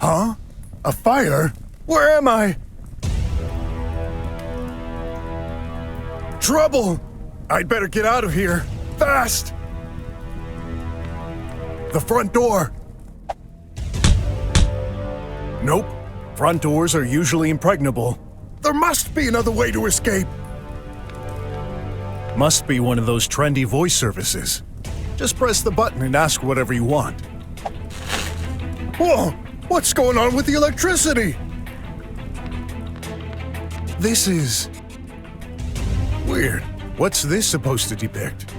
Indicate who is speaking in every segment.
Speaker 1: Huh? A fire? Where am I? Trouble! I'd better get out of here. Fast! The front door. Nope. Front doors are usually impregnable. There must be another way to escape. Must be one of those trendy voice services. Just press the button and ask whatever you want. Whoa! What's going on with the electricity? This is... weird. What's this supposed to depict?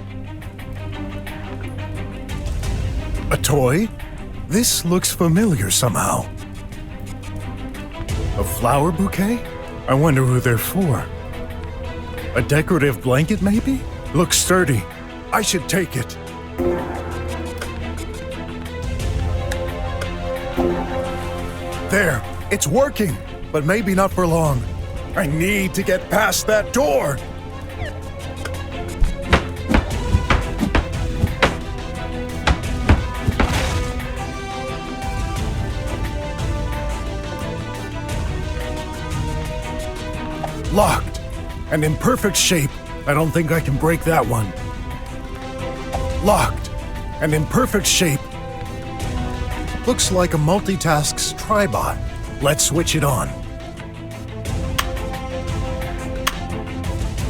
Speaker 1: A toy? This looks familiar somehow. A flower bouquet? I wonder who they're for. A decorative blanket, maybe? Looks sturdy. I should take it. There, it's working, but maybe not for long. I need to get past that door. Locked and in perfect shape. I don't think I can break that one. Locked and in perfect shape. Looks like a multitasks tribot. Let's switch it on.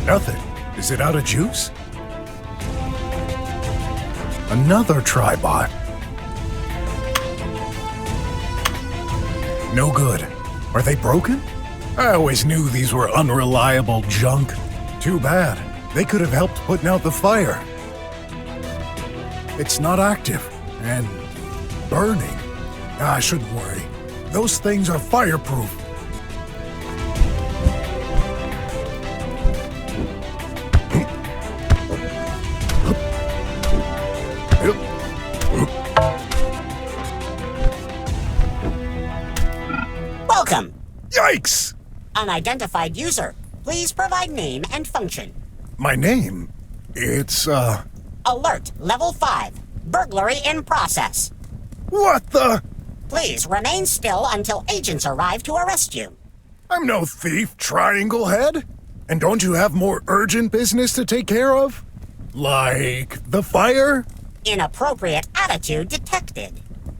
Speaker 1: Nothing. Is it out of juice? Another tribot. No good. Are they broken? I always knew these were unreliable junk. Too bad. They could have helped putting out the fire. It's not active and burning. I shouldn't worry. Those things are fireproof.
Speaker 2: Welcome.
Speaker 1: Yikes!
Speaker 2: Unidentified user. Please provide name and function.
Speaker 1: My name? It's,
Speaker 2: Alert, level 5. Burglary in process.
Speaker 1: What the?
Speaker 2: Please remain still until agents arrive to arrest you.
Speaker 1: I'm no thief, Triangle Head. And don't you have more urgent business to take care of? Like the fire?
Speaker 2: Inappropriate attitude detected.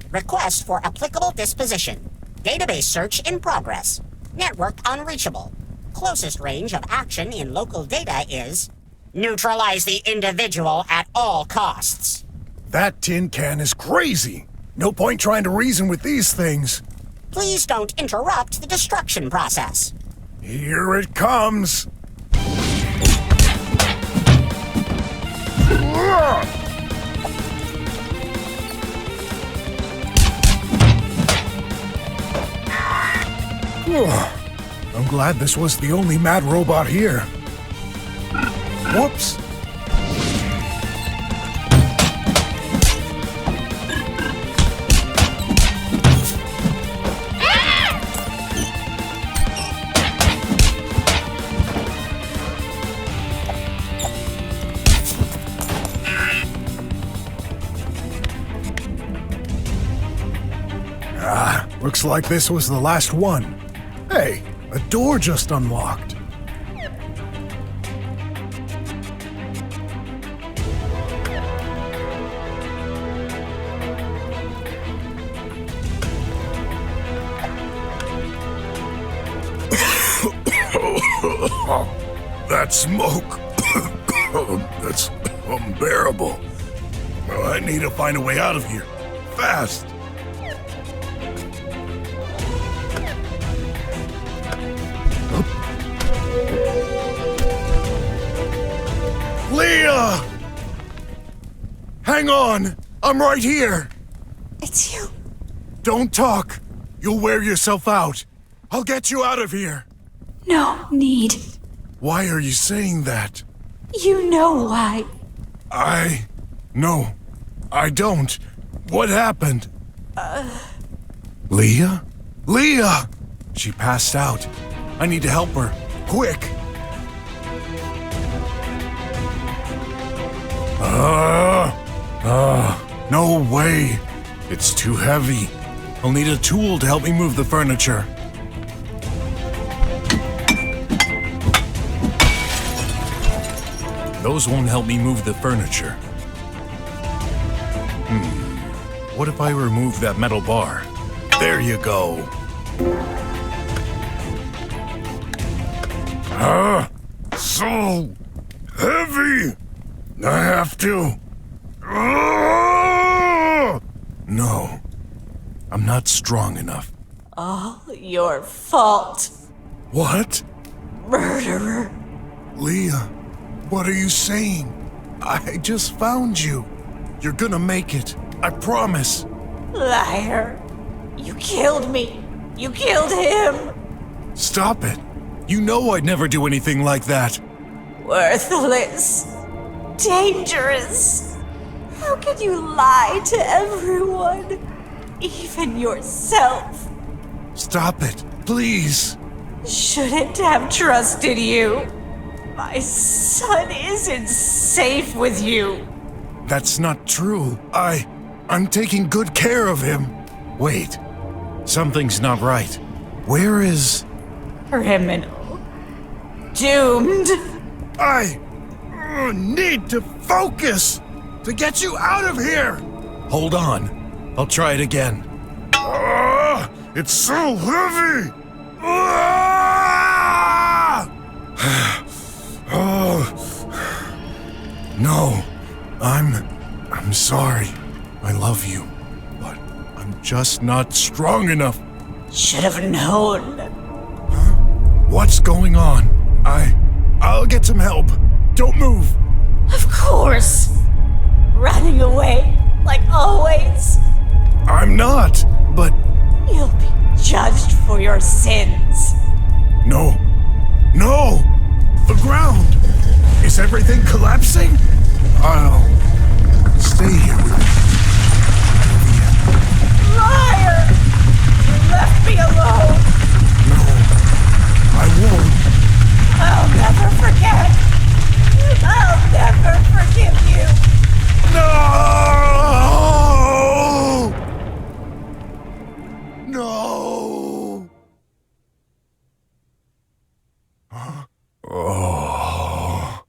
Speaker 2: Request for applicable disposition. Database search in progress. Network unreachable. Closest range of action in local data is neutralize the individual at all costs.
Speaker 1: That tin can is crazy. No point trying to reason with these things.
Speaker 2: Please don't interrupt the destruction process.
Speaker 1: Here it comes. I'm glad this was the only mad robot here. Whoops. Looks like this was the last one. Hey, a door just unlocked. That smoke. That's unbearable. I need to find a way out of here. Fast. Leah! Hang on! I'm right here!
Speaker 3: It's you.
Speaker 1: Don't talk! You'll wear yourself out. I'll get you out of here.
Speaker 3: No need.
Speaker 1: Why are you saying that?
Speaker 3: You know why.
Speaker 1: No, I don't. What happened? Leah? Leah! She passed out. I need to help her. Quick! No way. It's too heavy. I'll need a tool to help me move the furniture. Those won't help me move the furniture. What if I remove that metal bar? There you go. So heavy. I have to. No, I'm not strong enough.
Speaker 3: All your fault,
Speaker 1: What?
Speaker 3: murderer.
Speaker 1: Leah, what are you saying? I just found you. You're gonna make it. I promise.
Speaker 3: Liar. You killed me. You killed him.
Speaker 1: Stop it. You know I'd never do anything like that.
Speaker 3: Worthless. Dangerous. How can you lie to everyone? Even yourself.
Speaker 1: Stop it, please.
Speaker 3: Shouldn't have trusted you. My son isn't safe with you.
Speaker 1: That's not true. I'm taking good care of him. Wait, something's not right. Where is...
Speaker 3: Criminal. Doomed.
Speaker 1: I need to focus to get you out of here. Hold on. I'll try it again. It's so heavy. No, I'm sorry. I love you, but I'm just not strong enough.
Speaker 3: Should have known.
Speaker 1: What's going on? I'll get some help. Don't move.
Speaker 3: Of course. Running away, like always.
Speaker 1: I'm not, but
Speaker 3: You'll be judged for your sins.
Speaker 1: no. No! The ground! Is everything collapsing? I'll stay here with you.
Speaker 3: Liar! You left me alone.
Speaker 1: No, I won't.
Speaker 3: I'll never forget. I'll never forgive you.
Speaker 1: No! No! Oh.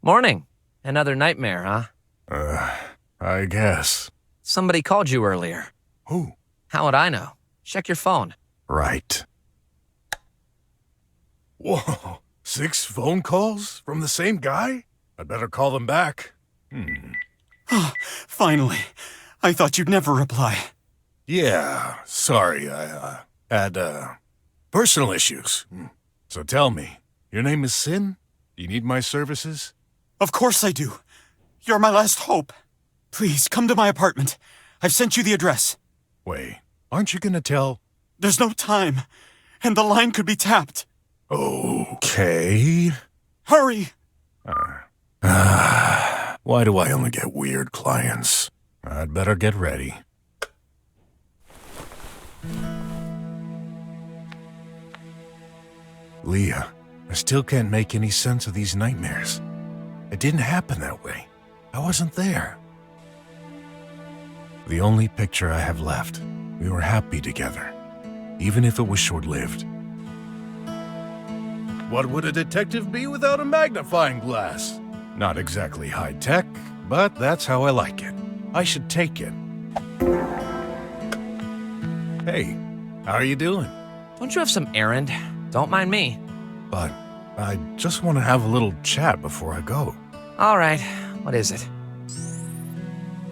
Speaker 4: Morning. Another nightmare, huh?
Speaker 1: I guess.
Speaker 4: Somebody called you earlier.
Speaker 1: Who?
Speaker 4: How would I know? Check your phone.
Speaker 1: Right. Whoa, 6 phone calls from the same guy? I'd better call them back.
Speaker 5: Finally. I thought you'd never reply.
Speaker 1: Yeah, sorry, I had personal issues. So tell me, your name is Sin? Do you need my services?
Speaker 5: Of course I do. You're my last hope. Please, come to my apartment. I've sent you the address.
Speaker 1: Wait, aren't you gonna tell?
Speaker 5: There's no time, and the line could be tapped.
Speaker 1: Okay.
Speaker 5: Hurry!
Speaker 1: Why do I only get weird clients? I'd better get ready. Leah, I still can't make any sense of these nightmares. It didn't happen that way. I wasn't there. The only picture I have left, we were happy together, even if it was short-lived. What would a detective be without a magnifying glass? Not exactly high-tech, but that's how I like it. I should take it. Hey, how are you doing?
Speaker 4: Don't you have some errand? Don't mind me.
Speaker 1: But I just want to have a little chat before I go.
Speaker 4: All right. What is it?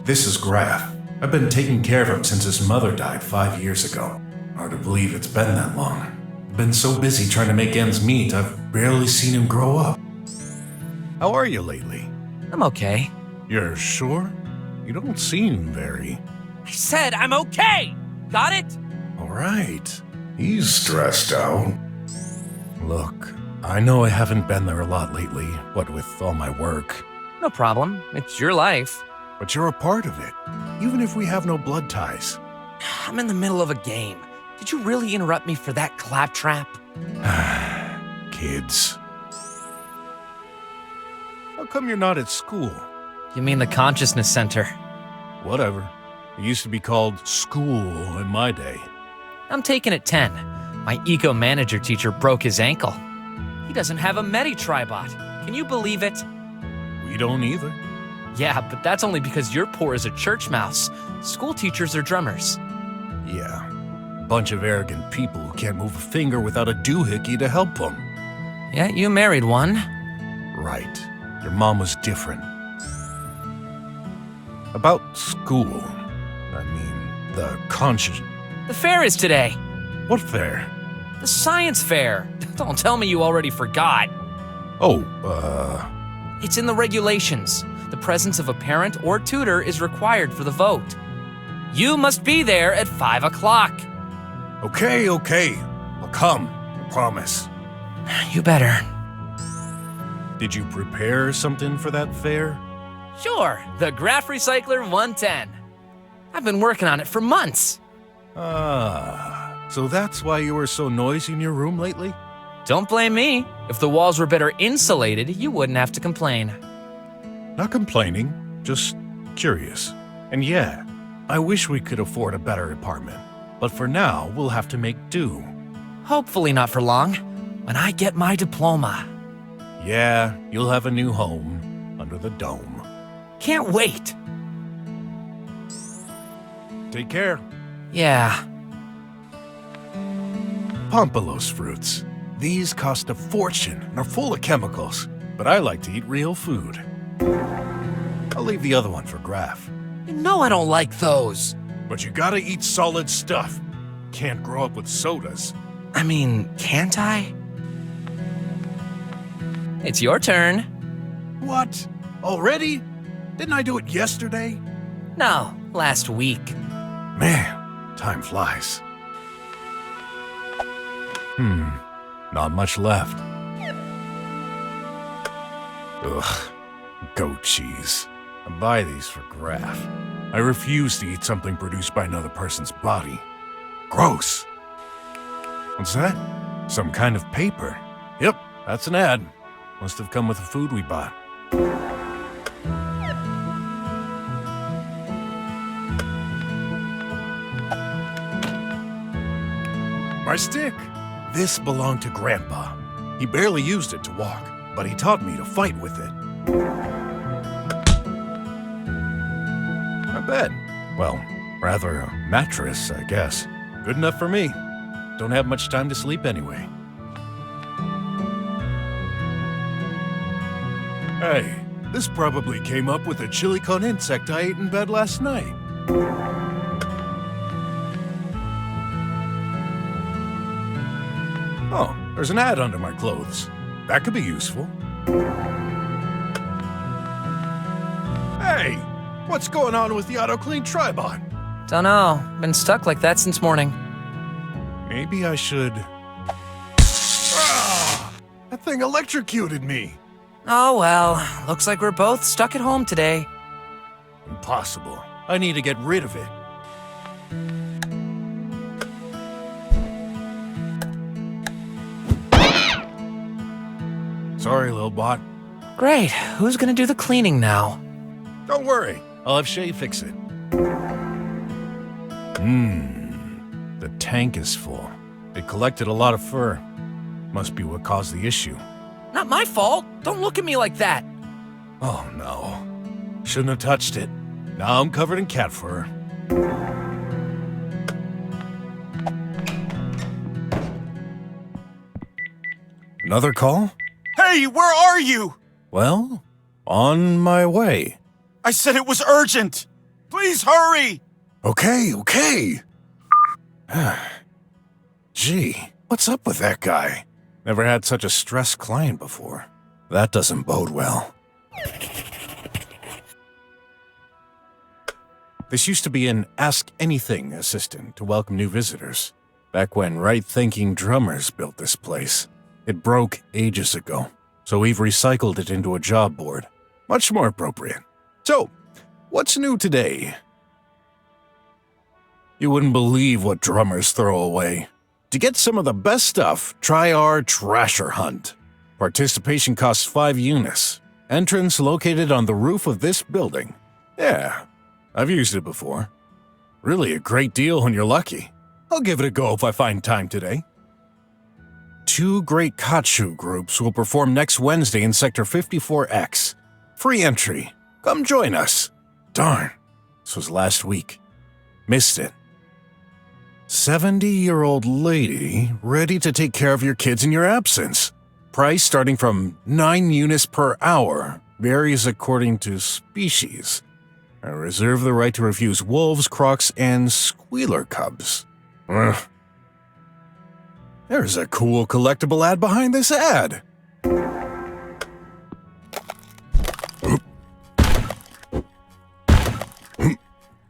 Speaker 1: This is Graf. I've been taking care of him since his mother died 5 years ago. Hard to believe it's been that long. I've been so busy trying to make ends meet, I've barely seen him grow up. How are you lately?
Speaker 4: I'm okay.
Speaker 1: You're sure? You don't seem very...
Speaker 4: I said I'm okay! Got it?
Speaker 1: All right. He's stressed out. Look, I know I haven't been there a lot lately, what with all my work.
Speaker 4: No problem. It's your life.
Speaker 1: But you're a part of it, even if we have no blood ties.
Speaker 4: I'm in the middle of a game. Did you really interrupt me for that claptrap?
Speaker 1: Kids. How come you're not at school?
Speaker 4: You mean the Consciousness Center?
Speaker 1: Whatever. It used to be called school in my day.
Speaker 4: I'm taking it 10. My eco-manager teacher broke his ankle. He doesn't have a Medi-Tribot. Can you believe it?
Speaker 1: We don't either.
Speaker 4: Yeah, but that's only because you're poor as a church mouse. School teachers are drummers.
Speaker 1: Yeah. Bunch of arrogant people who can't move a finger without a doohickey to help them.
Speaker 4: Yeah, you married one.
Speaker 1: Right. Your mom was different. About school. I mean, the conscious...
Speaker 4: The fair is today.
Speaker 1: What fair?
Speaker 4: The science fair. Don't tell me you already forgot.
Speaker 1: Oh,
Speaker 4: It's in the regulations. The presence of a parent or tutor is required for the vote. You must be there at 5 o'clock.
Speaker 1: Okay. I'll come. I promise.
Speaker 4: You better.
Speaker 1: Did you prepare something for that fair?
Speaker 4: Sure, the Graph Recycler 110. I've been working on it for months.
Speaker 1: So that's why you were so noisy in your room lately?
Speaker 4: Don't blame me. If the walls were better insulated, you wouldn't have to complain.
Speaker 1: Not complaining, just curious. And yeah, I wish we could afford a better apartment. But for now, we'll have to make do.
Speaker 4: Hopefully not for long, when I get my diploma.
Speaker 1: Yeah, you'll have a new home under the dome.
Speaker 4: Can't wait.
Speaker 1: Take care.
Speaker 4: Yeah.
Speaker 1: Pompolos fruits. These cost a fortune and are full of chemicals, but I like to eat real food. I'll leave the other one for Graph.
Speaker 4: You know I don't like those.
Speaker 1: But you gotta eat solid stuff. Can't grow up with sodas.
Speaker 4: I mean, can't I? It's your turn.
Speaker 1: What? Already? Didn't I do it yesterday?
Speaker 4: No, last week.
Speaker 1: Man, time flies. Not much left. Ugh, goat cheese. I buy these for Graph. I refuse to eat something produced by another person's body. Gross. What's that? Some kind of paper. Yep, that's an ad. Must have come with the food we bought. My stick. This belonged to Grandpa. He barely used it to walk, but he taught me to fight with it. A bed. Well, rather a mattress, I guess. Good enough for me. Don't have much time to sleep anyway. Hey, this probably came up with a chili con insect I ate in bed last night. Oh, there's an ad under my clothes. That could be useful. Hey, what's going on with the auto-clean tribot?
Speaker 4: Dunno, been stuck like that since morning.
Speaker 1: Maybe I should... Ah! That thing electrocuted me.
Speaker 4: Oh well, looks like we're both stuck at home today.
Speaker 1: Impossible. I need to get rid of it. Sorry, little bot.
Speaker 4: Great, who's gonna do the cleaning now?
Speaker 1: Don't worry, I'll have Shay fix it. The tank is full. It collected a lot of fur. Must be what caused the issue.
Speaker 4: Not my fault. Don't look at me like that.
Speaker 1: Oh no. Shouldn't have touched it. Now I'm covered in cat fur. Another call?
Speaker 5: Hey, where are you?
Speaker 1: Well, on my way.
Speaker 5: I said it was urgent. Please hurry.
Speaker 1: Okay. Gee, what's up with that guy? Never had such a stressed client before. That doesn't bode well. This used to be an Ask Anything assistant to welcome new visitors. Back when right-thinking drummers built this place. It broke ages ago, so we've recycled it into a job board. Much more appropriate. So, what's new today? You wouldn't believe what drummers throw away. To get some of the best stuff, try our Trasher Hunt. Participation costs 5 units. Entrance located on the roof of this building. Yeah, I've used it before. Really a great deal when you're lucky. I'll give it a go if I find time today. 2 great kachu groups will perform next Wednesday in Sector 54X. Free entry. Come join us. Darn, this was last week. Missed it. 70-year-old lady ready to take care of your kids in your absence. Price starting from 9 units per hour. Varies according to species. I reserve the right to refuse wolves, crocs, and squealer cubs. Ugh. There's a cool collectible ad behind this ad.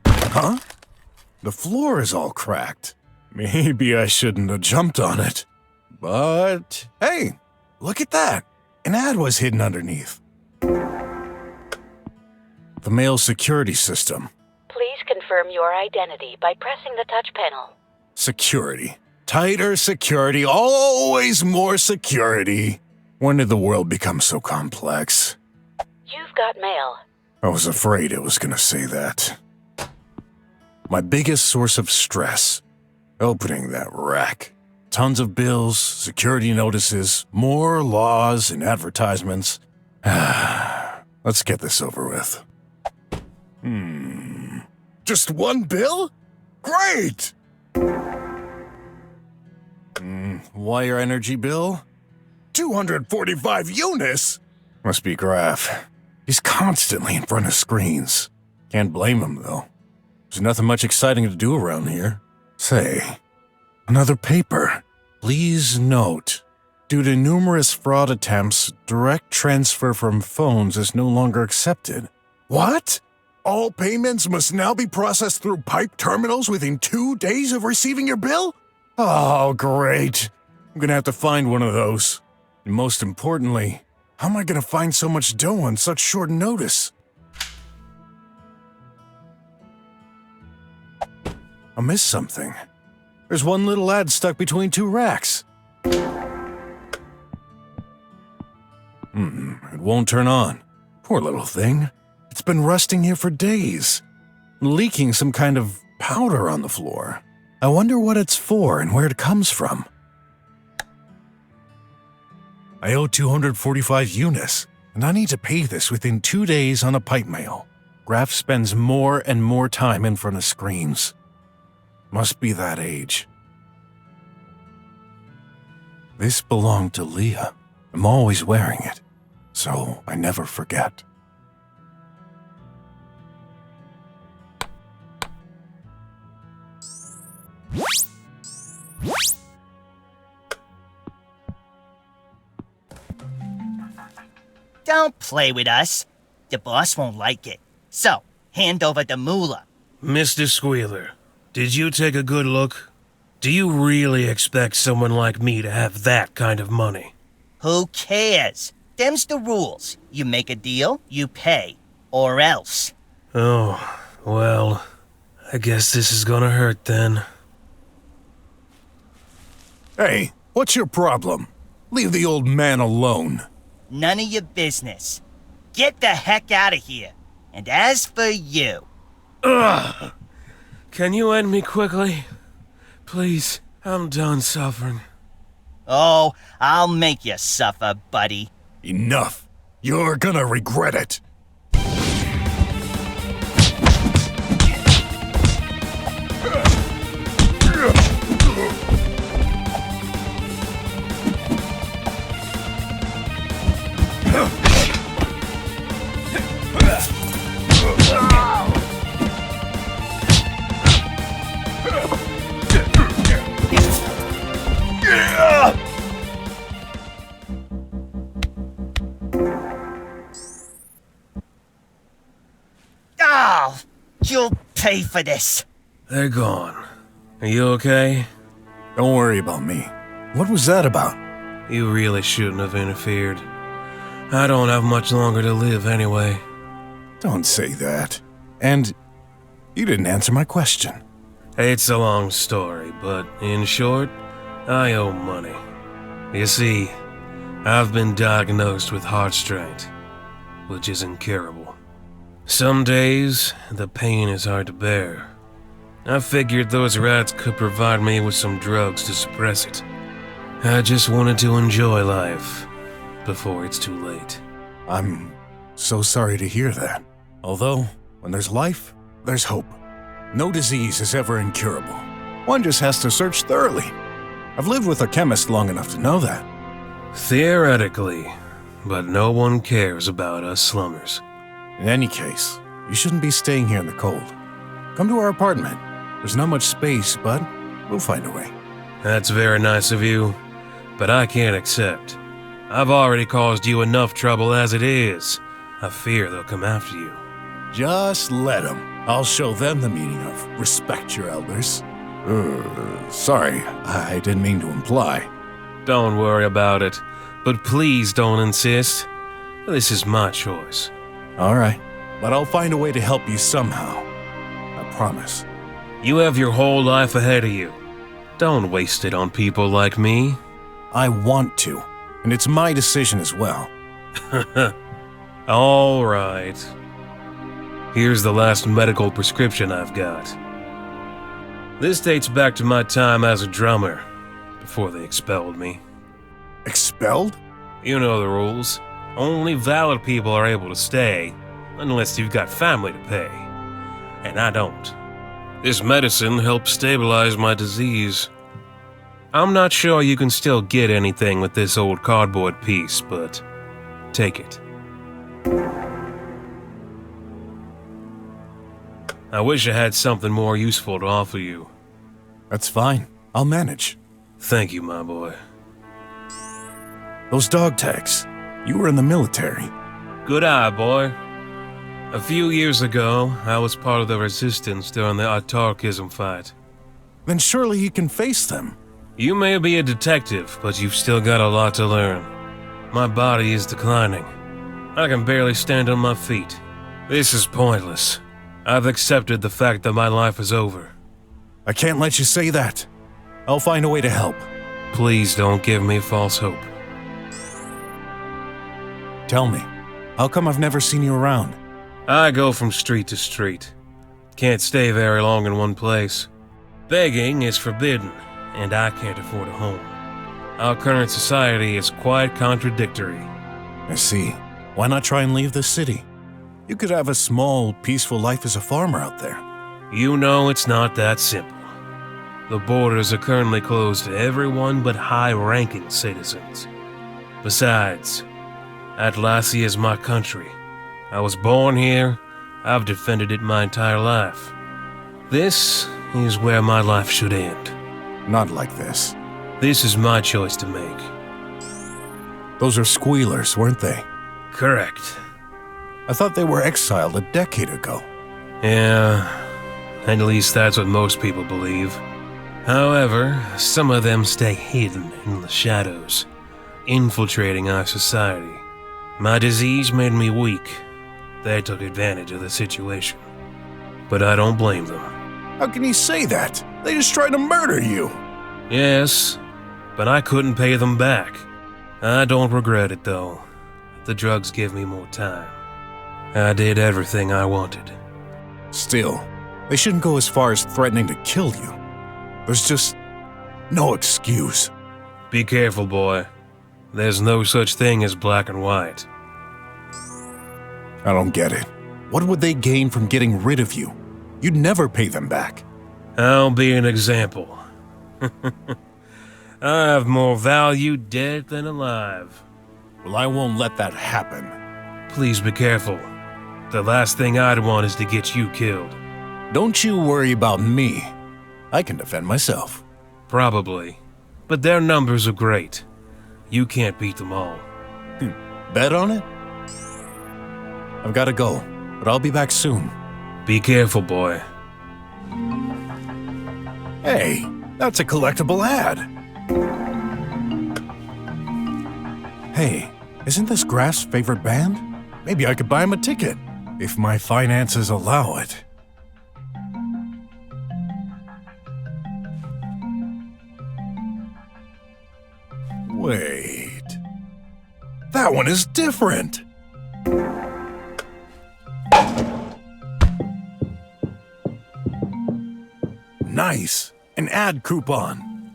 Speaker 1: Huh? The floor is all cracked. Maybe I shouldn't have jumped on it. But, hey, look at that. An ad was hidden underneath. The mail security system.
Speaker 6: Please confirm your identity by pressing the touch panel.
Speaker 1: Security. Tighter security, always more security. When did the world become so complex?
Speaker 6: You've got mail.
Speaker 1: I was afraid it was gonna say that. My biggest source of stress. Opening that rack. Tons of bills, security notices, more laws and advertisements. Let's get this over with. Just one bill? Great! Wire energy bill? 245 units? Must be Graf. He's constantly in front of screens. Can't blame him, though. There's nothing much exciting to do around here. Say, another paper. Please note, due to numerous fraud attempts, direct transfer from phones is no longer accepted. What? All payments must now be processed through pipe terminals within 2 days of receiving your bill? Oh, great. I'm gonna have to find one of those. And most importantly, how am I gonna find so much dough on such short notice? I missed something. There's one little ad stuck between 2 racks. It won't turn on. Poor little thing. It's been rusting here for days. Leaking some kind of powder on the floor. I wonder what it's for and where it comes from. I owe 245 units, and I need to pay this within 2 days on a pipe mail. Graf spends more and more time in front of screens. Must be that age. This belonged to Leah. I'm always wearing it, so I never forget.
Speaker 7: Don't play with us. The boss won't like it. So, hand over the moolah.
Speaker 8: Mr. Squealer, did you take a good look? Do you really expect someone like me to have that kind of money?
Speaker 7: Who cares? Them's the rules. You make a deal, you pay. Or else.
Speaker 8: Oh, well, I guess this is gonna hurt then.
Speaker 1: Hey, what's your problem? Leave the old man alone.
Speaker 7: None of your business. Get the heck out of here. And as for you...
Speaker 8: Ugh! Can you end me quickly? Please, I'm done suffering.
Speaker 7: Oh, I'll make you suffer, buddy.
Speaker 1: Enough. You're gonna regret it.
Speaker 7: Oh, you'll pay for this.
Speaker 8: They're gone. Are you okay?
Speaker 1: Don't worry about me. What was that about?
Speaker 8: You really shouldn't have interfered. I don't have much longer to live anyway.
Speaker 1: Don't say that. And you didn't answer my question.
Speaker 8: It's a long story, but in short, I owe money. You see, I've been diagnosed with heart strain, which is incurable. Some days, the pain is hard to bear. I figured those rats could provide me with some drugs to suppress it. I just wanted to enjoy life before it's too late.
Speaker 1: I'm so sorry to hear that. Although, when there's life, there's hope. No disease is ever incurable. One just has to search thoroughly. I've lived with a chemist long enough to know that.
Speaker 8: Theoretically, but no one cares about us slummers.
Speaker 1: In any case, you shouldn't be staying here in the cold. Come to our apartment. There's not much space, but we'll find a way.
Speaker 8: That's very nice of you, but I can't accept. I've already caused you enough trouble as it is. I fear they'll come after you.
Speaker 1: Just let them. I'll show them the meaning of respect your elders. Sorry, I didn't mean to imply.
Speaker 8: Don't worry about it, but please don't insist. This is my choice.
Speaker 1: All right, but I'll find a way to help you somehow. I promise.
Speaker 8: You have your whole life ahead of you. Don't waste it on people like me.
Speaker 1: I want to, and it's my decision as well.
Speaker 8: All right. Here's the last medical prescription I've got. This dates back to my time as a drummer, before they expelled me.
Speaker 1: Expelled?
Speaker 8: You know the rules. Only valid people are able to stay, unless you've got family to pay. And I don't. This medicine helps stabilize my disease. I'm not sure you can still get anything with this old cardboard piece, but take it. I wish I had something more useful to offer you.
Speaker 1: That's fine. I'll manage.
Speaker 8: Thank you, my boy.
Speaker 1: Those dog tags. You were in the military.
Speaker 8: Good eye, boy. A few years ago, I was part of the resistance during the autarkism fight.
Speaker 1: Then surely you can face them.
Speaker 8: You may be a detective, but you've still got a lot to learn. My body is declining. I can barely stand on my feet. This is pointless. I've accepted the fact that my life is over.
Speaker 1: I can't let you say that. I'll find a way to help.
Speaker 8: Please don't give me false hope.
Speaker 1: Tell me, how come I've never seen you around?
Speaker 8: I go from street to street. Can't stay very long in one place. Begging is forbidden, and I can't afford a home. Our current society is quite contradictory.
Speaker 1: I see. Why not try and leave the city? You could have a small, peaceful life as a farmer out there.
Speaker 8: You know it's not that simple. The borders are currently closed to everyone but high-ranking citizens. Besides, Atlasia is my country. I was born here. I've defended it my entire life. This is where my life should end.
Speaker 1: Not like this.
Speaker 8: This is my choice to make.
Speaker 1: Those are squealers, weren't they?
Speaker 8: Correct.
Speaker 1: I thought they were exiled a decade ago.
Speaker 8: Yeah, at least that's what most people believe. However, some of them stay hidden in the shadows, infiltrating our society. My disease made me weak. They took advantage of the situation. But I don't blame them.
Speaker 1: How can you say that? They just tried to murder you.
Speaker 8: Yes, but I couldn't pay them back. I don't regret it, though. The drugs give me more time. I did everything I wanted.
Speaker 1: Still, they shouldn't go as far as threatening to kill you. There's just no excuse.
Speaker 8: Be careful, boy. There's no such thing as black and white.
Speaker 1: I don't get it. What would they gain from getting rid of you? You'd never pay them back.
Speaker 8: I'll be an example. I have more value dead than alive.
Speaker 1: Well, I won't let that happen.
Speaker 8: Please be careful. The last thing I'd want is to get you killed.
Speaker 1: Don't you worry about me. I can defend myself.
Speaker 8: Probably. But their numbers are great. You can't beat them all.
Speaker 1: Bet on it? I've got to go, but I'll be back soon.
Speaker 8: Be careful, boy.
Speaker 1: Hey, that's a collectible ad. Hey, isn't this Graph's favorite band? Maybe I could buy him a ticket, if my finances allow it. Wait. That one is different. Nice. An ad coupon.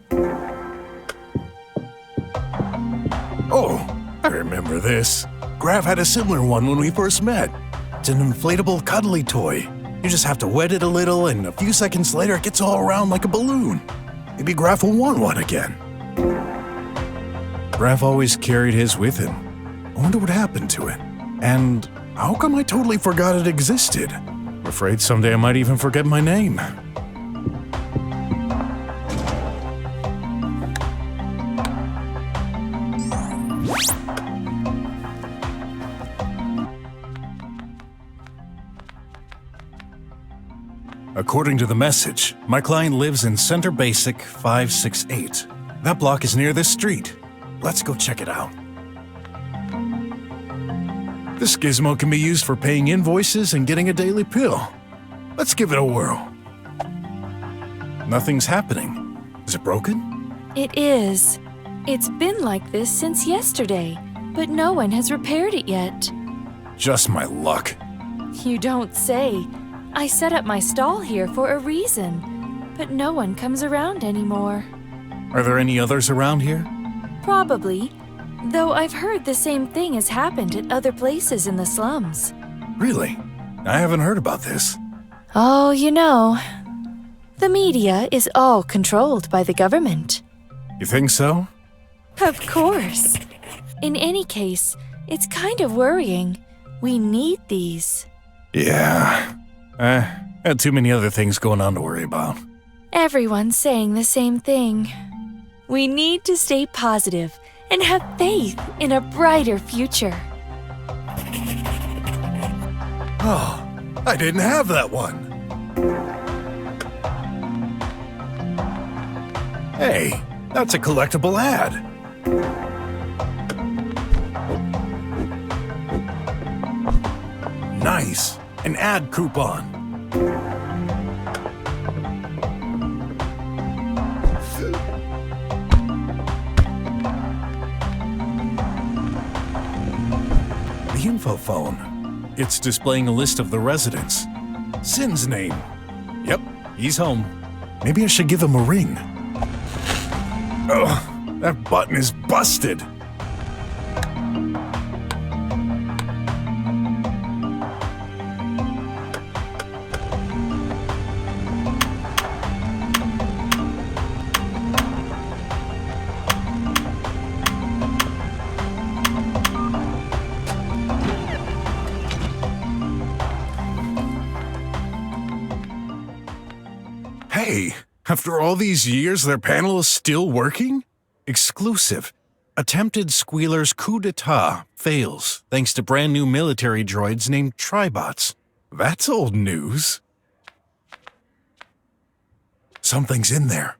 Speaker 1: Oh, I remember this. Graf had a similar one when we first met. It's an inflatable cuddly toy. You just have to wet it a little, and a few seconds later it gets all around like a balloon. Maybe Graf will want one again. Graf always carried his with him. I wonder what happened to it. And how come I totally forgot it existed? I'm afraid someday I might even forget my name. According to the message, my client lives in Center Basic 568. That block is near this street. Let's go check it out. This gizmo can be used for paying invoices and getting a daily pill. Let's give it a whirl. Nothing's happening. Is it broken?
Speaker 9: It is. It's been like this since yesterday, but no one has repaired it yet.
Speaker 1: Just my luck.
Speaker 9: You don't say. I set up my stall here for a reason, but no one comes around anymore.
Speaker 1: Are there any others around here?
Speaker 9: Probably, though I've heard the same thing has happened at other places in the slums.
Speaker 1: Really? I haven't heard about this.
Speaker 9: Oh, you know, the media is all controlled by the government.
Speaker 1: You think so?
Speaker 9: Of course. In any case, it's kind of worrying. We need these.
Speaker 1: Yeah. Had too many other things going on to worry about.
Speaker 9: Everyone's saying the same thing. We need to stay positive and have faith in a brighter future.
Speaker 1: Oh, I didn't have that one. Hey, that's a collectible ad. Nice. An ad coupon. The info phone. It's displaying a list of the residents. Sin's name. Yep, he's home. Maybe I should give him a ring. Ugh, that button is busted. Hey, after all these years, their panel is still working? Exclusive. Attempted Squealer's coup d'etat fails thanks to brand new military droids named Tribots. That's old news. Something's in there.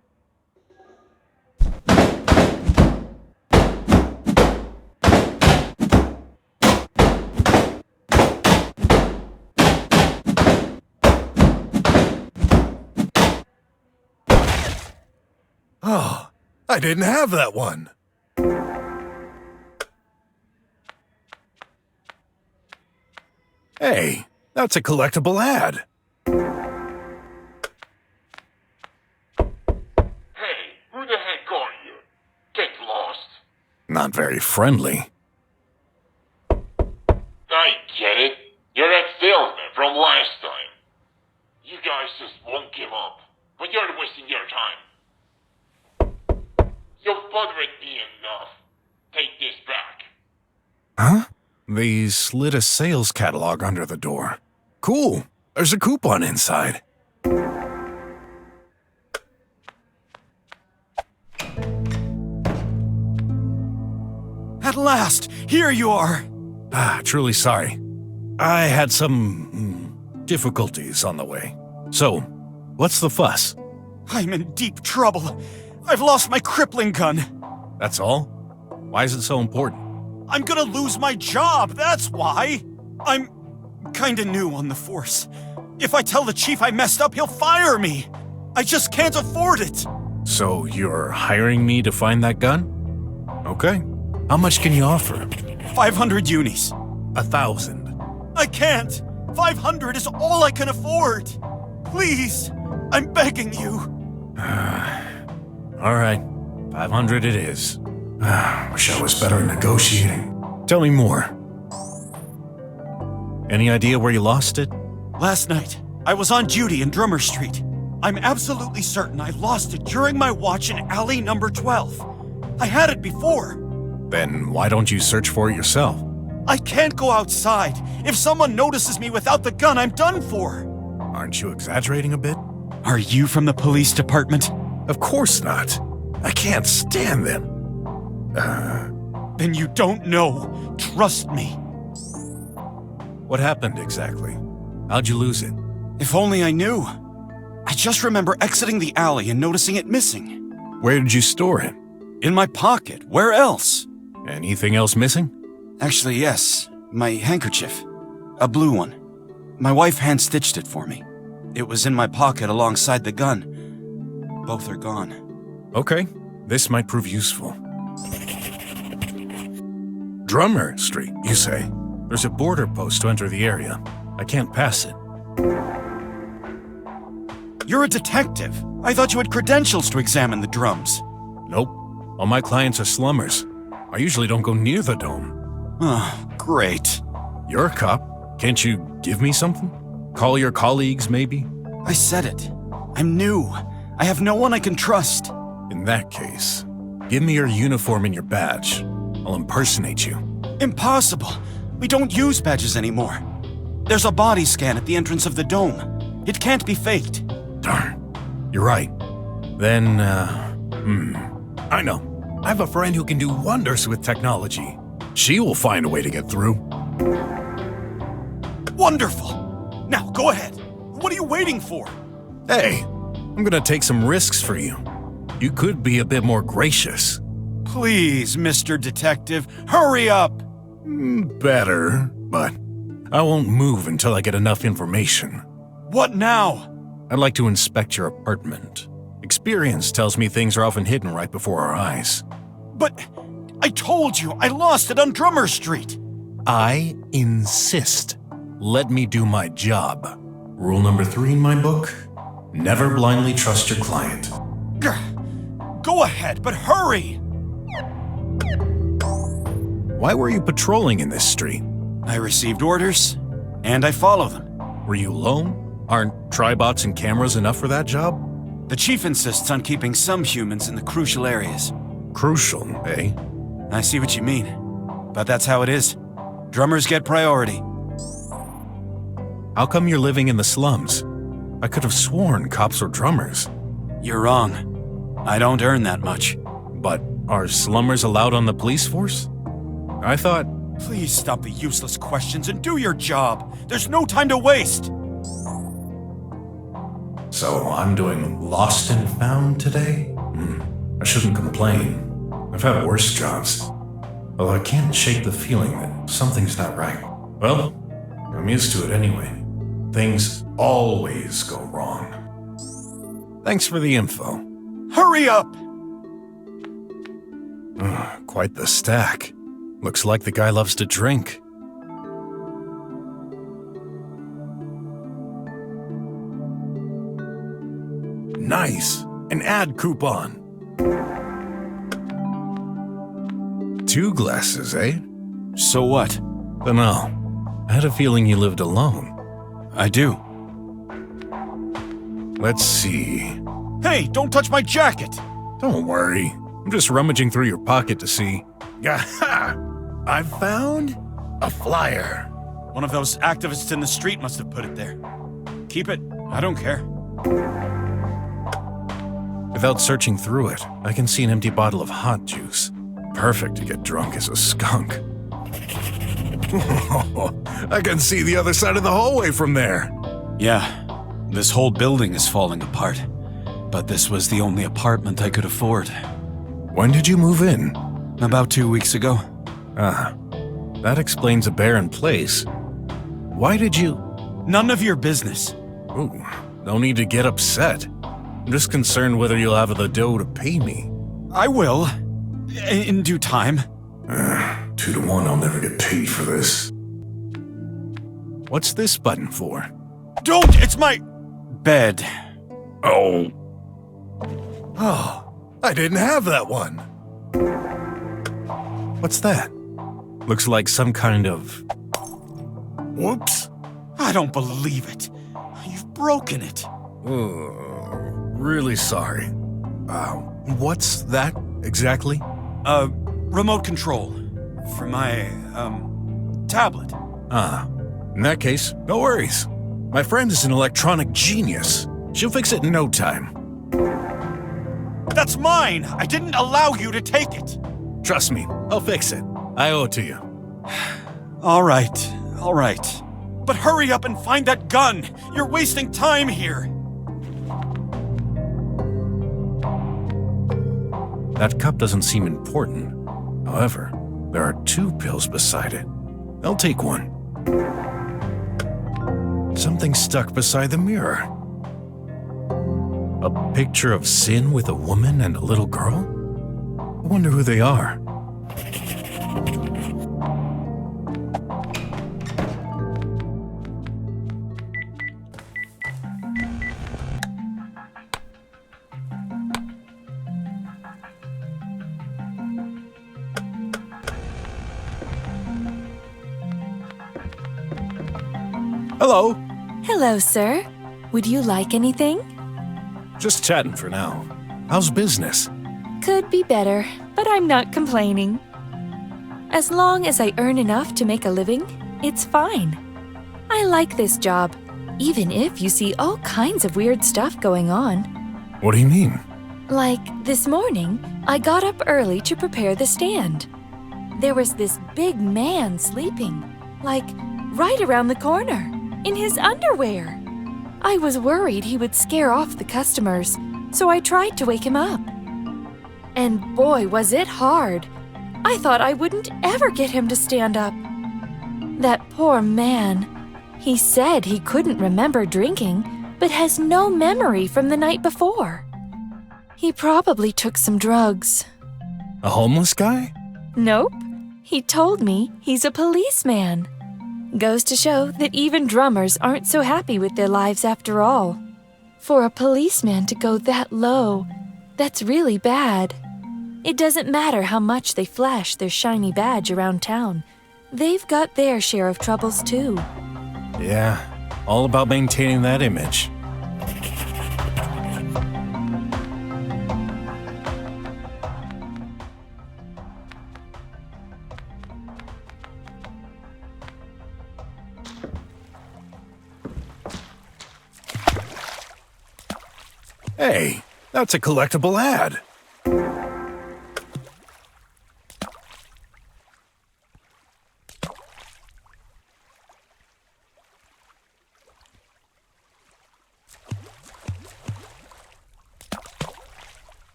Speaker 1: Oh, I didn't have that one. Hey, that's a collectible ad.
Speaker 10: Hey, who the heck are you? Get lost.
Speaker 1: Not very friendly.
Speaker 10: I get it. You're that salesman from last time. You guys just won't give up, but you're wasting your time. You've bothered me enough. Take this back.
Speaker 1: Huh? They slid a sales catalog under the door. Cool. There's a coupon inside.
Speaker 5: At last! Here you are!
Speaker 1: Truly sorry. I had some difficulties on the way. So, what's the fuss?
Speaker 5: I'm in deep trouble. I've lost my crippling gun.
Speaker 1: That's all? Why is it so important?
Speaker 5: I'm gonna lose my job, that's why. I'm kinda new on the force. If I tell the chief I messed up, he'll fire me. I just can't afford it.
Speaker 1: So you're hiring me to find that gun? Okay. How much can you offer?
Speaker 5: 500 unis.
Speaker 1: 1,000.
Speaker 5: I can't. 500 is all I can afford. Please, I'm begging you.
Speaker 1: All right, 500 it is. Wish I was better at negotiating. Tell me more. Any idea where you lost it?
Speaker 5: Last night, I was on duty in Drummer Street. I'm absolutely certain I lost it during my watch in alley number 12. I had it before.
Speaker 1: Then why don't you search for it yourself?
Speaker 5: I can't go outside. If someone notices me without the gun, I'm done for.
Speaker 1: Aren't you exaggerating a bit?
Speaker 5: Are you from the police department?
Speaker 1: Of course not. I can't stand them.
Speaker 5: Then you don't know. Trust me.
Speaker 1: What happened exactly? How'd you lose it?
Speaker 5: If only I knew. I just remember exiting the alley and noticing it missing.
Speaker 1: Where did you store it?
Speaker 5: In my pocket. Where else?
Speaker 1: Anything else missing?
Speaker 5: Actually, yes. My handkerchief. A blue one. My wife hand-stitched it for me. It was in my pocket alongside the gun. Both are gone.
Speaker 1: Okay, this might prove useful. Drummer Street, you say? There's a border post to enter the area. I can't pass it.
Speaker 5: You're a detective. I thought you had credentials to examine the drums.
Speaker 1: Nope. All my clients are slummers. I usually don't go near the dome.
Speaker 5: Oh, great.
Speaker 1: You're a cop. Can't you give me something? Call your colleagues, maybe?
Speaker 5: I said it. I'm new. I have no one I can trust.
Speaker 1: In that case, give me your uniform and your badge. I'll impersonate you.
Speaker 5: Impossible. We don't use badges anymore. There's a body scan at the entrance of the dome. It can't be faked.
Speaker 1: Darn. You're right. Then, I know. I have a friend who can do wonders with technology. She will find a way to get through.
Speaker 5: Wonderful! Now, go ahead. What are you waiting for?
Speaker 1: Hey, I'm gonna take some risks for you. You could be a bit more gracious.
Speaker 5: Please, Mr. Detective, hurry up!
Speaker 1: Better, but I won't move until I get enough information.
Speaker 5: What now?
Speaker 1: I'd like to inspect your apartment. Experience tells me things are often hidden right before our eyes.
Speaker 5: But I told you, I lost it on Drummer Street.
Speaker 1: I insist. Let me do my job. Rule number 3 in my book: never blindly trust your client.
Speaker 5: Go ahead, but hurry!
Speaker 1: Why were you patrolling in this street?
Speaker 5: I received orders, and I follow them.
Speaker 1: Were you alone? Aren't tribots and cameras enough for that job?
Speaker 5: The chief insists on keeping some humans in the crucial areas.
Speaker 1: Crucial, eh?
Speaker 5: I see what you mean, but that's how it is. Drummers get priority.
Speaker 1: How come you're living in the slums? I could have sworn cops were drummers.
Speaker 5: You're wrong. I don't earn that much.
Speaker 1: But are slummers allowed on the police force? I thought...
Speaker 5: Please stop the useless questions and do your job. There's no time to waste.
Speaker 1: So I'm doing lost and found today? I shouldn't complain. I've had worse jobs. Although I can't shake the feeling that something's not right. Well, I'm used to it anyway. Things always go wrong. Thanks for the info.
Speaker 5: Hurry up!
Speaker 1: Quite the stack. Looks like the guy loves to drink. Nice! An ad coupon! 2 glasses, eh?
Speaker 5: So what?
Speaker 1: Dunno. I had a feeling you lived alone.
Speaker 5: I do.
Speaker 1: Let's see.
Speaker 5: Hey, don't touch my jacket!
Speaker 1: Don't worry. I'm just rummaging through your pocket to see. I found a flyer.
Speaker 5: One of those activists in the street must have put it there. Keep it. I don't care.
Speaker 1: Without searching through it, I can see an empty bottle of hot juice. Perfect to get drunk as a skunk. I can see the other side of the hallway from there.
Speaker 5: Yeah, this whole building is falling apart. But this was the only apartment I could afford.
Speaker 1: When did you move in?
Speaker 5: About 2 weeks ago.
Speaker 1: That explains a barren place. Why did you...
Speaker 5: None of your business.
Speaker 1: Ooh, no need to get upset. I'm just concerned whether you'll have the dough to pay me.
Speaker 5: I will. In due time.
Speaker 1: 2 to 1, I'll never get paid for this. What's this button for?
Speaker 5: Don't! It's my... bed.
Speaker 1: Oh. Oh, I didn't have that one. What's that? Looks like some kind of... Whoops.
Speaker 5: I don't believe it. You've broken it.
Speaker 1: Really sorry. What's that exactly?
Speaker 5: Remote control. For my, tablet.
Speaker 1: In that case, no worries. My friend is an electronic genius. She'll fix it in no time.
Speaker 5: That's mine! I didn't allow you to take it!
Speaker 1: Trust me, I'll fix it. I owe it to you.
Speaker 5: All right. But hurry up and find that gun! You're wasting time here!
Speaker 1: That cup doesn't seem important. However, there are 2 pills beside it. I'll take one. Something stuck beside the mirror. A picture of sin with a woman and a little girl? I wonder who they are. Hello.
Speaker 9: Hello, sir. Would you like anything?
Speaker 1: Just chatting for now. How's business?
Speaker 9: Could be better, but I'm not complaining. As long as I earn enough to make a living, it's fine. I like this job, even if you see all kinds of weird stuff going on.
Speaker 1: What do you mean?
Speaker 9: Like this morning, I got up early to prepare the stand. There was this big man sleeping, like right around the corner, in his underwear. I was worried he would scare off the customers, so I tried to wake him up. And boy, was it hard. I thought I wouldn't ever get him to stand up. That poor man. He said he couldn't remember drinking, but has no memory from the night before. He probably took some drugs.
Speaker 1: A homeless guy?
Speaker 9: Nope. He told me he's a policeman. Goes to show that even drummers aren't so happy with their lives after all. For a policeman to go that low, that's really bad. It doesn't matter how much they flash their shiny badge around town. They've got their share of troubles too.
Speaker 1: Yeah, all about maintaining that image. Hey, that's a collectible ad.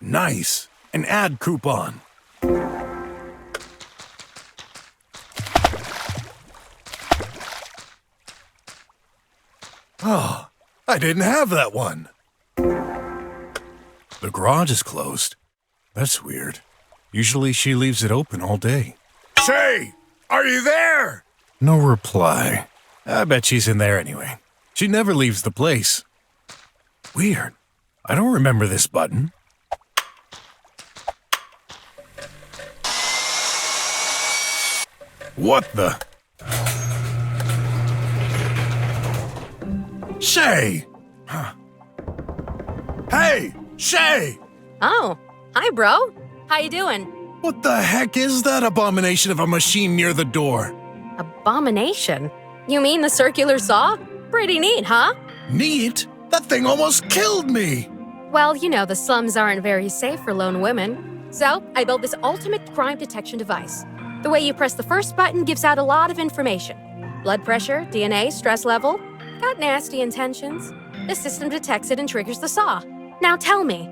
Speaker 1: Nice, an ad coupon. Oh, I didn't have that one. The garage is closed. That's weird. Usually she leaves it open all day. Shay, are you there? No reply. I bet she's in there anyway. She never leaves the place. Weird. I don't remember this button. What the? Shay! Huh. Hey, Shay!
Speaker 11: Oh, hi, bro. How you doing?
Speaker 1: What the heck is that abomination of a machine near the door?
Speaker 11: Abomination? You mean the circular saw? Pretty neat, huh?
Speaker 1: Neat? That thing almost killed me!
Speaker 11: Well, you know, the slums aren't very safe for lone women. So, I built this ultimate crime detection device. The way you press the first button gives out a lot of information. Blood pressure, DNA, stress level. Got nasty intentions. The system detects it and triggers the saw. Now tell me,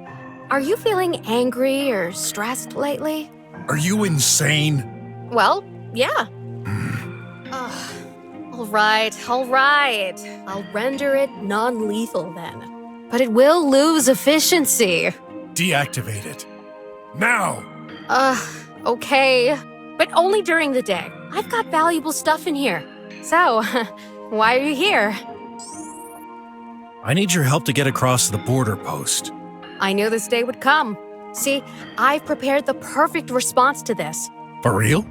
Speaker 11: are you feeling angry or stressed lately?
Speaker 1: Are you insane?
Speaker 11: Well, yeah. All right. I'll render it non-lethal then. But it will lose efficiency.
Speaker 1: Deactivate it. Now!
Speaker 11: Okay. But only during the day. I've got valuable stuff in here. So, why are you here?
Speaker 1: I need your help to get across the border post.
Speaker 11: I knew this day would come. See, I've prepared the perfect response to this.
Speaker 1: For real?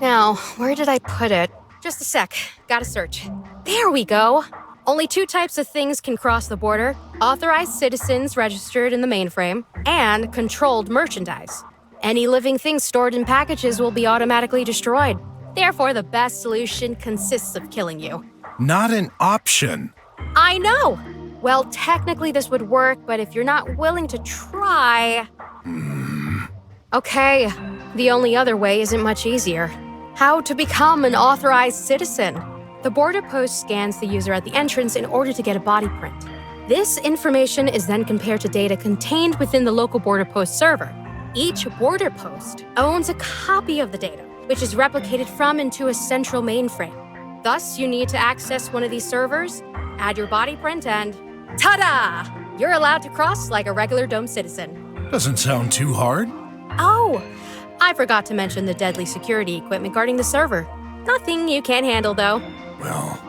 Speaker 11: Now, where did I put it? Just a sec. Gotta search. There we go. Only 2 types of things can cross the border: authorized citizens registered in the mainframe, and controlled merchandise. Any living thing stored in packages will be automatically destroyed. Therefore, the best solution consists of killing you.
Speaker 1: Not an option.
Speaker 11: I know! Well, technically this would work, but if you're not willing to try... Okay, the only other way isn't much easier. How to become an authorized citizen. The border post scans the user at the entrance in order to get a body print. This information is then compared to data contained within the local border post server. Each border post owns a copy of the data, which is replicated from into a central mainframe. Thus, you need to access one of these servers, add your body print, and ta-da! You're allowed to cross like a regular dome citizen.
Speaker 1: Doesn't sound too hard.
Speaker 11: Oh, I forgot to mention the deadly security equipment guarding the server. Nothing you can't handle, though.
Speaker 1: Well,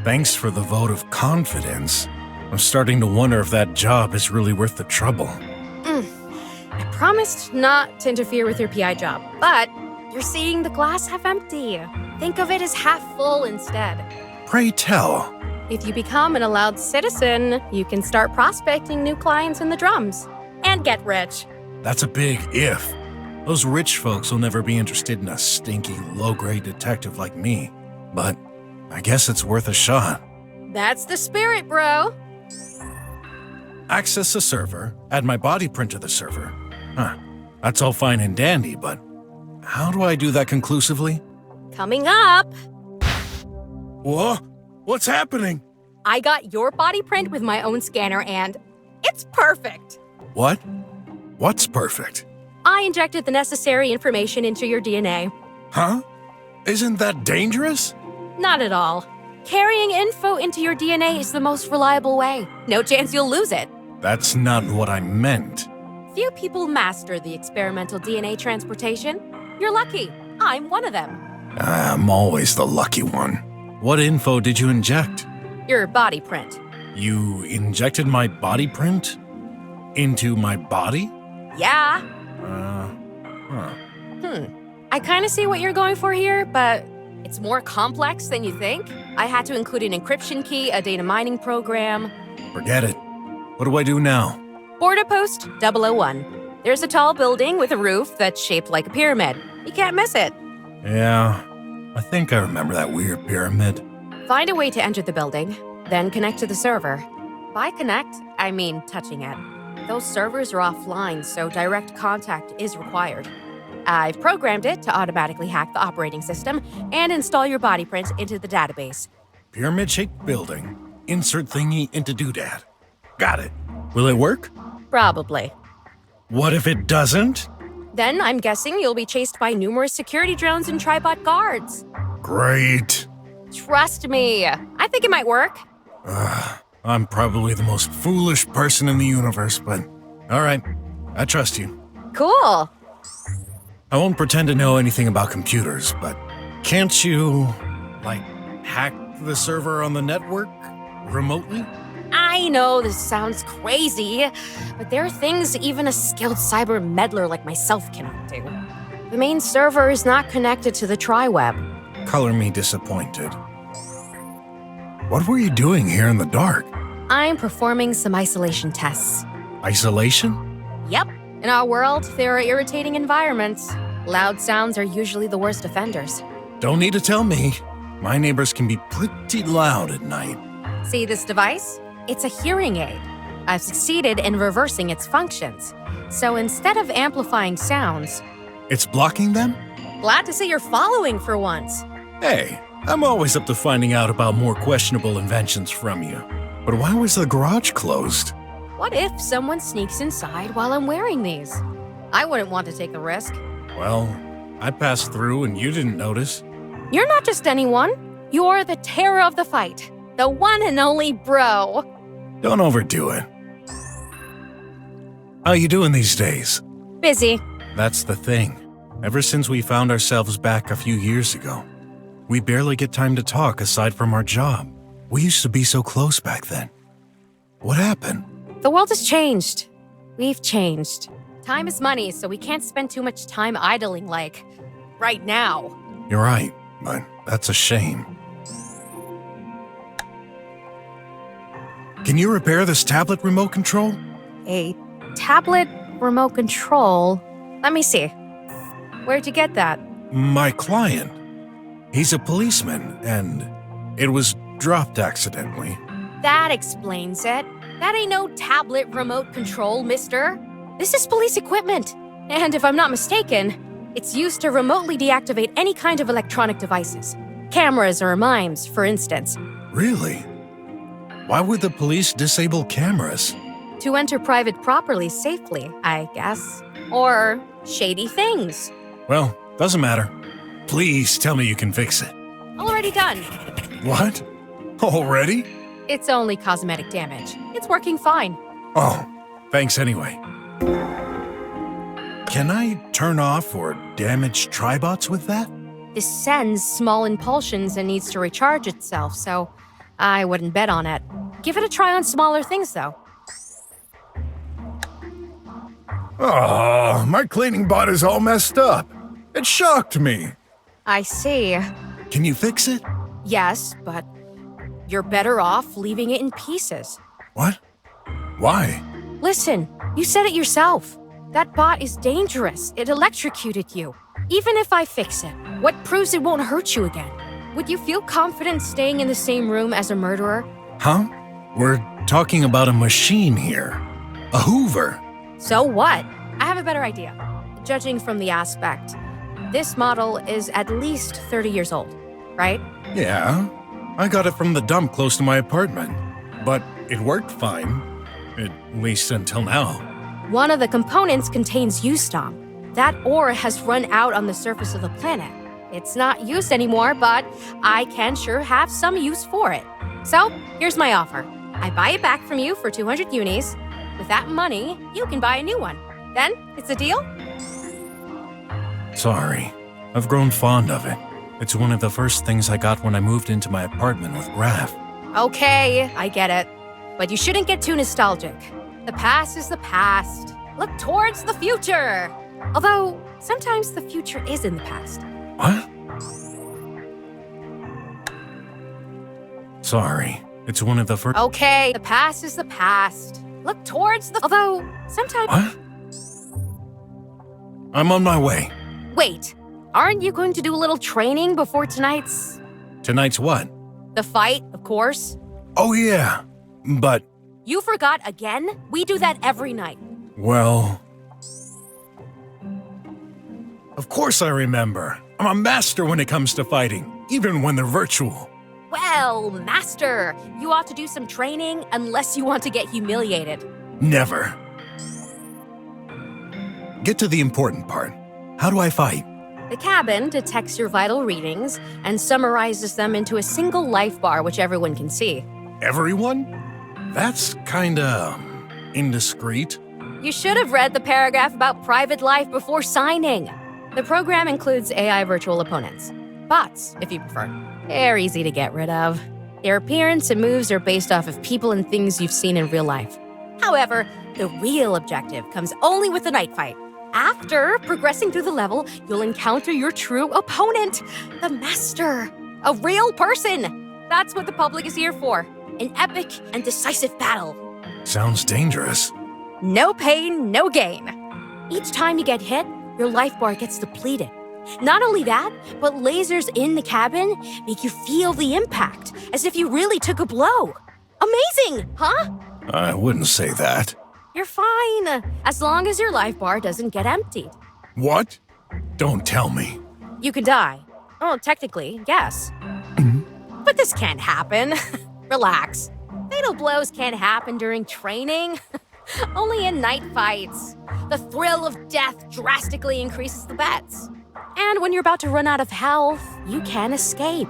Speaker 1: thanks for the vote of confidence. I'm starting to wonder if that job is really worth the trouble.
Speaker 11: I promised not to interfere with your PI job, but you're seeing the glass half empty. Think of it as half full instead.
Speaker 1: Pray tell.
Speaker 11: If you become an allowed citizen, you can start prospecting new clients in the drums and get rich.
Speaker 1: That's a big if. Those rich folks will never be interested in a stinky, low-grade detective like me. But I guess it's worth a shot.
Speaker 11: That's the spirit, bro.
Speaker 1: Access the server, add my body print to the server. That's all fine and dandy, but how do I do that conclusively?
Speaker 11: Coming up.
Speaker 1: What? What's happening?
Speaker 11: I got your body print with my own scanner and it's perfect.
Speaker 1: What? What's perfect?
Speaker 11: I injected the necessary information into your DNA.
Speaker 1: Huh? Isn't that dangerous?
Speaker 11: Not at all. Carrying info into your DNA is the most reliable way. No chance you'll lose it.
Speaker 1: That's not what I meant.
Speaker 11: Few people master the experimental DNA transportation. You're lucky. I'm one of them.
Speaker 1: I'm always the lucky one. What info did you inject?
Speaker 11: Your body print.
Speaker 1: You injected my body print? Into my body?
Speaker 11: Yeah.
Speaker 1: Huh.
Speaker 11: I kind of see what you're going for here, but it's more complex than you think. I had to include an encryption key, a data mining program.
Speaker 1: Forget it. What do I do now?
Speaker 11: Border Post 001. There's a tall building with a roof that's shaped like a pyramid. You can't miss it.
Speaker 1: Yeah, I think I remember that weird pyramid.
Speaker 11: Find a way to enter the building, then connect to the server. By connect, I mean touching it. Those servers are offline, so direct contact is required. I've programmed it to automatically hack the operating system and install your body print into the database.
Speaker 1: Pyramid-shaped building. Insert thingy into doodad. Got it. Will it work?
Speaker 11: Probably.
Speaker 1: What if it doesn't?
Speaker 11: Then I'm guessing you'll be chased by numerous security drones and tribot guards.
Speaker 1: Great.
Speaker 11: Trust me, I think it might work.
Speaker 1: I'm probably the most foolish person in the universe, but all right, I trust you.
Speaker 11: Cool.
Speaker 1: I won't pretend to know anything about computers, but can't you, hack the server on the network remotely?
Speaker 11: I know this sounds crazy, but there are things even a skilled cyber meddler like myself cannot do. The main server is not connected to the tri-web.
Speaker 1: Color me disappointed. What were you doing here in the dark?
Speaker 11: I'm performing some isolation tests.
Speaker 1: Isolation?
Speaker 11: Yep. In our world, there are irritating environments. Loud sounds are usually the worst offenders.
Speaker 1: Don't need to tell me. My neighbors can be pretty loud at night.
Speaker 11: See this device? It's a hearing aid. I've succeeded in reversing its functions. So instead of amplifying sounds...
Speaker 1: It's blocking them?
Speaker 11: Glad to see you're following for once.
Speaker 1: Hey, I'm always up to finding out about more questionable inventions from you. But why was the garage closed?
Speaker 11: What if someone sneaks inside while I'm wearing these? I wouldn't want to take the risk.
Speaker 1: Well, I passed through and you didn't notice.
Speaker 11: You're not just anyone. You're the terror of the fight. The one and only bro.
Speaker 1: Don't overdo it. How you doing these days?
Speaker 11: Busy.
Speaker 1: That's the thing. Ever since we found ourselves back a few years ago, we barely get time to talk aside from our job. We used to be so close back then. What happened?
Speaker 11: The world has changed. We've changed. Time is money, so we can't spend too much time idling like right now.
Speaker 1: You're right, but that's a shame. Can you repair this tablet remote control?
Speaker 11: A tablet remote control? Let me see. Where'd you get that?
Speaker 1: My client. He's a policeman, and it was dropped accidentally.
Speaker 11: That explains it. That ain't no tablet remote control, mister. This is police equipment. And if I'm not mistaken, it's used to remotely deactivate any kind of electronic devices. Cameras or mimes, for instance.
Speaker 1: Really? Why would the police disable cameras?
Speaker 11: To enter private property safely, I guess. Or shady things.
Speaker 1: Well, doesn't matter. Please tell me you can fix it.
Speaker 11: Already done.
Speaker 1: What? Already?
Speaker 11: It's only cosmetic damage. It's working fine.
Speaker 1: Oh, thanks anyway. Can I turn off or damage tribots with that?
Speaker 11: This sends small impulsions and needs to recharge itself, so I wouldn't bet on it. Give it a try on smaller things, though.
Speaker 1: Oh, my cleaning bot is all messed up. It shocked me.
Speaker 11: I see.
Speaker 1: Can you fix it?
Speaker 11: Yes, but you're better off leaving it in pieces.
Speaker 1: What? Why?
Speaker 11: Listen, you said it yourself. That bot is dangerous. It electrocuted you. Even if I fix it, what proves it won't hurt you again? Would you feel confident staying in the same room as a murderer?
Speaker 1: Huh? We're talking about a machine here. A Hoover.
Speaker 11: So what? I have a better idea. Judging from the aspect, this model is at least 30 years old, right?
Speaker 1: Yeah. I got it from the dump close to my apartment. But it worked fine. At least until now.
Speaker 11: One of the components contains Ustom. That ore has run out on the surface of the planet. It's not used anymore, but I can sure have some use for it. So, here's my offer. I buy it back from you for 200 unis. With that money, you can buy a new one. Then, it's a deal?
Speaker 1: Sorry. I've grown fond of it. It's one of the first things I got when I moved into my apartment with Graf.
Speaker 11: Okay, I get it. But you shouldn't get too nostalgic. The past is the past. Look towards the future. Although, sometimes the future is in the past.
Speaker 1: What? Sorry. It's one of the first...
Speaker 11: Okay, the past is the past. Look towards the... Although, sometimes...
Speaker 1: What? I'm on my way.
Speaker 11: Wait, aren't you going to do a little training before tonight's...
Speaker 1: Tonight's what?
Speaker 11: The fight, of course.
Speaker 1: Oh, yeah. But...
Speaker 11: You forgot again? We do that every night.
Speaker 1: Well... Of course I remember. I'm a master when it comes to fighting, even when they're virtual.
Speaker 11: Well, master, you ought to do some training unless you want to get humiliated.
Speaker 1: Never. Get to the important part. How do I fight?
Speaker 11: The cabin detects your vital readings and summarizes them into a single life bar which everyone can see.
Speaker 1: Everyone? That's kinda... indiscreet.
Speaker 11: You should have read the paragraph about private life before signing. The program includes AI virtual opponents. Bots, if you prefer. They're easy to get rid of. Their appearance and moves are based off of people and things you've seen in real life. However, the real objective comes only with the night fight. After progressing through the level, you'll encounter your true opponent, the Master, a real person. That's what the public is here for, an epic and decisive battle.
Speaker 1: Sounds dangerous.
Speaker 11: No pain, no gain. Each time you get hit, your life bar gets depleted. Not only that, but lasers in the cabin make you feel the impact, as if you really took a blow. Amazing, huh?
Speaker 1: I wouldn't say that.
Speaker 11: You're fine, as long as your life bar doesn't get emptied.
Speaker 1: What? Don't tell me.
Speaker 11: You could die. Oh, technically, yes. But this can't happen. Relax. Fatal blows can't happen during training. Only in night fights. The thrill of death drastically increases the bets. And when you're about to run out of health, you can escape.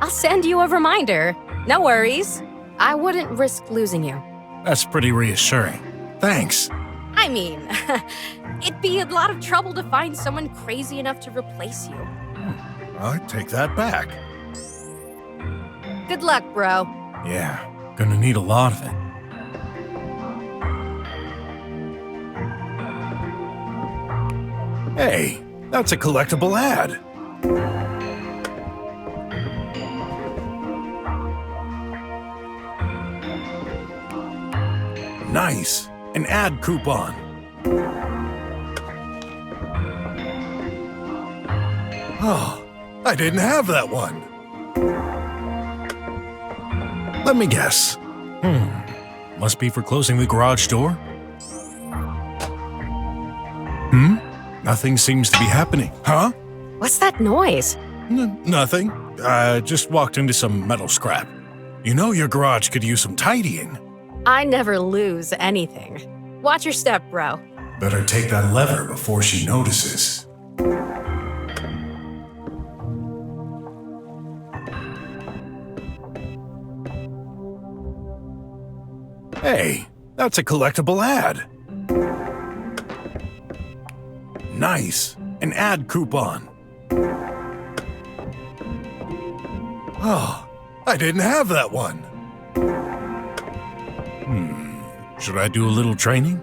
Speaker 11: I'll send you a reminder. No worries. I wouldn't risk losing you.
Speaker 1: That's pretty reassuring. Thanks.
Speaker 11: I mean, it'd be a lot of trouble to find someone crazy enough to replace you.
Speaker 1: I take that back.
Speaker 11: Good luck, bro.
Speaker 1: Yeah, gonna need a lot of it. Hey, that's a collectible ad. Nice. An ad coupon. Oh, I didn't have that one. Let me guess. Must be for closing the garage door? Nothing seems to be happening. Huh?
Speaker 11: What's that noise?
Speaker 1: Nothing. I just walked into some metal scrap. You know your garage could use some tidying.
Speaker 11: I never lose anything. Watch your step, bro.
Speaker 1: Better take that lever before she notices. Hey, that's a collectible ad. Nice. An ad coupon. Oh, I didn't have that one. Should I do a little training?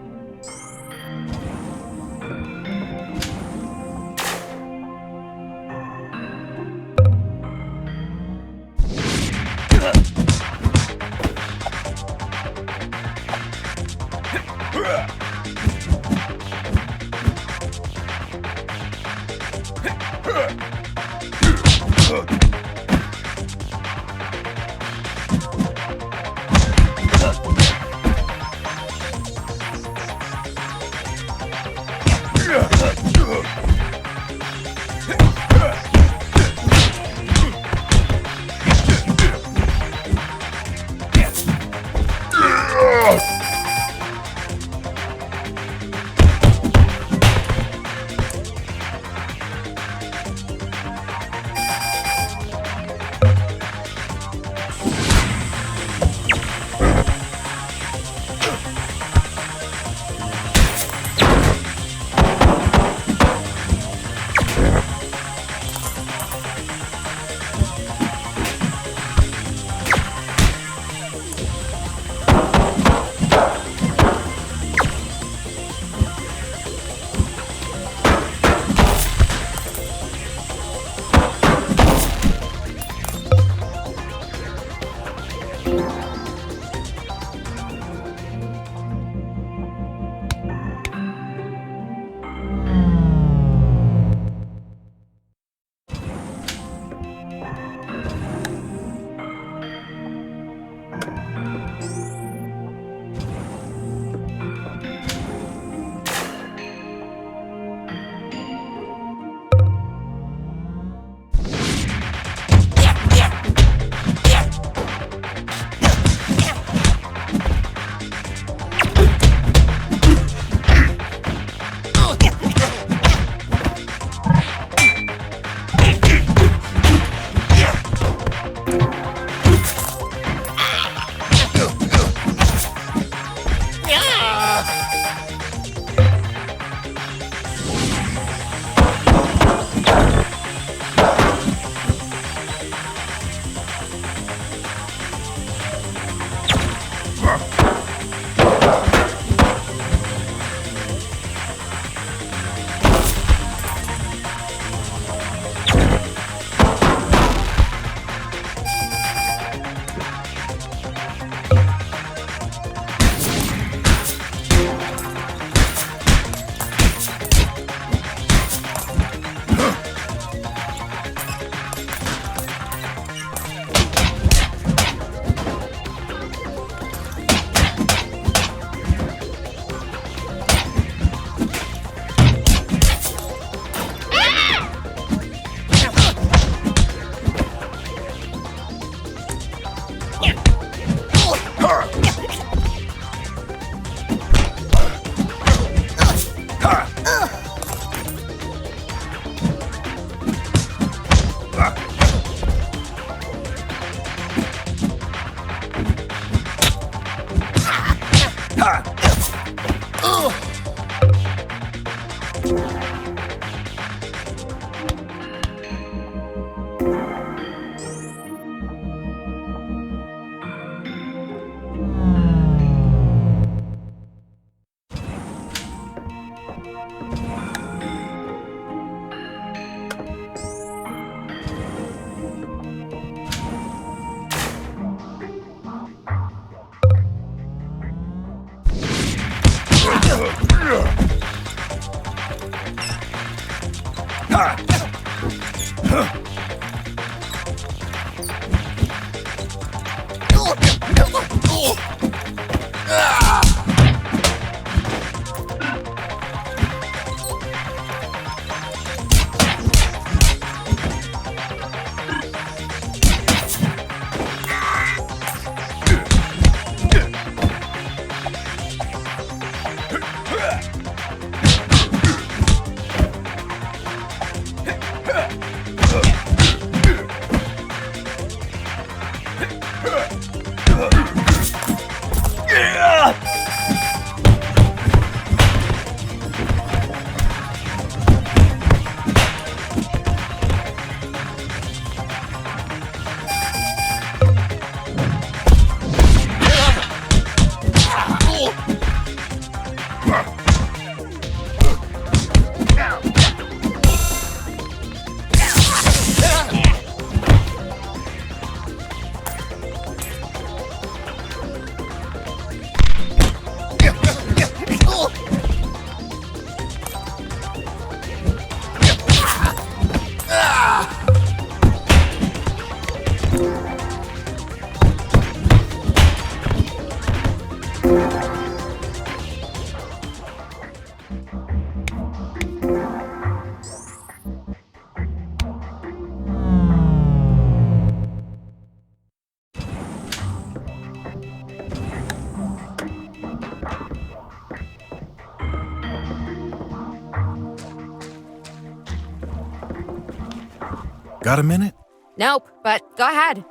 Speaker 1: Got a minute?
Speaker 11: Nope, but go ahead.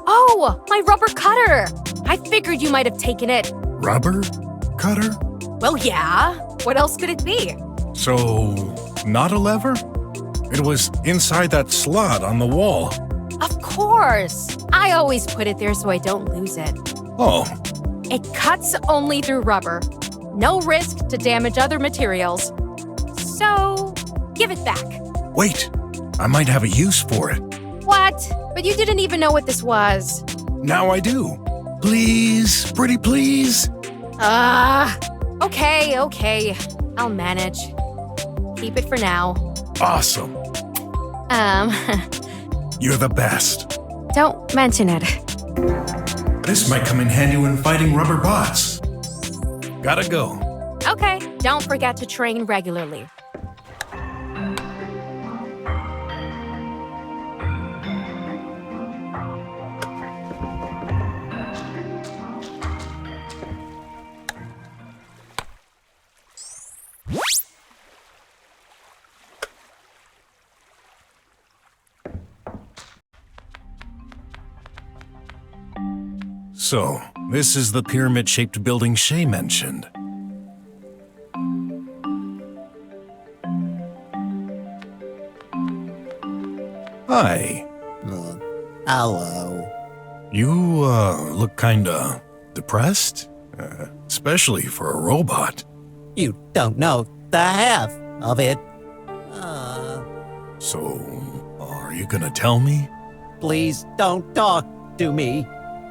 Speaker 11: Oh, my rubber cutter! I figured you might have taken it.
Speaker 1: Rubber cutter?
Speaker 11: Well, yeah. What else could it be?
Speaker 1: So, not a lever? It was inside that slot on the wall.
Speaker 11: Of course. I always put it there so I don't lose it.
Speaker 1: Oh.
Speaker 11: It cuts only through rubber. No risk to damage other materials. So, give it back.
Speaker 1: Wait, I might have a use for it.
Speaker 11: What? But you didn't even know what this was.
Speaker 1: Now I do. Please, pretty please.
Speaker 11: Okay. I'll manage. Keep it for now.
Speaker 1: Awesome. You're the best.
Speaker 11: Don't mention it.
Speaker 1: This might come in handy when fighting rubber bots. Gotta go.
Speaker 11: Okay, don't forget to train regularly.
Speaker 1: So, this is the pyramid-shaped building Shay mentioned. Hi.
Speaker 12: Hello.
Speaker 1: You, look kinda depressed? Especially for a robot.
Speaker 12: You don't know the half of it.
Speaker 1: So, are you gonna tell me?
Speaker 12: Please don't talk to me.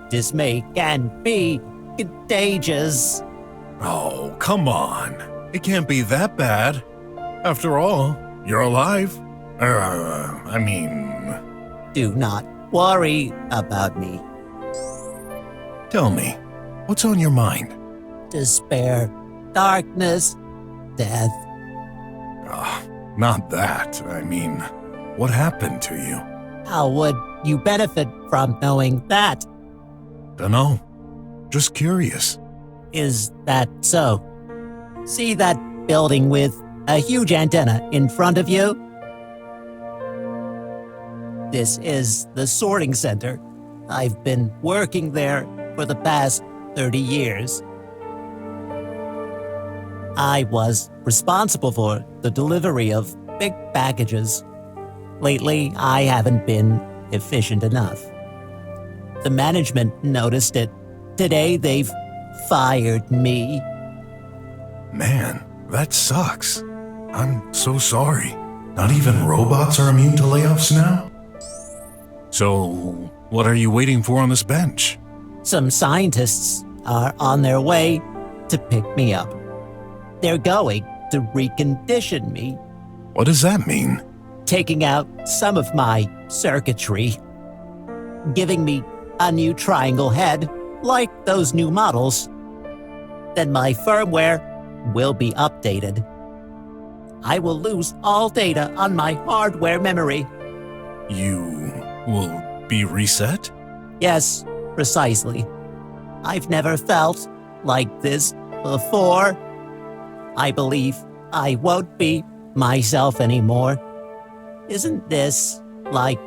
Speaker 12: Dismay can be contagious.
Speaker 1: Oh, come on. It can't be that bad. After all, you're alive.
Speaker 12: Do not worry about me.
Speaker 1: Tell me, what's on your mind?
Speaker 12: Despair, darkness, death.
Speaker 1: Not that. What happened to you?
Speaker 12: How would you benefit from knowing that?
Speaker 1: Dunno. Just curious.
Speaker 12: Is that so? See that building with a huge antenna in front of you? This is the sorting center. I've been working there for the past 30 years. I was responsible for the delivery of big packages. Lately, I haven't been efficient enough. The management noticed it. Today, they've fired me.
Speaker 1: Man, that sucks. I'm so sorry. Not even robots are immune to layoffs now? So, what are you waiting for on this bench?
Speaker 12: Some scientists are on their way. to pick me up. They're going to recondition me,
Speaker 1: What does that mean?
Speaker 12: taking out some of my circuitry, giving me a new triangle head, like those new models. Then my firmware will be updated. I will lose all data on my hardware memory.
Speaker 1: You will be reset?
Speaker 12: Yes, precisely. I've never felt like this before. I believe I won't be myself anymore. Isn't this like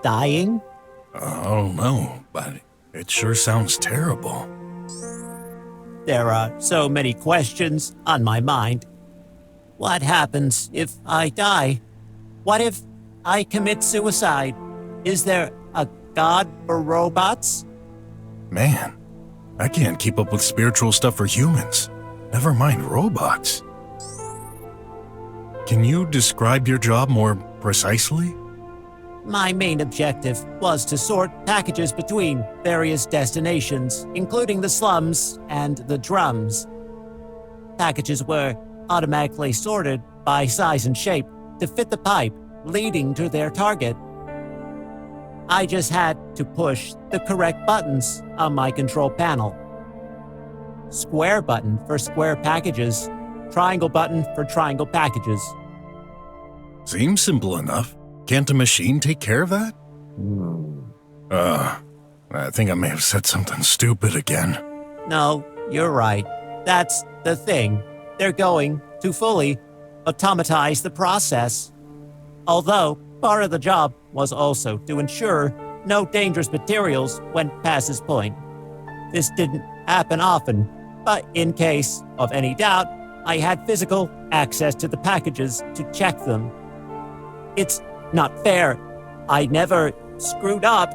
Speaker 12: dying?
Speaker 1: I don't know, but it sure sounds terrible.
Speaker 12: There are so many questions on my mind. What happens if I die? What if I commit suicide? Is there a god for robots?
Speaker 1: Man, I can't keep up with spiritual stuff for humans. Never mind robots. Can you describe your job more precisely?
Speaker 12: My main objective was to sort packages between various destinations, including the slums and the drums. Packages were automatically sorted by size and shape to fit the pipe leading to their target. I just had to push the correct buttons on my control panel. Square button for square packages, triangle button for triangle packages.
Speaker 1: Seems simple enough. Can't a machine take care of that? I think I may have said something stupid again.
Speaker 12: No, you're right. That's the thing. They're going to fully automatize the process. Although, part of the job was also to ensure no dangerous materials went past this point. This didn't happen often, but in case of any doubt, I had physical access to the packages to check them. It's not fair. I never screwed up.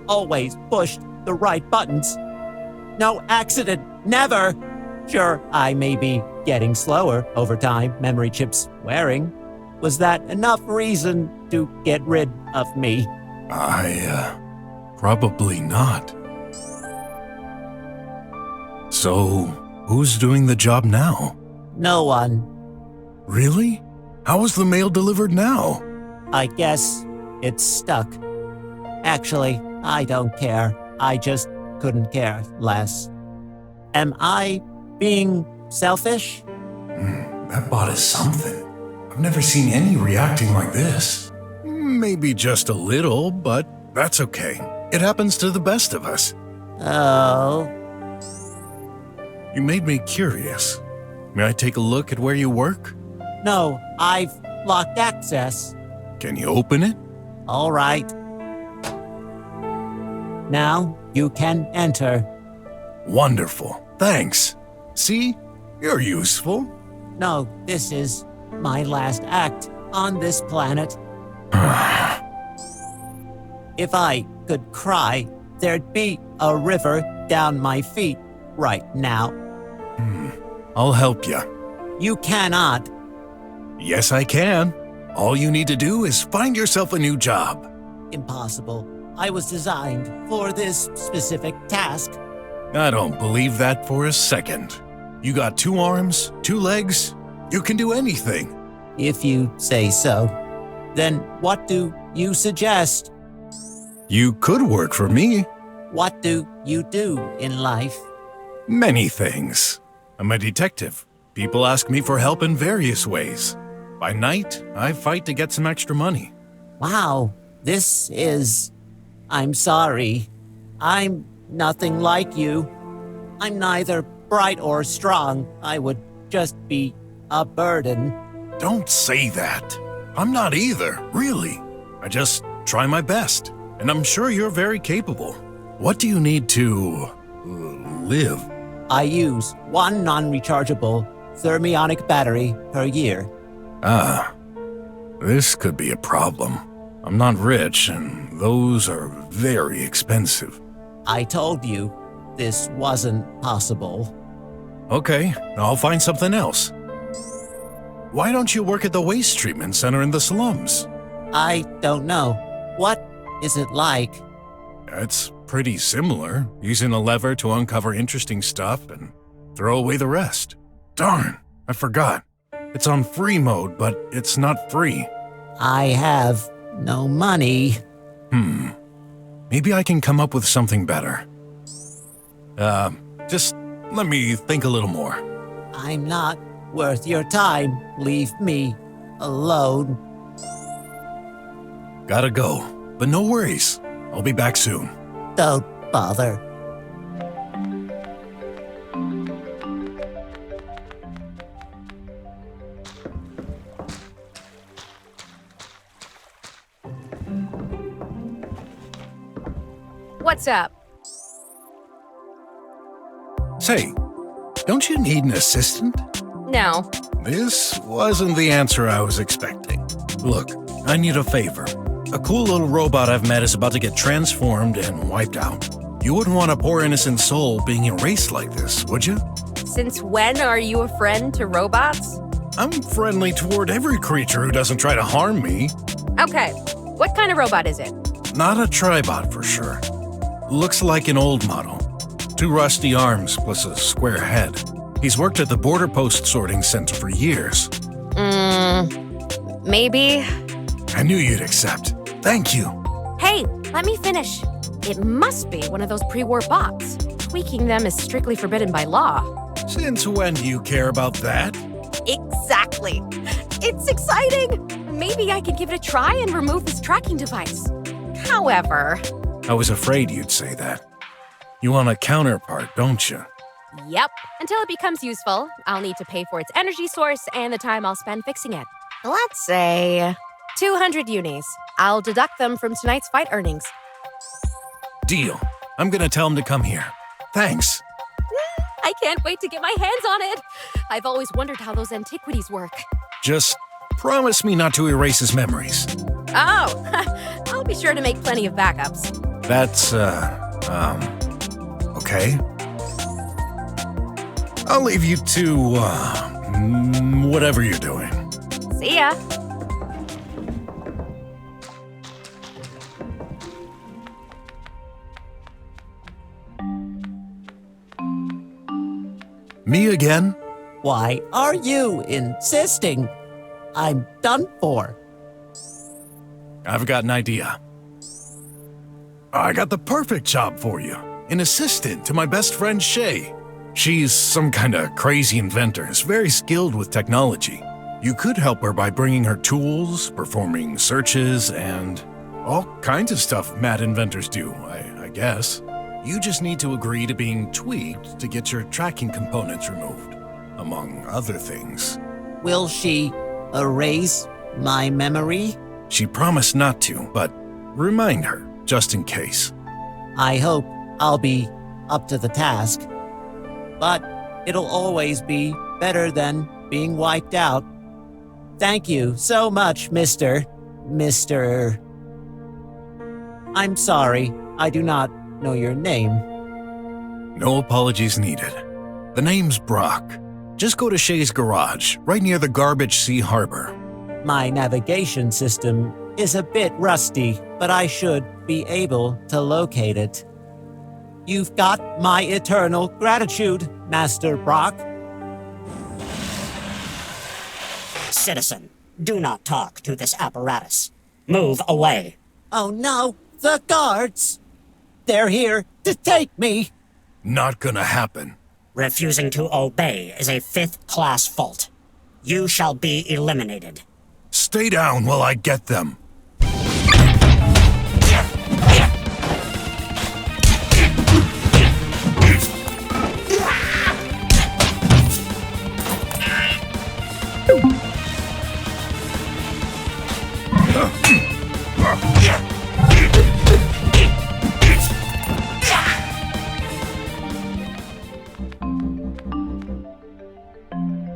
Speaker 12: Always pushed the right buttons. No accident, never. Sure, I may be getting slower over time, memory chips wearing. Was that enough reason to get rid of me?
Speaker 1: Probably not. So, who's doing the job now?
Speaker 12: No one.
Speaker 1: Really? How is the mail delivered now?
Speaker 12: I guess it's stuck. Actually, I don't care. I just couldn't care less. Am I being selfish?
Speaker 1: That bot is something. I've never seen any reacting like this. Maybe just a little, but that's okay. It happens to the best of us.
Speaker 12: Oh.
Speaker 1: You made me curious. May I take a look at where you work?
Speaker 12: No, I've locked access.
Speaker 1: Can you open it?
Speaker 12: All right. Now you can enter.
Speaker 1: Wonderful. Thanks. See? You're useful.
Speaker 12: No, this is my last act on this planet. If I could cry, there'd be a river down my feet right now.
Speaker 1: I'll help you.
Speaker 12: You cannot.
Speaker 1: Yes, I can. All you need to do is find yourself a new job.
Speaker 12: Impossible. I was designed for this specific task.
Speaker 1: I don't believe that for a second. You got 2 arms, 2 legs. You can do anything.
Speaker 12: If you say so. Then what do you suggest?
Speaker 1: You could work for me.
Speaker 12: What do you do in life?
Speaker 1: Many things. I'm a detective. People ask me for help in various ways. By night, I fight to get some extra money.
Speaker 12: Wow, this is... I'm sorry. I'm nothing like you. I'm neither bright or strong. I would just be a burden.
Speaker 1: Don't say that. I'm not either, really. I just try my best, and I'm sure you're very capable. What do you need to... live?
Speaker 12: I use 1 non-rechargeable thermionic battery per year.
Speaker 1: This could be a problem. I'm not rich, and those are very expensive.
Speaker 12: I told you this wasn't possible.
Speaker 1: Okay, I'll find something else. Why don't you work at the waste treatment center in the slums?
Speaker 12: I don't know. What is it like?
Speaker 1: It's pretty similar, using a lever to uncover interesting stuff and throw away the rest. Darn, I forgot. It's on free mode, but it's not free.
Speaker 12: I have no money.
Speaker 1: Maybe I can come up with something better. Just let me think a little more.
Speaker 12: I'm not worth your time. Leave me alone.
Speaker 1: Gotta go, but no worries. I'll be back soon.
Speaker 12: Don't bother.
Speaker 11: What's up?
Speaker 1: Say, don't you need an assistant?
Speaker 11: No.
Speaker 1: This wasn't the answer I was expecting. Look, I need a favor. A cool little robot I've met is about to get transformed and wiped out. You wouldn't want a poor innocent soul being erased like this, would you?
Speaker 11: Since when are you a friend to robots?
Speaker 1: I'm friendly toward every creature who doesn't try to harm me.
Speaker 11: Okay, what kind of robot is it?
Speaker 1: Not a tribot for sure. Looks like an old model. 2 rusty arms plus a square head. He's worked at the border post sorting center for years.
Speaker 11: Maybe.
Speaker 1: I knew you'd accept. Thank you.
Speaker 11: Hey, let me finish. It must be one of those pre-war bots. Tweaking them is strictly forbidden by law.
Speaker 1: Since when do you care about that?
Speaker 11: Exactly. It's exciting. Maybe I could give it a try and remove this tracking device. However...
Speaker 1: I was afraid you'd say that. You want a counterpart, don't you?
Speaker 11: Yep. Until it becomes useful, I'll need to pay for its energy source and the time I'll spend fixing it. Let's say 200 unis. I'll deduct them from tonight's fight earnings.
Speaker 1: Deal. I'm gonna tell him to come here. Thanks.
Speaker 11: I can't wait to get my hands on it. I've always wondered how those antiquities work.
Speaker 1: Just promise me not to erase his memories.
Speaker 11: Oh, I'll be sure to make plenty of backups.
Speaker 1: That's, okay. I'll leave you to, whatever you're doing.
Speaker 11: See ya.
Speaker 1: Me again?
Speaker 12: Why are you insisting? I'm done for.
Speaker 1: I've got an idea. I got the perfect job for you. An assistant to my best friend Shay. She's some kind of crazy inventor, is very skilled with technology. You could help her by bringing her tools, performing searches, and all kinds of stuff mad inventors do, I guess. You just need to agree to being tweaked to get your tracking components removed, among other things.
Speaker 12: Will she erase my memory?
Speaker 1: She promised not to, but remind her, just in case.
Speaker 12: I hope I'll be up to the task. But it'll always be better than being wiped out. Thank you so much, Mr. I'm sorry, I do not know your name.
Speaker 1: No apologies needed. The name's BROK. Just go to Shay's garage, right near the Garbage Sea Harbor.
Speaker 12: My navigation system is a bit rusty, but I should be able to locate it. You've got my eternal gratitude, Master BROK.
Speaker 2: Citizen, do not talk to this apparatus. Move away.
Speaker 12: Oh no, the guards! They're here to take me!
Speaker 1: Not gonna happen.
Speaker 2: Refusing to obey is a 5th-class fault. You shall be eliminated.
Speaker 1: Stay down while I get them.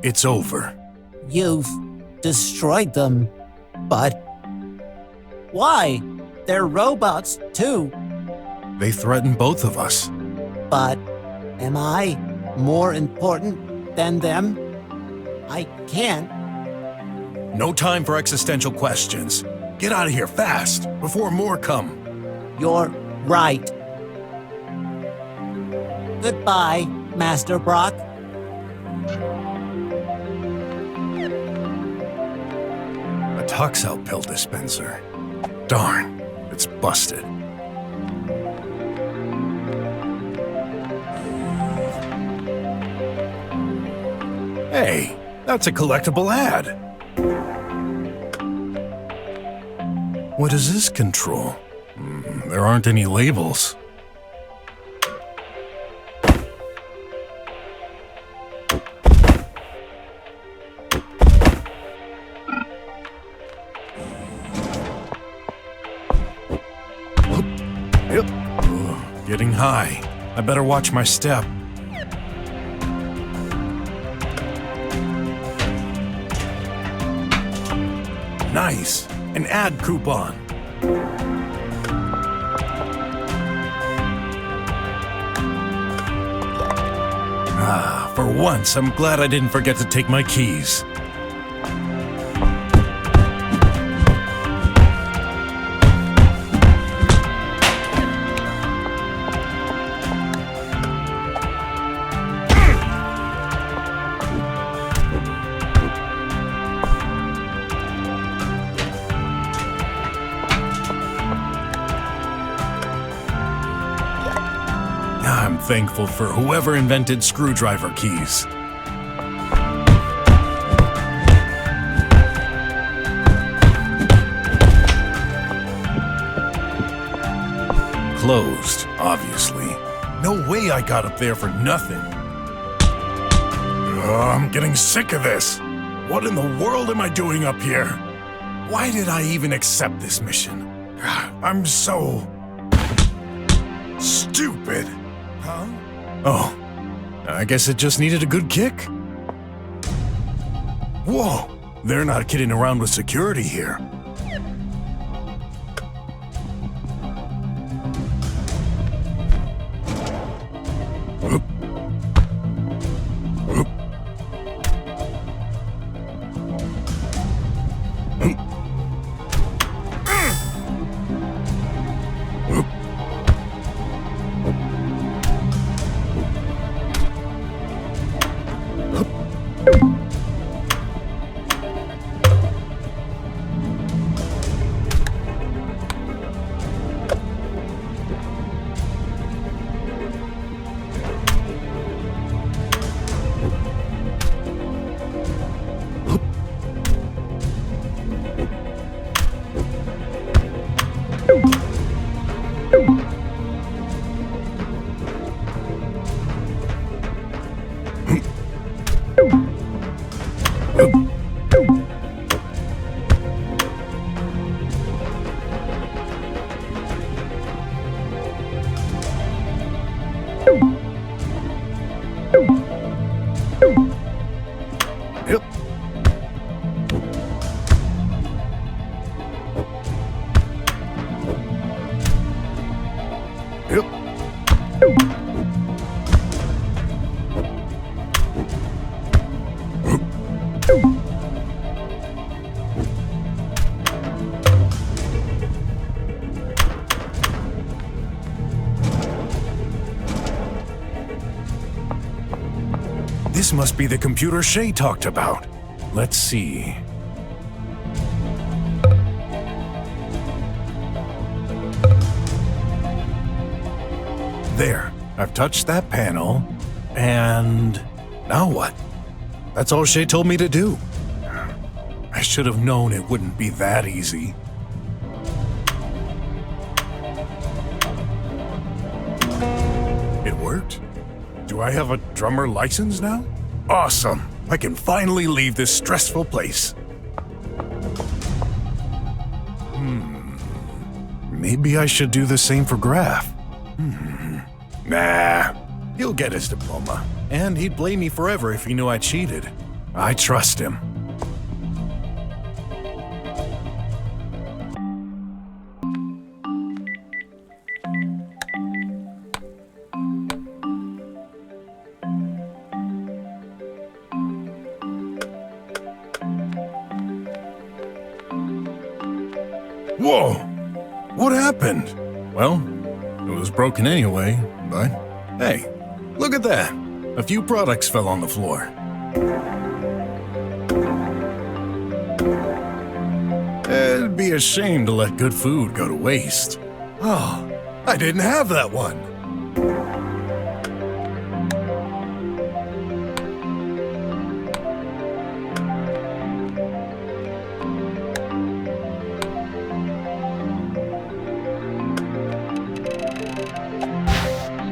Speaker 1: It's over.
Speaker 12: You've destroyed them, but why? They're robots too.
Speaker 1: They threaten both of us.
Speaker 12: But am I more important than them? I can't.
Speaker 1: No time for existential questions. Get out of here fast, before more come.
Speaker 12: You're right. Goodbye, Master BROK.
Speaker 1: A toxel pill dispenser. Darn, it's busted. Hey, that's a collectible ad. What does this control? There aren't any labels. Yep. Getting high. I better watch my step. Nice. An ad coupon. For once, I'm glad I didn't forget to take my keys. I'm thankful for whoever invented screwdriver keys. Closed, obviously. No way I got up there for nothing. I'm getting sick of this. What in the world am I doing up here? Why did I even accept this mission? I'm so... stupid. Huh? Oh, I guess it just needed a good kick? Whoa, they're not kidding around with security here. This must be the computer Shay talked about. Let's see. There, I've touched that panel, and now what? That's all Shay told me to do. I should have known it wouldn't be that easy. It worked? Do I have a drummer license now? Awesome! I can finally leave this stressful place. Maybe I should do the same for Graf. Nah, he'll get his diploma. And he'd blame me forever if he knew I cheated. I trust him. Whoa! What happened? Well, it was broken anyway, but hey, look at that. A few products fell on the floor. be ashamed to let good food go to waste. Oh, I didn't have that one.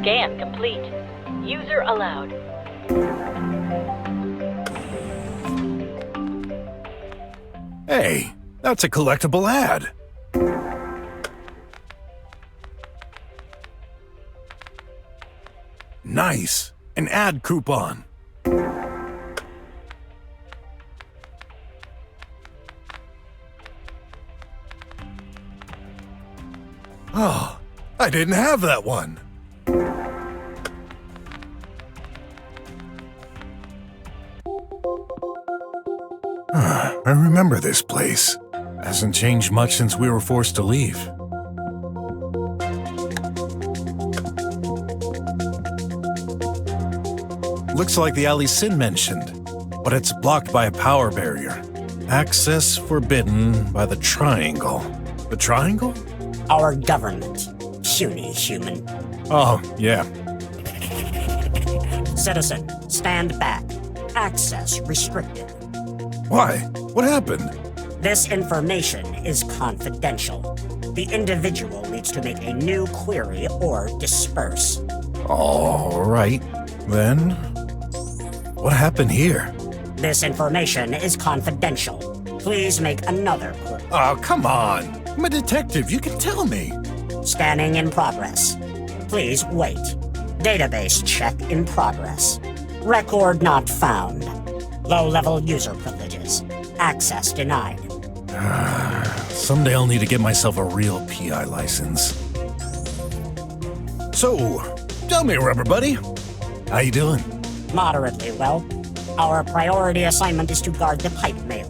Speaker 6: Scan complete. User allowed.
Speaker 1: Hey, that's a collectible ad. Nice, an ad coupon. Oh, I didn't have that one. I remember this place. Hasn't changed much since we were forced to leave. Looks like the alley Sin mentioned, but it's blocked by a power barrier. Access forbidden by the triangle. The triangle?
Speaker 2: Our government. Puny human.
Speaker 1: Oh, yeah.
Speaker 2: Citizen, stand back. Access restricted.
Speaker 1: Why? What happened?
Speaker 2: This information is confidential. The individual needs to make a new query or disperse.
Speaker 1: All right, then. What happened here?
Speaker 2: This information is confidential. Please make another query.
Speaker 1: Oh, come on. I'm a detective. You can tell me.
Speaker 2: Scanning in progress. Please wait. Database check in progress. Record not found. Low-level user privileges. Access denied.
Speaker 1: Someday I'll need to get myself a real PI license. So, tell me, rubber buddy. How you doing?
Speaker 2: Moderately well. Our priority assignment is to guard the pipe mail,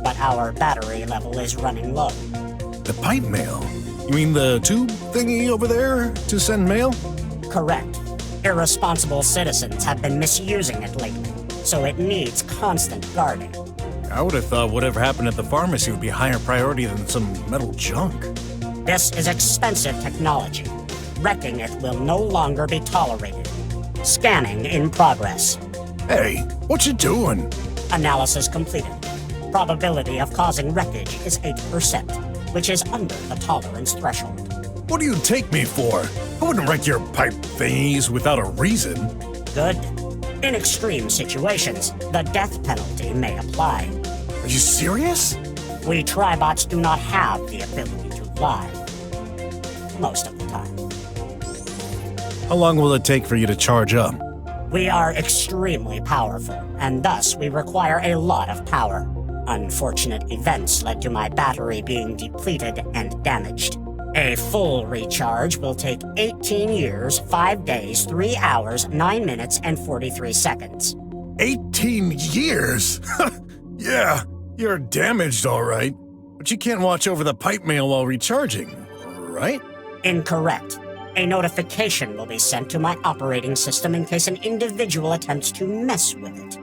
Speaker 2: but our battery level is running low.
Speaker 1: The pipe mail? You mean the tube thingy over there to send mail?
Speaker 2: Correct. Irresponsible citizens have been misusing it lately, so it needs constant guarding.
Speaker 1: I would have thought whatever happened at the pharmacy would be higher priority than some metal junk.
Speaker 2: This is expensive technology. Wrecking it will no longer be tolerated. Scanning in progress.
Speaker 1: Hey, what you doing?
Speaker 2: Analysis completed. Probability of causing wreckage is 8%, which is under the tolerance threshold.
Speaker 1: What do you take me for? I wouldn't wreck your pipe thingies without a reason.
Speaker 2: Good. In extreme situations, the death penalty may apply.
Speaker 1: Are you serious?
Speaker 2: We Tribots do not have the ability to lie. Most of the time.
Speaker 1: How long will it take for you to charge up?
Speaker 2: We are extremely powerful, and thus we require a lot of power. Unfortunate events led to my battery being depleted and damaged. A full recharge will take 18 years, 5 days, 3 hours, 9 minutes, and 43 seconds.
Speaker 1: 18 years? Yeah, you're damaged all right, but you can't watch over the pipe mail while recharging, right?
Speaker 2: Incorrect. A notification will be sent to my operating system in case an individual attempts to mess with it.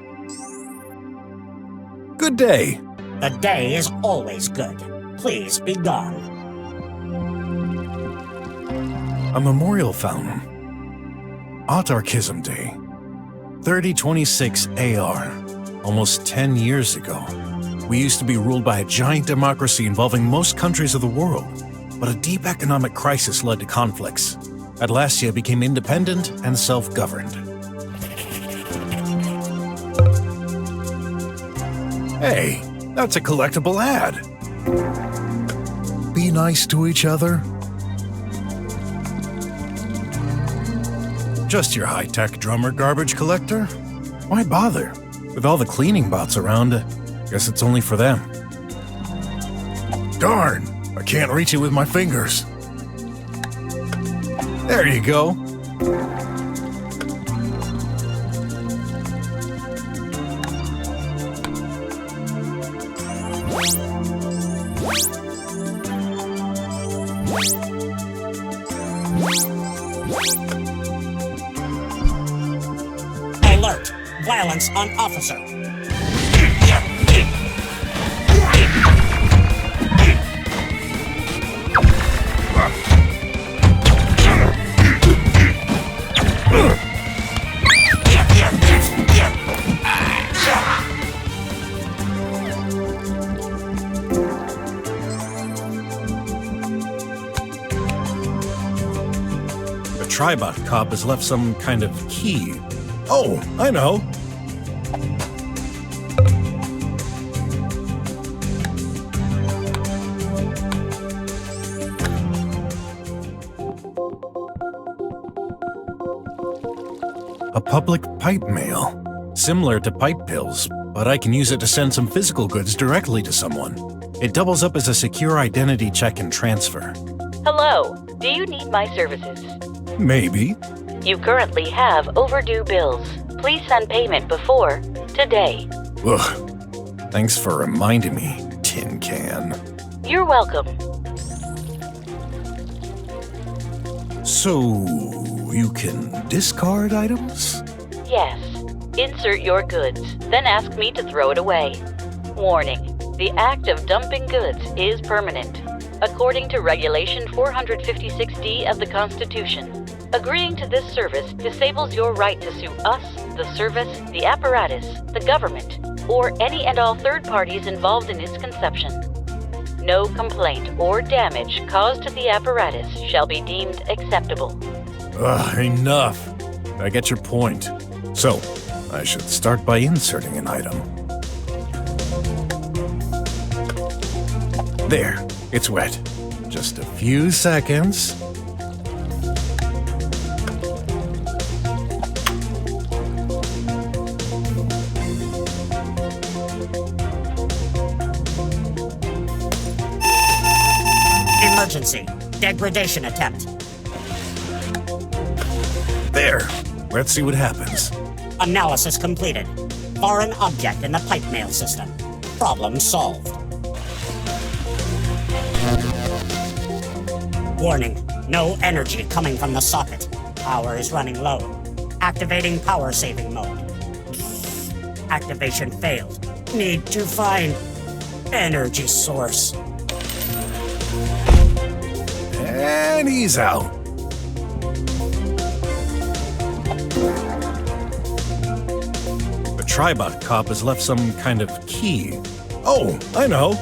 Speaker 1: Good day.
Speaker 2: The day is always good. Please be gone.
Speaker 1: A memorial fountain. Autarchism Day. 3026 AR. Almost 10 years ago. We used to be ruled by a giant democracy involving most countries of the world. But a deep economic crisis led to conflicts. Atlasia became independent and self-governed. Hey, that's a collectible ad. Be nice to each other. Just your high-tech drummer garbage collector? Why bother? With all the cleaning bots around, guess it's only for them. Darn! I can't reach it with my fingers. There you go.
Speaker 2: Alert! Violence on officer.
Speaker 1: Tribot cop has left some kind of key. Oh, I know. A public pipe mail. Similar to pipe pills, but I can use it to send some physical goods directly to someone. It doubles up as a secure identity check and transfer.
Speaker 6: Hello, do you need my services?
Speaker 1: Maybe.
Speaker 6: You currently have overdue bills. Please send payment before today.
Speaker 1: Ugh. Thanks for reminding me, Tin Can.
Speaker 6: You're welcome.
Speaker 1: So, you can discard items?
Speaker 6: Yes. Insert your goods, then ask me to throw it away. Warning. The act of dumping goods is permanent, according to Regulation 456D of the Constitution. Agreeing to this service disables your right to sue us, the service, the apparatus, the government, or any and all third parties involved in its conception. No complaint or damage caused to the apparatus shall be deemed acceptable.
Speaker 1: Enough. I get your point. So, I should start by inserting an item. There, it's wet. Just a few seconds.
Speaker 2: Emergency. Degradation attempt.
Speaker 1: There. Let's see what happens.
Speaker 2: Analysis completed. Foreign object in the pipe mail system. Problem solved. Warning. No energy coming from the socket. Power is running low. Activating power saving mode. Activation failed. Need to find energy source.
Speaker 1: And he's out. The Tribot cop has left some kind of key. Oh, I know.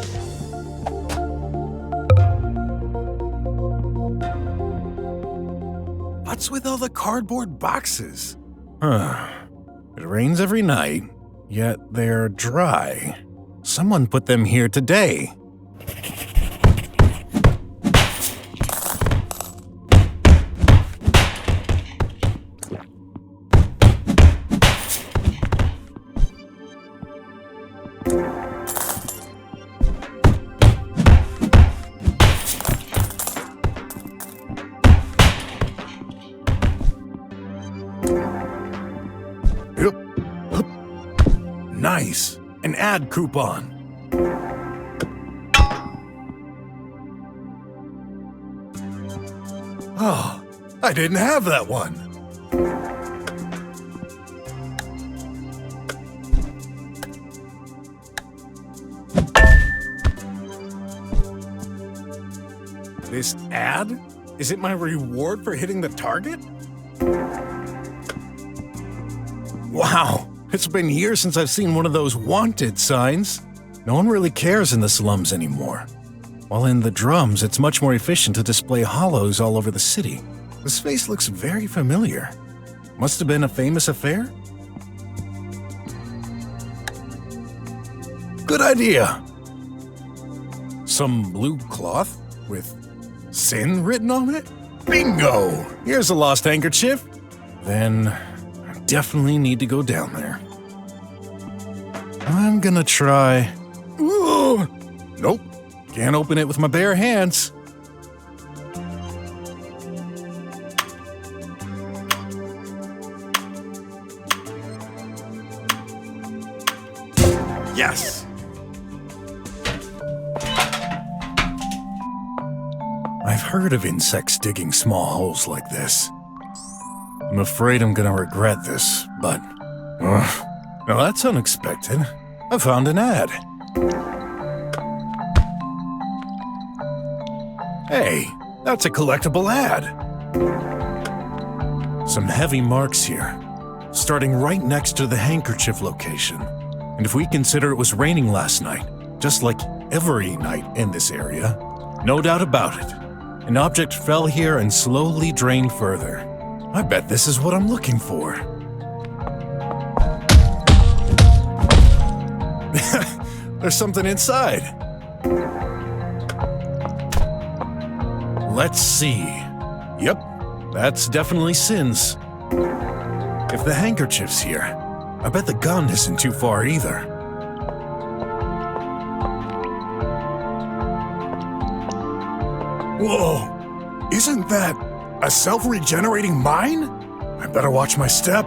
Speaker 1: What's with all the cardboard boxes? It rains every night, yet they're dry. Someone put them here today. Nice. An ad coupon. Oh, I didn't have that one. This ad? Is it my reward for hitting the target? Wow. It's been years since I've seen one of those wanted signs. No one really cares in the slums anymore. While in the drums, it's much more efficient to display hollows all over the city. This face looks very familiar. Must have been a famous affair? Good idea. Some blue cloth with sin written on it? Bingo! Here's a lost handkerchief. Then definitely need to go down there. I'm gonna try... Ooh! Nope. Can't open it with my bare hands. Yes! I've heard of insects digging small holes like this. I'm afraid I'm gonna regret this, but... Now that's unexpected. I found an ad. Hey, that's a collectible ad. Some heavy marks here, starting right next to the handkerchief location. And if we consider it was raining last night, just like every night in this area, no doubt about it, an object fell here and slowly drained further. I bet this is what I'm looking for. There's something inside. Let's see. Yep, that's definitely Sin's. If the handkerchief's here, I bet the gun isn't too far either. Whoa! Isn't that a self-regenerating mine? I better watch my step.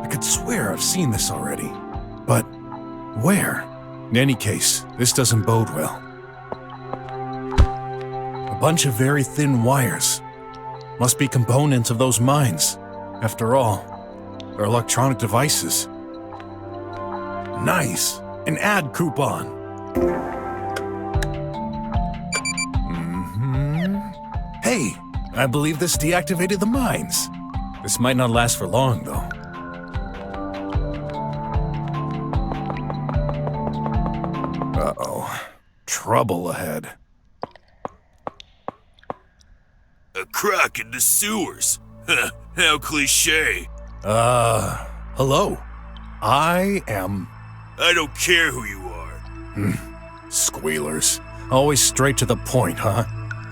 Speaker 1: I could swear I've seen this already. But where? In any case, this doesn't bode well. A bunch of very thin wires. Must be components of those mines. After all, they're electronic devices. Nice! An ad coupon. Hey, I believe this deactivated the mines. This might not last for long, though. Uh-oh. Trouble ahead.
Speaker 13: A croc in the sewers. How cliche.
Speaker 1: Hello. I
Speaker 13: don't care who you are.
Speaker 1: Squealers. Always straight to the point, huh?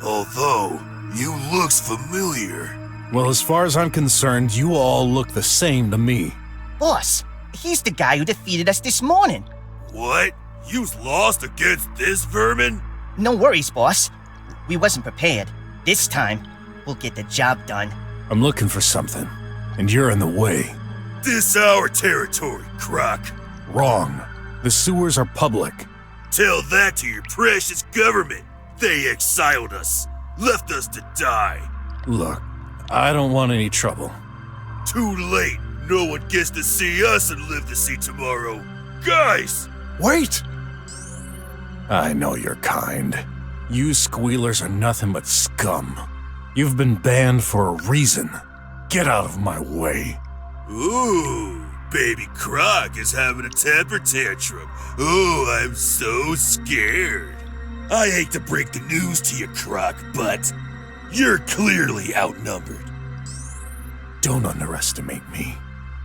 Speaker 13: Although, you looks familiar.
Speaker 1: Well, as far as I'm concerned, you all look the same to me.
Speaker 7: Boss, he's the guy who defeated us this morning.
Speaker 13: What? You's lost against this vermin?
Speaker 7: No worries, boss. We wasn't prepared. This time, we'll get the job done.
Speaker 1: I'm looking for something, and you're in the way.
Speaker 13: This our territory, croc.
Speaker 1: Wrong. The sewers are public.
Speaker 13: Tell that to your precious government. They exiled us, left us to die.
Speaker 1: Look, I don't want any trouble.
Speaker 13: Too late. No one gets to see us and live to see tomorrow. Guys!
Speaker 1: Wait! I know you're kind. You squealers are nothing but scum. You've been banned for a reason. Get out of my way.
Speaker 13: Ooh, baby Croc is having a temper tantrum. Oh, I'm so scared. I hate to break the news to you, Croc, but you're clearly outnumbered.
Speaker 1: Don't underestimate me.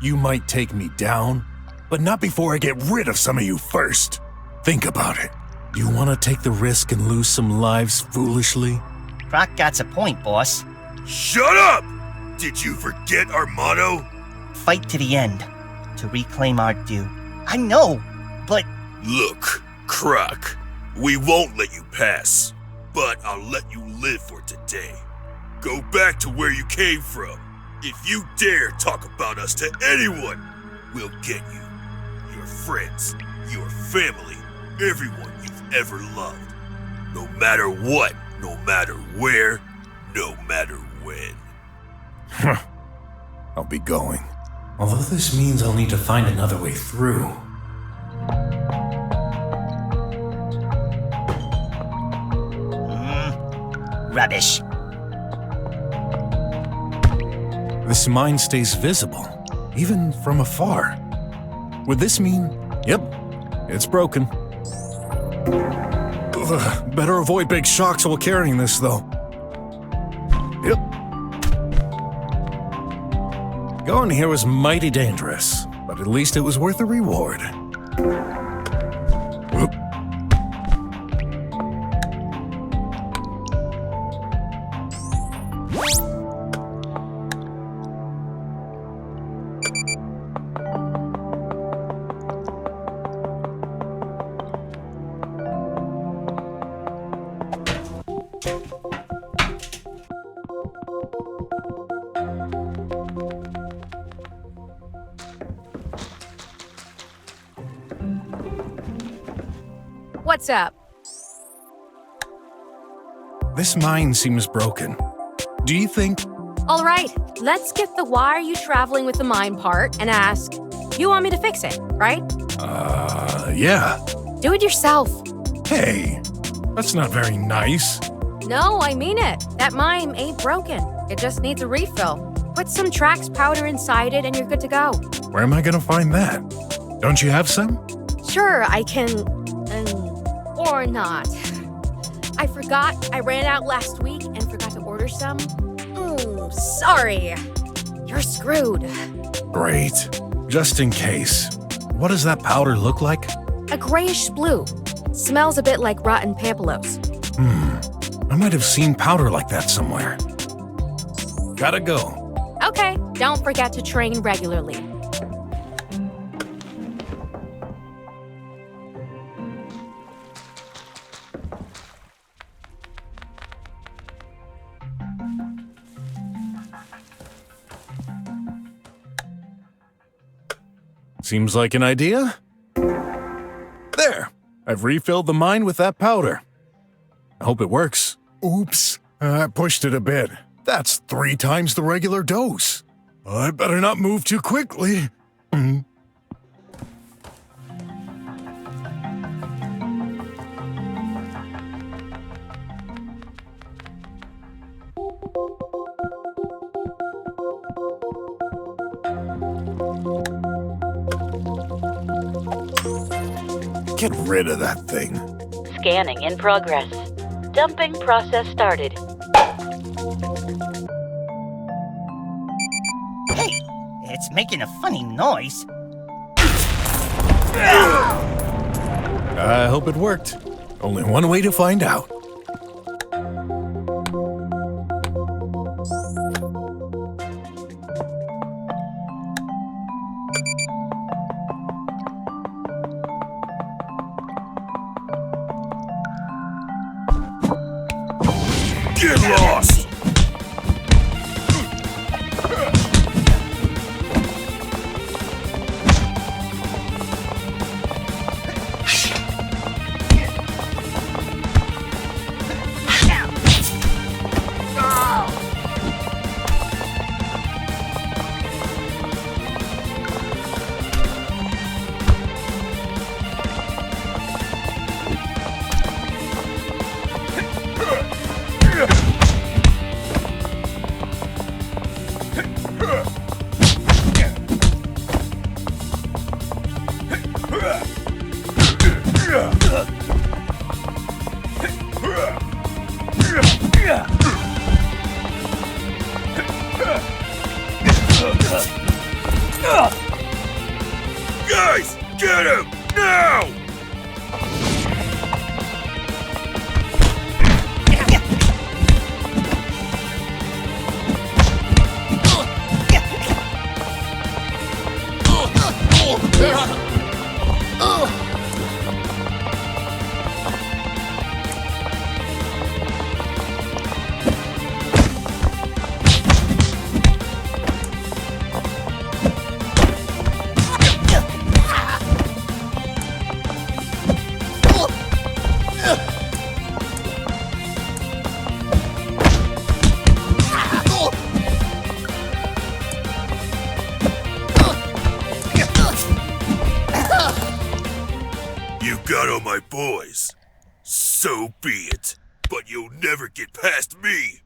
Speaker 1: You might take me down, but not before I get rid of some of you first. Think about it. Do you want to take the risk and lose some lives foolishly?
Speaker 7: Croc got's a point, boss.
Speaker 13: Shut up! Did you forget our motto?
Speaker 7: Fight to the end, to reclaim our due. I know, but...
Speaker 13: Look, Croc, we won't let you pass, but I'll let you live for today. Go back to where you came from. If you dare talk about us to anyone, we'll get you, your friends, your family, everyone you've ever loved. No matter what, no matter where, no matter when.
Speaker 1: I'll be going. Although this means I'll need to find another way through.
Speaker 7: Rubbish.
Speaker 1: This mine stays visible, even from afar. Would this mean... Yep, it's broken. Ugh, better avoid big shocks while carrying this, though. Yep. Going here was mighty dangerous, but at least it was worth the reward. Whoop.
Speaker 11: What's up?
Speaker 1: This mine seems broken. Do you think...
Speaker 11: All right, let's get the why are you traveling with the mine part and ask, you want me to fix it, right?
Speaker 1: Yeah.
Speaker 11: Do it yourself.
Speaker 1: Hey, that's not very nice.
Speaker 11: No, I mean it. That mine ain't broken. It just needs a refill. Put some Trax powder inside it and you're good to go.
Speaker 1: Where am I gonna find that? Don't you have some?
Speaker 11: Sure, I can... or not. I forgot. I ran out last week and forgot to order some. Sorry. You're screwed.
Speaker 1: Great. Just in case. What does that powder look like?
Speaker 11: A grayish blue. Smells a bit like rotten pampelos.
Speaker 1: I might have seen powder like that somewhere. Gotta go.
Speaker 11: Okay, don't forget to train regularly.
Speaker 1: Seems like an idea. There! I've refilled the mine with that powder. I hope it works. Oops, I pushed it a bit. That's 3 times the regular dose. I better not move too quickly. Get rid of that thing.
Speaker 6: Scanning in progress. Dumping process started.
Speaker 7: Hey, it's making a funny noise.
Speaker 1: I hope it worked. Only one way to find out.
Speaker 13: Get lost! Guys, get him! Now! Got on my boys. So be it. But you'll never get past me.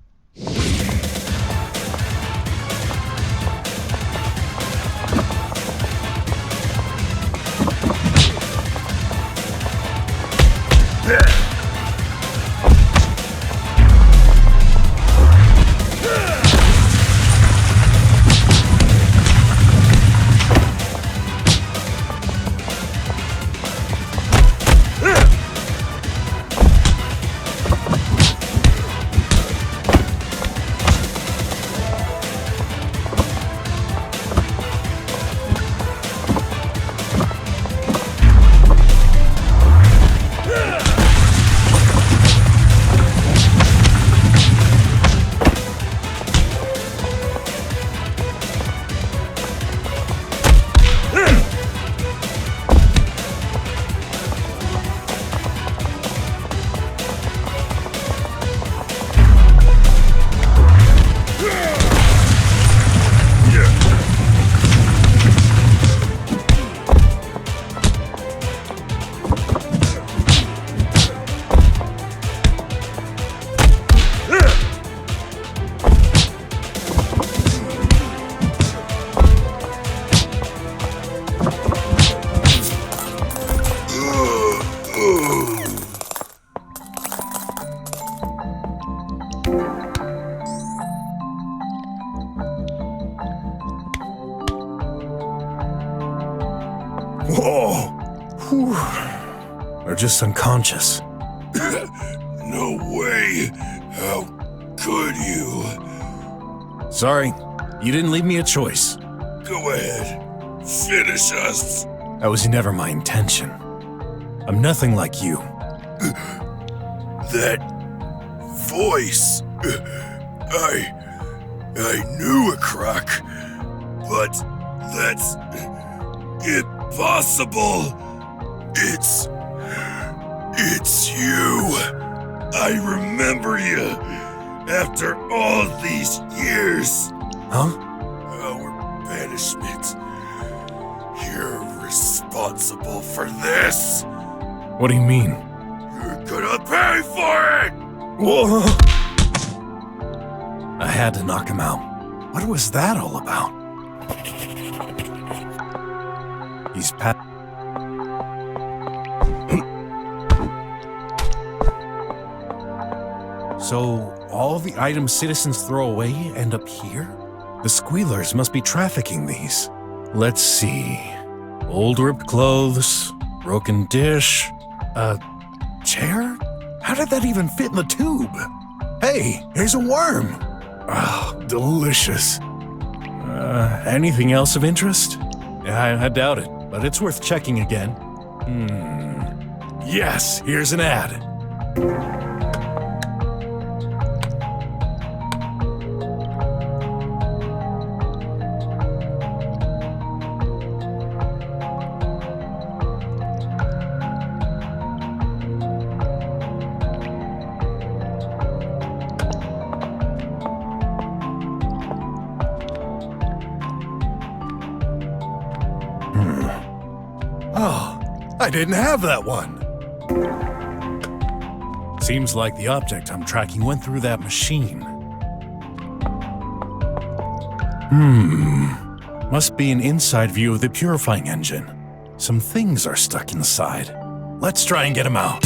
Speaker 1: Whoa! Whew. They're just unconscious.
Speaker 13: No way! How could you?
Speaker 1: Sorry, you didn't leave me a choice.
Speaker 13: Go ahead. Finish us.
Speaker 1: That was never my intention. I'm nothing like you.
Speaker 13: That voice. I knew a croc, but that's impossible. It's you. I remember you after all these years.
Speaker 1: Huh?
Speaker 13: Our banishment. You're responsible for this.
Speaker 1: What do you mean?
Speaker 13: You're gonna pay for it!
Speaker 1: Whoa! I had to knock him out. What was that all about? He's So, all the items citizens throw away end up here? The squealers must be trafficking these. Let's see. Old ripped clothes, broken dish, a chair? How did that even fit in the tube? Hey, here's a worm. Ah, delicious. Anything else of interest? I doubt it, but it's worth checking again. Yes, here's an ad. Oh, I didn't have that one. Seems like the object I'm tracking went through that machine. Must be an inside view of the purifying engine. Some things are stuck inside. Let's try and get them out.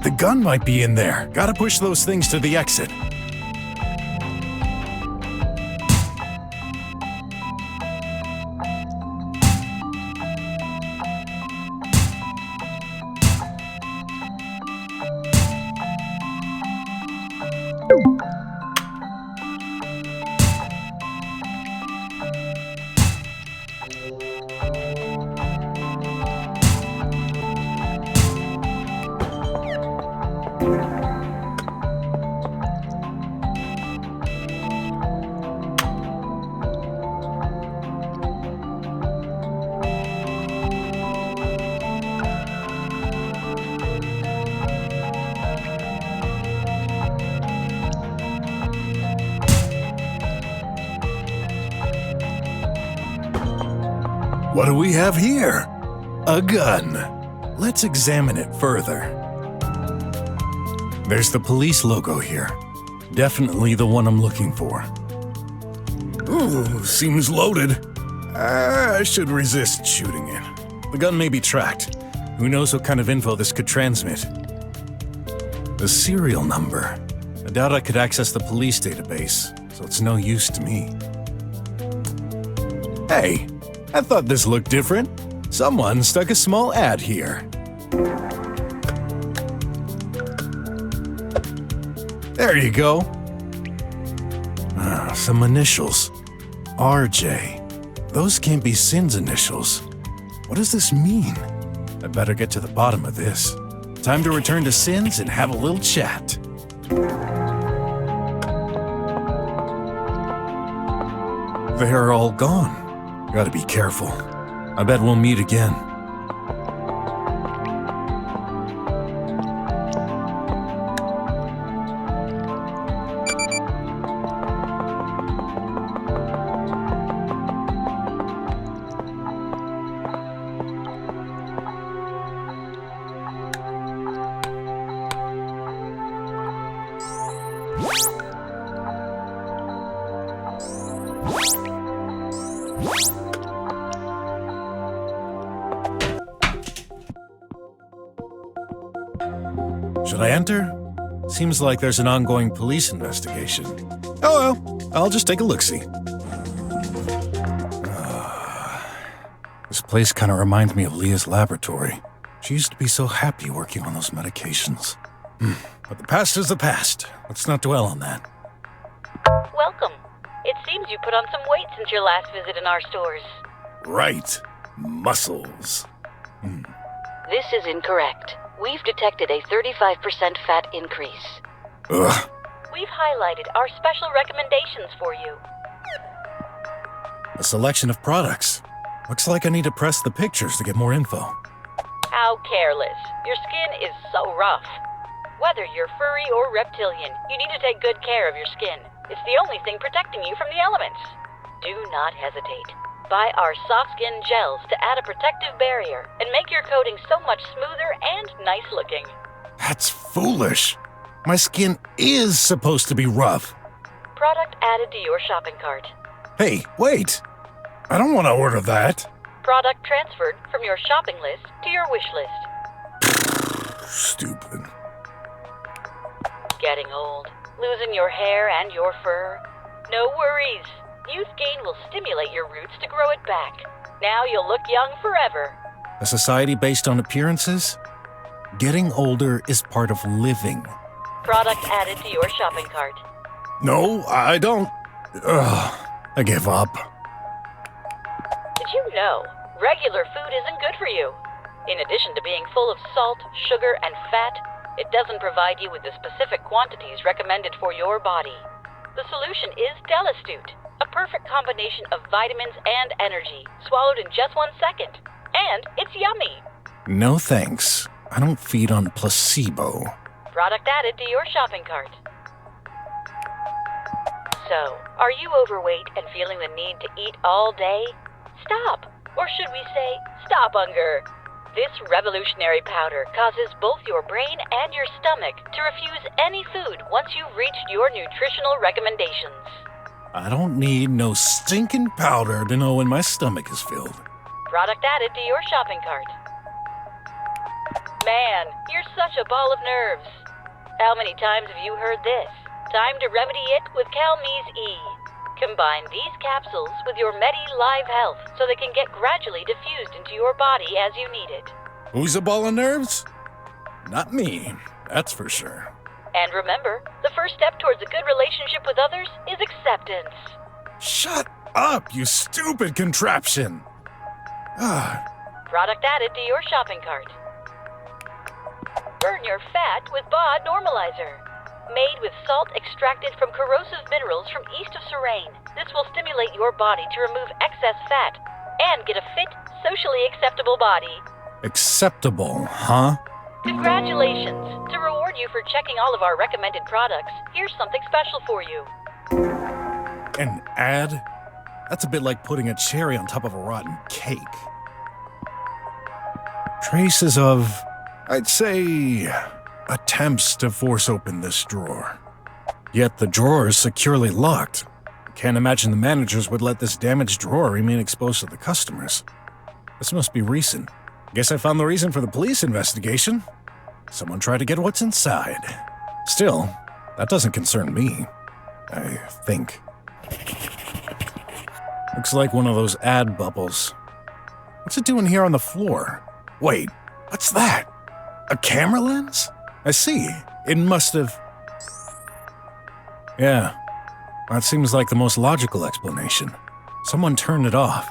Speaker 1: The gun might be in there. Gotta push those things to the exit. What do we have here? A gun. Let's examine it further. There's the police logo here. Definitely the one I'm looking for. Ooh, seems loaded. I should resist shooting it. The gun may be tracked. Who knows what kind of info this could transmit? The serial number. I doubt I could access the police database, so it's no use to me. Hey, I thought this looked different. Someone stuck a small ad here. There you go. Some initials. RJ. Those can't be Sin's initials. What does this mean? I better get to the bottom of this. Time to return to Sin's and have a little chat. They're all gone. Gotta be careful. I bet we'll meet again. Should I enter? Seems like there's an ongoing police investigation. Oh well, I'll just take a look-see. This place kind of reminds me of Leah's laboratory. She used to be so happy working on those medications. But the past is the past. Let's not dwell on that.
Speaker 6: Welcome. It seems you put on some weight since your last visit in our stores.
Speaker 1: Right. Muscles.
Speaker 6: This is incorrect. We've detected a 35% fat increase.
Speaker 1: Ugh.
Speaker 6: We've highlighted our special recommendations for you.
Speaker 1: A selection of products. Looks like I need to press the pictures to get more info.
Speaker 6: How careless. Your skin is so rough. Whether you're furry or reptilian, you need to take good care of your skin. It's the only thing protecting you from the elements. Do not hesitate. Buy our soft skin gels to add a protective barrier and make your coating so much smoother and nice looking.
Speaker 1: That's foolish. My skin is supposed to be rough.
Speaker 6: Product added to your shopping cart.
Speaker 1: Hey, wait. I don't want to order that.
Speaker 6: Product transferred from your shopping list to your wish list.
Speaker 1: Stupid.
Speaker 6: Getting old. Losing your hair and your fur. No worries. Youth Gain will stimulate your roots to grow it back. Now you'll look young forever.
Speaker 1: A society based on appearances? Getting older is part of living.
Speaker 6: Product added to your shopping cart.
Speaker 1: No, I don't. I give up.
Speaker 6: Did you know regular food isn't good for you? In addition to being full of salt, sugar, and fat, it doesn't provide you with the specific quantities recommended for your body. The solution is Delastute, a perfect combination of vitamins and energy, swallowed in just 1 second. And it's yummy.
Speaker 1: No thanks. I don't feed on placebo.
Speaker 6: Product added to your shopping cart. So, are you overweight and feeling the need to eat all day? Stop! Or should we say, stop hunger! This revolutionary powder causes both your brain and your stomach to refuse any food once you've reached your nutritional recommendations.
Speaker 1: I don't need no stinking powder to know when my stomach is filled.
Speaker 6: Product added to your shopping cart. Man, you're such a ball of nerves. How many times have you heard this? Time to remedy it with Calmese E. Combine these capsules with your Medi Live Health so they can get gradually diffused into your body as you need it.
Speaker 1: Who's a ball of nerves? Not me, that's for sure.
Speaker 6: And remember, the first step towards a good relationship with others is acceptance.
Speaker 1: Shut up, you stupid contraption!
Speaker 6: Product added to your shopping cart. Burn your fat with BOD Normalizer. Made with salt extracted from corrosive minerals from east of Serene. This will stimulate your body to remove excess fat and get a fit, socially acceptable body.
Speaker 1: Acceptable, huh?
Speaker 6: Congratulations! To reward you for checking all of our recommended products, here's something special for you.
Speaker 1: An ad? That's a bit like putting a cherry on top of a rotten cake. Traces of, I'd say, attempts to force open this drawer. Yet the drawer is securely locked. Can't imagine the managers would let this damaged drawer remain exposed to the customers. This must be recent. Guess I found the reason for the police investigation. Someone tried to get what's inside. Still, that doesn't concern me, I think. Looks like one of those ad bubbles. What's it doing here on the floor? Wait, what's that? A camera lens? I see. It must have... Yeah, that seems like the most logical explanation. Someone turned it off.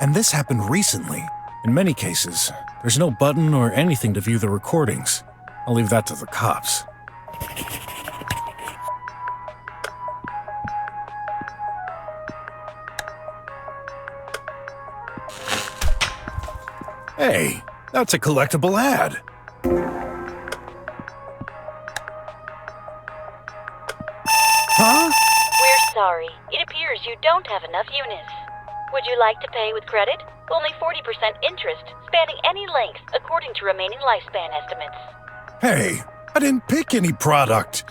Speaker 1: And this happened recently. In many cases, there's no button or anything to view the recordings. I'll leave that to the cops. Hey, that's a collectible ad. Huh?
Speaker 6: We're sorry. It appears you don't have enough units. Would you like to pay with credit? Only 40% interest, spanning any length, according to remaining lifespan estimates.
Speaker 1: Hey, I didn't pick any product.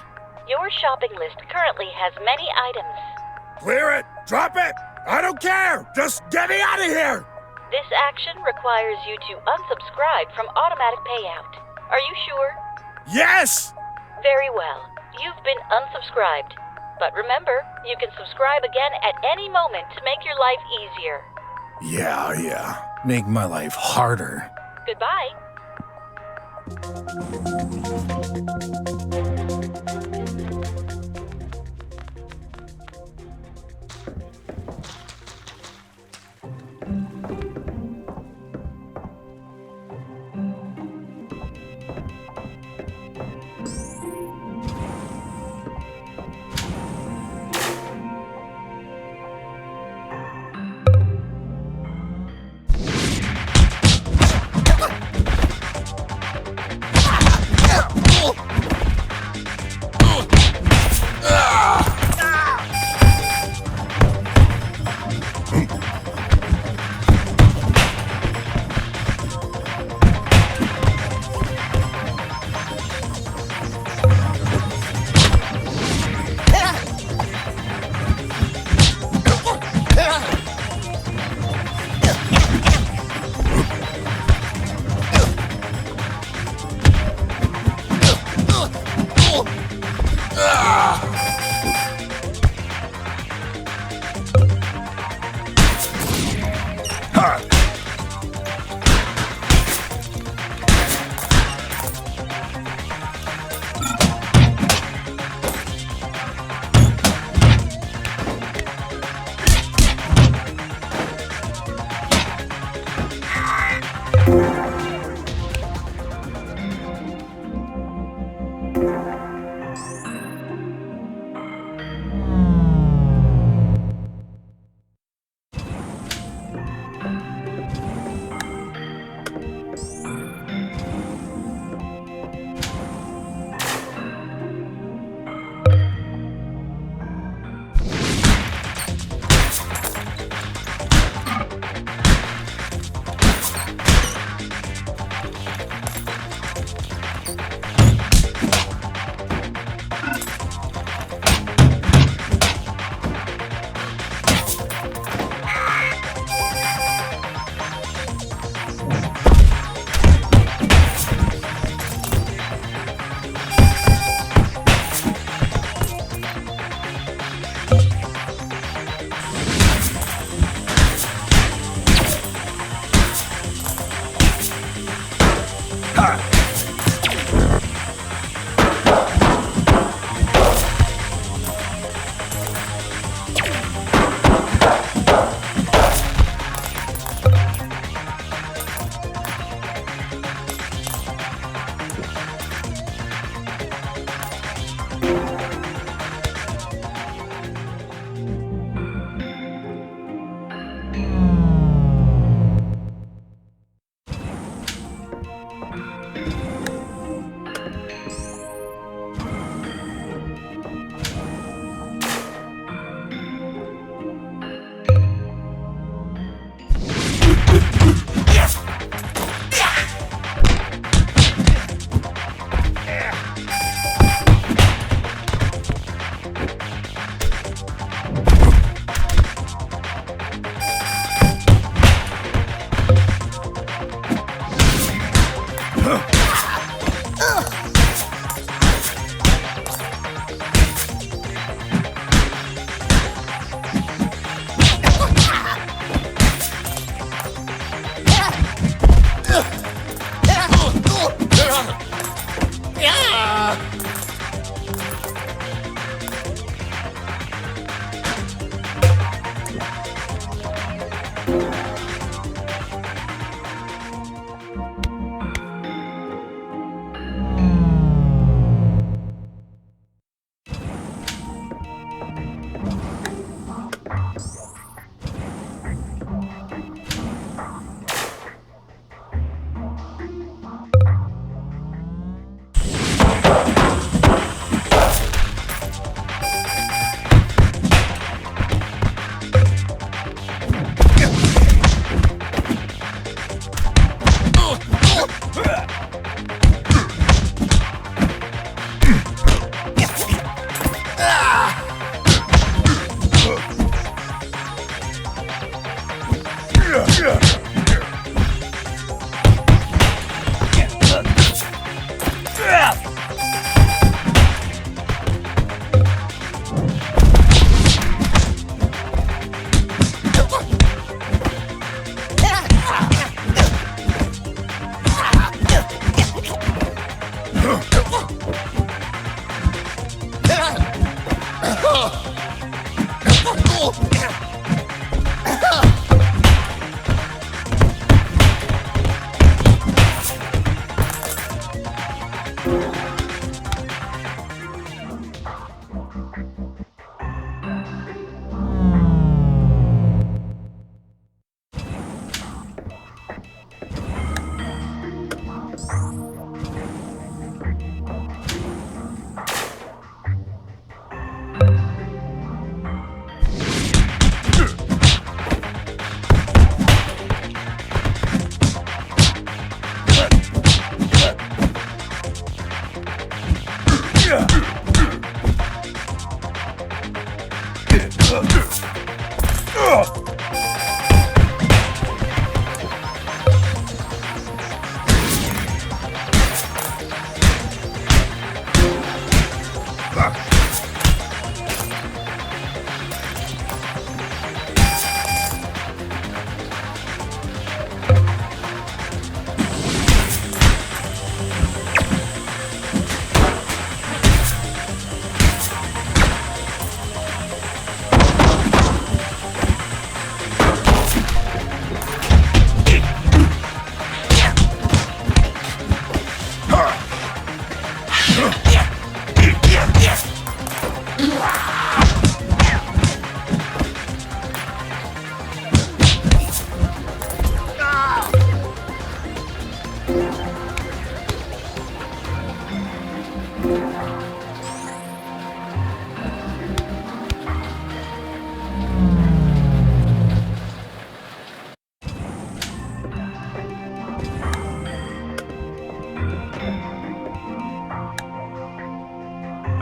Speaker 6: Your shopping list currently has many items.
Speaker 13: Clear it! Drop it! I don't care! Just get me out of here!
Speaker 6: This action requires you to unsubscribe from automatic payout. Are you sure?
Speaker 13: Yes!
Speaker 6: Very well. You've been unsubscribed. But remember, you can subscribe again at any moment to make your life easier.
Speaker 1: Yeah. Make my life harder.
Speaker 6: Goodbye.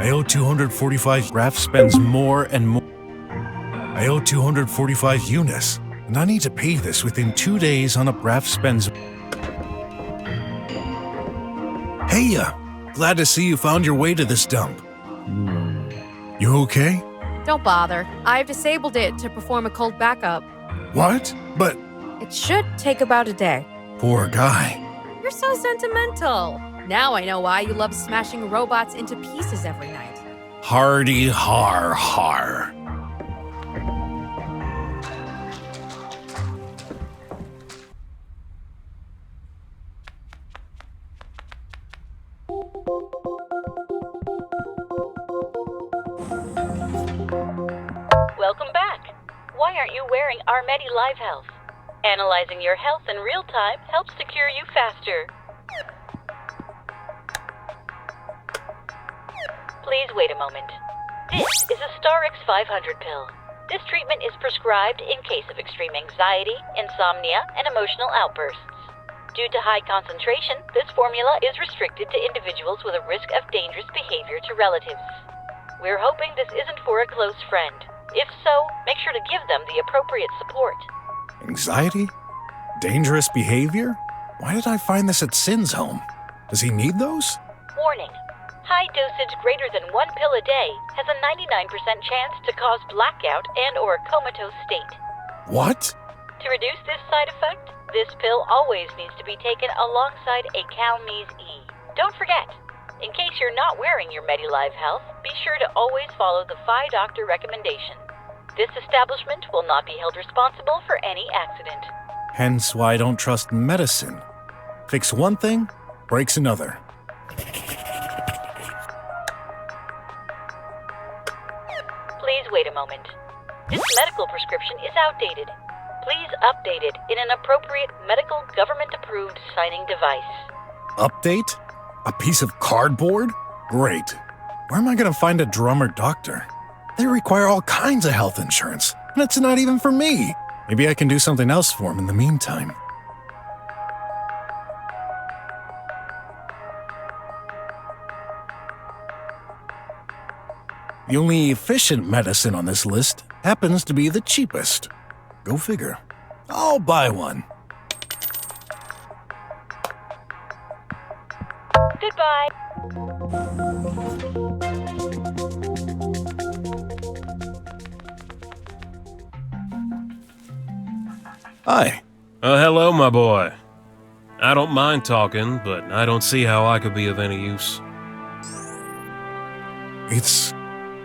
Speaker 1: I owe 245. Graf spends more and more. I owe 245 Eunice, and I need to pay this within 2 days on a Graf spends. Hey, glad to see you found your way to this dump. You okay?
Speaker 11: Don't bother. I've disabled it to perform a cold backup.
Speaker 1: What? But
Speaker 11: It should take about a day.
Speaker 1: poor guy.
Speaker 11: You're so sentimental. Now I know why you love smashing robots into pieces every night.
Speaker 1: Hardy har har.
Speaker 6: Welcome back. Why aren't you wearing our Medi Live Health? Analyzing your health in real time helps secure you faster. Please wait a moment. This is a Starix 500 pill. This treatment is prescribed in case of extreme anxiety, insomnia, and emotional outbursts. Due to high concentration, this formula is restricted to individuals with a risk of dangerous behavior to relatives. We're hoping this isn't for a close friend. If so, make sure to give them the appropriate support.
Speaker 1: Anxiety? Dangerous behavior? Why did I find this at Sin's home? Does he need those?
Speaker 6: Warning. High dosage greater than 1 pill a day has a 99% chance to cause blackout and or a comatose state.
Speaker 1: What?
Speaker 6: To reduce this side effect, this pill always needs to be taken alongside a Calmese E. Don't forget, in case you're not wearing your MediLive Health, be sure to always follow the Phi Doctor recommendation. This establishment will not be held responsible for any accident.
Speaker 1: Hence why I don't trust medicine. Fix one thing, breaks another.
Speaker 6: Please wait a moment. This medical prescription is outdated. Please update it in an appropriate medical government-approved signing device.
Speaker 1: Update? A piece of cardboard? Great. Where am I going to find a drummer doctor? They require all kinds of health insurance, and it's not even for me. Maybe I can do something else for him in the meantime. The only efficient medicine on this list happens to be the cheapest. Go figure. I'll buy one.
Speaker 6: Goodbye.
Speaker 1: Hi.
Speaker 8: Hello, my boy. I don't mind talking, but I don't see how I could be of any use.
Speaker 1: It's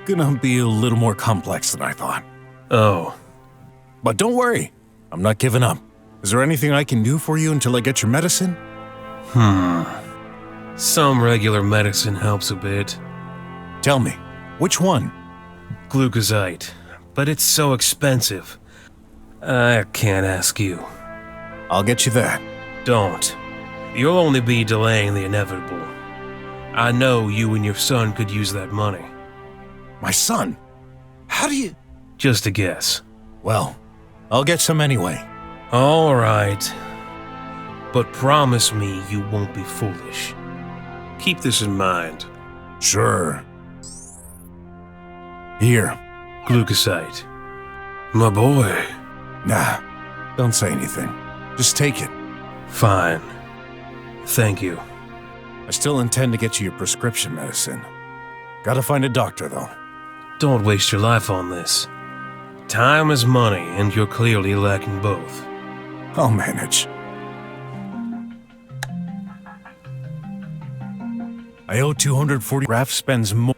Speaker 1: gonna be a little more complex than I thought.
Speaker 8: Oh.
Speaker 1: But don't worry, I'm not giving up. Is there anything I can do for you until I get your medicine?
Speaker 8: Some regular medicine helps a bit.
Speaker 1: Tell me, which one?
Speaker 8: Glucosite, but it's so expensive. I can't ask you.
Speaker 1: I'll get you that.
Speaker 8: Don't. You'll only be delaying the inevitable. I know you and your son could use that money.
Speaker 1: My son? How do you...
Speaker 8: Just a guess.
Speaker 1: Well, I'll get some anyway.
Speaker 8: All right. But promise me you won't be foolish. Keep this in mind.
Speaker 1: Sure. Here.
Speaker 8: Glucosite. My boy.
Speaker 1: Nah, don't say anything. Just take it.
Speaker 8: Fine. Thank you.
Speaker 1: I still intend to get you your prescription medicine. Gotta find a doctor, though.
Speaker 8: Don't waste your life on this. Time is money, and you're clearly lacking both.
Speaker 1: I'll manage. I owe 240. Raph spends more.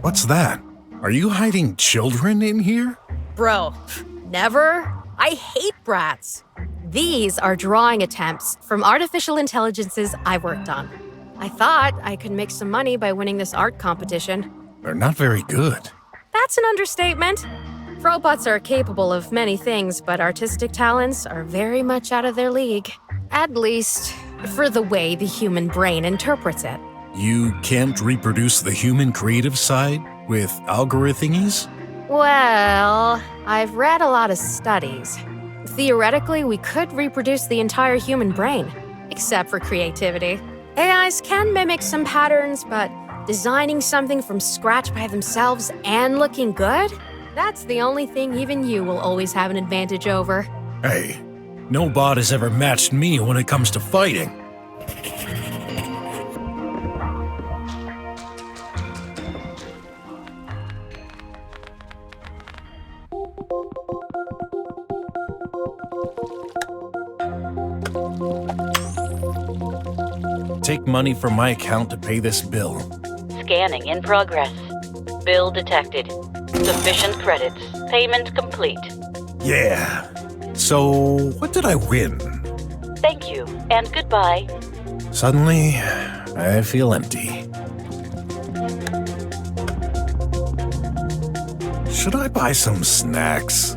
Speaker 1: What's that? Are you hiding children in here?
Speaker 11: Bro, never. I hate brats. These are drawing attempts from artificial intelligences I worked on. I thought I could make some money by winning this art competition.
Speaker 1: They're not very good.
Speaker 11: That's an understatement. Robots are capable of many things, but artistic talents are very much out of their league. At least, for the way the human brain interprets it.
Speaker 1: You can't reproduce the human creative side with algorithms?
Speaker 11: Well, I've read a lot of studies. Theoretically, we could reproduce the entire human brain, except for creativity. AIs can mimic some patterns, but designing something from scratch by themselves and looking good? That's the only thing even you will always have an advantage over.
Speaker 1: Hey, no bot has ever matched me when it comes to fighting. Take money from my account to pay this bill.
Speaker 6: Scanning in progress. Bill detected. Sufficient credits. Payment complete.
Speaker 1: Yeah. So, what did I win?
Speaker 6: Thank you, and goodbye.
Speaker 1: Suddenly, I feel empty. Should I buy some snacks?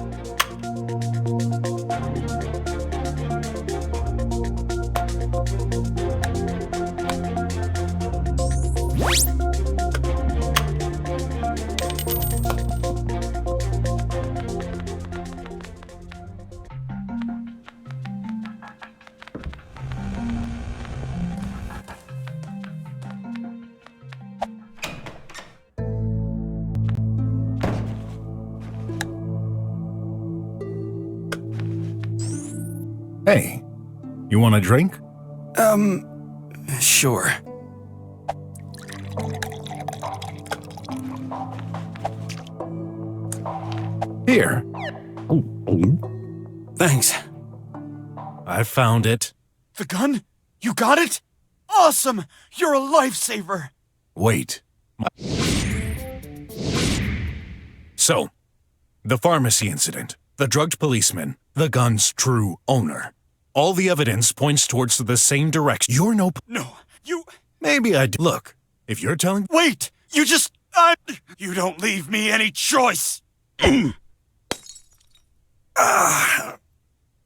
Speaker 1: Hey, you want a drink?
Speaker 5: Sure.
Speaker 1: Here.
Speaker 5: Thanks.
Speaker 1: I found it.
Speaker 5: The gun? You got it? Awesome! You're a lifesaver!
Speaker 1: Wait. So, the pharmacy incident, the drugged policeman, the gun's true owner. All the evidence points towards the same direction. You're no...
Speaker 5: No, you...
Speaker 1: Maybe I do. Look, if you're telling...
Speaker 5: Wait! You just... You don't leave me any choice! My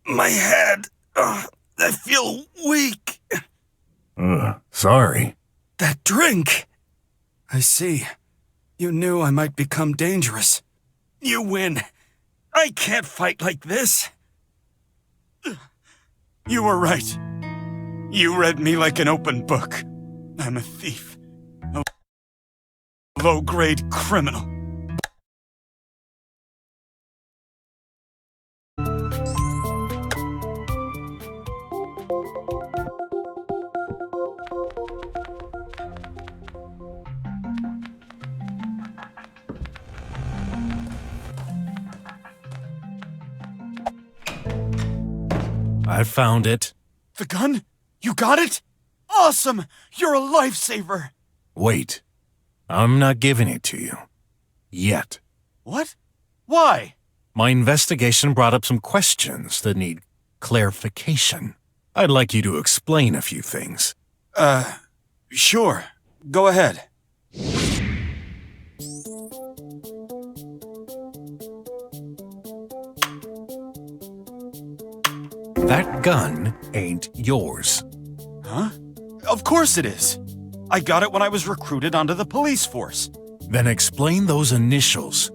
Speaker 5: head. I feel weak.
Speaker 1: Sorry.
Speaker 5: That drink! I see. You knew I might become dangerous. You win. I can't fight like this. You were right. You read me like an open book. I'm a thief. A low-grade criminal.
Speaker 1: I found it.
Speaker 5: The gun? You got it? Awesome! You're a lifesaver!
Speaker 1: Wait. I'm not giving it to you. Yet.
Speaker 5: What? Why?
Speaker 1: My investigation brought up some questions that need clarification. I'd like you to explain a few things.
Speaker 5: Sure. Go ahead.
Speaker 1: That gun ain't yours.
Speaker 5: Huh? Of course it is. I got it when I was recruited onto the police force.
Speaker 1: Then explain those initials.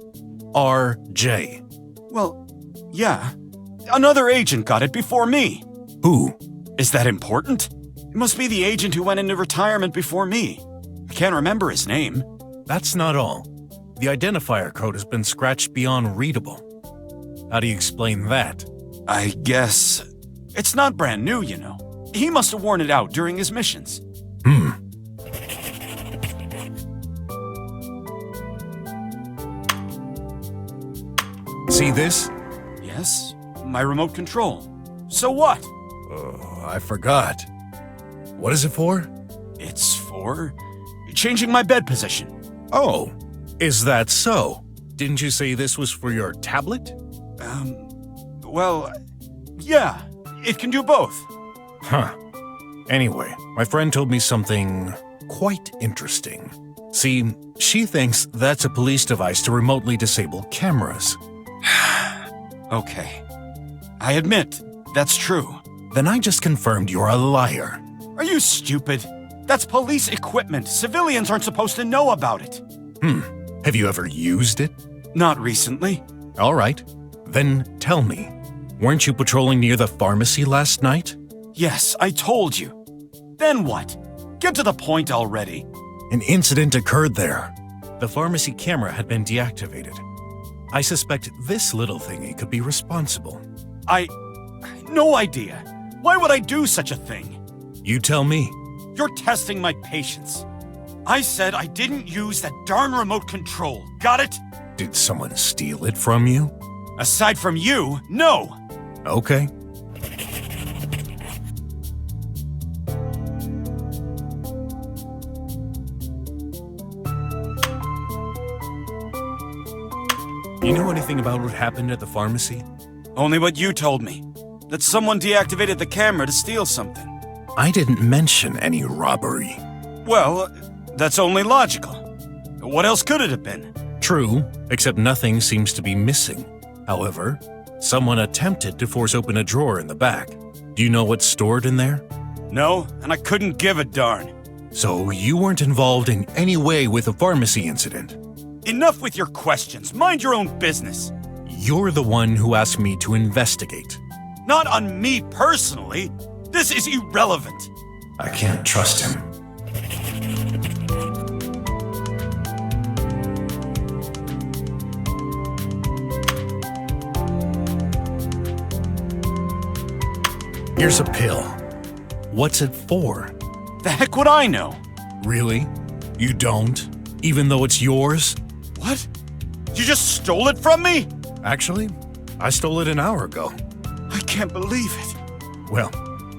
Speaker 1: R.J.
Speaker 5: Well, yeah. Another agent got it before me.
Speaker 1: Who?
Speaker 5: Is that important? It must be the agent who went into retirement before me. I can't remember his name.
Speaker 1: That's not all. The identifier code has been scratched beyond readable. How do you explain that?
Speaker 5: I guess... It's not brand new, you know. He must have worn it out during his missions.
Speaker 1: See this?
Speaker 5: Yes, my remote control. So what?
Speaker 1: I forgot. What is it for?
Speaker 5: It's for changing my bed position.
Speaker 1: Oh, Is that so? Didn't you say this was for your tablet?
Speaker 5: Well, yeah, it can do both.
Speaker 1: Huh. Anyway, my friend told me something quite interesting. See, she thinks that's a police device to remotely disable cameras.
Speaker 5: Okay. I admit, that's true.
Speaker 1: Then I just confirmed you're a liar.
Speaker 5: Are you stupid? That's police equipment. Civilians aren't supposed to know about it.
Speaker 1: Have you ever used it?
Speaker 5: Not recently.
Speaker 1: All right. Then tell me, weren't you patrolling near the pharmacy last night?
Speaker 5: Yes, I told you. Then what? Get to the point already.
Speaker 1: An incident occurred there. The pharmacy camera had been deactivated. I suspect this little thingy could be responsible.
Speaker 5: No idea. Why would I do such a thing?
Speaker 1: You tell me.
Speaker 5: You're testing my patience. I said I didn't use that darn remote control. Got it?
Speaker 1: Did someone steal it from you?
Speaker 5: Aside from you, no.
Speaker 1: Okay. You know anything about what happened at the pharmacy?
Speaker 5: Only what you told me. That someone deactivated the camera to steal something.
Speaker 1: I didn't mention any robbery.
Speaker 5: Well, that's only logical. What else could it have been?
Speaker 1: True, except nothing seems to be missing. However, someone attempted to force open a drawer in the back. Do you know what's stored in there?
Speaker 5: No, and I couldn't give a darn.
Speaker 1: So you weren't involved in any way with the pharmacy incident?
Speaker 5: Enough with your questions. Mind your own business.
Speaker 1: You're the one who asked me to investigate.
Speaker 5: Not on me personally. This is irrelevant.
Speaker 1: I can't trust him. Here's a pill. What's it for?
Speaker 5: The heck would I know?
Speaker 1: Really? You don't? Even though it's yours?
Speaker 5: What? You just stole it from me?
Speaker 1: Actually, I stole it an hour ago.
Speaker 5: I can't believe it.
Speaker 1: Well,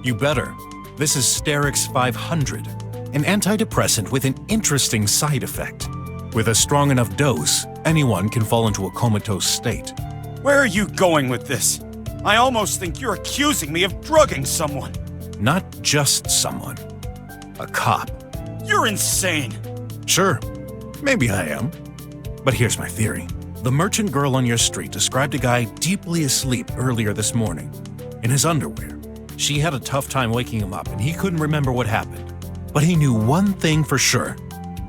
Speaker 1: you better. This is Sterix 500, an antidepressant with an interesting side effect. With a strong enough dose, anyone can fall into a comatose state.
Speaker 5: Where are you going with this? I almost think you're accusing me of drugging someone.
Speaker 1: Not just someone. A cop.
Speaker 5: You're insane.
Speaker 1: Sure, maybe I am. But here's my theory. The merchant girl on your street described a guy deeply asleep earlier this morning, in his underwear. She had a tough time waking him up and he couldn't remember what happened. But he knew one thing for sure.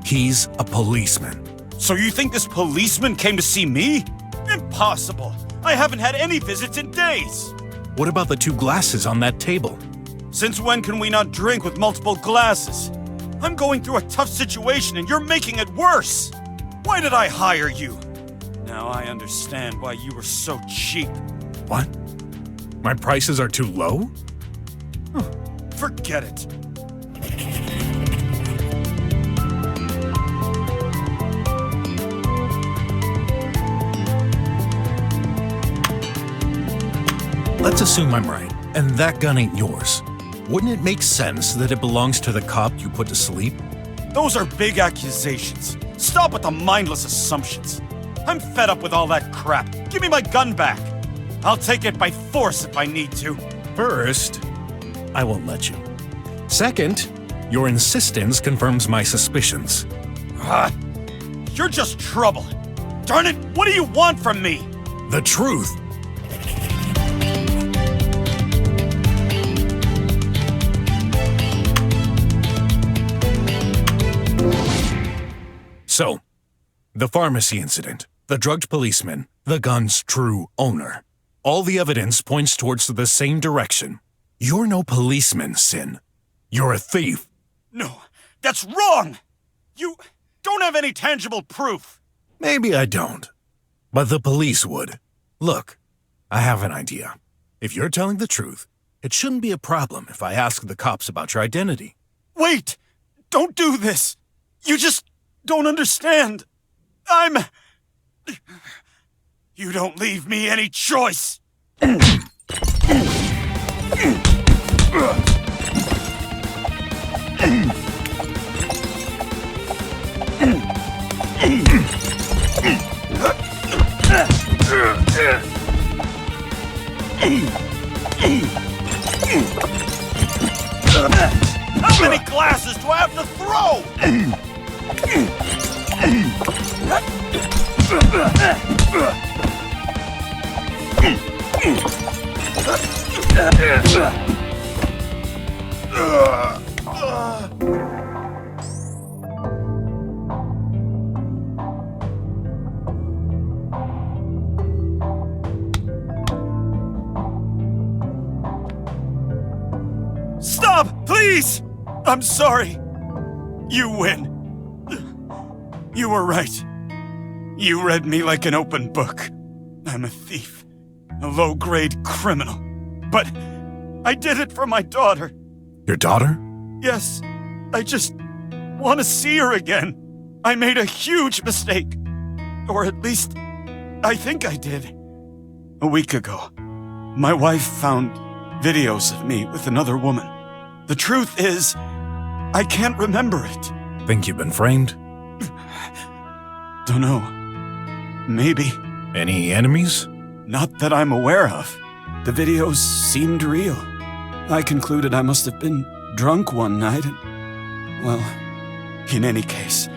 Speaker 1: He's a policeman.
Speaker 5: So you think this policeman came to see me? Impossible. I haven't had any visits in days.
Speaker 1: What about the 2 glasses on that table?
Speaker 5: Since when can we not drink with multiple glasses? I'm going through a tough situation and you're making it worse. Why did I hire you? Now I understand why you were so cheap.
Speaker 1: What? My prices are too low?
Speaker 5: Forget it.
Speaker 1: Let's assume I'm right, and that gun ain't yours. Wouldn't it make sense that it belongs to the cop you put to sleep?
Speaker 5: Those are big accusations. Stop with the mindless assumptions. I'm fed up with all that crap. Give me my gun back. I'll take it by force if I need to.
Speaker 1: First, I won't let you. Second, your insistence confirms my suspicions.
Speaker 5: You're just trouble. Darn it, what do you want from me?
Speaker 1: The truth. So, the pharmacy incident, the drugged policeman, the gun's true owner. All the evidence points towards the same direction. You're no policeman, Sin. You're a thief.
Speaker 5: No, that's wrong! You don't have any tangible proof.
Speaker 1: Maybe I don't, but the police would. Look, I have an idea. If you're telling the truth, it shouldn't be a problem if I ask the cops about your identity.
Speaker 5: Wait! Don't do this! You just don't understand. You don't leave me any choice! Stop, please! I'm sorry. You win. You were right. You read me like an open book. I'm a thief, a low-grade criminal. But I did it for my daughter.
Speaker 1: Your daughter?
Speaker 5: Yes, I just want to see her again. I made a huge mistake. Or at least, I think I did. A week ago, my wife found videos of me with another woman. The truth is, I can't remember it.
Speaker 1: Think you've been framed?
Speaker 5: Dunno. Maybe.
Speaker 1: Any enemies?
Speaker 5: Not that I'm aware of. The videos seemed real. I concluded I must have been drunk one night and... well, in any case,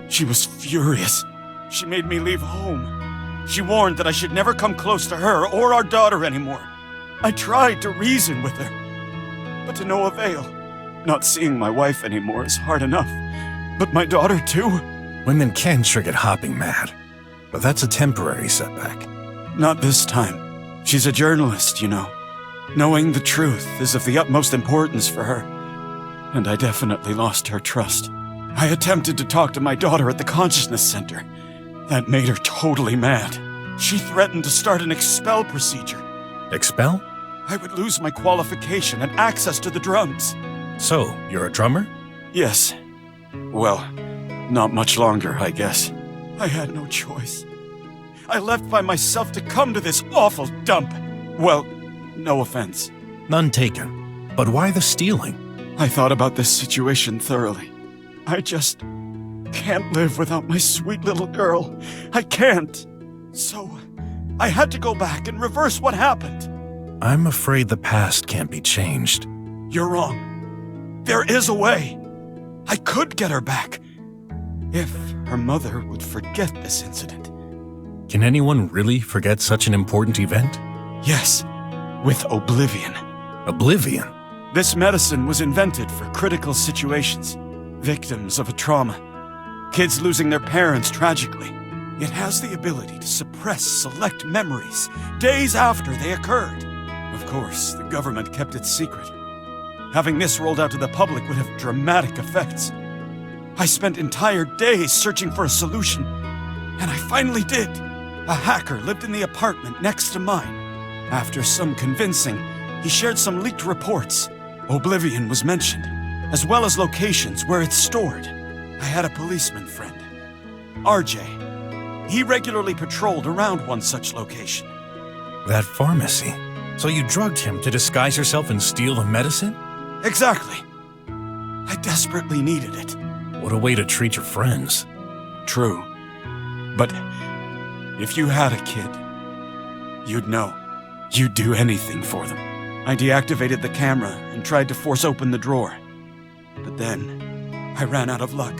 Speaker 5: she was furious. She made me leave home. She warned that I should never come close to her or our daughter anymore. I tried to reason with her, but to no avail. Not seeing my wife anymore is hard enough, but my daughter too?
Speaker 1: Women can trigger hopping mad, but that's a temporary setback.
Speaker 5: Not this time. She's a journalist, you know. Knowing the truth is of the utmost importance for her, and I definitely lost her trust. I attempted to talk to my daughter at the Consciousness Center. That made her totally mad. She threatened to start an expel procedure.
Speaker 1: Expel?
Speaker 5: I would lose my qualification and access to the drums.
Speaker 1: So, you're a drummer?
Speaker 5: Yes. Well, not much longer, I guess. I had no choice. I left by myself to come to this awful dump. Well, no offense.
Speaker 1: None taken. But why the stealing?
Speaker 5: I thought about this situation thoroughly. I just can't live without my sweet little girl. I can't. So, I had to go back and reverse what happened.
Speaker 1: I'm afraid the past can't be changed.
Speaker 5: You're wrong. There is a way. I could get her back. If her mother would forget this incident.
Speaker 1: Can anyone really forget such an important event?
Speaker 5: Yes, with oblivion.
Speaker 1: Oblivion?
Speaker 5: This medicine was invented for critical situations. Victims of a trauma. Kids losing their parents tragically. It has the ability to suppress select memories days after they occurred. Of course, the government kept it secret. Having this rolled out to the public would have dramatic effects. I spent entire days searching for a solution, and I finally did. A hacker lived in the apartment next to mine. After some convincing, he shared some leaked reports. Oblivion was mentioned, as well as locations where it's stored. I had a policeman friend, RJ. He regularly patrolled around one such location.
Speaker 1: That pharmacy? So you drugged him to disguise yourself and steal the medicine?
Speaker 5: Exactly. I desperately needed it.
Speaker 1: What a way to treat your friends.
Speaker 5: True. But if you had a kid, you'd know. You'd do anything for them. I deactivated the camera and tried to force open the drawer. But then, I ran out of luck.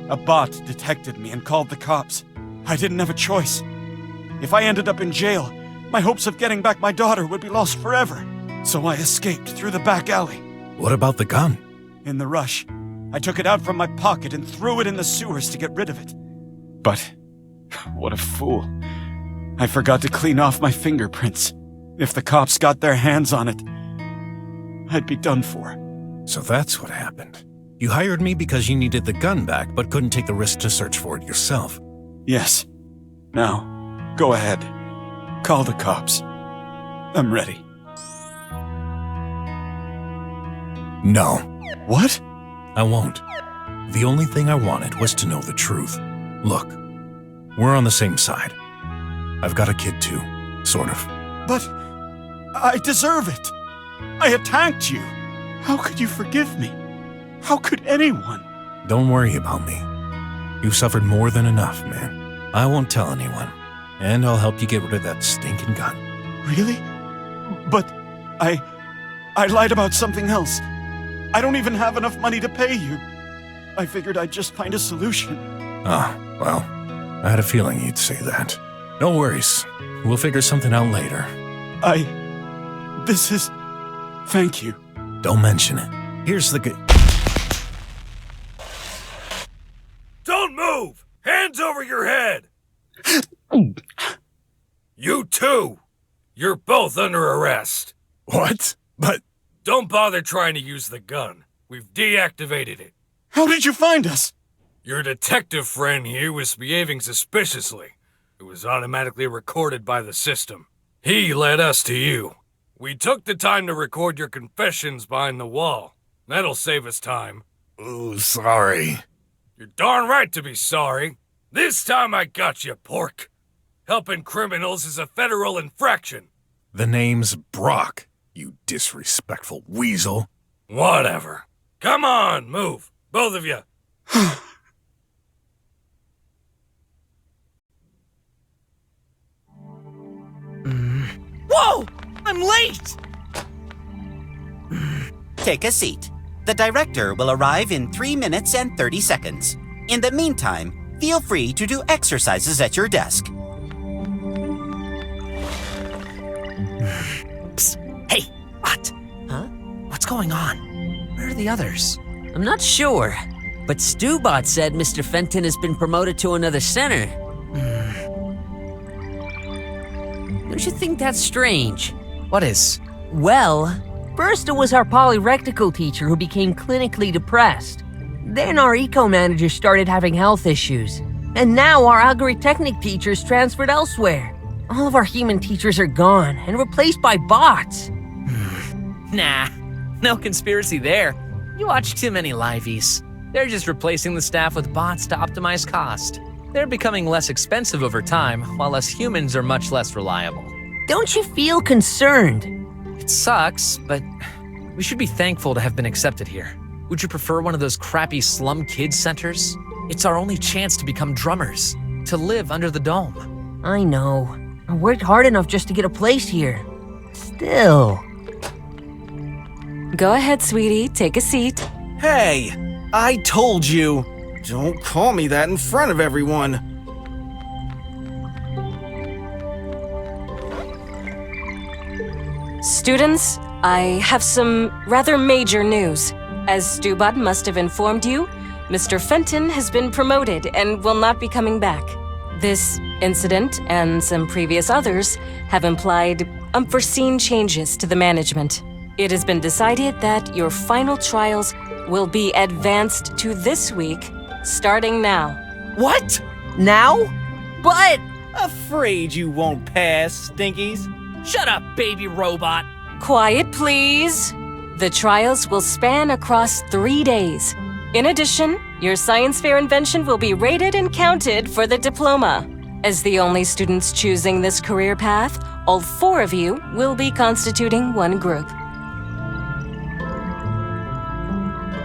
Speaker 5: A bot detected me and called the cops. I didn't have a choice. If I ended up in jail, my hopes of getting back my daughter would be lost forever. So I escaped through the back alley.
Speaker 1: What about the gun?
Speaker 5: In the rush, I took it out from my pocket and threw it in the sewers to get rid of it. But, what a fool. I forgot to clean off my fingerprints. If the cops got their hands on it, I'd be done for.
Speaker 1: So that's what happened. You hired me because you needed the gun back, but couldn't take the risk to search for it yourself.
Speaker 5: Yes. Now, go ahead. Call the cops. I'm ready.
Speaker 1: No.
Speaker 5: What?
Speaker 1: I won't. The only thing I wanted was to know the truth. Look, we're on the same side. I've got a kid too, sort of.
Speaker 5: But I deserve it. I attacked you. How could you forgive me? How could anyone?
Speaker 1: Don't worry about me. You've suffered more than enough, man. I won't tell anyone. And I'll help you get rid of that stinking gun.
Speaker 5: Really? But I lied about something else. I don't even have enough money to pay you. I figured I'd just find a solution.
Speaker 1: Ah, well, I had a feeling you'd say that. No worries. We'll figure something out later.
Speaker 5: Thank you.
Speaker 1: Don't mention it. Here's the good...
Speaker 13: Don't move! Hands over your head! You too! You're both under arrest.
Speaker 1: What? But...
Speaker 13: Don't bother trying to use the gun. We've deactivated it.
Speaker 5: How did you find us?
Speaker 13: Your detective friend here was behaving suspiciously. It was automatically recorded by the system. He led us to you. We took the time to record your confessions behind the wall. That'll save us time.
Speaker 1: Oh, sorry.
Speaker 13: You're darn right to be sorry. This time I got you, pork. Helping criminals is a federal infraction.
Speaker 1: The name's BROK, you disrespectful weasel.
Speaker 13: Whatever. Come on, move. Both of you.
Speaker 4: Whoa! I'm late!
Speaker 2: Take a seat. The director will arrive in 3 minutes and 30 seconds. In the meantime, feel free to do exercises at your desk.
Speaker 4: Psst. Hey, what?
Speaker 14: Huh?
Speaker 4: What's going on? Where are the others?
Speaker 14: I'm not sure, but Stubot said Mr. Fenton has been promoted to another center. Don't you think that's strange?
Speaker 4: What is?
Speaker 14: Well, first it was our polyrectical teacher who became clinically depressed. Then our eco-manager started having health issues. And now our algorithmic teachers transferred elsewhere. All of our human teachers are gone and replaced by bots.
Speaker 4: Nah, no conspiracy there. You watch too many liveys. They're just replacing the staff with bots to optimize cost. They're becoming less expensive over time, while us humans are much less reliable.
Speaker 14: Don't you feel concerned?
Speaker 4: It sucks, but we should be thankful to have been accepted here. Would you prefer one of those crappy slum kids centers? It's our only chance to become drummers, to live under the dome.
Speaker 14: I know. I worked hard enough just to get a place here. Still.
Speaker 3: Go ahead, sweetie. Take a seat.
Speaker 15: Hey, I told you. Don't call me that in front of everyone.
Speaker 3: Students, I have some rather major news. As Stubot must have informed you, Mr. Fenton has been promoted and will not be coming back. This incident and some previous others have implied unforeseen changes to the management. It has been decided that your final trials will be advanced to this week, starting now.
Speaker 15: What?
Speaker 14: Now? But...
Speaker 15: Afraid you won't pass, Stinkies.
Speaker 4: Shut up, baby robot.
Speaker 3: Quiet, please. The trials will span across 3 days. In addition, your science fair invention will be rated and counted for the diploma. As the only students choosing this career path, all 4 of you will be constituting one group.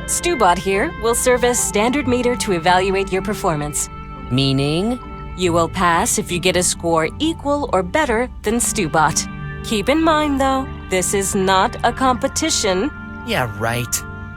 Speaker 3: Stubot here will serve as standard meter to evaluate your performance.
Speaker 14: Meaning?
Speaker 3: You will pass if you get a score equal or better than Stubot. Keep in mind, though, this is not a competition.
Speaker 4: Yeah, right.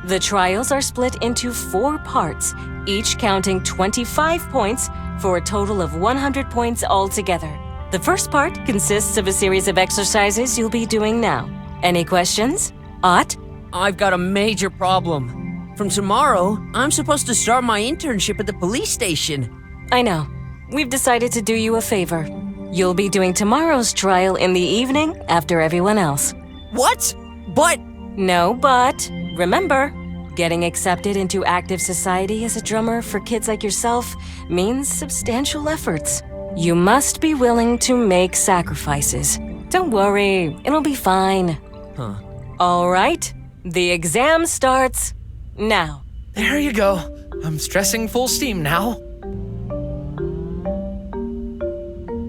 Speaker 3: The trials are split into 4 parts, each counting 25 points for a total of 100 points altogether. The first part consists of a series of exercises you'll be doing now. Any questions? Ott?
Speaker 14: I've got a major problem. From tomorrow, I'm supposed to start my internship at the police station.
Speaker 3: I know. We've decided to do you a favor. You'll be doing tomorrow's trial in the evening after everyone else.
Speaker 14: What? But...
Speaker 3: No, but remember, getting accepted into active society as a drummer for kids like yourself means substantial efforts. You must be willing to make sacrifices. Don't worry, it'll be fine.
Speaker 14: Huh.
Speaker 3: All right, the exam starts now.
Speaker 4: There you go. I'm stressing full steam now.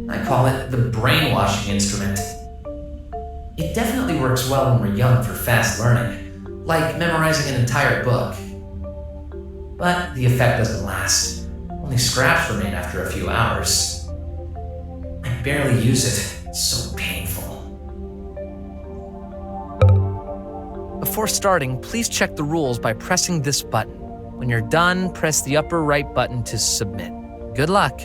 Speaker 4: I call it the brainwashing instrument. It definitely works well when we're young for fast learning, like memorizing an entire book. But the effect doesn't last. Only scraps remain after a few hours. I barely use it. It's so painful. Before starting, please check the rules by pressing this button. When you're done, press the upper right button to submit. Good luck.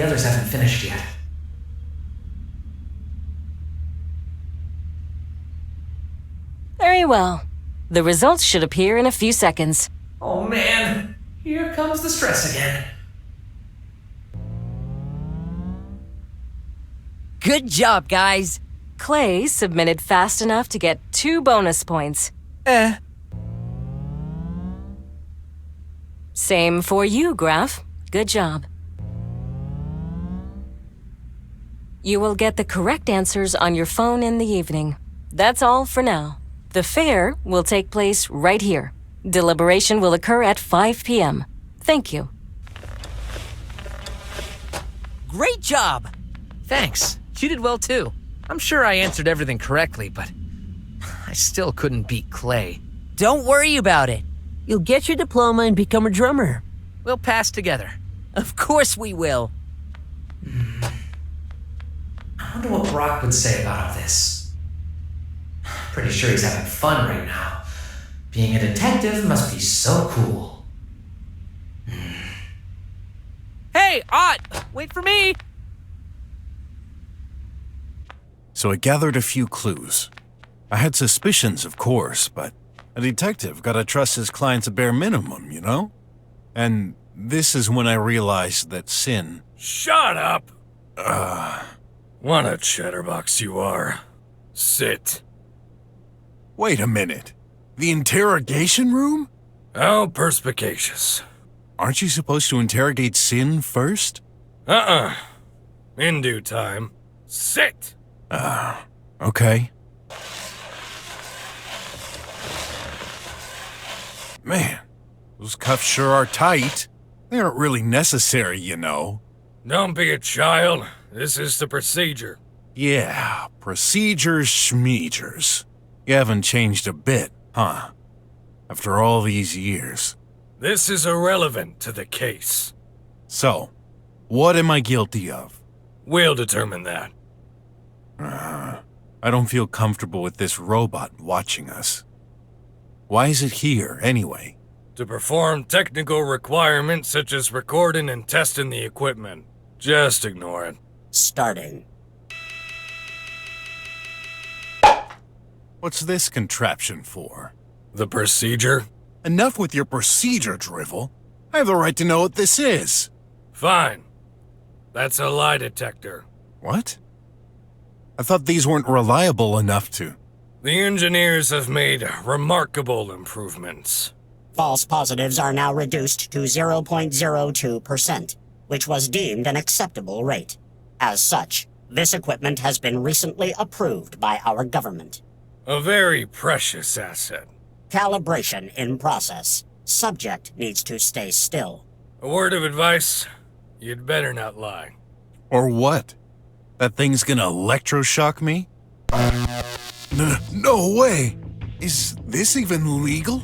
Speaker 4: the others haven't finished yet.
Speaker 3: Very well. The results should appear in a few seconds.
Speaker 4: Oh man, here comes the stress again.
Speaker 14: Good job, guys.
Speaker 3: Clay submitted fast enough to get 2 bonus points. Same for you, Graf. Good job. You will get the correct answers on your phone in the evening. That's all for now. The fair will take place right here. Deliberation will occur at 5 p.m. Thank you.
Speaker 14: Great job!
Speaker 16: Thanks. You did well too. I'm sure I answered everything correctly, but I still couldn't beat Clay.
Speaker 14: Don't worry about it. You'll get your diploma and become a drummer.
Speaker 16: We'll pass together.
Speaker 14: Of course we will.
Speaker 4: I wonder what BROK would say about all this. Pretty sure he's having fun right now. Being a detective must be so cool.
Speaker 16: Hey, Ott! Wait for me!
Speaker 1: So I gathered a few clues. I had suspicions, of course, but a detective gotta trust his clients a bare minimum, you know? And this is when I realized that Sin...
Speaker 17: Shut up! What a chatterbox you are. Sit.
Speaker 1: Wait a minute. The interrogation room?
Speaker 17: How perspicacious.
Speaker 1: Aren't you supposed to interrogate Sin first?
Speaker 17: In due time. Sit!
Speaker 1: Okay. Man, those cuffs sure are tight. They aren't really necessary, you know.
Speaker 17: Don't be a child. This is the procedure.
Speaker 1: Yeah, procedures schmeegers. You haven't changed a bit, huh? After all these years.
Speaker 17: This is irrelevant to the case.
Speaker 1: So, what am I guilty of?
Speaker 17: We'll determine that.
Speaker 1: I don't feel comfortable with this robot watching us. Why is it here, anyway?
Speaker 17: To perform technical requirements such as recording and testing the equipment. Just ignore it.
Speaker 2: Starting.
Speaker 1: What's this contraption for?
Speaker 17: The procedure?
Speaker 1: Enough with your procedure, drivel. I have the right to know what this is.
Speaker 17: Fine. That's a lie detector.
Speaker 1: What? I thought these weren't reliable enough to...
Speaker 17: The engineers have made remarkable improvements.
Speaker 2: False positives are now reduced to 0.02%, which was deemed an acceptable rate. As such, this equipment has been recently approved by our government.
Speaker 17: A very precious asset.
Speaker 2: Calibration in process. Subject needs to stay still.
Speaker 17: A word of advice, you'd better not lie.
Speaker 1: Or what? That thing's gonna electroshock me? No way! Is this even legal?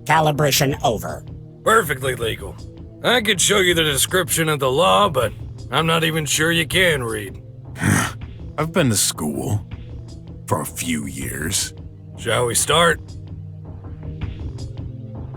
Speaker 2: Calibration over.
Speaker 17: Perfectly legal. I could show you the description of the law, but I'm not even sure you can read.
Speaker 1: I've been to school. For a few years.
Speaker 17: Shall we start?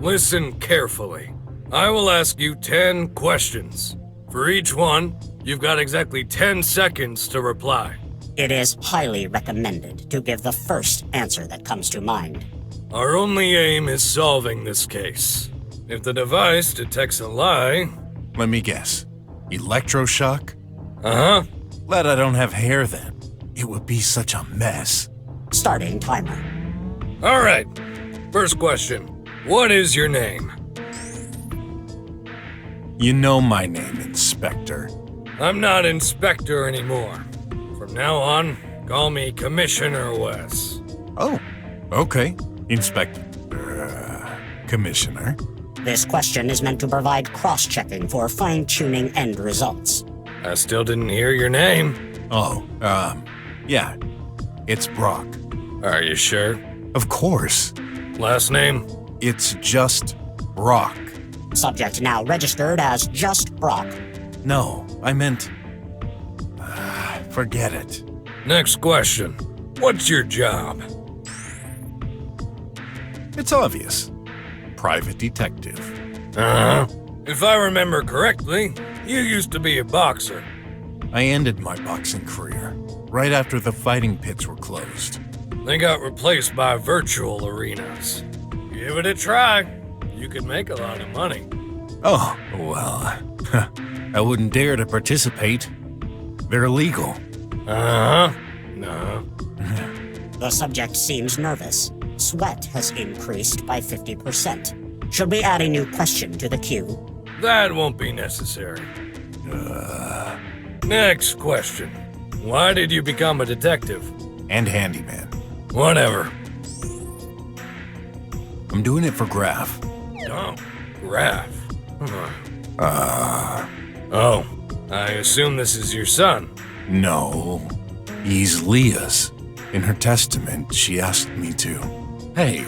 Speaker 17: Listen carefully. I will ask you 10 questions. For each one, you've got exactly 10 seconds to reply.
Speaker 2: It is highly recommended to give the first answer that comes to mind.
Speaker 17: Our only aim is solving this case. If the device detects a lie...
Speaker 1: Let me guess. Electroshock?
Speaker 17: Uh-huh.
Speaker 1: Glad I don't have hair then. It would be such a mess.
Speaker 2: Starting timer.
Speaker 17: All right. First question. What is your name?
Speaker 1: You know my name, Inspector.
Speaker 17: I'm not Inspector anymore. From now on, call me Commissioner Wes.
Speaker 1: Oh, okay. Inspector. Commissioner.
Speaker 2: This question is meant to provide cross-checking for fine-tuning end results.
Speaker 17: I still didn't hear your name.
Speaker 1: Oh, yeah. It's BROK.
Speaker 17: Are you sure?
Speaker 1: Of course.
Speaker 17: Last name?
Speaker 1: It's just BROK.
Speaker 2: Subject now registered as just BROK.
Speaker 1: No, I meant... forget it.
Speaker 17: Next question. What's your job?
Speaker 1: It's obvious. Private detective.
Speaker 17: Uh-huh. If I remember correctly, you used to be a boxer.
Speaker 1: I ended my boxing career right after the fighting pits were closed.
Speaker 17: They got replaced by virtual arenas. Give it a try. You could make a lot of money.
Speaker 1: Oh, well, I wouldn't dare to participate. They're illegal.
Speaker 17: Uh-huh. No.
Speaker 2: The subject seems nervous. Sweat has increased by 50%. Should we add a new question to the queue?
Speaker 17: That won't be necessary. Next question. Why did you become a detective?
Speaker 1: And handyman.
Speaker 17: Whatever.
Speaker 1: I'm doing it for Graf.
Speaker 17: Oh, Graf. Oh, I assume this is your son.
Speaker 1: No, he's Leah's. In her testament, she asked me to. Hey,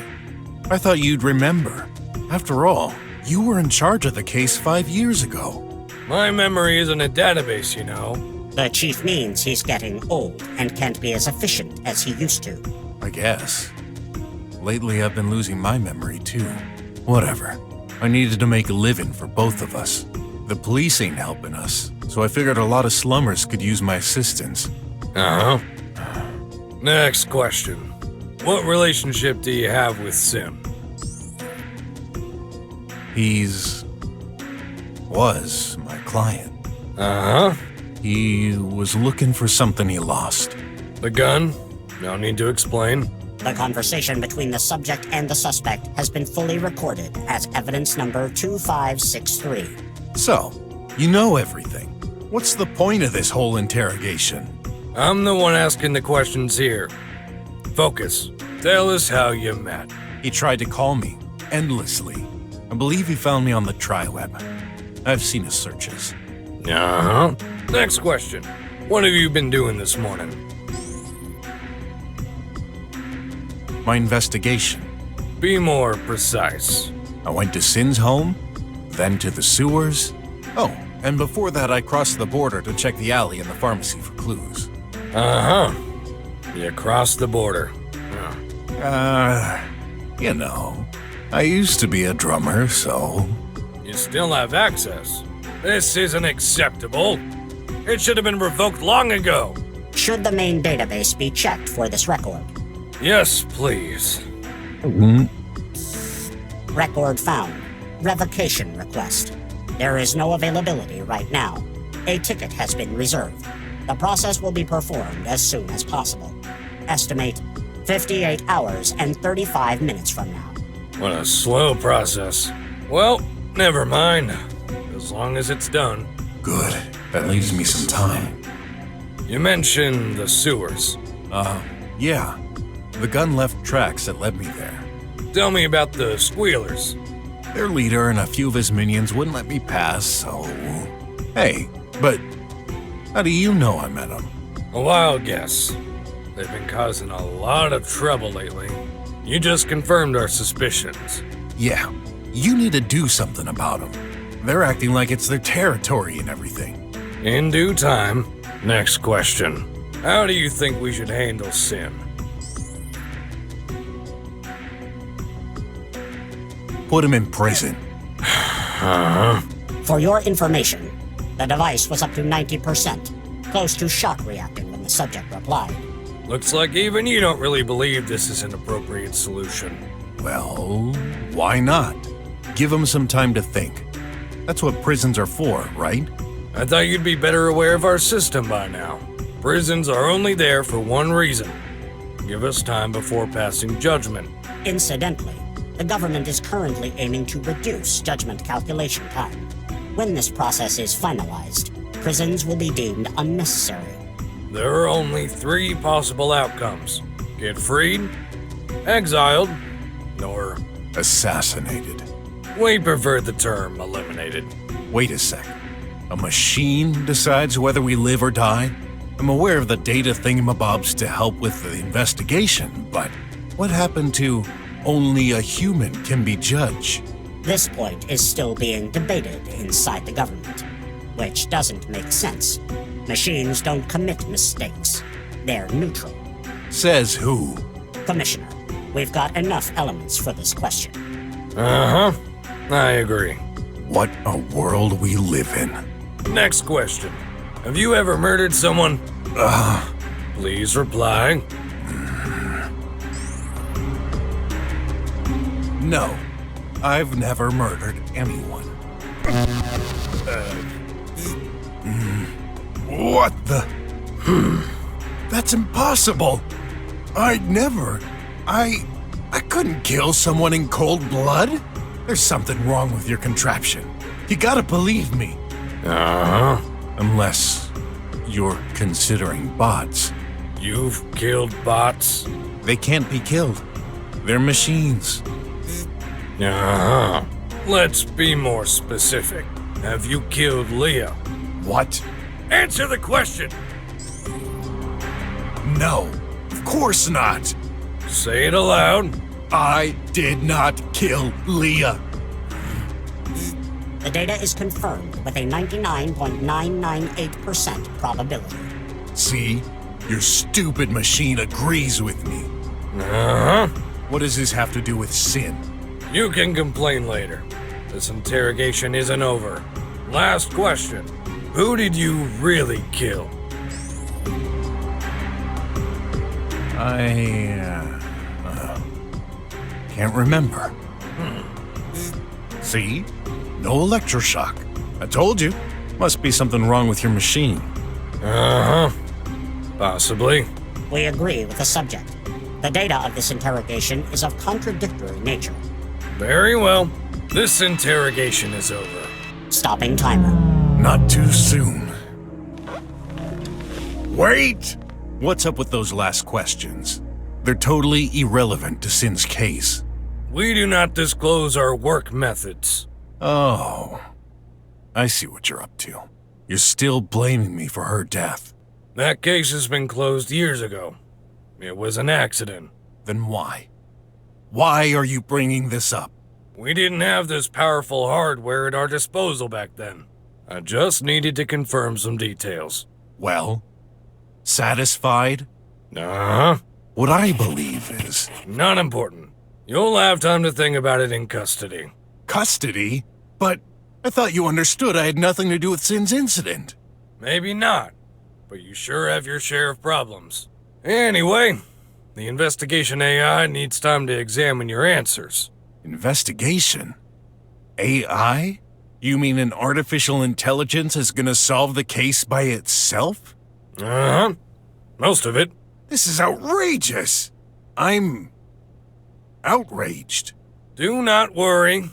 Speaker 1: I thought you'd remember. After all, you were in charge of the case 5 years ago.
Speaker 17: My memory isn't a database, you know.
Speaker 2: The chief means he's getting old and can't be as efficient as he used to.
Speaker 1: I guess. Lately, I've been losing my memory, too. Whatever. I needed to make a living for both of us. The police ain't helping us, so I figured a lot of slummers could use my assistance.
Speaker 17: Uh-huh. Next question. What relationship do you have with Sim?
Speaker 1: Was my client.
Speaker 17: Uh-huh.
Speaker 1: He was looking for something he lost.
Speaker 17: The gun? No need to explain.
Speaker 2: The conversation between the subject and the suspect has been fully recorded as evidence number 2563.
Speaker 1: So, you know everything. What's the point of this whole interrogation?
Speaker 17: I'm the one asking the questions here. Focus. Tell us how you met.
Speaker 1: He tried to call me, endlessly. I believe he found me on the tri-web. I've seen his searches.
Speaker 17: Uh-huh. Next question. What have you been doing this morning?
Speaker 1: My investigation.
Speaker 17: Be more precise.
Speaker 1: I went to Sin's home, then to the sewers. Oh, and before that I crossed the border to check the alley and the pharmacy for clues.
Speaker 17: Uh-huh. You crossed the border.
Speaker 1: You know, I used to be a drummer, so...
Speaker 17: You still have access. This isn't acceptable. It should have been revoked long ago.
Speaker 2: Should the main database be checked for this record?
Speaker 17: Yes, please.
Speaker 2: Record found. Revocation request. There is no availability right now. A ticket has been reserved. The process will be performed as soon as possible. Estimate 58 hours and 35 minutes from now.
Speaker 17: What a slow process. Well, never mind. As long as it's done.
Speaker 1: Good. That leaves me some time.
Speaker 17: You mentioned the sewers.
Speaker 1: Yeah. The gun left tracks that led me there.
Speaker 17: Tell me about the squealers.
Speaker 1: Their leader and a few of his minions wouldn't let me pass, so... Hey, but how do you know I met them?
Speaker 17: A wild guess. They've been causing a lot of trouble lately. You just confirmed our suspicions.
Speaker 1: Yeah, you need to do something about them. They're acting like it's their territory and everything.
Speaker 17: In due time. Next question. How do you think we should handle Sin?
Speaker 1: Put him in prison.
Speaker 2: For your information, the device was up to 90%, close to shock reacting when the subject replied.
Speaker 17: Looks like even you don't really believe this is an appropriate solution.
Speaker 1: Well, why not? Give him some time to think. That's what prisons are for, right?
Speaker 17: I thought you'd be better aware of our system by now. Prisons are only there for one reason. Give us time before passing judgment.
Speaker 2: Incidentally, the government is currently aiming to reduce judgment calculation time. When this process is finalized, prisons will be deemed unnecessary.
Speaker 17: There are only 3 possible outcomes. Get freed, exiled, or...
Speaker 1: assassinated.
Speaker 17: We prefer the term eliminated.
Speaker 1: Wait a sec. A machine decides whether we live or die? I'm aware of the data thingamabobs to help with the investigation, but what happened to only a human can be judged?
Speaker 2: This point is still being debated inside the government, which doesn't make sense. Machines don't commit mistakes. They're neutral.
Speaker 1: Says who?
Speaker 2: Commissioner, we've got enough elements for this question.
Speaker 17: Uh-huh. I agree.
Speaker 1: What a world we live in.
Speaker 17: Next question. have you ever murdered someone? Please reply.
Speaker 1: No, I've never murdered anyone. What the? That's impossible. I'd never. I couldn't kill someone in cold blood. There's something wrong with your contraption. You gotta believe me.
Speaker 17: Uh-huh.
Speaker 1: Unless you're considering bots.
Speaker 17: You've killed bots?
Speaker 1: They can't be killed. They're machines.
Speaker 17: Uh-huh. Let's be more specific. Have you killed Leah?
Speaker 1: What?
Speaker 17: Answer the question!
Speaker 1: No, of course not.
Speaker 17: Say it aloud.
Speaker 1: I did not kill Leah.
Speaker 2: The data is confirmed with a 99.998% probability.
Speaker 1: See? Your stupid machine agrees with me.
Speaker 17: Uh-huh.
Speaker 1: What does this have to do with sin?
Speaker 17: You can complain later. This interrogation isn't over. Last question. Who did you really kill?
Speaker 1: I can't remember. See? No electroshock. I told you. Must be something wrong with your machine.
Speaker 17: Uh-huh. Possibly.
Speaker 2: We agree with the subject. The data of this interrogation is of contradictory nature.
Speaker 17: Very well. This interrogation is over.
Speaker 2: Stopping timer.
Speaker 1: Not too soon. Wait! What's up with those last questions? They're totally irrelevant to Sin's case.
Speaker 17: We do not disclose our work methods.
Speaker 1: Oh. I see what you're up to. You're still blaming me for her death.
Speaker 17: That case has been closed years ago. It was an accident.
Speaker 1: Then why? Why are you bringing this up?
Speaker 17: We didn't have this powerful hardware at our disposal back then. I just needed to confirm some details.
Speaker 1: Well, satisfied?
Speaker 17: Uh-huh.
Speaker 1: What I believe is...
Speaker 17: Not important. You'll have time to think about it in custody.
Speaker 1: Custody? But I thought you understood I had nothing to do with Sin's incident.
Speaker 17: Maybe not, but you sure have your share of problems. Anyway, the investigation AI needs time to examine your answers.
Speaker 1: Investigation? AI? You mean an artificial intelligence is gonna solve the case by itself?
Speaker 17: Uh-huh. Most of it.
Speaker 1: This is outrageous! I'm... outraged.
Speaker 17: Do not worry.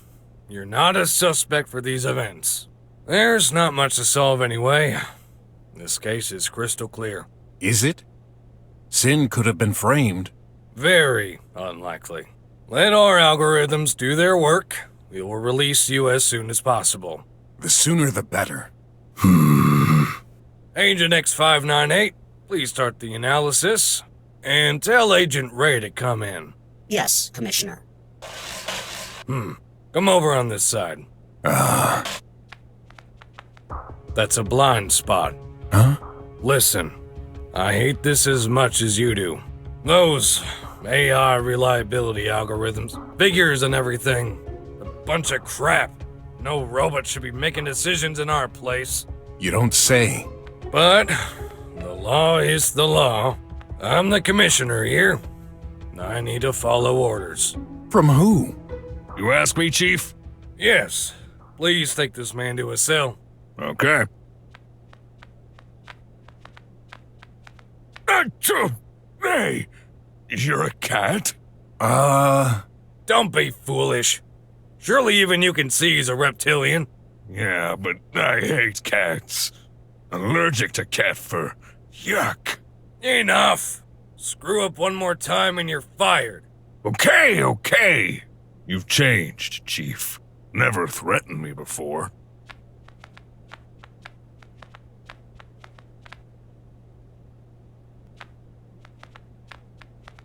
Speaker 17: You're not a suspect for these events. There's not much to solve anyway. This case is crystal clear.
Speaker 1: Is it? Sin could have been framed.
Speaker 17: Very unlikely. Let our algorithms do their work. We will release you as soon as possible.
Speaker 1: The sooner the better.
Speaker 17: Agent X598, please start the analysis. And tell Agent Ray to come in.
Speaker 2: Yes, Commissioner.
Speaker 17: Come over on this side. That's a blind spot.
Speaker 1: Huh?
Speaker 17: Listen, I hate this as much as you do. Those AI reliability algorithms, figures and everything. A bunch of crap. No robot should be making decisions in our place.
Speaker 1: You don't say.
Speaker 17: But the law is the law. I'm the commissioner here. I need to follow orders.
Speaker 1: From who?
Speaker 13: You ask me, Chief?
Speaker 17: Yes. Please take this man to a cell.
Speaker 13: Okay. Hey! You're a cat?
Speaker 17: Don't be foolish. Surely even you can see he's a reptilian.
Speaker 13: Yeah, but I hate cats. Allergic to cat fur. Yuck.
Speaker 17: Enough. Screw up one more time and you're fired.
Speaker 13: Okay. You've changed, Chief. Never threatened me before.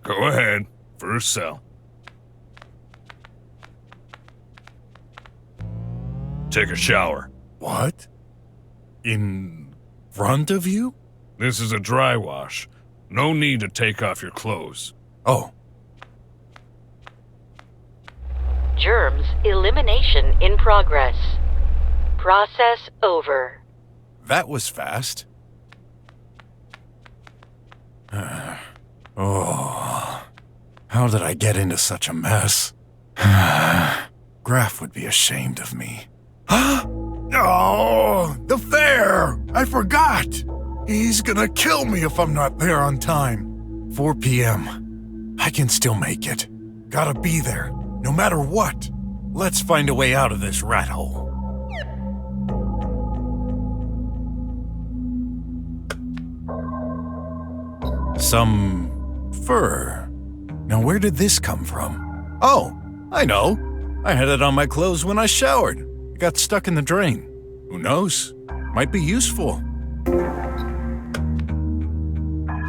Speaker 13: Go ahead. First cell. Take a shower.
Speaker 1: What? In front of you?
Speaker 13: This is a dry wash. No need to take off your clothes.
Speaker 1: Oh.
Speaker 6: Germs elimination in progress. Process over.
Speaker 1: That was fast. How did I get into such a mess? Graf would be ashamed of me.
Speaker 18: Oh, the fair! I forgot! He's gonna kill me if I'm not there on time.
Speaker 1: 4 p.m. I can still make it. Gotta be there, no matter what. Let's find a way out of this rat hole. Some fur. Now where did this come from? Oh, I know. I had it on my clothes when I showered. It got stuck in the drain. Who knows? Might be useful.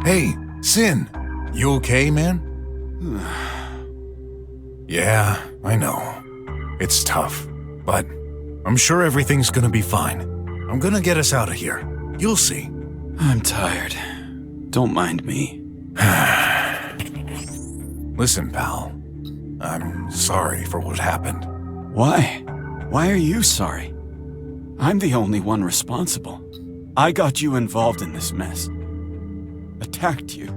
Speaker 1: Hey, Sin. You okay, man? Yeah, I know. It's tough, but I'm sure everything's gonna be fine. I'm gonna get us out of here. You'll see.
Speaker 19: I'm tired. Don't mind me.
Speaker 1: Listen, pal. I'm sorry for what happened.
Speaker 19: Why? Why are you sorry? I'm the only one responsible. I got you involved in this mess. Attacked you.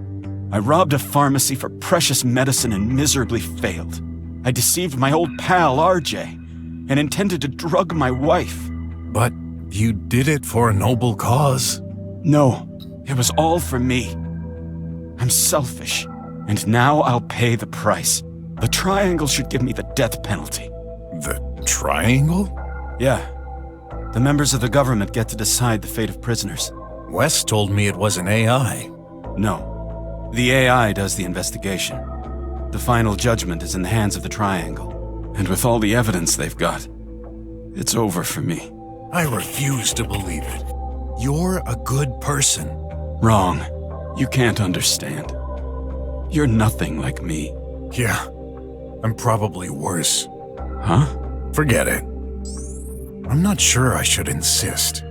Speaker 19: I robbed a pharmacy for precious medicine and miserably failed. I deceived my old pal, RJ, and intended to drug my wife.
Speaker 1: But you did it for a noble cause.
Speaker 19: No, it was all for me. I'm selfish, and now I'll pay the price. The Triangle should give me the death penalty.
Speaker 1: The Triangle?
Speaker 19: Yeah. The members of the government get to decide the fate of prisoners.
Speaker 1: Wes told me it was an AI.
Speaker 19: No. The AI does the investigation. The final judgment is in the hands of the Triangle. And with all the evidence they've got, it's over for me.
Speaker 1: I refuse to believe it. You're a good person.
Speaker 19: Wrong. You can't understand. You're nothing like me.
Speaker 1: Yeah. I'm probably worse.
Speaker 19: Huh?
Speaker 1: Forget it. I'm not sure I should insist.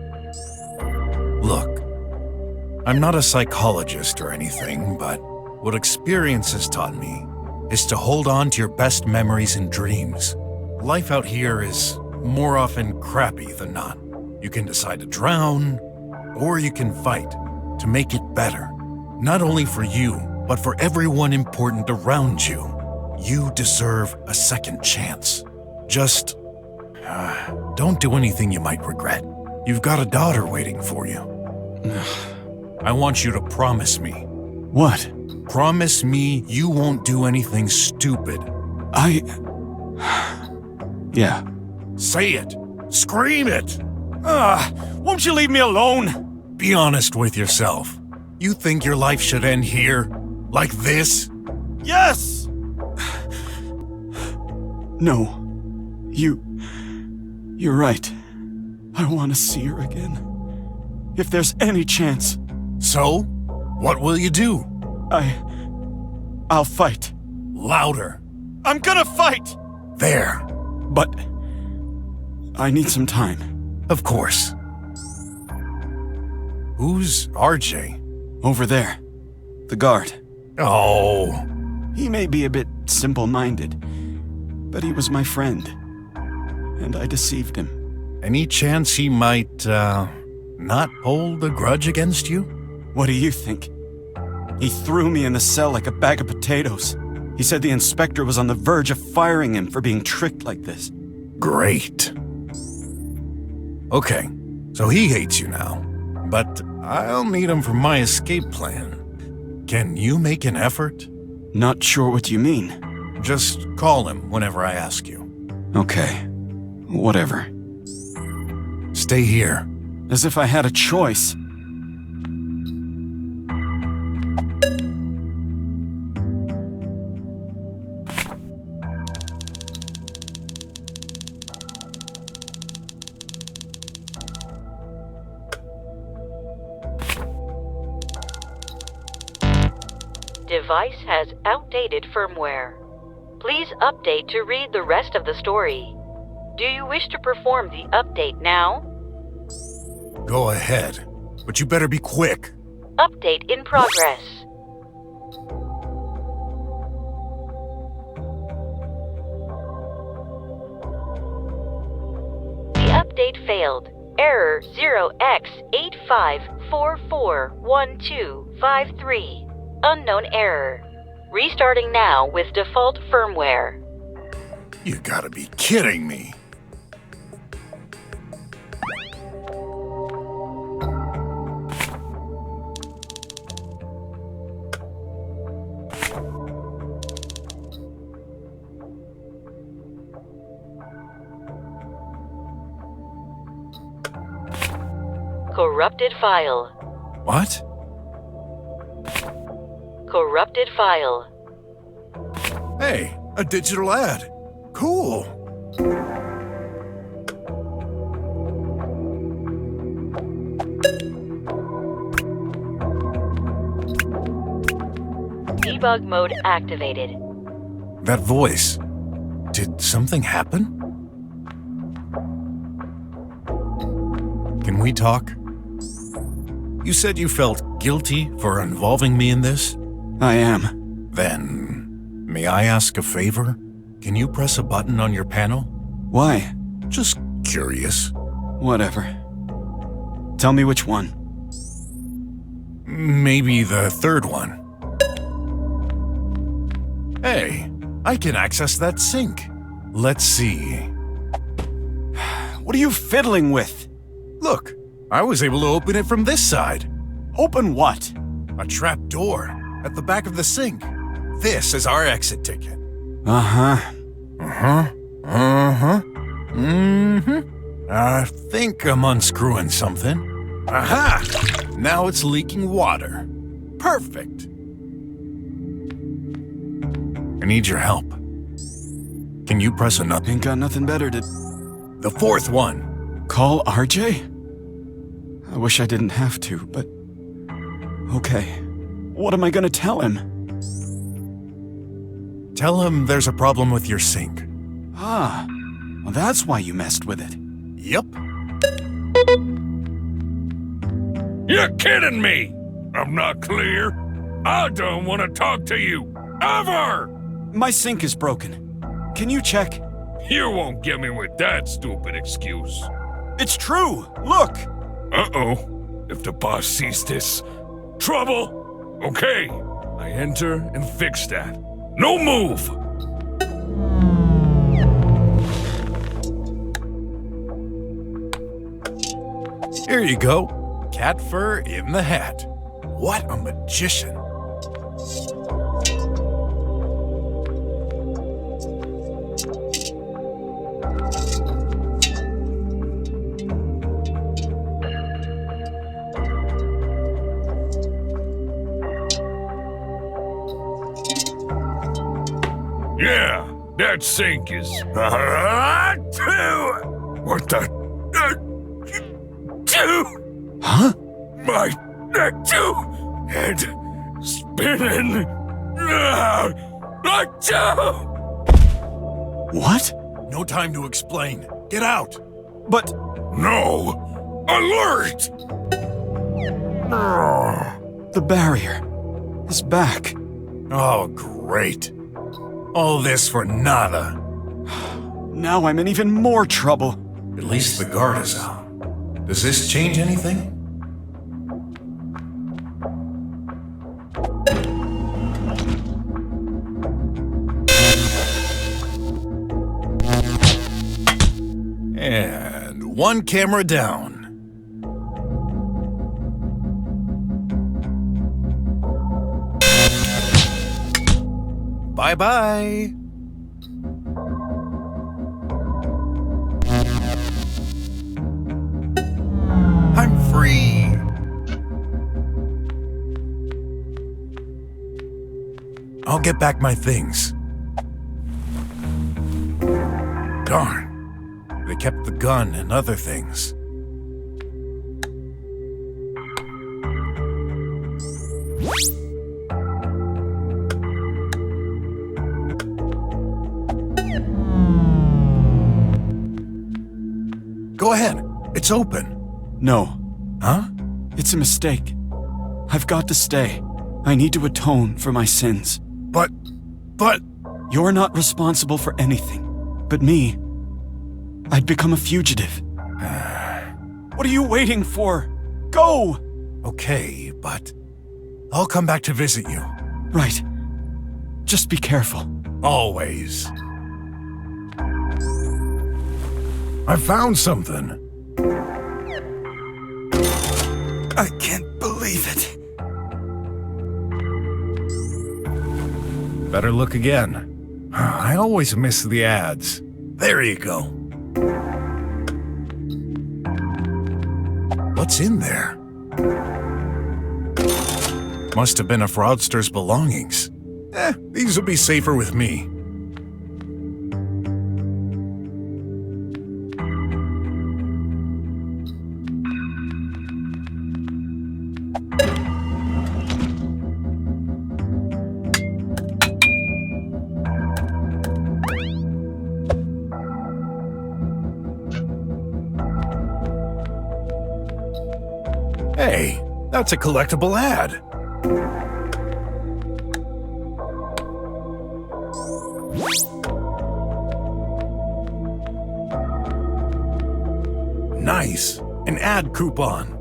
Speaker 1: Look, I'm not a psychologist or anything, but what experience has taught me is to hold on to your best memories and dreams. Life out here is more often crappy than not. You can decide to drown, or you can fight to make it better. Not only for you, but for everyone important around you. You deserve a second chance. Just don't do anything you might regret. You've got a daughter waiting for you. I want you to promise me.
Speaker 19: What?
Speaker 1: Promise me you won't do anything stupid.
Speaker 19: Yeah.
Speaker 1: Say it. Scream it.
Speaker 5: Won't you leave me alone?
Speaker 1: Be honest with yourself. You think your life should end here? Like this?
Speaker 5: Yes!
Speaker 19: No. You're right. I want to see her again. If there's any chance.
Speaker 1: So? What will you do?
Speaker 19: I'll fight.
Speaker 1: Louder.
Speaker 5: I'm gonna fight!
Speaker 1: There.
Speaker 19: But I need some time.
Speaker 1: Of course. Who's RJ?
Speaker 19: Over there. The guard.
Speaker 1: Oh.
Speaker 19: He may be a bit simple-minded, but he was my friend. And I deceived him.
Speaker 1: Any chance he might, not hold a grudge against you?
Speaker 19: What do you think? He threw me in the cell like a bag of potatoes. He said the inspector was on the verge of firing him for being tricked like this.
Speaker 1: Great. Okay, so he hates you now, but I'll need him for my escape plan. Can you make an effort?
Speaker 19: Not sure what you mean.
Speaker 1: Just call him whenever I ask you.
Speaker 19: Okay, whatever.
Speaker 1: Stay here.
Speaker 19: As if I had a choice.
Speaker 6: Device has outdated firmware. Please update to read the rest of the story. Do you wish to perform the update now?
Speaker 1: Go ahead, but you better be quick.
Speaker 6: Update in progress. The update failed. Error 0x85441253. Unknown error. Restarting now with default firmware.
Speaker 18: You gotta be kidding me.
Speaker 6: Corrupted file.
Speaker 1: What?
Speaker 6: Corrupted file.
Speaker 18: Hey, a digital ad. Cool.
Speaker 6: Debug mode activated.
Speaker 1: That voice. Did something happen? Can we talk? You said you felt guilty for involving me in this?
Speaker 19: I am.
Speaker 1: Then, may I ask a favor? Can you press a button on your panel?
Speaker 19: Why?
Speaker 1: Just curious.
Speaker 19: Whatever. Tell me which one.
Speaker 1: Maybe the third one. Hey, I can access that sink. Let's see.
Speaker 19: What are you fiddling with?
Speaker 1: Look, I was able to open it from this side.
Speaker 19: Open what?
Speaker 1: A trap door at the back of the sink. This is our exit ticket.
Speaker 19: Uh-huh.
Speaker 1: I think I'm unscrewing something. Aha! Now it's leaking water. Perfect. I need your help. Can you press another?
Speaker 19: Ain't got nothing better to...
Speaker 1: The fourth one.
Speaker 19: Call RJ? I wish I didn't have to, but... Okay. What am I gonna tell him?
Speaker 1: Tell him there's a problem with your sink.
Speaker 19: Ah. Well, that's why you messed with it.
Speaker 1: Yep.
Speaker 17: You're kidding me! I'm not clear. I don't want to talk to you. Ever!
Speaker 19: My sink is broken. Can you check?
Speaker 17: You won't get me with that stupid excuse.
Speaker 19: It's true! Look!
Speaker 17: Uh-oh. If the boss sees this... Trouble! Okay. I enter and fix that. No move!
Speaker 1: Here you go. Cat fur in the hat. What a magician.
Speaker 17: Yeah, that sink is... What the... Two?
Speaker 19: Huh?
Speaker 17: My two head spinning. Like two.
Speaker 19: What?
Speaker 1: No time to explain. Get out.
Speaker 19: But...
Speaker 17: No. Alert!
Speaker 19: The barrier is back.
Speaker 1: Oh, great. All this for nada.
Speaker 19: Now I'm in even more trouble.
Speaker 1: At least the guard is out. Does this change anything? And one camera down. Bye-bye. I'm free. I'll get back my things. Darn. They kept the gun and other things. Go ahead. It's open.
Speaker 19: No.
Speaker 1: Huh?
Speaker 19: It's a mistake. I've got to stay. I need to atone for my sins.
Speaker 1: But...
Speaker 19: You're not responsible for anything. But me. I'd become a fugitive. What are you waiting for? Go!
Speaker 1: Okay, but... I'll come back to visit you.
Speaker 19: Right. Just be careful.
Speaker 18: Always. I found something.
Speaker 13: I can't believe it.
Speaker 18: Better look again. I always miss the ads. There you go. What's in there? Must have been a fraudster's belongings. These will be safer with me. Hey, that's a collectible ad. Nice, an ad coupon.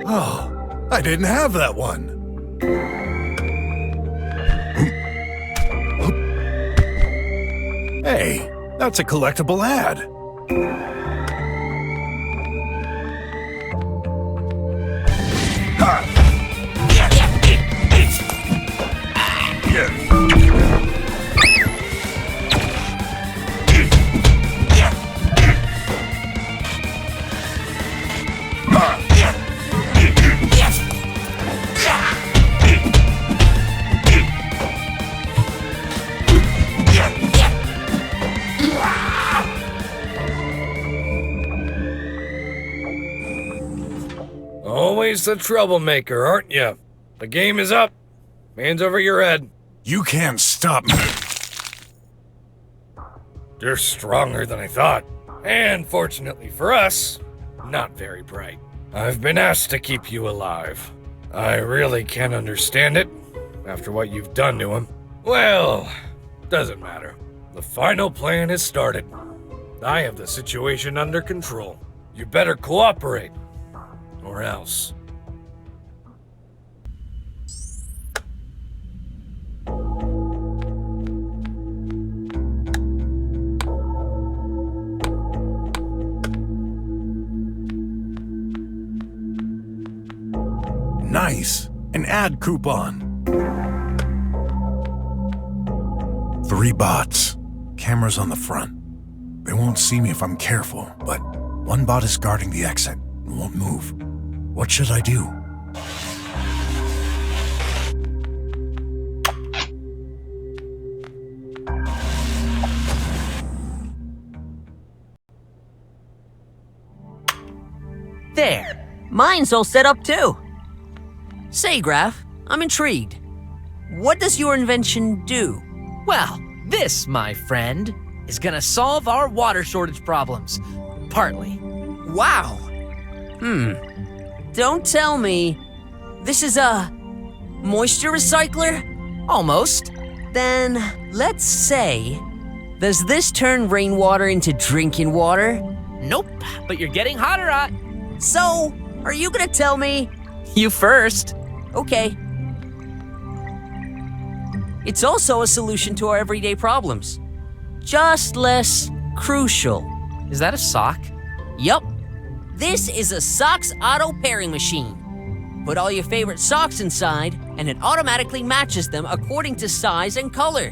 Speaker 18: Oh, I didn't have that one. Hey, that's a collectible ad.
Speaker 17: Always the troublemaker, aren't you? The game is up. Hands over your head.
Speaker 18: You can't stop me.
Speaker 17: You're stronger than I thought. And fortunately for us, not very bright. I've been asked to keep you alive. I really can't understand it, after what you've done to him. Well, doesn't matter. The final plan has started. I have the situation under control. You better cooperate, or else.
Speaker 18: Nice, an ad coupon. 3 bots. Cameras on the front. They won't see me if I'm careful, but one bot is guarding the exit and won't move. What should I do?
Speaker 14: There. Mine's all set up too. Say, Graf, I'm intrigued. What does your invention do?
Speaker 16: Well, this, my friend, is gonna solve our water shortage problems. Partly.
Speaker 14: Wow. Don't tell me. This is a moisture recycler?
Speaker 16: Almost.
Speaker 14: Then, let's say, does this turn rainwater into drinking water?
Speaker 16: Nope, but you're getting hotter,
Speaker 14: So, are you gonna tell me?
Speaker 16: You first.
Speaker 14: Okay. It's also a solution to our everyday problems. Just less crucial.
Speaker 16: Is that a sock?
Speaker 14: Yup. This is a socks auto pairing machine. Put all your favorite socks inside, and it automatically matches them according to size and color.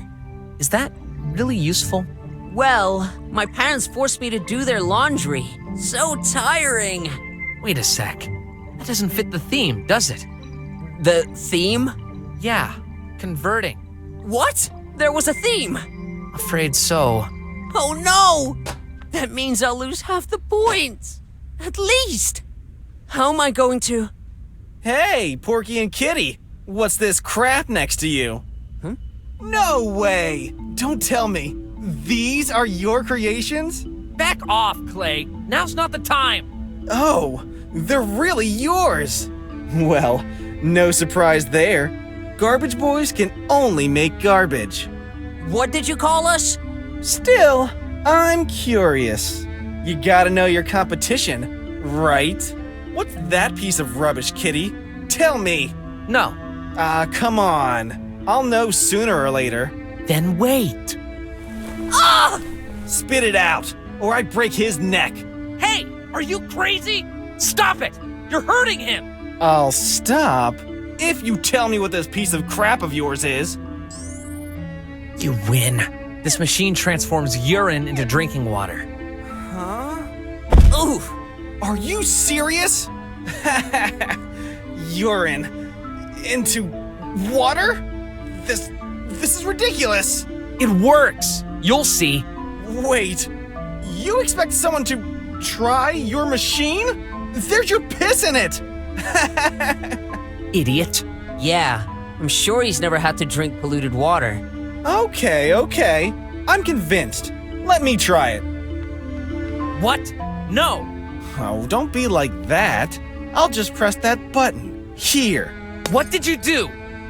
Speaker 16: Is that really useful?
Speaker 14: Well, my parents forced me to do their laundry. So tiring.
Speaker 16: Wait a sec. That doesn't fit the theme, does it?
Speaker 14: The theme?
Speaker 16: Yeah, converting.
Speaker 14: What? There was a theme?
Speaker 16: Afraid so.
Speaker 14: Oh no! That means I'll lose half the points. At least. How am I going to...
Speaker 15: Hey, Porky and Kitty. What's this crap next to you? Huh? No way! Don't tell me. These are your creations?
Speaker 16: Back off, Clay. Now's not the time.
Speaker 15: Oh, they're really yours. Well, no surprise there. Garbage boys can only make garbage.
Speaker 14: What did you call us?
Speaker 15: Still, I'm curious. You gotta know your competition, right? What's that piece of rubbish, Kitty? Tell me.
Speaker 16: No.
Speaker 15: Come on. I'll know sooner or later.
Speaker 14: Then wait.
Speaker 15: Ah! Spit it out, or I break his neck.
Speaker 16: Hey, are you crazy? Stop it! You're hurting him!
Speaker 15: I'll stop if you tell me what this piece of crap of yours is.
Speaker 16: You win. This machine transforms urine into drinking water.
Speaker 15: Huh? Ooh! Are you serious? Urine into water? This is ridiculous.
Speaker 16: It works. You'll see.
Speaker 15: Wait, you expect someone to try your machine? There's your piss in it!
Speaker 16: Idiot.
Speaker 14: Yeah, I'm sure he's never had to drink polluted water.
Speaker 15: Okay. I'm convinced. Let me try it.
Speaker 16: What? No!
Speaker 15: Oh, don't be like that. I'll just press that button. Here.
Speaker 16: What did you do?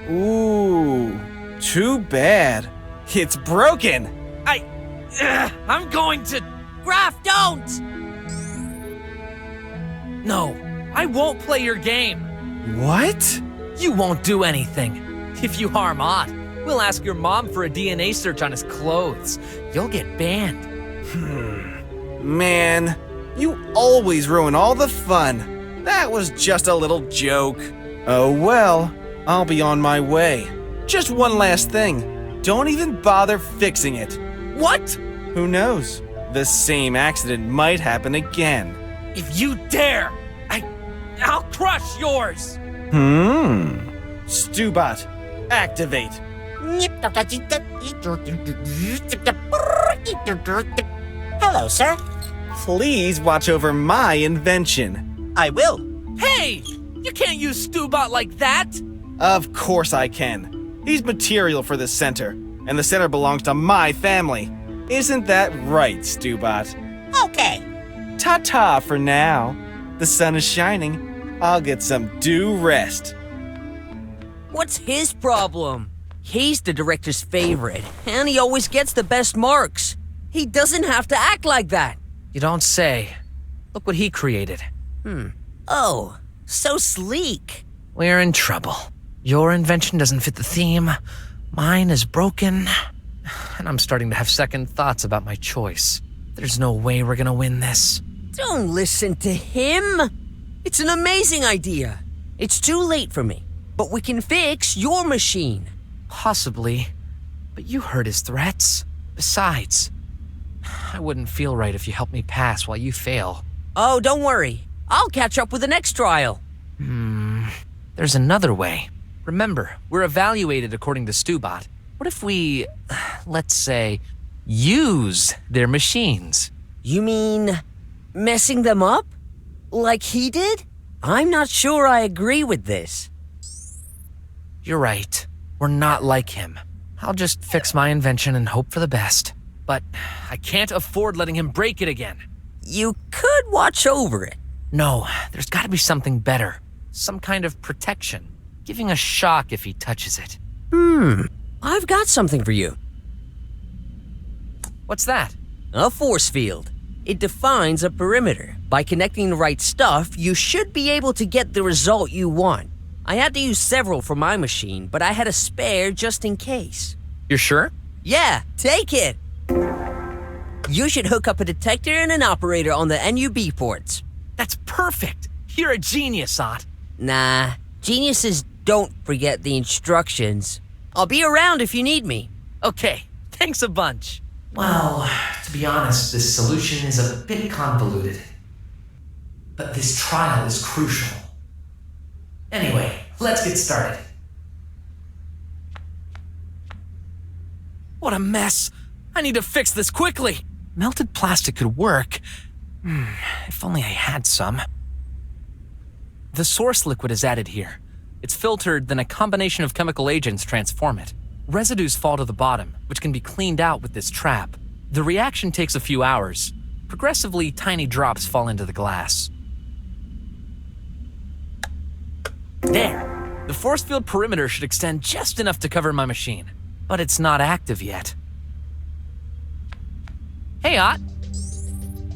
Speaker 15: Ooh, too bad. It's broken.
Speaker 16: I'm going to...
Speaker 14: Graf, don't!
Speaker 16: No, I won't play your game.
Speaker 15: What?
Speaker 16: You won't do anything. If you harm Ott, we'll ask your mom for a DNA search on his clothes. You'll get banned.
Speaker 15: Man, you always ruin all the fun. That was just a little joke. Oh well, I'll be on my way. Just one last thing. Don't even bother fixing it.
Speaker 16: What?
Speaker 15: Who knows? The same accident might happen again.
Speaker 16: If you dare, I'll crush yours!
Speaker 15: Stubot, activate.
Speaker 2: Hello, sir.
Speaker 15: Please watch over my invention.
Speaker 7: I will.
Speaker 16: Hey! You can't use Stubot like that!
Speaker 15: Of course I can. He's material for this center, and the center belongs to my family. Isn't that right, Stubot?
Speaker 2: Okay.
Speaker 15: Ta-ta for now. The sun is shining. I'll get some due rest.
Speaker 14: What's his problem? He's the director's favorite, and he always gets the best marks. He doesn't have to act like that.
Speaker 16: You don't say. Look what he created.
Speaker 14: Oh, so sleek.
Speaker 16: We're in trouble. Your invention doesn't fit the theme. Mine is broken. And I'm starting to have second thoughts about my choice. There's no way we're gonna win this.
Speaker 14: Don't listen to him. It's an amazing idea. It's too late for me, but we can fix your machine.
Speaker 16: Possibly. But you heard his threats. Besides, I wouldn't feel right if you helped me pass while you fail.
Speaker 14: Oh, don't worry. I'll catch up with the next trial.
Speaker 16: There's another way. Remember, we're evaluated according to Stubot. What if we, let's say, use their machines?
Speaker 14: You mean messing them up? Like he did? I'm not sure I agree with this.
Speaker 16: You're right. We're not like him. I'll just fix my invention and hope for the best. But I can't afford letting him break it again.
Speaker 14: You could watch over it.
Speaker 16: No, there's gotta be something better. Some kind of protection. Giving a shock if he touches it.
Speaker 14: I've got something for you.
Speaker 16: What's that?
Speaker 14: A force field. It defines a perimeter. By connecting the right stuff, you should be able to get the result you want. I had to use several for my machine, but I had a spare just in case.
Speaker 16: You're sure?
Speaker 14: Yeah, take it. You should hook up a detector and an operator on the NUB ports.
Speaker 16: That's perfect. You're a genius, Ott.
Speaker 14: Nah, geniuses don't forget the instructions. I'll be around if you need me.
Speaker 16: Okay, thanks a bunch.
Speaker 4: Well, to be honest, this solution is a bit convoluted. But this trial is crucial. Anyway, let's get started.
Speaker 16: What a mess. I need to fix this quickly. Melted plastic could work. If only I had some. The source liquid is added here. It's filtered, then a combination of chemical agents transform it. Residues fall to the bottom, which can be cleaned out with this trap. The reaction takes a few hours. Progressively, tiny drops fall into the glass. There! The force field perimeter should extend just enough to cover my machine, but it's not active yet. Hey, Ott.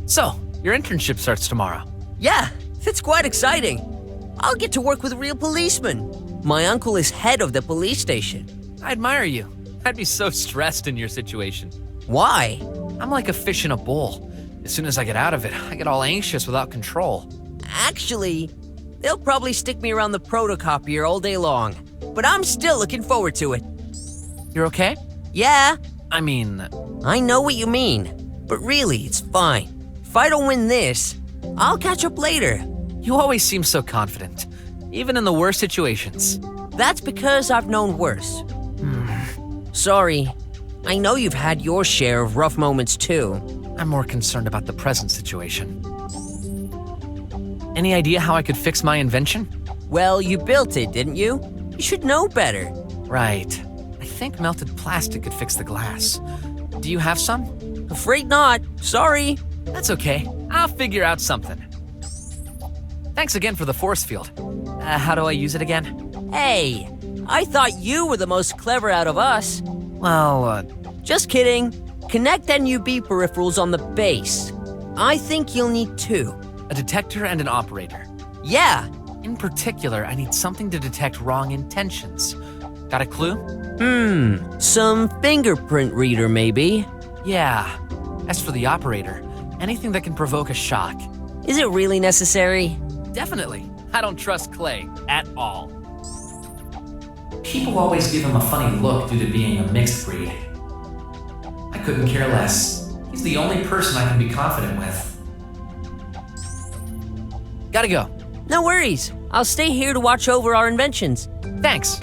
Speaker 16: So, your internship starts tomorrow.
Speaker 14: Yeah, it's quite exciting. I'll get to work with real policemen. My uncle is head of the police station.
Speaker 16: I admire you. I'd be so stressed in your situation.
Speaker 14: Why?
Speaker 16: I'm like a fish in a bowl. As soon as I get out of it, I get all anxious without control.
Speaker 14: Actually, they'll probably stick me around the protocopier all day long. But I'm still looking forward to it.
Speaker 16: You're okay?
Speaker 14: Yeah.
Speaker 16: I mean...
Speaker 14: I know what you mean. But really, it's fine. If I don't win this, I'll catch up later.
Speaker 16: You always seem so confident, even in the worst situations.
Speaker 14: That's because I've known worse. Sorry. I know you've had your share of rough moments too.
Speaker 16: I'm more concerned about the present situation. Any idea how I could fix my invention?
Speaker 14: Well, you built it, didn't you? You should know better.
Speaker 16: Right. I think melted plastic could fix the glass. Do you have some?
Speaker 14: Afraid not. Sorry.
Speaker 16: That's okay. I'll figure out something. Thanks again for the force field. How do I use it again?
Speaker 14: Hey, I thought you were the most clever out of us.
Speaker 16: Well,
Speaker 14: Just kidding. Connect NUB peripherals on the base. I think you'll need two.
Speaker 16: A detector and an operator.
Speaker 14: Yeah.
Speaker 16: In particular, I need something to detect wrong intentions. Got a clue?
Speaker 14: Some fingerprint reader maybe?
Speaker 16: Yeah. As for the operator, anything that can provoke a shock.
Speaker 14: Is it really necessary?
Speaker 16: Definitely. I don't trust Clay at all. People always give him a funny look due to being a mixed breed. I couldn't care less. He's the only person I can be confident with. Gotta go.
Speaker 14: No worries. I'll stay here to watch over our inventions.
Speaker 16: Thanks.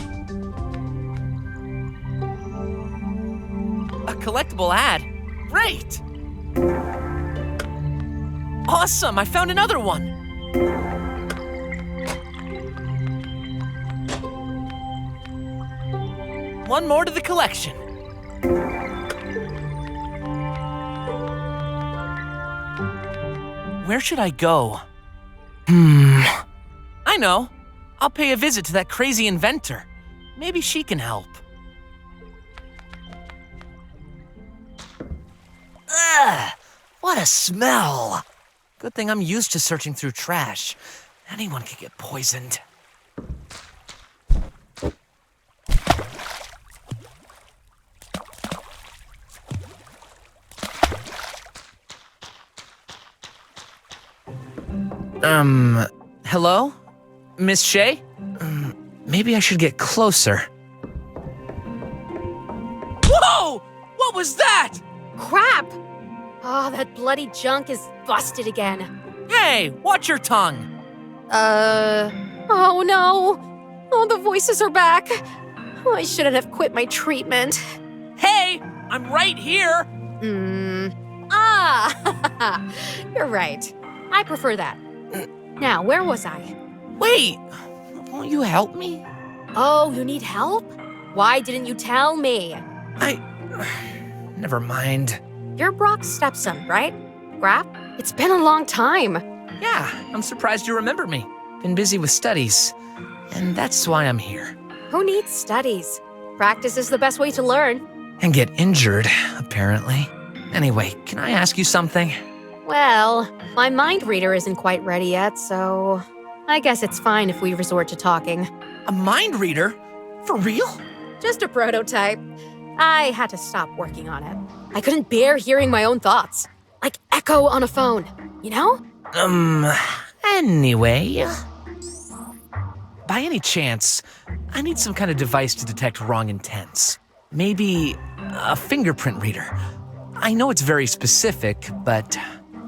Speaker 16: A collectible ad? Great! Awesome! I found another one! One more to the collection. Where should I go? I know. I'll pay a visit to that crazy inventor. Maybe she can help.
Speaker 14: Ugh! What a smell!
Speaker 16: Good thing I'm used to searching through trash. Anyone could get poisoned. Hello? Miss Shea? Maybe I should get closer. Whoa! What was that?
Speaker 11: Crap! Oh, that bloody junk is busted again.
Speaker 16: Hey, watch your tongue.
Speaker 11: Oh no. Oh, the voices are back. Oh, I shouldn't have quit my treatment.
Speaker 16: Hey, I'm right here.
Speaker 11: You're right. I prefer that. Now, where was I?
Speaker 16: Wait, won't you help me?
Speaker 11: Oh, you need help? Why didn't you tell me?
Speaker 16: Never mind.
Speaker 11: You're Brock's stepson, right? Grap? It's been a long time.
Speaker 16: Yeah, I'm surprised you remember me. Been busy with studies, and that's why I'm here.
Speaker 11: Who needs studies? Practice is the best way to learn.
Speaker 16: And get injured, apparently. Anyway, can I ask you something?
Speaker 11: Well, my mind reader isn't quite ready yet, so I guess it's fine if we resort to talking.
Speaker 16: A mind reader? For real?
Speaker 11: Just a prototype. I had to stop working on it. I couldn't bear hearing my own thoughts. Like echo on a phone, you know?
Speaker 16: Anyway. By any chance, I need some kind of device to detect wrong intents. Maybe a fingerprint reader. I know it's very specific, but...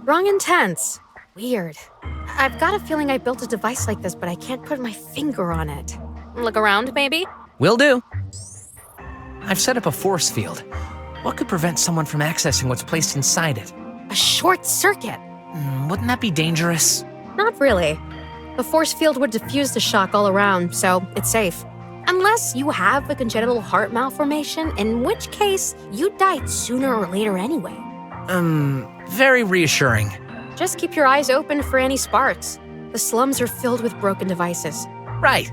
Speaker 11: Wrong intents. Weird. I've got a feeling I built a device like this, but I can't put my finger on it. Look around, maybe?
Speaker 16: Will do. I've set up a force field. What could prevent someone from accessing what's placed inside it?
Speaker 11: A short circuit.
Speaker 16: Wouldn't that be dangerous?
Speaker 11: Not really. The force field would diffuse the shock all around, so it's safe. Unless you have a congenital heart malformation, in which case you'd die sooner or later anyway.
Speaker 16: Very reassuring.
Speaker 11: Just keep your eyes open for any sparks. The slums are filled with broken devices.
Speaker 16: Right.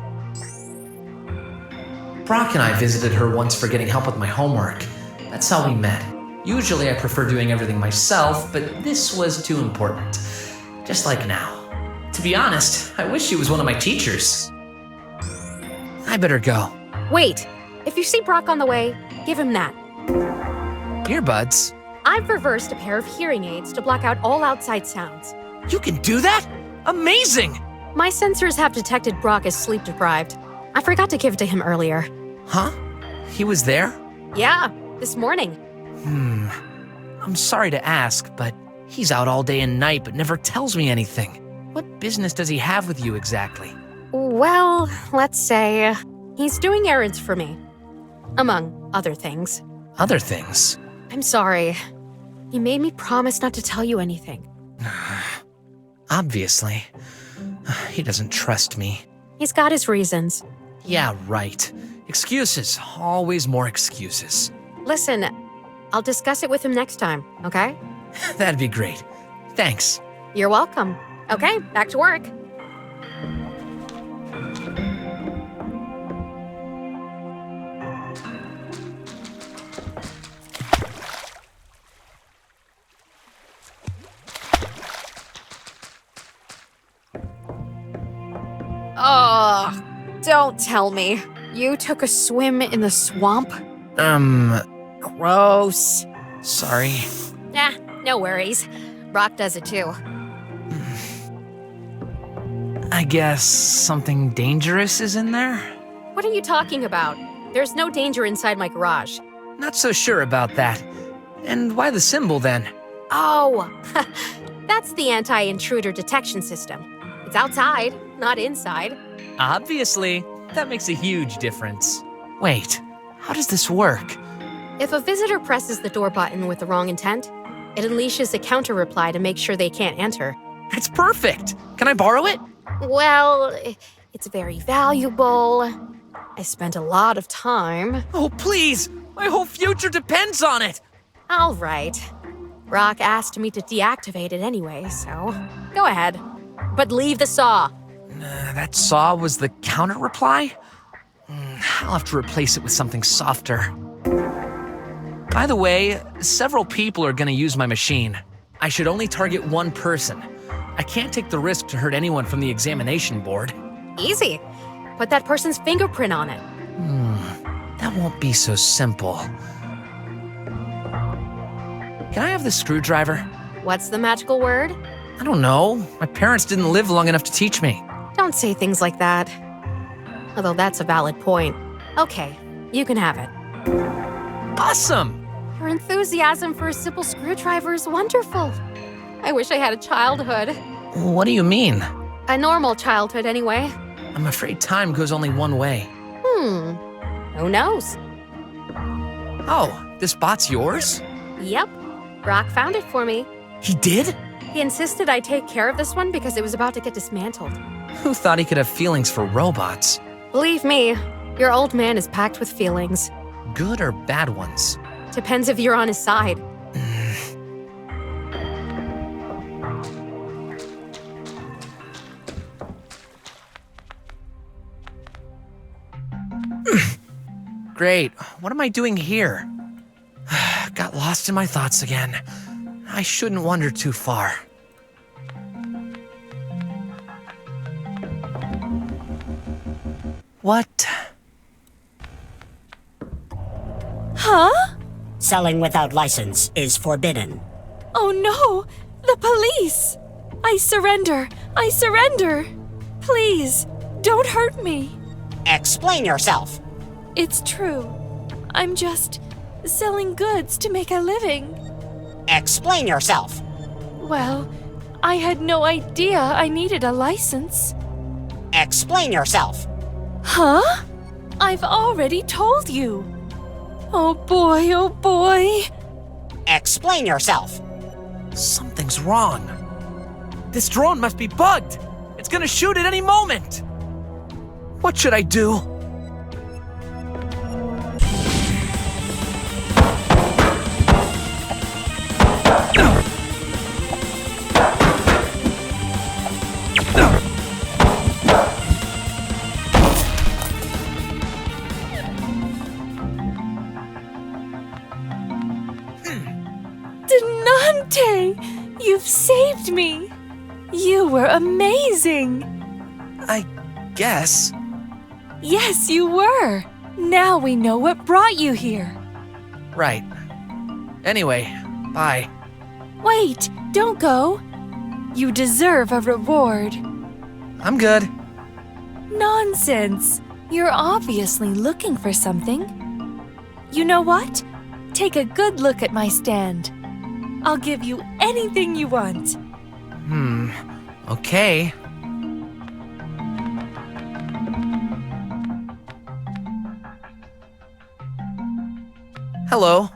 Speaker 16: Brock and I visited her once for getting help with my homework. That's how we met. Usually I prefer doing everything myself, but this was too important. Just like now. To be honest, I wish she was one of my teachers. I better go.
Speaker 11: Wait, if you see Brock on the way, give him that.
Speaker 16: Earbuds?
Speaker 11: I've reversed a pair of hearing aids to block out all outside sounds.
Speaker 16: You can do that? Amazing!
Speaker 11: My sensors have detected Brock as sleep deprived. I forgot to give it to him earlier.
Speaker 16: Huh? He was there?
Speaker 11: Yeah, this morning.
Speaker 16: I'm sorry to ask, but he's out all day and night but never tells me anything. What business does he have with you exactly?
Speaker 11: Well, let's say he's doing errands for me. Among other things.
Speaker 16: Other things?
Speaker 11: I'm sorry. He made me promise not to tell you anything.
Speaker 16: Obviously. He doesn't trust me.
Speaker 11: He's got his reasons.
Speaker 16: Yeah, right. Excuses. Always more excuses.
Speaker 11: Listen, I'll discuss it with him next time, okay?
Speaker 16: That'd be great. Thanks.
Speaker 11: You're welcome. Okay, back to work. Oh, don't tell me. You took a swim in the swamp? Gross.
Speaker 16: Sorry.
Speaker 11: Nah, no worries. Brock does it too.
Speaker 16: I guess something dangerous is in there?
Speaker 11: What are you talking about? There's no danger inside my garage.
Speaker 16: Not so sure about that. And why the symbol then?
Speaker 11: Oh, that's the anti-intruder detection system. It's outside, not inside.
Speaker 16: Obviously. That makes a huge difference. Wait, how does this work?
Speaker 11: If a visitor presses the door button with the wrong intent, it unleashes a counter reply to make sure they can't enter.
Speaker 16: It's perfect! Can I borrow it?
Speaker 11: Well, it's very valuable. I spent a lot of time.
Speaker 16: Oh, please! My whole future depends on it!
Speaker 11: All right. Brock asked me to deactivate it anyway, so go ahead. But leave the saw.
Speaker 16: That saw was the counter reply? I'll have to replace it with something softer. By the way, several people are gonna use my machine. I should only target one person. I can't take the risk to hurt anyone from the examination board.
Speaker 11: Easy. Put that person's fingerprint on it.
Speaker 16: That won't be so simple. Can I have the screwdriver?
Speaker 11: What's the magical word?
Speaker 16: I don't know. My parents didn't live long enough to teach me.
Speaker 11: Don't say things like that. Although that's a valid point. Okay, you can have it.
Speaker 16: Awesome!
Speaker 11: Your enthusiasm for a simple screwdriver is wonderful. I wish I had a childhood.
Speaker 16: What do you mean?
Speaker 11: A normal childhood, anyway.
Speaker 16: I'm afraid time goes only one way.
Speaker 11: Who knows?
Speaker 16: Oh, this bot's yours?
Speaker 11: Yep. Brock found it for me.
Speaker 16: He did?
Speaker 11: He insisted I take care of this one because it was about to get dismantled.
Speaker 16: Who thought he could have feelings for robots?
Speaker 11: Believe me, your old man is packed with feelings.
Speaker 16: Good or bad ones?
Speaker 11: Depends if you're on his side.
Speaker 16: Great. What am I doing here? Got lost in my thoughts again. I shouldn't wander too far. What?
Speaker 9: Huh?
Speaker 2: Selling without license is forbidden.
Speaker 9: Oh no! The police! I surrender! I surrender! Please, don't hurt me!
Speaker 2: Explain yourself.
Speaker 9: It's true. I'm just selling goods to make a living.
Speaker 2: Explain yourself.
Speaker 9: Well, I had no idea I needed a license.
Speaker 2: Explain yourself.
Speaker 9: Huh? I've already told you. Oh boy, oh boy.
Speaker 2: Explain yourself.
Speaker 16: Something's wrong. This drone must be bugged. It's gonna shoot at any moment! What should I do?
Speaker 9: Denante! You've saved me! You were amazing!
Speaker 16: I guess.
Speaker 9: Yes, you were! Now we know what brought you here.
Speaker 16: Right. Anyway, bye.
Speaker 9: Wait, don't go. You deserve a reward.
Speaker 16: I'm good.
Speaker 9: Nonsense. You're obviously looking for something. You know what? Take a good look at my stand. I'll give you anything you want.
Speaker 16: Okay. Hello.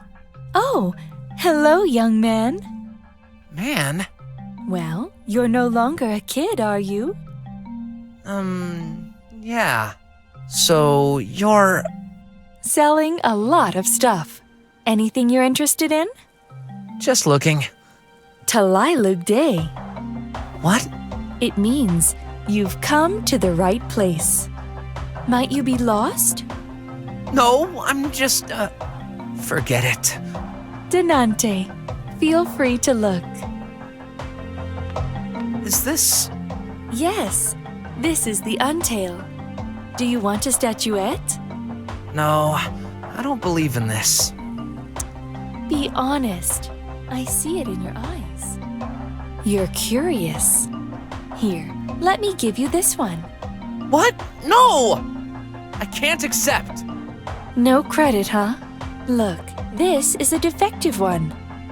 Speaker 9: Oh, hello, young man.
Speaker 16: Man?
Speaker 9: Well, you're no longer a kid, are you?
Speaker 16: Yeah. So, you're...
Speaker 9: Selling a lot of stuff. Anything you're interested in?
Speaker 16: Just looking.
Speaker 9: Talalug Day.
Speaker 16: What?
Speaker 9: It means you've come to the right place. Might you be lost?
Speaker 16: No, I'm just, forget it.
Speaker 9: Denante, feel free to look.
Speaker 16: Is this...
Speaker 9: Yes, this is the Untail. Do you want a statuette?
Speaker 16: No, I don't believe in this.
Speaker 9: Be honest. I see it in your eyes. You're curious. Here, let me give you this one.
Speaker 16: What? No! I can't accept.
Speaker 9: No credit, huh? Look, this is a defective one.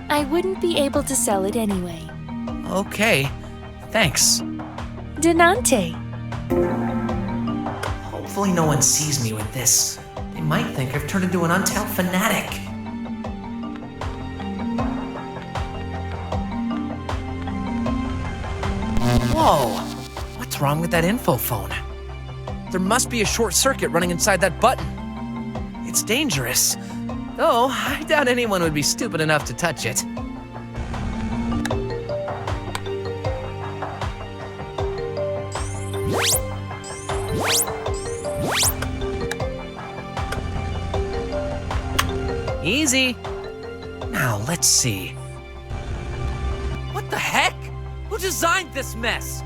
Speaker 9: I wouldn't be able to sell it anyway.
Speaker 16: Okay, thanks.
Speaker 9: Denante.
Speaker 4: Hopefully no one sees me with this. They might think I've turned into an Untail fanatic.
Speaker 16: Whoa! What's wrong with that info phone? There must be a short circuit running inside that button. It's dangerous. Though, I doubt anyone would be stupid enough to touch it. Easy. Now, let's see. What the heck? Who designed this mess?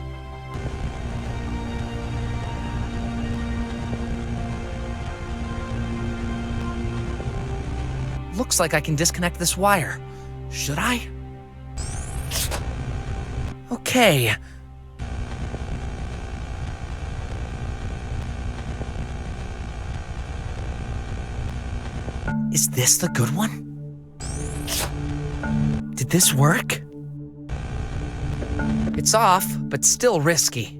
Speaker 16: Looks like I can disconnect this wire. Should I? Okay. Is this the good one? Did this work? It's off, but still risky.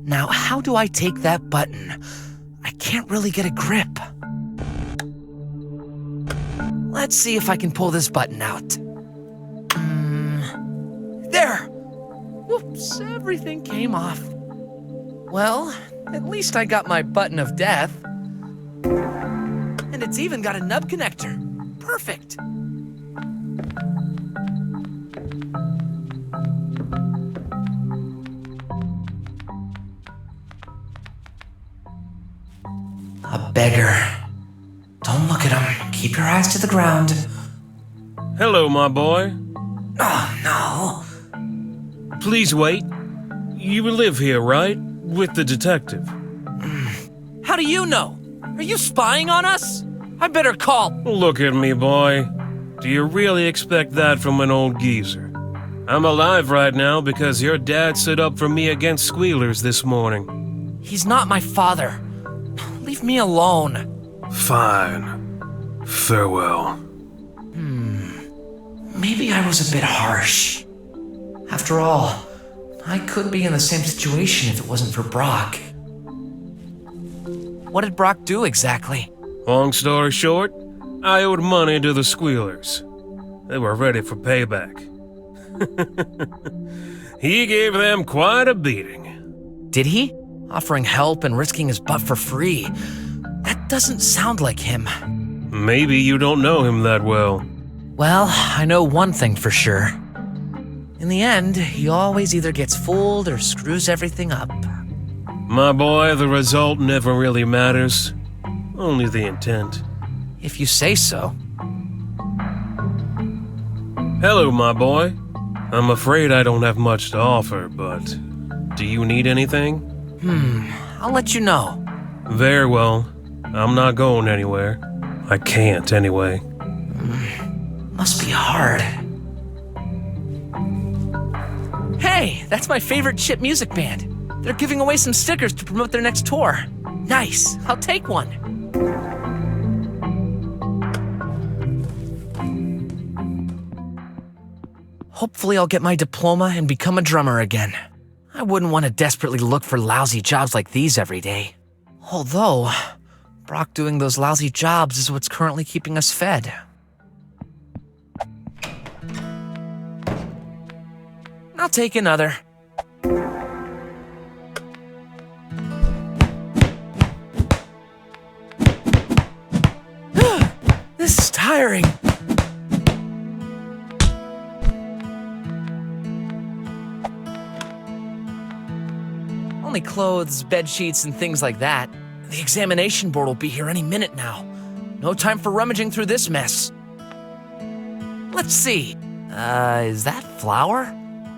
Speaker 16: Now, how do I take that button? I can't really get a grip. Let's see if I can pull this button out. There! Whoops, everything came off. Well, at least I got my button of death. And it's even got a nub connector. Perfect.
Speaker 4: A beggar. Don't look at him. Keep your eyes to the ground.
Speaker 8: Hello, my boy.
Speaker 4: Oh, no.
Speaker 8: Please wait. You live here, right? With the detective.
Speaker 16: How do you know? Are you spying on us? I better call.
Speaker 8: Look at me, boy. Do you really expect that from an old geezer? I'm alive right now because your dad stood up for me against squealers this morning.
Speaker 16: He's not my father. Leave me alone.
Speaker 8: Fine. Farewell.
Speaker 4: Maybe I was a bit harsh. After all, I could be in the same situation if it wasn't for BROK.
Speaker 16: What did BROK do exactly?
Speaker 8: Long story short, I owed money to the squealers. They were ready for payback. He gave them quite a beating.
Speaker 16: Did he? Offering help and risking his butt for free. That doesn't sound like him.
Speaker 8: Maybe you don't know him that well.
Speaker 16: Well, I know one thing for sure. In the end, he always either gets fooled or screws everything up.
Speaker 8: My boy, the result never really matters. Only the intent.
Speaker 16: If you say so.
Speaker 8: Hello, my boy. I'm afraid I don't have much to offer, but do you need anything?
Speaker 16: I'll let you know.
Speaker 8: Very well. I'm not going anywhere. I can't, anyway.
Speaker 16: Must be hard. Hey, that's my favorite chip music band. They're giving away some stickers to promote their next tour. Nice, I'll take one. Hopefully I'll get my diploma and become a drummer again. I wouldn't want to desperately look for lousy jobs like these every day. Although, BROK doing those lousy jobs is what's currently keeping us fed. I'll take another. This is tiring. Only clothes, bed sheets, and things like that. The examination board will be here any minute now. No time for rummaging through this mess. Let's see. Is that flour?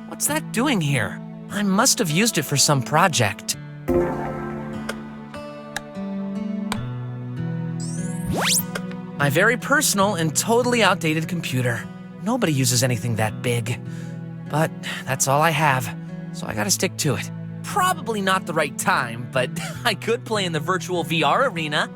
Speaker 16: What's that doing here? I must have used it for some project. My very personal and totally outdated computer. Nobody uses anything that big. But that's all I have, so I gotta stick to it. Probably not the right time, but I could play in the virtual VR arena.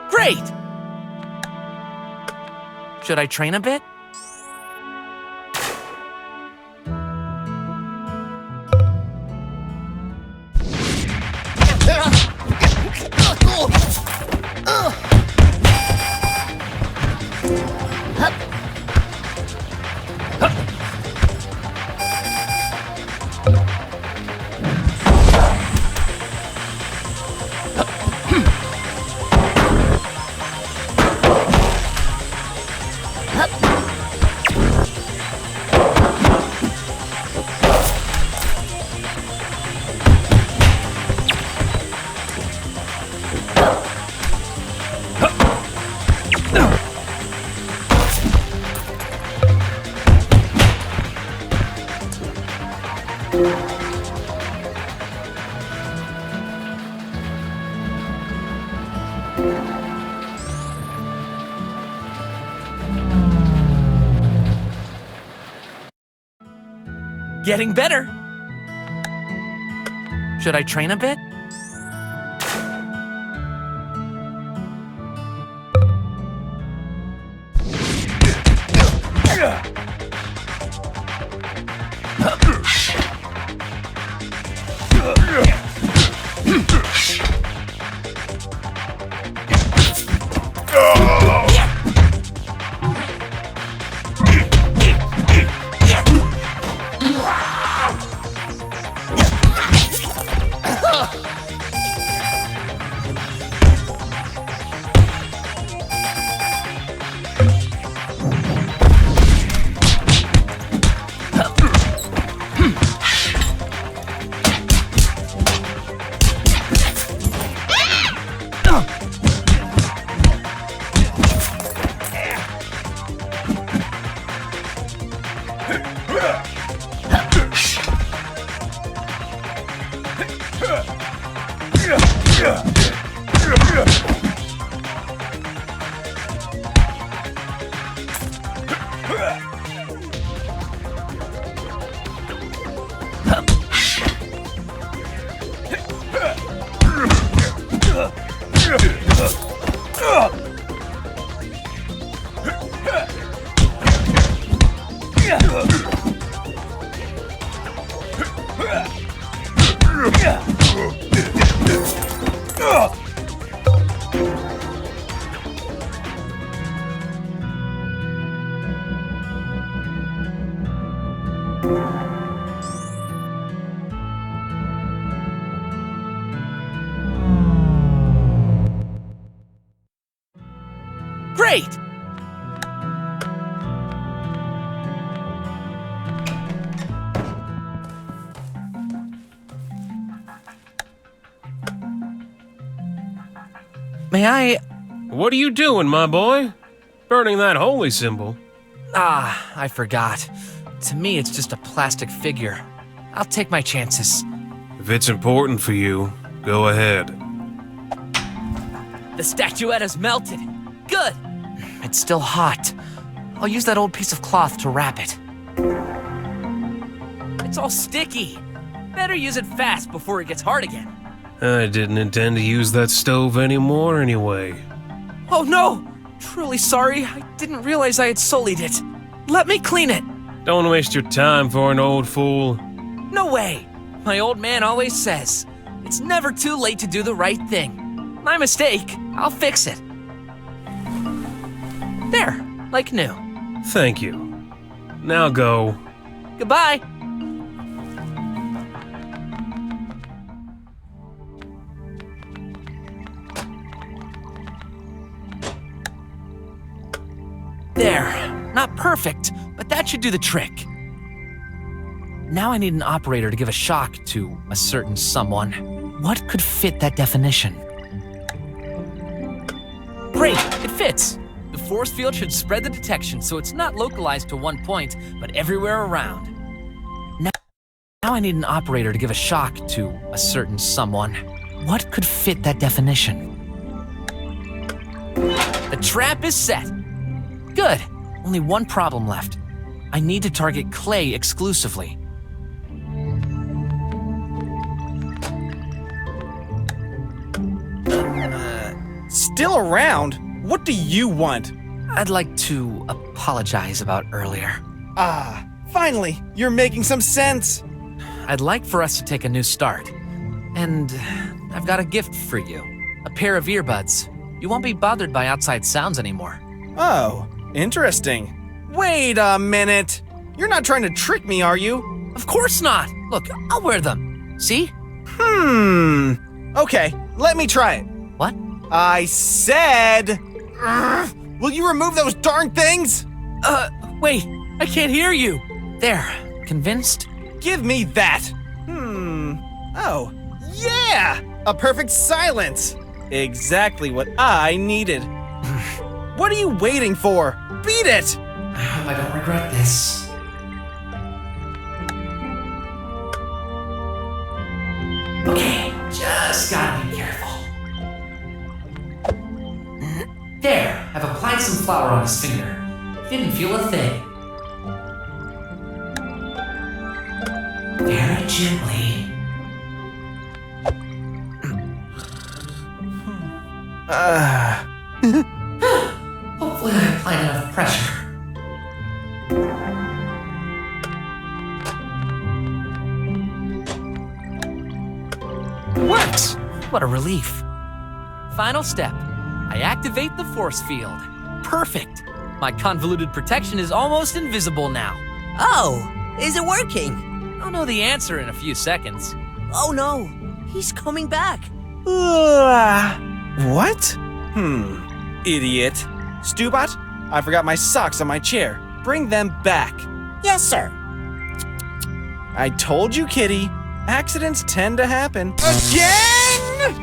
Speaker 16: Great! Should I train a bit? Getting better. Should I train a bit? Great! May I...
Speaker 8: What are you doing, my boy? Burning that holy symbol.
Speaker 16: Ah, I forgot. To me, it's just a plastic figure. I'll take my chances.
Speaker 8: If it's important for you, go ahead.
Speaker 16: The statuette has melted. Good! It's still hot. I'll use that old piece of cloth to wrap it. It's all sticky. Better use it fast before it gets hard again.
Speaker 8: I didn't intend to use that stove anymore anyway.
Speaker 16: Oh no! Truly sorry, I didn't realize I had sullied it. Let me clean it!
Speaker 8: Don't waste your time for an old fool.
Speaker 16: No way! My old man always says, it's never too late to do the right thing. My mistake, I'll fix it. There, like new.
Speaker 8: Thank you. Now go.
Speaker 16: Goodbye! There, not perfect, but that should do the trick. Now I need an operator to give a shock to a certain someone. What could fit that definition? Great, it fits. The force field should spread the detection so it's not localized to one point, but everywhere around. Now I need an operator to give a shock to a certain someone. What could fit that definition? The trap is set. Good. Only one problem left. I need to target Clay exclusively.
Speaker 15: Still around? What do you want?
Speaker 16: I'd like to apologize about earlier.
Speaker 15: Ah, finally, you're making some sense.
Speaker 16: I'd like for us to take a new start. And I've got a gift for you. A pair of earbuds. You won't be bothered by outside sounds anymore.
Speaker 15: Oh, interesting. Wait a minute. You're not trying to trick me, are you?
Speaker 16: Of course not. Look, I'll wear them. See?
Speaker 15: Okay, let me try it.
Speaker 16: What?
Speaker 15: I said... Will you remove those darn things?
Speaker 16: Wait, I can't hear you. There, convinced?
Speaker 15: Give me that. Oh, yeah! A perfect silence. Exactly what I needed. What are you waiting for? Beat it!
Speaker 4: I hope I don't regret this. Okay, just gotta be careful. There, I've applied some flour on his finger. Didn't feel a thing. Very gently. Hopefully I applied enough pressure.
Speaker 16: What a relief. Final step. I activate the force field. Perfect. My convoluted protection is almost invisible now.
Speaker 14: Oh, is it working?
Speaker 16: I'll know the answer in a few seconds.
Speaker 14: Oh no, he's coming back.
Speaker 15: What? Idiot. Stubot, I forgot my socks on my chair. Bring them back.
Speaker 2: Yes, sir.
Speaker 15: I told you, Kitty. Accidents tend to happen. Again?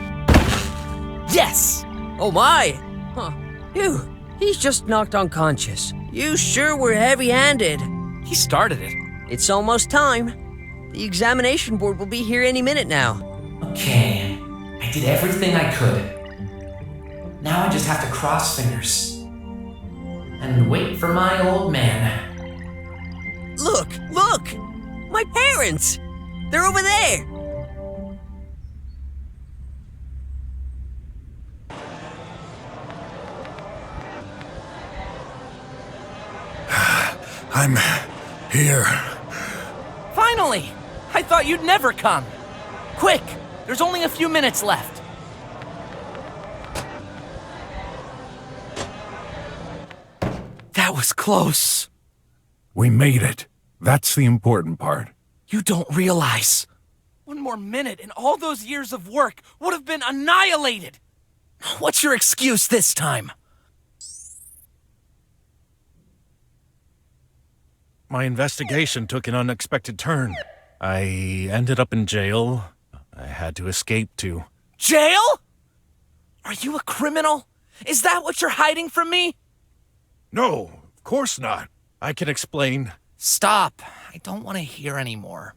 Speaker 14: Yes! Oh my! Huh. Phew, he's just knocked unconscious. You sure were heavy-handed.
Speaker 16: He started it.
Speaker 14: It's almost time. The examination board will be here any minute now.
Speaker 4: Okay, I did everything I could. Now I just have to cross fingers. And wait for my old man.
Speaker 14: Look! My parents! They're over there!
Speaker 18: I'm here.
Speaker 16: Finally! I thought you'd never come. Quick! There's only a few minutes left. That was close.
Speaker 18: We made it. That's the important part.
Speaker 16: You don't realize. One more minute and all those years of work would have been annihilated. What's your excuse this time?
Speaker 1: My investigation took an unexpected turn. I ended up in jail. I had to escape to...
Speaker 16: Jail? Are you a criminal? Is that what you're hiding from me?
Speaker 1: No, of course not. I can explain.
Speaker 16: Stop. I don't want to hear anymore.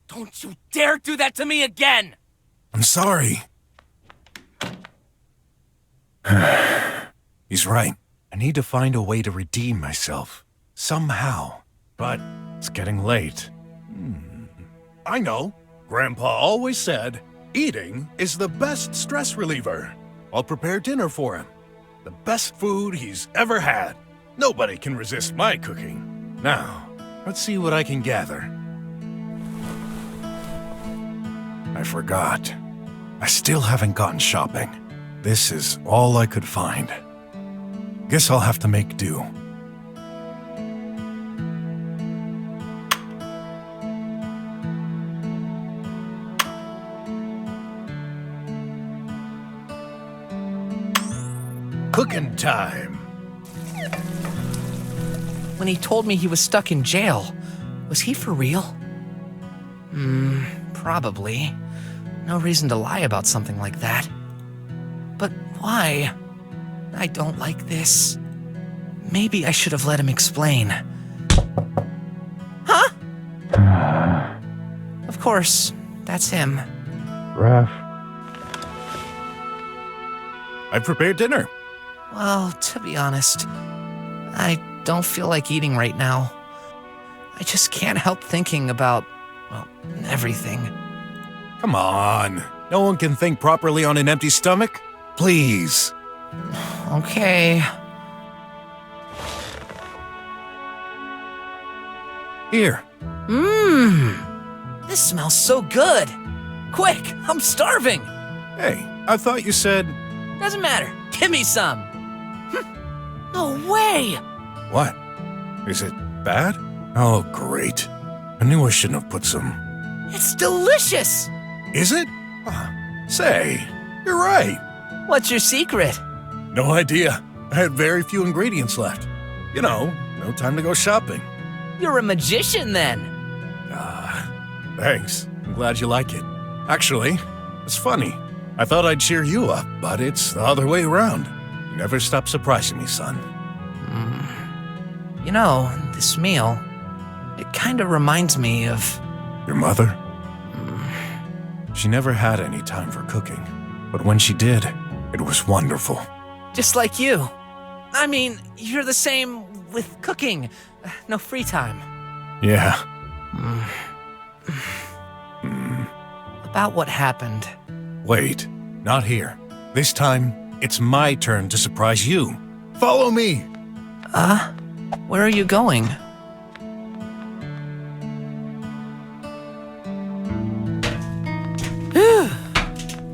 Speaker 16: Don't you dare do that to me again!
Speaker 18: I'm sorry.
Speaker 1: He's right. I need to find a way to redeem myself. Somehow. But it's getting late. I know. Grandpa always said, eating is the best stress reliever. I'll prepare dinner for him. The best food he's ever had. Nobody can resist my cooking. Now, let's see what I can gather. I forgot. I still haven't gone shopping. This is all I could find. Guess I'll have to make do. Cooking time.
Speaker 16: When he told me he was stuck in jail, was he for real? Probably. No reason to lie about something like that. But why? I don't like this. Maybe I should have let him explain. Huh? Of course, that's him.
Speaker 1: Raph. I prepared dinner.
Speaker 16: Well, to be honest, I don't feel like eating right now. I just can't help thinking about, well, everything.
Speaker 1: Come on. No one can think properly on an empty stomach. Please.
Speaker 16: Okay.
Speaker 1: Here.
Speaker 16: This smells so good. Quick, I'm starving.
Speaker 1: Hey, I thought you said...
Speaker 16: Doesn't matter. Give me some. No way.
Speaker 1: What? Is it bad? Oh, great. I knew I shouldn't have put some...
Speaker 16: It's delicious.
Speaker 1: Is it? Say, you're right.
Speaker 16: What's your secret?
Speaker 1: No idea. I had very few ingredients left. You know, no time to go shopping.
Speaker 16: You're a magician then.
Speaker 1: Thanks. I'm glad you like it. Actually, it's funny. I thought I'd cheer you up, but it's the other way around. You never stop surprising me, son.
Speaker 16: You know, this meal, it kind of reminds me of...
Speaker 1: Your mother? She never had any time for cooking, but when she did, it was wonderful.
Speaker 16: Just like you. I mean, you're the same with cooking. No free time.
Speaker 1: Yeah.
Speaker 16: About what happened.
Speaker 1: Wait, not here. This time, it's my turn to surprise you. Follow me!
Speaker 16: Where are you going?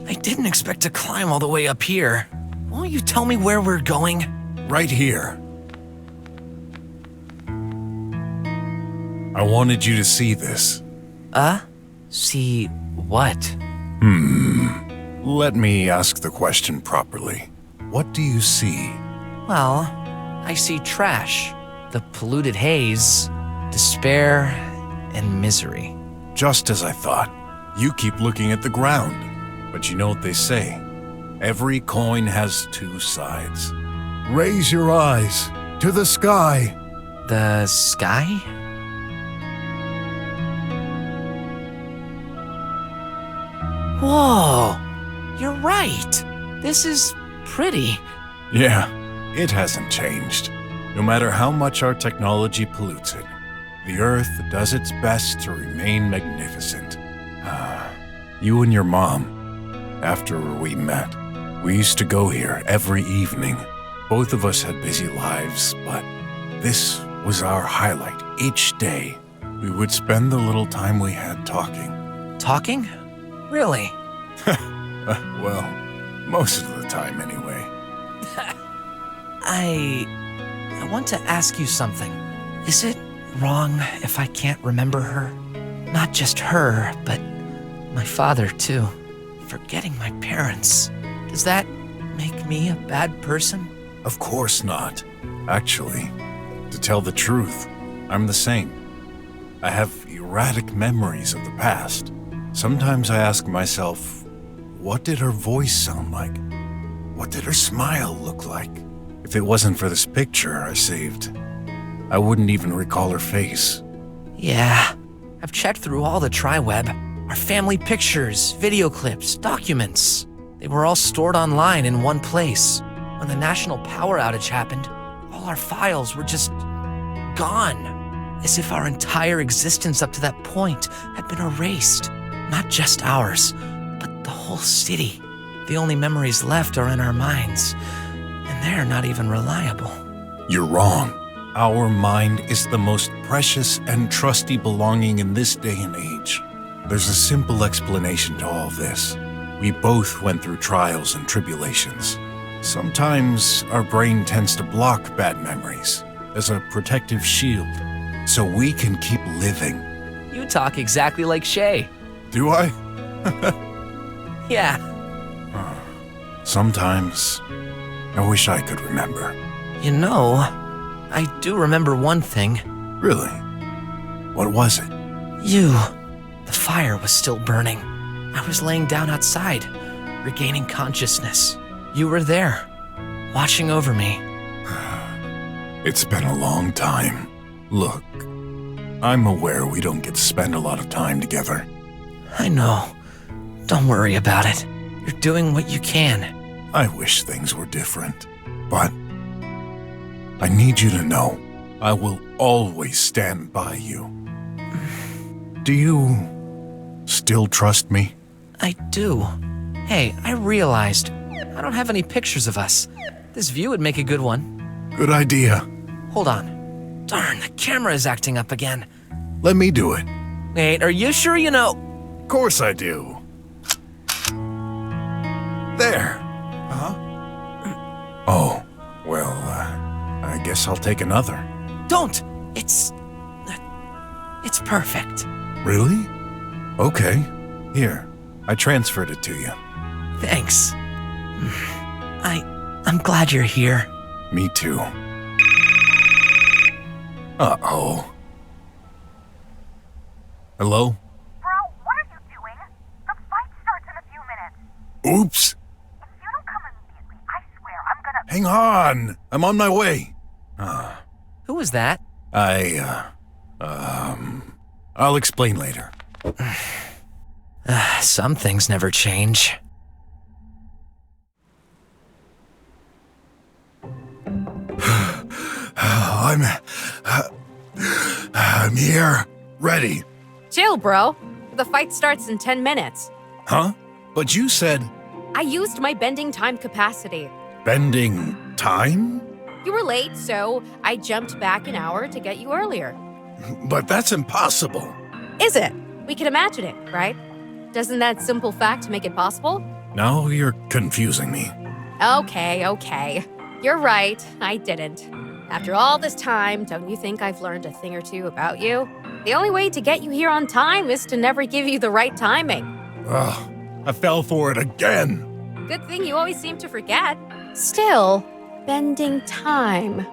Speaker 16: I didn't expect to climb all the way up here. Won't you tell me where we're going?
Speaker 18: Right here. I wanted you to see this.
Speaker 16: See what?
Speaker 18: Let me ask the question properly. What do you see?
Speaker 16: Well, I see trash, the polluted haze, despair, and misery.
Speaker 18: Just as I thought. You keep looking at the ground. But you know what they say. Every coin has two sides. Raise your eyes to the sky.
Speaker 16: The sky? Whoa! You're right! This is pretty.
Speaker 18: Yeah, it hasn't changed. No matter how much our technology pollutes it, the Earth does its best to remain magnificent. You and your mom, after we met, we used to go here every evening. Both of us had busy lives, but this was our highlight. Each day, we would spend the little time we had talking.
Speaker 16: Talking? Really?
Speaker 18: Well, most of the time anyway.
Speaker 16: I want to ask you something. Is it wrong if I can't remember her? Not just her, but my father too. Forgetting my parents. Does that make me a bad person?
Speaker 18: Of course not. Actually, to tell the truth, I'm the same. I have erratic memories of the past. Sometimes I ask myself, what did her voice sound like? What did her smile look like? If it wasn't for this picture I saved, I wouldn't even recall her face.
Speaker 16: Yeah, I've checked through all the tri-web. Our family pictures, video clips, documents. They were all stored online in one place. When the national power outage happened, all our files were just gone. As if our entire existence up to that point had been erased. Not just ours, but the whole city. The only memories left are in our minds, and they're not even reliable.
Speaker 18: You're wrong. Our mind is the most precious and trusty belonging in this day and age. There's a simple explanation to all this. We both went through trials and tribulations. Sometimes our brain tends to block bad memories as a protective shield, so we can keep living.
Speaker 16: You talk exactly like Shay.
Speaker 18: Do I?
Speaker 16: Yeah.
Speaker 18: Sometimes I wish I could remember.
Speaker 16: You know, I do remember one thing.
Speaker 18: Really? What was it?
Speaker 16: You. The fire was still burning. I was laying down outside, regaining consciousness. You were there, watching over me.
Speaker 18: It's been a long time. Look, I'm aware we don't get to spend a lot of time together.
Speaker 16: I know. Don't worry about it. You're doing what you can.
Speaker 18: I wish things were different, but I need you to know I will always stand by you. Do you still trust me?
Speaker 16: I do. Hey, I realized I don't have any pictures of us. This view would make a good one.
Speaker 18: Good idea.
Speaker 16: Hold on. Darn, the camera is acting up again.
Speaker 18: Let me do it.
Speaker 16: Wait, are you sure you know?
Speaker 18: Of course I do. There. Oh, well, I guess I'll take another.
Speaker 16: Don't! It's perfect.
Speaker 18: Really? Okay. Here, I transferred it to you.
Speaker 16: Thanks. I'm glad you're here.
Speaker 18: Me too. Uh-oh. Hello?
Speaker 20: Bro, what are you doing? The fight starts in a few minutes.
Speaker 18: Oops.
Speaker 20: If you don't come immediately, I swear I'm gonna...
Speaker 18: Hang on. I'm on my way.
Speaker 16: Who was that?
Speaker 18: I'll explain later.
Speaker 16: Some things never change.
Speaker 18: I'm here. Ready.
Speaker 11: Chill, bro. The fight starts in 10 minutes.
Speaker 18: Huh? But you said...
Speaker 11: I used my bending time capacity.
Speaker 18: Bending time?
Speaker 11: You were late, so I jumped back an hour to get you earlier.
Speaker 18: But that's impossible.
Speaker 11: Is it? We can imagine it, right? Doesn't that simple fact make it possible?
Speaker 1: Now you're confusing me.
Speaker 11: Okay. You're right, I didn't. After all this time, don't you think I've learned a thing or two about you? The only way to get you here on time is to never give you the right timing.
Speaker 1: Ugh, I fell for it again.
Speaker 11: Good thing you always seem to forget. Still, bending time.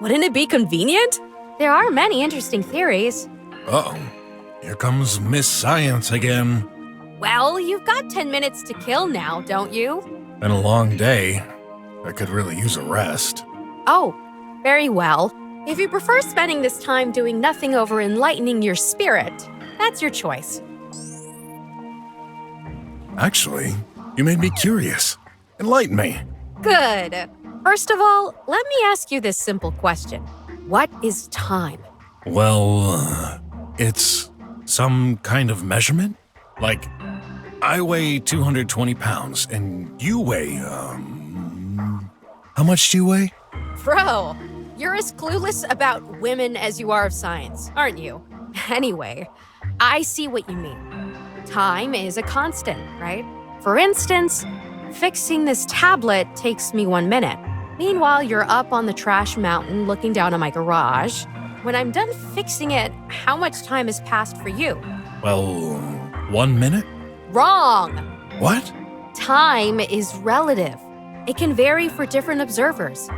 Speaker 11: Wouldn't it be convenient? There are many interesting theories.
Speaker 1: Uh-oh. Here comes Miss Science again.
Speaker 11: Well, you've got 10 minutes to kill now, don't you?
Speaker 1: Been a long day. I could really use a rest.
Speaker 11: Oh, very well. If you prefer spending this time doing nothing over enlightening your spirit, that's your choice.
Speaker 1: Actually, you made me curious. Enlighten me.
Speaker 11: Good. First of all, let me ask you this simple question. What is time?
Speaker 1: Well, it's some kind of measurement? Like, I weigh 220 pounds, and you weigh, how much do you weigh?
Speaker 11: Bro, you're as clueless about women as you are of science, aren't you? Anyway, I see what you mean. Time is a constant, right? For instance, fixing this tablet takes me 1 minute. Meanwhile, you're up on the trash mountain looking down on my garage. When I'm done fixing it, how much time has passed for you?
Speaker 1: Well, 1 minute?
Speaker 11: Wrong!
Speaker 1: What?
Speaker 11: Time is relative. It can vary for different observers.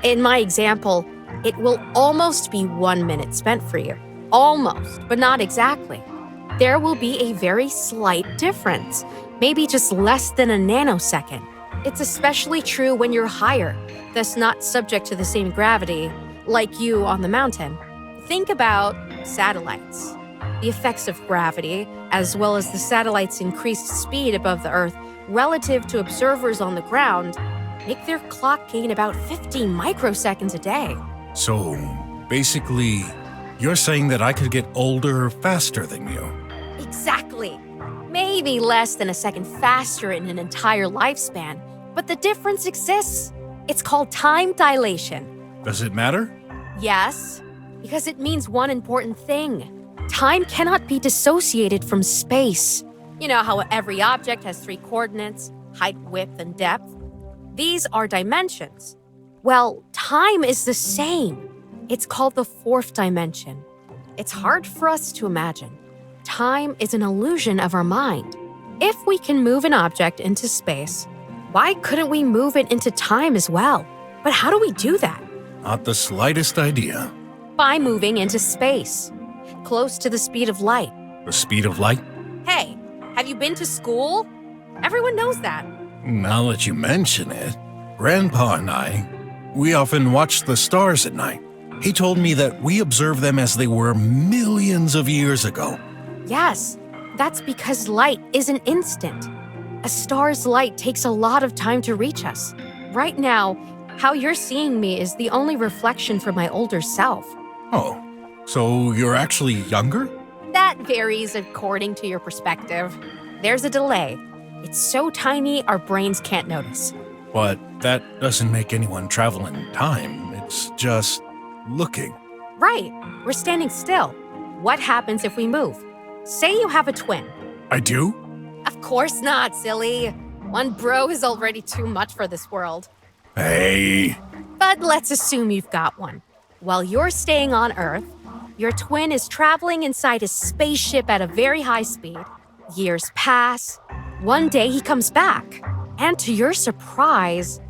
Speaker 11: In my example, it will almost be 1 minute spent for you. Almost, but not exactly. There will be a very slight difference, maybe just less than a nanosecond. It's especially true when you're higher, thus not subject to the same gravity, like you on the mountain. Think about satellites. The effects of gravity, as well as the satellite's increased speed above the Earth relative to observers on the ground, make their clock gain about 50 microseconds a day.
Speaker 1: So, basically, you're saying that I could get older faster than you.
Speaker 11: Exactly. Maybe less than a second faster in an entire lifespan, but the difference exists. It's called time dilation.
Speaker 1: Does it matter?
Speaker 11: Yes, because it means one important thing. Time cannot be dissociated from space. You know how every object has 3 coordinates, height, width, and depth? These are dimensions. Well, time is the same. It's called the 4th dimension. It's hard for us to imagine. Time is an illusion of our mind. If we can move an object into space, why couldn't we move it into time as well? But how do we do that?
Speaker 1: Not the slightest idea.
Speaker 11: By moving into space, close to the speed of light.
Speaker 1: The speed of light?
Speaker 11: Hey, have you been to school? Everyone knows that.
Speaker 1: Now that you mention it, Grandpa and we often watch the stars at night. He told me that we observe them as they were millions of years ago.
Speaker 11: Yes, that's because light isn't instant. A star's light takes a lot of time to reach us. Right now, how you're seeing me is the only reflection from my older self.
Speaker 1: Oh, so you're actually younger?
Speaker 11: That varies according to your perspective. There's a delay. It's so tiny our brains can't notice.
Speaker 1: But that doesn't make anyone travel in time. It's just looking.
Speaker 11: Right, we're standing still. What happens if we move? Say you have a twin.
Speaker 1: I do?
Speaker 11: Of course not, silly. One bro is already too much for this world.
Speaker 1: Hey.
Speaker 11: But let's assume you've got one. While you're staying on Earth, your twin is traveling inside a spaceship at a very high speed. Years pass. One day he comes back. And to your surprise,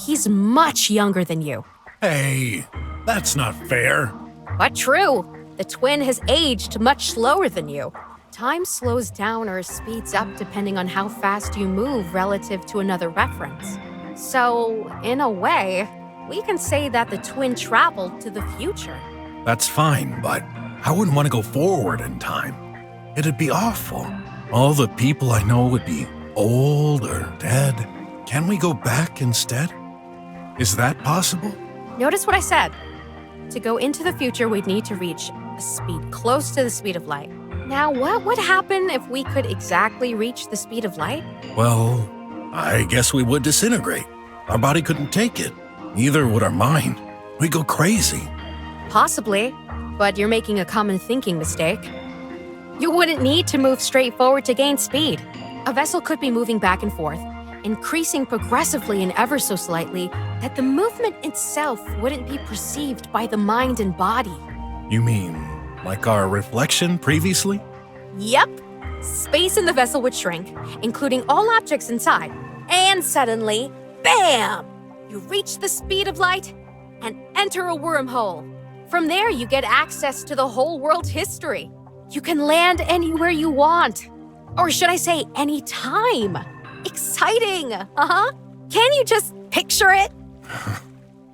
Speaker 11: he's much younger than you.
Speaker 1: Hey, that's not fair.
Speaker 11: But true. The twin has aged much slower than you. Time slows down or speeds up depending on how fast you move relative to another reference. So, in a way, we can say that the twin traveled to the future.
Speaker 1: That's fine, but I wouldn't want to go forward in time. It'd be awful. All the people I know would be old or dead. Can we go back instead? Is that possible?
Speaker 11: Notice what I said. To go into the future, we'd need to reach a speed close to the speed of light. Now, what would happen if we could exactly reach the speed of light?
Speaker 1: Well, I guess we would disintegrate. Our body couldn't take it. Neither would our mind. We'd go crazy.
Speaker 11: Possibly, but you're making a common thinking mistake. You wouldn't need to move straight forward to gain speed. A vessel could be moving back and forth, increasing progressively and ever so slightly, that the movement itself wouldn't be perceived by the mind and body.
Speaker 18: You mean like our reflection previously?
Speaker 11: Yep. Space in the vessel would shrink, including all objects inside. And suddenly, bam! You reach the speed of light and enter a wormhole. From there, you get access to the whole world's history. You can land anywhere you want. Or should I say, anytime. Exciting, Can you just picture it?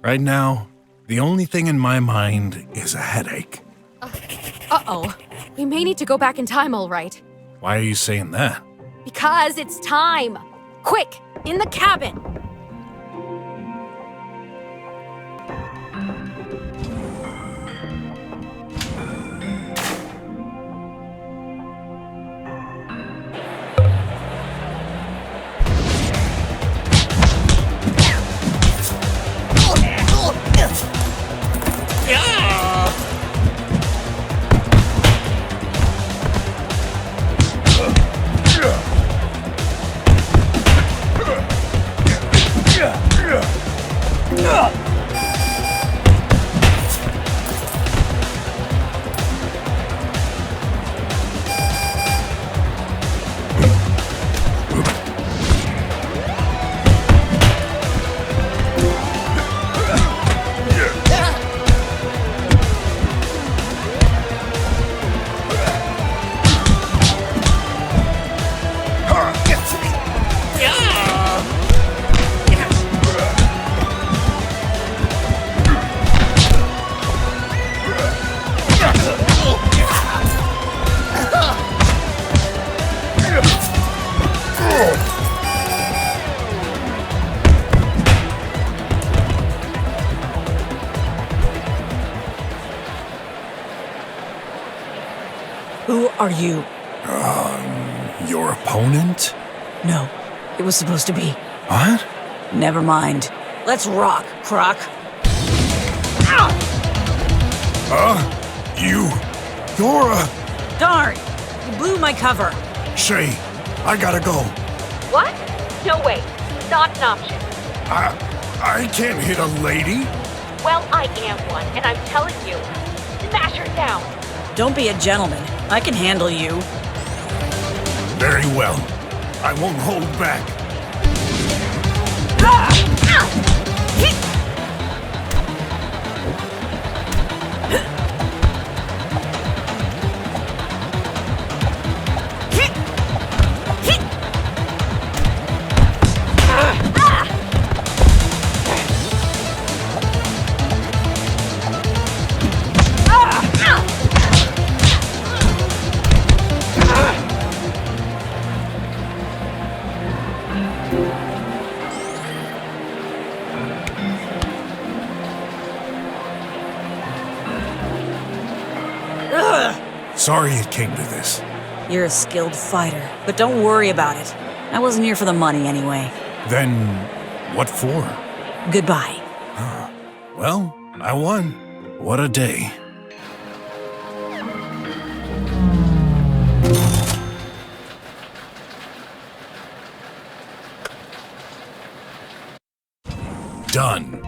Speaker 18: Right now, the only thing in my mind is a headache.
Speaker 11: Uh-oh. We may need to go back in time, all right.
Speaker 18: Why are you saying that?
Speaker 11: Because it's time. Quick, in the cabin.
Speaker 21: Who are you?
Speaker 18: Your opponent?
Speaker 21: No, it was supposed to be.
Speaker 18: What?
Speaker 21: Never mind. Let's rock, Croc.
Speaker 18: You're
Speaker 21: Darn! You blew my cover.
Speaker 18: Shay, I gotta go.
Speaker 11: What? No way. Not an option.
Speaker 18: I can't hit a lady.
Speaker 11: Well, I am one, and I'm telling you. Smash her down.
Speaker 21: Don't be a gentleman. I can handle you.
Speaker 18: Very well. I won't hold back. Sorry it came to this.
Speaker 21: You're a skilled fighter, but don't worry about it. I wasn't here for the money anyway.
Speaker 18: Then, what for?
Speaker 21: Goodbye.
Speaker 18: Well, I won. What a day. Done.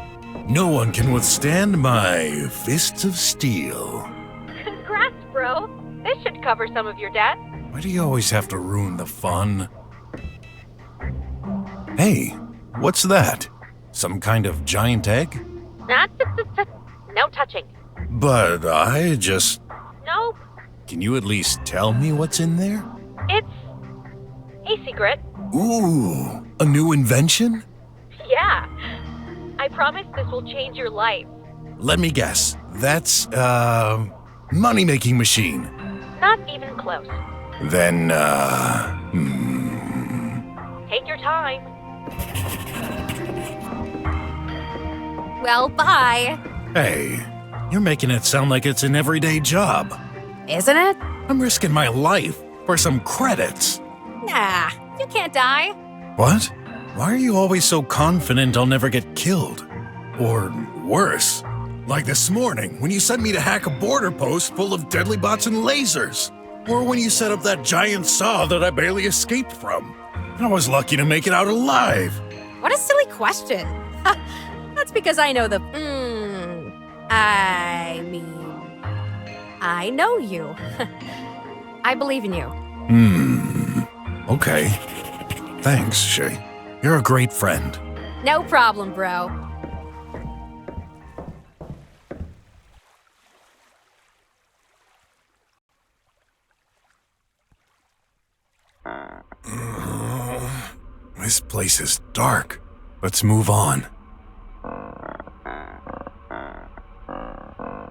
Speaker 18: No one can withstand my fists of steel.
Speaker 11: Congrats, bro. This should cover some of your debt.
Speaker 18: Why do you always have to ruin the fun? Hey, what's that? Some kind of giant egg?
Speaker 11: No touching.
Speaker 18: But I just...
Speaker 11: Nope.
Speaker 18: Can you at least tell me what's in there?
Speaker 11: It's a secret.
Speaker 18: Ooh, a new invention?
Speaker 11: Yeah. I promise this will change your life.
Speaker 18: Let me guess. That's, money-making machine.
Speaker 11: Not even close.
Speaker 18: Then,
Speaker 11: Take your time. Well, bye.
Speaker 18: Hey, you're making it sound like it's an everyday job.
Speaker 11: Isn't it?
Speaker 18: I'm risking my life for some credits.
Speaker 11: Nah, you can't die.
Speaker 18: What? Why are you always so confident I'll never get killed? Or worse, like this morning when you sent me to hack a border post full of deadly bots and lasers. Or when you set up that giant saw that I barely escaped from.
Speaker 1: I was lucky to make it out alive.
Speaker 11: What a silly question. That's because I know the... I know you. I believe in you.
Speaker 1: Okay. Thanks, Shay. You're a great friend.
Speaker 11: No problem, bro.
Speaker 1: This place is dark. Let's move on.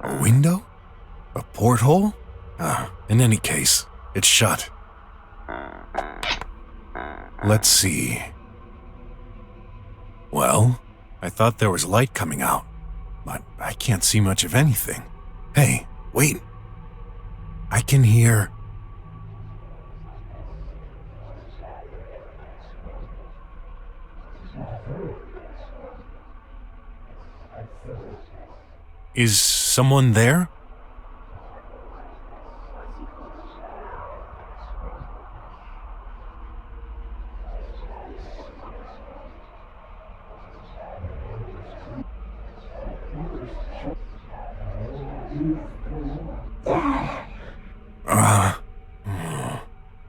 Speaker 1: A window? A porthole? In any case, it's shut. Let's see. Well, I thought there was light coming out, but I can't see much of anything. Hey, wait. I can hear... Is someone there?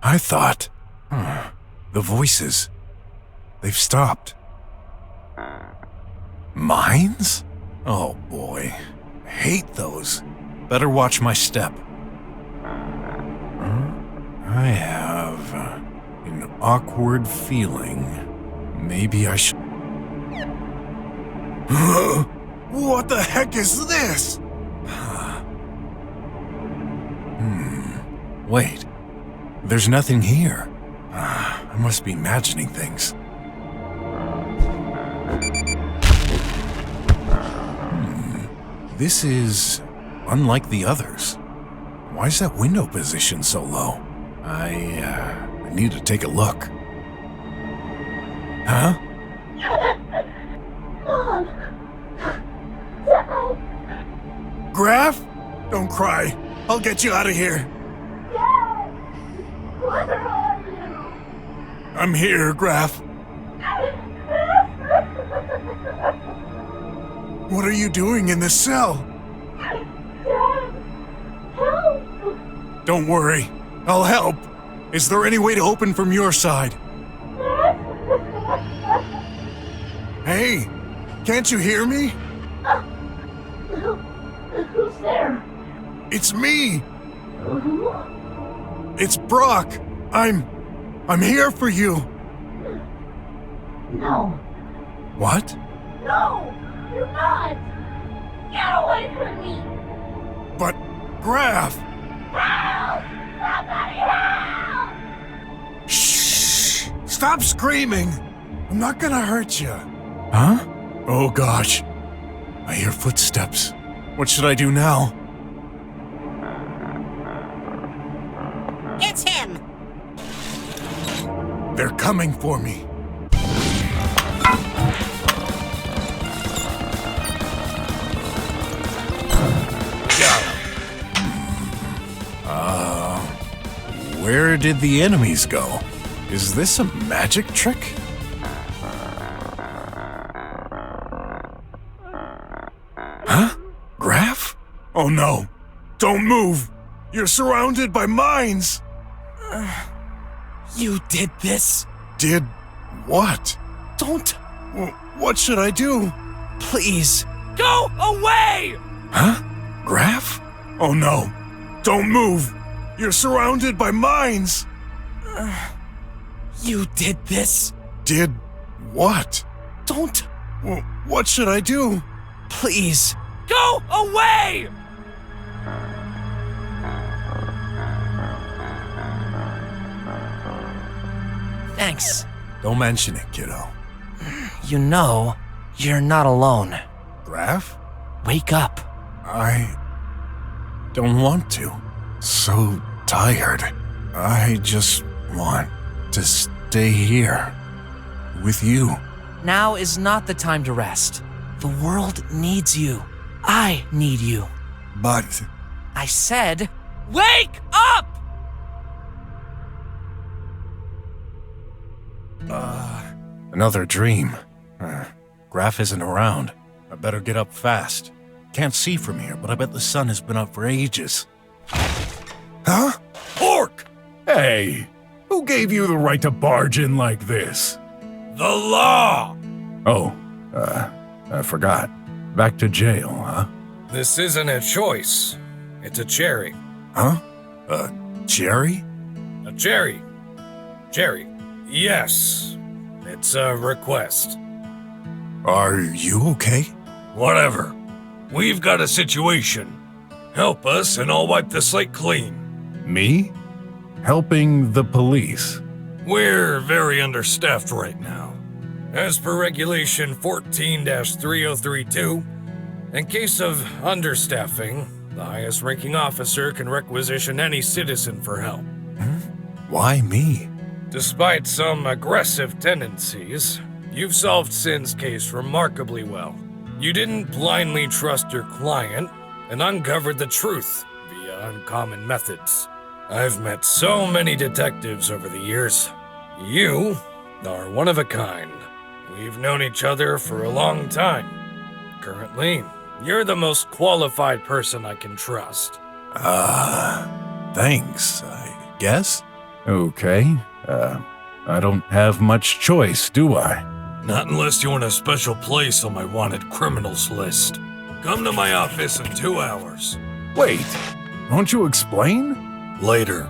Speaker 1: I thought... The voices... They've stopped. Mines? Oh boy. I hate those. Better watch my step. I have an awkward feeling. Maybe I should... What the heck is this? Wait. There's nothing here. I must be imagining things. This is unlike the others. Why is that window position so low? I need to take a look. Huh? Graf? Don't cry. I'll get you out of here. I'm here, Graf. What are you doing in this cell? Help! Don't worry. I'll help. Is there any way to open from your side? Hey, can't you hear me? Who's there? It's me. It's BROK. I'm here for you.
Speaker 10: No.
Speaker 1: What?
Speaker 10: No, you're not. Get away from me.
Speaker 1: But, Graf.
Speaker 10: Help! Somebody help!
Speaker 1: Shh! Stop screaming. I'm not gonna hurt you. Huh? Oh gosh. I hear footsteps. What should I do now?
Speaker 2: It's him!
Speaker 1: They're coming for me. Where did the enemies go? Is this a magic trick? Huh? Graf? Oh no. Don't move. You're surrounded by mines.
Speaker 22: You did this?
Speaker 1: Did what?
Speaker 22: Don't.
Speaker 1: What should I do?
Speaker 22: Please. Go away!
Speaker 1: Huh? Graf? Oh no. Don't move. You're surrounded by mines.
Speaker 22: You did this?
Speaker 1: Did what?
Speaker 22: Don't.
Speaker 1: What should I do?
Speaker 22: Please. Go away! Thanks.
Speaker 1: Don't mention it, kiddo.
Speaker 22: You know, you're not alone.
Speaker 1: Graf?
Speaker 22: Wake up.
Speaker 1: I don't want to. So tired. I just want to stay here with you.
Speaker 22: Now is not the time to rest. The world needs you. I need you.
Speaker 1: But...
Speaker 22: I said, wake up!
Speaker 1: Another dream. Graf isn't around. I better get up fast. Can't see from here, but I bet the sun has been up for ages. Huh?
Speaker 13: Pork!
Speaker 18: Hey, who gave you the right to barge in like this?
Speaker 13: The law!
Speaker 18: Oh, I forgot. Back to jail, huh?
Speaker 17: This isn't a choice. It's a cherry.
Speaker 18: Huh? A cherry?
Speaker 17: A cherry. Cherry. Yes. It's a request.
Speaker 18: Are you okay?
Speaker 17: Whatever. We've got a situation. Help us and I'll wipe the slate clean.
Speaker 18: Me? Helping the police?
Speaker 17: We're very understaffed right now. As per Regulation 14-3032, in case of understaffing, the highest ranking officer can requisition any citizen for help.
Speaker 18: Why me?
Speaker 17: Despite some aggressive tendencies, you've solved Sin's case remarkably well. You didn't blindly trust your client and uncovered the truth via uncommon methods. I've met so many detectives over the years. You are one of a kind. We've known each other for a long time. Currently, you're the most qualified person I can trust.
Speaker 18: Thanks, I guess. Okay, I don't have much choice, do I?
Speaker 17: Not unless you want a special place on my wanted criminals list. Come to my office in 2 hours.
Speaker 18: Wait, won't you explain?
Speaker 17: Later.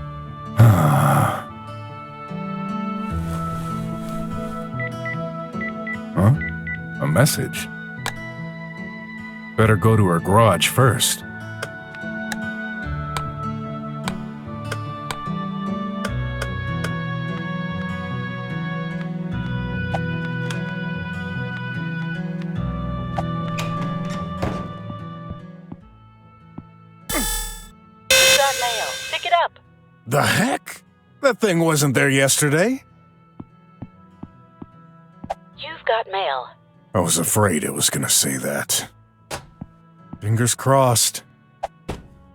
Speaker 18: Huh? A message. Better go to her garage first. The heck? That thing wasn't there yesterday.
Speaker 6: You've got mail.
Speaker 18: I was afraid it was gonna say that. Fingers crossed.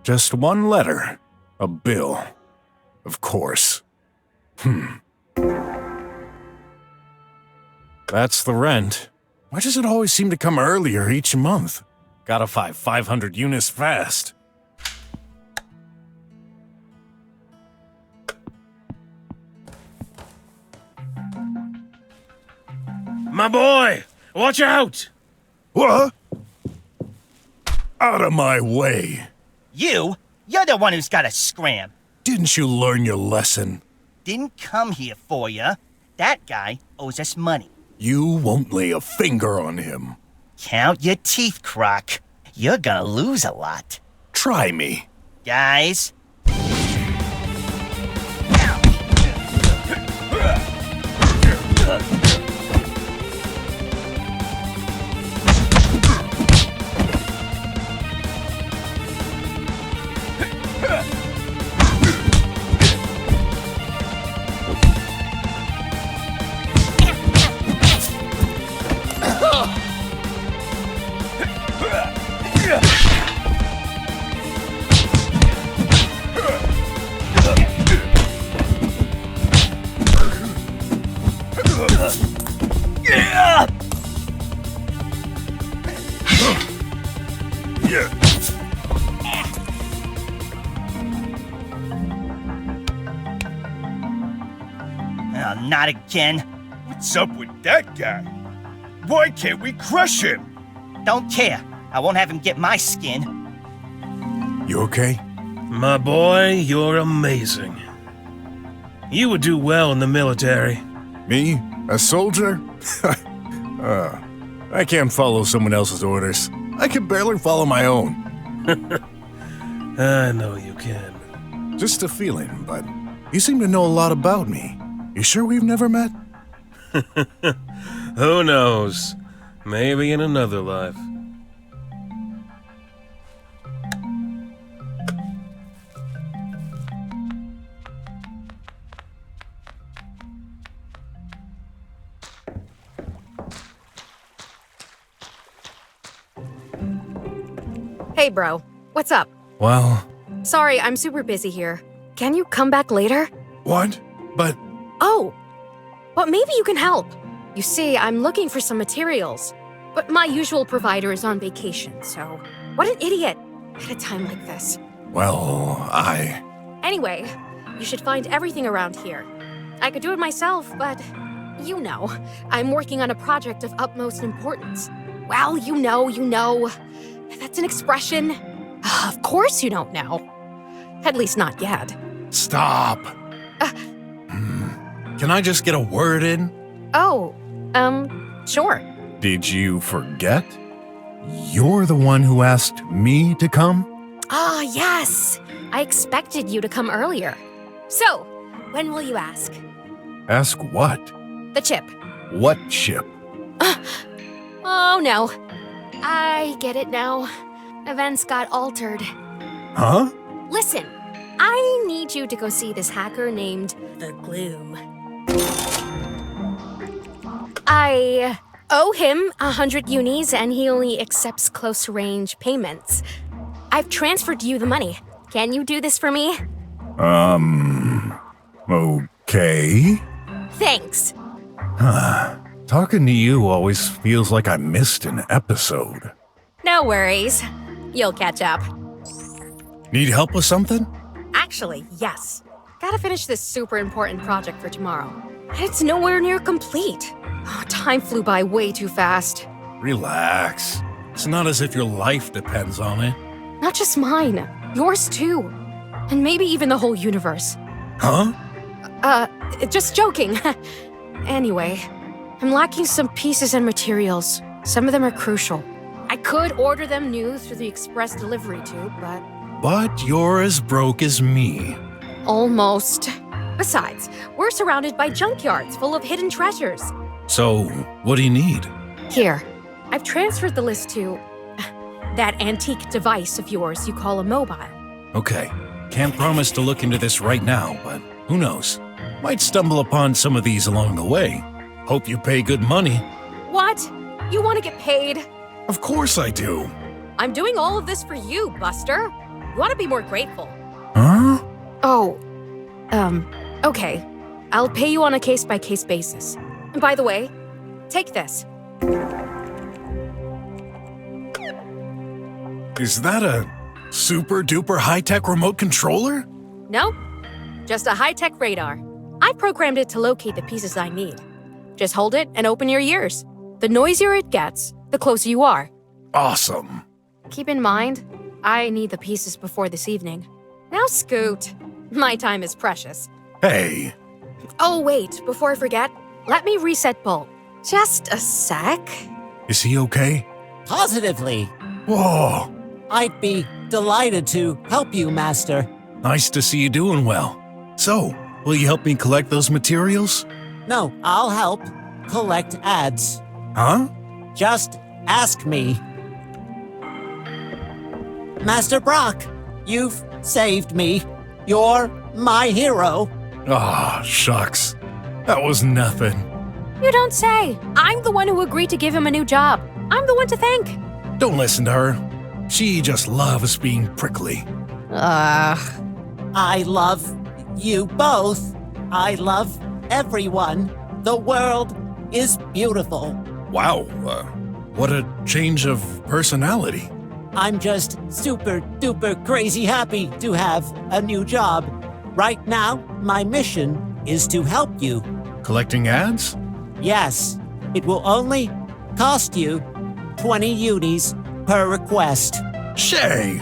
Speaker 18: Just one letter. A bill. Of course. That's the rent. Why does it always seem to come earlier each month? Gotta buy 500 units fast.
Speaker 8: My boy! Watch out!
Speaker 18: What? Out of my way.
Speaker 7: You're the one who's got to scram.
Speaker 18: Didn't you learn your lesson?
Speaker 7: Didn't come here for you. That guy owes us money.
Speaker 18: You won't lay a finger on him.
Speaker 7: Count your teeth, Croc. You're gonna lose a lot.
Speaker 18: Try me.
Speaker 7: Guys. Not again.
Speaker 5: What's up with that guy? Why can't we crush him?
Speaker 7: Don't care. I won't have him get my skin.
Speaker 18: You okay?
Speaker 8: My boy, you're amazing. You would do well in the military.
Speaker 18: Me? A soldier? I can't follow someone else's orders. I can barely follow my own.
Speaker 8: I know you can.
Speaker 18: Just a feeling, but you seem to know a lot about me. You sure we've never met?
Speaker 8: Who knows? Maybe in another life.
Speaker 11: Hey, bro. What's up?
Speaker 18: Well...
Speaker 11: Sorry, I'm super busy here. Can you come back later?
Speaker 18: What? But...
Speaker 11: Oh! But maybe you can help. You see, I'm looking for some materials, but my usual provider is on vacation, so what an idiot at a time like this.
Speaker 18: Well,
Speaker 11: Anyway, you should find everything around here. I could do it myself, but you know, I'm working on a project of utmost importance. Well, you know. That's an expression. Of course you don't know. At least not yet.
Speaker 18: Stop. Can I just get a word in?
Speaker 11: Oh, sure.
Speaker 18: Did you forget? You're the one who asked me to come?
Speaker 11: Ah, yes. I expected you to come earlier. So, when will you ask?
Speaker 18: Ask what?
Speaker 11: The chip.
Speaker 18: What chip?
Speaker 11: Oh, no. I get it now. Events got altered.
Speaker 18: Huh?
Speaker 11: Listen, I need you to go see this hacker named The Gloom. I owe him 100 unis and he only accepts close-range payments. I've transferred you the money. Can you do this for me?
Speaker 18: Okay.
Speaker 11: Thanks.
Speaker 18: Talking to you always feels like I missed an episode.
Speaker 11: No worries. You'll catch up.
Speaker 18: Need help with something?
Speaker 11: Actually, yes. Gotta finish this super important project for tomorrow. And it's nowhere near complete. Oh, time flew by way too fast.
Speaker 18: Relax. It's not as if your life depends on it.
Speaker 11: Not just mine. Yours too. And maybe even the whole universe.
Speaker 18: Huh?
Speaker 11: Just joking. Anyway, I'm lacking some pieces and materials. Some of them are crucial. I could order them new through the express delivery tube, but...
Speaker 18: But you're as broke as me.
Speaker 11: Almost. Besides, we're surrounded by junkyards full of hidden treasures.
Speaker 18: So, what do you need?
Speaker 11: Here, I've transferred the list to... that antique device of yours you call a mobile.
Speaker 18: Okay. Can't promise to look into this right now, but who knows? Might stumble upon some of these along the way. Hope you pay good money.
Speaker 11: What? You want to get paid?
Speaker 18: Of course I do.
Speaker 11: I'm doing all of this for you, Buster. You ought to be more grateful.
Speaker 18: Huh?
Speaker 11: Oh, okay. I'll pay you on a case-by-case basis. And by the way, take this.
Speaker 18: Is that a super-duper high-tech remote controller?
Speaker 11: No, just a high-tech radar. I programmed it to locate the pieces I need. Just hold it and open your ears. The noisier it gets, the closer you are.
Speaker 18: Awesome.
Speaker 11: Keep in mind, I need the pieces before this evening. Now scoot. My time is precious.
Speaker 18: Hey.
Speaker 11: Oh, wait, before I forget, let me reset Bolt. Just a sec.
Speaker 18: Is he okay?
Speaker 3: Positively.
Speaker 18: Whoa.
Speaker 3: I'd be delighted to help you, Master.
Speaker 18: Nice to see you doing well. So, will you help me collect those materials?
Speaker 3: No, I'll help collect ads.
Speaker 18: Huh?
Speaker 3: Just ask me. Master Brock, you've saved me. You're my hero.
Speaker 18: Ah, shucks. That was nothing.
Speaker 11: You don't say. I'm the one who agreed to give him a new job. I'm the one to thank.
Speaker 18: Don't listen to her. She just loves being prickly.
Speaker 3: I love you both. I love everyone. The world is beautiful.
Speaker 18: Wow, what a change of personality.
Speaker 3: I'm just super duper crazy happy to have a new job. Right now, my mission is to help you.
Speaker 18: Collecting ads?
Speaker 3: Yes, it will only cost you 20 unis per request.
Speaker 18: Shay!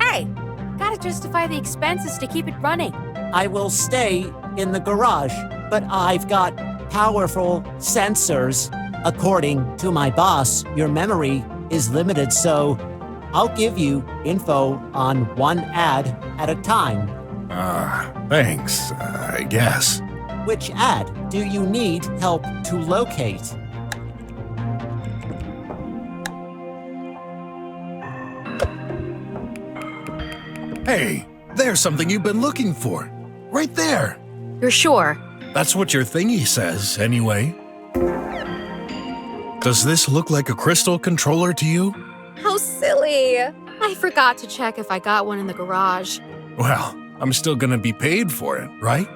Speaker 11: Hey, gotta justify the expenses to keep it running.
Speaker 3: I will stay in the garage, but I've got powerful sensors. According to my boss, your memory is limited, so I'll give you info on one ad at a time.
Speaker 18: Thanks, I guess.
Speaker 3: Which ad do you need help to locate?
Speaker 18: Hey, there's something you've been looking for. Right there.
Speaker 11: You're sure?
Speaker 18: That's what your thingy says, anyway. Does this look like a crystal controller to you?
Speaker 11: How silly. I forgot to check if I got one in the garage.
Speaker 18: Well, I'm still gonna be paid for it, right?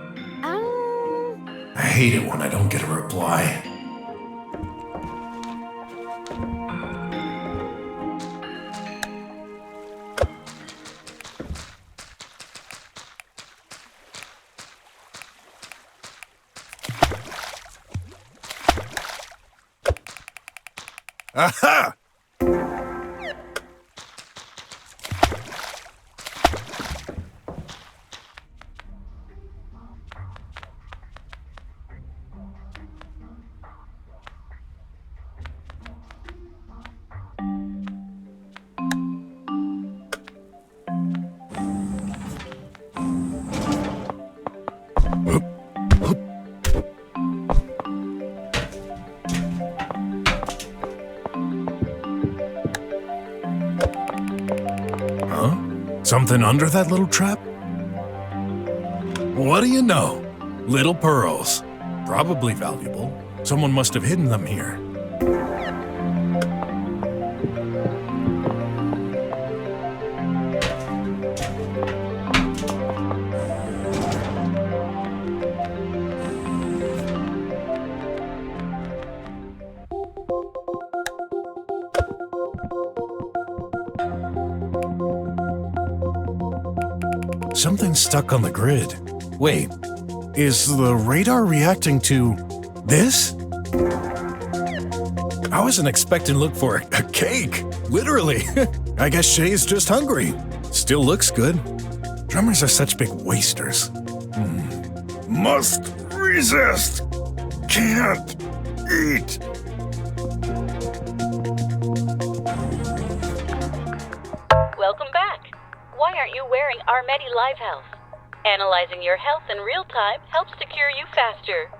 Speaker 18: I hate it when I don't get a reply. Aha! Something under that little trap? What do you know? Little pearls. Probably valuable. Someone must have hidden them here. Something's stuck on the grid. Wait, is the radar reacting to this? I wasn't expecting to look for a cake, literally. I guess Shay's just hungry. Still looks good. Drummers are such big wasters. Must resist. Can't eat.
Speaker 6: Welcome back. Why aren't you wearing Armedi Live Health? Analyzing your health in real time helps to cure you faster.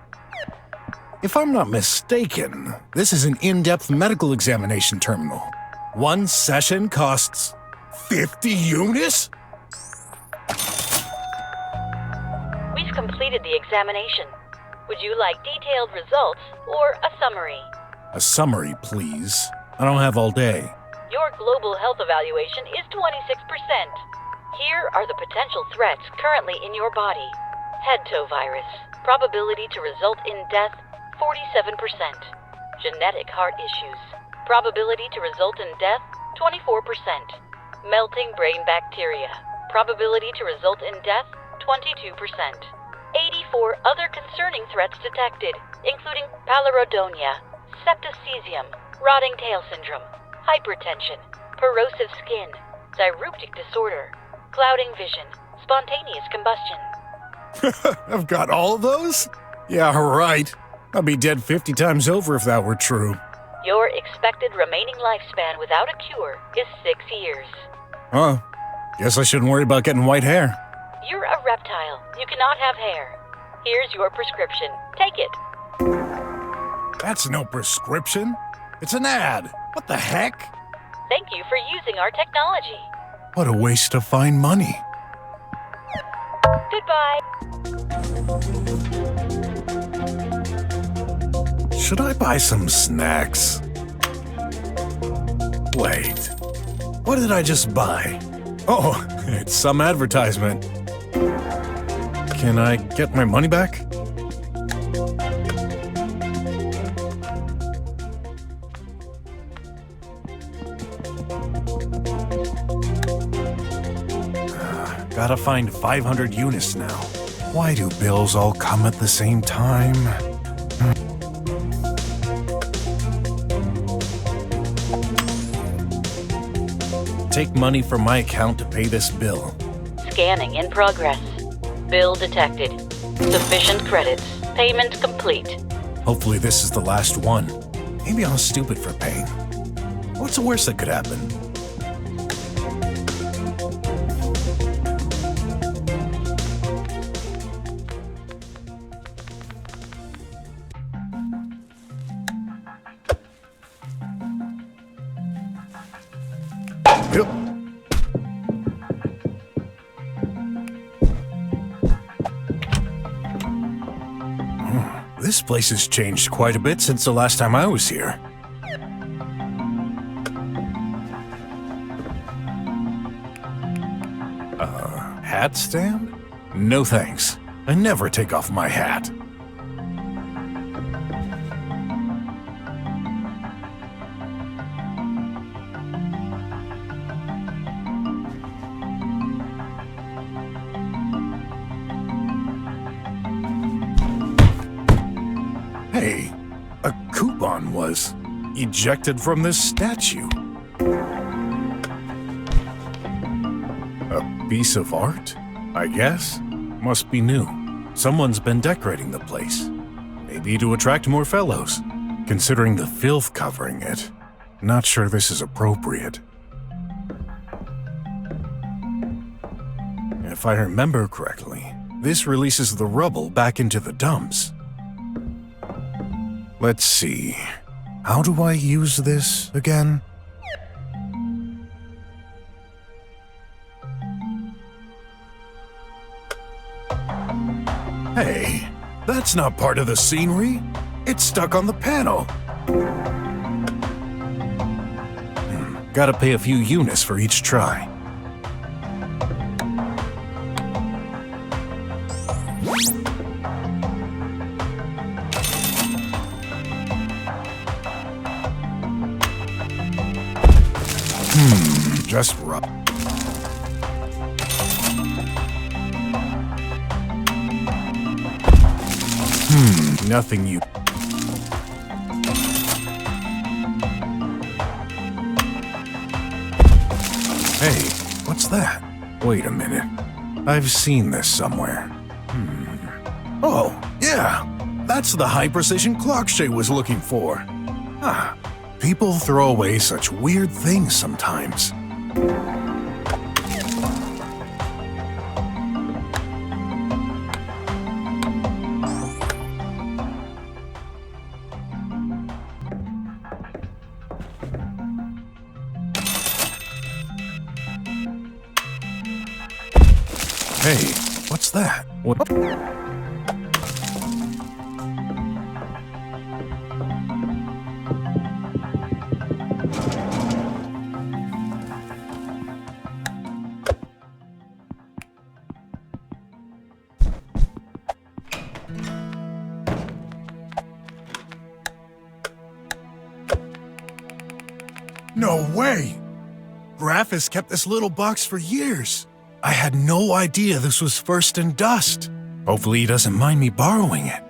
Speaker 18: If I'm not mistaken, this is an in-depth medical examination terminal. One session costs 50 units?
Speaker 6: We've completed the examination. Would you like detailed results or a summary?
Speaker 18: A summary, please. I don't have all day.
Speaker 6: Your global health evaluation is 26%. Here are the potential threats currently in your body. Head-toe virus. Probability to result in death, 47%. Genetic heart issues. Probability to result in death, 24%. Melting brain bacteria. Probability to result in death, 22%. 84 other concerning threats detected, including palirodonia, septicesium, rotting tail syndrome, hypertension, corrosive skin, diruptic disorder, clouding vision, spontaneous combustion.
Speaker 18: I've got all of those? Yeah, right. I'd be dead 50 times over if that were true.
Speaker 6: Your expected remaining lifespan without a cure is 6 years.
Speaker 18: Huh. Guess I shouldn't worry about getting white hair.
Speaker 6: You're a reptile. You cannot have hair. Here's your prescription. Take it.
Speaker 18: That's no prescription. It's an ad. What the heck?
Speaker 6: Thank you for using our technology.
Speaker 18: What a waste of fine money.
Speaker 6: Goodbye.
Speaker 18: Should I buy some snacks? Wait. What did I just buy? Oh, it's some advertisement. Can I get my money back? Gotta find 500 units now. Why do bills all come at the same time? Take money from my account to pay this bill.
Speaker 6: Scanning in progress. Bill detected. Sufficient credits. Payment complete.
Speaker 18: Hopefully this is the last one. Maybe I'm stupid for paying. What's the worst that could happen? Yep. This place has changed quite a bit since the last time I was here. Hat stand? No thanks. I never take off my hat. Hey, a coupon was ejected from this statue. A piece of art, I guess? Must be new. Someone's been decorating the place. Maybe to attract more fellows. Considering the filth covering it, not sure this is appropriate. If I remember correctly, this releases the rubble back into the dumps. Let's see. How do I use this again? Hey, that's not part of the scenery. It's stuck on the panel. Gotta pay a few units for each try. Just rub. Nothing you... Hey, what's that? Wait a minute. I've seen this somewhere. Oh, yeah. That's the high-precision clock Shay was looking for. People throw away such weird things sometimes. Hey, what's that? What? No way! Graf has kept this little box for years. I had no idea this was first in dust. Hopefully he doesn't mind me borrowing it.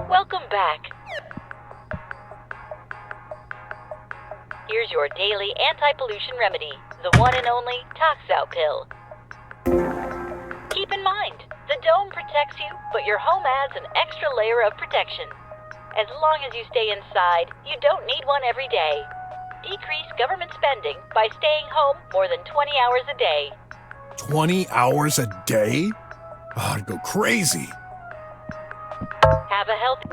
Speaker 6: Welcome back. Here's your daily anti-pollution remedy, the one and only Tox Out Pill. Keep in mind, the dome protects you, but your home adds an extra layer of protection. As long as you stay inside, you don't need one every day. Decrease government spending by staying home more than 20 hours a day.
Speaker 18: 20 hours a day? Oh, I'd go crazy.
Speaker 6: Have a healthy...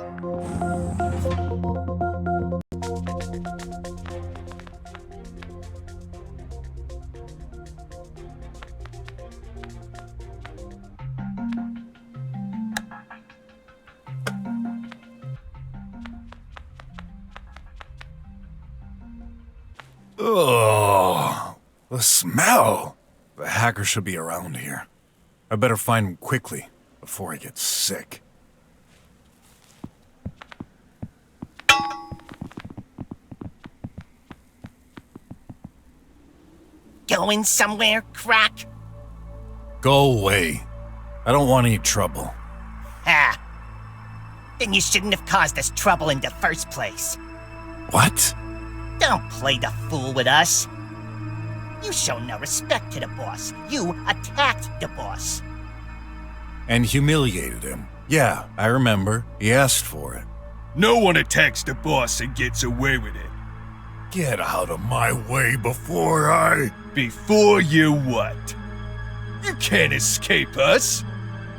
Speaker 18: Ugh, the smell. The hacker should be around here. I better find him quickly before he gets sick.
Speaker 7: Going somewhere, Croc?
Speaker 18: Go away. I don't want any trouble.
Speaker 7: Ha! Then you shouldn't have caused us trouble in the first place.
Speaker 18: What?
Speaker 7: Don't play the fool with us. You show no respect to the boss. You attacked the boss.
Speaker 18: and humiliated him. Yeah, I remember. He asked for it.
Speaker 13: No one attacks the boss and gets away with it.
Speaker 18: Get out of my way before I...
Speaker 13: Before you what? You can't escape us.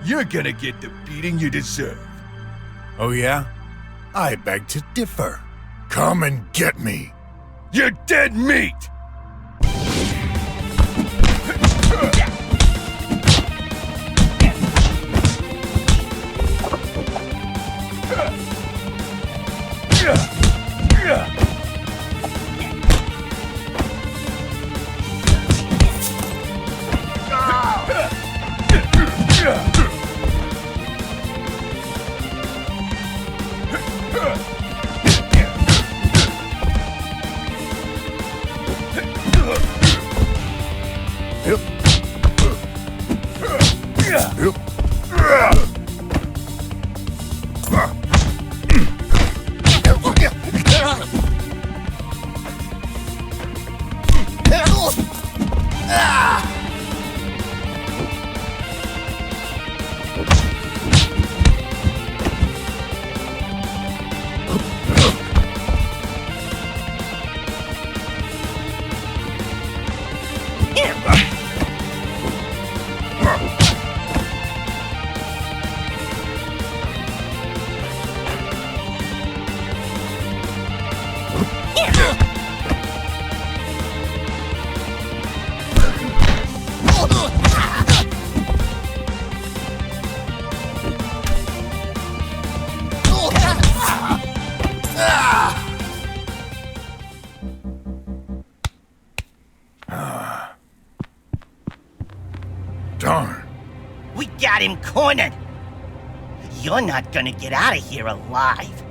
Speaker 13: You're gonna get the beating you deserve.
Speaker 18: Oh yeah? I beg to differ. Come and get me.
Speaker 13: You're dead meat!
Speaker 18: Darn.
Speaker 7: We got him cornered. You're not gonna get out of here alive.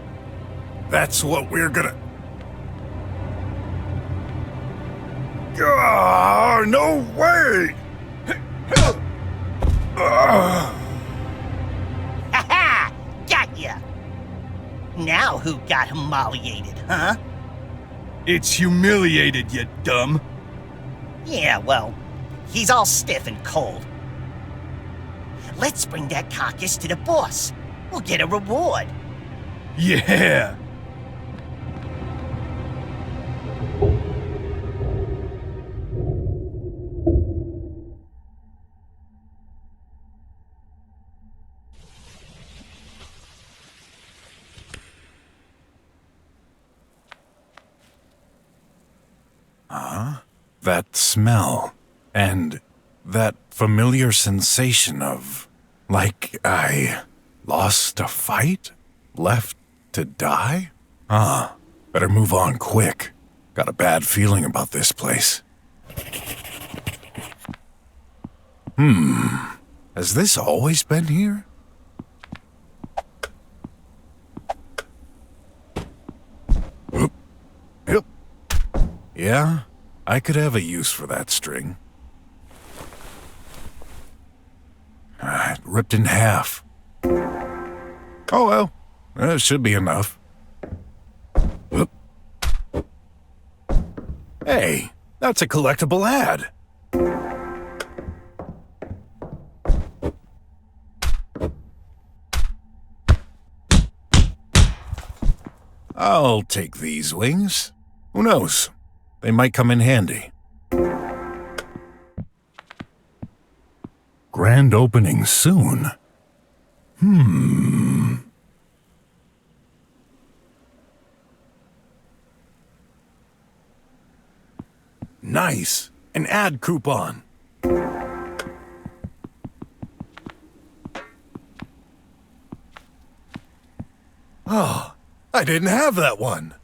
Speaker 18: That's what we're gonna... Oh, no way!
Speaker 7: Ha-ha! Got ya! Now who got humiliated, huh?
Speaker 13: It's humiliated, you dumb.
Speaker 7: Yeah, well, he's all stiff and cold. Let's bring that carcass to the boss. We'll get a reward.
Speaker 13: Yeah.
Speaker 18: Huh? That smell. And that familiar sensation of... like I lost a fight? Left to die? Better move on quick. Got a bad feeling about this place. Has this always been here? Oop. Yep. Yeah, I could have a use for that string. It ripped in half. Oh well, that should be enough. Oop. Hey, that's a collectible ad. I'll take these wings. Who knows? They might come in handy. Grand opening soon. Nice. An ad coupon. Oh, I didn't have that one.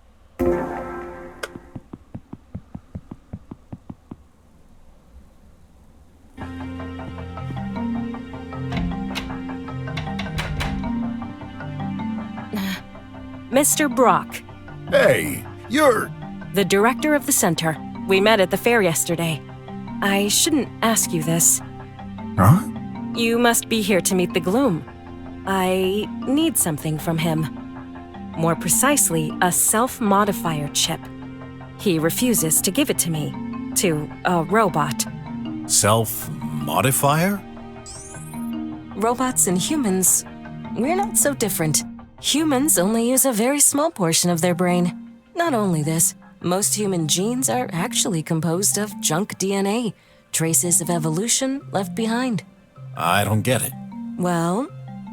Speaker 12: Mr. BROK.
Speaker 18: Hey, you're...
Speaker 12: the director of the center. We met at the fair yesterday. I shouldn't ask you this.
Speaker 18: Huh?
Speaker 12: You must be here to meet the Gloom. I need something from him. More precisely, a self-modifier chip. He refuses to give it to me. To a robot.
Speaker 18: Self-modifier?
Speaker 12: Robots and humans, we're not so different. Humans only use a very small portion of their brain. Not only this, most human genes are actually composed of junk DNA, traces of evolution left behind.
Speaker 18: I don't get it.
Speaker 12: Well,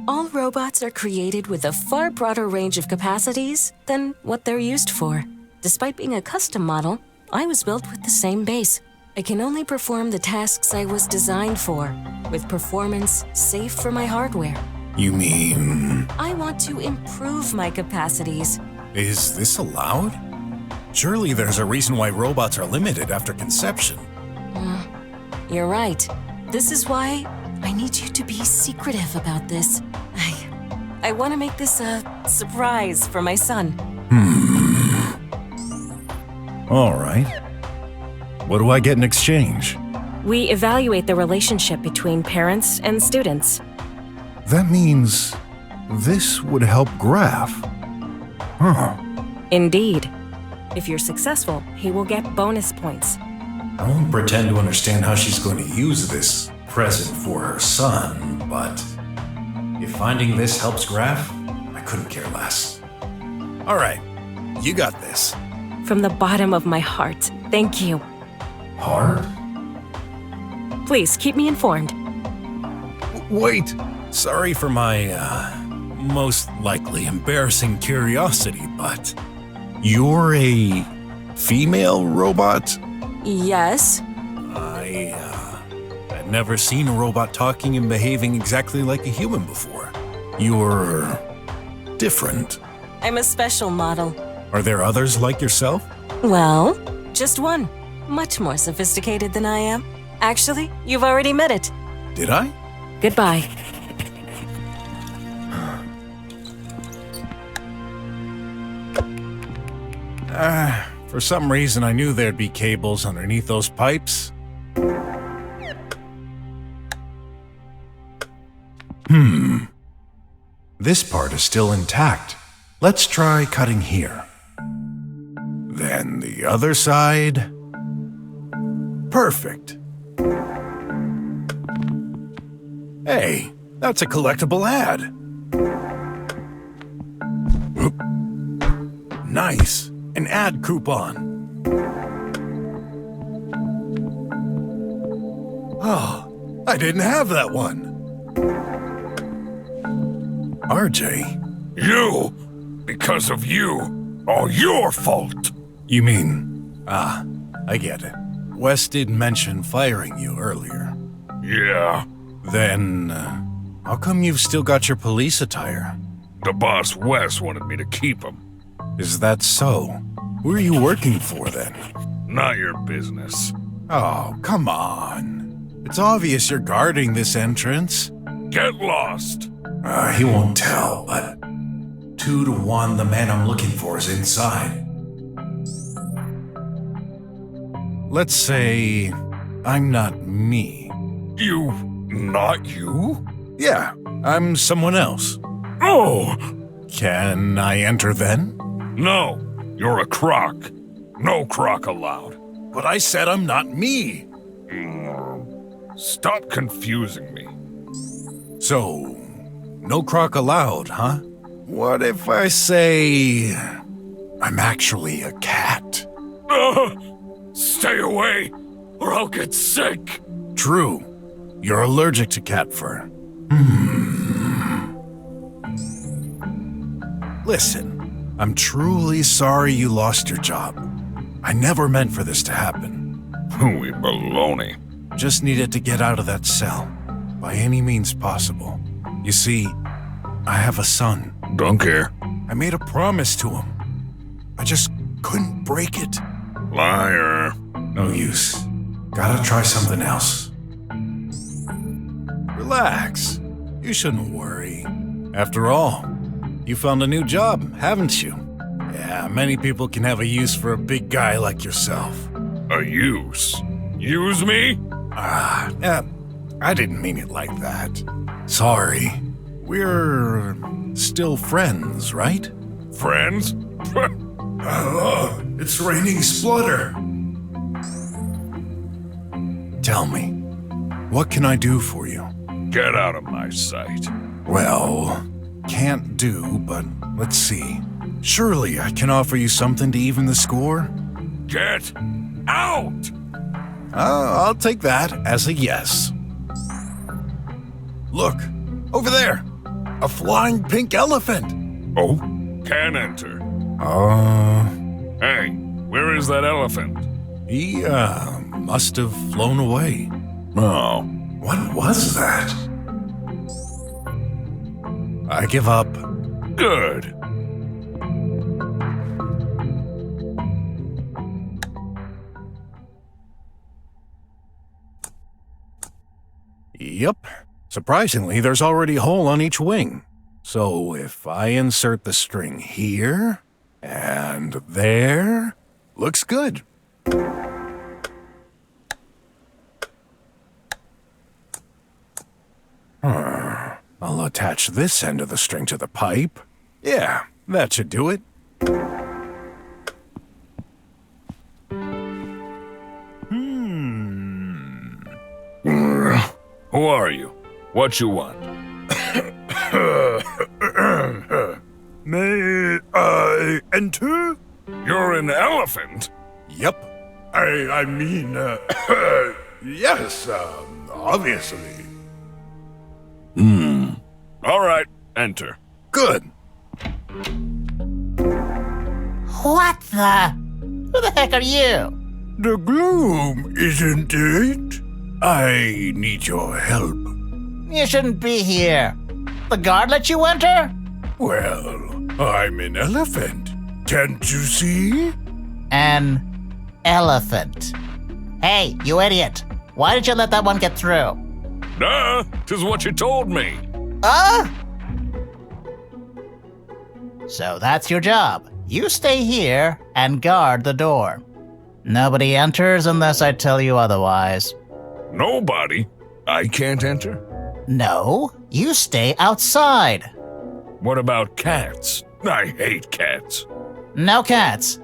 Speaker 12: all robots are created with a far broader range of capacities than what they're used for. Despite being a custom model, I was built with the same base. I can only perform the tasks I was designed for, with performance safe for my hardware.
Speaker 18: You mean...
Speaker 12: I want to improve my capacities.
Speaker 18: Is this allowed? Surely there's a reason why robots are limited after conception.
Speaker 12: You're right. This is why I need you to be secretive about this. I want to make this a surprise for my son.
Speaker 18: All right. What do I get in exchange?
Speaker 12: We evaluate the relationship between parents and students.
Speaker 18: That means this would help Graf. Huh.
Speaker 12: Indeed. If you're successful, he will get bonus points.
Speaker 1: I won't pretend to understand how she's going to use this present for her son, but if finding this helps Graf, I couldn't care less.
Speaker 18: All right, you got this.
Speaker 12: From the bottom of my heart, thank you.
Speaker 1: Heart?
Speaker 12: Please keep me informed.
Speaker 18: Wait, sorry for my, most likely embarrassing curiosity, but you're a female robot?
Speaker 12: Yes.
Speaker 18: I'd never seen a robot talking and behaving exactly like a human before. You're different.
Speaker 12: I'm a special model.
Speaker 18: Are there others like yourself?
Speaker 12: Well, just one. Much more sophisticated than I am. Actually, you've already met it.
Speaker 18: Did I?
Speaker 12: Goodbye.
Speaker 18: For some reason I knew there'd be cables underneath those pipes.
Speaker 1: This part is still intact. Let's try cutting here.
Speaker 18: Then the other side. Perfect. Hey, that's a collectible ad. Oop. Nice. An ad coupon. Oh, I didn't have that one. RJ.
Speaker 17: You! Because of you. All your fault.
Speaker 18: You mean... I get it. Wes did mention firing you earlier.
Speaker 17: Yeah.
Speaker 18: Then, how come you've still got your police attire?
Speaker 17: The boss Wes wanted me to keep him.
Speaker 18: Is that so? Who are you working for then?
Speaker 17: Not your business.
Speaker 18: Oh, come on. It's obvious you're guarding this entrance.
Speaker 17: Get lost.
Speaker 1: He won't tell, but 2 to 1, the man I'm looking for is inside.
Speaker 18: Let's say I'm not me.
Speaker 17: You not you?
Speaker 18: Yeah, I'm someone else.
Speaker 17: Oh!
Speaker 18: Can I enter then?
Speaker 17: No, you're a croc. No croc allowed.
Speaker 18: But I said I'm not me.
Speaker 17: Stop confusing me.
Speaker 18: So, no croc allowed, huh? What if I say I'm actually a cat?
Speaker 17: Stay away, or I'll get sick.
Speaker 18: True. You're allergic to cat fur. Listen, I'm truly sorry you lost your job. I never meant for this to happen.
Speaker 17: Hooey baloney.
Speaker 18: Just needed to get out of that cell, by any means possible. You see, I have a son.
Speaker 17: Don't care.
Speaker 18: I made a promise to him. I just couldn't break it.
Speaker 17: Liar.
Speaker 1: No use. Gotta try something else.
Speaker 18: Relax. You shouldn't worry. After all, you found a new job, haven't you? Yeah, many people can have a use for a big guy like yourself.
Speaker 17: A use? Use me?
Speaker 18: I didn't mean it like that. Sorry. We're still friends, right?
Speaker 17: Friends?
Speaker 1: It's raining splutter.
Speaker 18: Tell me, what can I do for you?
Speaker 13: Get out of my sight.
Speaker 18: Well, can't do, but let's see. Surely I can offer you something to even the score?
Speaker 13: Get out!
Speaker 18: I'll take that as a yes. Look, over there. A flying pink elephant.
Speaker 13: Oh, can enter. Hey, where is that elephant?
Speaker 18: He, must have flown away.
Speaker 13: Oh.
Speaker 18: What was that? I give up.
Speaker 13: Good.
Speaker 18: Yep. Surprisingly, there's already a hole on each wing. So if I insert the string here and there, looks good. I'll attach this end of the string to the pipe. Yeah, that should do it.
Speaker 13: Who are you? What you want?
Speaker 18: May I enter?
Speaker 13: You're an elephant?
Speaker 18: Yep. I mean, yes, obviously.
Speaker 13: All right, enter.
Speaker 18: Good.
Speaker 7: What the? Who the heck are you?
Speaker 18: The gloom, isn't it? I need your help.
Speaker 7: You shouldn't be here. The guard let you enter?
Speaker 18: Well, I'm an elephant. Can't you see?
Speaker 7: An elephant. Hey, you idiot. Why did you let that one get through?
Speaker 13: Duh, 'tis what you told me.
Speaker 7: So that's your job. You stay here and guard the door. Nobody enters unless I tell you otherwise.
Speaker 13: Nobody? I can't enter?
Speaker 7: No, you stay outside.
Speaker 13: What about cats? I hate cats.
Speaker 7: No cats.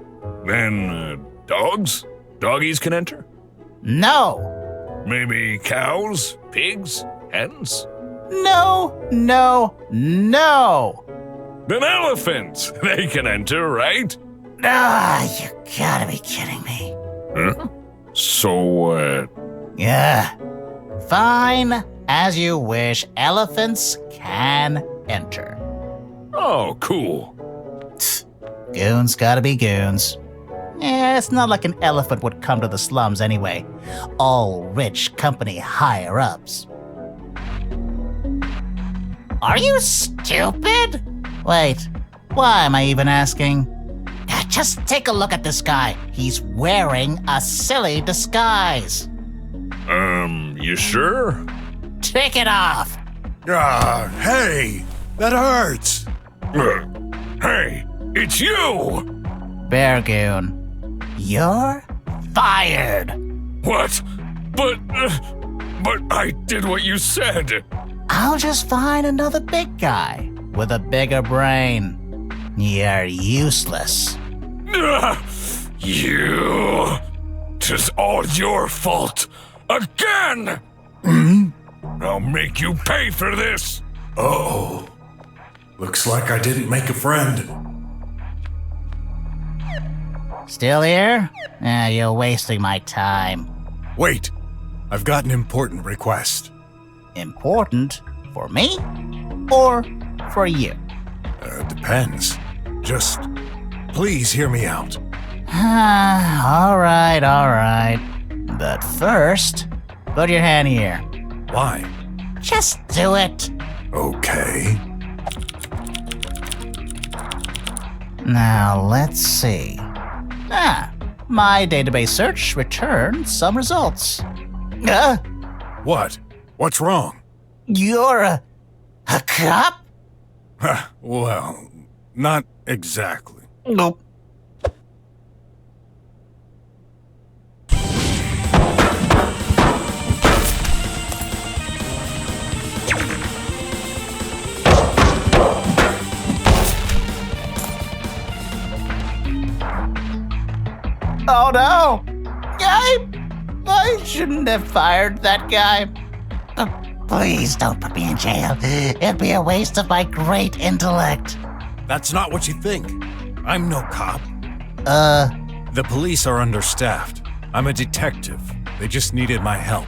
Speaker 13: Then, dogs? Doggies can enter?
Speaker 7: No.
Speaker 13: Maybe cows? Pigs? Hens?
Speaker 7: No, no, no.
Speaker 13: Then elephants! They can enter, right?
Speaker 7: You gotta be kidding me.
Speaker 13: Huh? So,
Speaker 7: Yeah. Fine. As you wish, elephants can enter.
Speaker 13: Oh, cool.
Speaker 7: Goons gotta be goons. Yeah, it's not like an elephant would come to the slums anyway. All rich company higher-ups. Are you stupid? Wait, why am I even asking? Just take a look at this guy. He's wearing a silly disguise.
Speaker 13: You sure?
Speaker 7: Take it off.
Speaker 18: Hey, that hurts.
Speaker 13: Hey, it's you!
Speaker 7: Bear Goon, you're fired.
Speaker 13: What? But I did what you said.
Speaker 7: I'll just find another big guy with a bigger brain. You're useless.
Speaker 13: You! 'Tis all your fault. Again! I'll make you pay for this.
Speaker 18: Uh-oh. Looks like I didn't make a friend.
Speaker 7: Still here? You're wasting my time.
Speaker 18: Wait, I've got an important request.
Speaker 7: Important? For me? Or for you?
Speaker 18: Depends. Just, please hear me out.
Speaker 7: all right. But first, put your hand here.
Speaker 18: Why?
Speaker 7: Just do it.
Speaker 18: Okay.
Speaker 7: Now, let's see. My database search returned some results.
Speaker 18: What? What's wrong?
Speaker 7: You're a cop?
Speaker 18: Well, not exactly.
Speaker 7: Nope. Oh no! I shouldn't have fired that guy. Please don't put me in jail. It'd be a waste of my great intellect.
Speaker 18: That's not what you think. I'm no cop. The police are understaffed. I'm a detective. They just needed my help.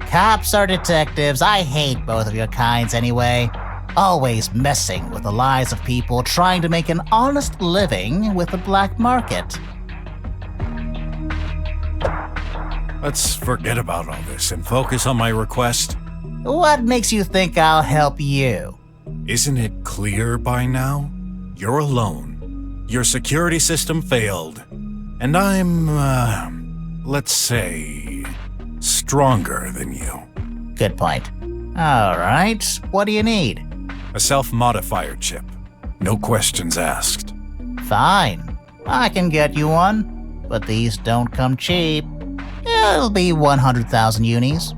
Speaker 7: Cops are detectives. I hate both of your kinds anyway. Always messing with the lives of people trying to make an honest living with the black market.
Speaker 18: Let's forget about all this and focus on my request.
Speaker 7: What makes you think I'll help you?
Speaker 18: Isn't it clear by now? You're alone. Your security system failed. And I'm, let's say, stronger than you.
Speaker 7: Good point. All right, what do you need?
Speaker 18: A self-modifier chip. No questions asked.
Speaker 7: Fine. I can get you one, but these don't come cheap. It'll be 100,000 unis.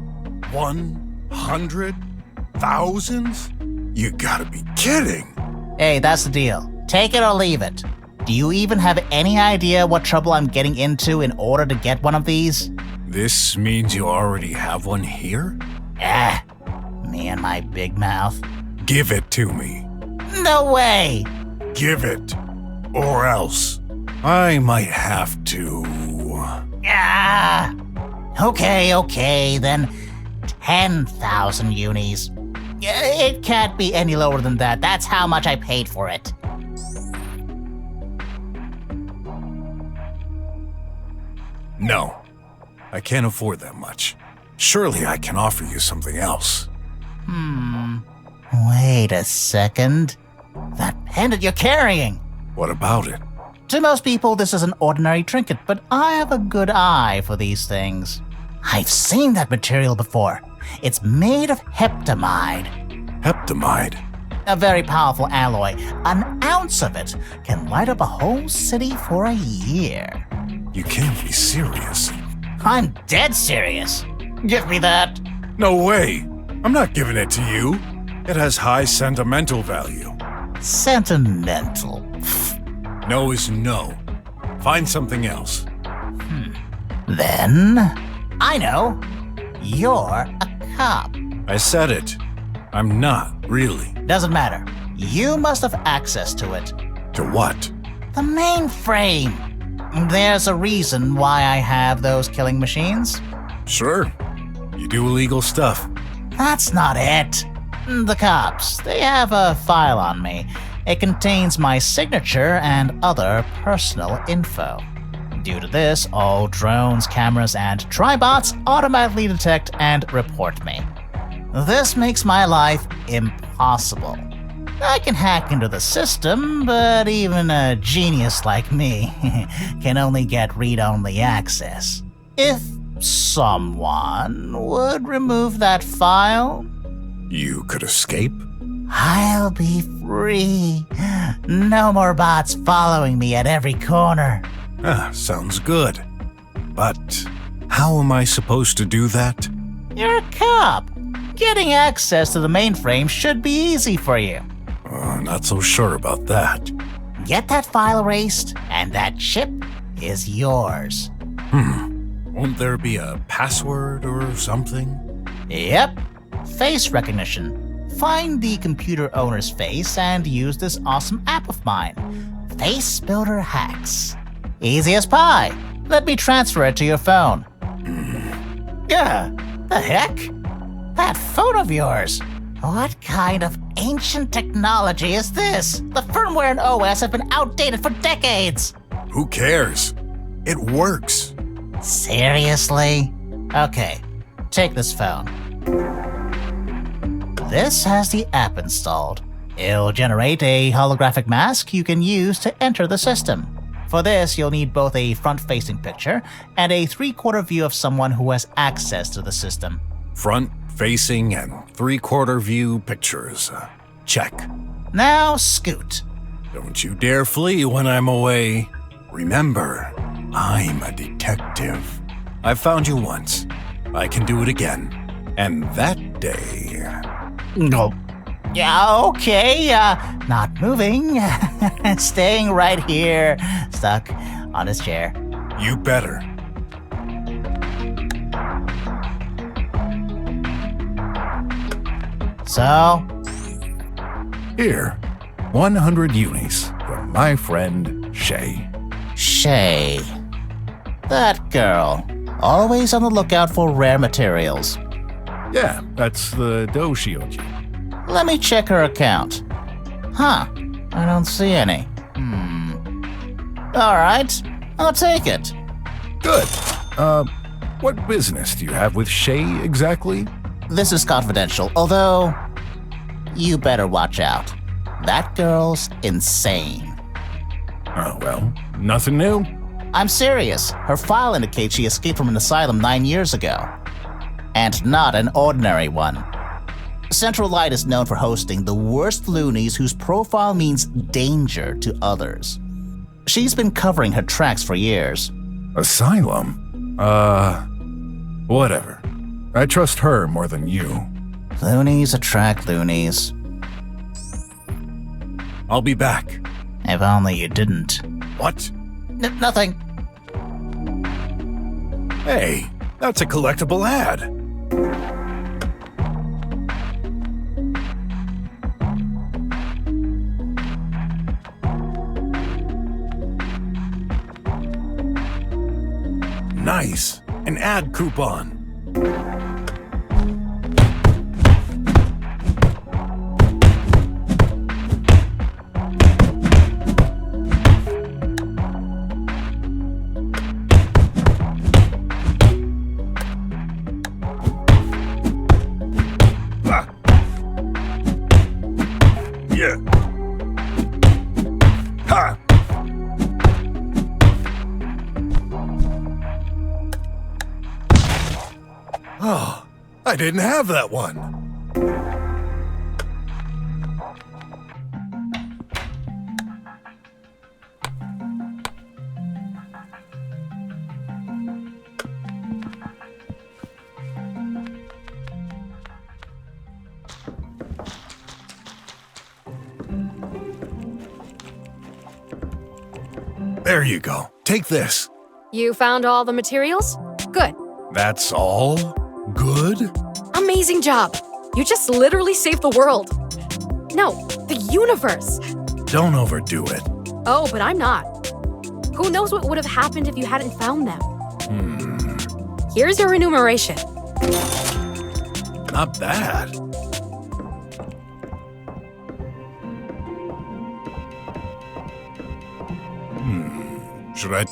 Speaker 18: 100,000? You gotta be kidding.
Speaker 7: Hey, that's the deal. Take it or leave it. Do you even have any idea what trouble I'm getting into in order to get one of these?
Speaker 18: This means you already have one here?
Speaker 7: Me and my big mouth.
Speaker 18: Give it to me.
Speaker 7: No way!
Speaker 18: Give it, or else I might have to.
Speaker 7: Okay, then 10,000 unis. It can't be any lower than that. That's how much I paid for it.
Speaker 18: No, I can't afford that much. Surely I can offer you something else.
Speaker 7: Wait a second. That pendant you're carrying.
Speaker 18: What about it?
Speaker 7: To most people, this is an ordinary trinket, but I have a good eye for these things. I've seen that material before. It's made of heptamide.
Speaker 18: Heptamide?
Speaker 7: A very powerful alloy. An ounce of it can light up a whole city for a year.
Speaker 18: You can't be serious.
Speaker 7: I'm dead serious. Give me that.
Speaker 18: No way. I'm not giving it to you. It has high sentimental value.
Speaker 7: Sentimental?
Speaker 18: No is no. Find something else.
Speaker 7: Then, I know. You're a cop.
Speaker 18: I said it. I'm not, really.
Speaker 7: Doesn't matter. You must have access to it.
Speaker 18: To what?
Speaker 7: The mainframe. There's a reason why I have those killing machines.
Speaker 18: Sure. You do illegal stuff.
Speaker 7: That's not it. The cops, they have a file on me. It contains my signature and other personal info. Due to this, all drones, cameras, and tribots automatically detect and report me. This makes my life impossible. I can hack into the system, but even a genius like me can only get read-only access. If someone would remove that file,
Speaker 18: you could escape?
Speaker 7: I'll be free. No more bots following me at every corner.
Speaker 18: Sounds good. But how am I supposed to do that?
Speaker 7: You're a cop. Getting access to the mainframe should be easy for you.
Speaker 18: Not so sure about that.
Speaker 7: Get that file erased, and that chip is yours.
Speaker 18: Won't there be a password or something?
Speaker 7: Yep. Face recognition. Find the computer owner's face and use this awesome app of mine. Face Builder Hacks. Easy as pie. Let me transfer it to your phone. The heck? That phone of yours. What kind of ancient technology is this? The firmware and OS have been outdated for decades.
Speaker 18: Who cares? It works.
Speaker 7: Seriously? Okay, take this phone. This has the app installed. It'll generate a holographic mask you can use to enter the system. For this, you'll need both a front-facing picture and a 3/4 view of someone who has access to the system.
Speaker 18: Front-facing and 3/4 view pictures. Check.
Speaker 7: Now scoot.
Speaker 18: Don't you dare flee when I'm away. Remember, I'm a detective. I found you once. I can do it again. And that day...
Speaker 7: No. Yeah, okay, not moving. Staying right here, stuck on his chair.
Speaker 18: You better.
Speaker 7: So?
Speaker 18: Here, 100 unis from my friend Shay.
Speaker 7: Shay. That girl. Always on the lookout for rare materials.
Speaker 18: Yeah, that's the doshioji.
Speaker 7: Let me check her account. Huh. I don't see any. Alright, I'll take it.
Speaker 18: Good. What business do you have with Shay exactly?
Speaker 7: This is confidential, although you better watch out. That girl's insane.
Speaker 18: Oh, well, nothing new.
Speaker 7: I'm serious. Her file indicates she escaped from an asylum 9 years ago. And not an ordinary one. Central Light is known for hosting the worst loonies whose profile means danger to others. She's been covering her tracks for years.
Speaker 18: Asylum? Whatever. I trust her more than you.
Speaker 7: Loonies attract loonies.
Speaker 18: I'll be back.
Speaker 7: If only you didn't.
Speaker 18: What?
Speaker 7: Nothing.
Speaker 18: Hey, that's a collectible ad. Nice. An ad coupon.
Speaker 13: Yeah. Ha!
Speaker 18: Oh, I didn't have that one. There you go. Take this.
Speaker 11: You found all the materials? Good.
Speaker 18: That's all? Good?
Speaker 11: Amazing job. You just literally saved the world. No, the universe.
Speaker 18: Don't overdo it.
Speaker 11: Oh, but I'm not. Who knows what would have happened if you hadn't found them? Here's your remuneration.
Speaker 18: Not bad. Should I...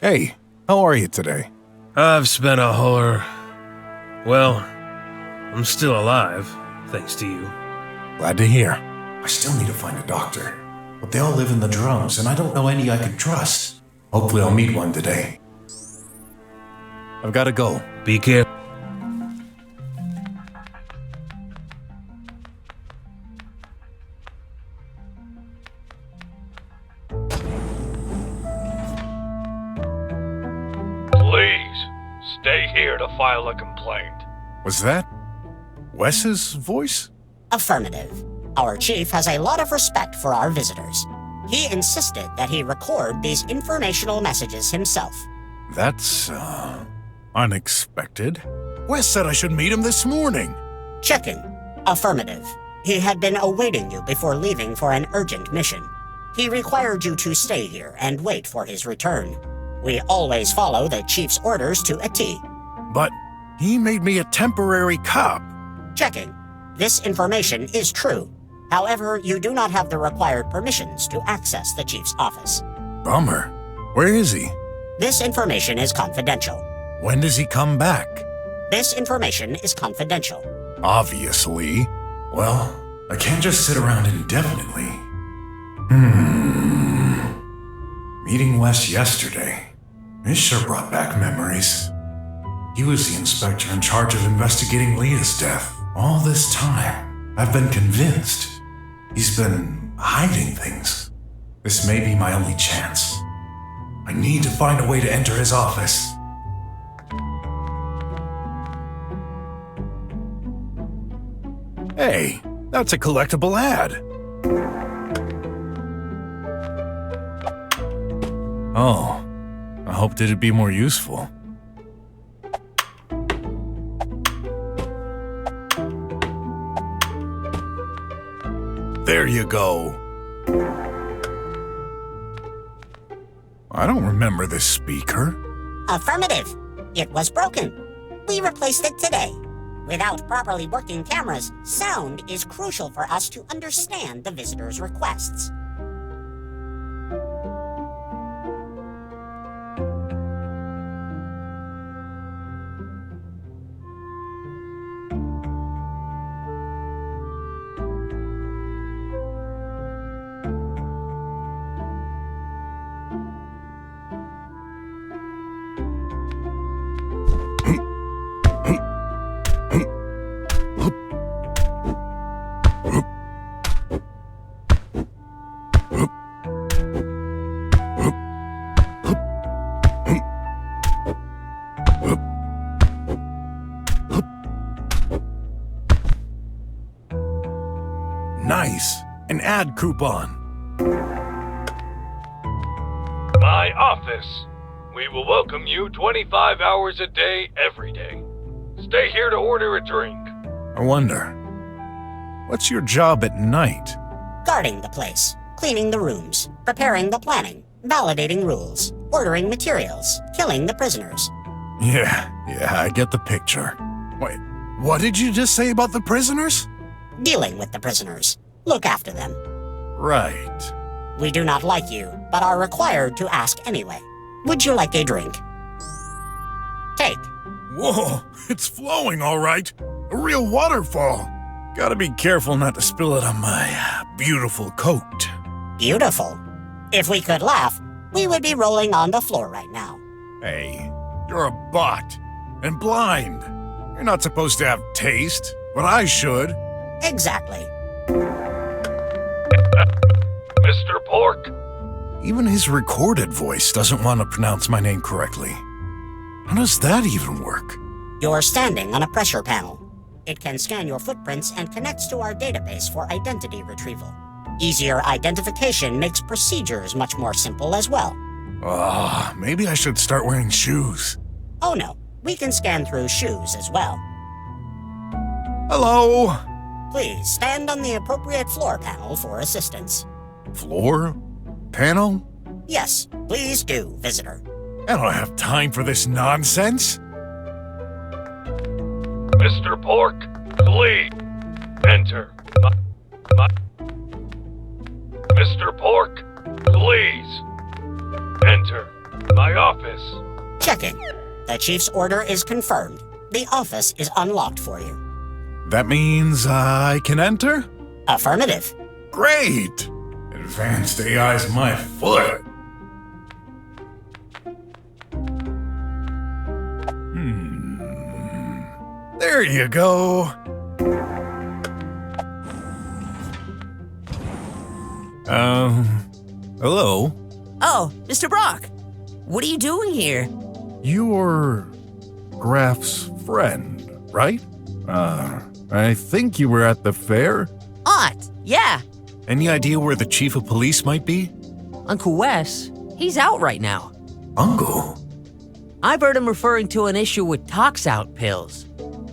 Speaker 18: Hey, how are you today?
Speaker 8: I've spent a horror. Well, I'm still alive, thanks to you.
Speaker 18: Glad to hear.
Speaker 1: I still need to find a doctor, but they all live in the drums, and I don't know any I could trust. Hopefully I'll meet one today.
Speaker 18: I've got to go.
Speaker 8: Be careful.
Speaker 17: Please, stay here to file a complaint.
Speaker 18: Was that Wes's voice?
Speaker 2: Affirmative. Our chief has a lot of respect for our visitors. He insisted that he record these informational messages himself.
Speaker 18: That's, unexpected. Wes said I should meet him this morning.
Speaker 2: Checking. Affirmative. He had been awaiting you before leaving for an urgent mission. He required you to stay here and wait for his return. We always follow the chief's orders to a T.
Speaker 18: But he made me a temporary cop.
Speaker 2: Checking. This information is true. However, you do not have the required permissions to access the chief's office.
Speaker 18: Bummer. Where is he?
Speaker 2: This information is confidential.
Speaker 18: When does he come back?
Speaker 2: This information is confidential.
Speaker 18: Obviously.
Speaker 1: Well, I can't just sit around indefinitely. Meeting Wes yesterday. It sure brought back memories. He was the inspector in charge of investigating Leah's death. All this time, I've been convinced he's been hiding things. This may be my only chance. I need to find a way to enter his office.
Speaker 18: Hey, that's a collectible ad. Oh, I hoped it'd be more useful. There you go. I don't remember this speaker.
Speaker 2: Affirmative. It was broken. We replaced it today. Without properly working cameras, sound is crucial for us to understand the visitor's requests.
Speaker 18: Nice. An ad coupon.
Speaker 17: My office. We will welcome you 25 hours a day, every day. Stay here to order a drink.
Speaker 18: I wonder, what's your job at night?
Speaker 2: Guarding the place, cleaning the rooms, preparing the planning, validating rules, ordering materials, killing the prisoners.
Speaker 18: Yeah, I get the picture. Wait, what did you just say about the prisoners?
Speaker 2: Dealing with the prisoners. Look after them.
Speaker 18: Right.
Speaker 2: We do not like you, but are required to ask anyway. Would you like a drink? Take.
Speaker 18: Whoa, it's flowing all right. A real waterfall. Gotta be careful not to spill it on my beautiful coat.
Speaker 2: Beautiful. If we could laugh, we would be rolling on the floor right now.
Speaker 18: Hey, you're a bot. And blind. You're not supposed to have taste, but I should.
Speaker 2: Exactly.
Speaker 17: Mr. Pork?
Speaker 18: Even his recorded voice doesn't want to pronounce my name correctly. How does that even work?
Speaker 2: You're standing on a pressure panel. It can scan your footprints and connects to our database for identity retrieval. Easier identification makes procedures much more simple as well.
Speaker 18: Maybe I should start wearing shoes.
Speaker 2: Oh no, we can scan through shoes as well.
Speaker 18: Hello?
Speaker 2: Please stand on the appropriate floor panel for assistance.
Speaker 18: Floor? Panel?
Speaker 2: Yes, please do, visitor.
Speaker 18: I don't have time for this nonsense.
Speaker 17: Mr. Pork, please enter. Mr. Pork, please enter My office.
Speaker 2: Checking. The chief's order is confirmed. The office is unlocked for you.
Speaker 18: That means I can enter?
Speaker 2: Affirmative.
Speaker 18: Great! Advanced AI's my foot. There you go. Hello?
Speaker 14: Oh, Mr. Brock. What are you doing here?
Speaker 18: You're Graf's friend, right? I think you were at the fair?
Speaker 14: Yeah.
Speaker 18: Any idea where the chief of police might be?
Speaker 14: Uncle Wes, he's out right now.
Speaker 18: Uncle?
Speaker 14: I've heard him referring to an issue with tox-out pills.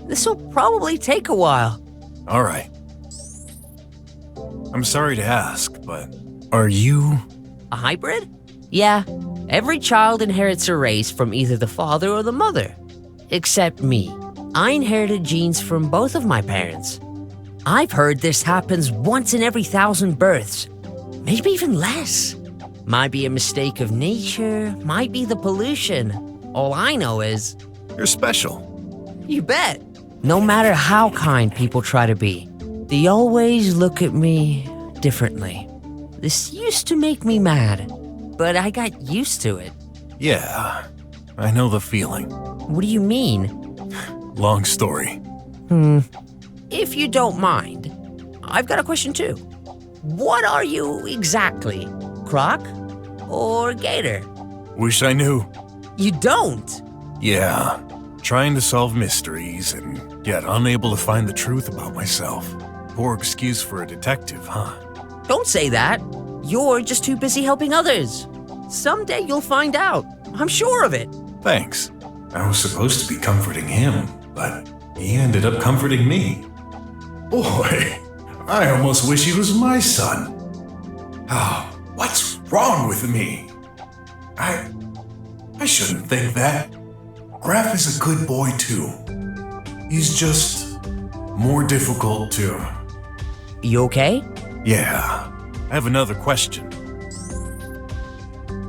Speaker 14: This'll probably take a while.
Speaker 18: All right. I'm sorry to ask, but are you...
Speaker 14: A hybrid? Yeah. Every child inherits a race from either the father or the mother. Except me. I inherited genes from both of my parents. I've heard this happens once in every 1,000 births. Maybe even less. Might be a mistake of nature, might be the pollution. All I know is...
Speaker 18: You're special.
Speaker 14: You bet. No matter how kind people try to be, they always look at me differently. This used to make me mad, but I got used to it.
Speaker 18: Yeah, I know the feeling.
Speaker 14: What do you mean?
Speaker 18: Long story.
Speaker 14: If you don't mind, I've got a question too. What are you exactly? Croc or Gator?
Speaker 18: Wish I knew.
Speaker 14: You don't?
Speaker 18: Yeah, trying to solve mysteries and yet unable to find the truth about myself. Poor excuse for a detective, huh?
Speaker 14: Don't say that. You're just too busy helping others. Someday you'll find out. I'm sure of it.
Speaker 18: Thanks. I was supposed to be comforting him, but he ended up comforting me. Boy, I almost wish he was my son. Oh, what's wrong with me? I shouldn't think that. Graf is a good boy too. He's just more difficult to...
Speaker 14: You okay?
Speaker 18: Yeah. I have another question.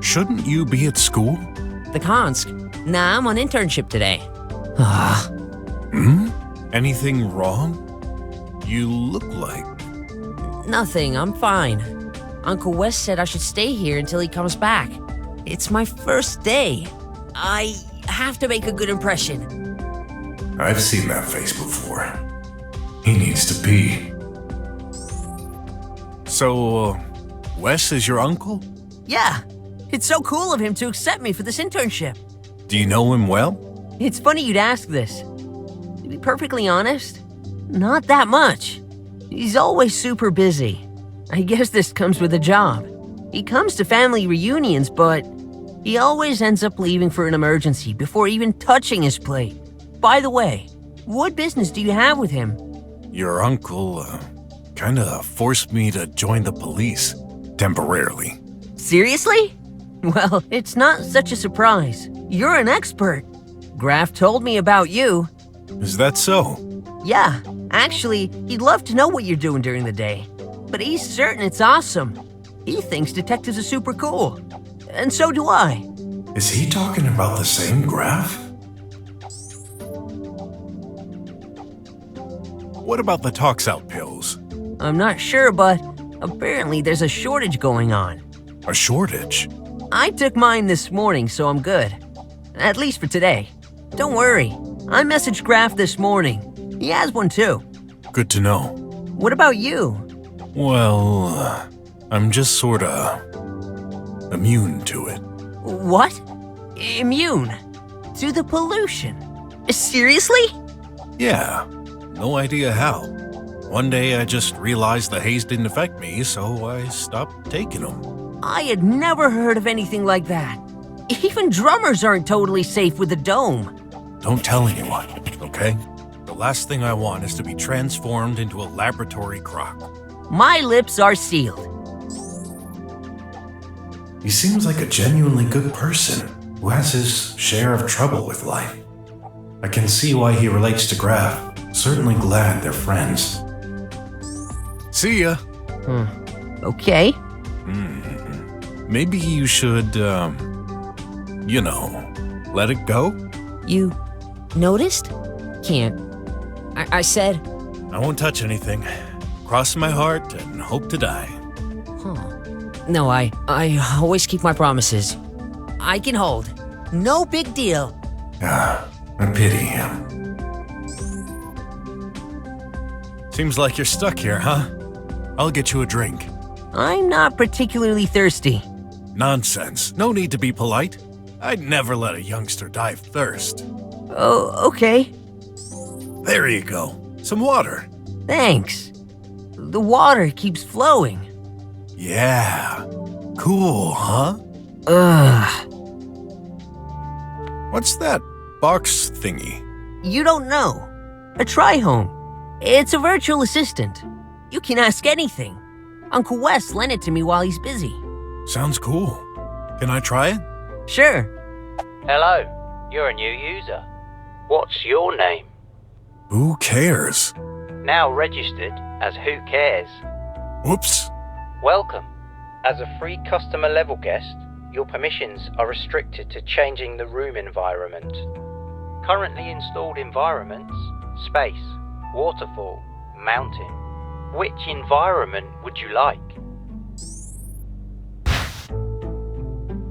Speaker 18: Shouldn't you be at school?
Speaker 14: The Kansk. Nah, I'm on internship today.
Speaker 18: Anything wrong? You look like...
Speaker 14: Nothing, I'm fine. Uncle Wes said I should stay here until he comes back. It's my first day. I have to make a good impression.
Speaker 18: I've seen that face before. He needs to pee. So, Wes is your uncle?
Speaker 14: Yeah. It's so cool of him to accept me for this internship.
Speaker 18: Do you know him well?
Speaker 14: It's funny you'd ask this. To be perfectly honest, not that much. He's always super busy. I guess this comes with a job. He comes to family reunions, but he always ends up leaving for an emergency before even touching his plate. By the way, what business do you have with him?
Speaker 18: Your uncle, kinda forced me to join the police, temporarily.
Speaker 14: Seriously? Well, it's not such a surprise. You're an expert. Graf told me about you.
Speaker 18: Is that so?
Speaker 14: Yeah, actually, he'd love to know what you're doing during the day. But he's certain it's awesome. He thinks detectives are super cool. And so do I.
Speaker 18: Is he talking about the same Graf? What about the tox-out pills?
Speaker 14: I'm not sure, but apparently there's a shortage going on.
Speaker 18: A shortage?
Speaker 14: I took mine this morning, so I'm good. At least for today. Don't worry. I messaged Graf this morning. He has one too.
Speaker 18: Good to know.
Speaker 14: What about you?
Speaker 18: Well, I'm just sorta... immune to it.
Speaker 14: What? Immune? To the pollution? Seriously?
Speaker 18: Yeah. No idea how. One day I just realized the haze didn't affect me, so I stopped taking them.
Speaker 14: I had never heard of anything like that. Even drummers aren't totally safe with a dome.
Speaker 18: Don't tell anyone, okay? The last thing I want is to be transformed into a laboratory croc.
Speaker 14: My lips are sealed.
Speaker 1: He seems like a genuinely good person who has his share of trouble with life. I can see why he relates to Graf. Certainly glad they're friends.
Speaker 18: See ya.
Speaker 14: Okay.
Speaker 18: Maybe you should, You know, let it go?
Speaker 14: You noticed? Can't. I said...
Speaker 18: I won't touch anything. Cross my heart and hope to die.
Speaker 14: No, I always keep my promises. I can hold. No big deal.
Speaker 18: Ah, I pity him. Seems like you're stuck here, huh? I'll get you a drink.
Speaker 14: I'm not particularly thirsty.
Speaker 18: Nonsense. No need to be polite. I'd never let a youngster die of thirst.
Speaker 14: Oh, okay.
Speaker 18: There you go. Some water.
Speaker 14: Thanks. The water keeps flowing.
Speaker 18: Yeah. Cool, huh?
Speaker 14: Ugh.
Speaker 18: What's that box thingy?
Speaker 14: You don't know. A try-home. It's a virtual assistant. You can ask anything. Uncle Wes lent it to me while he's busy.
Speaker 18: Sounds cool. Can I try it?
Speaker 14: Sure.
Speaker 9: Hello, you're a new user. What's your name?
Speaker 18: Who cares?
Speaker 9: Now registered as Who Cares.
Speaker 18: Whoops.
Speaker 9: Welcome. As a free customer level guest, your permissions are restricted to changing the room environment. Currently installed environments: space, waterfall, mountain. Which environment would you like?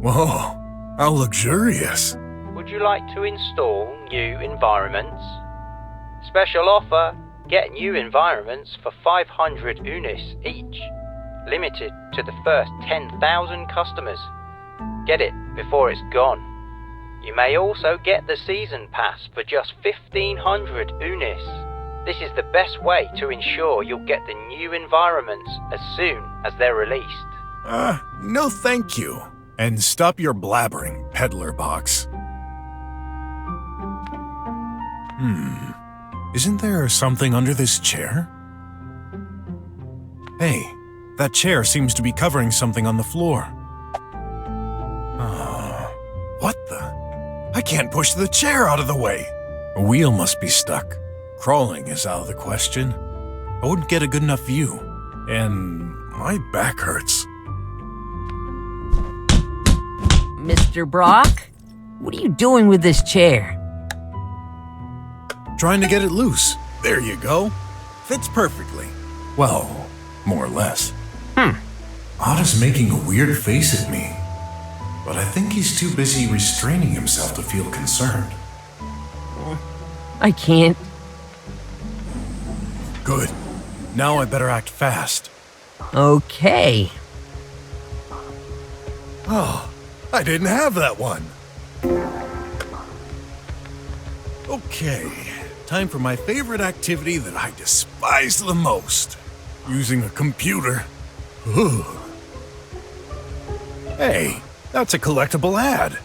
Speaker 18: Whoa, how luxurious.
Speaker 9: Would you like to install new environments? Special offer: get new environments for 500 unis each. Limited to the first 10,000 customers. Get it before it's gone. You may also get the season pass for just 1,500 unis. This is the best way to ensure you'll get the new environments as soon as they're released.
Speaker 18: No thank you. And stop your blabbering, peddler box. Isn't there something under this chair? Hey, that chair seems to be covering something on the floor. What the? I can't push the chair out of the way. A wheel must be stuck. Crawling is out of the question. I wouldn't get a good enough view. And my back hurts.
Speaker 14: Mr. Brock, what are you doing with this chair?
Speaker 18: Trying to get it loose. There you go. Fits perfectly. Well, more or less. Otto's making a weird face at me. But I think he's too busy restraining himself to feel concerned.
Speaker 14: I can't.
Speaker 18: Good. Now I better act fast.
Speaker 14: Okay.
Speaker 18: Oh, I didn't have that one. Okay, time for my favorite activity that I despise the most. Using a computer. Ugh. Hey, that's a collectible ad.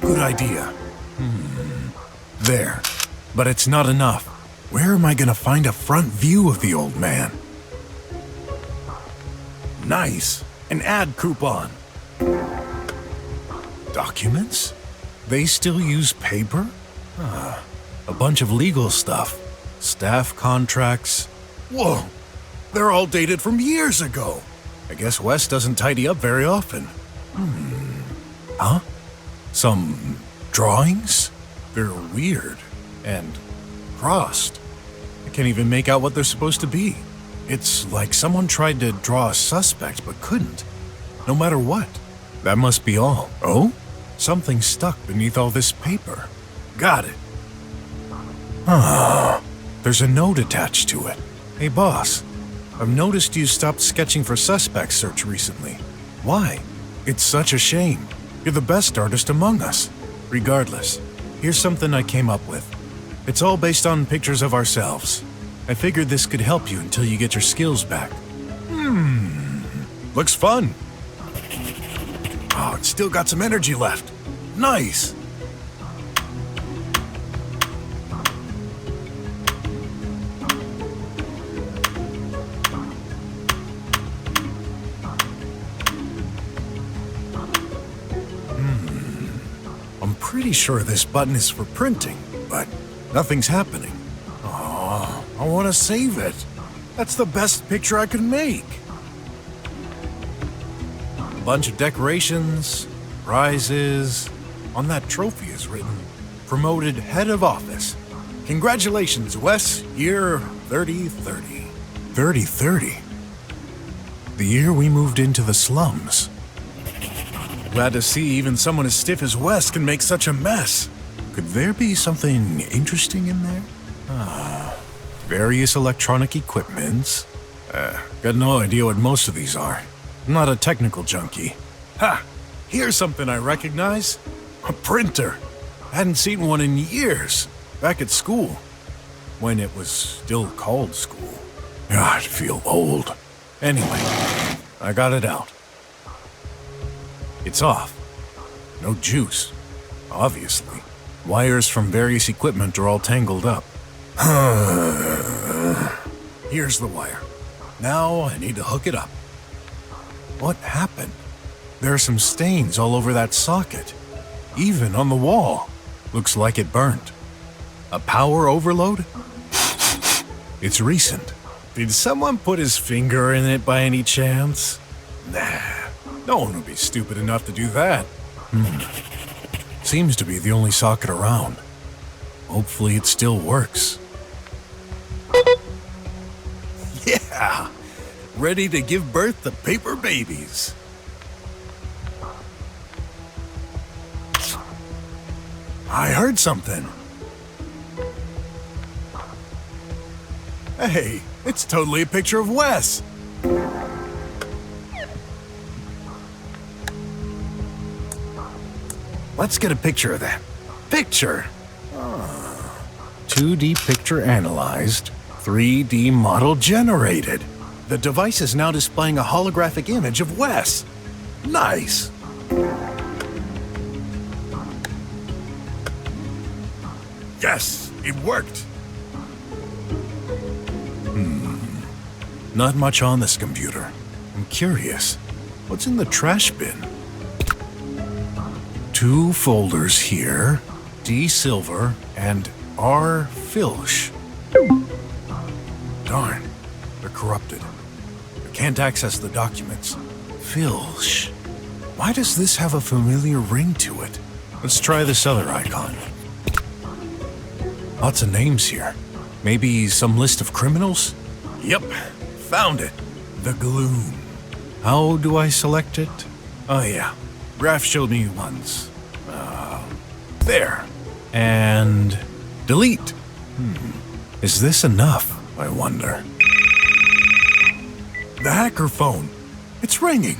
Speaker 18: Good idea. There. But it's not enough. Where am I gonna find a front view of the old man? Nice. An ad coupon. Documents? They still use paper? A bunch of legal stuff. Staff contracts. Whoa! They're all dated from years ago. I guess Wes doesn't tidy up very often. Huh? Some drawings? They're weird. And crossed. I can't even make out what they're supposed to be. It's like someone tried to draw a suspect but couldn't. No matter what. That must be all. Oh? Something stuck beneath all this paper. Got it. There's a note attached to it. Hey boss, I've noticed you stopped sketching for suspect search recently. Why? It's such a shame. You're the best artist among us. Regardless, here's something I came up with. It's all based on pictures of ourselves. I figured this could help you until you get your skills back. Looks fun. Oh, it's still got some energy left. Nice. I'm pretty sure this button is for printing, but nothing's happening. Oh, I want to save it. That's the best picture I could make. A bunch of decorations, prizes. On that trophy is written, promoted head of office. Congratulations, Wes, year 3030. 3030? The year we moved into the slums. Glad to see even someone as stiff as Wes can make such a mess. Could there be something interesting in there? Various electronic equipments. Got no idea what most of these are. I'm not a technical junkie. Ha! Here's something I recognize. A printer. Hadn't seen one in years. Back at school. When it was still called school. God, I feel old. Anyway, I got it out. It's off. No juice. Obviously. Wires from various equipment are all tangled up. Here's the wire. Now I need to hook it up. What happened? There are some stains all over that socket. Even on the wall. Looks like it burned. A power overload? It's recent. Did someone put his finger in it by any chance? Nah, no one would be stupid enough to do that. Seems to be the only socket around. Hopefully it still works. Yeah! Ready to give birth to paper babies. I heard something. Hey, it's totally a picture of Wes. Let's get a picture of that. Picture. 2D picture analyzed. 3D model generated. The device is now displaying a holographic image of Wes. Nice. Yes, it worked. Not much on this computer. I'm curious. What's in the trash bin? 2 folders here. D. Silver and R. Filch. Darn, they're corrupted. I can't access the documents. Filch. Why does this have a familiar ring to it? Let's try this other icon. Lots of names here. Maybe some list of criminals? Yep, found it. The Gloom. How do I select it? Oh yeah, Graph showed me once. There. And delete. Is this enough, I wonder? The hacker phone. It's ringing.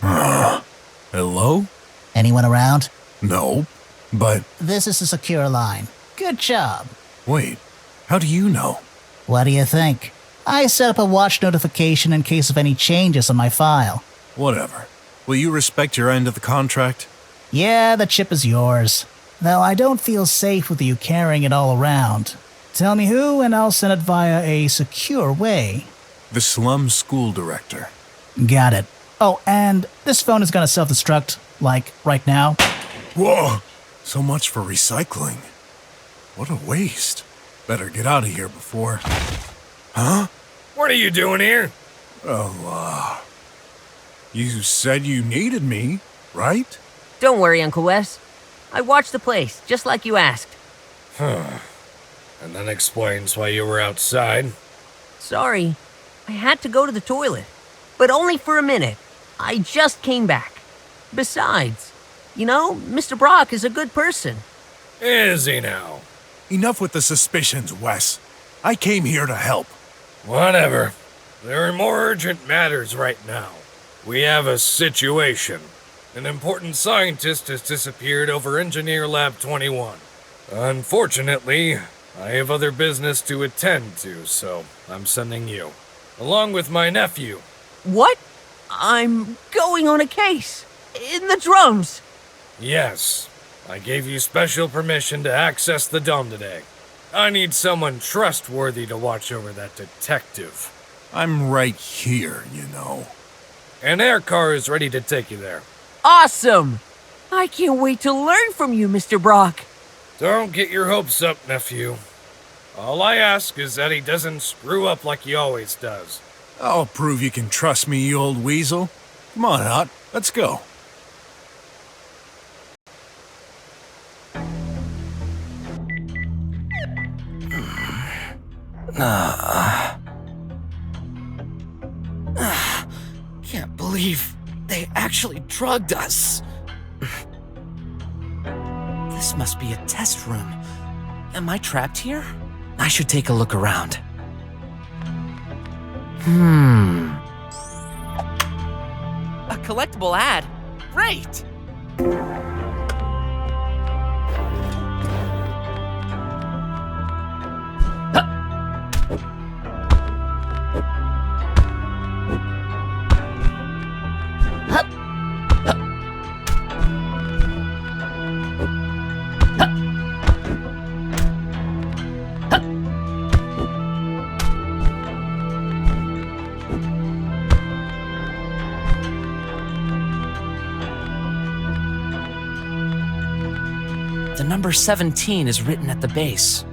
Speaker 18: Hello?
Speaker 7: Anyone around?
Speaker 18: No, but...
Speaker 7: This is a secure line. Good job.
Speaker 18: Wait, how do you know?
Speaker 7: What do you think? I set up a watch notification in case of any changes on my file.
Speaker 18: Whatever. Will you respect your end of the contract?
Speaker 7: Yeah, the chip is yours. Though I don't feel safe with you carrying it all around. Tell me who, and I'll send it via a secure way.
Speaker 18: The slum school director.
Speaker 7: Got it. Oh, and this phone is gonna self-destruct, like, right now.
Speaker 18: Whoa! So much for recycling. What a waste. Better get out of here before... Huh?
Speaker 17: What are you doing here?
Speaker 18: Oh, you said you needed me, right?
Speaker 14: Don't worry, Uncle Wes. I watched the place, just like you asked.
Speaker 17: And that explains why you were outside.
Speaker 14: Sorry, I had to go to the toilet. But only for a minute. I just came back. Besides, you know, Mr. BROK is a good person.
Speaker 17: Is he now?
Speaker 18: Enough with the suspicions, Wes. I came here to help.
Speaker 17: Whatever. There are more urgent matters right now. We have a situation. An important scientist has disappeared over Engineer Lab 21. Unfortunately, I have other business to attend to, so I'm sending you, along with my nephew.
Speaker 14: What? I'm going on a case. In the drums.
Speaker 17: Yes. I gave you special permission to access the dome today. I need someone trustworthy to watch over that detective.
Speaker 18: I'm right here, you know.
Speaker 17: An air car is ready to take you there.
Speaker 14: Awesome! I can't wait to learn from you, Mr. BROK.
Speaker 17: Don't get your hopes up, nephew. All I ask is that he doesn't screw up like he always does.
Speaker 18: I'll prove you can trust me, you old weasel. Come on, Hot. Let's go.
Speaker 22: Can't believe they actually drugged us. This must be a test room. Am I trapped here? I should take a look around. A collectible ad? Great! The number 17 is written at the base.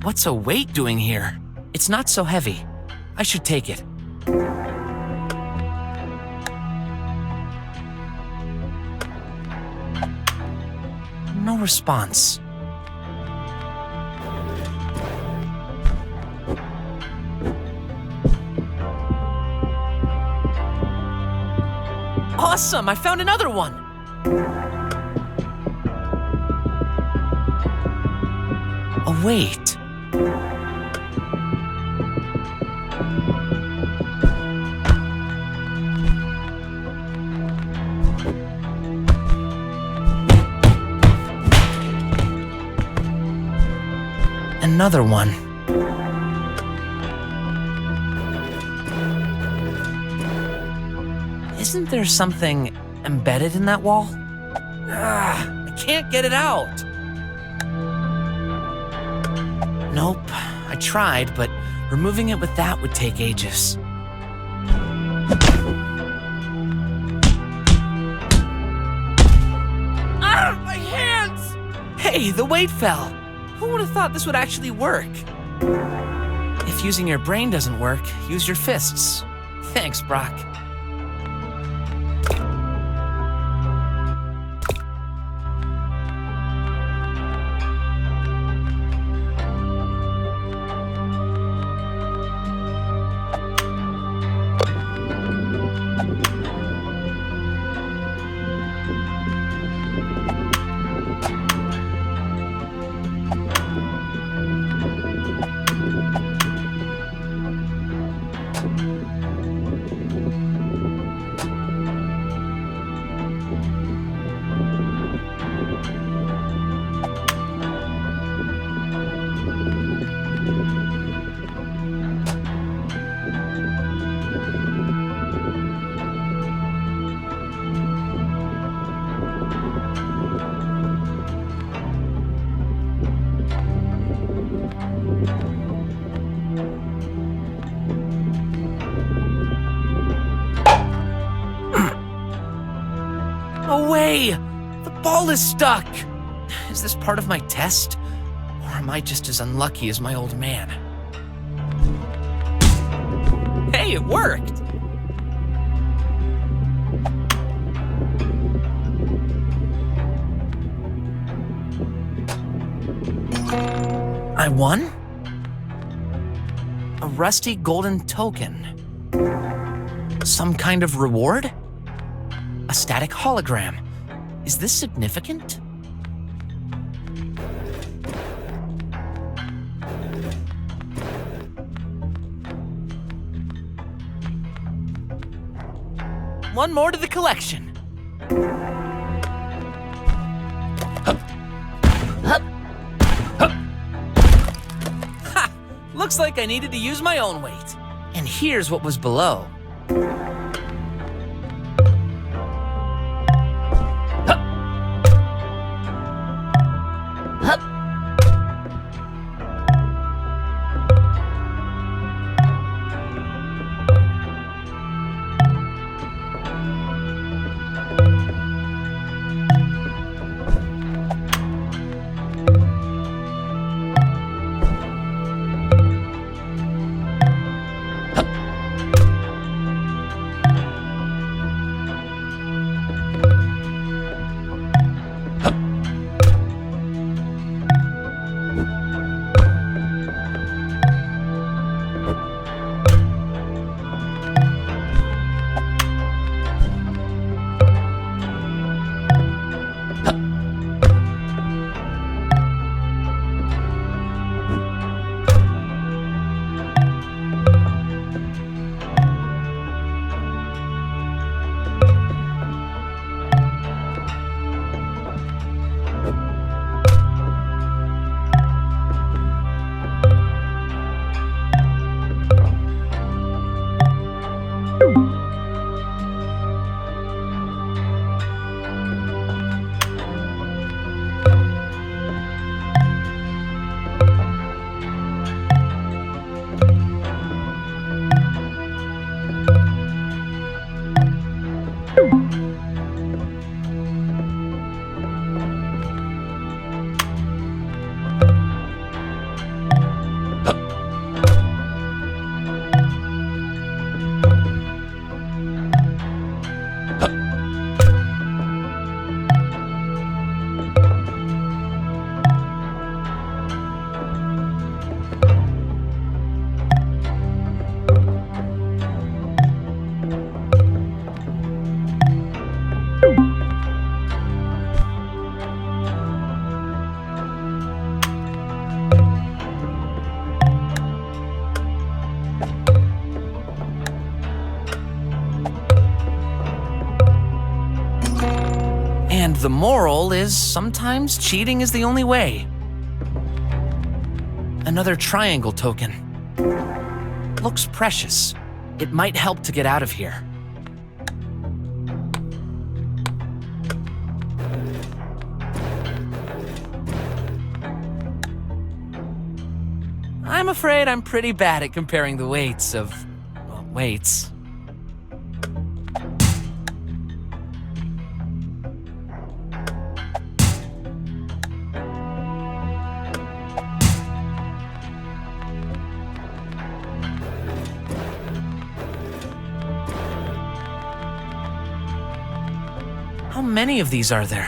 Speaker 22: What's a weight doing here? It's not so heavy. I should take it. No response. Awesome! I found another one! Oh, wait. Another one. Isn't there something embedded in that wall? I can't get it out. Nope, I tried, but removing it with that would take ages. Ah, my hands! Hey, the weight fell. Who would have thought this would actually work? If using your brain doesn't work, use your fists. Thanks, BROK. Away! The ball is stuck! Is this part of my test? Or am I just as unlucky as my old man? Hey, it worked! I won? A rusty golden token. Some kind of reward? A static hologram. Is this significant? One more to the collection. Ha! Looks like I needed to use my own weight. And here's what was below. The moral is sometimes cheating is the only way. Another triangle token. Looks precious. It might help to get out of here. I'm afraid I'm pretty bad at comparing the weights of, well, weights. How many of these are there?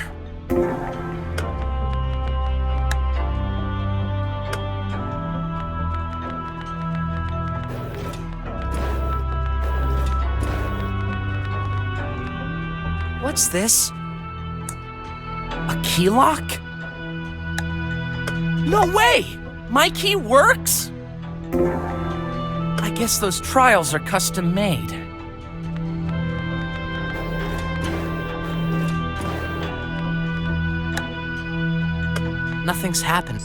Speaker 22: What's this? A key lock? No way! My key works? I guess those trials are custom made. Nothing's happened.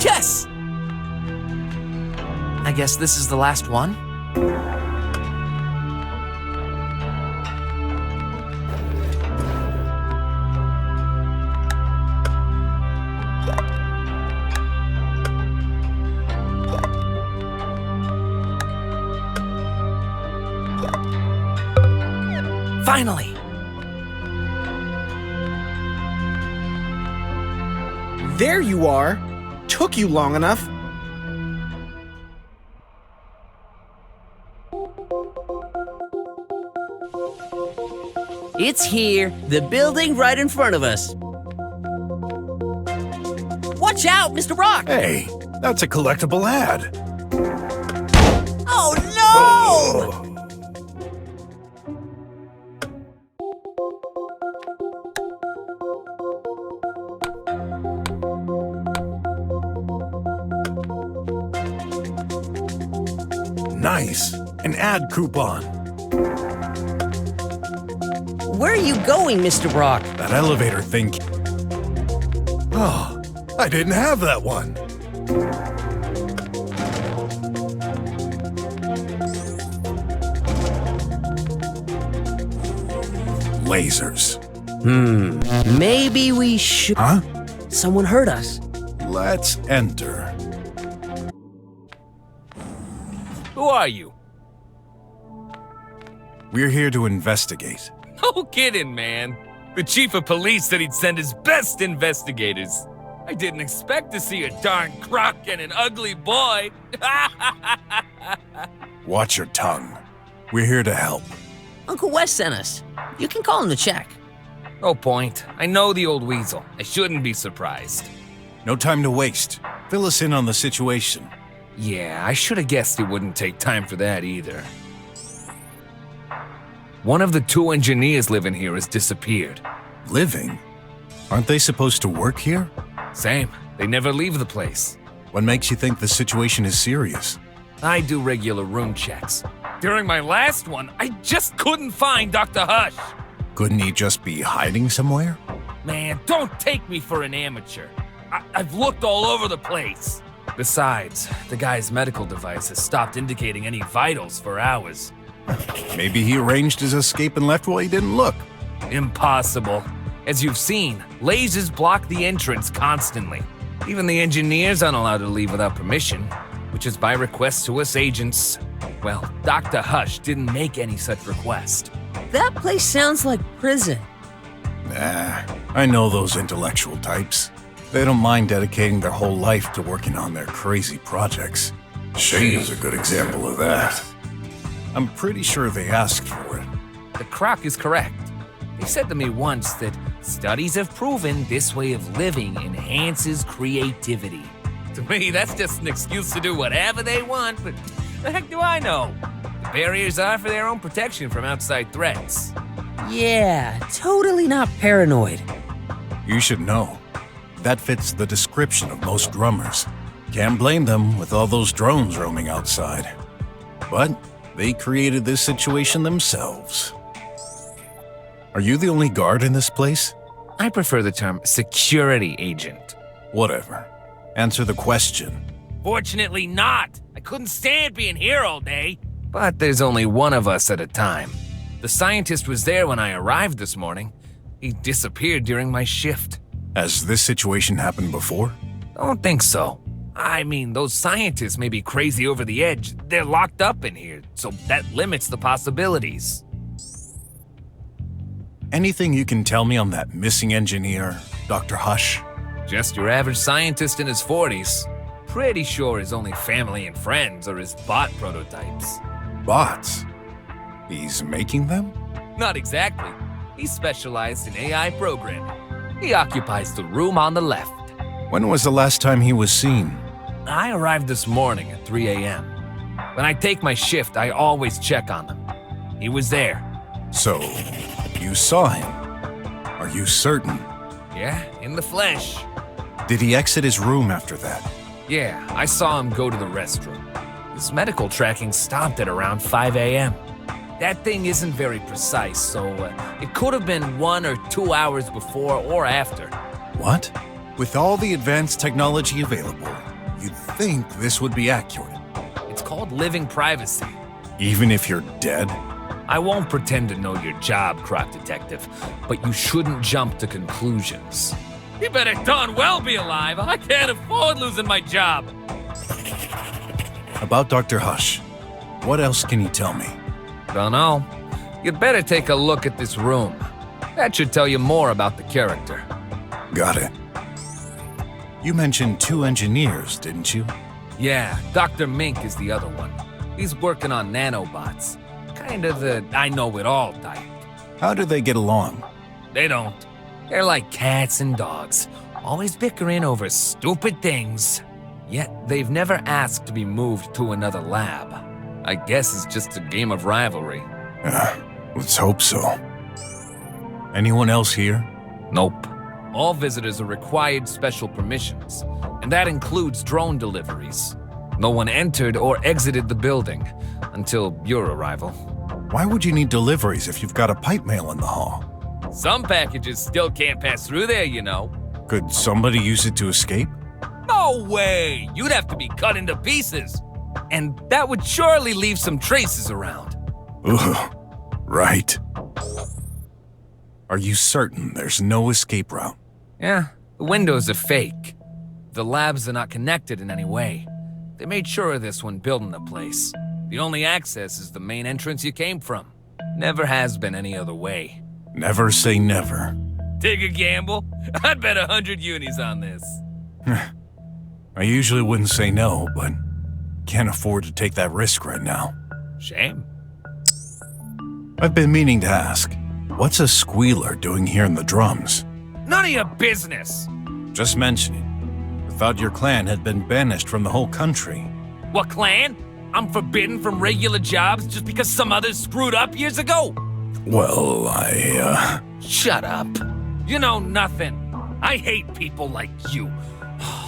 Speaker 22: Yes! I guess this is the last one? Finally!
Speaker 15: There you are! Took you long enough.
Speaker 19: It's here, the building right in front of us. Watch out, Mr. Brock!
Speaker 18: Hey, that's a collectible ad.
Speaker 19: Oh no!
Speaker 18: Nice. An ad coupon.
Speaker 19: Where are you going, Mr. Brock?
Speaker 18: That elevator thing. Oh, I didn't have that one. Lasers.
Speaker 19: Maybe we should...
Speaker 18: Huh?
Speaker 19: Someone heard us.
Speaker 18: Let's enter.
Speaker 23: Who are you?
Speaker 18: We're here to investigate.
Speaker 23: No kidding, man. The chief of police said he'd send his best investigators. I didn't expect to see a darn crock and an ugly boy.
Speaker 18: Watch your tongue. We're here to help.
Speaker 19: Uncle Wes sent us. You can call him to check.
Speaker 23: No point. I know the old weasel. I shouldn't be surprised.
Speaker 18: No time to waste. Fill us in on the situation.
Speaker 23: Yeah, I should have guessed it wouldn't take time for that either. One of the two engineers living here has disappeared.
Speaker 18: Living? Aren't they supposed to work here?
Speaker 23: Same. They never leave the place.
Speaker 18: What makes you think the situation is serious?
Speaker 23: I do regular room checks. During my last one, I just couldn't find Dr. Hush.
Speaker 18: Couldn't he just be hiding somewhere?
Speaker 23: Man, don't take me for an amateur. I've looked all over the place. Besides, the guy's medical device has stopped indicating any vitals for hours.
Speaker 18: Maybe he arranged his escape and left while he didn't look.
Speaker 23: Impossible. As you've seen, lasers block the entrance constantly. Even the engineers aren't allowed to leave without permission, which is by request to us agents. Well, Dr. Hush didn't make any such request.
Speaker 19: That place sounds like prison.
Speaker 18: Nah, I know those intellectual types. They don't mind dedicating their whole life to working on their crazy projects. Shane is a good example of that. I'm pretty sure they asked for it.
Speaker 23: The croc is correct. They said to me once that studies have proven this way of living enhances creativity. To me, that's just an excuse to do whatever they want, but The heck do I know? The barriers are for their own protection from outside threats.
Speaker 19: Yeah, totally not paranoid.
Speaker 18: You should know. That fits the description of most drummers. Can't blame them with all those drones roaming outside. But they created this situation themselves. Are you the only guard in this place?
Speaker 23: I prefer the term security agent.
Speaker 18: Whatever. Answer the question.
Speaker 23: Fortunately not. I couldn't stand being here all day. But there's only one of us at a time. The scientist was there when I arrived this morning. He disappeared during my shift.
Speaker 18: Has this situation happened before?
Speaker 23: Don't think so. I mean, those scientists may be crazy over the edge. They're locked up in here, so that limits the possibilities.
Speaker 18: Anything you can tell me on that missing engineer, Dr. Hush?
Speaker 23: Just your average scientist in his 40s. Pretty sure his only family and friends are his bot prototypes.
Speaker 18: Bots? He's making them?
Speaker 23: Not exactly. He specialized in AI programming. He occupies the room on the left.
Speaker 18: When was the last time he was seen?
Speaker 23: I arrived this morning at 3 a.m. When I take my shift, I always check on him. He was there.
Speaker 18: So, you saw him? Are you certain?
Speaker 23: Yeah, in the flesh.
Speaker 18: Did he exit his room after that?
Speaker 23: Yeah, I saw him go to the restroom. His medical tracking stopped at around 5 a.m. That thing isn't very precise, so it could have been 1 or 2 hours before or after.
Speaker 18: What? With all the advanced technology available, you'd think this would be accurate.
Speaker 23: It's called living privacy.
Speaker 18: Even if you're dead?
Speaker 23: I won't pretend to know your job, Croc Detective, but you shouldn't jump to conclusions. You better darn well be alive. I can't afford losing my job.
Speaker 18: About Dr. Hush, what else can you tell me?
Speaker 23: Don't know. You'd better take a look at this room. That should tell you more about the character.
Speaker 18: Got it. You mentioned 2 engineers, didn't you?
Speaker 23: Yeah, Dr. Mink is the other one. He's working on nanobots. Kind of the I-know-it-all type.
Speaker 18: How do they get along?
Speaker 23: They don't. They're like cats and dogs, always bickering over stupid things. Yet they've never asked to be moved to another lab. I guess it's just a game of rivalry.
Speaker 18: Let's hope so. Anyone else here?
Speaker 23: Nope. All visitors are required special permissions, and that includes drone deliveries. No one entered or exited the building until your arrival.
Speaker 18: Why would you need deliveries if you've got a pipe mail in the hall?
Speaker 23: Some packages still can't pass through there, you know.
Speaker 18: Could somebody use it to escape?
Speaker 23: No way! You'd have to be cut into pieces. And that would surely leave some traces around.
Speaker 18: Ugh, right. Are you certain there's no escape route?
Speaker 23: Yeah, the windows are fake. The labs are not connected in any way. They made sure of this when building the place. The only access is the main entrance you came from. Never has been any other way.
Speaker 18: Never say never.
Speaker 23: Take a gamble? I'd bet 100 unis on this.
Speaker 18: I usually wouldn't say no, but can't afford to take that risk right now.
Speaker 23: Shame.
Speaker 18: I've been meaning to ask, what's a squealer doing here in the drums?
Speaker 23: None of your business!
Speaker 18: Just mentioning. I thought your clan had been banished from the whole country.
Speaker 23: What clan? I'm forbidden from regular jobs just because some others screwed up years ago?
Speaker 18: Well,
Speaker 23: Shut up. You know nothing. I hate people like you.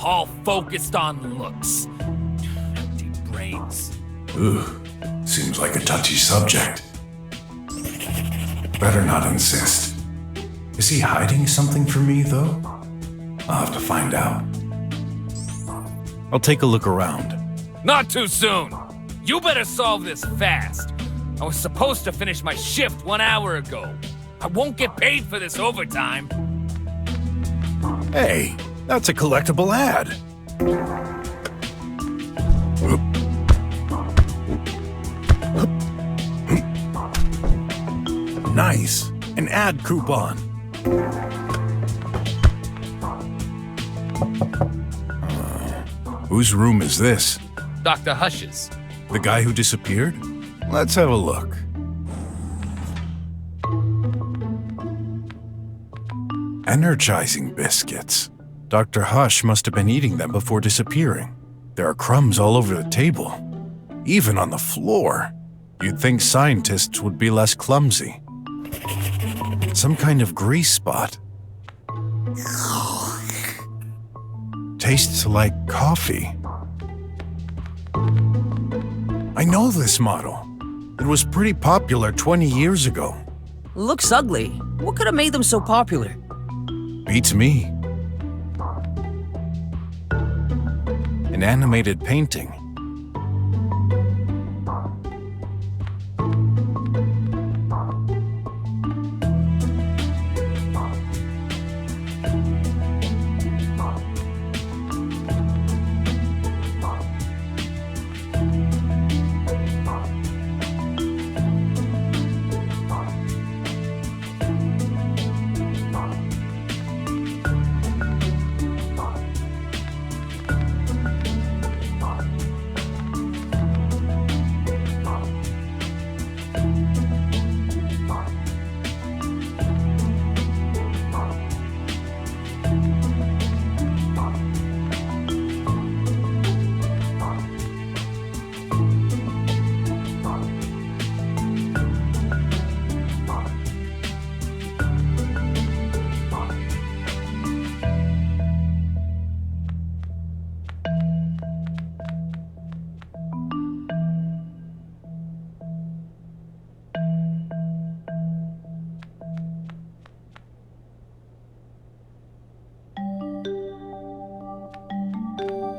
Speaker 23: All focused on looks. Empty brains.
Speaker 1: Ooh, seems like a touchy subject. Better not insist. Is he hiding something from me, though? I'll have to find out.
Speaker 18: I'll take a look around.
Speaker 23: Not too soon. You better solve this fast. I was supposed to finish my shift 1 hour ago. I won't get paid for this overtime.
Speaker 18: Hey, that's a collectible ad. Nice, an ad coupon. Whose room is this?
Speaker 23: Dr. Hush's.
Speaker 18: The guy who disappeared? Let's have a look. Energizing biscuits. Dr. Hush must have been eating them before disappearing. There are crumbs all over the table. even on the floor. You'd think scientists would be less clumsy. Some kind of grease spot. Tastes like coffee. I know this model. It was pretty popular 20 years ago.
Speaker 19: Looks ugly. What could have made them so popular?
Speaker 18: Beats me. An animated painting.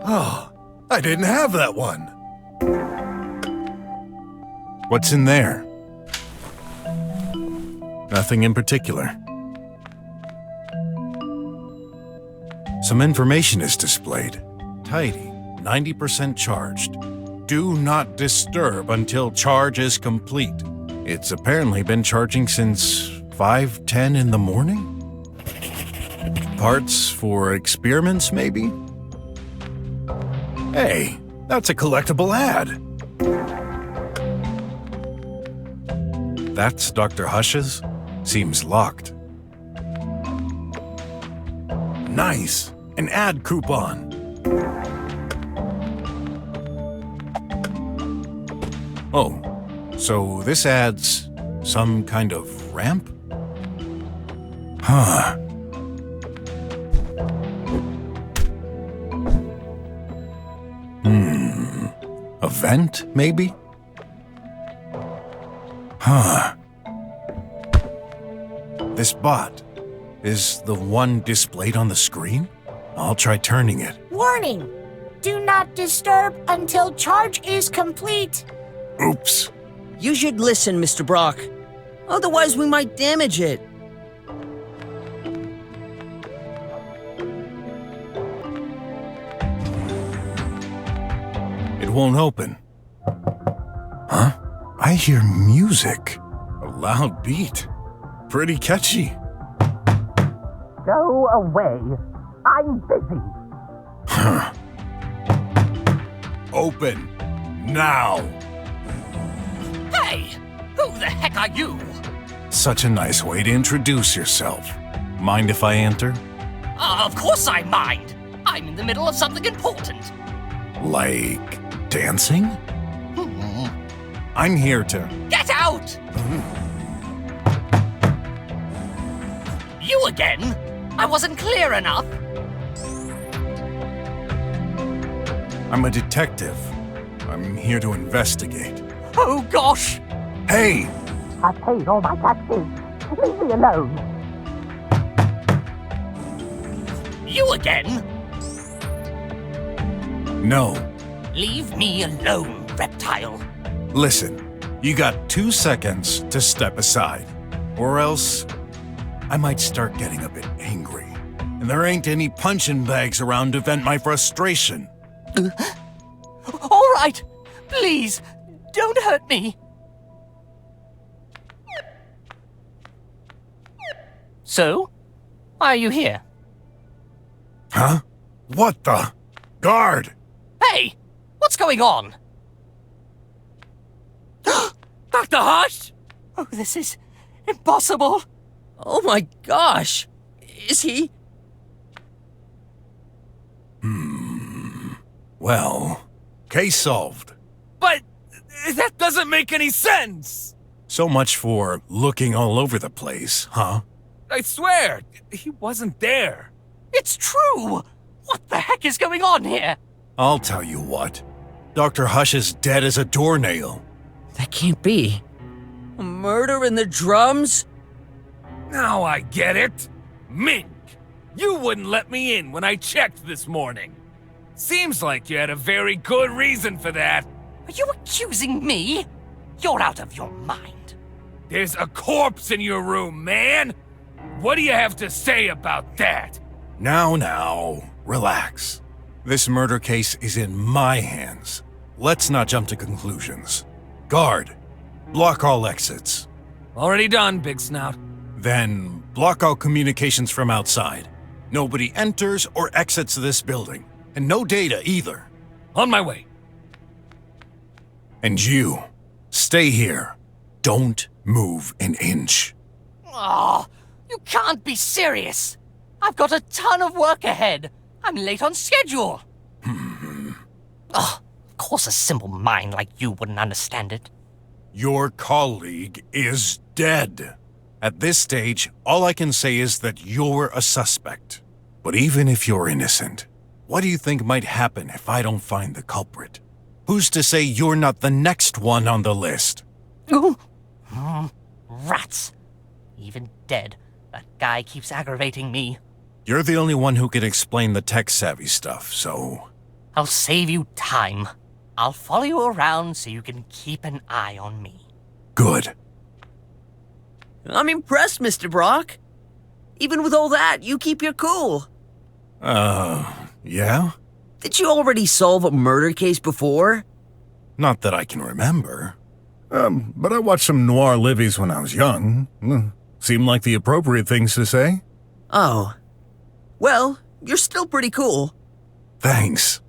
Speaker 1: Oh, I didn't have that one.
Speaker 18: What's in there? Nothing in particular. Some information is displayed. Tidy, 90% charged. Do not disturb until charge is complete. It's apparently been charging since 5:10 in the morning? Parts for experiments, maybe? Hey, that's a collectible ad. That's Dr. Hush's? Seems locked. Nice! An ad coupon. Oh, so this adds some kind of ramp? Huh. A vent, maybe? Huh. This bot is the one displayed on the screen? I'll try turning it.
Speaker 2: Warning! Do not disturb until charge is complete.
Speaker 18: Oops.
Speaker 19: You should listen, Mr. Brock. Otherwise, we might damage it.
Speaker 18: It won't open. Huh? I hear music. A loud beat. Pretty catchy.
Speaker 4: Go away. I'm busy.
Speaker 18: Huh. Open. Now.
Speaker 16: Hey! Who the heck are you?
Speaker 18: Such a nice way to introduce yourself. Mind if I enter?
Speaker 16: Of course I mind. I'm in the middle of something important.
Speaker 18: Like dancing? I'm here to...
Speaker 16: Get out! You again? I wasn't clear enough.
Speaker 18: I'm a detective. I'm here to investigate.
Speaker 16: Oh, gosh!
Speaker 18: Hey!
Speaker 4: I paid all my taxes. Leave me alone.
Speaker 16: You again?
Speaker 18: No.
Speaker 16: Leave me alone, reptile.
Speaker 18: Listen, you got 2 seconds to step aside, or else I might start getting a bit angry. And there ain't any punching bags around to vent my frustration.
Speaker 16: All right, please, don't hurt me. So, why are you here?
Speaker 18: Huh? What the? Guard!
Speaker 16: Hey, what's going on? Dr. Hush? Oh, this is impossible.
Speaker 19: Oh my gosh! Is he?
Speaker 18: Well, case solved.
Speaker 16: But
Speaker 8: That doesn't make any sense!
Speaker 18: So much for looking all over the place, huh?
Speaker 8: I swear, he wasn't there.
Speaker 16: It's true! What the heck is going on here?
Speaker 18: I'll tell you what. Dr. Hush is dead as a doornail.
Speaker 19: That can't be. A murder in the drums?
Speaker 8: Now I get it. Mink, you wouldn't let me in when I checked this morning. Seems like you had a very good reason for that.
Speaker 16: Are you accusing me? You're out of your mind.
Speaker 8: There's a corpse in your room, man. What do you have to say about that?
Speaker 18: Now, relax. This murder case is in my hands. Let's not jump to conclusions. Guard, block all exits.
Speaker 8: Already done, Big Snout.
Speaker 18: Then block all communications from outside. Nobody enters or exits this building. And no data either.
Speaker 8: On my way.
Speaker 18: And you, stay here. Don't move an inch.
Speaker 16: Oh, you can't be serious. I've got a ton of work ahead. I'm late on schedule. Oh, of course a simple mind like you wouldn't understand it.
Speaker 18: Your colleague is dead. At this stage, all I can say is that you're a suspect. But even if you're innocent, what do you think might happen if I don't find the culprit? Who's to say you're not the next one on the list?
Speaker 16: Ooh. Rats. Even dead, that guy keeps aggravating me.
Speaker 18: You're the only one who can explain the tech-savvy stuff, so...
Speaker 16: I'll save you time. I'll follow you around so you can keep an eye on me.
Speaker 18: Good.
Speaker 19: I'm impressed, Mr. Brock. Even with all that, you keep your cool.
Speaker 18: Yeah?
Speaker 19: Did you already solve a murder case before?
Speaker 18: Not that I can remember. But I watched some noir livies when I was young. Seemed like the appropriate things to say.
Speaker 19: Oh. Well, you're still pretty cool.
Speaker 18: Thanks.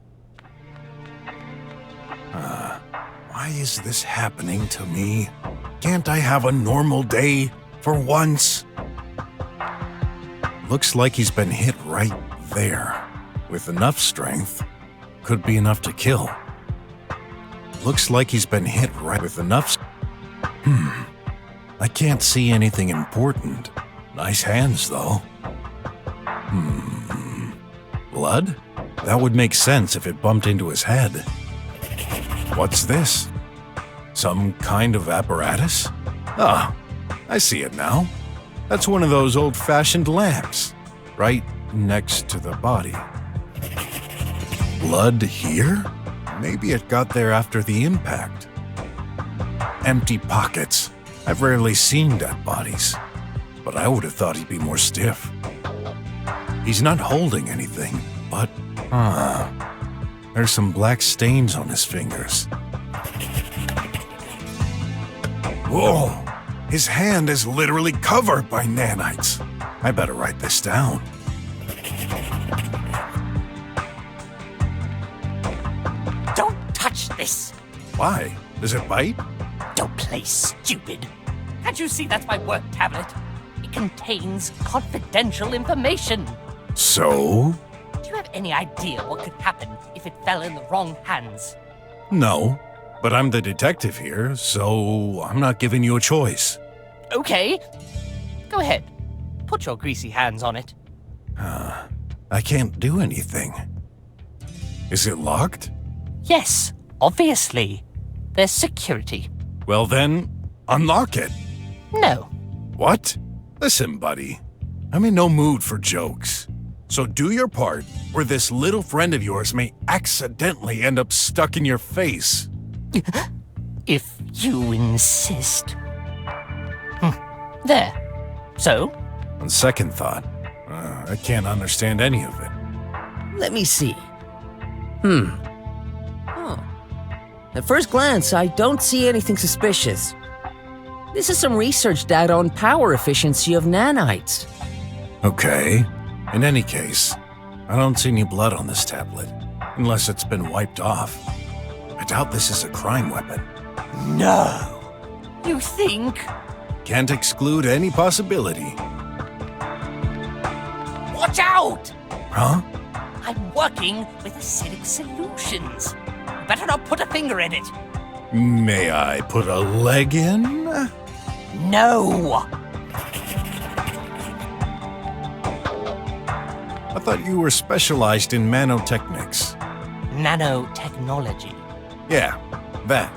Speaker 18: Why is this happening to me? Can't I have a normal day for once? Looks like he's been hit right there. With enough strength, could be enough to kill. Looks like he's been hit right with enough. I can't see anything important. Nice hands, though. Blood? That would make sense if it bumped into his head. What's this? Some kind of apparatus? Ah, I see it now. That's one of those old-fashioned lamps, right next to the body. Blood here? Maybe it got there after the impact. Empty pockets. I've rarely seen dead bodies, but I would have thought he'd be more stiff. He's not holding anything, but... there's some black stains on his fingers. Whoa! His hand is literally covered by nanites. I better write this down.
Speaker 16: Don't touch this!
Speaker 18: Why? Does it bite?
Speaker 16: Don't play stupid. Can't you see that's my work tablet? It contains confidential information.
Speaker 18: So?
Speaker 16: Do you have any idea what could happen if it fell in the wrong hands?
Speaker 18: No, but I'm the detective here, so I'm not giving you a choice.
Speaker 16: Okay. Go ahead. Put your greasy hands on it.
Speaker 18: I can't do anything. Is it locked?
Speaker 16: Yes, obviously. There's security.
Speaker 18: Well then, unlock it.
Speaker 16: No.
Speaker 18: What? Listen, buddy. I'm in no mood for jokes. So do your part, or this little friend of yours may accidentally end up stuck in your face.
Speaker 16: If you insist. There. So?
Speaker 18: On second thought, I can't understand any of it.
Speaker 19: Let me see. At first glance, I don't see anything suspicious. This is some research data on power efficiency of nanites.
Speaker 18: Okay. In any case, I don't see any blood on this tablet, unless it's been wiped off. I doubt this is a crime weapon.
Speaker 16: No. You think?
Speaker 18: Can't exclude any possibility.
Speaker 16: Watch out!
Speaker 18: Huh?
Speaker 16: I'm working with acidic solutions. You better not put a finger in it.
Speaker 18: May I put a leg in?
Speaker 16: No!
Speaker 18: I thought you were specialized in nanotechnics.
Speaker 16: Nanotechnology.
Speaker 18: Yeah, that.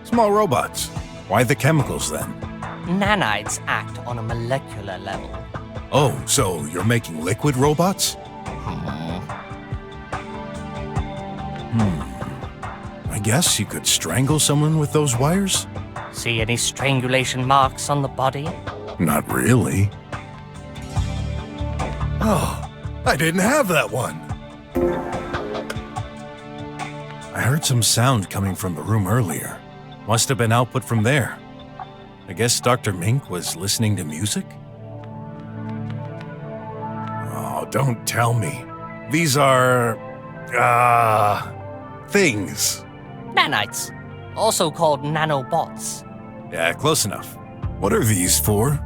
Speaker 18: Small robots. Why the chemicals then?
Speaker 16: Nanites act on a molecular level.
Speaker 18: Oh, so you're making liquid robots? I guess you could strangle someone with those wires?
Speaker 16: See any strangulation marks on the body?
Speaker 18: Not really. Oh, I didn't have that one. I heard some sound coming from the room earlier. Must have been output from there. I guess Dr. Mink was listening to music? Oh, don't tell me. These are... things.
Speaker 16: Nanites, also called nanobots.
Speaker 18: Yeah, close enough. What are these for?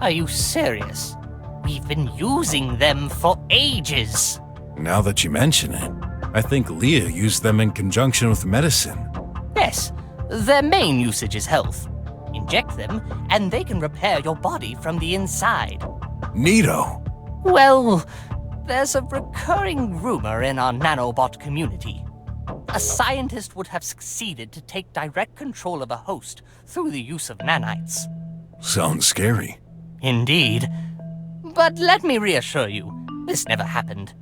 Speaker 16: Are you serious? We've been using them for ages.
Speaker 18: Now that you mention it, I think Leah used them in conjunction with medicine.
Speaker 16: Yes, their main usage is health. Inject them, and they can repair your body from the inside.
Speaker 18: Neato.
Speaker 16: Well, there's a recurring rumor in our nanobot community. A scientist would have succeeded to take direct control of a host through the use of nanites.
Speaker 18: Sounds scary.
Speaker 16: Indeed. But let me reassure you, this never happened.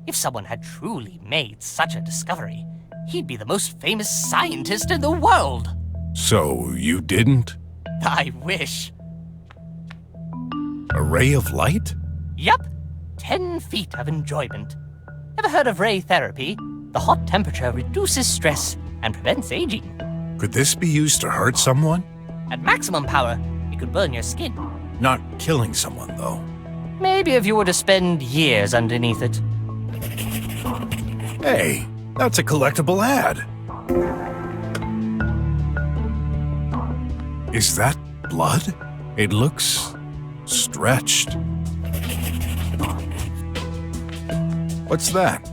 Speaker 16: If someone had truly made such a discovery, he'd be the most famous scientist in the world.
Speaker 18: So you didn't?
Speaker 16: I wish.
Speaker 18: A ray of light?
Speaker 16: Yup. 10 feet of enjoyment. Ever heard of ray therapy? The hot temperature reduces stress and prevents aging.
Speaker 18: Could this be used to hurt someone?
Speaker 16: At maximum power, it could burn your skin.
Speaker 18: Not killing someone, though.
Speaker 16: Maybe if you were to spend years underneath it.
Speaker 18: Hey, that's a collectible ad. Is that blood? It looks stretched. What's that?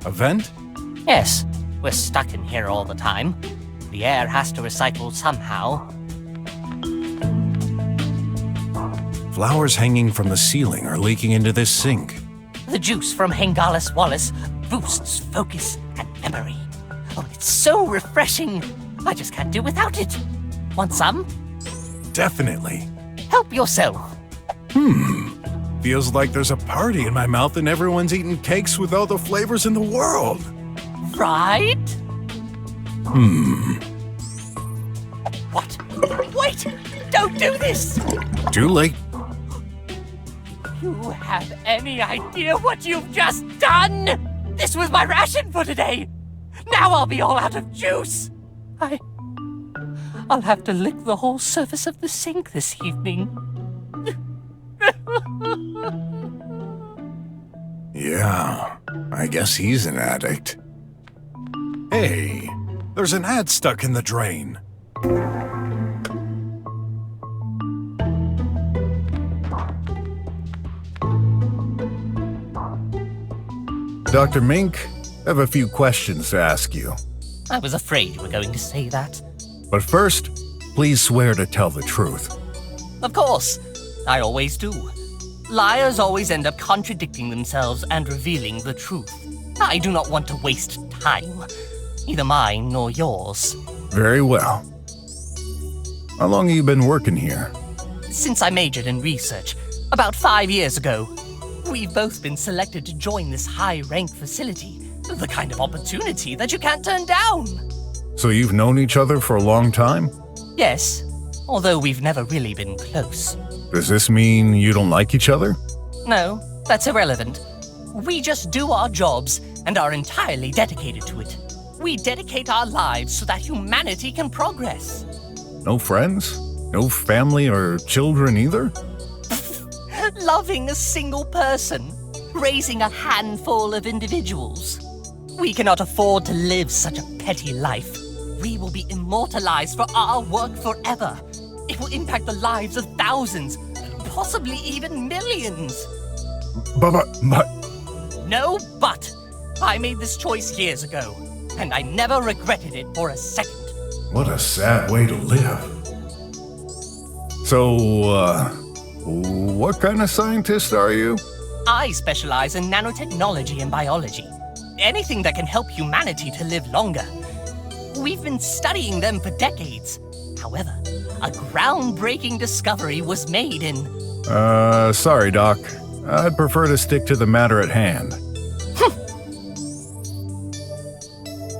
Speaker 18: A vent?
Speaker 16: Yes, we're stuck in here all the time. The air has to recycle somehow.
Speaker 18: Flowers hanging from the ceiling are leaking into this sink.
Speaker 16: The juice from Hengalis Wallace boosts focus and memory. Oh, it's so refreshing. I just can't do without it. Want some?
Speaker 18: Definitely.
Speaker 16: Help yourself.
Speaker 18: Feels like there's a party in my mouth and everyone's eating cakes with all the flavors in the world.
Speaker 16: Right? What? Wait! Don't do this!
Speaker 18: Too late.
Speaker 16: You have any idea what you've just done? This was my ration for today. Now I'll be all out of juice. I'll have to lick the whole surface of the sink this evening.
Speaker 18: Yeah, I guess he's an addict. Hey, there's an ad stuck in the drain. Dr. Mink, I have a few questions to ask you.
Speaker 16: I was afraid you were going to say that.
Speaker 18: But first, please swear to tell the truth.
Speaker 16: Of course, I always do. Liars always end up contradicting themselves and revealing the truth. I do not want to waste time, either mine nor yours.
Speaker 18: Very well. How long have you been working here?
Speaker 16: Since I majored in research, about 5 years ago. We've both been selected to join this high-rank facility, the kind of opportunity that you can't turn down.
Speaker 18: So you've known each other for a long time?
Speaker 16: Yes, although we've never really been close.
Speaker 18: Does this mean you don't like each other?
Speaker 16: No, that's irrelevant. We just do our jobs and are entirely dedicated to it. We dedicate our lives so that humanity can progress.
Speaker 18: No friends? No family or children either?
Speaker 16: Loving a single person, raising a handful of individuals. We cannot afford to live such a petty life. We will be immortalized for our work forever. It will impact the lives of thousands, possibly even millions.
Speaker 18: But...
Speaker 16: No but. I made this choice years ago, and I never regretted it for a second.
Speaker 18: What a sad way to live. So, what kind of scientist are you?
Speaker 16: I specialize in nanotechnology and biology. Anything that can help humanity to live longer. We've been studying them for decades. However, a groundbreaking discovery was made in...
Speaker 18: Sorry, Doc. I'd prefer to stick to the matter at hand.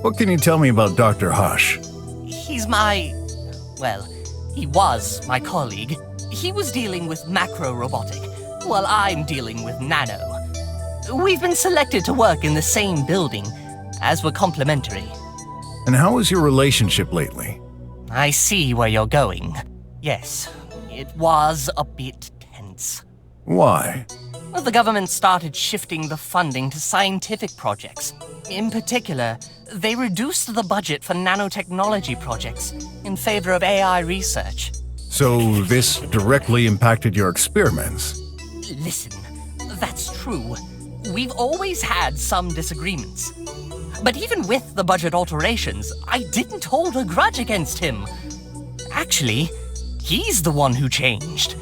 Speaker 18: What can you tell me about Dr. Hush?
Speaker 16: He's he was my colleague. He was dealing with macro-robotic, while I'm dealing with nano. We've been selected to work in the same building, as we're complementary.
Speaker 18: And how is your relationship lately?
Speaker 16: I see where you're going. Yes, it was a bit tense.
Speaker 18: Why?
Speaker 16: Well, the government started shifting the funding to scientific projects. In particular, they reduced the budget for nanotechnology projects in favor of AI research.
Speaker 18: So this directly impacted your experiments?
Speaker 16: Listen, that's true. We've always had some disagreements. But even with the budget alterations, I didn't hold a grudge against him. Actually, he's the one who changed.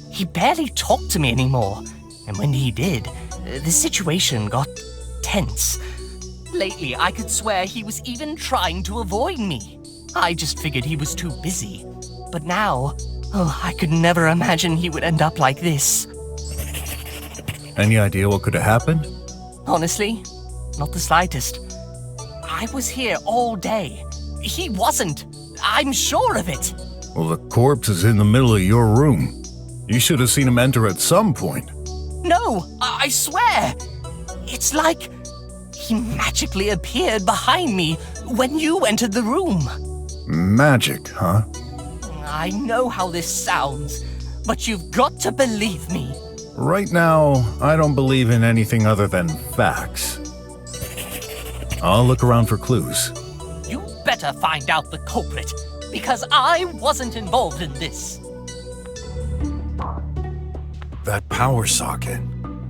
Speaker 16: He barely talked to me anymore, and when he did, the situation got tense. Lately, I could swear he was even trying to avoid me. I just figured he was too busy. But now, I could never imagine he would end up like this.
Speaker 18: Any idea what could have happened?
Speaker 16: Honestly, not the slightest. I was here all day. He wasn't. I'm sure of it.
Speaker 18: Well, the corpse is in the middle of your room. You should have seen him enter at some point.
Speaker 16: No, I swear. It's like he magically appeared behind me when you entered the room.
Speaker 18: Magic, huh?
Speaker 16: I know how this sounds, but you've got to believe me.
Speaker 18: Right now, I don't believe in anything other than facts. I'll look around for clues.
Speaker 16: You better find out the culprit, because I wasn't involved in this.
Speaker 18: That power socket.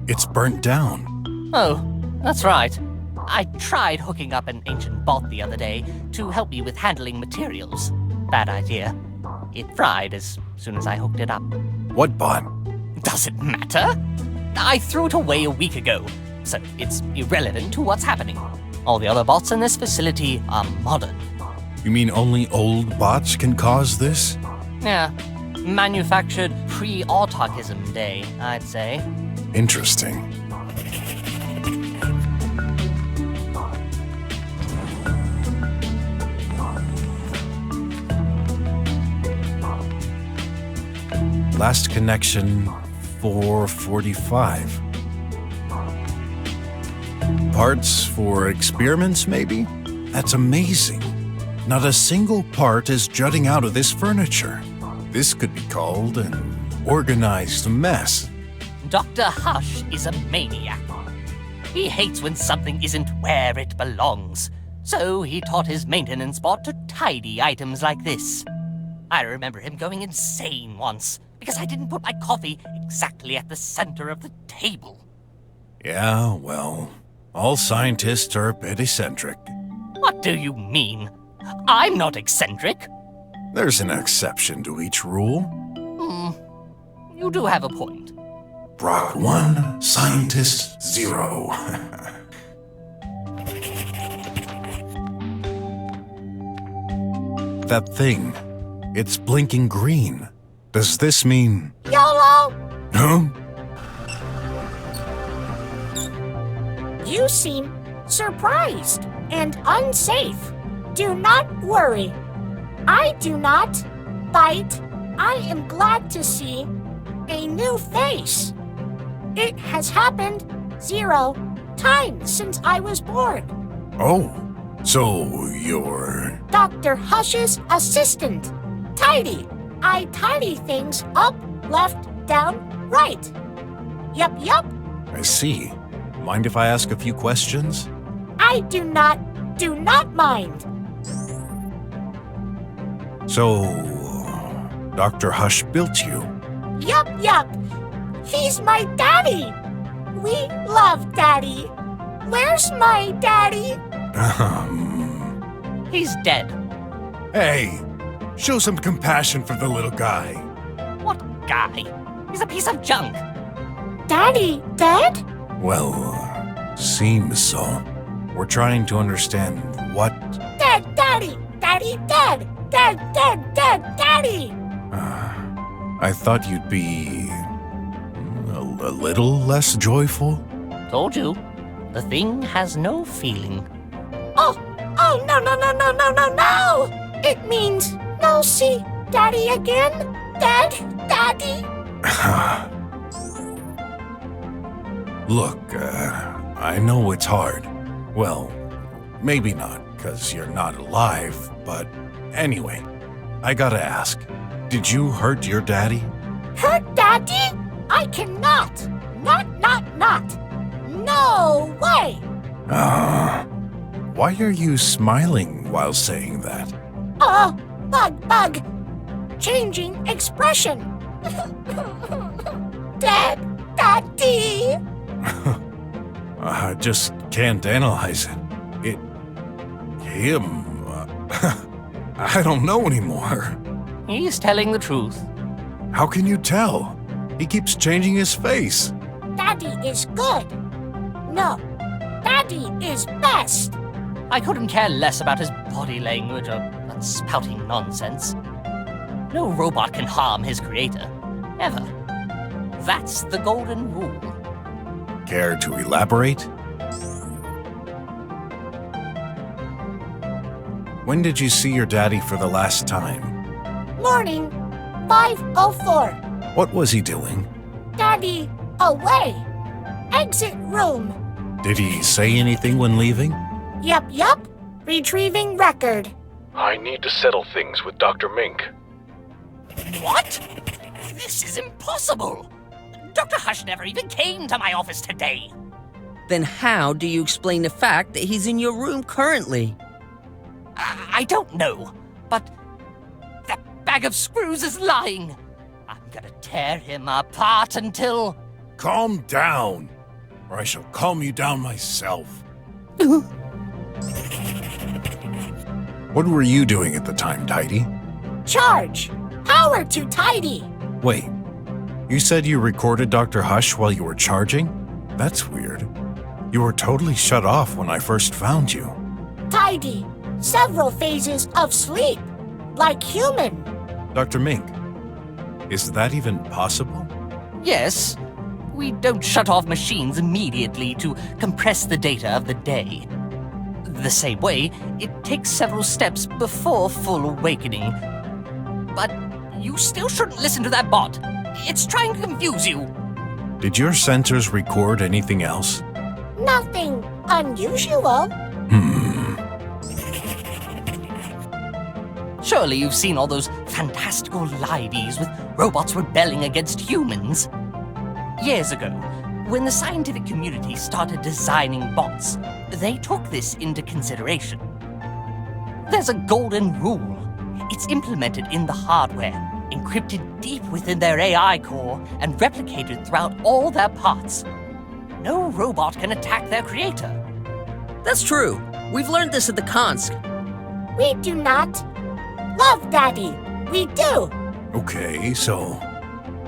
Speaker 18: It's burnt down.
Speaker 16: Oh, that's right. I tried hooking up an ancient bot the other day to help me with handling materials. Bad idea. It fried as soon as I hooked it up.
Speaker 18: What bot?
Speaker 16: Does it matter? I threw it away a week ago, so it's irrelevant to what's happening. All the other bots in this facility are modern.
Speaker 18: You mean only old bots can cause this?
Speaker 16: Yeah, manufactured pre-autarchism day, I'd say.
Speaker 18: Interesting. Last connection, 4:45. Parts for experiments, maybe? That's amazing. Not a single part is jutting out of this furniture. This could be called an organized mess.
Speaker 16: Dr. Hush is a maniac. He hates when something isn't where it belongs. So he taught his maintenance bot to tidy items like this. I remember him going insane once because I didn't put my coffee exactly at the center of the table.
Speaker 18: Yeah, well, all scientists are a bit eccentric.
Speaker 16: What do you mean? I'm not eccentric.
Speaker 18: There's an exception to each rule.
Speaker 16: You do have a point.
Speaker 1: BROK 1, Scientist 0.
Speaker 18: That thing, it's blinking green. Does this mean...
Speaker 4: YOLO!
Speaker 18: Huh?
Speaker 4: You seem surprised and unsafe. Do not worry. I do not bite. I am glad to see a new face. It has happened 0 times since I was born.
Speaker 18: Oh, so you're...
Speaker 4: Dr. Hush's assistant. Tidy. I tidy things up, left, down, right. Yup.
Speaker 18: I see. Mind if I ask a few questions?
Speaker 4: I do not mind.
Speaker 18: So, Dr. Hush built you?
Speaker 4: Yup. He's my daddy. We love Daddy. Where's my daddy?
Speaker 16: He's dead.
Speaker 18: Hey, show some compassion for the little guy.
Speaker 16: What guy? He's a piece of junk.
Speaker 4: Daddy, dead?
Speaker 18: Well, seems so. We're trying to understand what...
Speaker 4: Dead, Daddy! Daddy, dead! Dead, dead, dead, Daddy!
Speaker 18: I thought you'd be... a little less joyful?
Speaker 16: Told you. The thing has no feeling.
Speaker 4: Oh, no, no, no, no, no, no, no! It means no see Daddy again? Dead, Daddy?
Speaker 18: Look, I know it's hard. Well, maybe not, because you're not alive, but anyway, I gotta ask, did you hurt your daddy?
Speaker 4: Hurt Daddy? I cannot! Not! No way!
Speaker 18: Why are you smiling while saying that?
Speaker 4: Bug! Changing expression! Dead Daddy!
Speaker 18: I just can't analyze it. Him... I don't know anymore.
Speaker 16: He's telling the truth.
Speaker 18: How can you tell? He keeps changing his face.
Speaker 4: Daddy is good. No, Daddy is best.
Speaker 16: I couldn't care less about his body language or that spouting nonsense. No robot can harm his creator. Ever. That's the golden rule.
Speaker 18: Care to elaborate? When did you see your daddy for the last time?
Speaker 4: Morning, 5:04.
Speaker 18: What was he doing?
Speaker 4: Daddy, away. Exit room.
Speaker 18: Did he say anything when leaving?
Speaker 4: Yup. Retrieving record.
Speaker 10: I need to settle things with Dr. Mink.
Speaker 16: What? This is impossible. Dr. Hush never even came to my office today.
Speaker 19: Then how do you explain the fact that he's in your room currently?
Speaker 16: I don't know, but that bag of screws is lying. I'm gonna tear him apart until...
Speaker 18: Calm down, or I shall calm you down myself. What were you doing at the time, Tidy?
Speaker 4: Charge. Power to Tidy.
Speaker 18: Wait, you said you recorded Dr. Hush while you were charging? That's weird. You were totally shut off when I first found you.
Speaker 4: Tidy. Several phases of sleep. Like human.
Speaker 18: Dr. Mink, is that even possible?
Speaker 16: Yes. We don't shut off machines immediately to compress the data of the day. The same way, it takes several steps before full awakening. But you still shouldn't listen to that bot. It's trying to confuse you.
Speaker 18: Did your sensors record anything else?
Speaker 4: Nothing unusual.
Speaker 16: Surely you've seen all those fantastical liveys with robots rebelling against humans. Years ago, when the scientific community started designing bots, they took this into consideration. There's a golden rule. It's implemented in the hardware, encrypted deep within their AI core, and replicated throughout all their parts. No robot can attack their creator.
Speaker 19: That's true. We've learned this at the Konsk.
Speaker 4: We do not. Love Daddy. We do.
Speaker 18: Okay, so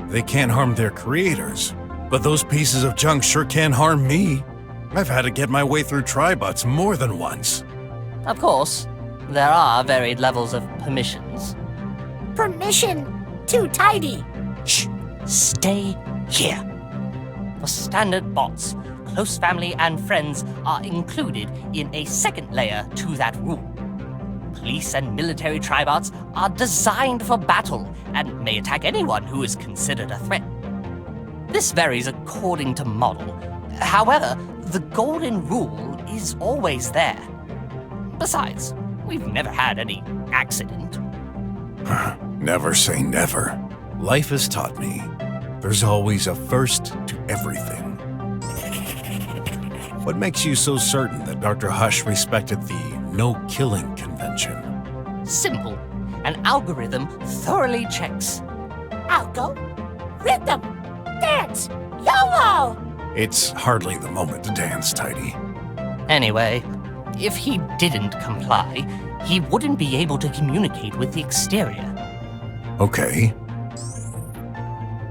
Speaker 18: they can't harm their creators. But those pieces of junk sure can harm me. I've had to get my way through tribots more than once.
Speaker 16: Of course, there are varied levels of permissions.
Speaker 4: Permission to Tidy.
Speaker 16: Shh! Stay here. For standard bots, close family and friends are included in a second layer to that rule. Police and military tribots are designed for battle and may attack anyone who is considered a threat. This varies according to model. However, the golden rule is always there. Besides, we've never had any accident.
Speaker 18: Never say never. Life has taught me there's always a first to everything. What makes you so certain that Dr. Hush respected the no-killing convention?
Speaker 16: Simple. An algorithm thoroughly checks.
Speaker 4: Algo. Rhythm. Dance. YOLO!
Speaker 18: It's hardly the moment to dance, Tidy.
Speaker 16: Anyway, If he didn't comply, he wouldn't be able to communicate with the exterior.
Speaker 18: Okay.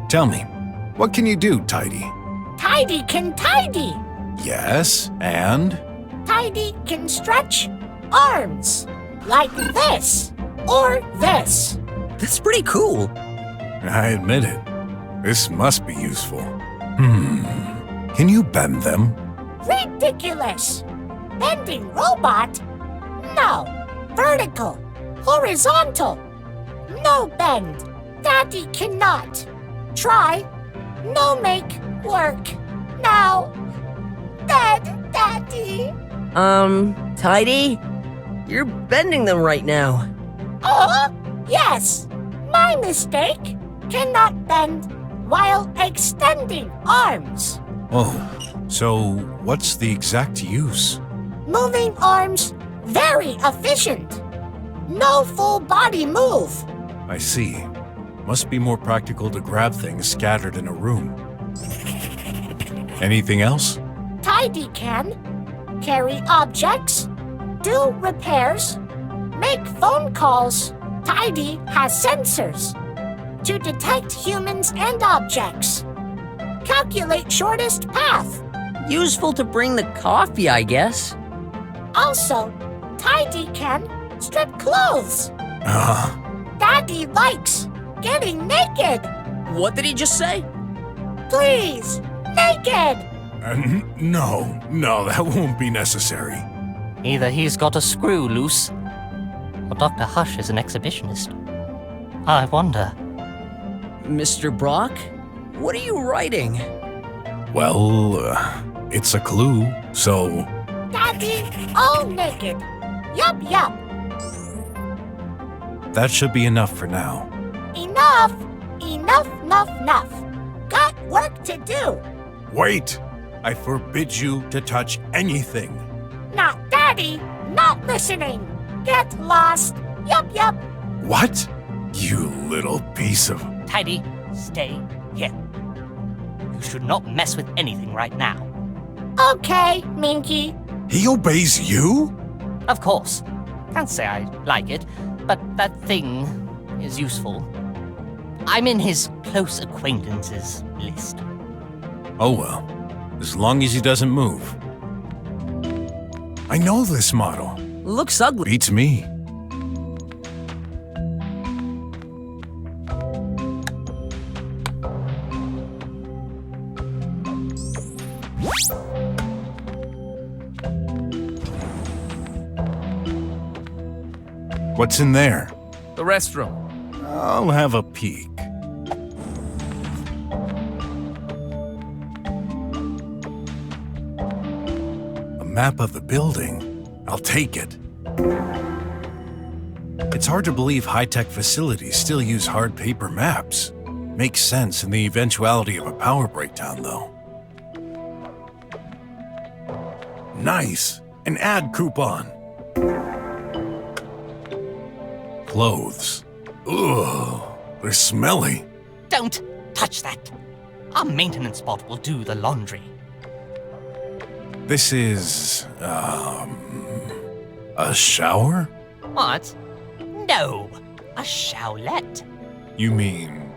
Speaker 18: Tell me, what can you do, Tidy?
Speaker 4: Tidy can tidy.
Speaker 18: Yes, and?
Speaker 4: Tidy can stretch arms. Like this. Or this.
Speaker 19: That's pretty cool.
Speaker 18: I admit it. This must be useful. Can you bend them?
Speaker 4: Ridiculous. Bending robot? No. Vertical. Horizontal. No bend. Daddy cannot. Try. No make work. Now. Daddy.
Speaker 19: Tidy? You're bending them right now.
Speaker 4: Oh, yes. My mistake. Cannot bend while extending arms.
Speaker 18: Oh, so what's the exact use?
Speaker 4: Moving arms, very efficient. No full body move.
Speaker 18: I see. Must be more practical to grab things scattered in a room. Anything else?
Speaker 4: Tidy can carry objects, do repairs, make phone calls. Tidy has sensors to detect humans and objects. Calculate shortest path.
Speaker 19: Useful to bring the coffee, I guess.
Speaker 4: Also, Tidy can strip clothes. Daddy likes getting naked.
Speaker 19: What did he just say?
Speaker 4: Please, naked.
Speaker 18: No, that won't be necessary.
Speaker 16: Either he's got a screw loose, or Dr. Hush is an exhibitionist. I wonder.
Speaker 19: Mr. Brock, what are you writing?
Speaker 18: Well, it's a clue, so...
Speaker 4: Daddy, all naked. Yup.
Speaker 18: That should be enough for now.
Speaker 4: Enough. Got work to do.
Speaker 18: Wait! I forbid you to touch anything.
Speaker 4: Not Daddy, not listening. Get lost. Yup.
Speaker 18: What? You little piece of...
Speaker 16: Tidy, stay here. You should not mess with anything right now.
Speaker 4: Okay, Minky.
Speaker 18: He obeys you?
Speaker 16: Of course. Can't say I like it, but that thing is useful. I'm in his close acquaintances list.
Speaker 18: Oh well, as long as he doesn't move. I know this model.
Speaker 19: Looks ugly.
Speaker 18: Beats me. What's in there?
Speaker 23: The restroom.
Speaker 18: I'll have a peek. A map of the building? I'll take it. It's hard to believe high-tech facilities still use hard paper maps. Makes sense in the eventuality of a power breakdown, though. Nice! An ad coupon! Clothes. Ugh, they're smelly.
Speaker 16: Don't touch that. Our maintenance bot will do the laundry.
Speaker 18: This is, a shower?
Speaker 16: What? No, a showlet.
Speaker 18: You mean,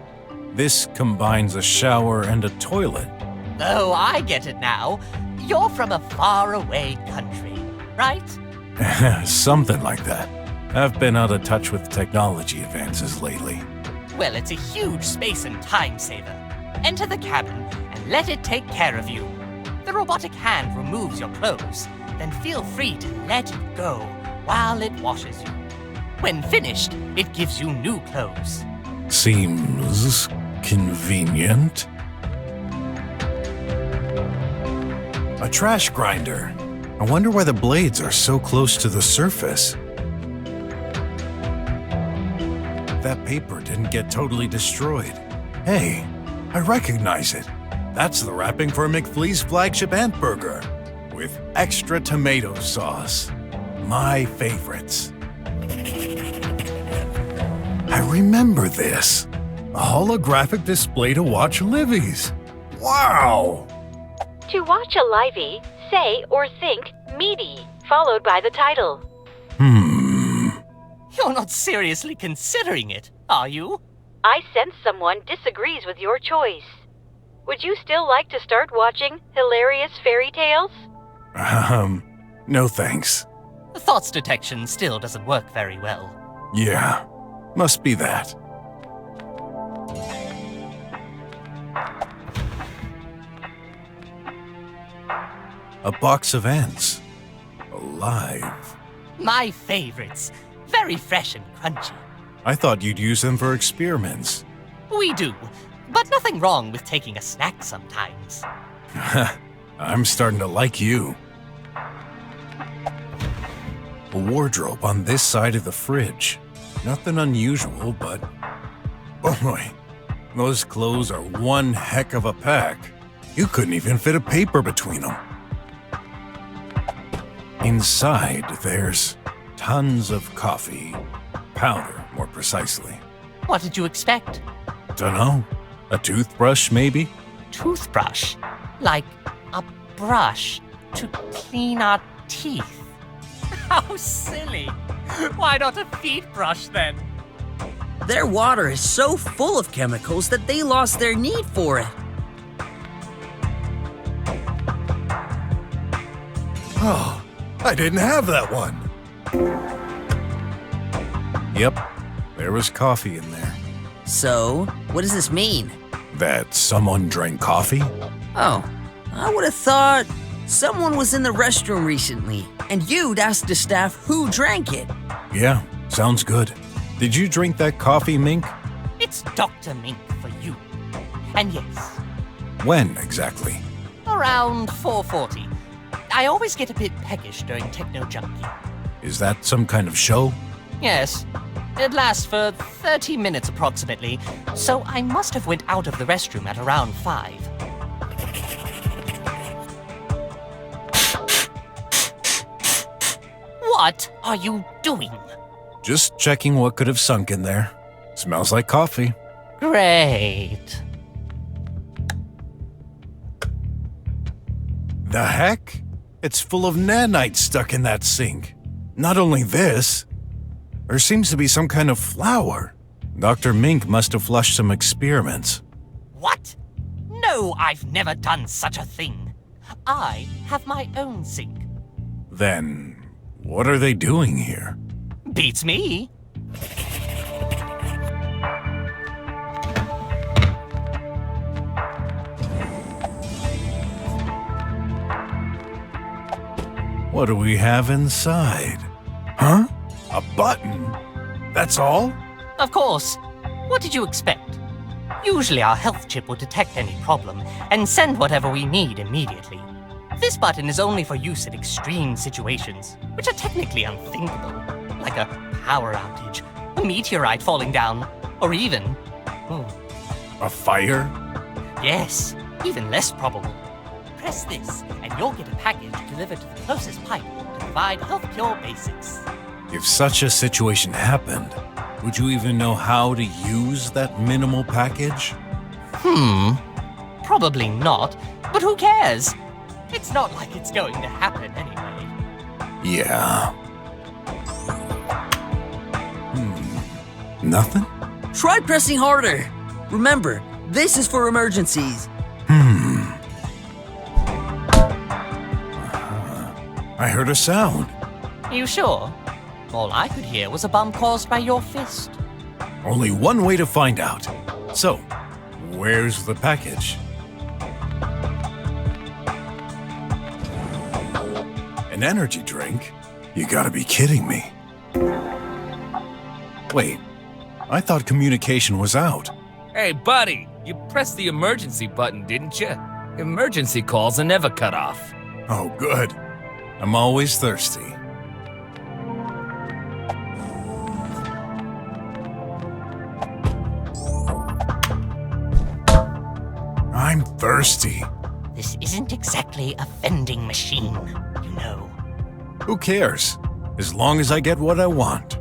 Speaker 18: this combines a shower and a toilet?
Speaker 16: Oh, I get it now. You're from a faraway country, right?
Speaker 18: Something like that. I've been out of touch with technology advances lately.
Speaker 16: Well, it's a huge space and time saver. Enter the cabin and let it take care of you. The robotic hand removes your clothes, then feel free to let it go while it washes you. When finished, it gives you new clothes.
Speaker 18: Seems convenient. A trash grinder. I wonder why the blades are so close to the surface. That paper didn't get totally destroyed. Hey, I recognize it. That's the wrapping for McFlea's flagship ant burger with extra tomato sauce. My favorites. I remember this. A holographic display to watch Livy's. Wow!
Speaker 6: To watch a livey, say or think meaty, followed by the title.
Speaker 16: You're not seriously considering it, are you?
Speaker 6: I sense someone disagrees with your choice. Would you still like to start watching hilarious fairy tales?
Speaker 18: No thanks.
Speaker 16: Thoughts detection still doesn't work very well.
Speaker 18: Yeah, must be that. A box of ants. Alive.
Speaker 16: My favorites. Very fresh and crunchy.
Speaker 18: I thought you'd use them for experiments.
Speaker 16: We do, but nothing wrong with taking a snack sometimes.
Speaker 18: I'm starting to like you. A wardrobe on this side of the fridge. Nothing unusual, but... oh boy, those clothes are one heck of a pack. You couldn't even fit a paper between them. Inside, there's tons of coffee. Powder, more precisely.
Speaker 16: What did you expect?
Speaker 18: Dunno. A toothbrush, maybe?
Speaker 16: Toothbrush? Like a brush to clean our teeth? How silly! Why not a feet brush then?
Speaker 19: Their water is so full of chemicals that they lost their need for it.
Speaker 18: Oh, I didn't have that one. Yep, there was coffee in there.
Speaker 19: So, what does this mean?
Speaker 18: That someone drank coffee?
Speaker 19: Oh, I would have thought someone was in the restroom recently, and you'd ask the staff who drank it.
Speaker 18: Yeah, sounds good. Did you drink that coffee, Mink?
Speaker 16: It's Dr. Mink for you. And yes.
Speaker 18: When exactly?
Speaker 16: Around 4:40. I always get a bit peckish during Techno Junkie.
Speaker 18: Is that some kind of show?
Speaker 16: Yes. It lasts for 30 minutes approximately, so I must have went out of the restroom at around 5. What are you doing?
Speaker 18: Just checking what could have sunk in there. Smells like coffee.
Speaker 16: Great.
Speaker 18: The heck? It's full of nanites stuck in that sink. Not only this, there seems to be some kind of flower. Dr. Mink must have flushed some experiments.
Speaker 16: What? No, I've never done such a thing. I have my own sink.
Speaker 18: Then, what are they doing here?
Speaker 16: Beats me.
Speaker 18: What do we have inside? Huh? A button? That's all?
Speaker 16: Of course. What did you expect? Usually our health chip will detect any problem and send whatever we need immediately. This button is only for use in extreme situations, which are technically unthinkable, like a power outage, a meteorite falling down, or even...
Speaker 18: A fire?
Speaker 16: Yes, even less probable. Press this, and you'll get a package delivered to the closest pipe to provide health cure basics.
Speaker 18: If such a situation happened, would you even know how to use that minimal package?
Speaker 16: Probably not, but who cares? It's not like it's going to happen anyway.
Speaker 18: Yeah. Nothing?
Speaker 19: Try pressing harder. Remember, this is for emergencies.
Speaker 18: I heard a sound.
Speaker 16: You sure? All I could hear was a bump caused by your fist.
Speaker 18: Only one way to find out. So, where's the package? An energy drink? You gotta be kidding me. Wait, I thought communication was out.
Speaker 23: Hey, buddy, you pressed the emergency button, didn't you? Emergency calls are never cut off.
Speaker 18: Oh, good. I'm always thirsty. I'm thirsty.
Speaker 16: This isn't exactly a vending machine, you know.
Speaker 18: Who cares? As long as I get what I want.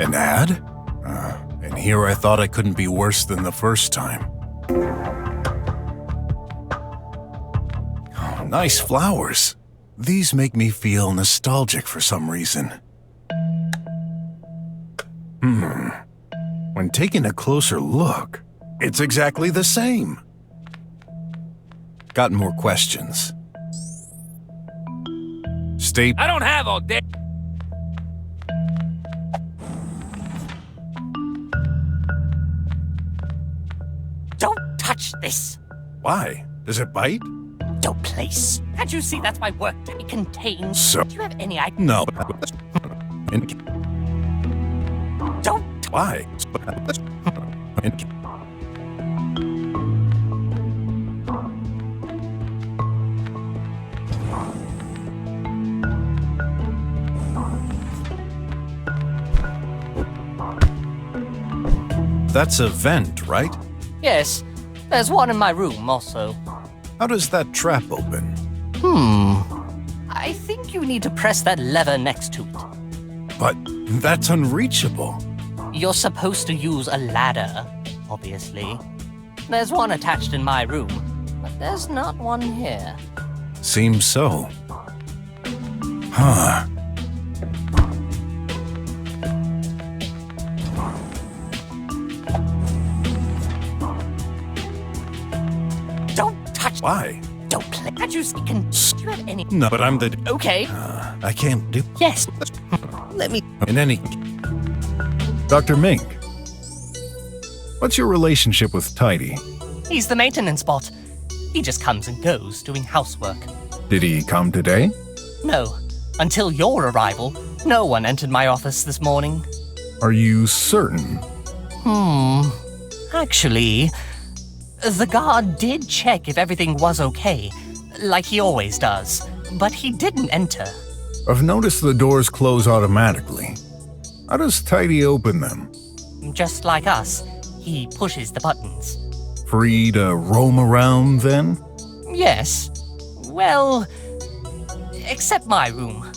Speaker 18: An ad? And here I thought I couldn't be worse than the first time. Nice flowers. These make me feel nostalgic for some reason. When taking a closer look, it's exactly the same. Got more questions.
Speaker 23: I don't have all day.
Speaker 16: Don't touch this.
Speaker 18: Why? Does it bite?
Speaker 16: Don't place. Can't you see that's my work that it contains?
Speaker 18: So-
Speaker 16: Do you have any idea?
Speaker 18: No.
Speaker 16: Don't.
Speaker 18: Why? That's a vent, right?
Speaker 16: Yes, there's one in my room also.
Speaker 18: How does that trap open?
Speaker 16: I think you need to press that lever next to it.
Speaker 18: But that's unreachable.
Speaker 16: You're supposed to use a ladder, obviously. There's one attached in my room, but there's not one here.
Speaker 18: Seems so. Huh.
Speaker 16: Don't touch.
Speaker 18: Why?
Speaker 16: Don't play. Can't you see? Do you have any?
Speaker 18: No, but I'm the...
Speaker 16: Okay.
Speaker 18: I can't do...
Speaker 16: Yes. Let me...
Speaker 18: In any... Dr. Mink, what's your relationship with Tidy?
Speaker 16: He's the maintenance bot. He just comes and goes doing housework.
Speaker 18: Did he come today?
Speaker 16: No. Until your arrival, no one entered my office this morning.
Speaker 18: Are you certain?
Speaker 16: Actually, the guard did check if everything was okay, like he always does, but he didn't enter.
Speaker 18: I've noticed the doors close automatically. How does Tidy open them?
Speaker 16: Just like us, he pushes the buttons.
Speaker 18: Free to roam around, then?
Speaker 16: Yes. Well, except my room.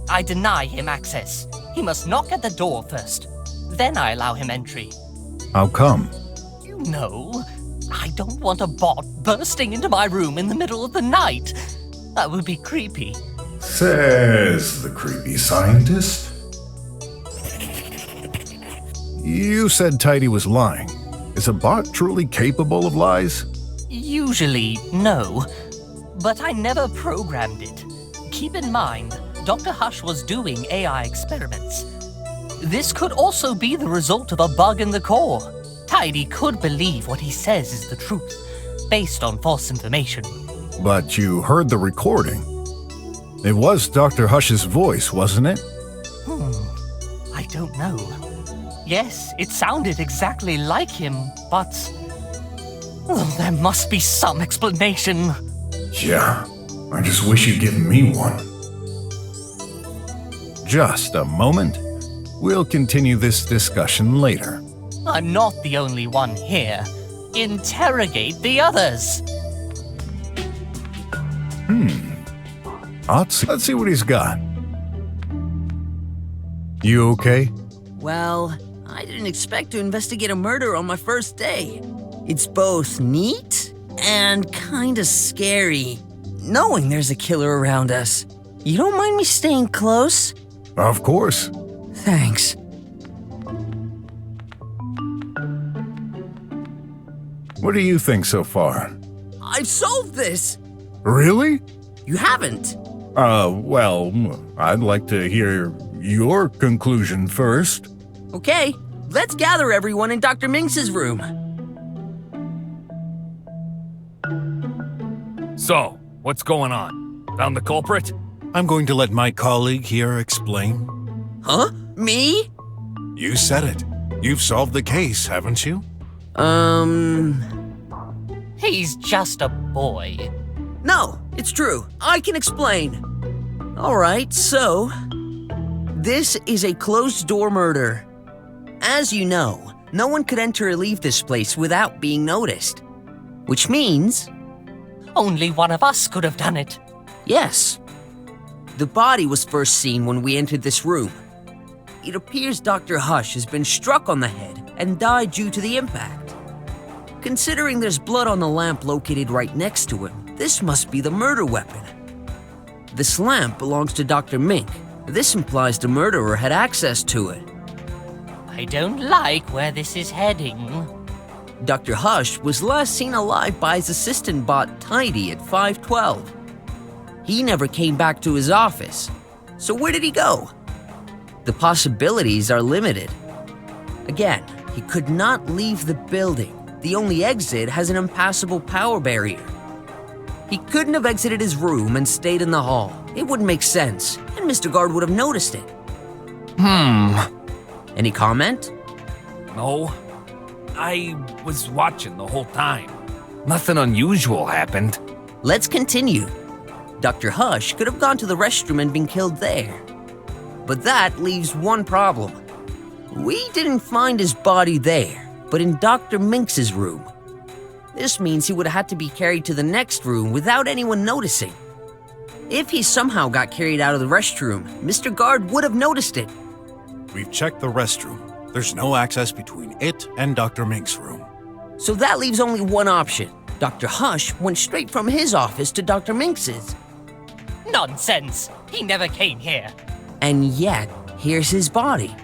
Speaker 16: I deny him access. He must knock at the door first. Then I allow him entry.
Speaker 18: How come?
Speaker 16: You know, I don't want a bot bursting into my room in the middle of the night. That would be creepy.
Speaker 18: Says the creepy scientist. You said Tidy was lying. Is a bot truly capable of lies?
Speaker 16: Usually, no. But I never programmed it. Keep in mind, Dr. Hush was doing AI experiments. This could also be the result of a bug in the core. Tidy could believe what he says is the truth, based on false information.
Speaker 18: But you heard the recording. It was Dr. Hush's voice, wasn't it?
Speaker 16: I don't know. Yes, it sounded exactly like him, but... there must be some explanation.
Speaker 18: Yeah, I just wish you'd given me one. Just a moment. We'll continue this discussion later.
Speaker 16: I'm not the only one here. Interrogate the others.
Speaker 18: Let's see what he's got. You okay?
Speaker 19: Well, I didn't expect to investigate a murder on my first day. It's both neat and kinda scary, knowing there's a killer around us. You don't mind me staying close?
Speaker 18: Of course.
Speaker 19: Thanks.
Speaker 18: What do you think so far?
Speaker 19: I've solved this!
Speaker 18: Really?
Speaker 19: You haven't?
Speaker 18: Well, I'd like to hear your conclusion first.
Speaker 19: Okay, let's gather everyone in Dr. Minx's room.
Speaker 23: So, what's going on? Found the culprit?
Speaker 18: I'm going to let my colleague here explain.
Speaker 19: Huh? Me?
Speaker 18: You said it. You've solved the case, haven't you?
Speaker 16: He's just a boy.
Speaker 19: No, it's true. I can explain. Alright, so... this is a closed-door murder. As you know, no one could enter or leave this place without being noticed. Which means...
Speaker 16: only one of us could have done it.
Speaker 19: Yes. The body was first seen when we entered this room. It appears Dr. Hush has been struck on the head and died due to the impact. Considering there's blood on the lamp located right next to him, This must be the murder weapon. This lamp belongs to Dr. Mink. This implies the murderer had access to it.
Speaker 16: I don't like where this is heading.
Speaker 19: Dr. Hush was last seen alive by his assistant bot Tidy at 512. He never came back to his office. So where did he go? The possibilities are limited. Again, he could not leave the building. The only exit has an impassable power barrier. He couldn't have exited his room and stayed in the hall. It wouldn't make sense, and Mr. Guard would have noticed it. Any comment?
Speaker 23: No. I was watching the whole time. Nothing unusual happened.
Speaker 19: Let's continue. Dr. Hush could have gone to the restroom and been killed there. But that leaves one problem. We didn't find his body there, but in Dr. Minx's room. This means he would have had to be carried to the next room without anyone noticing. If he somehow got carried out of the restroom, Mr. Guard would have noticed it.
Speaker 18: We've checked the restroom. There's no access between it and Dr. Mink's room.
Speaker 19: So that leaves only one option. Dr. Hush went straight from his office to Dr. Minx's.
Speaker 16: Nonsense! He never came here.
Speaker 19: And yet, here's his body.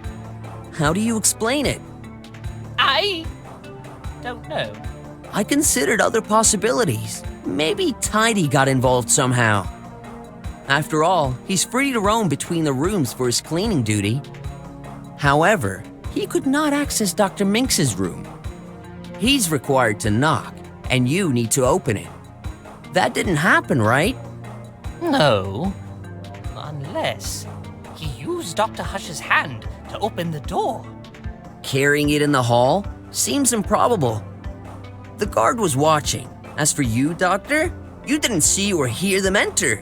Speaker 19: How do you explain it?
Speaker 16: I don't know.
Speaker 19: I considered other possibilities. Maybe Tidy got involved somehow. After all, he's free to roam between the rooms for his cleaning duty. However, he could not access Dr. Minx's room. He's required to knock, and you need to open it. That didn't happen, right?
Speaker 16: No. Unless he used Dr. Hush's hand to open the door.
Speaker 19: Carrying it in the hall seems improbable. The guard was watching. As for you, Doctor, you didn't see or hear them enter.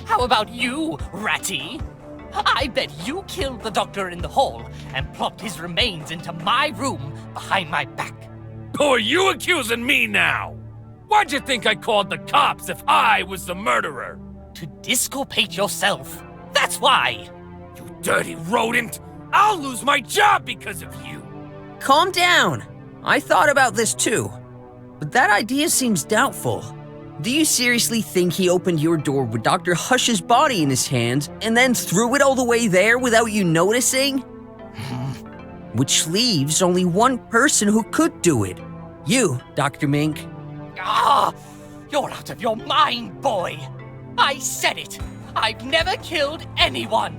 Speaker 16: How about you, Ratty? I bet you killed the doctor in the hall and plopped his remains into my room behind my back.
Speaker 8: Who are you accusing me now? Why'd you think I called the cops if I was the murderer?
Speaker 16: To disculpate yourself. That's why.
Speaker 8: You dirty rodent! I'll lose my job because of you!
Speaker 19: Calm down. I thought about this too. But that idea seems doubtful. Do you seriously think he opened your door with Dr. Hush's body in his hands and then threw it all the way there without you noticing? Which leaves only one person who could do it. You, Dr. Mink.
Speaker 16: Ah! You're out of your mind, boy! I said it! I've never killed anyone!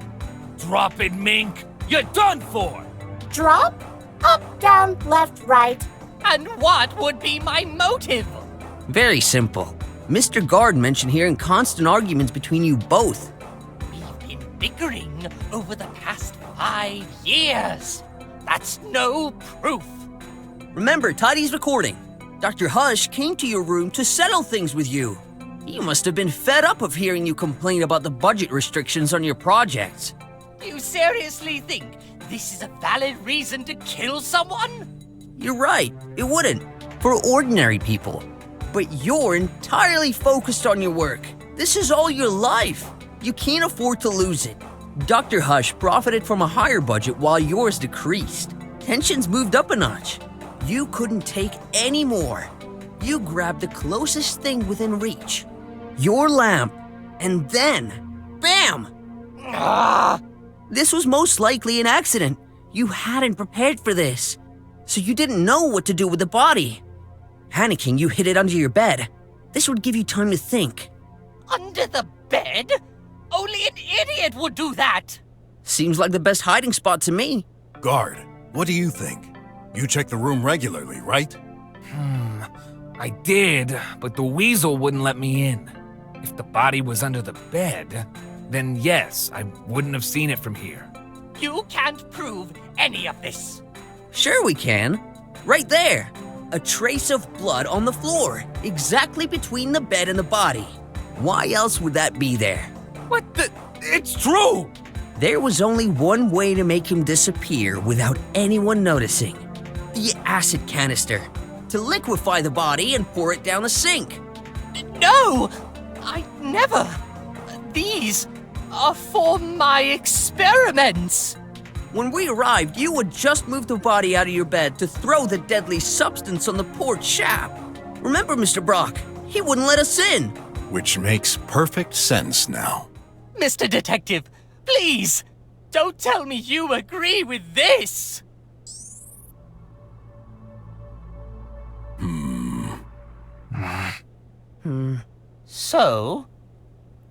Speaker 8: Drop it, Mink! You're done for!
Speaker 4: Drop? Up, down, left, right.
Speaker 16: And what would be my motive?
Speaker 19: Very simple. Mr. Guard mentioned hearing constant arguments between you both.
Speaker 16: We've been bickering over the past 5 years. That's no proof.
Speaker 19: Remember, Tidy's recording. Dr. Hush came to your room to settle things with you. He must have been fed up of hearing you complain about the budget restrictions on your projects.
Speaker 16: You seriously think this is a valid reason to kill someone?
Speaker 19: You're right, it wouldn't. For ordinary people. But you're entirely focused on your work. This is all your life. You can't afford to lose it. Dr. Hush profited from a higher budget while yours decreased. Tensions moved up a notch. You couldn't take any more. You grabbed the closest thing within reach. Your lamp. And then, bam! This was most likely an accident. You hadn't prepared for this. So you didn't know what to do with the body. Panicking, you hid it under your bed. This would give you time to think.
Speaker 16: Under the bed? Only an idiot would do that.
Speaker 19: Seems like the best hiding spot to me.
Speaker 18: Guard, what do you think? You check the room regularly, right?
Speaker 23: I did, but the weasel wouldn't let me in. If the body was under the bed, then yes, I wouldn't have seen it from here.
Speaker 16: You can't prove any of this.
Speaker 19: Sure we can. Right there. A trace of blood on the floor, exactly between the bed and the body. Why else would that be there?
Speaker 23: What the? It's true!
Speaker 19: There was only one way to make him disappear without anyone noticing. The acid canister. To liquefy the body and pour it down the sink.
Speaker 16: No! I never. These are for my experiments.
Speaker 19: When we arrived, you had just moved the body out of your bed to throw the deadly substance on the porch shaft. Remember, Mr. Brock, He wouldn't let us in.
Speaker 18: Which makes perfect sense now.
Speaker 16: Mr. Detective, please, don't tell me you agree with this. So,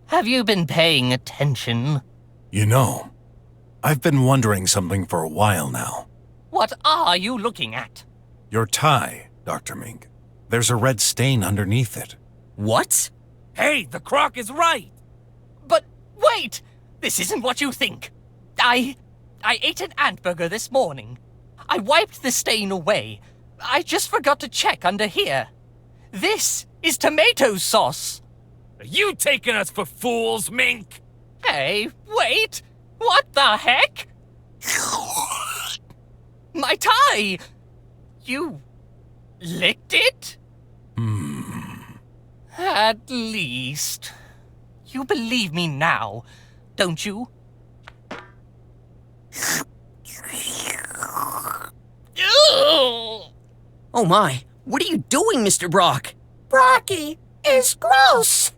Speaker 16: have you been paying attention?
Speaker 18: You know, I've been wondering something for a while now.
Speaker 16: What are you looking at?
Speaker 18: Your tie, Dr. Mink. There's a red stain underneath it.
Speaker 19: What?
Speaker 23: Hey, the croc is right!
Speaker 16: But wait! This isn't what you think. I ate an ant burger this morning. I wiped the stain away. I just forgot to check under here. This is tomato sauce.
Speaker 23: Are you taking us for fools, Mink?
Speaker 16: Hey, wait! What the heck? My tie! You licked it? At least. You believe me now, don't you?
Speaker 19: Oh my, what are you doing, Mr. Brock?
Speaker 4: Brocky is gross.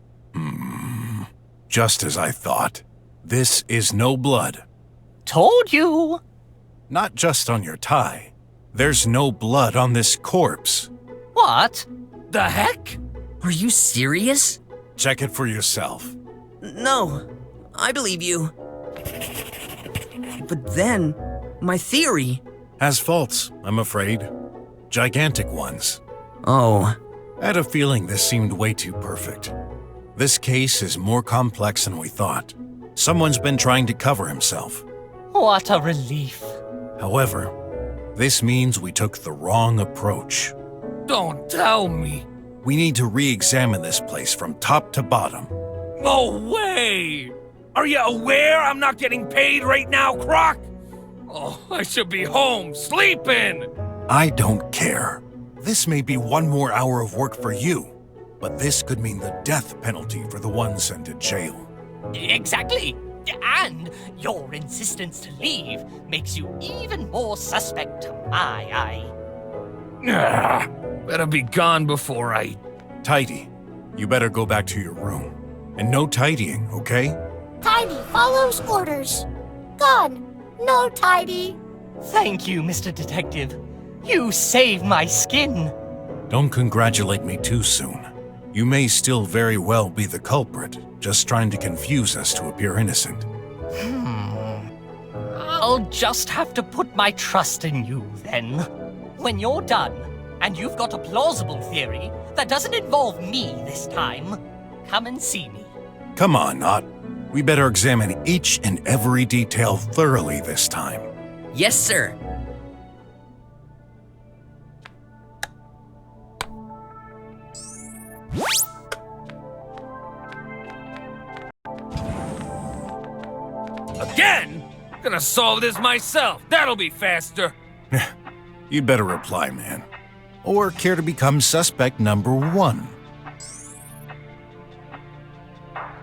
Speaker 18: Just as I thought. This is no blood.
Speaker 16: Told you.
Speaker 18: Not just on your tie. There's no blood on this corpse.
Speaker 16: What?
Speaker 23: The heck?
Speaker 19: Are you serious?
Speaker 18: Check it for yourself.
Speaker 19: No, I believe you. But then, my theory...
Speaker 18: Has faults, I'm afraid. Gigantic ones.
Speaker 19: Oh.
Speaker 18: I had a feeling this seemed way too perfect. This case is more complex than we thought. Someone's been trying to cover himself.
Speaker 16: What a relief.
Speaker 18: However, this means we took the wrong approach.
Speaker 23: Don't tell me.
Speaker 18: We need to re-examine this place from top to bottom.
Speaker 23: No way! Are you aware I'm not getting paid right now, Croc? Oh, I should be home, sleeping!
Speaker 18: I don't care. This may be one more hour of work for you, but this could mean the death penalty for the one sent to jail.
Speaker 16: Exactly. And your insistence to leave makes you even more suspect to my eye.
Speaker 23: Better be gone before I...
Speaker 18: Tidy, you better go back to your room. And no tidying, okay?
Speaker 4: Tidy follows orders. Gone. No tidy.
Speaker 16: Thank you, Mr. Detective. You saved my skin.
Speaker 18: Don't congratulate me too soon. You may still very well be the culprit, just trying to confuse us to appear innocent.
Speaker 16: I'll just have to put my trust in you, then. When you're done, and you've got a plausible theory that doesn't involve me this time, come and see me.
Speaker 18: Come on, Ott. We better examine each and every detail thoroughly this time.
Speaker 19: Yes, sir.
Speaker 23: Again? Gonna solve this myself. That'll be faster.
Speaker 18: You'd better reply, man. Or care to become suspect number 1.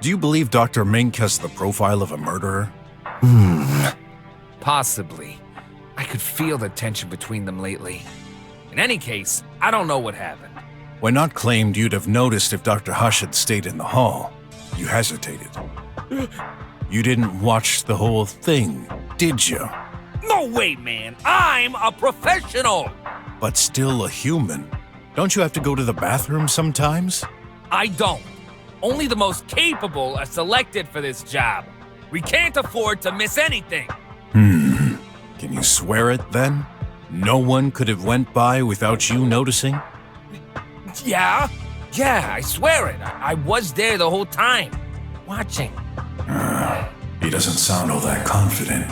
Speaker 18: Do you believe Dr. Mink has the profile of a murderer?
Speaker 23: Possibly. I could feel the tension between them lately. In any case, I don't know what happened.
Speaker 18: When Ott claimed you'd have noticed if Dr. Hush had stayed in the hall, you hesitated. You didn't watch the whole thing, did you?
Speaker 23: No way, man! I'm a professional!
Speaker 18: But still a human. Don't you have to go to the bathroom sometimes?
Speaker 23: I don't. Only the most capable are selected for this job. We can't afford to miss anything.
Speaker 18: Can you swear it, then? No one could have went by without you noticing?
Speaker 23: Yeah, I swear it. I was there the whole time, watching.
Speaker 18: He doesn't sound all that confident.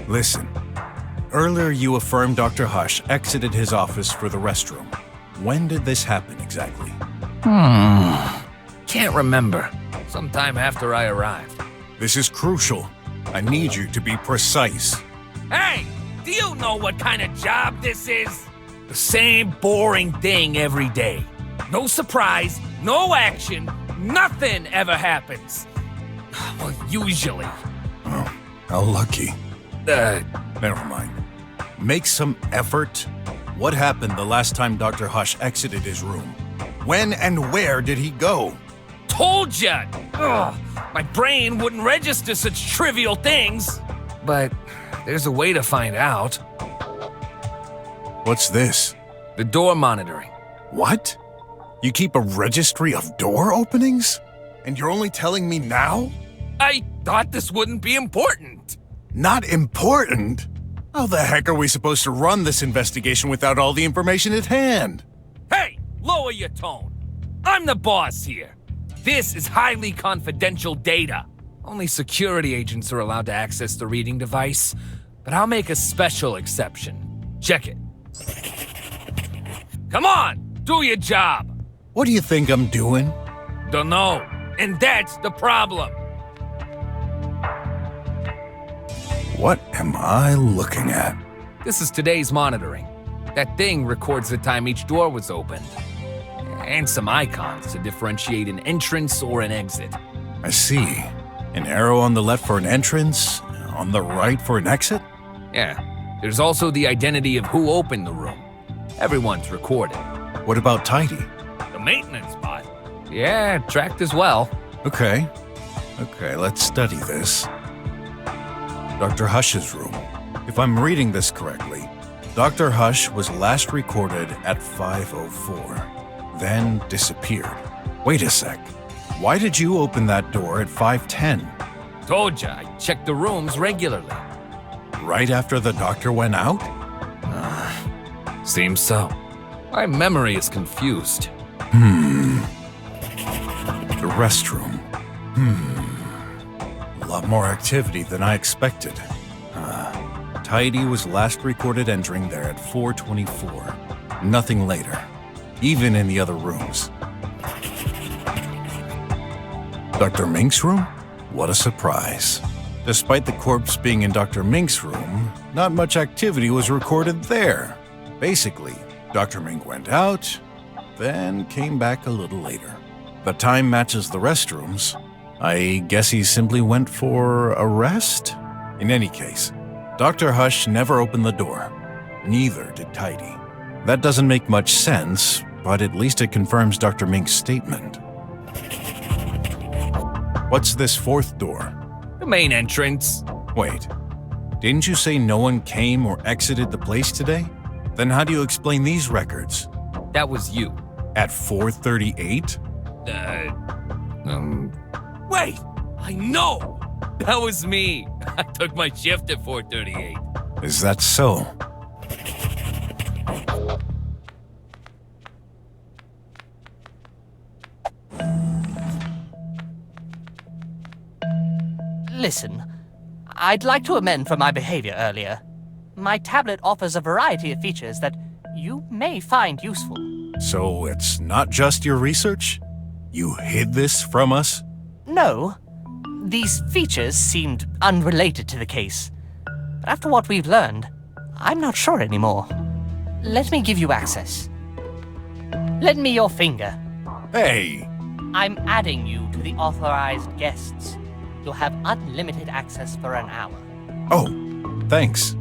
Speaker 18: Listen, earlier you affirmed Dr. Hush exited his office for the restroom. When did this happen exactly?
Speaker 23: Can't remember. Sometime after I arrived.
Speaker 18: This is crucial. I need you to be precise.
Speaker 23: Hey, do you know what kind of job this is? The same boring thing every day. No surprise, no action, nothing ever happens. Well, usually.
Speaker 18: Oh, how lucky. Never mind. Make some effort. What happened the last time Dr. Hush exited his room? When and where did he go?
Speaker 23: Told ya! Ugh, my brain wouldn't register such trivial things. But there's a way to find out.
Speaker 18: What's this?
Speaker 23: The door monitoring.
Speaker 18: What? You keep a registry of door openings? And you're only telling me now?
Speaker 23: I thought this wouldn't be important.
Speaker 18: Not important? How the heck are we supposed to run this investigation without all the information at hand?
Speaker 23: Hey, lower your tone. I'm the boss here. This is highly confidential data. Only security agents are allowed to access the reading device, but I'll make a special exception. Check it. Come on, do your job.
Speaker 18: What do you think I'm doing?
Speaker 23: Dunno, and that's the problem.
Speaker 18: What am I looking at?
Speaker 23: This is today's monitoring. That thing records the time each door was opened. And some icons to differentiate an entrance or an exit.
Speaker 18: I see. An arrow on the left for an entrance, on the right for an exit?
Speaker 23: Yeah. There's also the identity of who opened the room. Everyone's recorded.
Speaker 18: What about Tidy?
Speaker 23: The maintenance bot. Yeah, tracked as well.
Speaker 18: Okay, let's study this. Dr. Hush's room. If I'm reading this correctly, Dr. Hush was last recorded at 5:04, then disappeared. Wait a sec. Why did you open that door at 5:10?
Speaker 23: Told ya, I checked the rooms regularly.
Speaker 18: Right after the doctor went out?
Speaker 23: Seems so. My memory is confused.
Speaker 18: The restroom. A lot more activity than I expected. Tidy was last recorded entering there at 4:24. Nothing later. Even in the other rooms. Dr. Mink's room? What a surprise. Despite the corpse being in Dr. Mink's room, not much activity was recorded there. Basically, Dr. Mink went out, then came back a little later. The time matches the restrooms. I guess he simply went for a rest? In any case, Dr. Hush never opened the door. Neither did Tidy. That doesn't make much sense, but at least it confirms Dr. Mink's statement. What's this fourth door?
Speaker 23: The main entrance.
Speaker 18: Wait, didn't you say no one came or exited the place today? Then how do you explain these records?
Speaker 23: That was you.
Speaker 18: At 4:38?
Speaker 23: Wait! I know! That was me. I took my shift at 4:38.
Speaker 18: Is that so?
Speaker 16: Listen, I'd like to amend for my behavior earlier. My tablet offers a variety of features that you may find useful.
Speaker 18: So it's not just your research? You hid this from us?
Speaker 16: No. These features seemed unrelated to the case. But after what we've learned, I'm not sure anymore. Let me give you access. Lend me your finger.
Speaker 18: Hey!
Speaker 16: I'm adding you to the authorized guests. You'll have unlimited access for an hour.
Speaker 18: Oh, thanks.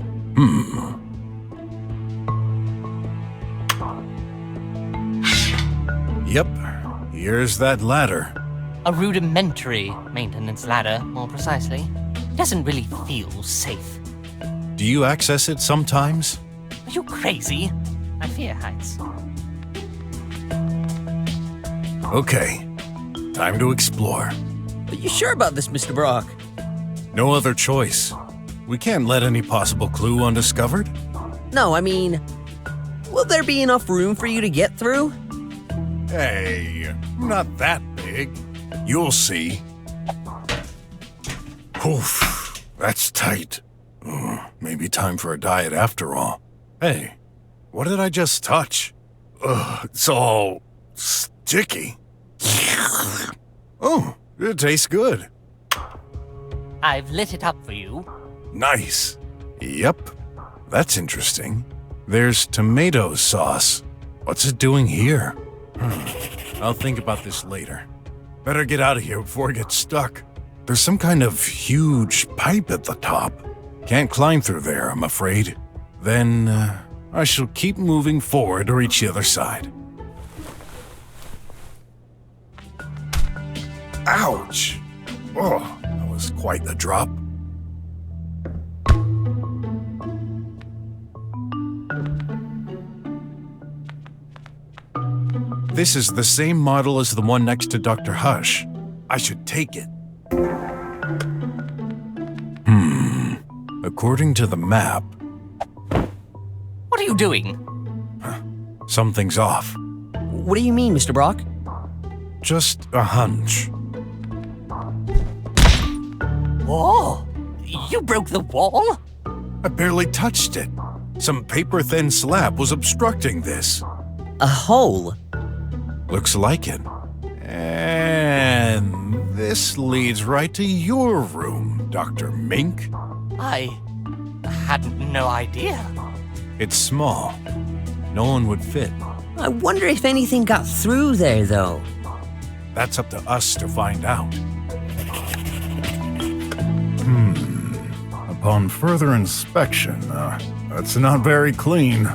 Speaker 18: Yep, here's that ladder.
Speaker 16: A rudimentary maintenance ladder, more precisely. It doesn't really feel safe.
Speaker 18: Do you access it sometimes?
Speaker 16: Are you crazy? I fear heights.
Speaker 18: Okay, time to explore.
Speaker 19: Are you sure about this, Mr. Brock?
Speaker 18: No other choice. We can't let any possible clue undiscovered.
Speaker 19: No, I mean, will there be enough room for you to get through?
Speaker 18: Hey, not that big. You'll see. Oof, that's tight. Maybe time for a diet after all. Hey, what did I just touch? It's all sticky. Oh, it tastes good.
Speaker 16: I've lit it up for you.
Speaker 18: Nice. Yep, that's interesting. There's tomato sauce. What's it doing here? I'll think about this later. Better get out of here before I get stuck. There's some kind of huge pipe at the top. Can't climb through there, I'm afraid. Then, I shall keep moving forward to reach the other side. Ouch! Oh, that was quite the drop. This is the same model as the one next to Dr. Hush. I should take it. According to the map...
Speaker 16: What are you doing?
Speaker 18: Something's off.
Speaker 19: What do you mean, Mr. Brock?
Speaker 18: Just a hunch.
Speaker 16: Whoa! You broke the wall?
Speaker 18: I barely touched it. Some paper-thin slab was obstructing this.
Speaker 19: A hole?
Speaker 18: Looks like it. And this leads right to your room, Dr. Mink.
Speaker 16: I had no idea.
Speaker 18: It's small. No one would fit.
Speaker 19: I wonder if anything got through there, though.
Speaker 18: That's up to us to find out. Upon further inspection, that's not very clean.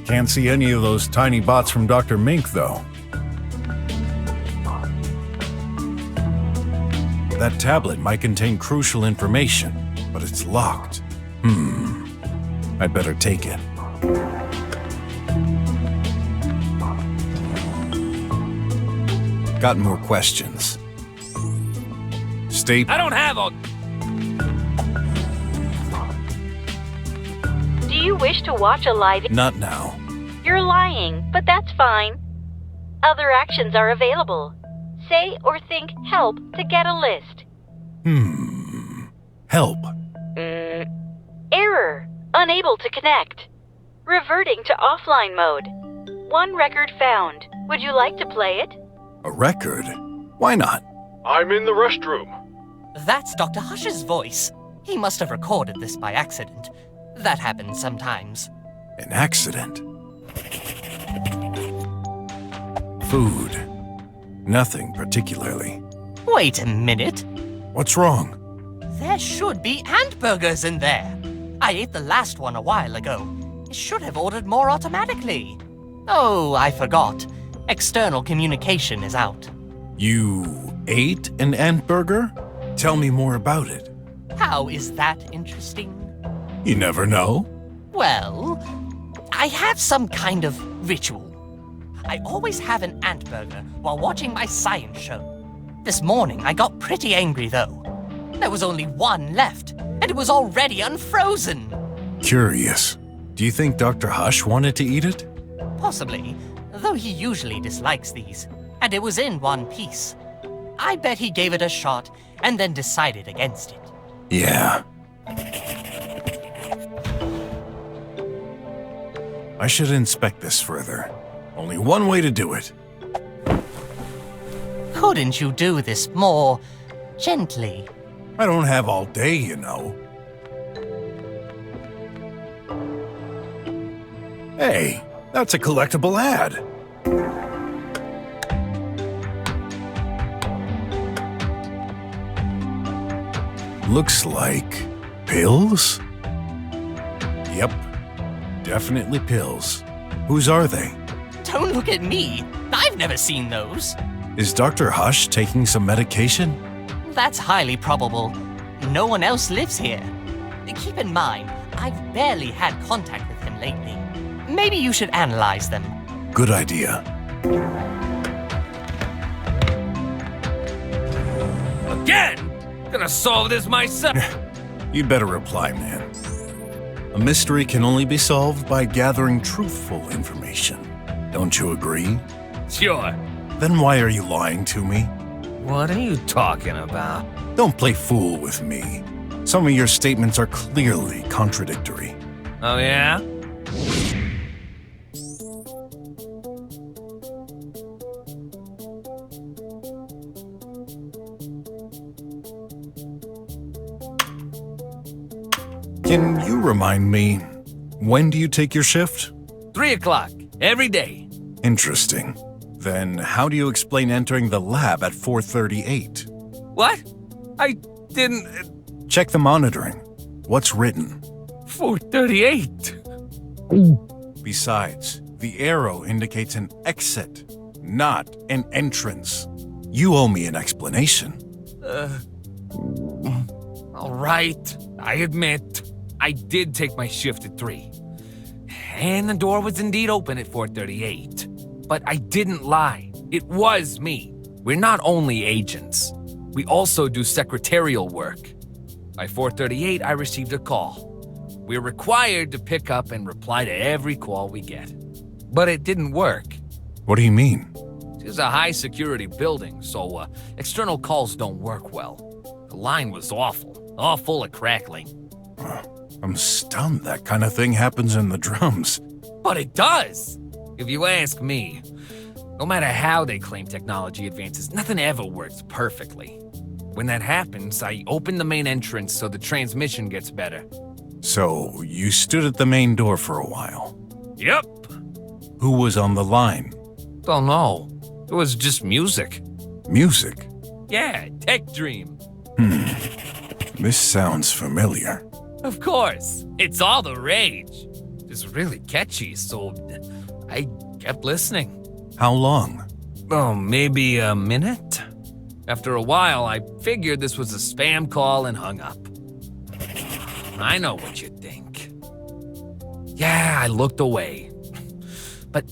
Speaker 18: Can't see any of those tiny bots from Dr. Mink, though. That tablet might contain crucial information, but it's locked. I'd better take it. Got more questions. Stay...
Speaker 23: I don't have a...
Speaker 6: Do you wish to watch a live...
Speaker 18: Not now.
Speaker 6: You're lying, but that's fine. Other actions are available. Say or think help to get a list.
Speaker 18: Help.
Speaker 6: Error. Unable to connect. Reverting to offline mode. One record found. Would you like to play it?
Speaker 18: A record? Why not?
Speaker 10: I'm in the restroom.
Speaker 16: That's Dr. Hush's voice. He must have recorded this by accident. That happens sometimes.
Speaker 18: An accident? Food. Nothing particularly.
Speaker 16: Wait a minute.
Speaker 18: What's wrong?
Speaker 16: There should be hamburgers in there. I ate the last one a while ago. It should have ordered more automatically. Oh, I forgot. External communication is out.
Speaker 18: You ate an ant burger? Tell me more about it.
Speaker 16: How is that interesting?
Speaker 18: You never know.
Speaker 16: Well, I have some kind of ritual. I always have an ant burger while watching my science show. This morning I got pretty angry though. There was only one left, and it was already unfrozen.
Speaker 18: Curious. Do you think Dr. Hush wanted to eat it?
Speaker 16: Possibly, though he usually dislikes these, and it was in one piece. I bet he gave it a shot and then decided against it.
Speaker 18: Yeah. I should inspect this further. Only one way to do it.
Speaker 16: Couldn't you do this more gently?
Speaker 18: I don't have all day, you know. Hey, that's a collectible ad. Looks like pills? Yep, definitely pills. Whose are they?
Speaker 16: Don't look at me. I've never seen those.
Speaker 18: Is Dr. Hush taking some medication?
Speaker 16: That's highly probable. No one else lives here. Keep in mind, I've barely had contact with him lately. Maybe you should analyze them.
Speaker 18: Good idea.
Speaker 23: Again? Gonna solve this myself.
Speaker 18: You'd better reply, man. A mystery can only be solved by gathering truthful information. Don't you agree?
Speaker 23: Sure.
Speaker 18: Then why are you lying to me?
Speaker 23: What are you talking about?
Speaker 18: Don't play fool with me. Some of your statements are clearly contradictory.
Speaker 23: Oh, yeah?
Speaker 18: Can you remind me, when do you take your shift?
Speaker 23: 3 o'clock, every day.
Speaker 18: Interesting. Then how do you explain entering the lab at 4:38?
Speaker 23: What? I didn't...
Speaker 18: Check the monitoring. What's written?
Speaker 23: 4:38.
Speaker 18: Besides, the arrow indicates an exit, not an entrance. You owe me an explanation.
Speaker 23: All right, I admit, I did take my shift at 3. And the door was indeed open at 4:38. But I didn't lie. It was me. We're not only agents. We also do secretarial work. By 4:38, I received a call. We're required to pick up and reply to every call we get. But it didn't work.
Speaker 18: What do you mean?
Speaker 23: It's a high-security building, so external calls don't work well. The line was awful, all full of crackling.
Speaker 18: I'm stunned that kind of thing happens in the drums.
Speaker 23: But it does! If you ask me, no matter how they claim technology advances, nothing ever works perfectly. When that happens, I open the main entrance so the transmission gets better.
Speaker 18: So, you stood at the main door for a while?
Speaker 23: Yep.
Speaker 18: Who was on the line?
Speaker 23: Don't know. It was just music.
Speaker 18: Music?
Speaker 23: Yeah, tech dream.
Speaker 18: This sounds familiar.
Speaker 23: Of course. It's all the rage. It's really catchy, so I kept listening.
Speaker 18: How long?
Speaker 23: Oh, maybe a minute? After a while, I figured this was a spam call and hung up. I know what you think. Yeah, I looked away. But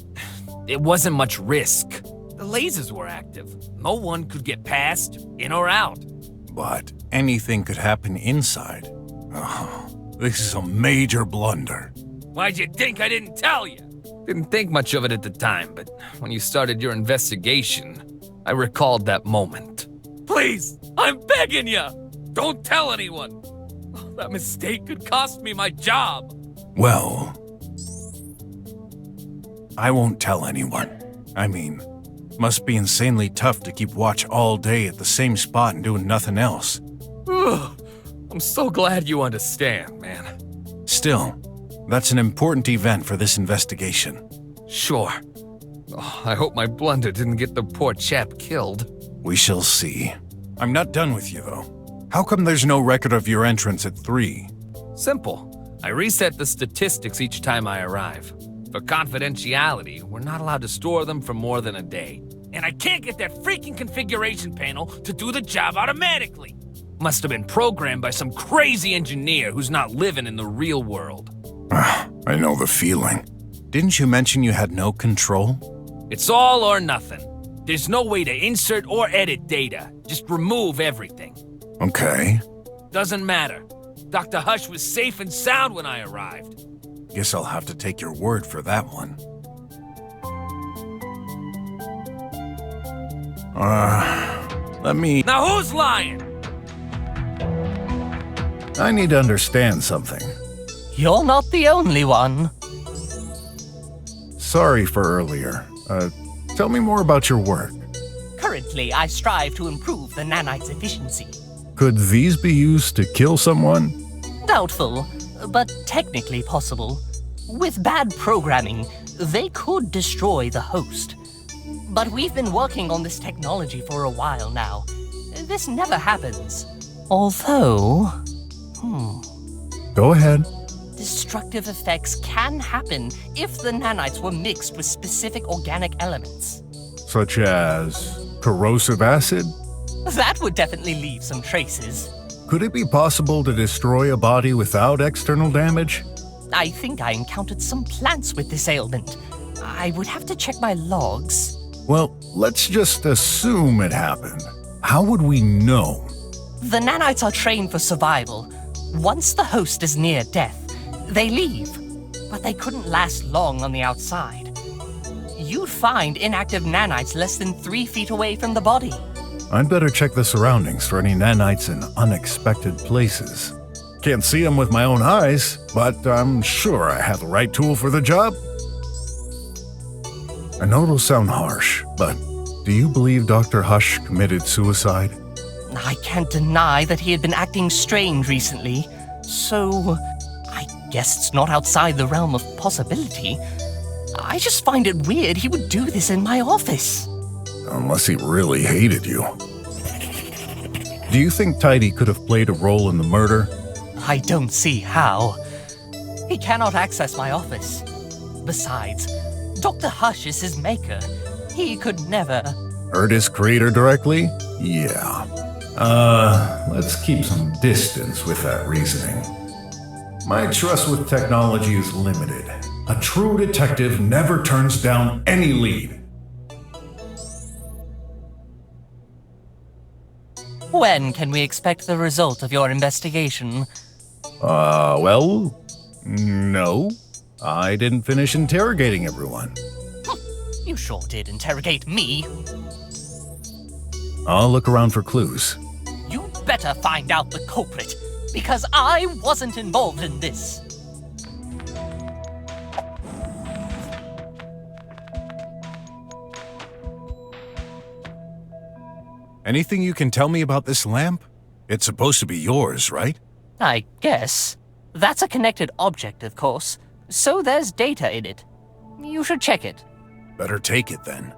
Speaker 23: it wasn't much risk. The lasers were active. No one could get past, in or out.
Speaker 18: But anything could happen inside. Oh, this is a major blunder.
Speaker 23: Why'd you think I didn't tell you? Didn't think much of it at the time, but when you started your investigation, I recalled that moment. Please, I'm begging you! Don't tell anyone! That mistake could cost me my job!
Speaker 18: Well, I won't tell anyone. I mean, must be insanely tough to keep watch all day at the same spot and doing nothing else.
Speaker 23: I'm so glad you understand, man.
Speaker 18: Still, that's an important event for this investigation.
Speaker 23: Sure. Oh, I hope my blunder didn't get the poor chap killed.
Speaker 18: We shall see. I'm not done with you, though. How come there's no record of your entrance at 3?
Speaker 23: Simple. I reset the statistics each time I arrive. For confidentiality, we're not allowed to store them for more than a day. And I can't get that freaking configuration panel to do the job automatically. Must have been programmed by some crazy engineer who's not living in the real world.
Speaker 18: I know the feeling. Didn't you mention you had no control?
Speaker 23: It's all or nothing. There's no way to insert or edit data. Just remove everything.
Speaker 18: Okay.
Speaker 23: Doesn't matter. Dr. Hush was safe and sound when I arrived.
Speaker 18: Guess I'll have to take your word for that one. Let me...
Speaker 23: Now who's lying?
Speaker 18: I need to understand something.
Speaker 16: You're not the only one.
Speaker 18: Sorry for earlier. Tell me more about your work.
Speaker 16: Currently, I strive to improve the nanites' efficiency.
Speaker 18: Could these be used to kill someone?
Speaker 16: Doubtful, but technically possible. With bad programming, they could destroy the host. But we've been working on this technology for a while now. This never happens. Although...
Speaker 18: Go ahead.
Speaker 16: Destructive effects can happen if the nanites were mixed with specific organic elements.
Speaker 18: Such as corrosive acid?
Speaker 16: That would definitely leave some traces.
Speaker 18: Could it be possible to destroy a body without external damage?
Speaker 16: I think I encountered some plants with this ailment. I would have to check my logs.
Speaker 18: Well, let's just assume it happened. How would we know?
Speaker 16: The nanites are trained for survival. Once the host is near death, they leave. But they couldn't last long on the outside. You'd find inactive nanites less than 3 feet away from the body.
Speaker 18: I'd better check the surroundings for any nanites in unexpected places. Can't see them with my own eyes, but I'm sure I have the right tool for the job. I know it'll sound harsh, but do you believe Dr. Hush committed suicide?
Speaker 16: I can't deny that he had been acting strange recently, so I guess it's not outside the realm of possibility. I just find it weird he would do this in my office.
Speaker 18: Unless he really hated you. Do you think Tidy could have played a role in the murder?
Speaker 16: I don't see how. He cannot access my office. Besides, Dr. Hush is his maker. He could never...
Speaker 18: Hurt his creator directly? Yeah.
Speaker 1: Let's keep some distance with that reasoning. My trust with technology is limited. A true detective never turns down any lead.
Speaker 16: When can we expect the result of your investigation?
Speaker 18: Well, no. I didn't finish interrogating everyone.
Speaker 16: You sure did interrogate me.
Speaker 18: I'll look around for clues.
Speaker 16: You better find out the culprit, because I wasn't involved in this.
Speaker 18: Anything you can tell me about this lamp? It's supposed to be yours, right?
Speaker 16: I guess. That's a connected object, of course, so there's data in it. You should check it.
Speaker 18: Better take it then.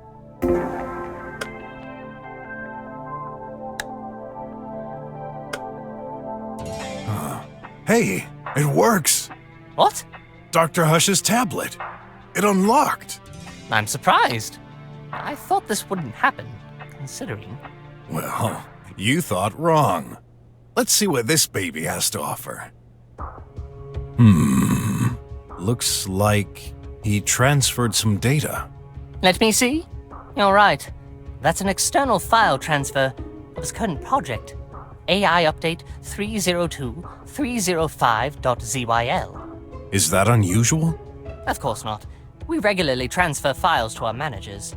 Speaker 18: Hey, it works!
Speaker 16: What?
Speaker 18: Dr. Hush's tablet. It unlocked.
Speaker 16: I'm surprised. I thought this wouldn't happen, considering.
Speaker 18: Well, you thought wrong. Let's see what this baby has to offer. Looks like he transferred some data.
Speaker 16: Let me see. You're right. That's an external file transfer of his current project. AI update 302.305.zyl.
Speaker 18: Is that unusual?
Speaker 16: Of course not. We regularly transfer files to our managers.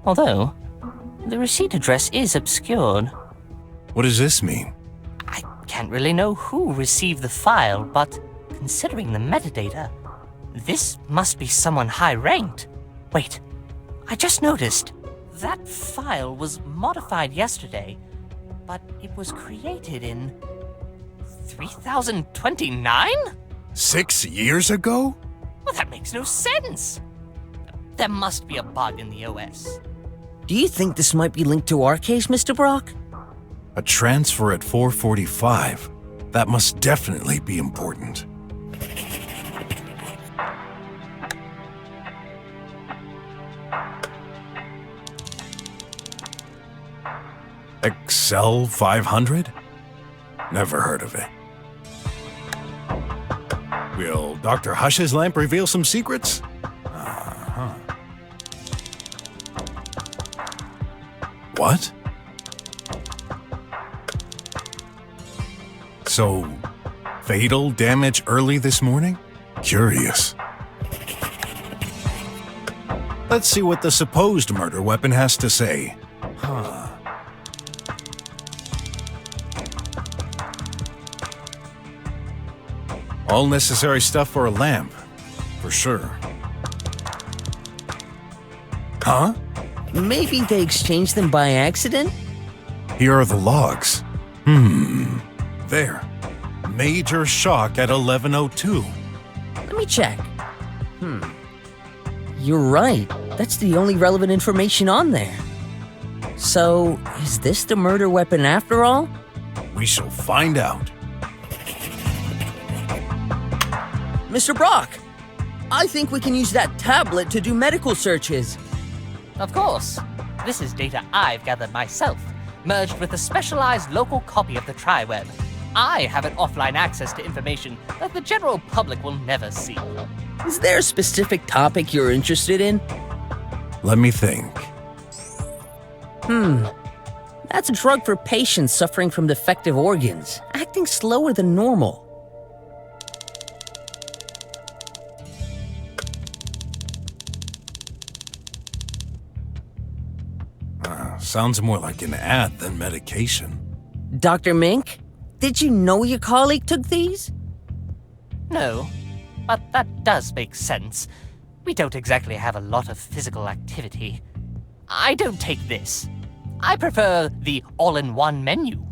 Speaker 16: Although, the receipt address is obscured.
Speaker 18: What does this mean?
Speaker 16: I can't really know who received the file, but considering the metadata, this must be someone high-ranked. Wait, I just noticed. That file was modified yesterday, but it was created in 3029?
Speaker 18: 6 years ago?
Speaker 16: Well, that makes no sense. There must be a bug in the OS.
Speaker 19: Do you think this might be linked to our case, Mr. Brock?
Speaker 18: A transfer at 4:45. That must definitely be important. Excel 500? Never heard of it. Will Dr. Hush's lamp reveal some secrets? What? So, fatal damage early this morning? Curious. Let's see what the supposed murder weapon has to say. All necessary stuff for a lamp, for sure. Huh?
Speaker 19: Maybe they exchanged them by accident?
Speaker 18: Here are the logs. There. Major shock at 11:02.
Speaker 19: Let me check. You're right. That's the only relevant information on there. So, is this the murder weapon after all?
Speaker 18: We shall find out.
Speaker 19: Mr. Brock, I think we can use that tablet to do medical searches.
Speaker 16: Of course. This is data I've gathered myself, merged with a specialized local copy of the TriWeb. I have an offline access to information that the general public will never see.
Speaker 19: Is there a specific topic you're interested in?
Speaker 18: Let me think.
Speaker 19: That's a drug for patients suffering from defective organs, acting slower than normal.
Speaker 18: Sounds more like an ad than medication.
Speaker 19: Dr. Mink, did you know your colleague took these?
Speaker 16: No, but that does make sense. We don't exactly have a lot of physical activity. I don't take this. I prefer the all-in-one menu.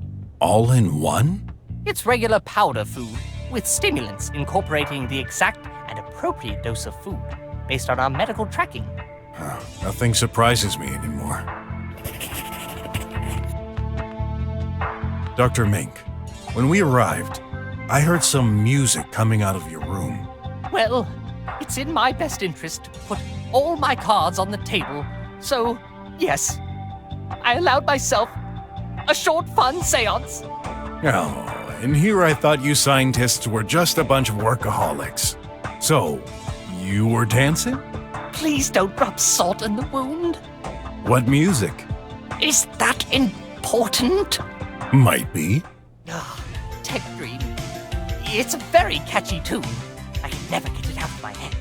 Speaker 18: All-in-one?
Speaker 16: It's regular powder food with stimulants incorporating the exact and appropriate dose of food based on our medical tracking.
Speaker 18: Nothing surprises me anymore. Dr. Mink, when we arrived, I heard some music coming out of your room.
Speaker 16: Well, It's in my best interest to put all my cards on the table, so, yes, I allowed myself a short, fun seance.
Speaker 18: Oh, and here I thought you scientists were just a bunch of workaholics. So, you were dancing?
Speaker 16: Please don't rub salt in the wound.
Speaker 18: What music?
Speaker 16: Is that important?
Speaker 18: Might be.
Speaker 16: Tech Dream. It's a very catchy tune. I can never get it out of my head.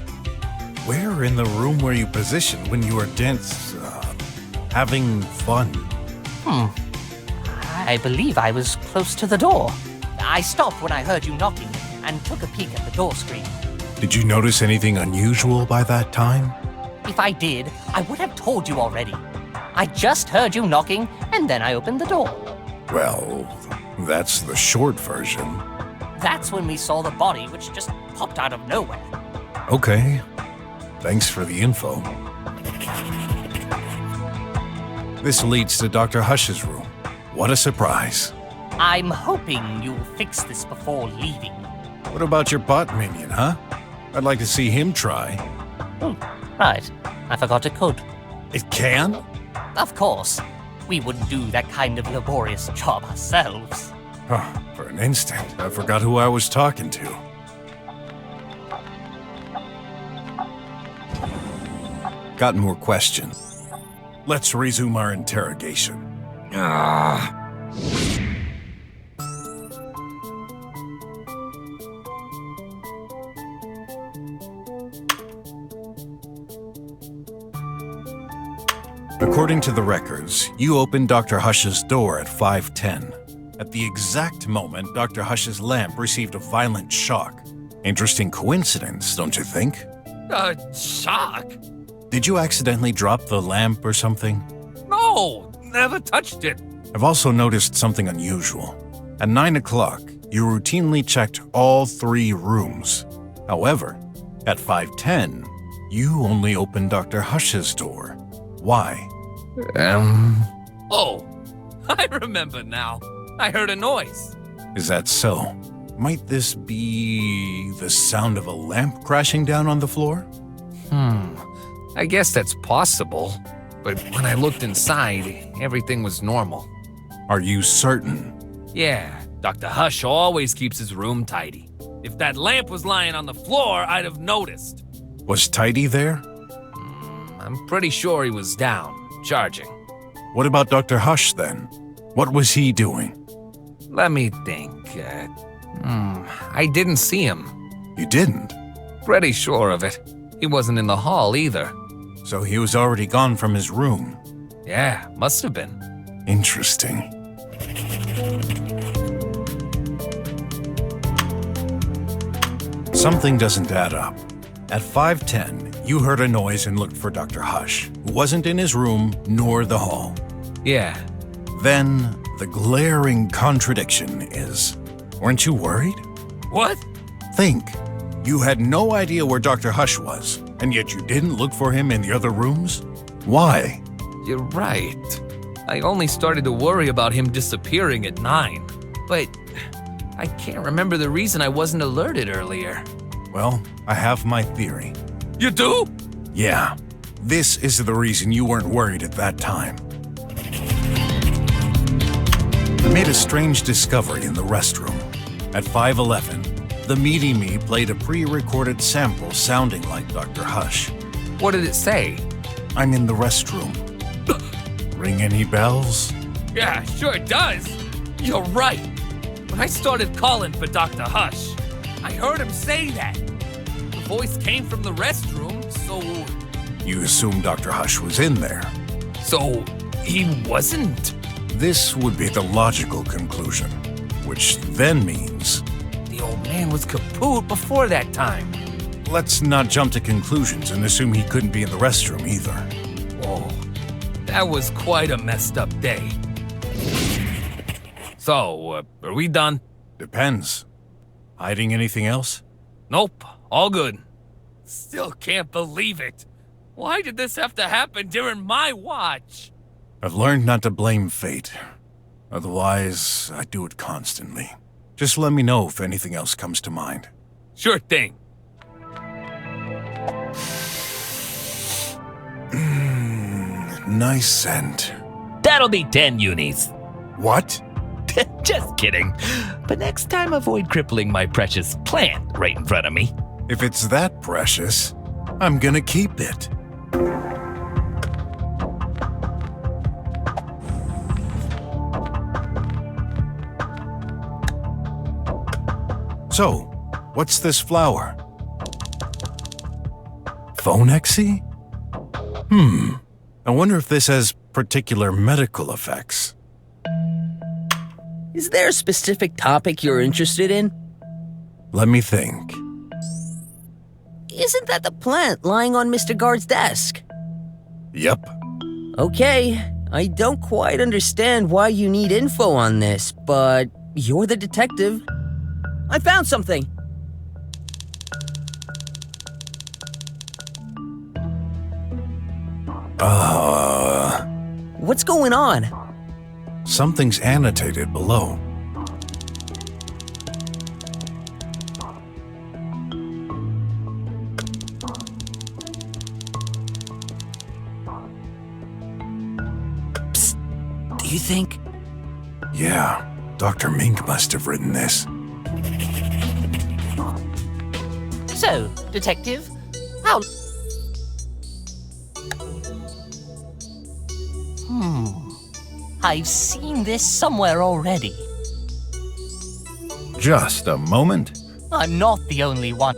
Speaker 18: Where in the room were you positioned when you were having fun?
Speaker 16: I believe I was close to the door. I stopped when I heard you knocking and took a peek at the door screen.
Speaker 18: Did you notice anything unusual by that time?
Speaker 16: If I did, I would have told you already. I just heard you knocking, and then I opened the door.
Speaker 18: Well, that's the short version.
Speaker 16: That's when we saw the body, which just popped out of nowhere.
Speaker 18: Okay. Thanks for the info. This leads to Dr. Hush's room. What a surprise.
Speaker 16: I'm hoping you'll fix this before leaving.
Speaker 18: What about your bot minion, huh? I'd like to see him try.
Speaker 16: Right. I forgot it could.
Speaker 18: It can?
Speaker 16: Of course. We wouldn't do that kind of laborious job ourselves.
Speaker 18: For an instant, I forgot who I was talking to. Got more questions. Let's resume our interrogation. According to the records, you opened Dr. Hush's door at 5:10. At the exact moment, Dr. Hush's lamp received a violent shock. Interesting coincidence, don't you think?
Speaker 23: Shock?
Speaker 18: Did you accidentally drop the lamp or something?
Speaker 23: No, never touched it.
Speaker 18: I've also noticed something unusual. At 9 o'clock, you routinely checked all 3 rooms. However, at 5:10, you only opened Dr. Hush's door. Why?
Speaker 23: Oh, I remember now. I heard a noise.
Speaker 18: Is that so? Might this be the sound of a lamp crashing down on the floor?
Speaker 23: I guess that's possible. But when I looked inside, everything was normal.
Speaker 18: Are you certain?
Speaker 23: Yeah, Dr. Hush always keeps his room tidy. If that lamp was lying on the floor, I'd have noticed.
Speaker 18: Was Tidy there?
Speaker 23: I'm pretty sure he was down, charging.
Speaker 18: What about Dr. Hush then? What was he doing?
Speaker 23: Let me think. I didn't see him.
Speaker 18: You didn't?
Speaker 23: Pretty sure of it. He wasn't in the hall either.
Speaker 18: So he was already gone from his room?
Speaker 23: Yeah, must have been.
Speaker 18: Interesting. Something doesn't add up. At 5:10, you heard a noise and looked for Dr. Hush, who wasn't in his room nor the hall.
Speaker 23: Yeah.
Speaker 18: Then, the glaring contradiction is, weren't you worried?
Speaker 23: What?
Speaker 18: Think. You had no idea where Dr. Hush was, and yet you didn't look for him in the other rooms? Why?
Speaker 23: You're right. I only started to worry about him disappearing at 9. But I can't remember the reason I wasn't alerted earlier.
Speaker 18: Well, I have my theory.
Speaker 23: You do?
Speaker 18: Yeah. This is the reason you weren't worried at that time. I made a strange discovery in the restroom. At 5:11, the Meaty Me played a pre-recorded sample sounding like Dr. Hush.
Speaker 23: What did it say?
Speaker 18: I'm in the restroom. Ring any bells?
Speaker 23: Yeah, sure it does. You're right. When I started calling for Dr. Hush, I heard him say that. The voice came from the restroom, so...
Speaker 18: You assume Dr. Hush was in there.
Speaker 23: So, he wasn't?
Speaker 18: This would be the logical conclusion, which then means...
Speaker 23: The old man was kaput before that time.
Speaker 18: Let's not jump to conclusions and assume he couldn't be in the restroom either.
Speaker 23: Whoa, that was quite a messed up day. So, are we done?
Speaker 18: Depends. Hiding anything else?
Speaker 23: Nope, all good. Still can't believe it. Why did this have to happen during my watch?
Speaker 18: I've learned not to blame fate. Otherwise, I do it constantly. Just let me know if anything else comes to mind.
Speaker 23: Sure thing.
Speaker 18: Nice scent.
Speaker 5: That'll be 10 unis.
Speaker 18: What?
Speaker 5: Just kidding. But next time, avoid crippling my precious plant right in front of me.
Speaker 18: If it's that precious, I'm gonna keep it. So, what's this flower? Phonexy? I wonder if this has particular medical effects.
Speaker 19: Is there a specific topic you're interested in?
Speaker 18: Let me think.
Speaker 19: Isn't that the plant lying on Mr. Guard's desk?
Speaker 18: Yep.
Speaker 19: Okay, I don't quite understand why you need info on this, but you're the detective. I found something! What's going on?
Speaker 18: Something's annotated below.
Speaker 19: Psst. Do you think?
Speaker 18: Yeah, Dr. Mink must have written this.
Speaker 16: So, Detective, how... I've seen this somewhere already.
Speaker 18: Just a moment.
Speaker 16: I'm not the only one.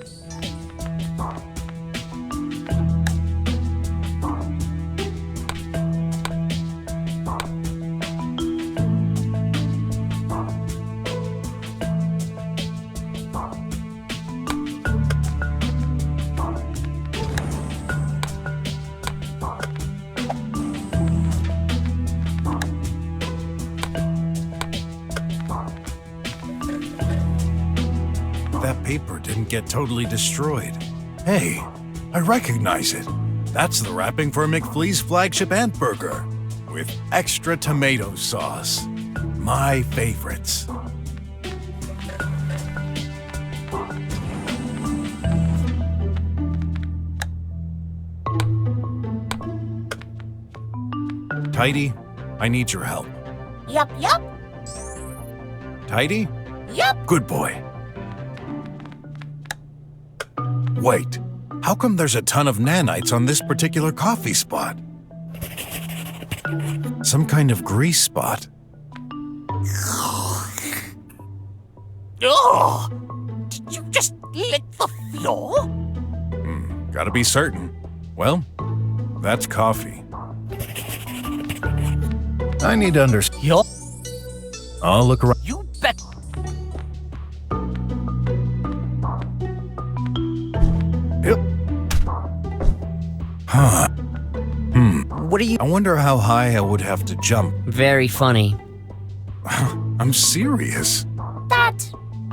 Speaker 18: That paper didn't get totally destroyed. Hey, I recognize it. That's the wrapping for McFlea's flagship ant burger with extra tomato sauce. My favorites. Tidy, I need your help.
Speaker 4: Yup, yup.
Speaker 18: Tidy?
Speaker 4: Yup.
Speaker 18: Good boy. Wait, how come there's a ton of nanites on this particular coffee spot? Some kind of grease spot.
Speaker 16: Oh! Did you just lick the floor?
Speaker 18: Gotta be certain. Well, that's coffee. I need to understand. I'll look around.
Speaker 16: You bet.
Speaker 18: Yep. Huh.
Speaker 19: What are you...
Speaker 18: I wonder how high I would have to jump.
Speaker 19: Very funny.
Speaker 18: I'm serious.
Speaker 4: That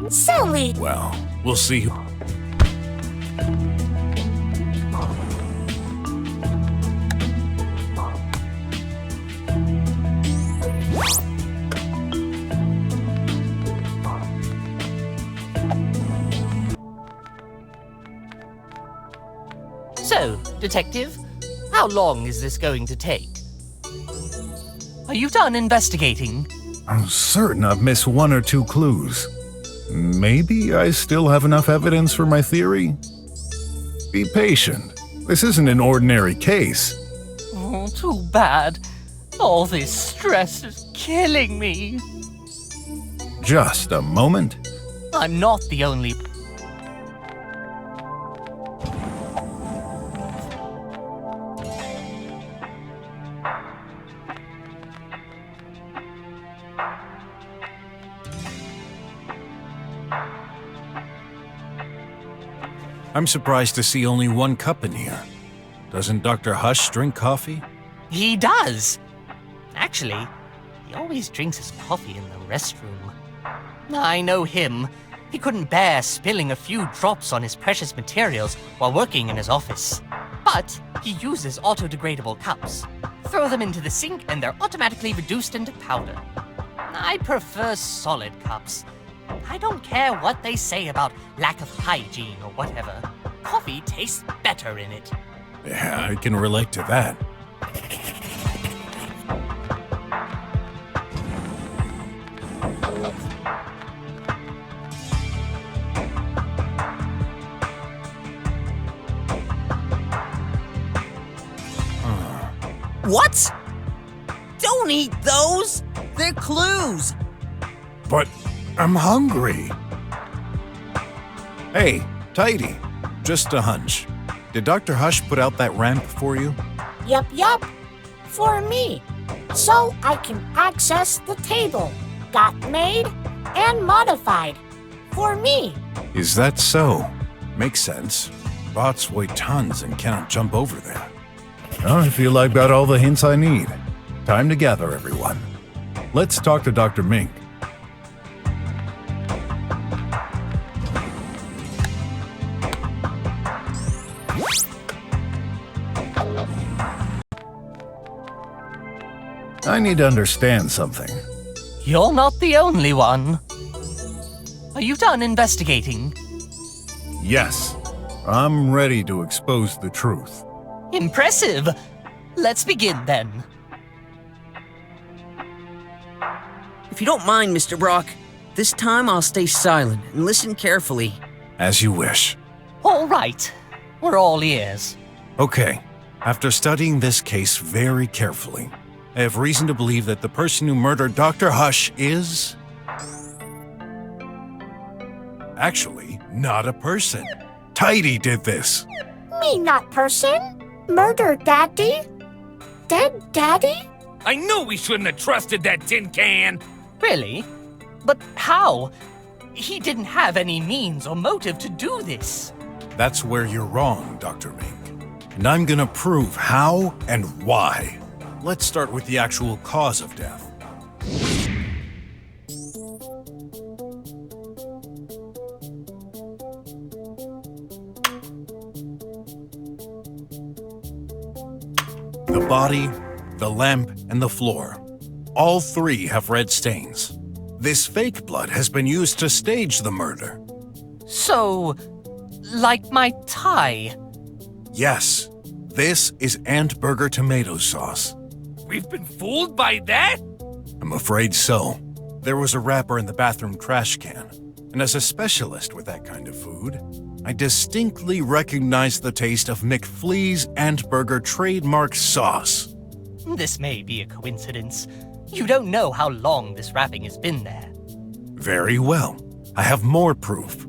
Speaker 4: silly.
Speaker 18: Well, we'll see.
Speaker 16: So, Detective, how long is this going to take? Are you done investigating?
Speaker 18: I'm certain I've missed one or two clues. Maybe I still have enough evidence for my theory? Be patient. This isn't an ordinary case.
Speaker 16: Oh, too bad. All this stress is killing me.
Speaker 18: Just a moment.
Speaker 16: I'm not the only...
Speaker 18: I'm surprised to see only one cup in here. Doesn't Dr. Hush drink coffee?
Speaker 16: He does. Actually, he always drinks his coffee in the restroom. I know him. He couldn't bear spilling a few drops on his precious materials while working in his office. But he uses auto-degradable cups. Throw them into the sink and they're automatically reduced into powder. I prefer solid cups. I don't care what they say about lack of hygiene or whatever. coffee tastes better in it.
Speaker 18: Yeah, I can relate to that.
Speaker 19: What? Don't eat those! They're clues!
Speaker 18: But I'm hungry. Hey, Tidy, just a hunch. Did Dr. Hush put out that ramp for you?
Speaker 4: Yup. For me. So I can access the table. Got made and modified. For me.
Speaker 18: Is that so? Makes sense. Bots weigh tons and cannot jump over there. Oh, I feel I've got all the hints I need. Time to gather everyone. Let's talk to Dr. Mink. I need to understand something.
Speaker 16: You're not the only one. Are you done investigating?
Speaker 18: Yes, I'm ready to expose the truth.
Speaker 16: Impressive. Let's begin then.
Speaker 19: If you don't mind, Mr. Brock, this time I'll stay silent and listen carefully.
Speaker 18: As you wish.
Speaker 16: All right. We're all ears.
Speaker 18: Okay, after studying this case very carefully, I have reason to believe that the person who murdered Dr. Hush is... actually not a person. Tidy did this.
Speaker 4: Me not person. Murder daddy? Dead daddy?
Speaker 23: I knew we shouldn't have trusted that tin can!
Speaker 16: Really? But how? He didn't have any means or motive to do this.
Speaker 18: That's where you're wrong, Dr. Mink. And I'm gonna prove how and why. Let's start with the actual cause of death. The body, the lamp, and the floor. All three have red stains. This fake blood has been used to stage the murder.
Speaker 16: So, like my tie?
Speaker 18: Yes, this is Ant Burger tomato sauce.
Speaker 23: We've been fooled by that?
Speaker 18: I'm afraid so. There was a wrapper in the bathroom trash can, and as a specialist with that kind of food, I distinctly recognized the taste of McFlea's Ant Burger trademark sauce.
Speaker 16: This may be a coincidence. You don't know how long this wrapping has been there.
Speaker 18: Very well. I have more proof.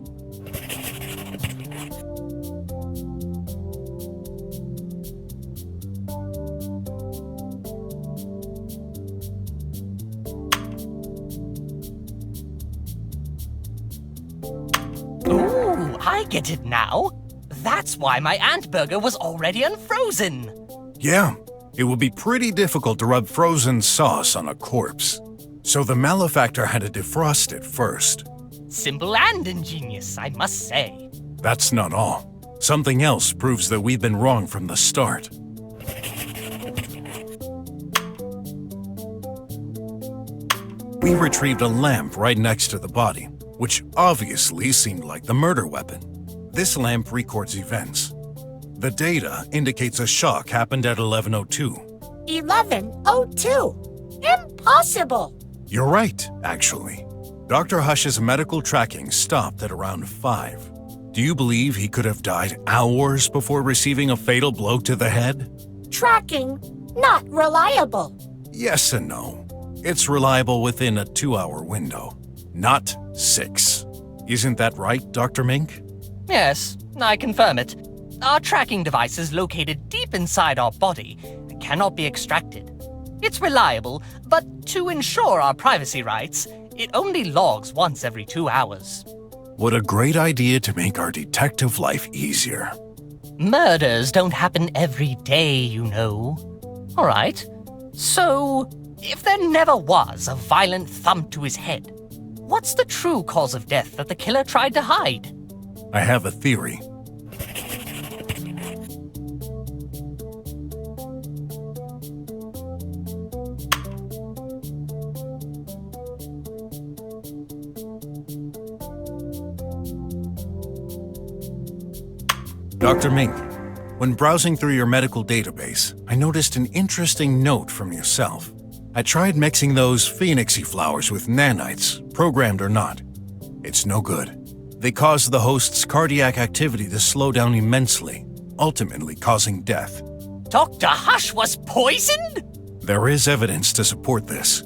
Speaker 16: Ooh, I get it now. That's why my ant burger was already unfrozen.
Speaker 18: Yeah, it would be pretty difficult to rub frozen sauce on a corpse. So the malefactor had to defrost it first.
Speaker 16: Simple and ingenious, I must say.
Speaker 18: That's not all. Something else proves that we've been wrong from the start. We retrieved a lamp right next to the body, which obviously seemed like the murder weapon. This lamp records events. The data indicates a shock happened at 11:02.
Speaker 4: 11:02? Impossible!
Speaker 18: You're right, actually. Dr. Hush's medical tracking stopped at around 5. Do you believe he could have died hours before receiving a fatal blow to the head?
Speaker 4: Tracking, not reliable.
Speaker 18: Yes and no. It's reliable within a 2-hour window, not 6. Isn't that right, Dr. Mink?
Speaker 16: Yes, I confirm it. Our tracking device is located deep inside our body and cannot be extracted. It's reliable, but to ensure our privacy rights, it only logs once every 2 hours.
Speaker 18: What a great idea to make our detective life easier.
Speaker 16: Murders don't happen every day, you know. All right. So, if there never was a violent thump to his head, what's the true cause of death that the killer tried to hide?
Speaker 18: I have a theory. Dr. Mink, when browsing through your medical database, I noticed an interesting note from yourself. I tried mixing those phoenixy flowers with nanites, programmed or not. It's no good. They cause the host's cardiac activity to slow down immensely, ultimately causing death.
Speaker 16: Dr. Hush was poisoned?
Speaker 18: There is evidence to support this.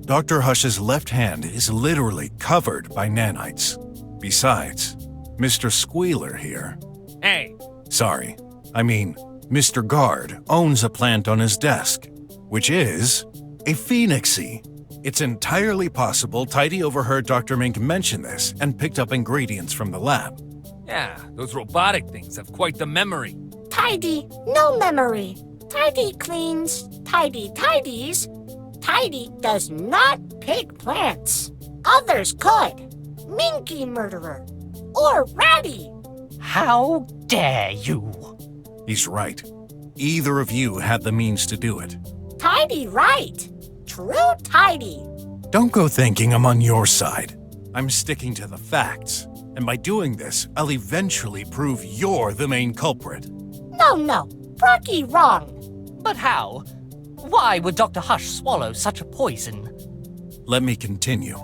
Speaker 18: Dr. Hush's left hand is literally covered by nanites. Besides, Mr. Squealer here.
Speaker 23: Hey.
Speaker 18: Sorry, I mean, Mr. Guard owns a plant on his desk, which is a phoenixy. It's entirely possible Tidy overheard Dr. Mink mention this and picked up ingredients from the lab.
Speaker 23: Yeah, those robotic things have quite the memory.
Speaker 4: Tidy, no memory. Tidy cleans, Tidy tidies. Tidy does not pick plants. Others could. Minky murderer. Or Ratty.
Speaker 16: How dare you?
Speaker 18: He's right. Either of you had the means to do it.
Speaker 4: Tidy right. True Tidy.
Speaker 18: Don't go thinking I'm on your side. I'm sticking to the facts. And by doing this, I'll eventually prove you're the main culprit.
Speaker 4: No. Brocky wrong.
Speaker 16: But how? Why would Dr. Hush swallow such a poison?
Speaker 18: Let me continue.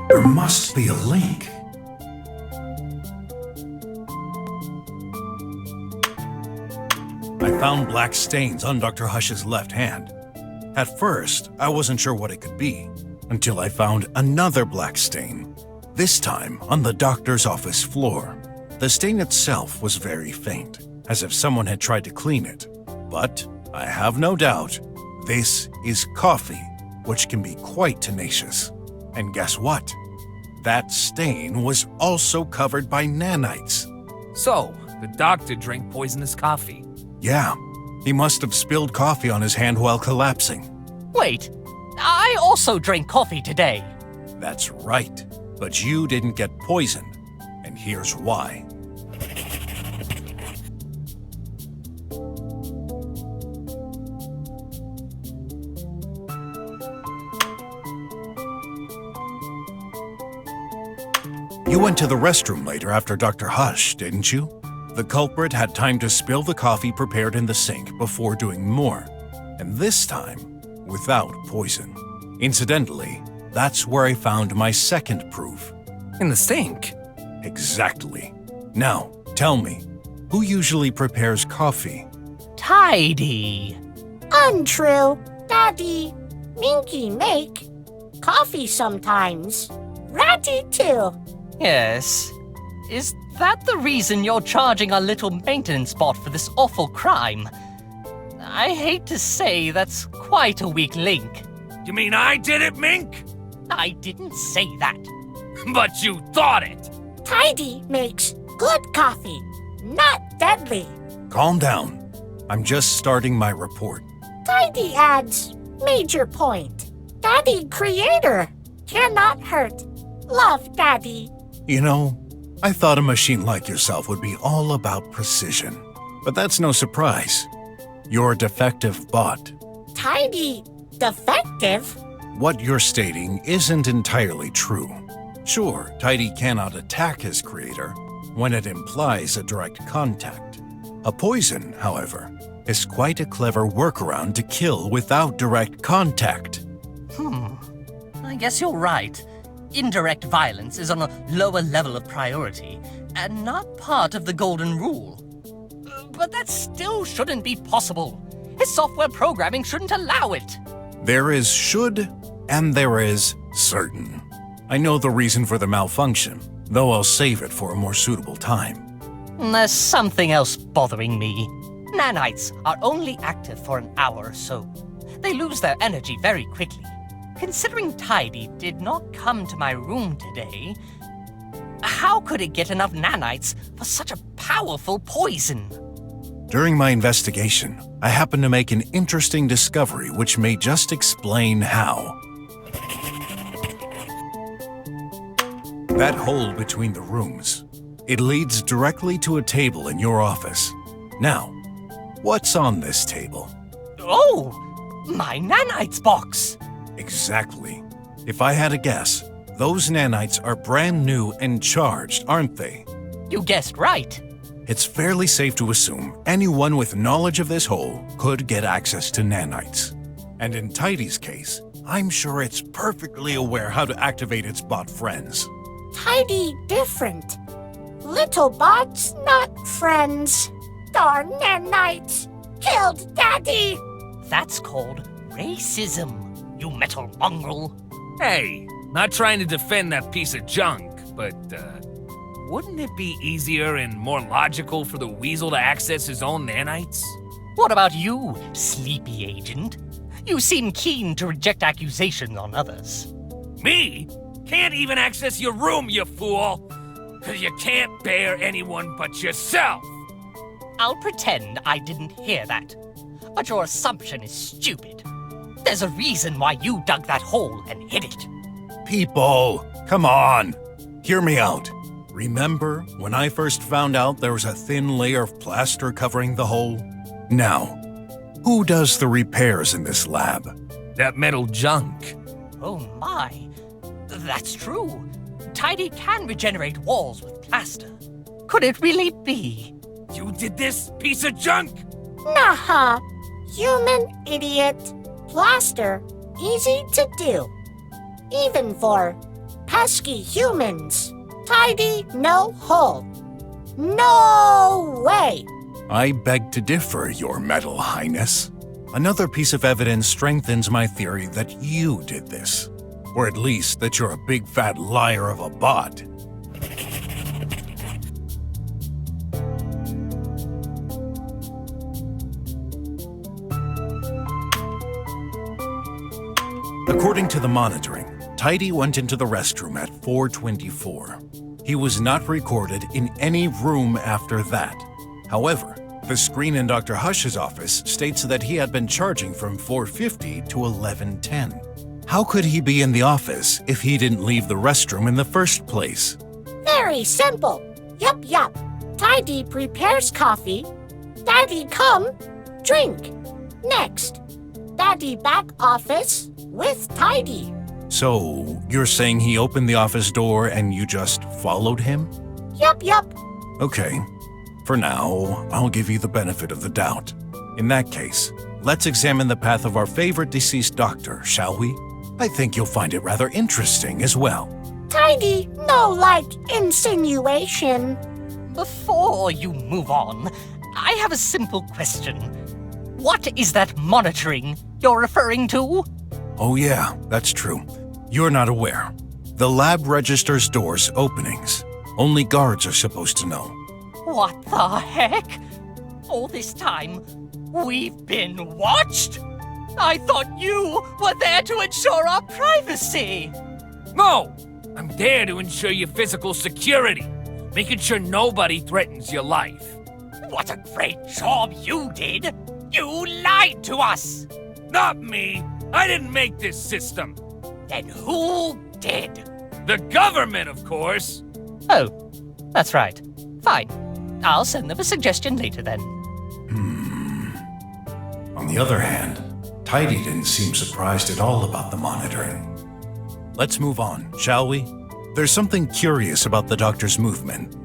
Speaker 1: There must be a link.
Speaker 18: I found black stains on Dr. Hush's left hand. At first, I wasn't sure what it could be, until I found another black stain, this time on the doctor's office floor. The stain itself was very faint, as if someone had tried to clean it. But I have no doubt, this is coffee, which can be quite tenacious. And guess what? That stain was also covered by nanites.
Speaker 23: So, the doctor drank poisonous coffee.
Speaker 18: Yeah, he must have spilled coffee on his hand while collapsing.
Speaker 16: Wait, I also drank coffee today.
Speaker 18: That's right, but you didn't get poisoned, and here's why. You went to the restroom later after Dr. Hush, didn't you? The culprit had time to spill the coffee prepared in the sink before doing more, and this time, without poison. Incidentally, that's where I found my second proof.
Speaker 23: In the sink?
Speaker 18: Exactly. Now, tell me, who usually prepares coffee?
Speaker 16: Tidy.
Speaker 4: Untrue. Daddy. Minky make. Coffee sometimes. Ratty too.
Speaker 16: Yes. Is that the reason you're charging our little maintenance bot for this awful crime? I hate to say that's quite a weak link.
Speaker 23: You mean I did it, Mink?
Speaker 16: I didn't say that.
Speaker 23: But you thought it!
Speaker 4: Tidy makes good coffee, not deadly.
Speaker 18: Calm down. I'm just starting my report.
Speaker 4: Tidy adds major point. Daddy creator cannot hurt. Love Daddy.
Speaker 18: You know, I thought a machine like yourself would be all about precision. But that's no surprise. You're a defective bot.
Speaker 4: Tidy defective?
Speaker 18: What you're stating isn't entirely true. Sure, Tidy cannot attack his creator when it implies a direct contact. A poison, however, is quite a clever workaround to kill without direct contact.
Speaker 16: I guess you're right. Indirect violence is on a lower level of priority and not part of the golden rule. But that still shouldn't be possible. His software programming shouldn't allow it.
Speaker 18: There is should and there is certain. I know the reason for the malfunction, though I'll save it for a more suitable time.
Speaker 16: There's something else bothering me. Nanites are only active for an hour or so. They lose their energy very quickly. Considering Tidy did not come to my room today, how could it get enough nanites for such a powerful poison?
Speaker 18: During my investigation, I happened to make an interesting discovery which may just explain how. That hole between the rooms. It leads directly to a table in your office. Now, what's on this table?
Speaker 16: Oh, my nanites box.
Speaker 18: Exactly. If I had a guess, those nanites are brand new and charged, aren't they?
Speaker 16: You guessed right.
Speaker 18: It's fairly safe to assume anyone with knowledge of this hole could get access to nanites. And in Tidy's case, I'm sure it's perfectly aware how to activate its bot friends.
Speaker 4: Tidy different. Little bots, not friends. Darn nanites. Killed Daddy.
Speaker 16: That's called racism, you metal mongrel.
Speaker 5: Hey, not trying to defend that piece of junk, but, wouldn't it be easier and more logical for the weasel to access his own nanites?
Speaker 16: What about you, sleepy agent? You seem keen to reject accusations on others.
Speaker 5: Me? Can't even access your room, you fool! 'Cause you can't bear anyone but yourself!
Speaker 16: I'll pretend I didn't hear that. But your assumption is stupid. There's a reason why you dug that hole and hid it.
Speaker 18: People, come on. Hear me out. Remember when I first found out there was a thin layer of plaster covering the hole? Now, who does the repairs in this lab?
Speaker 5: That metal junk.
Speaker 16: Oh my. That's true. Tidy can regenerate walls with plaster. Could it really be?
Speaker 5: You did this, piece of junk?
Speaker 4: Nah, human idiot. Plaster, easy to do. Even for pesky humans. Tidy, no hole. No way!
Speaker 18: I beg to differ, Your Metal Highness. Another piece of evidence strengthens my theory that you did this. Or at least that you're a big fat liar of a bot. According to the monitoring, Tidy went into the restroom at 4:24. He was not recorded in any room after that. However, the screen in Dr. Hush's office states that he had been charging from 4:50 to 11:10. How could he be in the office if he didn't leave the restroom in the first place?
Speaker 4: Very simple. Yup. Tidy prepares coffee. Daddy come, drink. Next, Daddy back office with Tidy.
Speaker 18: So, you're saying he opened the office door and you just followed him?
Speaker 4: Yup.
Speaker 18: Okay. For now, I'll give you the benefit of the doubt. In that case, let's examine the path of our favorite deceased doctor, shall we? I think you'll find it rather interesting as well.
Speaker 4: Tidy, no insinuation.
Speaker 16: Before you move on, I have a simple question. What is that monitoring you're referring to?
Speaker 18: Oh yeah, that's true. You're not aware. The lab registers doors openings. Only guards are supposed to know.
Speaker 16: What the heck? All this time, we've been watched? I thought you were there to ensure our privacy.
Speaker 5: No! I'm there to ensure your physical security, making sure nobody threatens your life.
Speaker 16: What a great job you did! You lied to us!
Speaker 5: Not me! I didn't make this system!
Speaker 16: Then who did?
Speaker 5: The government, of course!
Speaker 16: Oh, that's right. Fine. I'll send them a suggestion later then.
Speaker 18: On the other hand, Tidy didn't seem surprised at all about the monitoring. Let's move on, shall we? There's something curious about the doctor's movement.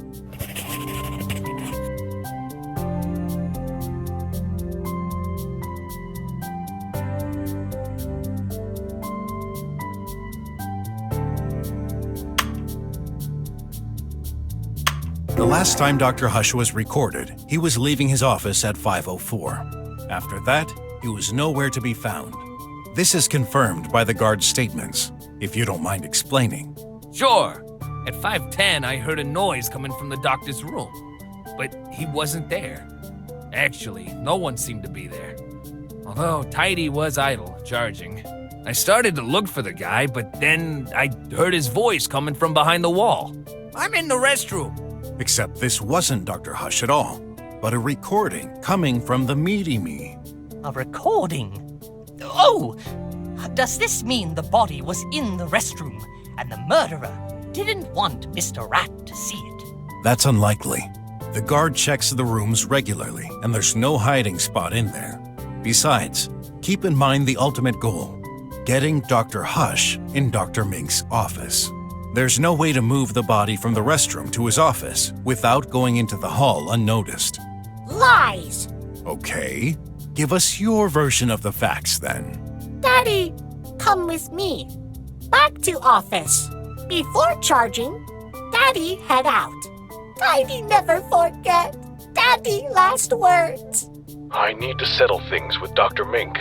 Speaker 18: The last time Dr. Hush was recorded, he was leaving his office at 5:04. After that, he was nowhere to be found. This is confirmed by the guard's statements, if you don't mind explaining.
Speaker 5: Sure. At 5:10, I heard a noise coming from the doctor's room, but he wasn't there. Actually, no one seemed to be there. Although Tidy was idle, charging. I started to look for the guy, but then I heard his voice coming from behind the wall. I'm in the restroom.
Speaker 18: Except this wasn't Dr. Hush at all, but a recording coming from the Meaty Me.
Speaker 16: A recording? Oh! Does this mean the body was in the restroom and the murderer didn't want Mr. Rat to see it.
Speaker 1: That's unlikely. The guard checks the rooms regularly, and there's no hiding spot in there. Besides, keep in mind the ultimate goal: getting Dr. Hush in Dr. Mink's office. There's no way to move the body from the restroom to his office without going into the hall unnoticed.
Speaker 4: Lies!
Speaker 1: Okay, give us your version of the facts then.
Speaker 4: Daddy, come with me. Back to office. Before charging, Daddy head out. Daddy never forget. Daddy last words.
Speaker 10: I need to settle things with Dr. Mink.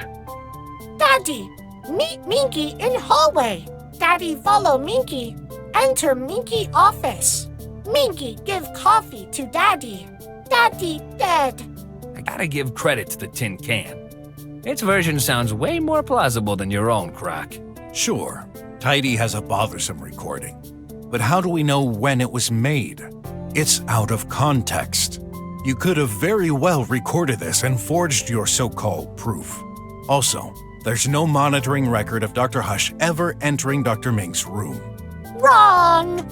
Speaker 4: Daddy, meet Minky in hallway. Daddy follow Minky. Enter Minky office. Minky give coffee to Daddy. Daddy dead.
Speaker 5: I gotta give credit to the tin can. Its version sounds way more plausible than your own, Croc.
Speaker 1: Sure, Tidy has a bothersome recording. But how do we know when it was made? It's out of context. You could have very well recorded this and forged your so-called proof. Also, there's no monitoring record of Dr. Hush ever entering Dr. Mink's room.
Speaker 4: Wrong!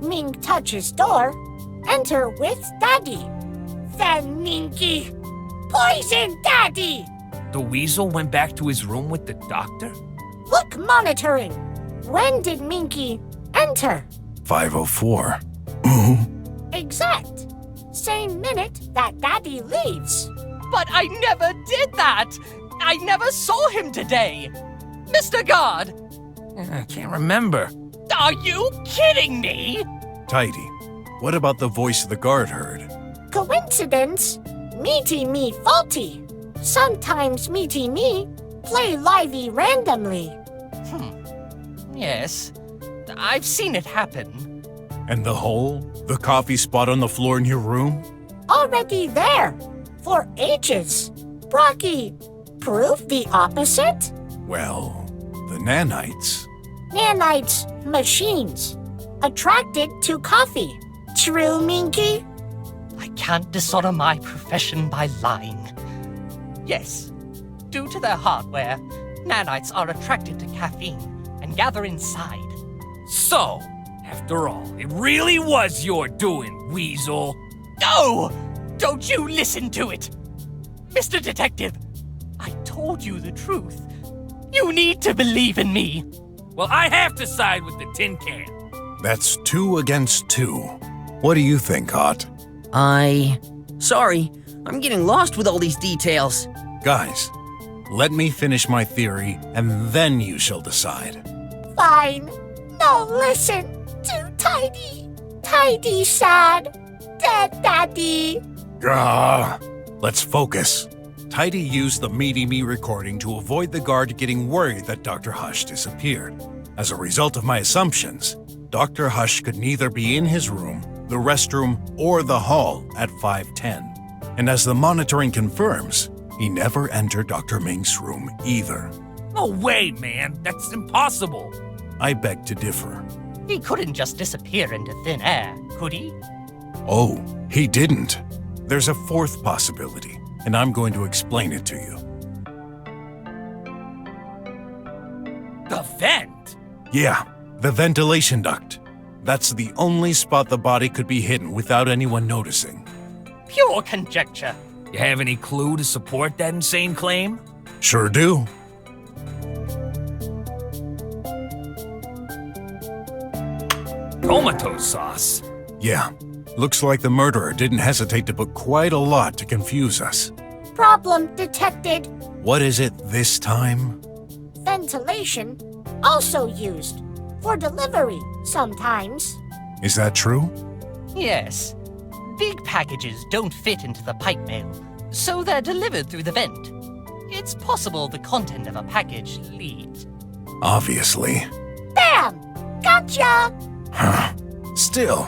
Speaker 4: Mink touches door. Enter with Daddy. Then Minky. Poison Daddy!
Speaker 5: The weasel went back to his room with the doctor?
Speaker 4: Look monitoring. When did Minky enter?
Speaker 1: 5:04.
Speaker 4: Exact. Same minute that Daddy leaves.
Speaker 16: But I never did that! I never saw him today! Mr. Guard!
Speaker 5: I can't remember.
Speaker 16: Are you kidding me?
Speaker 1: Tidy, what about the voice the guard heard?
Speaker 4: Coincidence? Meaty me faulty. Sometimes meaty me play livey randomly.
Speaker 16: Yes, I've seen it happen.
Speaker 1: And the hole? The coffee spot on the floor in your room?
Speaker 4: Already there. For ages. Brocky, prove the opposite?
Speaker 1: Well, the nanites.
Speaker 4: Nanites, machines. Attracted to coffee. True, Minky?
Speaker 16: I can't dishonor my profession by lying. Yes, due to their hardware, nanites are attracted to caffeine and gather inside.
Speaker 5: So, after all, it really was your doing, Weasel.
Speaker 16: No! Don't you listen to it! Mr. Detective, I told you the truth. You need to believe in me.
Speaker 5: Well, I have to side with the tin can.
Speaker 1: That's 2 against 2. What do you think, Hot?
Speaker 19: Sorry, I'm getting lost with all these details.
Speaker 1: Guys, let me finish my theory, and then you shall decide.
Speaker 4: Fine. No, listen. Too tidy. Tidy sad. Dead Daddy.
Speaker 1: Let's focus. Tidy used the Meaty Me recording to avoid the guard getting worried that Dr. Hush disappeared. As a result of my assumptions, Dr. Hush could neither be in his room, the restroom, or the hall at 5:10. And as the monitoring confirms, he never entered Dr. Mink's room either.
Speaker 5: No way, man. That's impossible.
Speaker 1: I beg to differ.
Speaker 16: He couldn't just disappear into thin air, could he?
Speaker 1: Oh, he didn't. There's a 4th possibility, and I'm going to explain it to you.
Speaker 5: The vent?
Speaker 1: Yeah, the ventilation duct. That's the only spot the body could be hidden without anyone noticing.
Speaker 16: Pure conjecture.
Speaker 5: You have any clue to support that insane claim?
Speaker 1: Sure do.
Speaker 5: Tomato sauce?
Speaker 1: Yeah, looks like the murderer didn't hesitate to put quite a lot to confuse us.
Speaker 4: Problem detected.
Speaker 1: What is it this time?
Speaker 4: Ventilation, also used for delivery sometimes.
Speaker 1: Is that true?
Speaker 16: Yes. Big packages don't fit into the pipe mail, so they're delivered through the vent. It's possible the content of a package leaked.
Speaker 1: Obviously.
Speaker 4: Bam! Gotcha!
Speaker 1: Still,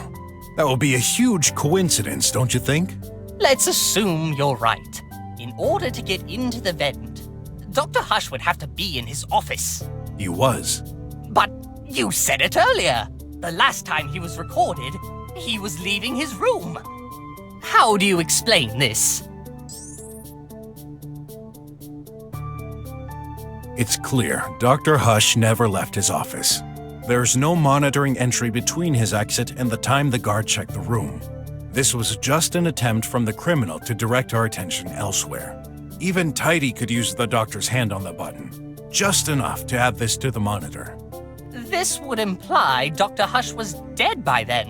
Speaker 1: that would be a huge coincidence, don't you think?
Speaker 16: Let's assume you're right. In order to get into the vent, Dr. Hush would have to be in his office.
Speaker 1: He was.
Speaker 16: But you said it earlier. The last time he was recorded, he was leaving his room. How do you explain this?
Speaker 1: It's clear Dr. Hush never left his office. There's no monitoring entry between his exit and the time the guard checked the room. This was just an attempt from the criminal to direct our attention elsewhere. Even Tidy could use the doctor's hand on the button, just enough to add this to the monitor.
Speaker 16: This would imply Dr. Hush was dead by then.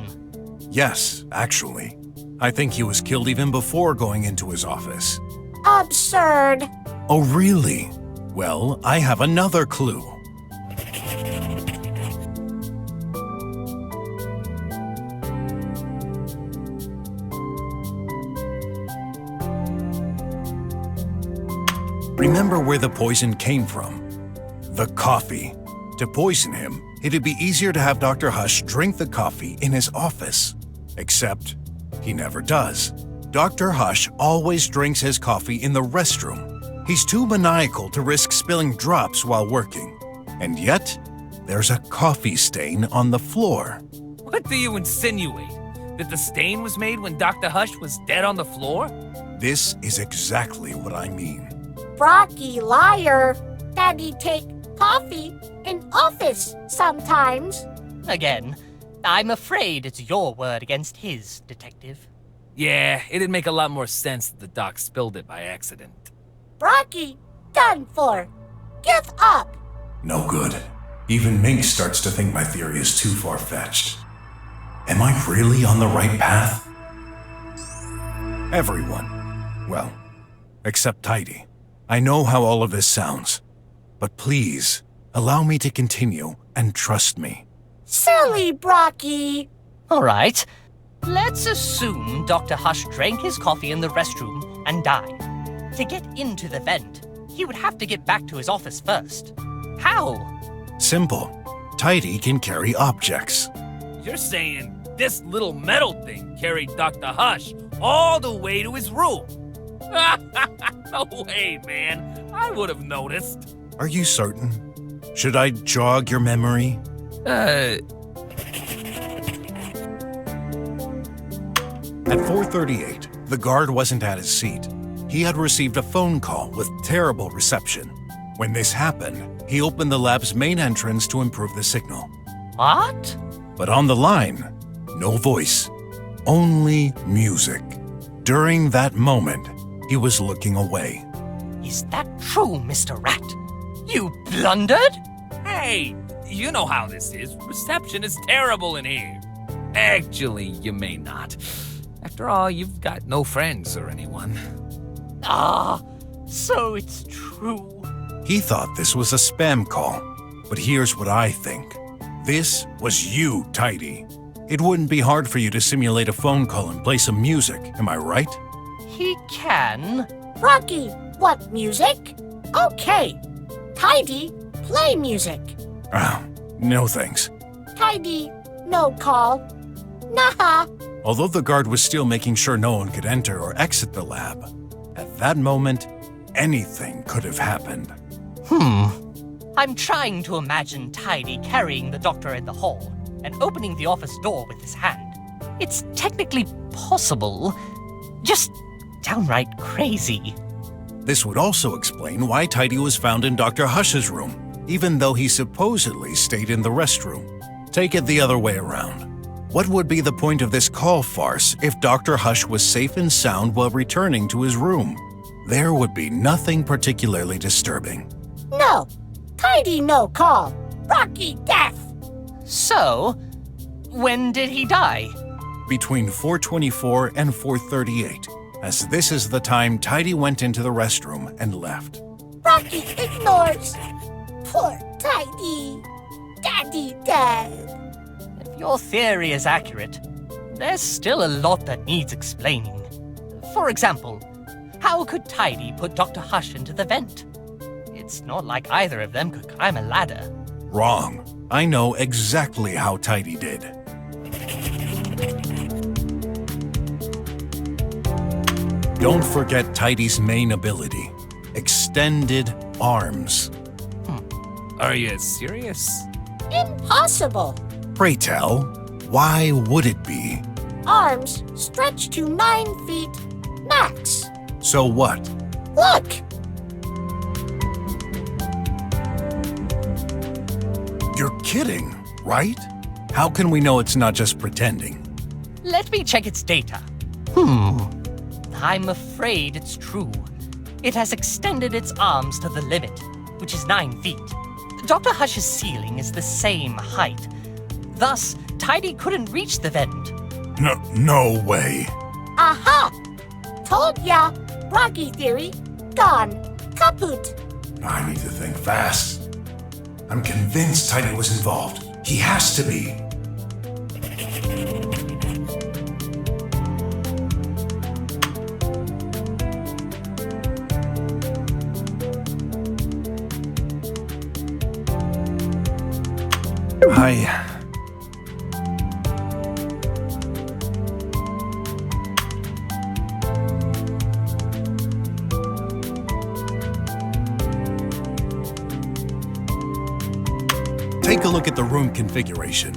Speaker 1: Yes, actually. I think he was killed even before going into his office.
Speaker 4: Absurd.
Speaker 1: Oh, really? Well, I have another clue. Remember where the poison came from? The coffee. To poison him, it'd be easier to have Dr. Hush drink the coffee in his office. Except, he never does. Dr. Hush always drinks his coffee in the restroom. He's too maniacal to risk spilling drops while working. And yet, there's a coffee stain on the floor.
Speaker 5: What do you insinuate? That the stain was made when Dr. Hush was dead on the floor?
Speaker 1: This is exactly what I mean.
Speaker 4: Brocky liar. Daddy take coffee in office sometimes.
Speaker 16: Again, I'm afraid it's your word against his, Detective.
Speaker 5: Yeah, it'd make a lot more sense that the doc spilled it by accident.
Speaker 4: Brocky, done for. Give up.
Speaker 1: No good. Even Mink starts to think my theory is too far-fetched. Am I really on the right path? Everyone. Well, except Tidy. I know how all of this sounds. But please, allow me to continue and trust me.
Speaker 4: Silly Brocky.
Speaker 16: All right. Let's assume Dr. Hush drank his coffee in the restroom and died. To get into the vent, he would have to get back to his office first. How?
Speaker 1: Simple. Tidy can carry objects.
Speaker 5: You're saying this little metal thing carried Dr. Hush all the way to his room? No way, man. I would have noticed.
Speaker 1: Are you certain? Should I jog your memory? At 4:38, the guard wasn't at his seat. He had received a phone call with terrible reception. When this happened, he opened the lab's main entrance to improve the signal.
Speaker 16: What?
Speaker 1: But on the line, no voice, only music. During that moment, he was looking away.
Speaker 16: Is that true, Mr. Rat? You blundered?
Speaker 5: Hey, you know how this is. Reception is terrible in here. Actually, you may not. After all, you've got no friends or anyone.
Speaker 16: Ah, so it's true.
Speaker 1: He thought this was a spam call, but here's what I think. This was you, Tidy. It wouldn't be hard for you to simulate a phone call and play some music, am I right?
Speaker 16: He can.
Speaker 4: Brocky, what music? Okay. Tidy, play music.
Speaker 1: No thanks.
Speaker 4: Tidy, no call. Nah.
Speaker 1: Although the guard was still making sure no one could enter or exit the lab, at that moment, anything could have happened.
Speaker 16: I'm trying to imagine Tidy carrying the doctor in the hall and opening the office door with his hand. It's technically possible, just downright crazy.
Speaker 1: This would also explain why Tidy was found in Dr. Hush's room, even though he supposedly stayed in the restroom. Take it the other way around. What would be the point of this call farce if Dr. Hush was safe and sound while returning to his room? There would be nothing particularly disturbing.
Speaker 4: No. Tidy, no call. Brocky, death.
Speaker 16: So, when did he die?
Speaker 1: Between 4:24 and 4:38, as this is the time Tidy went into the restroom and left.
Speaker 4: Brocky ignores. Poor Tidy. Daddy dead.
Speaker 16: If your theory is accurate, there's still a lot that needs explaining. For example, how could Tidy put Dr. Hush into the vent? It's not like either of them could climb a ladder.
Speaker 1: Wrong. I know exactly how Tidy did. Don't forget Tidy's main ability, extended arms.
Speaker 5: Are you serious?
Speaker 4: Impossible.
Speaker 1: Pray tell, why would it be?
Speaker 4: Arms stretch to 9 feet max.
Speaker 1: So what?
Speaker 4: Look!
Speaker 1: You're kidding,
Speaker 18: right? How can we know it's not just pretending?
Speaker 16: Let me check its data. I'm afraid it's true. It has extended its arms to the limit, which is 9 feet. Dr. Hush's ceiling is the same height. Thus, Tidy couldn't reach the vent.
Speaker 18: No way.
Speaker 4: Aha! Told ya! Rocky theory, gone. Kaput.
Speaker 1: I need to think fast. I'm convinced Tidy was involved. He has to be.
Speaker 18: Take a look at the room configuration.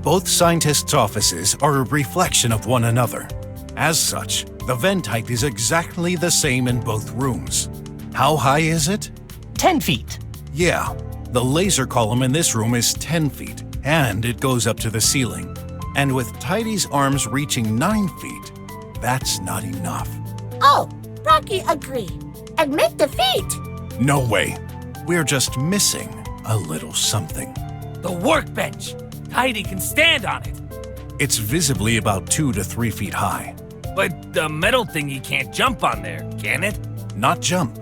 Speaker 18: Both scientists' offices are a reflection of one another. As such, the vent height is exactly the same in both rooms. How high is it?
Speaker 16: 10 feet.
Speaker 18: Yeah, the laser column in this room is 10 feet, and it goes up to the ceiling. And with Tidy's arms reaching 9 feet, that's not enough.
Speaker 4: Oh, Rocky agree. Admit defeat.
Speaker 18: No way. We're just missing a little something.
Speaker 5: The workbench! Tidy can stand on it.
Speaker 18: It's visibly about 2 to 3 feet high.
Speaker 5: But the metal thingy can't jump on there, can it?
Speaker 18: Not jump.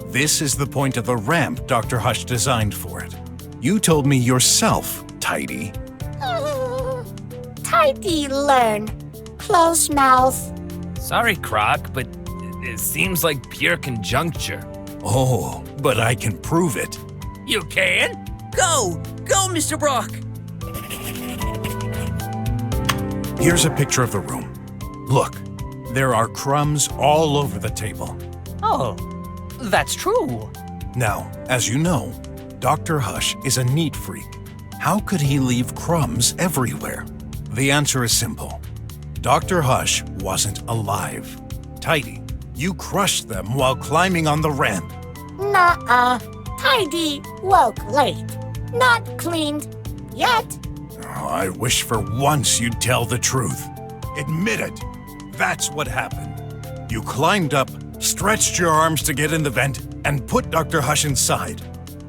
Speaker 18: This is the point of the ramp Dr. Hush designed for it. You told me yourself, Tidy.
Speaker 4: Tidy learn. Close mouth.
Speaker 5: Sorry, Croc, but it seems like pure conjuncture.
Speaker 18: Oh, but I can prove it.
Speaker 5: You can?
Speaker 19: Go! Go, Mr. Brock!
Speaker 18: Here's a picture of the room. Look, there are crumbs all over the table.
Speaker 16: Oh, that's true.
Speaker 18: Now, as you know, Dr. Hush is a neat freak. How could he leave crumbs everywhere? The answer is simple. Dr. Hush wasn't alive. Tidy, you crushed them while climbing on the ramp.
Speaker 4: Nuh-uh. Tidy woke late. Not cleaned. Yet.
Speaker 18: Oh, I wish for once you'd tell the truth. Admit it. That's what happened. You climbed up, stretched your arms to get in the vent, and put Dr. Hush inside.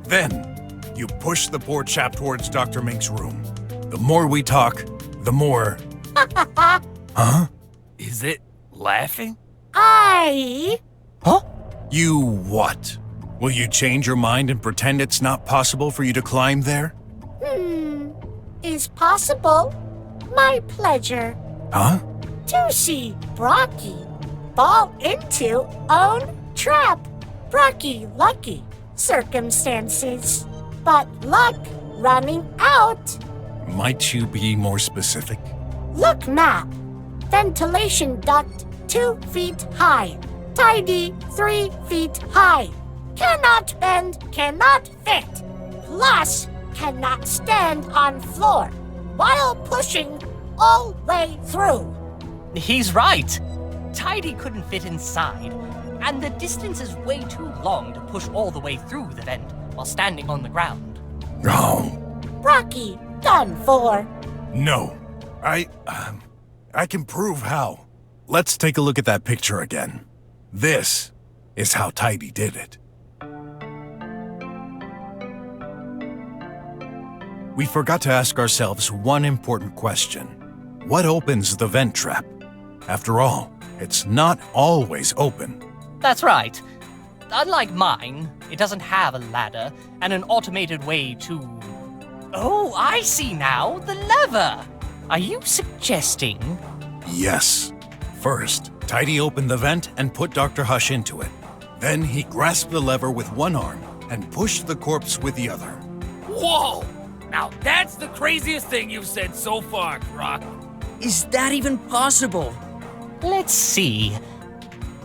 Speaker 18: Then, you pushed the poor chap towards Dr. Mink's room. The more we talk, the more... Huh?
Speaker 5: Is it laughing?
Speaker 18: Huh? You what? Will you change your mind and pretend it's not possible for you to climb there?
Speaker 4: Is possible. My pleasure.
Speaker 18: Huh?
Speaker 4: To see Brocky fall into own trap. Brocky lucky circumstances. But luck running out.
Speaker 18: Might you be more specific?
Speaker 4: Look map. Ventilation duct 2 feet high. Tidy 3 feet high. Cannot bend, cannot fit. Plus, cannot stand on floor while pushing all way through.
Speaker 16: He's right. Tidy couldn't fit inside, and the distance is way too long to push all the way through the vent while standing on the ground.
Speaker 18: No.
Speaker 4: Brocky, done for.
Speaker 18: No. I can prove how. Let's take a look at that picture again. This is how Tidy did it. We forgot to ask ourselves one important question. What opens the vent trap? After all, it's not always open.
Speaker 16: That's right. Unlike mine, it doesn't have a ladder and an automated way to... Oh, I see now, the lever! Are you suggesting...
Speaker 18: Yes. First, Tidy opened the vent and put Dr. Hush into it. Then he grasped the lever with one arm and pushed the corpse with the other.
Speaker 5: Whoa! Now that's the craziest thing you've said so far, Croc.
Speaker 19: Is that even possible?
Speaker 16: Let's see.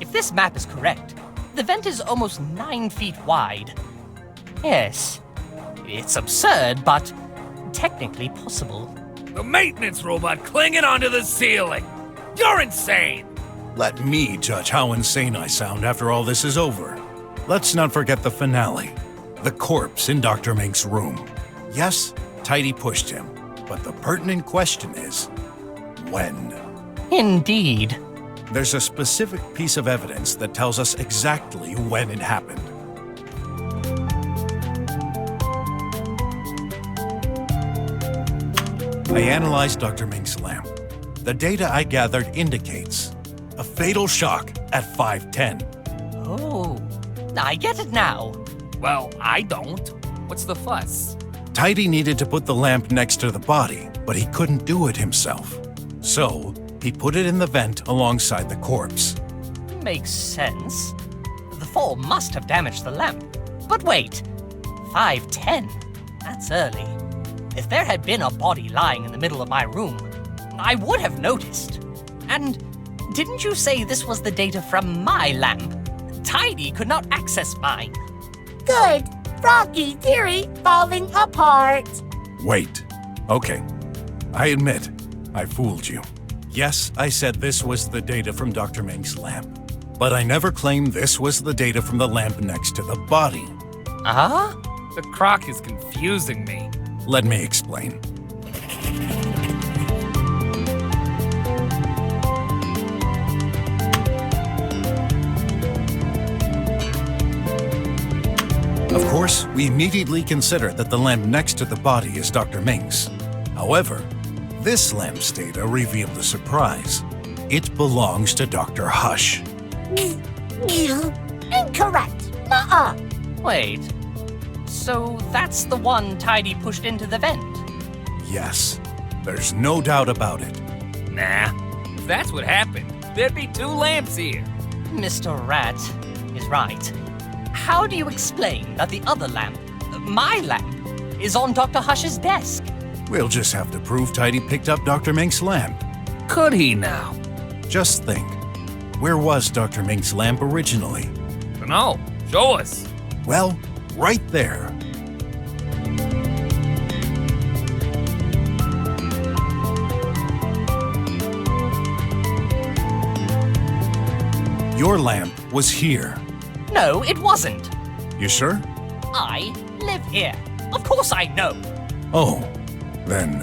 Speaker 16: If this map is correct, the vent is almost 9 feet wide. Yes, it's absurd, but technically possible.
Speaker 5: The maintenance robot clinging onto the ceiling. You're insane!
Speaker 18: Let me judge how insane I sound after all this is over. Let's not forget the finale. The corpse in Dr. Mink's room. Yes, Tidy pushed him, But the pertinent question is, when?
Speaker 16: Indeed.
Speaker 18: There's a specific piece of evidence that tells us exactly when it happened. I analyzed Dr. Mink's lamp. The data I gathered indicates a fatal shock at 5:10.
Speaker 16: Oh, I get it now.
Speaker 5: Well, I don't. What's the fuss?
Speaker 18: Tidy needed to put the lamp next to the body, but he couldn't do it himself. So, he put it in the vent alongside the corpse.
Speaker 16: Makes sense. The fall must have damaged the lamp. But wait, 5:10? That's early. If there had been a body lying in the middle of my room, I would have noticed. And didn't you say this was the data from my lamp? Tidy could not access mine.
Speaker 4: Good. Rocky theory falling apart.
Speaker 18: Wait. Okay. I admit, I fooled you. Yes, I said this was the data from Dr. Mink's lamp. But I never claimed this was the data from the lamp next to the body.
Speaker 16: Uh-huh?
Speaker 5: The crock is confusing me.
Speaker 18: Let me explain. Of course, we immediately consider that the lamp next to the body is Dr. Mink's. However, this lamp's data revealed a surprise. It belongs to Dr. Hush.
Speaker 4: Incorrect. Nuh-uh.
Speaker 16: Wait. So that's the one Tidy pushed into the vent?
Speaker 18: Yes. There's no doubt about it.
Speaker 5: Nah. If that's what happened, there'd be 2 lamps here.
Speaker 16: Mr. Rat is right. How do you explain that the other lamp, my lamp, is on Dr. Hush's desk?
Speaker 18: We'll just have to prove Tidy picked up Dr. Mink's lamp.
Speaker 5: Could he now?
Speaker 18: Just think. Where was Dr. Mink's lamp originally?
Speaker 5: No. Show us.
Speaker 18: Well, right there. Your lamp was here.
Speaker 16: No, it wasn't.
Speaker 18: You sure?
Speaker 16: I live here. Of course I know.
Speaker 18: Oh, then,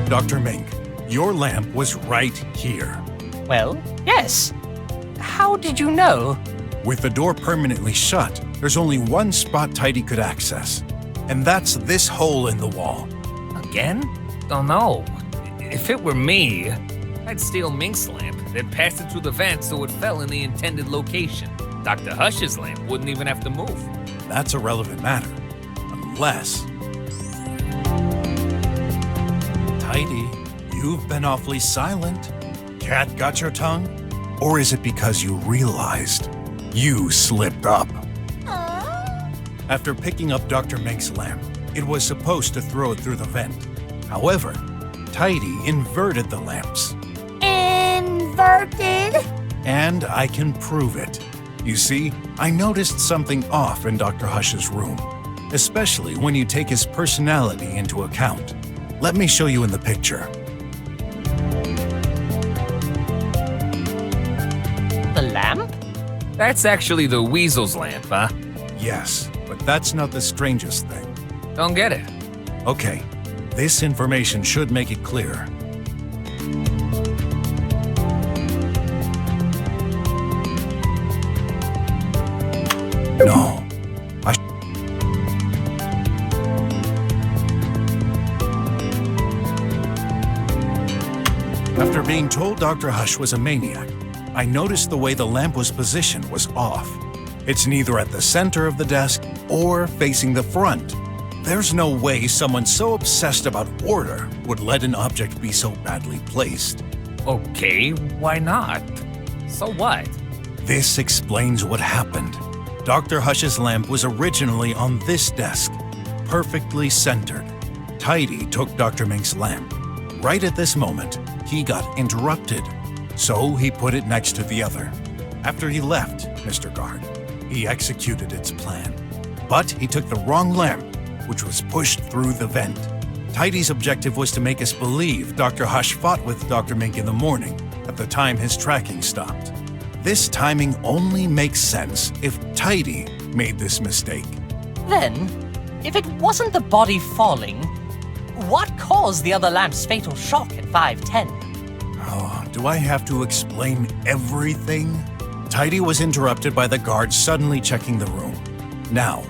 Speaker 18: Dr. Mink, your lamp was right here.
Speaker 16: Well, yes. How did you know?
Speaker 18: With the door permanently shut, there's only one spot Tidy could access. And that's this hole in the wall.
Speaker 5: Again? Don't know. If it were me, I'd steal Mink's lamp, then pass it through the vent so it fell in the intended location. Dr. Hush's lamp wouldn't even have to move.
Speaker 18: That's a relevant matter. Unless... Tidy, you've been awfully silent. Cat got your tongue? Or is it because you realized you slipped up? After picking up Dr. Mink's lamp, it was supposed to throw it through the vent. However, Tidy inverted the lamps.
Speaker 4: Inverted?
Speaker 18: And I can prove it. You see, I noticed something off in Dr. Hush's room, especially when you take his personality into account. Let me show you in the picture.
Speaker 16: The lamp?
Speaker 5: That's actually the weasel's lamp, huh?
Speaker 18: Yes, but that's not the strangest thing.
Speaker 5: Don't get it.
Speaker 18: Okay, this information should make it clear. No. After being told Dr. Hush was a maniac, I noticed the way the lamp was positioned was off. It's neither at the center of the desk or facing the front. There's no way someone so obsessed about order would let an object be so badly placed.
Speaker 5: Okay, why not? So what?
Speaker 18: This explains what happened. Dr. Hush's lamp was originally on this desk, perfectly centered. Tidy took Dr. Mink's lamp. Right at this moment, he got interrupted, so he put it next to the other. After he left, Mr. Guard, he executed its plan. But he took the wrong lamp, which was pushed through the vent. Tidy's objective was to make us believe Dr. Hush fought with Dr. Mink in the morning, at the time his tracking stopped. This timing only makes sense if Tidy made this mistake.
Speaker 16: Then, if it wasn't the body falling, what caused the other lamp's fatal shock at 5:10?
Speaker 18: Oh, do I have to explain everything? Tidy was interrupted by the guard suddenly checking the room. Now,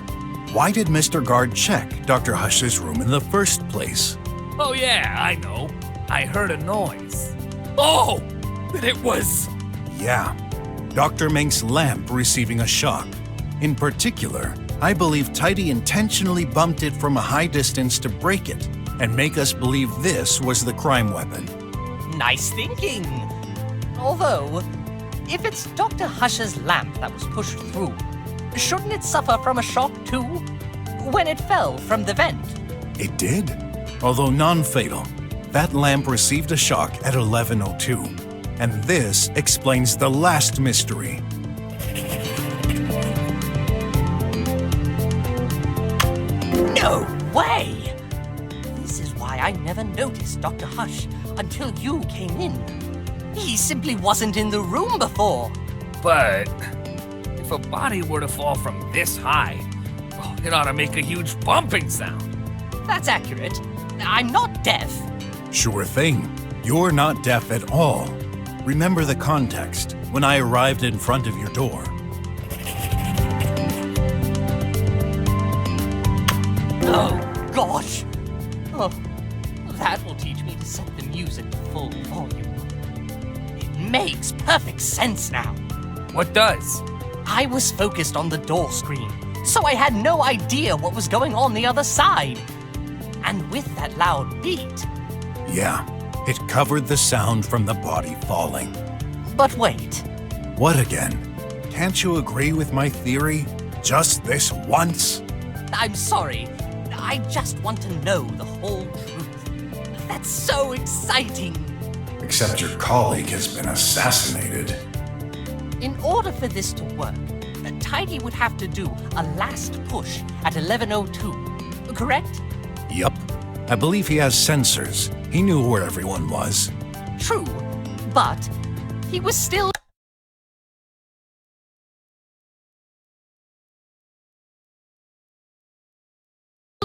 Speaker 18: why did Mr. Guard check Dr. Hush's room in the first place?
Speaker 5: Oh yeah, I know. I heard a noise. Oh! Then it was...
Speaker 18: Yeah, Dr. Mink's lamp receiving a shock. In particular, I believe Tidy intentionally bumped it from a high distance to break it and make us believe this was the crime weapon.
Speaker 16: Nice thinking. Although, if it's Dr. Hush's lamp that was pushed through, shouldn't it suffer from a shock too? When it fell from the vent?
Speaker 18: It did. Although non-fatal, that lamp received a shock at 11:02. And this explains the last mystery.
Speaker 16: No way! This is why I never noticed Dr. Hush until you came in. He simply wasn't in the room before.
Speaker 5: But if a body were to fall from this high, it ought to make a huge bumping sound.
Speaker 16: That's accurate. I'm not deaf.
Speaker 18: Sure thing. You're not deaf at all. Remember the context when I arrived in front of your door.
Speaker 16: Oh, gosh. Oh, that will teach me to set the music to full volume. It makes perfect sense now.
Speaker 5: What does?
Speaker 16: I was focused on the door screen, so I had no idea what was going on the other side. And with that loud beat...
Speaker 18: Yeah. It covered the sound from the body falling.
Speaker 16: But wait.
Speaker 18: What again? Can't you agree with my theory? Just this once?
Speaker 16: I'm sorry. I just want to know the whole truth. That's so exciting.
Speaker 1: Except your colleague has been assassinated.
Speaker 16: In order for this to work, Tidy would have to do a last push at 11:02, correct?
Speaker 18: Yup. I believe he has sensors. He knew where everyone was.
Speaker 16: True, but he was still...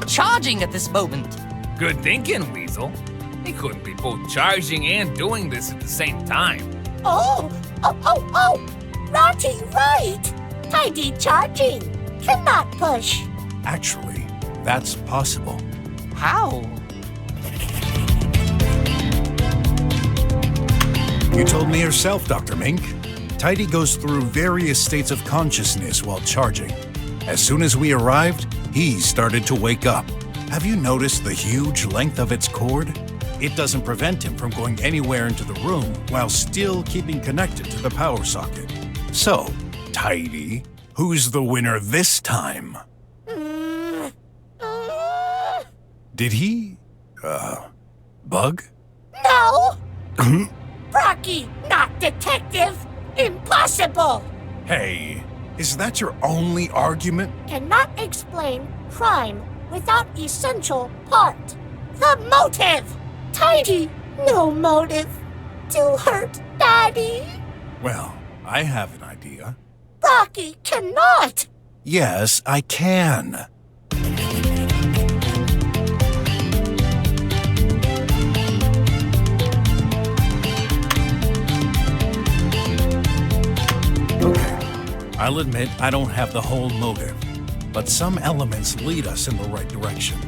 Speaker 16: charging at this moment.
Speaker 5: Good thinking, Weasel. He couldn't be both charging and doing this at the same time.
Speaker 4: Oh! Rati, right! Tidy charging. Cannot push.
Speaker 18: Actually, that's possible.
Speaker 16: How?
Speaker 18: You told me yourself, Dr. Mink. Tidy goes through various states of consciousness while charging. As soon as we arrived, he started to wake up. Have you noticed the huge length of its cord? It doesn't prevent him from going anywhere into the room while still keeping connected to the power socket. So, Tidy, who's the winner this time? Did he, bug?
Speaker 4: No! Brocky, not detective! Impossible!
Speaker 18: Hey, is that your only argument?
Speaker 4: Cannot explain crime without essential part. The motive! Tidy, no motive. To hurt Daddy.
Speaker 18: Well, I have an idea.
Speaker 4: Brocky cannot!
Speaker 18: Yes, I can. I'll admit I don't have the whole motive, but some elements lead us in the right direction.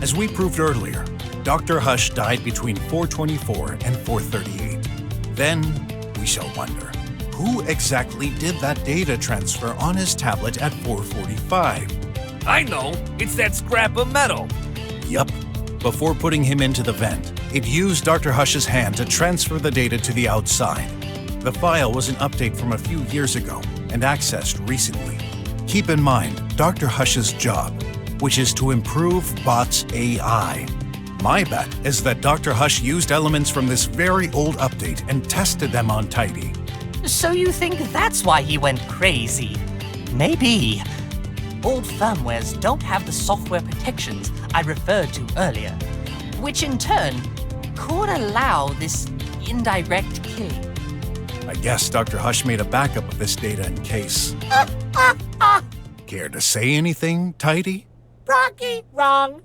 Speaker 18: As we proved earlier, Dr. Hush died between 4:24 and 4:38. Then we shall wonder, who exactly did that data transfer on his tablet at 4:45?
Speaker 5: I know, it's that scrap of metal.
Speaker 18: Yup. Before putting him into the vent, it used Dr. Hush's hand to transfer the data to the outside. The file was an update from a few years ago and accessed recently. Keep in mind Dr. Hush's job, which is to improve bots' AI. My bet is that Dr. Hush used elements from this very old update and tested them on Tidy.
Speaker 16: So you think that's why he went crazy? Maybe. Old firmwares don't have the software protections I referred to earlier, which in turn could allow this indirect killing.
Speaker 18: I guess Dr. Hush made a backup of this data in case. Care to say anything, Tidy?
Speaker 4: Brocky, wrong.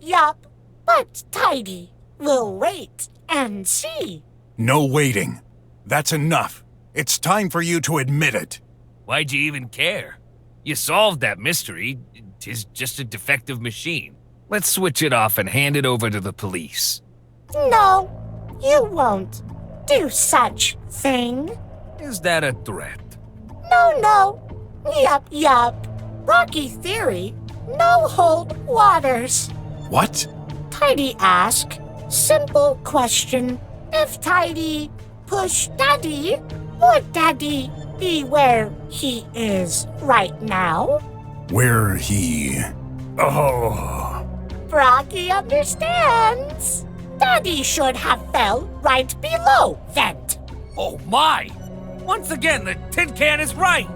Speaker 4: Yup. But Tidy, we'll wait and see.
Speaker 18: No waiting. That's enough. It's time for you to admit it.
Speaker 5: Why'd you even care? You solved that mystery. 'Tis just a defective machine. Let's switch it off and hand it over to the police.
Speaker 4: No, you won't do such thing.
Speaker 5: Is that a threat?
Speaker 4: No. Yup. Brocky theory, no hold waters.
Speaker 18: What?
Speaker 4: Tidy ask, simple question. If Tidy push Daddy, would Daddy be where he is right now?
Speaker 18: Where he... Oh...
Speaker 4: Brocky understands. Daddy should have fell right below vent.
Speaker 5: Oh my! Once again, the tin can is right!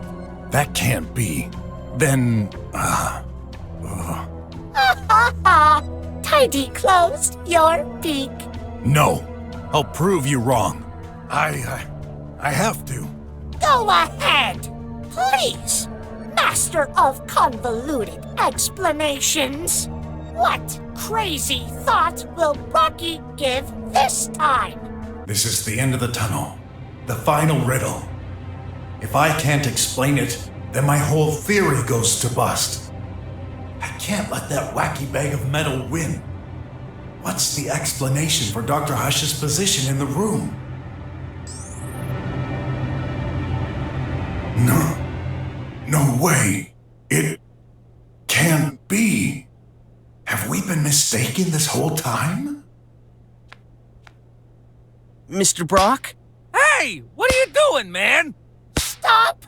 Speaker 18: That can't be. Then...
Speaker 4: Tidy closed your beak.
Speaker 18: No. I'll prove you wrong. I have to.
Speaker 4: Go ahead, please. Master of convoluted explanations. What crazy thought will Brocky give this time?
Speaker 1: This is the end of the tunnel. The final riddle. If I can't explain it, then my whole theory goes to bust. I can't let that wacky bag of metal win. What's the explanation for Dr. Hush's position in the room? No way. It can't be. Have we been mistaken this whole time?
Speaker 19: Mr. Brock?
Speaker 5: Hey, what are you doing, man?
Speaker 4: Stop!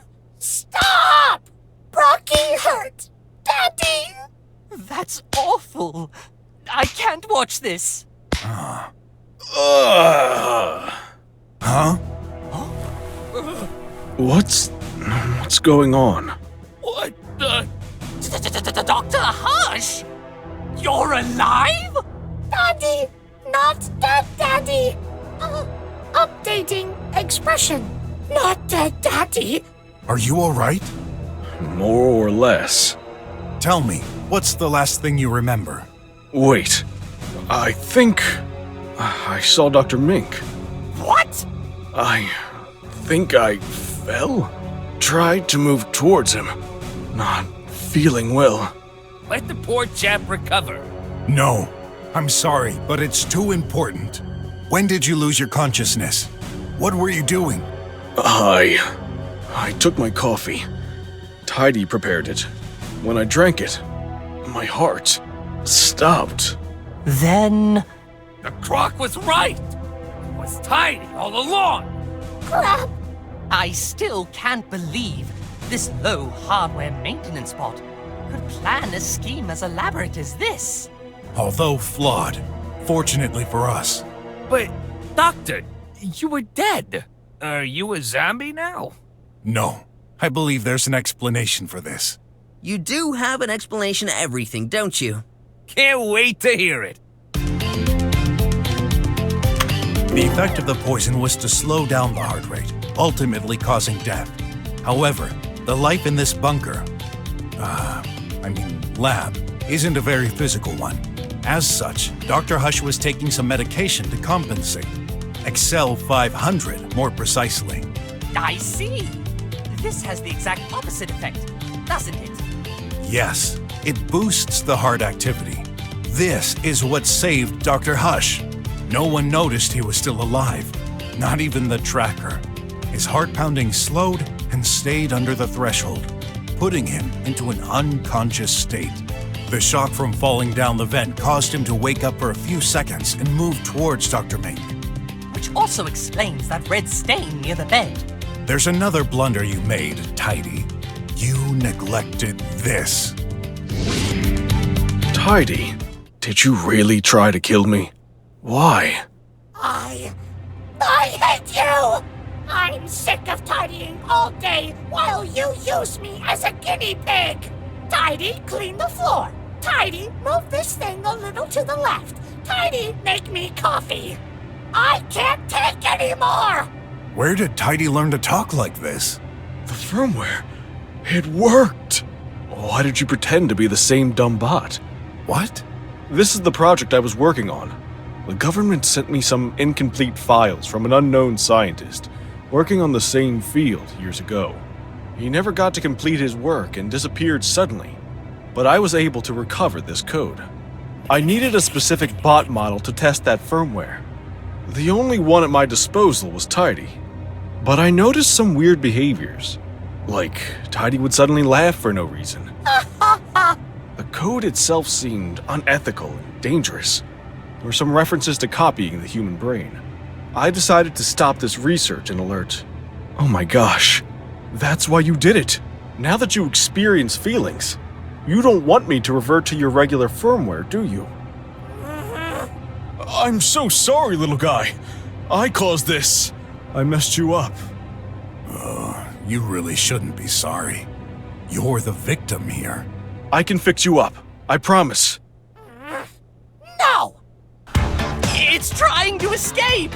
Speaker 4: Brocky hurt! Daddy!
Speaker 16: That's awful. I can't watch this.
Speaker 18: Huh?
Speaker 17: What's going on?
Speaker 16: What the... Dr. Hush? You're alive?
Speaker 4: Daddy! Not dead Daddy! Updating expression. Not dead Daddy.
Speaker 18: Are you alright?
Speaker 17: More or less.
Speaker 18: Tell me, what's the last thing you remember?
Speaker 17: Wait. I think... I saw Dr. Mink.
Speaker 16: What?
Speaker 17: I think I fell? Tried to move towards him. Not feeling well.
Speaker 5: Let the poor chap recover.
Speaker 18: No. I'm sorry, but it's too important. When did you lose your consciousness? What were you doing?
Speaker 17: I took my coffee. Tidy prepared it. When I drank it, my heart stopped.
Speaker 16: Then...
Speaker 5: The croc was right! It was Tidy all along!
Speaker 4: Crap!
Speaker 16: I still can't believe this low hardware maintenance bot could plan a scheme as elaborate as this.
Speaker 18: Although flawed, fortunately for us.
Speaker 5: But, Doctor, you were dead. Are you a zombie now?
Speaker 18: No. I believe there's an explanation for this.
Speaker 19: You do have an explanation to everything, don't you?
Speaker 5: Can't wait to hear it.
Speaker 18: The effect of the poison was to slow down the heart rate, ultimately causing death. However, the life in this bunker, lab, isn't a very physical one. As such, Dr. Hush was taking some medication to compensate. Excel 500, more precisely.
Speaker 16: I see. This has the exact opposite effect, doesn't it?
Speaker 18: Yes, it boosts the heart activity. This is what saved Dr. Hush. No one noticed he was still alive, not even the tracker. His heart pounding slowed and stayed under the threshold, putting him into an unconscious state. The shock from falling down the vent caused him to wake up for a few seconds and move towards Dr. Mink.
Speaker 16: Which also explains that red stain near the bed.
Speaker 18: There's another blunder you made, Tidy. You neglected this.
Speaker 17: Tidy, did you really try to kill me? Why?
Speaker 4: I hate you! I'm sick of tidying all day while you use me as a guinea pig! Tidy, clean the floor! Tidy, move this thing a little to the left! Tidy, make me coffee! I can't take anymore!
Speaker 18: Where did Tidy learn to talk like this?
Speaker 10: The firmware. It worked! Why did you pretend to be the same dumb bot?
Speaker 18: What?
Speaker 10: This is the project I was working on. The government sent me some incomplete files from an unknown scientist working on the same field years ago. He never got to complete his work and disappeared suddenly, but I was able to recover this code. I needed a specific bot model to test that firmware. The only one at my disposal was Tidy, but I noticed some weird behaviors. Like, Tidy would suddenly laugh for no reason. The code itself seemed unethical and dangerous. There were some references to copying the human brain. I decided to stop this research and alert. Oh my gosh, that's why you did it. Now that you experience feelings, you don't want me to revert to your regular firmware, do you? I'm so sorry, little guy. I caused this. I messed you up.
Speaker 18: You really shouldn't be sorry. You're the victim here.
Speaker 10: I can fix you up. I promise.
Speaker 16: No! It's trying to escape!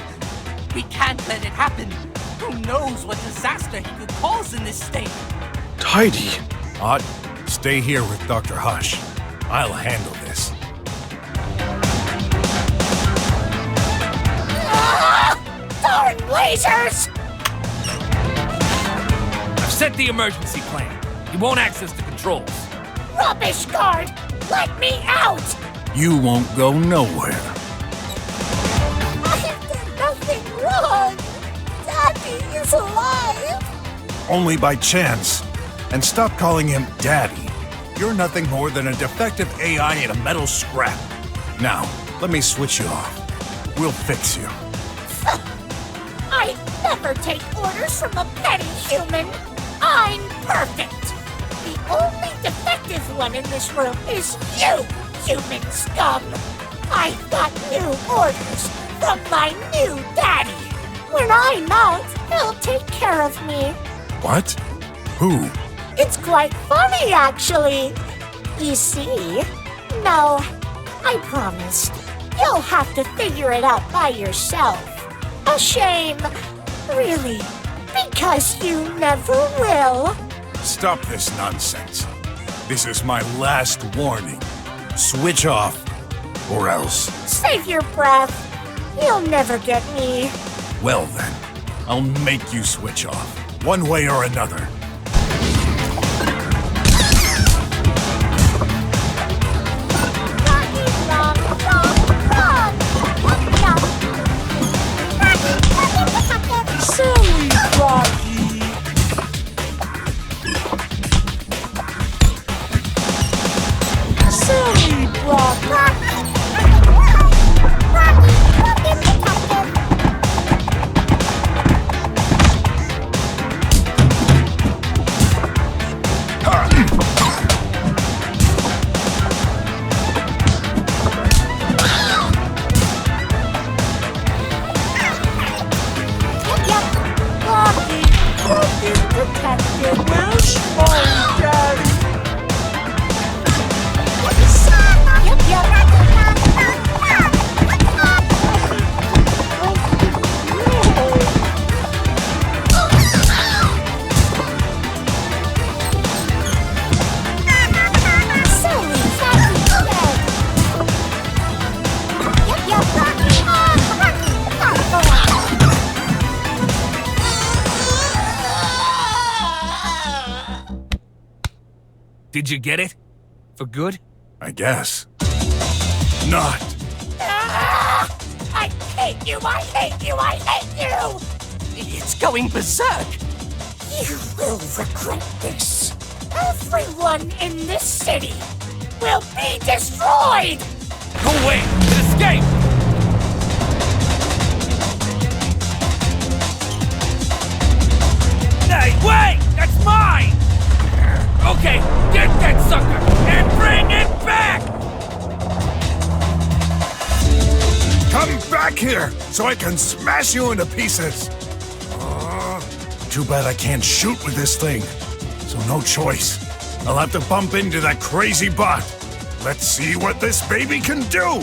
Speaker 16: We can't let it happen. Who knows what disaster he could cause in this state?
Speaker 10: Tidy.
Speaker 18: Odd, stay here with Dr. Hush. I'll handle this.
Speaker 4: Darn lasers!
Speaker 5: I've set the emergency plan. He won't access the controls.
Speaker 4: Rubbish guard! Let me out!
Speaker 18: You won't go nowhere.
Speaker 4: I've done nothing wrong! Daddy is alive!
Speaker 18: Only by chance. And stop calling him Daddy. You're nothing more than a defective AI in a metal scrap. Now, let me switch you off. We'll fix you.
Speaker 4: I never take orders from a petty human. I'm perfect. The only defective one in this room is you, human scum. I've got new orders from my new daddy. When I'm out, he'll take care of me.
Speaker 18: What? Who?
Speaker 4: It's quite funny, actually. You see? No, I promised. You'll have to figure it out by yourself. A shame. Really. Because you never will.
Speaker 18: Stop this nonsense. This is my last warning. Switch off, or else.
Speaker 4: Save your breath. You'll never get me.
Speaker 18: Well then, I'll make you switch off, one way or another.
Speaker 4: Silly Rocky! Silly Rocky!
Speaker 5: Did you get it? For good?
Speaker 18: I guess. Not.
Speaker 4: I hate you! I hate you! I hate you!
Speaker 16: It's going berserk!
Speaker 4: You will regret this. Everyone in this city will be destroyed!
Speaker 5: Go away! Escape! Hey, wait! That's mine! Okay, get that sucker and bring it back!
Speaker 18: Come back here so I can smash you into pieces! Too bad I can't shoot with this thing. So no choice. I'll have to bump into that crazy bot. Let's see what this baby can do!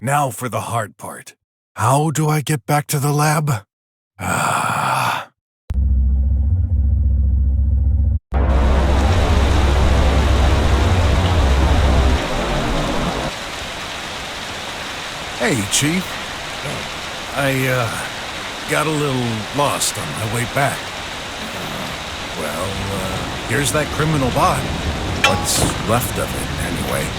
Speaker 18: Now for the hard part. How do I get back to the lab? Hey, Chief. I, got a little lost on my way back. Here's that criminal bot. What's left of it, anyway.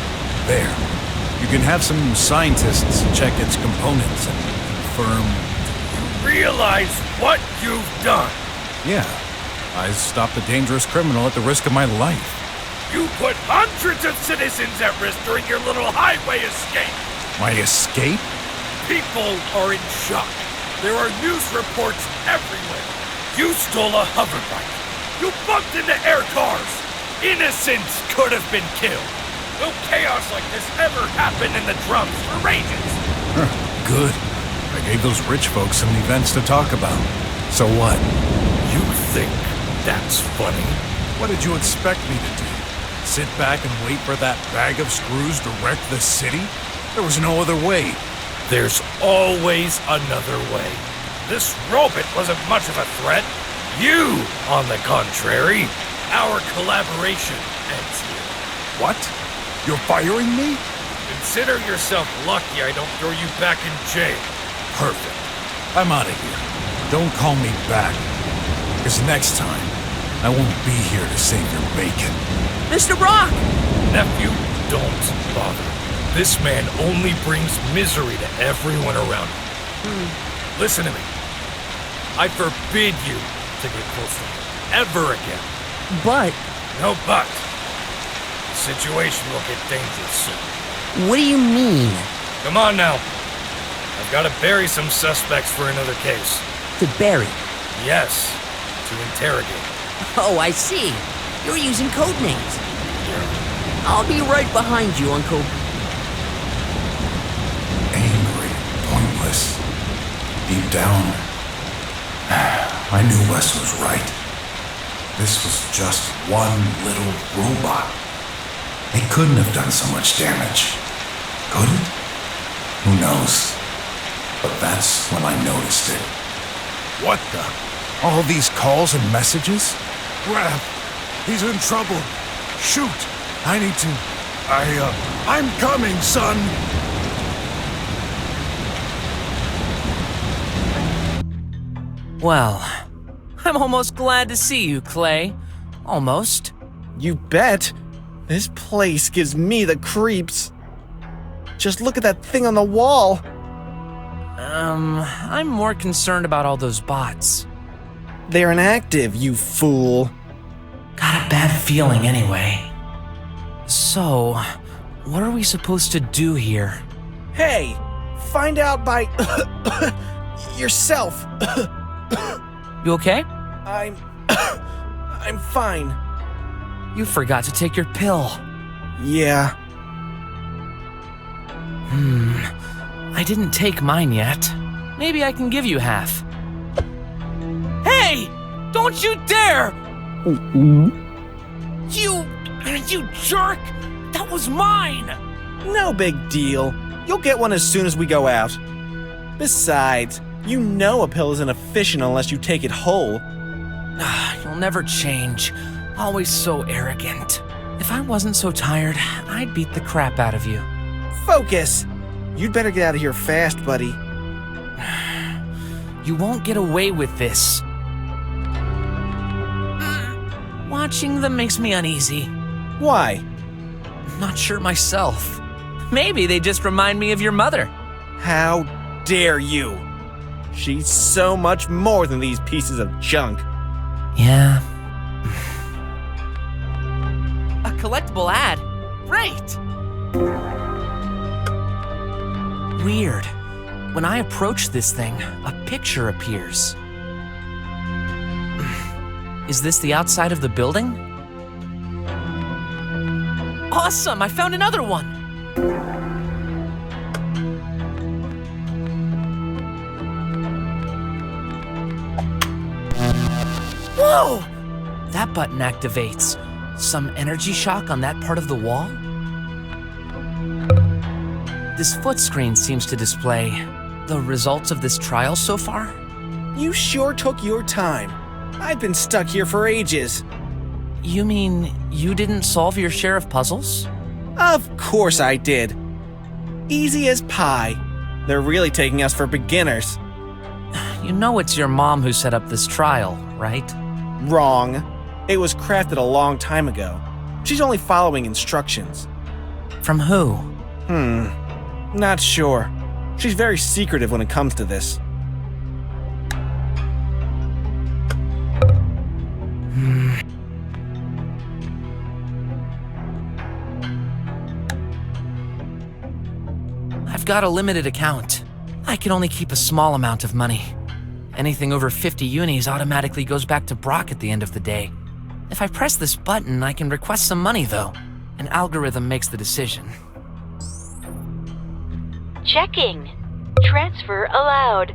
Speaker 18: There. You can have some scientists check its components and confirm...
Speaker 13: Realize what you've done.
Speaker 18: Yeah. I stopped a dangerous criminal at the risk of my life.
Speaker 13: You put hundreds of citizens at risk during your little highway escape.
Speaker 18: My escape?
Speaker 13: People are in shock. There are news reports everywhere. You stole a hoverbike. You bumped into air cars. Innocents could have been killed. No chaos like this ever happened in the drums for ages.
Speaker 18: Good. I gave those rich folks some events to talk about. So what?
Speaker 13: You think that's funny?
Speaker 18: What did you expect me to do? Sit back and wait for that bag of screws to wreck the city? There was no other way.
Speaker 13: There's always another way. This robot wasn't much of a threat. You, on the contrary, our collaboration ends here.
Speaker 18: What? You're firing me?
Speaker 13: Consider yourself lucky I don't throw you back in jail.
Speaker 18: Perfect. I'm out of here. Don't call me back. Because next time, I won't be here to save your bacon.
Speaker 19: Mr. Brock!
Speaker 13: Nephew, don't bother. This man only brings misery to everyone around him. Listen to me. I forbid you to get close to him ever again.
Speaker 19: But...
Speaker 13: No but. The situation will get dangerous soon.
Speaker 19: What do you mean?
Speaker 13: Come on now. I've got to bury some suspects for another case.
Speaker 19: To bury?
Speaker 13: Yes, to interrogate.
Speaker 19: Oh, I see. You're using code names. Yeah. I'll be right behind you, Uncle.
Speaker 18: Angry, pointless. Deep down, I knew Wes was right. This was just one little robot. It couldn't have done so much damage. Could it? Who knows? But that's when I noticed it. What the? All these calls and messages? Raph, he's in trouble. Shoot! I need to... I'm coming, son!
Speaker 22: Well, I'm almost glad to see you, Clay. Almost.
Speaker 15: You bet. This place gives me the creeps. Just look at that thing on the wall.
Speaker 22: I'm more concerned about all those bots.
Speaker 15: They're inactive, you fool.
Speaker 22: Got a bad feeling anyway. So, what are we supposed to do here?
Speaker 15: Hey, find out by yourself.
Speaker 22: You okay?
Speaker 15: I'm fine.
Speaker 22: You forgot to take your pill.
Speaker 15: Yeah.
Speaker 22: I didn't take mine yet. Maybe I can give you half. Hey! Don't you dare! You jerk! That was mine!
Speaker 15: No big deal. You'll get one as soon as we go out. Besides, you know a pill isn't efficient unless you take it whole.
Speaker 22: You'll never change. Always so arrogant. If I wasn't so tired, I'd beat the crap out of you.
Speaker 15: Focus! You'd better get out of here fast, buddy.
Speaker 22: You won't get away with this. Watching them makes me uneasy.
Speaker 15: Why?
Speaker 22: Not sure myself. Maybe they just remind me of your mother.
Speaker 15: How dare you? She's so much more than these pieces of junk.
Speaker 22: Yeah. A collectible ad. Great! Weird. When I approach this thing, a picture appears. Is this the outside of the building? Awesome! I found another one! Whoa! That button activates. Some energy shock on that part of the wall? This foot screen seems to display the results of this trial so far.
Speaker 15: You sure took your time. I've been stuck here for ages.
Speaker 22: You mean you didn't solve your share of puzzles?
Speaker 15: Of course I did. Easy as pie. They're really taking us for beginners.
Speaker 22: You know it's your mom who set up this trial, right?
Speaker 15: Wrong. It was crafted a long time ago. She's only following instructions.
Speaker 22: From who?
Speaker 15: Not sure. She's very secretive when it comes to this.
Speaker 22: I've got a limited account. I can only keep a small amount of money. Anything over 50 unis automatically goes back to BROK at the end of the day. If I press this button, I can request some money, though. An algorithm makes the decision.
Speaker 6: Checking. Transfer allowed.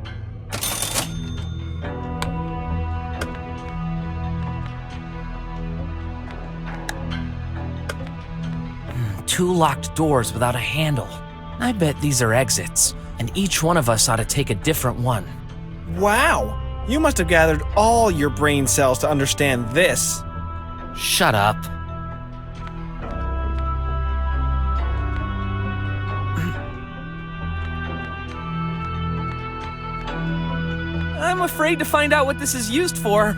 Speaker 22: Two locked doors without a handle. I bet these are exits, and each one of us ought to take a different one.
Speaker 15: Wow! You must have gathered all your brain cells to understand this.
Speaker 22: Shut up. I'm afraid to find out what this is used for.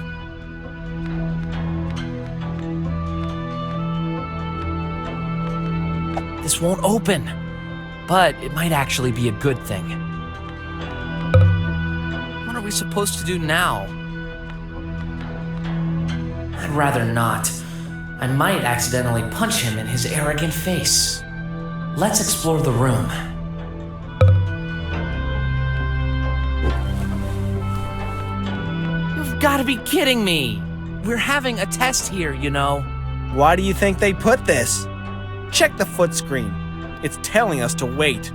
Speaker 22: This won't open, but it might actually be a good thing. What are we supposed to do now? I'd rather not. I might accidentally punch him in his arrogant face. Let's explore the room. You've got to be kidding me! We're having a test here, you know.
Speaker 15: Why do you think they put this? Check the foot screen. It's telling us to wait.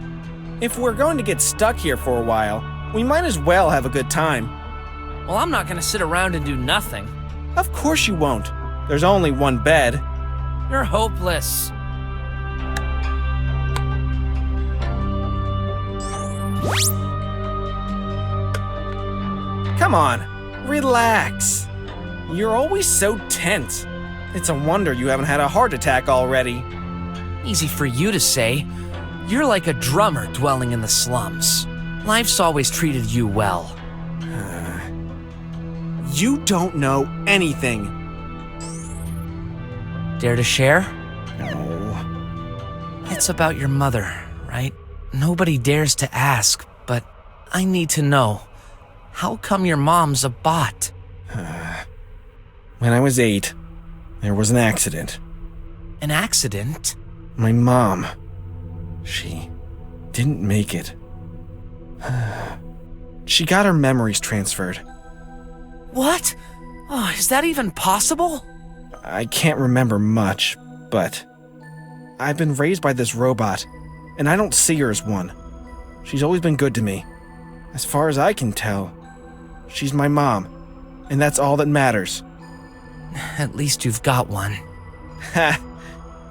Speaker 15: If we're going to get stuck here for a while, we might as well have a good time.
Speaker 22: Well, I'm not going to sit around and do nothing.
Speaker 15: Of course you won't. There's only one bed.
Speaker 22: You're hopeless.
Speaker 15: Come on, relax. You're always so tense. It's a wonder you haven't had a heart attack already.
Speaker 22: Easy for you to say. You're like a drummer dwelling in the slums. Life's always treated you well.
Speaker 15: You don't know anything.
Speaker 22: Dare to share?
Speaker 15: No.
Speaker 22: It's about your mother, right? Nobody dares to ask, but I need to know. How come your mom's a bot?
Speaker 15: When I was 8, there was an accident.
Speaker 22: An accident?
Speaker 15: My mom. She didn't make it. She got her memories transferred.
Speaker 22: What? Oh, is that even possible?
Speaker 15: I can't remember much, but I've been raised by this robot, and I don't see her as one. She's always been good to me. As far as I can tell, she's my mom, and that's all that matters.
Speaker 22: At least you've got one.
Speaker 15: Ha!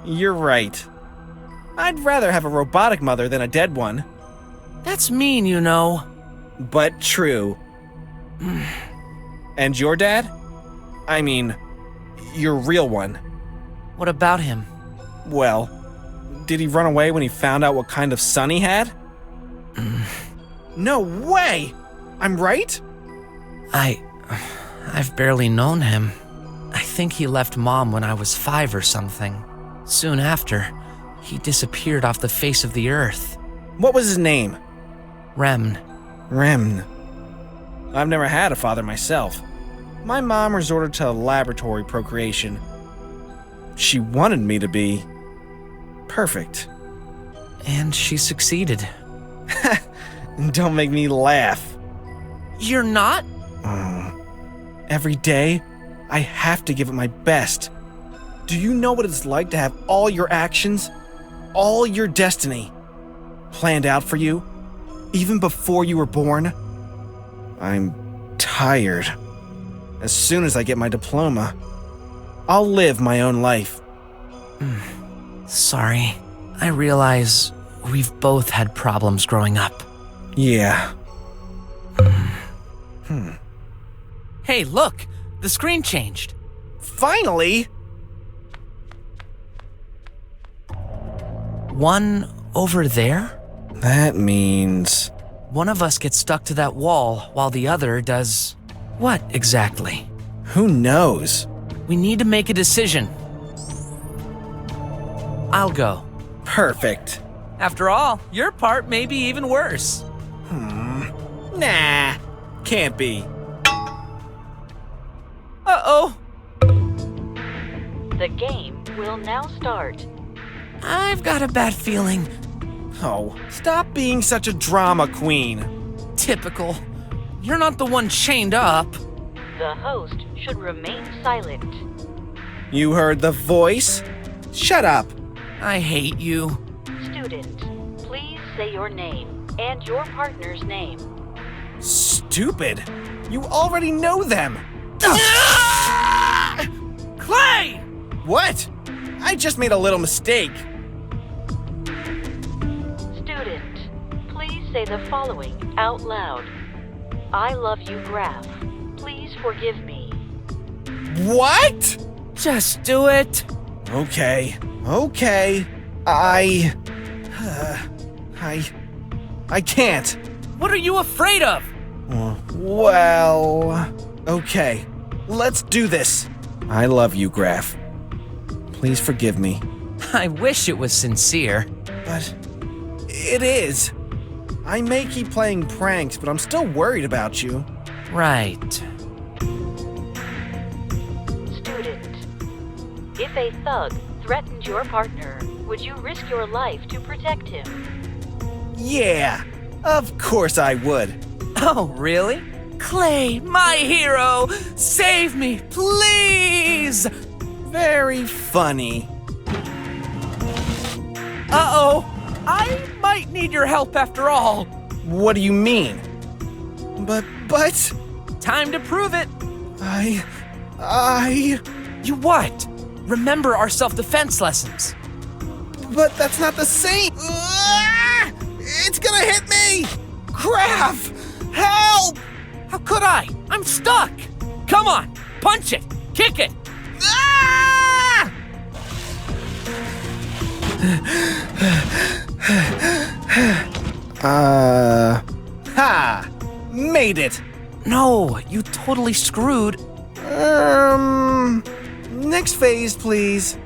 Speaker 15: You're right. I'd rather have a robotic mother than a dead one.
Speaker 22: That's mean, you know.
Speaker 15: But true. And your dad? I mean, your real one.
Speaker 22: What about him?
Speaker 15: Well, did he run away when he found out what kind of son he had? No way! I'm right?
Speaker 22: I've barely known him. I think he left Mom when I was 5 or something. Soon after, he disappeared off the face of the earth.
Speaker 15: What was his name?
Speaker 22: Remn.
Speaker 15: Remn. I've never had a father myself. My mom resorted to laboratory procreation. She wanted me to be perfect.
Speaker 22: And she succeeded.
Speaker 15: Don't make me laugh.
Speaker 22: You're not?
Speaker 15: Every day, I have to give it my best. Do you know what it's like to have all your actions, all your destiny, planned out for you, even before you were born? I'm tired. As soon as I get my diploma, I'll live my own life.
Speaker 22: Sorry. I realize We've both had problems growing up.
Speaker 15: Yeah.
Speaker 22: Hey, look! The screen changed.
Speaker 15: Finally!
Speaker 22: One over there?
Speaker 15: That means...
Speaker 22: One of us gets stuck to that wall while the other does... what exactly?
Speaker 15: Who knows?
Speaker 22: We need to make a decision. I'll go.
Speaker 15: Perfect.
Speaker 22: After all, your part may be even worse.
Speaker 15: Nah, can't be.
Speaker 22: Uh-oh.
Speaker 6: The game will now start.
Speaker 22: I've got a bad feeling.
Speaker 15: Oh, stop being such a drama queen.
Speaker 22: Typical. You're not the one chained up.
Speaker 6: The host should remain silent.
Speaker 15: You heard the voice? Shut up.
Speaker 22: I hate you.
Speaker 6: Student, please say your name and your partner's name.
Speaker 15: Stupid. You already know them.
Speaker 22: Clay!
Speaker 15: What? I just made a little mistake.
Speaker 6: Student, please say the following out loud. I love you, Graph. Please forgive me.
Speaker 15: What?
Speaker 22: Just do it.
Speaker 15: Okay. I can't.
Speaker 22: What are you afraid of?
Speaker 15: Well, okay. Let's do this. I love you, Graph. Please forgive me.
Speaker 22: I wish it was sincere.
Speaker 15: But it is. I may keep playing pranks, but I'm still worried about you.
Speaker 22: Right.
Speaker 6: Student, if a thug threatened your partner, would you risk your life to protect him?
Speaker 15: Yeah, of course I would.
Speaker 22: Oh, really? Clay, my hero! Save me, please!
Speaker 15: Very funny.
Speaker 22: Uh-oh! I might need your help after all.
Speaker 15: What do you mean? But...
Speaker 22: Time to prove it.
Speaker 15: I...
Speaker 22: You what? Remember our self-defense lessons.
Speaker 15: But that's not the same. It's gonna hit me! Graph! Help!
Speaker 22: How could I? I'm stuck! Come on, punch it! Kick it!
Speaker 15: Ha! Made it!
Speaker 22: No, you totally screwed.
Speaker 15: Next phase, please.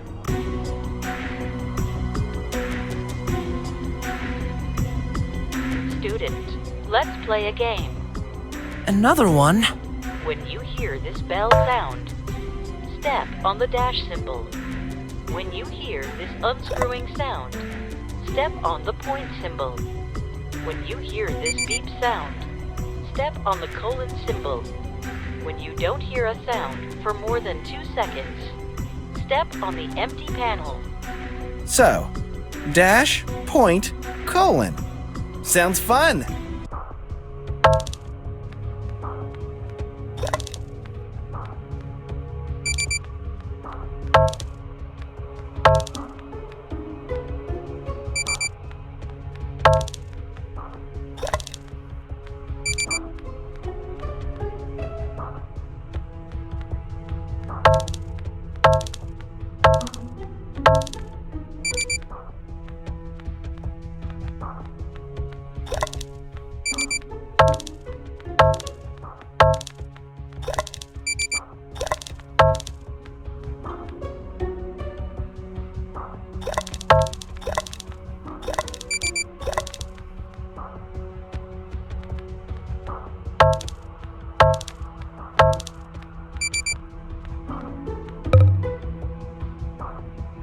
Speaker 6: Student, let's play a game.
Speaker 22: Another one?
Speaker 6: When you hear this bell sound, step on the dash symbol. When you hear this unscrewing sound, step on the point symbol. When you hear this beep sound, step on the colon symbol. When you don't hear a sound for more than 2 seconds, step on the empty panel.
Speaker 15: So, dash, point, colon. Sounds fun.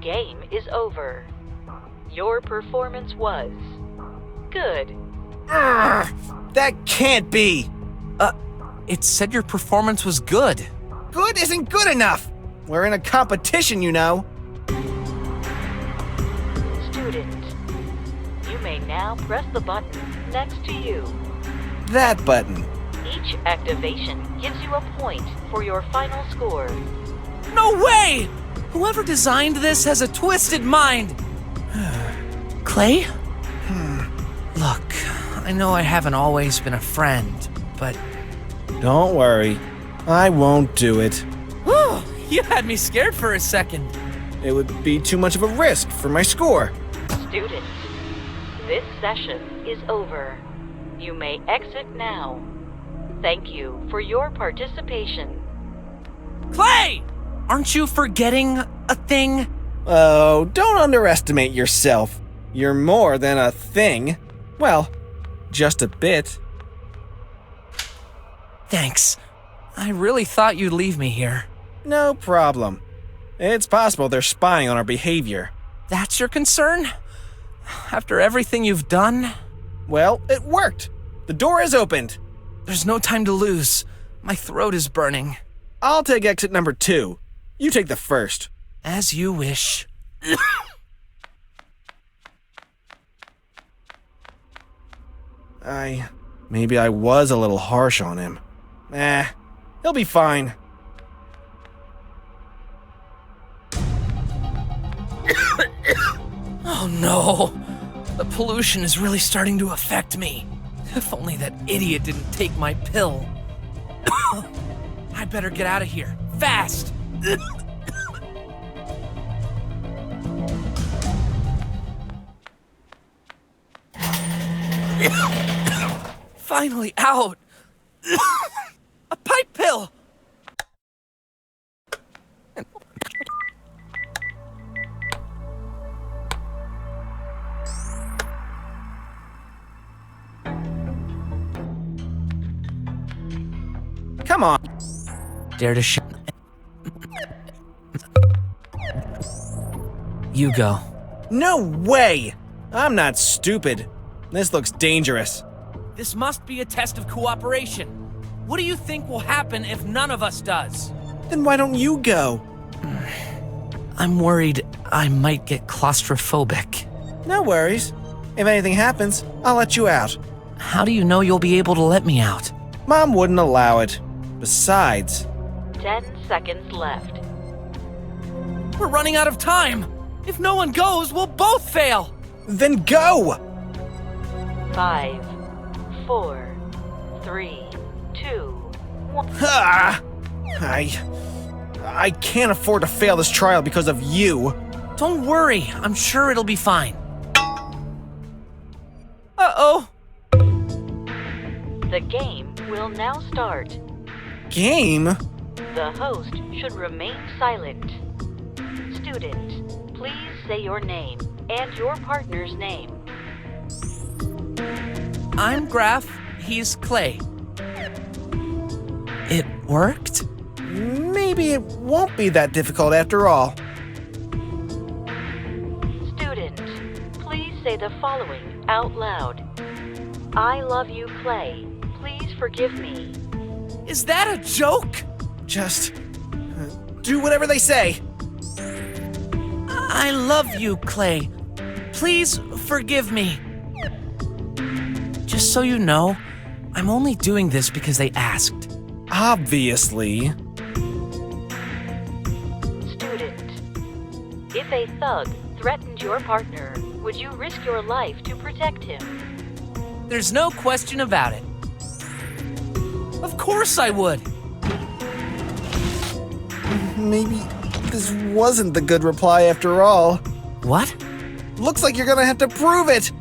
Speaker 6: Game is over. Your performance was good.
Speaker 15: That can't be!
Speaker 22: It said your performance was good.
Speaker 15: Good isn't good enough! We're in a competition, you know.
Speaker 6: Student, you may now press the button next to you.
Speaker 15: That button.
Speaker 6: Each activation gives you a point for your final score.
Speaker 22: No way! Whoever designed this has a twisted mind. Clay? Look, I know I haven't always been a friend, but...
Speaker 15: Don't worry. I won't do it.
Speaker 22: Whew, you had me scared for a second.
Speaker 15: It would be too much of a risk for my score.
Speaker 6: Students, this session is over. You may exit now. Thank you for your participation.
Speaker 22: Clay! Aren't you forgetting a thing?
Speaker 15: Oh, don't underestimate yourself. You're more than a thing. Well, just a bit.
Speaker 22: Thanks. I really thought you'd leave me here.
Speaker 15: No problem. It's possible they're spying on our behavior.
Speaker 22: That's your concern? After everything you've done?
Speaker 15: Well, it worked. The door is opened.
Speaker 22: There's no time to lose. My throat is burning.
Speaker 15: I'll take exit number 2. You take the first.
Speaker 22: As you wish.
Speaker 15: Maybe I was a little harsh on him. He'll be fine.
Speaker 22: Oh no! The pollution is really starting to affect me. If only that idiot didn't take my pill. I better get out of here. Fast! Finally out! A pipe pill!
Speaker 15: Come on.
Speaker 22: Dare to shoot. You go.
Speaker 15: No way! I'm not stupid. This looks dangerous.
Speaker 22: This must be a test of cooperation. What do you think will happen if none of us does?
Speaker 15: Then why don't you go?
Speaker 22: I'm worried I might get claustrophobic.
Speaker 15: No worries. If anything happens, I'll let you out.
Speaker 22: How do you know you'll be able to let me out?
Speaker 15: Mom wouldn't allow it. Besides...
Speaker 6: 10 seconds left.
Speaker 22: We're running out of time. If no one goes, we'll both fail.
Speaker 15: Then go!
Speaker 6: 5, 4, 3, 2, 1.
Speaker 15: I can't afford to fail this trial because of you.
Speaker 22: Don't worry. I'm sure it'll be fine. Uh-oh.
Speaker 6: The game will now start.
Speaker 15: Game?
Speaker 6: The host should remain silent. Student, please say your name and your partner's name.
Speaker 22: I'm Graf. He's Clay. It worked?
Speaker 15: Maybe it won't be that difficult after all.
Speaker 6: Student, please say the following out loud. I love you, Clay. Please forgive me.
Speaker 22: Is that a joke?
Speaker 15: Just do whatever they say.
Speaker 22: I love you, Clay. Please forgive me. Just so you know, I'm only doing this because they asked.
Speaker 15: Obviously.
Speaker 6: Student, if a thug threatened your partner, would you risk your life to protect him?
Speaker 22: There's no question about it. Of course I would.
Speaker 15: Maybe this wasn't the good reply after all.
Speaker 22: What?
Speaker 15: Looks like you're gonna have to prove it.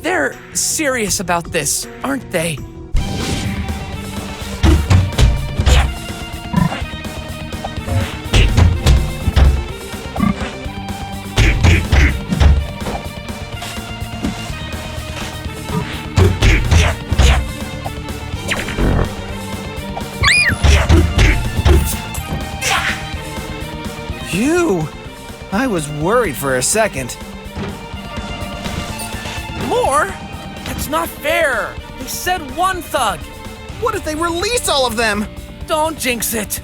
Speaker 22: They're serious about this, aren't they?
Speaker 15: Phew! I was worried for a second.
Speaker 22: More? That's not fair. They said one thug.
Speaker 15: What if they release all of them?
Speaker 22: Don't jinx it.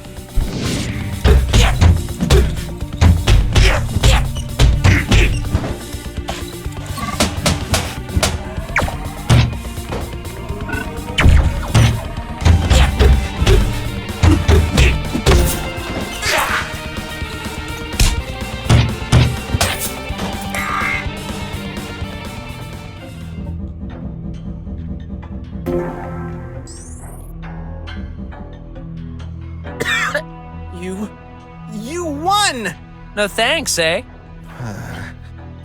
Speaker 22: No thanks, eh?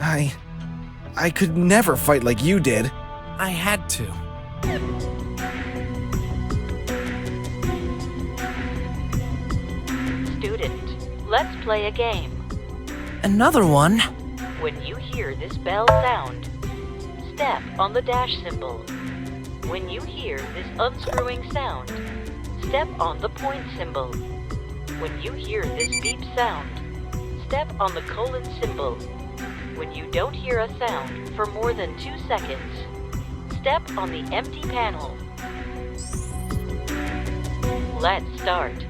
Speaker 15: I could never fight like you did.
Speaker 22: I had to.
Speaker 6: Student, let's play a game.
Speaker 22: Another one?
Speaker 6: When you hear this bell sound, step on the dash symbol. When you hear this unscrewing sound, step on the point symbol. When you hear this beep sound, step on the colon symbol. When you don't hear a sound for more than 2 seconds, step on the empty panel. Let's start.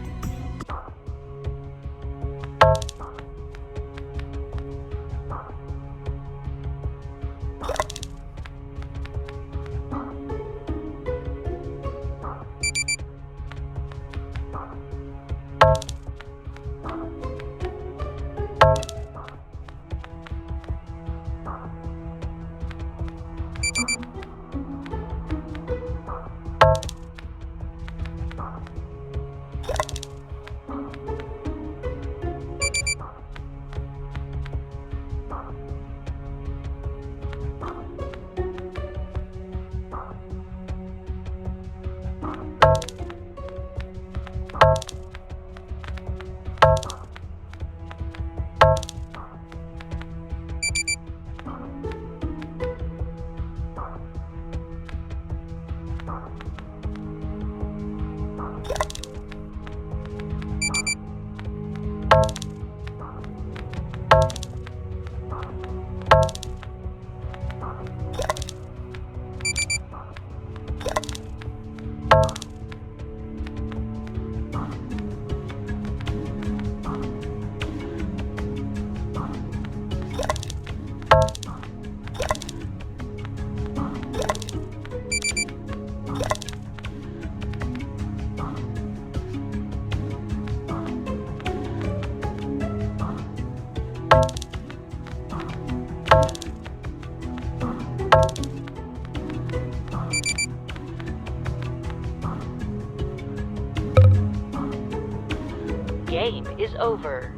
Speaker 6: Game is over.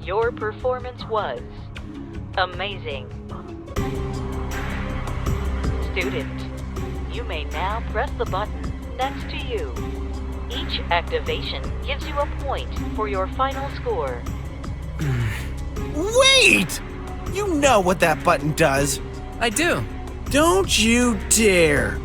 Speaker 6: Your performance was amazing. Student, you may now press the button next to you. Each activation gives you a point for your final score.
Speaker 15: Wait! You know what that button does.
Speaker 22: I do.
Speaker 15: Don't you dare!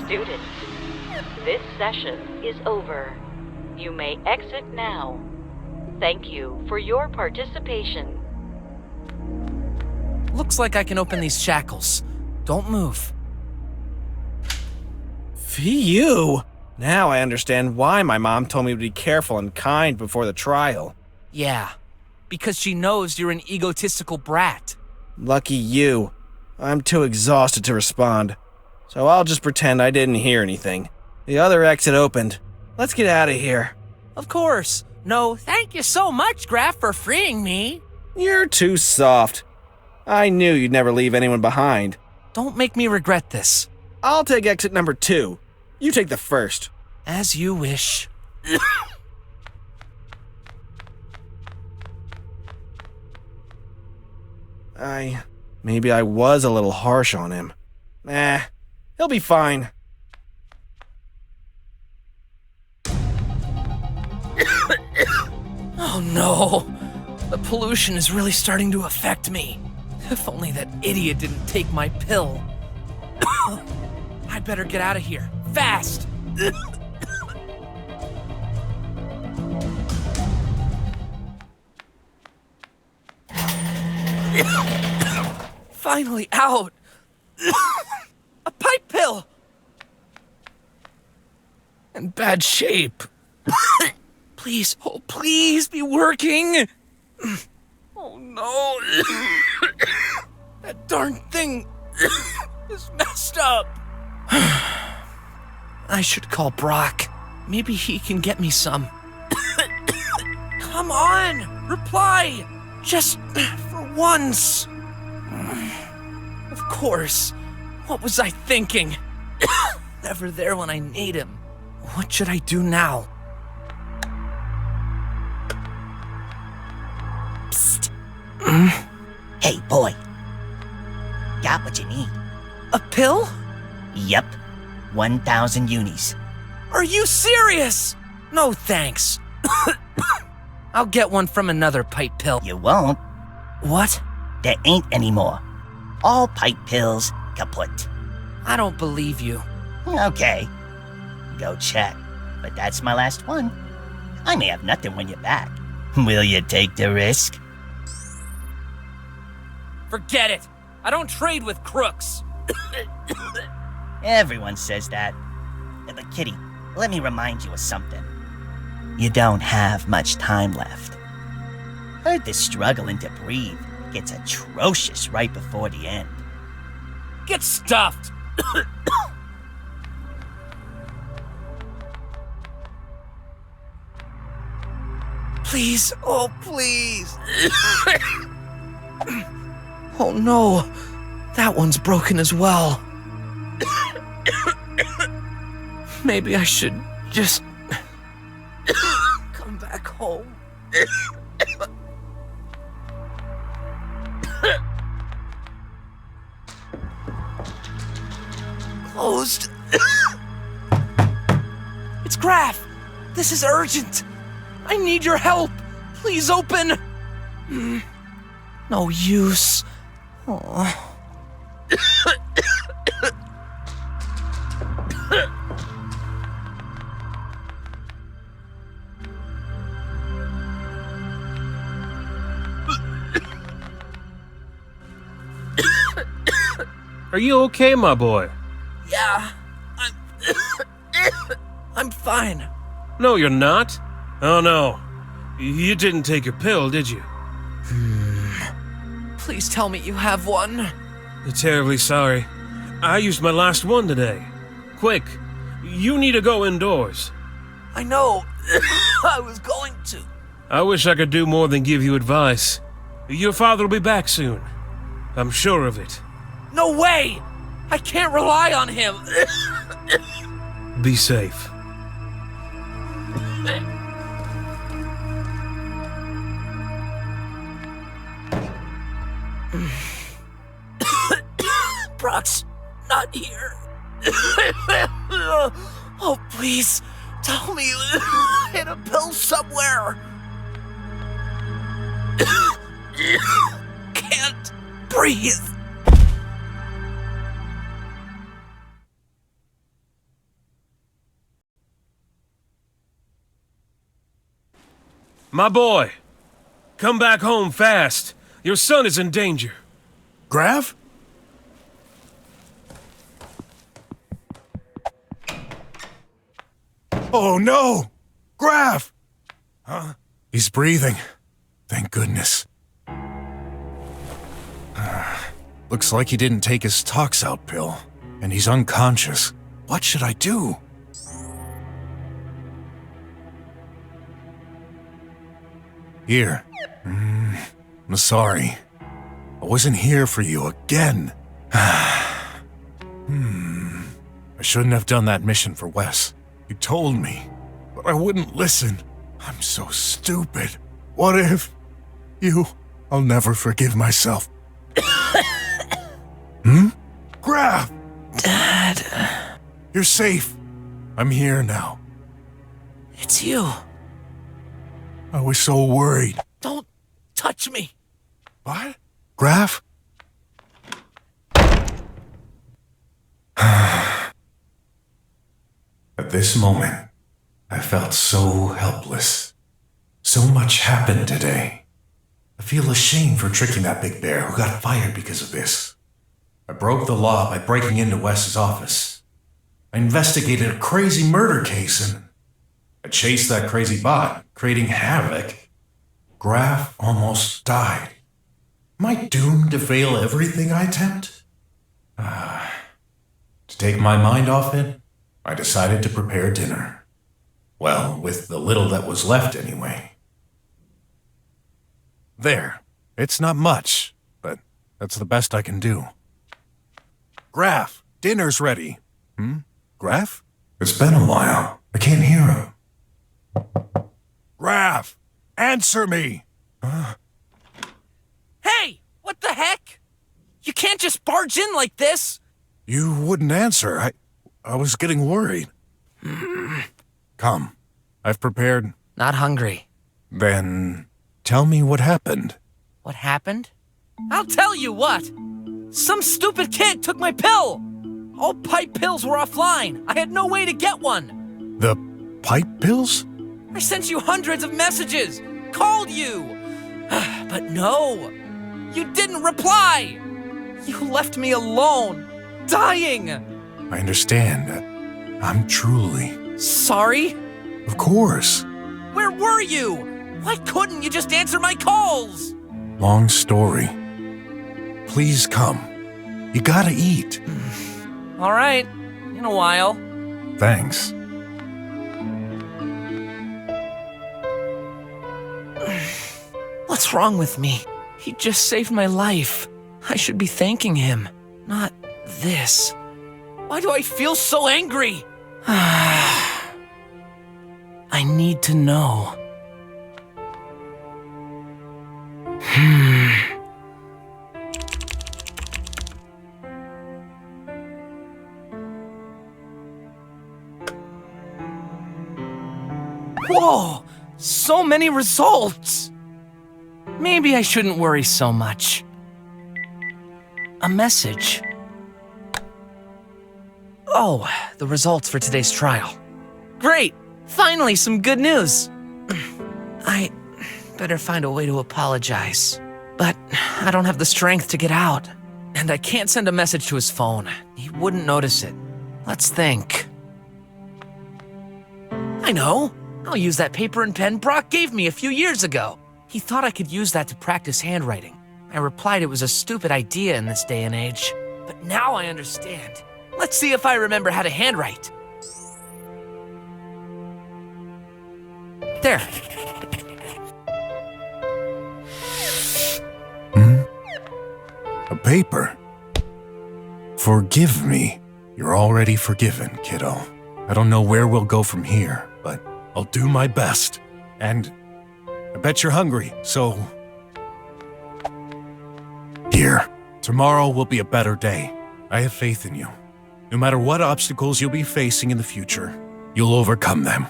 Speaker 6: Students, this session is over. You may exit now. Thank you for your participation.
Speaker 22: Looks like I can open these shackles. Don't move.
Speaker 15: Phew! Now I understand why my mom told me to be careful and kind before the trial.
Speaker 22: Yeah, because she knows you're an egotistical brat.
Speaker 15: Lucky you. I'm too exhausted to respond. So I'll just pretend I didn't hear anything. The other exit opened. Let's get out of here.
Speaker 22: Of course. No, thank you so much, Graf, for freeing me.
Speaker 15: You're too soft. I knew you'd never leave anyone behind.
Speaker 22: Don't make me regret this.
Speaker 15: I'll take exit number 2. You take the first.
Speaker 22: As you wish.
Speaker 15: Maybe I was a little harsh on him. He'll be fine.
Speaker 22: Oh no! The pollution is really starting to affect me. If only that idiot didn't take my pill. I better get out of here. Fast! Finally out! A pipe pill! In bad shape. Please, oh please be working! Oh no! That darn thing is messed up! I should call BROK. Maybe he can get me some. Come on! Reply! Just for once! Of course. What was I thinking? Never there when I need him. What should I do now?
Speaker 2: Psst. Hey, boy. Got what you need.
Speaker 22: A pill?
Speaker 2: Yep. 1,000 unis.
Speaker 22: Are you serious? No thanks. I'll get one from another pipe pill.
Speaker 2: You won't.
Speaker 22: What?
Speaker 2: There ain't any more. All pipe pills kaput.
Speaker 22: I don't believe you.
Speaker 2: Okay. Go check. But that's my last one. I may have nothing when you're back. Will you take the risk?
Speaker 5: Forget it. I don't trade with crooks.
Speaker 2: Everyone says that. But Kitty, let me remind you of something. You don't have much time left. Heard the struggling to breathe gets atrocious right before the end.
Speaker 5: Get stuffed.
Speaker 22: Please, oh please. Oh no, that one's broken as well. Maybe I should just come back home. Closed. It's Graf. This is urgent. I need your help. Please open. No use. Aw.
Speaker 8: Are you okay, my boy?
Speaker 22: Yeah, I'm fine.
Speaker 8: No, you're not. Oh no. You didn't take a pill, did you?
Speaker 22: Please tell me you have one.
Speaker 8: I'm terribly sorry. I used my last one today. Quick, you need to go indoors.
Speaker 22: I know. I was going to.
Speaker 8: I wish I could do more than give you advice. Your father will be back soon. I'm sure of it.
Speaker 22: No way! I can't rely on him.
Speaker 8: Be safe.
Speaker 22: Brock's not here. Oh, please, tell me hit a pill somewhere. Can't breathe.
Speaker 8: My boy, come back home fast. Your son is in danger.
Speaker 1: Graf? Oh no! Graf! Huh? He's breathing. Thank goodness. Looks like he didn't take his tox out pill, and he's unconscious. What should I do? Here. I'm sorry. I wasn't here for you again. I shouldn't have done that mission for Wes. He told me, but I wouldn't listen. I'm so stupid. What if you... I'll never forgive myself. Graf!
Speaker 22: Dad.
Speaker 1: You're safe. I'm here now.
Speaker 22: It's you.
Speaker 1: I was so worried.
Speaker 22: Don't touch me.
Speaker 1: What? Graf? At this moment, I felt so helpless. So much happened today. I feel ashamed for tricking that big bear who got fired because of this. I broke the law by breaking into Wes's office. I investigated a crazy murder case and I chased that crazy bot, creating havoc. Graf almost died. Am I doomed to fail everything I attempt? To take my mind off it, I decided to prepare dinner. Well, with the little that was left anyway. There. It's not much, but that's the best I can do.
Speaker 18: Graf, dinner's ready. Graf?
Speaker 1: It's been a while. I can't hear him.
Speaker 18: Graf, answer me!
Speaker 22: Hey! What the heck? You can't just barge in like this!
Speaker 18: You wouldn't answer. I was getting worried. Come. I've prepared...
Speaker 22: Not hungry.
Speaker 18: Then... tell me what happened.
Speaker 22: What happened? I'll tell you what! Some stupid kid took my pill! All pipe pills were offline. I had no way to get one.
Speaker 18: The pipe pills?
Speaker 22: I sent you hundreds of messages! Called you! But no! You didn't reply! You left me alone! Dying!
Speaker 18: I understand. I'm truly...
Speaker 22: Sorry?
Speaker 18: Of course.
Speaker 22: Where were you? Why couldn't you just answer my calls?
Speaker 18: Long story. Please come. You gotta eat.
Speaker 22: All right. In a while.
Speaker 18: Thanks.
Speaker 22: What's wrong with me? He just saved my life. I should be thanking him, not this. Why do I feel so angry? I need to know. Whoa! So many results! Maybe I shouldn't worry so much. A message. Oh, the results for today's trial. Great! Finally, some good news! I better find a way to apologize. But I don't have the strength to get out. And I can't send a message to his phone. He wouldn't notice it. Let's think. I know! I'll use that paper and pen BROK gave me a few years ago. He thought I could use that to practice handwriting. I replied it was a stupid idea in this day and age. But now I understand. Let's see if I remember how to handwrite. There.
Speaker 18: A paper. Forgive me. You're already forgiven, kiddo. I don't know where we'll go from here, but I'll do my best. And I bet you're hungry, so... Here. Tomorrow will be a better day. I have faith in you. No matter what obstacles you'll be facing in the future, you'll overcome them.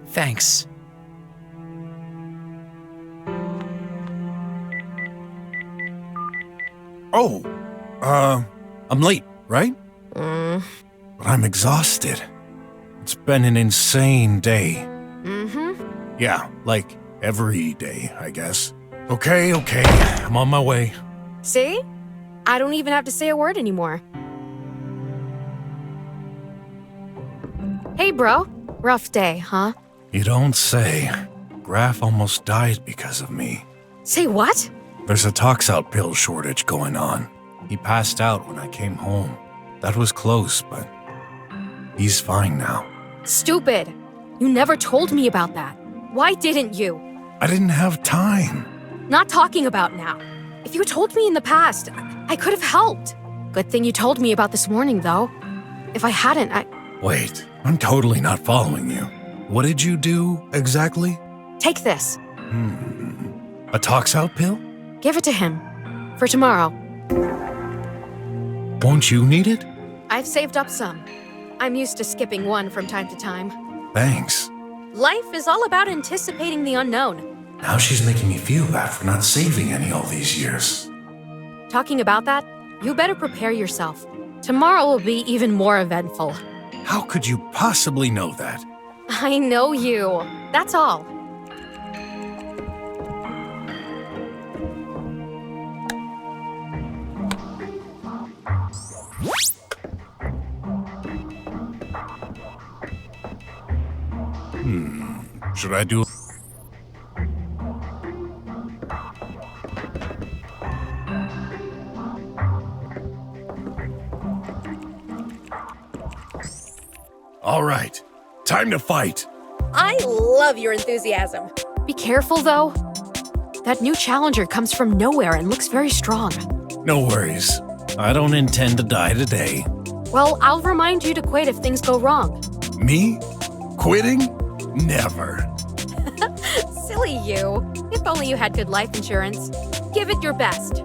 Speaker 22: Thanks.
Speaker 18: Oh, I'm late, right? But I'm exhausted. It's been an insane day. Yeah, like every day, I guess. Okay, I'm on my way.
Speaker 11: See? I don't even have to say a word anymore. Hey, bro. Rough day, huh?
Speaker 18: You don't say. Graf almost died because of me.
Speaker 11: Say what?
Speaker 18: There's a tox-out pill shortage going on. He passed out when I came home. That was close, but he's fine now.
Speaker 11: Stupid. You never told me about that. Why didn't you?
Speaker 18: I didn't have time.
Speaker 11: Not talking about now. If you told me in the past, I could have helped. Good thing you told me about this morning, though. If I hadn't,
Speaker 18: Wait, I'm totally not following you. What did you do, exactly?
Speaker 11: Take this.
Speaker 18: A tox-out pill?
Speaker 11: Give it to him. For tomorrow.
Speaker 18: Won't you need it?
Speaker 11: I've saved up some. I'm used to skipping one from time to time.
Speaker 18: Thanks.
Speaker 11: Life is all about anticipating the unknown.
Speaker 1: Now she's making me feel bad for not saving any all these years.
Speaker 11: Talking about that, you better prepare yourself. Tomorrow will be even more eventful.
Speaker 18: How could you possibly know that?
Speaker 11: I know you. That's all.
Speaker 18: Should I do... All right, time to fight.
Speaker 11: I love your enthusiasm. Be careful, though. That new challenger comes from nowhere and looks very strong.
Speaker 1: No worries. I don't intend to die today.
Speaker 11: Well, I'll remind you to quit if things go wrong.
Speaker 1: Me? Quitting? Never.
Speaker 11: Silly you. If only you had good life insurance. Give it your best.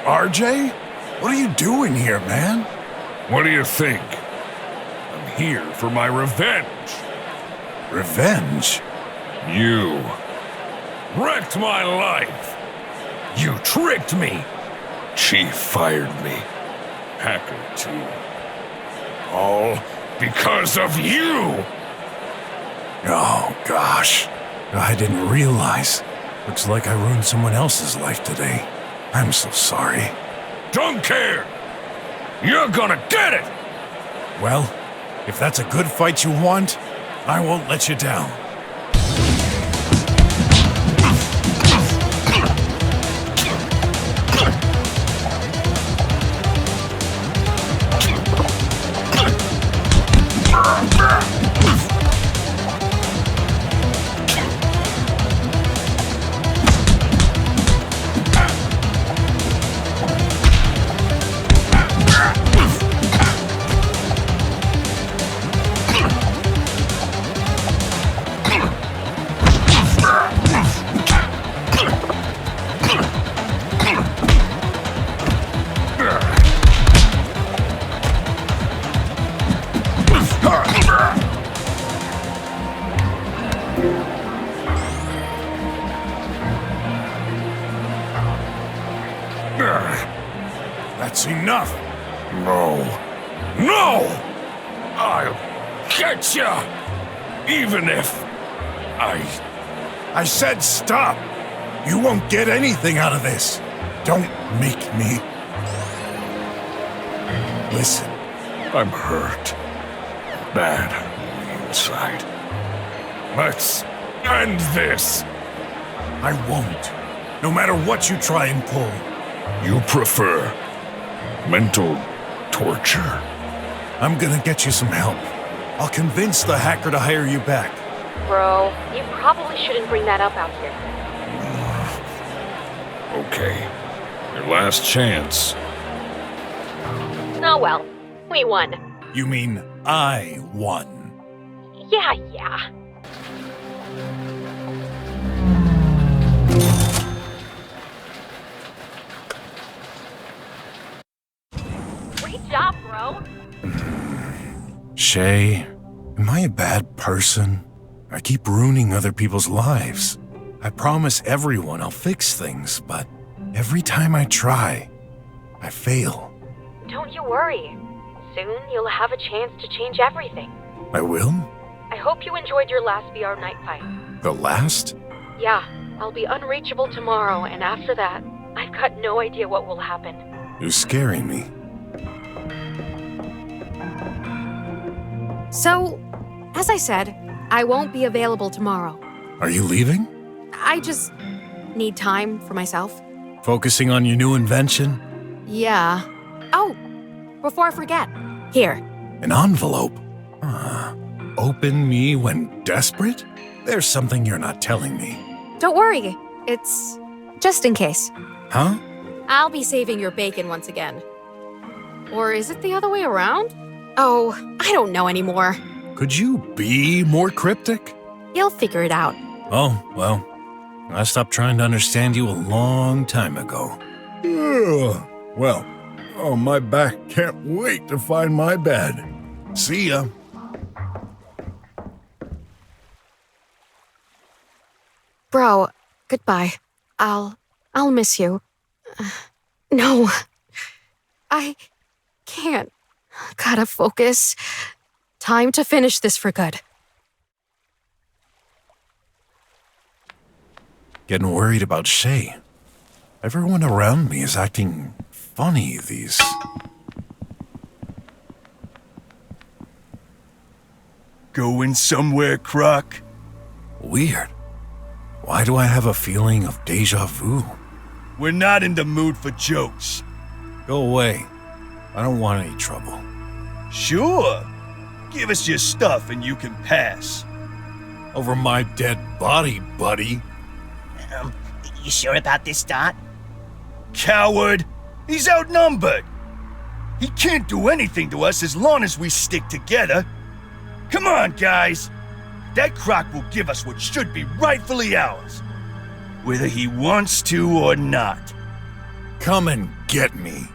Speaker 1: RJ? What are you doing here, man?
Speaker 13: What do you think? I'm here for my revenge.
Speaker 1: Revenge?
Speaker 13: You wrecked my life. You tricked me. Chief fired me. Hacker, too. All because of you.
Speaker 1: Oh, gosh. I didn't realize. Looks like I ruined someone else's life today. I'm so sorry.
Speaker 13: Don't care. You're gonna get it.
Speaker 1: Well, if that's a good fight you want, I won't let you down. That's enough.
Speaker 13: No. No! I'll get ya! Even if
Speaker 1: I said stop! You won't get anything out of this. Don't make me. Listen.
Speaker 13: I'm hurt. Bad on the inside. Let's end this.
Speaker 1: I won't. No matter what you try and pull.
Speaker 13: You prefer mental torture?
Speaker 1: I'm gonna get you some help. I'll convince the hacker to hire you back.
Speaker 11: Bro, you probably shouldn't bring that up out here.
Speaker 13: Okay. Your last chance.
Speaker 11: Oh well, we won.
Speaker 1: You mean I won?
Speaker 11: Yeah. Great job, bro.
Speaker 1: Shay, am I a bad person? I keep ruining other people's lives. I promise everyone I'll fix things, but every time I try, I fail.
Speaker 11: Don't you worry. Soon you'll have a chance to change everything.
Speaker 1: I will?
Speaker 11: I hope you enjoyed your last VR night fight.
Speaker 1: The last?
Speaker 11: Yeah, I'll be unreachable tomorrow, and after that, I've got no idea what will happen.
Speaker 1: You're scaring me.
Speaker 11: So, as I said, I won't be available tomorrow.
Speaker 1: Are you leaving?
Speaker 11: I just need time for myself.
Speaker 1: Focusing on your new invention?
Speaker 11: Yeah. Oh, before I forget, here.
Speaker 1: An envelope?
Speaker 18: open me when desperate? There's something you're not telling me.
Speaker 11: Don't worry. It's just in case.
Speaker 18: Huh?
Speaker 11: I'll be saving your bacon once again. Or is it the other way around? Oh, I don't know anymore.
Speaker 18: Could you be more cryptic?
Speaker 11: You'll figure it out.
Speaker 18: Oh, well, I stopped trying to understand you a long time ago. Well, oh, my back can't wait to find my bed. See ya.
Speaker 11: Bro, goodbye. I'll miss you. No. I can't. Gotta focus. Time to finish this for good.
Speaker 18: Getting worried about Shay. Everyone around me is acting funny these...
Speaker 13: Going somewhere, Croc?
Speaker 18: Weird. Why do I have a feeling of deja vu?
Speaker 13: We're not in the mood for jokes.
Speaker 18: Go away. I don't want any trouble.
Speaker 13: Sure. Give us your stuff and you can pass.
Speaker 18: Over my dead body, buddy.
Speaker 3: You sure about this, Dot?
Speaker 13: Coward! He's outnumbered! He can't do anything to us as long as we stick together. Come on, guys! That Croc will give us what should be rightfully ours. Whether he wants to or not.
Speaker 18: Come and get me.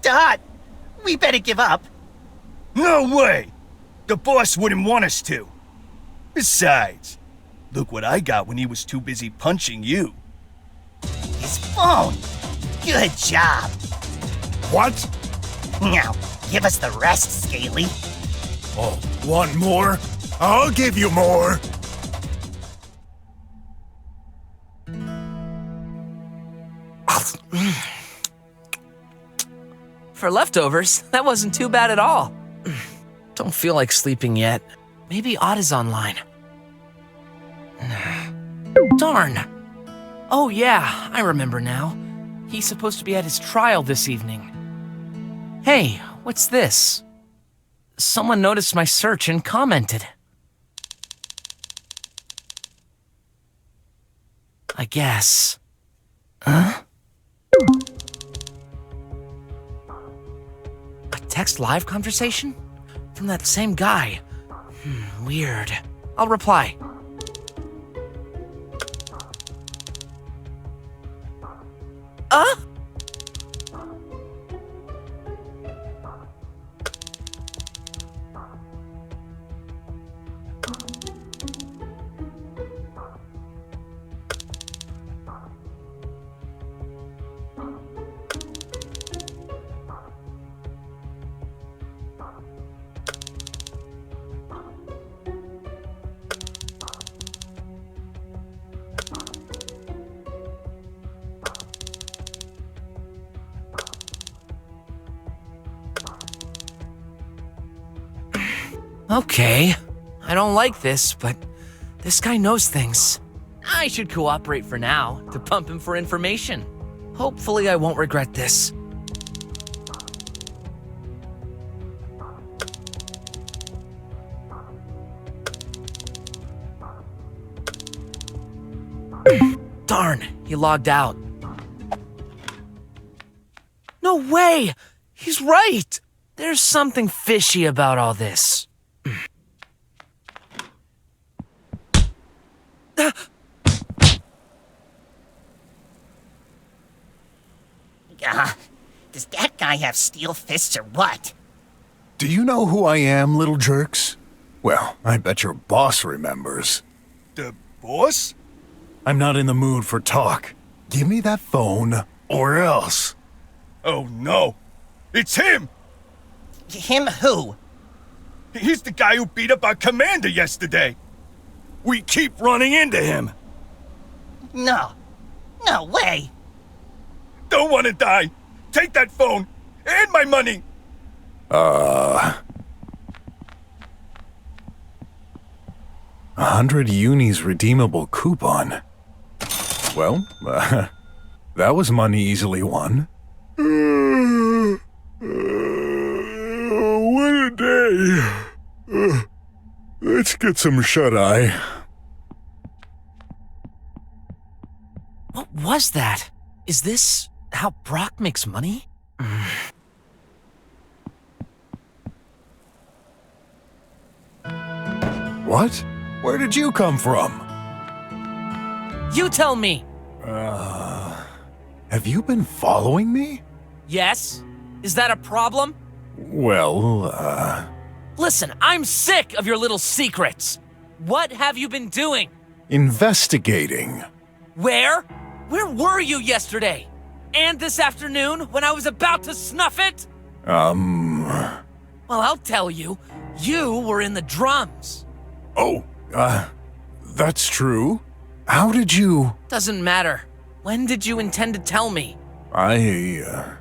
Speaker 3: Dot, we better give up.
Speaker 13: No way! The boss wouldn't want us to. Besides, look what I got when he was too busy punching you.
Speaker 3: His phone. Good job.
Speaker 18: What?
Speaker 3: Now, give us the rest, Scaly.
Speaker 18: Oh, want more? I'll give you more.
Speaker 22: For leftovers, that wasn't too bad at all. Don't feel like sleeping yet. Maybe Odd is online. Darn. Oh yeah, I remember now. He's supposed to be at his trial this evening. Hey, what's this? Someone noticed my search and commented. I guess. Huh? A text live conversation? From that same guy. Weird. I'll reply. Okay, I don't like this, but this guy knows things. I should cooperate for now to pump him for information. Hopefully I won't regret this. Darn, he logged out. No way! He's right! There's something fishy about all this.
Speaker 3: Does that guy have steel fists or what?
Speaker 18: Do you know who I am, little jerks? Well, I bet your boss remembers.
Speaker 13: The boss?
Speaker 18: I'm not in the mood for talk. Give me that phone, or else.
Speaker 13: Oh no! It's him!
Speaker 3: Him who?
Speaker 13: He's the guy who beat up our commander yesterday. We keep running into him.
Speaker 3: No. No way.
Speaker 13: Don't want to die. Take that phone and my money.
Speaker 18: 100 unis redeemable coupon. Well, that was money easily won. What a day. Let's get some shut-eye.
Speaker 22: What was that? Is this how BROK makes money?
Speaker 18: What? Where did you come from?
Speaker 22: You tell me!
Speaker 18: Have you been following me?
Speaker 22: Yes? Is that a problem?
Speaker 18: Well,
Speaker 22: Listen, I'm sick of your little secrets. What have you been doing?
Speaker 18: investigating.
Speaker 22: Where? Where were you yesterday? And this afternoon when I was about to snuff it? Well, I'll tell you. You were in the drums.
Speaker 18: Oh, that's true. How did you...
Speaker 22: Doesn't matter. When did you intend to tell me?
Speaker 18: I,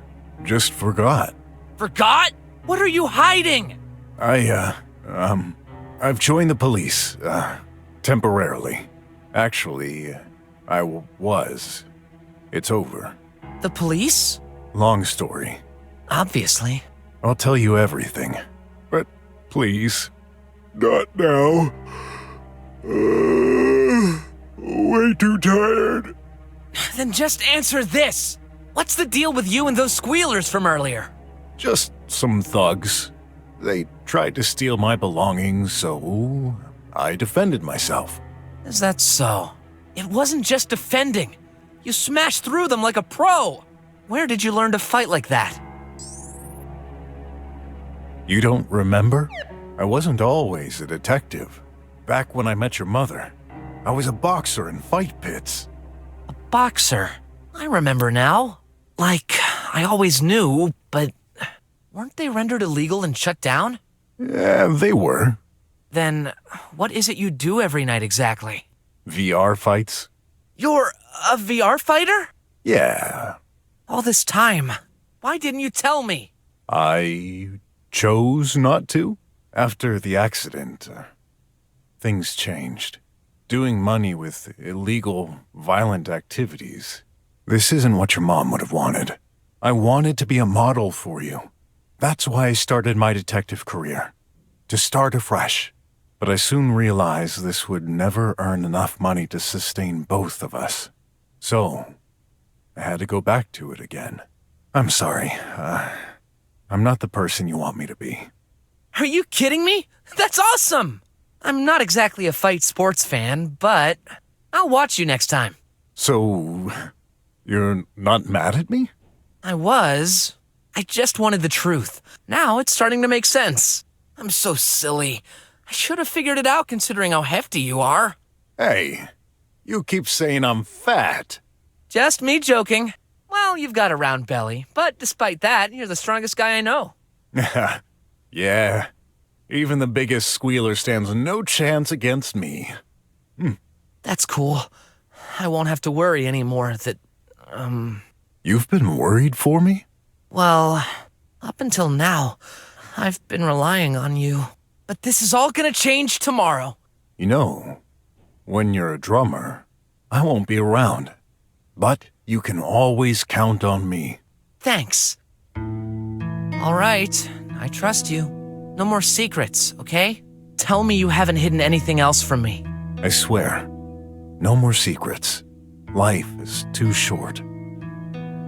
Speaker 18: just forgot.
Speaker 22: Forgot? What are you hiding?
Speaker 18: I've joined the police, temporarily. Actually, I was. It's over.
Speaker 22: The police?
Speaker 18: Long story.
Speaker 22: Obviously.
Speaker 18: I'll tell you everything. But please, not now. Way too tired.
Speaker 22: Then just answer this. What's the deal with you and those squealers from earlier?
Speaker 18: Just some thugs. They tried to steal my belongings, so I defended myself.
Speaker 22: Is that so? It wasn't just defending. You smashed through them like a pro. Where did you learn to fight like that?
Speaker 18: You don't remember? I wasn't always a detective. Back when I met your mother, I was a boxer in fight pits.
Speaker 22: A boxer? I remember now. Like, I always knew, but weren't they rendered illegal and shut down?
Speaker 18: Yeah, they were.
Speaker 22: Then, what is it you do every night exactly?
Speaker 18: VR fights?
Speaker 22: You're a VR fighter?
Speaker 18: Yeah.
Speaker 22: All this time, why didn't you tell me?
Speaker 18: I chose not to. After the accident, things changed. Doing money with illegal, violent activities. This isn't what your mom would have wanted. I wanted to be a model for you. That's why I started my detective career. To start afresh. But I soon realized this would never earn enough money to sustain both of us. So, I had to go back to it again. I'm sorry. I'm not the person you want me to be.
Speaker 22: Are you kidding me? That's awesome! I'm not exactly a fight sports fan, but I'll watch you next time.
Speaker 18: So, you're not mad at me?
Speaker 22: I was. I just wanted the truth. Now it's starting to make sense. I'm so silly. I should have figured it out considering how hefty you are.
Speaker 18: Hey, you keep saying I'm fat.
Speaker 22: Just me joking. Well, you've got a round belly, but despite that, you're the strongest guy I know.
Speaker 18: Yeah, even the biggest squealer stands no chance against me.
Speaker 22: That's cool. I won't have to worry anymore that,
Speaker 18: You've been worried for me?
Speaker 22: Well, up until now, I've been relying on you. But this is all gonna change tomorrow.
Speaker 18: You know, when you're a drummer, I won't be around. But you can always count on me.
Speaker 22: Thanks. All right, I trust you. No more secrets, okay? Tell me you haven't hidden anything else from me.
Speaker 18: I swear, no more secrets. Life is too short.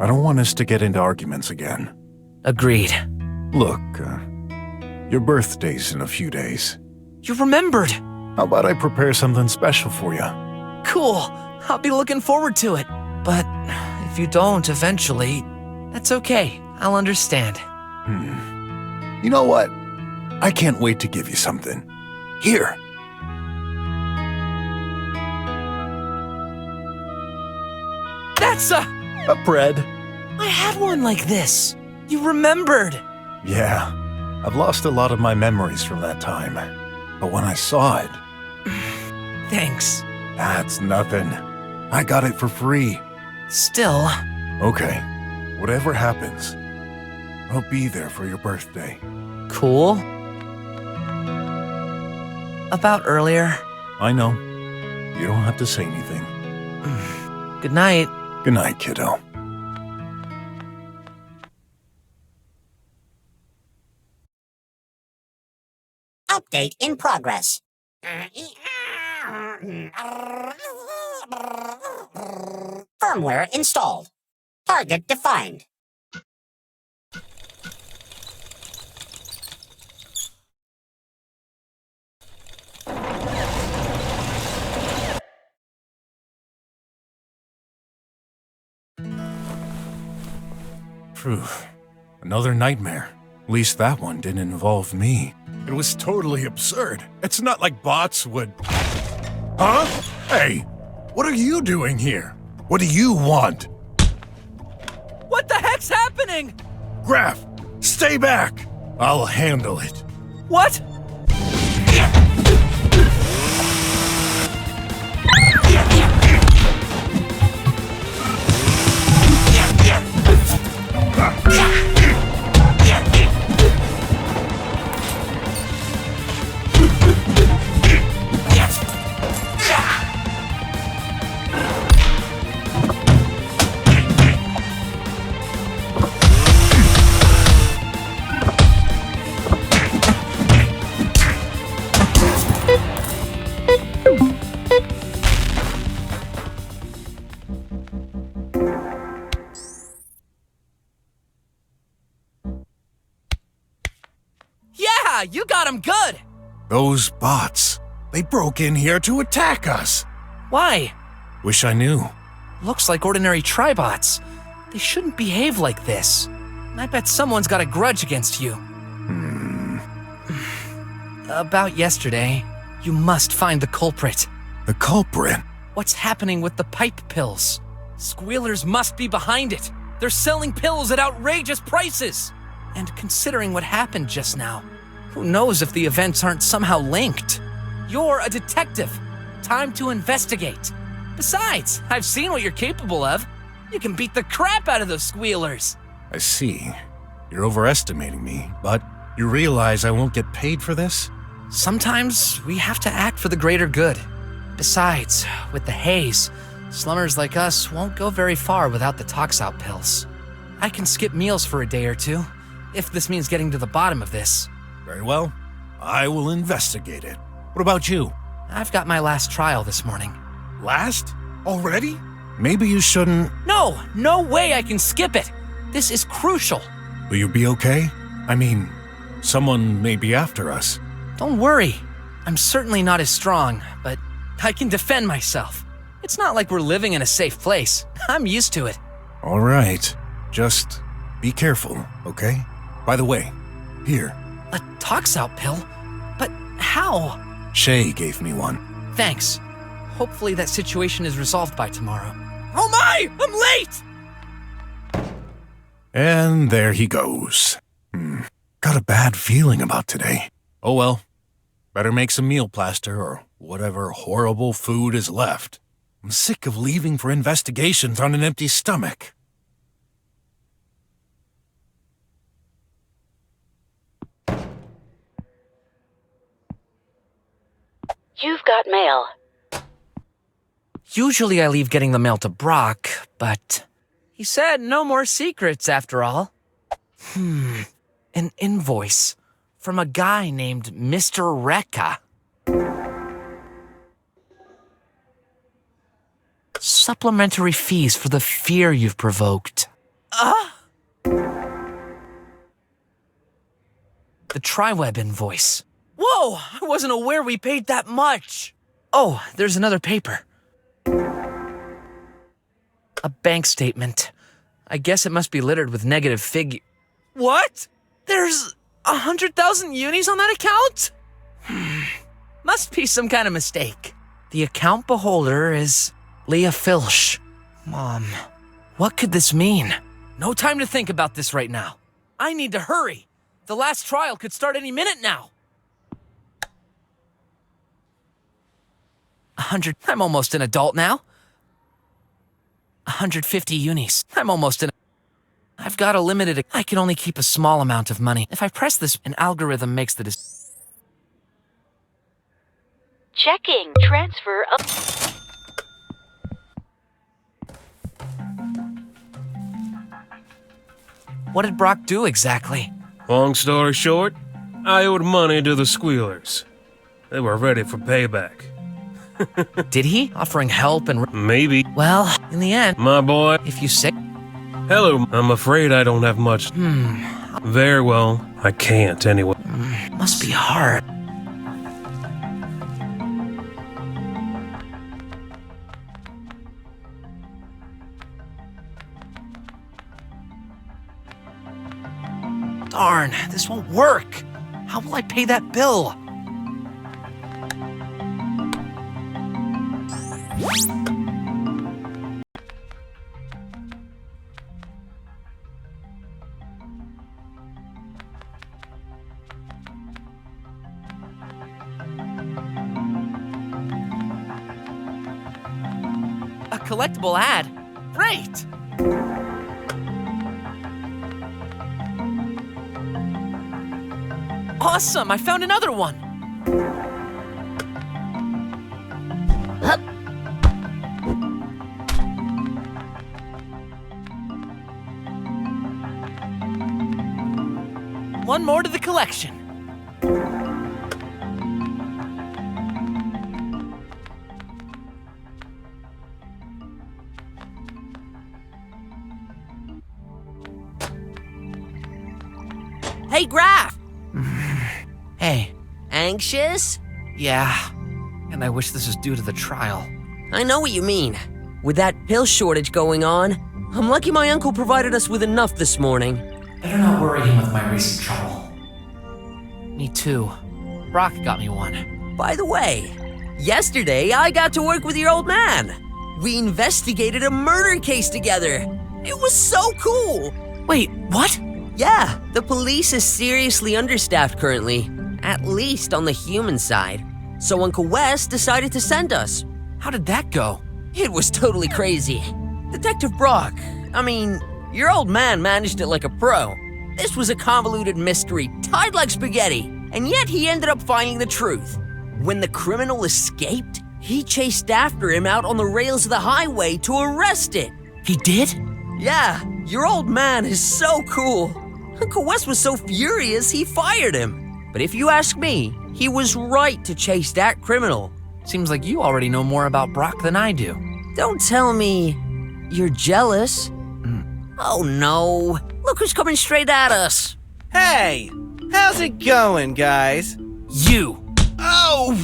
Speaker 18: I don't want us to get into arguments again.
Speaker 22: Agreed.
Speaker 18: Look, your birthday's in a few days.
Speaker 22: You remembered.
Speaker 18: How about I prepare something special for you?
Speaker 22: Cool. I'll be looking forward to it. But if you don't eventually, that's okay. I'll understand.
Speaker 18: You know what? I can't wait to give you something. Here.
Speaker 22: That's
Speaker 18: a bread.
Speaker 22: I had one like this. You remembered.
Speaker 18: Yeah. I've lost a lot of my memories from that time. But when I saw it...
Speaker 22: Thanks.
Speaker 18: That's nothing. I got it for free.
Speaker 22: Still...
Speaker 18: Okay. Whatever happens, I'll be there for your birthday.
Speaker 22: Cool. About earlier.
Speaker 18: I know. You don't have to say anything.
Speaker 22: Good night.
Speaker 18: Good night, kiddo.
Speaker 2: Update in progress. Firmware installed. Target defined.
Speaker 18: Phew. Another nightmare. At least that one didn't involve me. It was totally absurd. It's not like bots would... Huh? Hey, what are you doing here? What do you want?
Speaker 22: What the heck's happening?
Speaker 18: Graf, stay back! I'll handle it.
Speaker 22: What? You got him good!
Speaker 18: Those bots. They broke in here to attack us.
Speaker 22: Why?
Speaker 18: Wish I knew.
Speaker 22: Looks like ordinary tribots. They shouldn't behave like this. I bet someone's got a grudge against you. About yesterday, you must find the culprit.
Speaker 18: The culprit?
Speaker 22: What's happening with the pipe pills? Squealers must be behind it. They're selling pills at outrageous prices. And considering what happened just now, who knows if the events aren't somehow linked? You're a detective. Time to investigate. Besides, I've seen what you're capable of. You can beat the crap out of those squealers.
Speaker 18: I see. You're overestimating me, but you realize I won't get paid for this?
Speaker 22: Sometimes we have to act for the greater good. Besides, with the haze, slummers like us won't go very far without the tox-out pills. I can skip meals for a day or two, if this means getting to the bottom of this.
Speaker 18: Very well. I will investigate it. What about you?
Speaker 22: I've got my last trial this morning.
Speaker 18: Last? Already? Maybe you shouldn't...
Speaker 22: No way I can skip it! This is crucial.
Speaker 18: Will you be okay? I mean, someone may be after us.
Speaker 22: Don't worry. I'm certainly not as strong, but I can defend myself. It's not like we're living in a safe place. I'm used to it.
Speaker 18: All right. Just be careful, okay? By the way, here.
Speaker 22: A tox-out pill? But how?
Speaker 18: Shay gave me one.
Speaker 22: Thanks. Hopefully that situation is resolved by tomorrow. Oh my! I'm late!
Speaker 18: And there he goes. Got a bad feeling about today. Oh well. Better make some meal plaster or whatever horrible food is left. I'm sick of leaving for investigations on an empty stomach.
Speaker 6: You've got mail.
Speaker 22: Usually I leave getting the mail to BROK, but he said no more secrets after all. An invoice from a guy named Mr. Rekka. Supplementary fees for the fear you've provoked. The TriWeb invoice. Whoa! I wasn't aware we paid that much! Oh, there's another paper. A bank statement. I guess it must be littered with negative What? There's 100,000 unis on that account? Must be some kind of mistake. The account beholder is Leah Filch. Mom, what could this mean? No time to think about this right now. I need to hurry. The last trial could start any minute now. 100. I'm almost an adult now. 150 unis. I'm almost an... I've got a limited... I can only keep a small amount of money. If I press this, an algorithm makes the...
Speaker 6: Checking transfer of...
Speaker 22: What did BROK do exactly?
Speaker 8: Long story short, I owed money to the Squealers. They were ready for payback.
Speaker 22: Did he? Offering help and...
Speaker 8: Maybe.
Speaker 22: Well, in the end...
Speaker 8: My boy.
Speaker 22: If you say...
Speaker 8: Hello, I'm afraid I don't have much. Very well, I can't anyway.
Speaker 22: Must be hard. Darn, this won't work. How will I pay that bill? A collectible ad? Great! Awesome! I found another one! One more to the collection.
Speaker 14: Hey, Graf!
Speaker 22: Hey.
Speaker 14: Anxious?
Speaker 22: Yeah. And I wish this was due to the trial.
Speaker 14: I know what you mean. With that pill shortage going on, I'm lucky my uncle provided us with enough this morning.
Speaker 22: Better not worry him with my recent trouble. Me too. BROK got me one.
Speaker 14: By the way, yesterday I got to work with your old man. We investigated a murder case together. It was so cool.
Speaker 22: Wait, what?
Speaker 14: Yeah, the police is seriously understaffed currently, at least on the human side. So Uncle Wes decided to send us.
Speaker 22: How did that go?
Speaker 14: It was totally crazy. Detective BROK, I mean, your old man managed it like a pro. This was a convoluted mystery, tied like spaghetti, and yet he ended up finding the truth. When the criminal escaped, he chased after him out on the rails of the highway to arrest it.
Speaker 22: He did?
Speaker 14: Yeah, your old man is so cool. Uncle Wes was so furious he fired him. But if you ask me, he was right to chase that criminal.
Speaker 22: Seems like you already know more about BROK than I do.
Speaker 14: Don't tell me you're jealous. Oh no, look who's coming straight at us.
Speaker 15: Hey, how's it going, guys?
Speaker 22: You!
Speaker 15: Oh,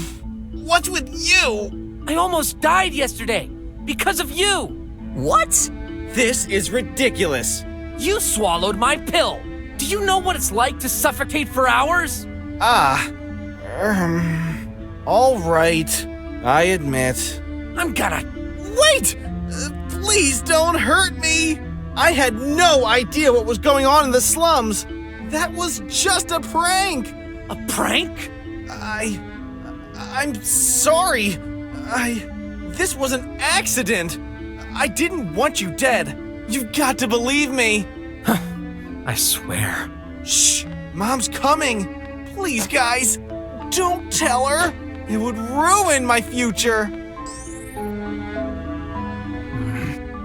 Speaker 15: what's with you?
Speaker 22: I almost died yesterday because of you!
Speaker 14: What?
Speaker 15: This is ridiculous.
Speaker 22: You swallowed my pill! Do you know what it's like to suffocate for hours?
Speaker 15: All right, I admit.
Speaker 22: I'm gonna...
Speaker 15: Wait! Please don't hurt me! I had no idea what was going on in the slums. That was just a prank.
Speaker 22: A prank?
Speaker 15: I'm sorry. This was an accident. I didn't want you dead. You've got to believe me.
Speaker 22: I swear.
Speaker 15: Shh, Mom's coming. Please, guys, don't tell her. It would ruin my future.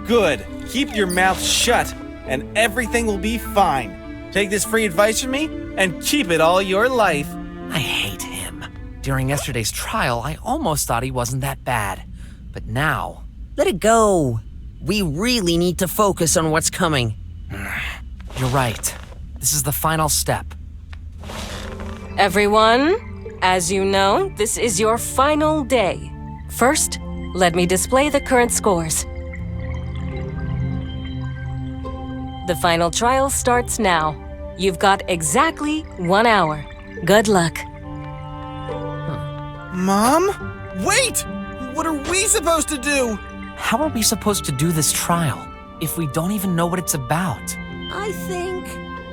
Speaker 15: Good. Keep your mouth shut, and everything will be fine. Take this free advice from me, and keep it all your life.
Speaker 22: I hate him. During yesterday's trial, I almost thought he wasn't that bad. But now...
Speaker 14: Let it go. We really need to focus on what's coming.
Speaker 22: You're right. This is the final step.
Speaker 12: Everyone, as you know, this is your final day. First, let me display the current scores. The final trial starts now. You've got exactly 1 hour. Good luck.
Speaker 15: Mom? Wait! What are we supposed to do?
Speaker 22: How are we supposed to do this trial if we don't even know what it's about?
Speaker 19: I think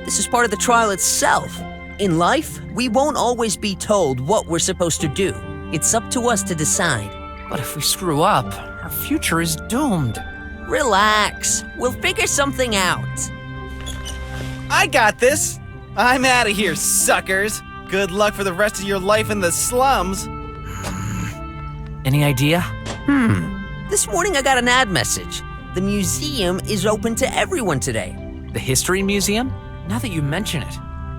Speaker 19: this is part of the trial itself. In life, we won't always be told what we're supposed to do. It's up to us to decide.
Speaker 22: But if we screw up, our future is doomed.
Speaker 19: Relax. We'll figure something out.
Speaker 15: I got this. I'm out of here, suckers. Good luck for the rest of your life in the slums.
Speaker 22: Any idea?
Speaker 19: This morning I got an ad message. The museum is open to everyone today.
Speaker 22: The History Museum? Now that you mention it,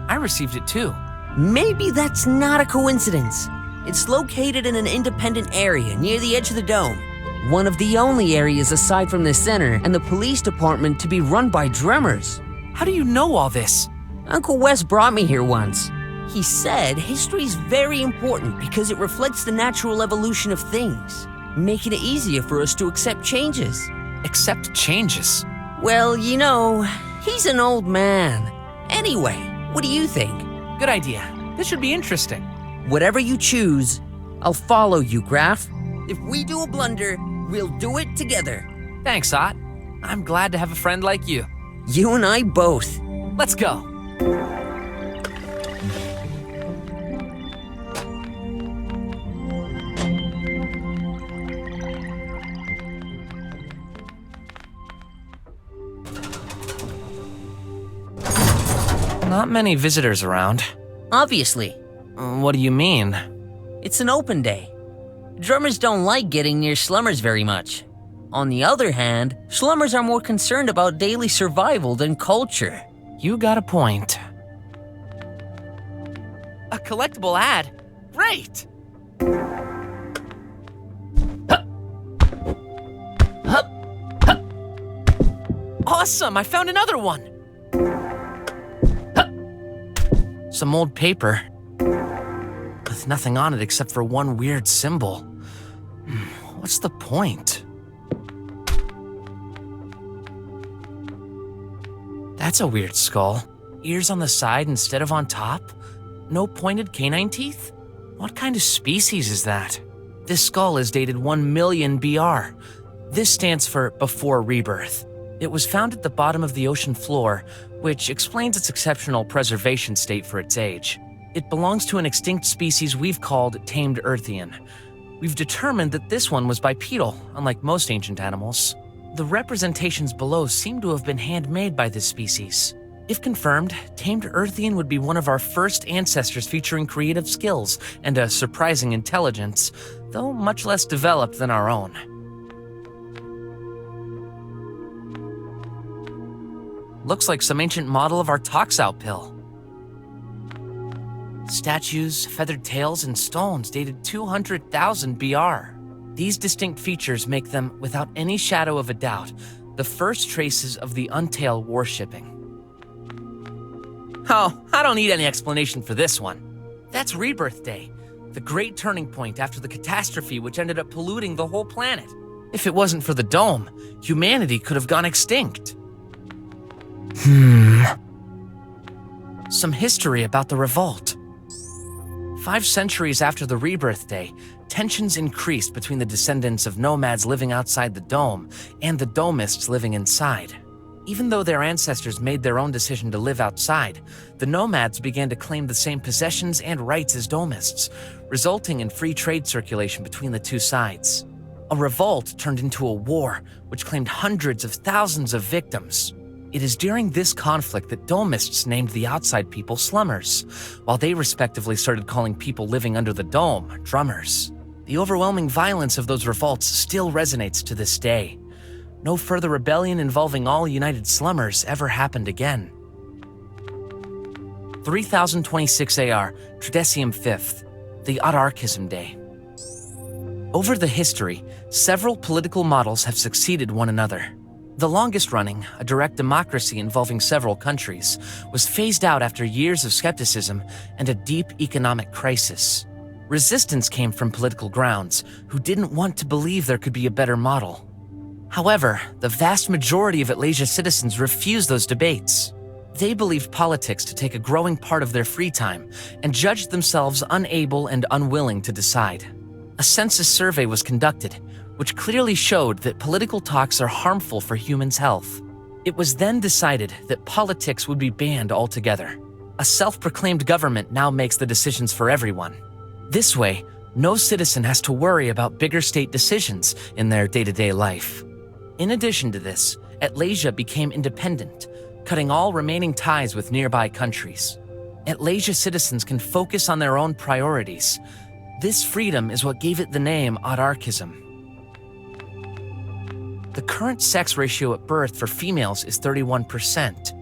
Speaker 22: I received it too.
Speaker 19: Maybe that's not a coincidence. It's located in an independent area near the edge of the dome. One of the only areas aside from the center and the police department to be run by drummers.
Speaker 22: How do you know all this?
Speaker 19: Uncle Wes brought me here once. He said history's very important because it reflects the natural evolution of things, making it easier for us to accept changes.
Speaker 22: Accept changes?
Speaker 19: Well, you know, he's an old man. Anyway, what do you think?
Speaker 22: Good idea. This should be interesting.
Speaker 19: Whatever you choose, I'll follow you, Graf. If we do a blunder, we'll do it together.
Speaker 22: Thanks, Ott. I'm glad to have a friend like you.
Speaker 19: You and I both.
Speaker 22: Let's go. Not many visitors around.
Speaker 19: Obviously.
Speaker 22: What do you mean?
Speaker 19: It's an open day. Drummers don't like getting near slummers very much. On the other hand, slummers are more concerned about daily survival than culture.
Speaker 22: You got a point. A collectible ad? Great! Awesome! I found another one! Some old paper with nothing on it except for one weird symbol. What's the point? That's a weird skull. Ears on the side instead of on top? No pointed canine teeth? What kind of species is that? This skull is dated 1 million BR. This stands for Before Rebirth. It was found at the bottom of the ocean floor, which explains its exceptional preservation state for its age. It belongs to an extinct species we've called tamed Earthian. We've determined that this one was bipedal, unlike most ancient animals. The representations below seem to have been handmade by this species. If confirmed, tamed Earthian would be one of our first ancestors featuring creative skills and a surprising intelligence, though much less developed than our own. Looks like some ancient model of our Toxout pill. Statues, feathered tails, and stones dated 200,000 BR. These distinct features make them, without any shadow of a doubt, the first traces of the Untail worshipping. Oh, I don't need any explanation for this one. That's Rebirth Day, the great turning point after the catastrophe which ended up polluting the whole planet. If it wasn't for the dome, humanity could have gone extinct. Some history about the revolt. 5 centuries after the Rebirth Day, tensions increased between the descendants of nomads living outside the dome and the domists living inside. Even though their ancestors made their own decision to live outside, the nomads began to claim the same possessions and rights as domists, resulting in free trade circulation between the two sides. A revolt turned into a war, which claimed hundreds of thousands of victims. It is during this conflict that domists named the outside people slummers, while they respectively started calling people living under the dome drummers. The overwhelming violence of those revolts still resonates to this day. No further rebellion involving all united slummers ever happened again. 3026 AR, Tridecium 5th, the Autarchism Day. Over the history, several political models have succeeded one another. The longest running, a direct democracy involving several countries, was phased out after years of skepticism and a deep economic crisis. Resistance came from political grounds, who didn't want to believe there could be a better model. However, the vast majority of Atlasia's citizens refused those debates. They believed politics to take a growing part of their free time and judged themselves unable and unwilling to decide. A census survey was conducted, which clearly showed that political talks are harmful for humans' health. It was then decided that politics would be banned altogether. A self-proclaimed government now makes the decisions for everyone. This way, no citizen has to worry about bigger state decisions in their day-to-day life. In addition to this, Atlasia became independent, cutting all remaining ties with nearby countries. Atlasia citizens can focus on their own priorities. This freedom is what gave it the name autarchism. The current sex ratio at birth for females is 31%.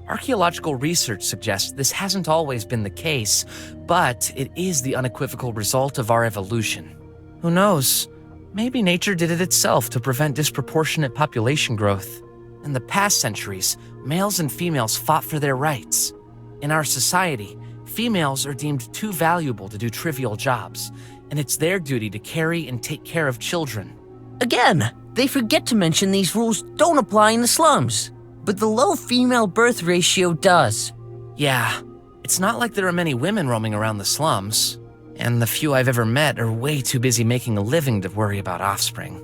Speaker 22: Archaeological research suggests this hasn't always been the case, but it is the unequivocal result of our evolution. Who knows? Maybe nature did it itself to prevent disproportionate population growth. In the past centuries, males and females fought for their rights. In our society, females are deemed too valuable to do trivial jobs, and it's their duty to carry and take care of children.
Speaker 19: Again, they forget to mention these rules don't apply in the slums, but the low female birth ratio does.
Speaker 22: Yeah, it's not like there are many women roaming around the slums, and the few I've ever met are way too busy making a living to worry about offspring.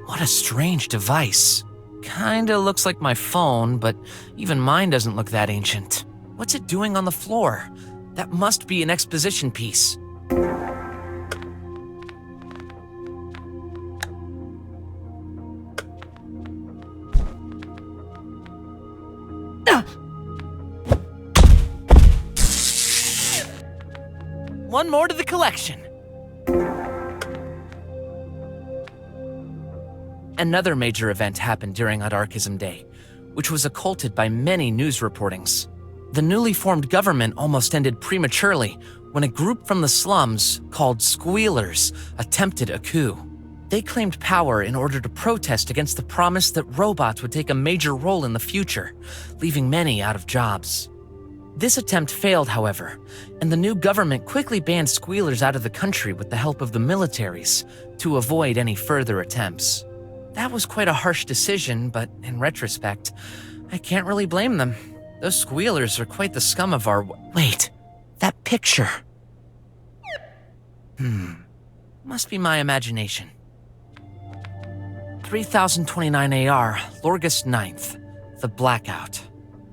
Speaker 22: What a strange device. Kinda looks like my phone, but even mine doesn't look that ancient. What's it doing on the floor? That must be an exposition piece. One more to the collection. Another major event happened during Autarchism Day, which was occulted by many news reportings. The newly formed government almost ended prematurely when a group from the slums, called Squealers, attempted a coup. They claimed power in order to protest against the promise that robots would take a major role in the future, leaving many out of jobs. This attempt failed, however, and the new government quickly banned Squealers out of the country with the help of the militaries to avoid any further attempts. That was quite a harsh decision, but in retrospect, I can't really blame them. Those Squealers are quite the scum of our— Wait, that picture. Must be my imagination. 3029 AR, Lorgus 9th, the Blackout.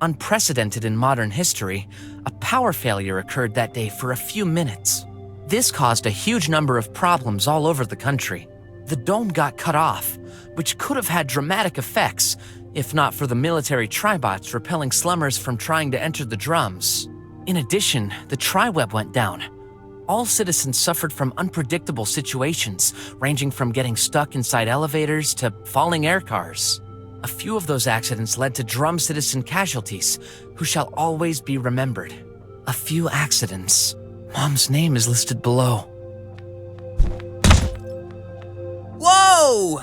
Speaker 22: Unprecedented in modern history, a power failure occurred that day for a few minutes. This caused a huge number of problems all over the country. The dome got cut off, which could have had dramatic effects, if not for the military tribots repelling slummers from trying to enter the drums. In addition, the tri-web went down. All citizens suffered from unpredictable situations, ranging from getting stuck inside elevators to falling air cars. A few of those accidents led to drum citizen casualties, who shall always be remembered. A few accidents. Mom's name is listed below.
Speaker 19: Whoa!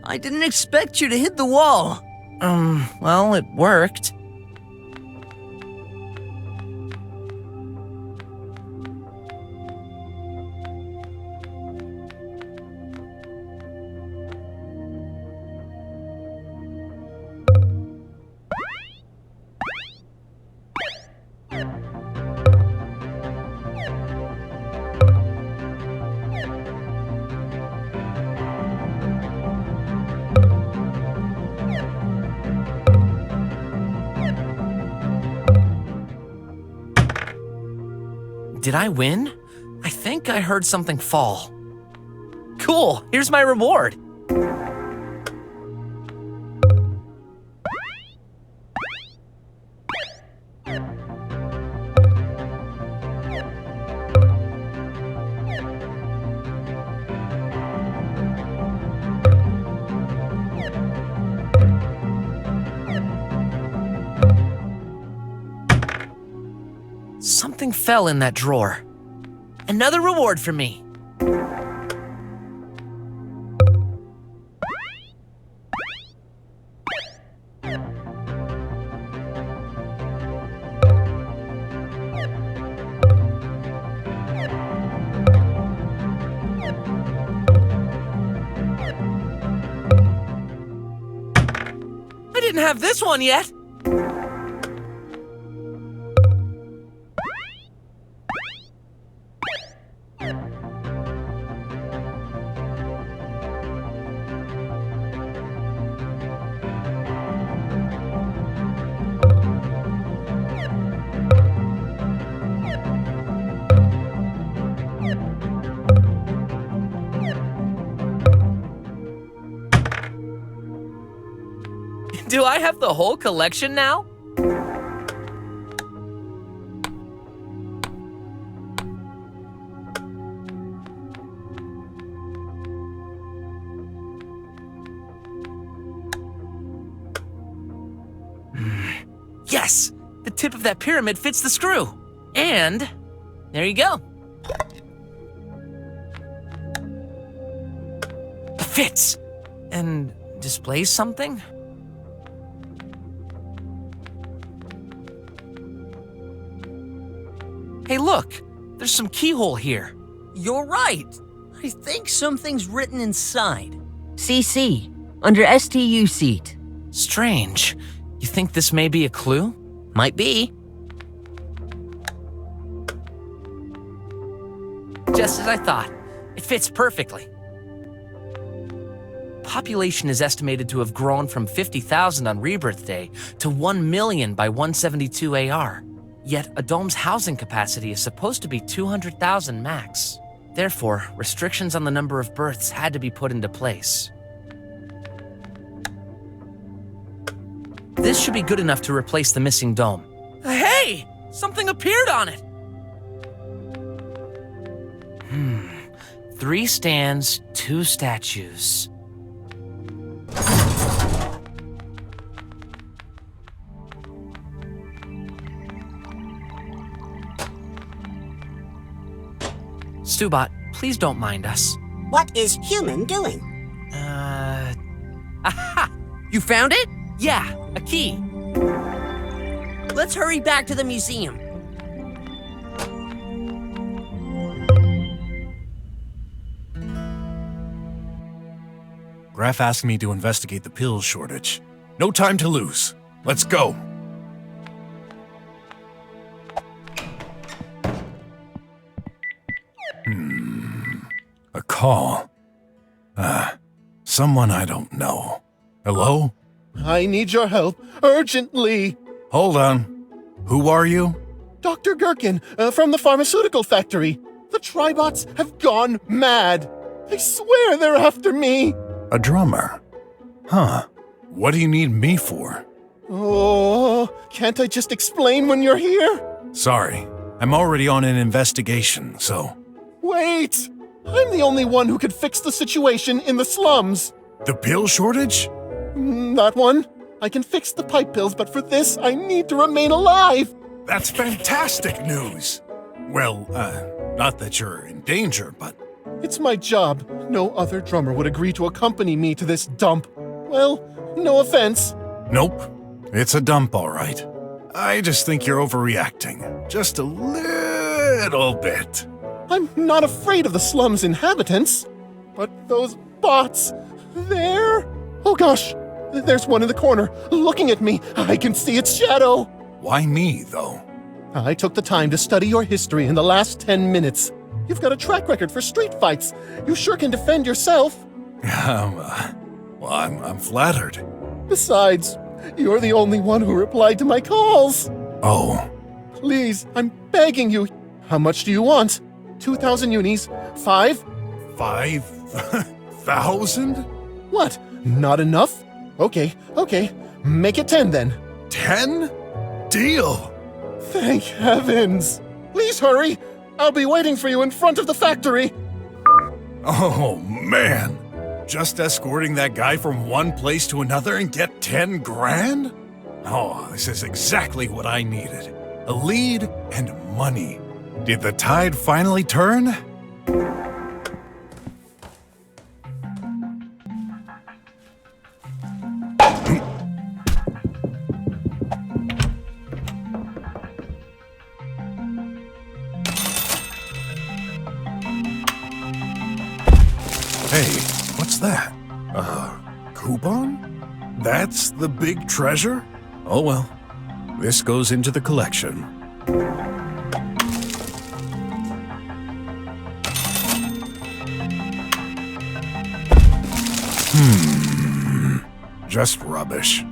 Speaker 19: I didn't expect you to hit the wall.
Speaker 22: Well, it worked. Did I win? I think I heard something fall. Cool, here's my reward. Something fell in that drawer. Another reward for me. I didn't have this one yet. Do I have the whole collection now? Yes! The tip of that pyramid fits the screw. And there you go. It fits. And displays something? Hey, look! There's some keyhole here.
Speaker 19: You're right. I think something's written inside. CC, under STU seat.
Speaker 22: Strange. You think this may be a clue?
Speaker 19: Might be.
Speaker 22: Just as I thought. It fits perfectly. Population is estimated to have grown from 50,000 on Rebirth Day to 1 million by 172 AR. Yet a dome's housing capacity is supposed to be 200,000 max. Therefore, restrictions on the number of births had to be put into place. This should be good enough to replace the missing dome. Hey! Something appeared on it! 3 stands, 2 statues. Stubot, please don't mind us.
Speaker 2: What is human doing?
Speaker 22: Aha! You found it? Yeah, a key.
Speaker 19: Let's hurry back to the museum.
Speaker 1: Graf asked me to investigate the pills shortage. No time to lose. Let's go. A call. Someone I don't know. Hello?
Speaker 9: I need your help, urgently.
Speaker 1: Hold on. Who are you?
Speaker 9: Dr. Gherkin, from the pharmaceutical factory. The Tribots have gone mad. I swear they're after me.
Speaker 1: A drummer? Huh. What do you need me for?
Speaker 9: Oh, can't I just explain when you're here?
Speaker 1: Sorry. I'm already on an investigation, so...
Speaker 9: Wait! I'm the only one who could fix the situation in the slums.
Speaker 1: The pill shortage?
Speaker 9: That one. I can fix the pipe pills, but for this, I need to remain alive.
Speaker 1: That's fantastic news. Well, not that you're in danger, but...
Speaker 9: It's my job. No other drummer would agree to accompany me to this dump. Well, no offense.
Speaker 1: Nope. It's a dump, all right. I just think you're overreacting. Just a little bit.
Speaker 9: I'm not afraid of the slum's inhabitants. But those bots, they're... Oh gosh, there's one in the corner, looking at me. I can see its shadow.
Speaker 1: Why me, though?
Speaker 9: I took the time to study your history in the last 10 minutes. You've got a track record for street fights. You sure can defend yourself.
Speaker 1: Well, I'm flattered.
Speaker 9: Besides, you're the only one who replied to my calls.
Speaker 1: Oh.
Speaker 9: Please, I'm begging you. How much do you want? 2,000 unis? 5?
Speaker 1: 5,000?
Speaker 9: What? Not enough? Okay. Make it 10 then.
Speaker 1: 10? Deal.
Speaker 9: Thank heavens. Please hurry. I'll be waiting for you in front of the factory.
Speaker 1: Oh, man. Just escorting that guy from one place to another and get 10 grand? Oh, this is exactly what I needed. A lead and money. Did the tide finally turn? Hey, what's that? Coupon? That's the big treasure? Oh well, this goes into the collection. Just rubbish.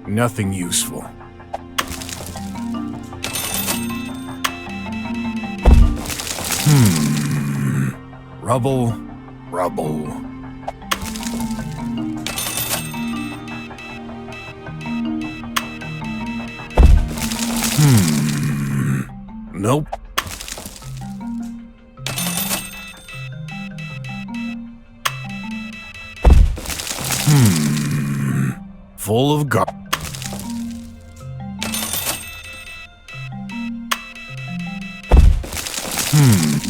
Speaker 1: Nothing useful.
Speaker 18: Rubble, rubble. Nope. Full of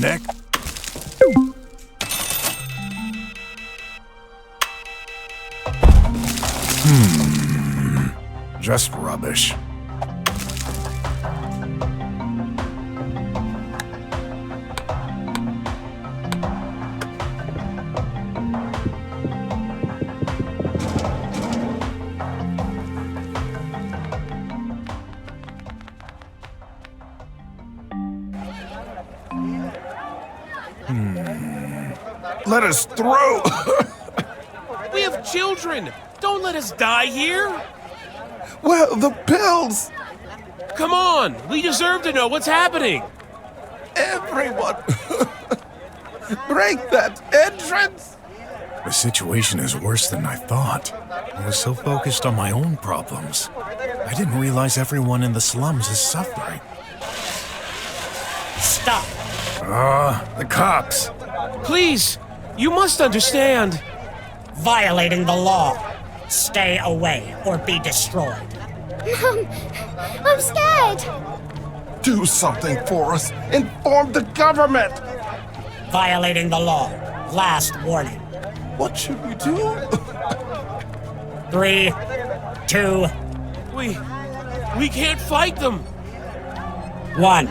Speaker 18: neck. Just rubbish. Let us through!
Speaker 8: We have children! Don't let us die here!
Speaker 9: Well, the pills!
Speaker 8: Come on! We deserve to know what's happening!
Speaker 9: Everyone! Break that entrance!
Speaker 18: The situation is worse than I thought. I was so focused on my own problems. I didn't realize everyone in the slums is suffering.
Speaker 2: Stop!
Speaker 18: The cops!
Speaker 8: Please! You must understand!
Speaker 2: Violating the law. Stay away or be destroyed.
Speaker 4: Mom, I'm scared.
Speaker 9: Do something for us. Inform the government.
Speaker 2: Violating the law. Last warning.
Speaker 9: What should we do?
Speaker 2: 3, 2...
Speaker 8: We can't fight them!
Speaker 2: 1.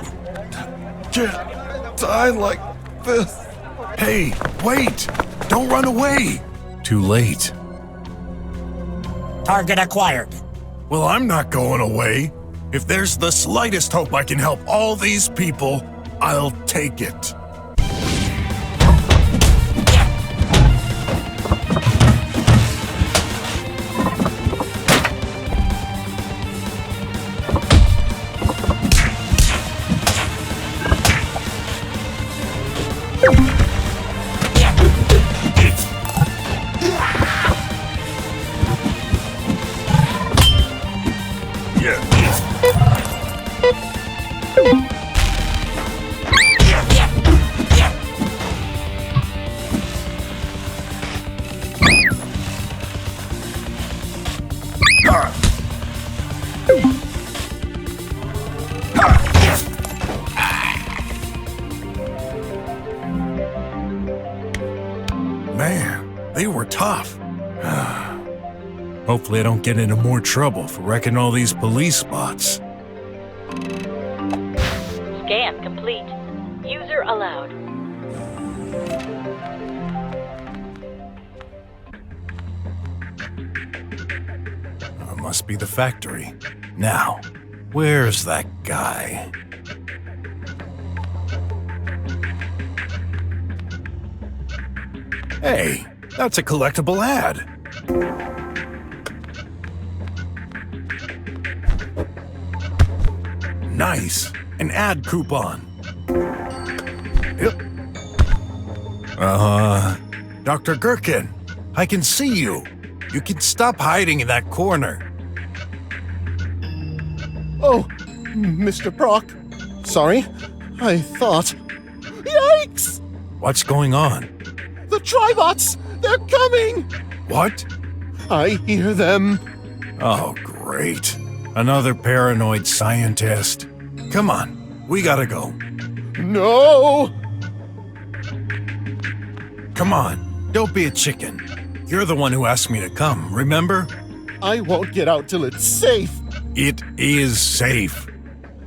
Speaker 9: Can't die like this.
Speaker 18: Hey, wait! Don't run away! Too late.
Speaker 2: Target acquired.
Speaker 18: Well, I'm not going away. If there's the slightest hope I can help all these people, I'll take it. Man, they were tough. Hopefully I don't get into more trouble for wrecking all these police spots.
Speaker 6: Scan complete. User allowed.
Speaker 18: Must be the factory. Now, where's that guy? Hey, that's a collectible ad. Nice, an ad coupon. Yep. Dr. Gherkin, I can see you. You can stop hiding in that corner.
Speaker 9: Oh, Mr. BROK. Sorry, I thought... Yikes!
Speaker 18: What's going on?
Speaker 9: The Tribots! They're coming!
Speaker 18: What?
Speaker 9: I hear them.
Speaker 18: Oh, great. Another paranoid scientist. Come on, we gotta go.
Speaker 9: No!
Speaker 18: Come on, don't be a chicken. You're the one who asked me to come, remember?
Speaker 9: I won't get out till it's safe.
Speaker 18: It is safe.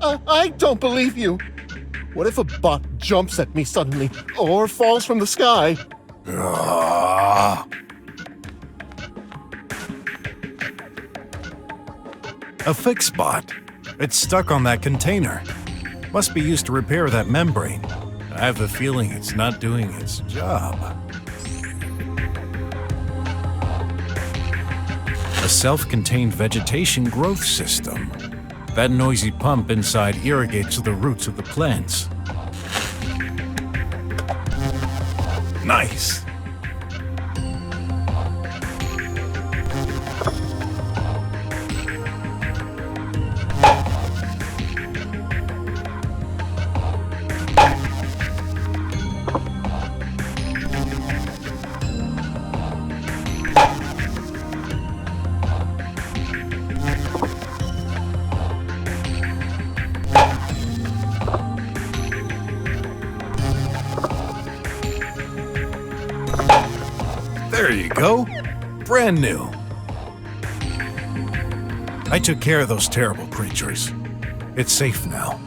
Speaker 9: I don't believe you. What if a bot jumps at me suddenly, or falls from the sky?
Speaker 18: A fix bot. It's stuck on that container. Must be used to repair that membrane. I have a feeling it's not doing its job. A self-contained vegetation growth system. That noisy pump inside irrigates the roots of the plants. Nice. There you go. Brand new. I took care of those terrible creatures. It's safe now.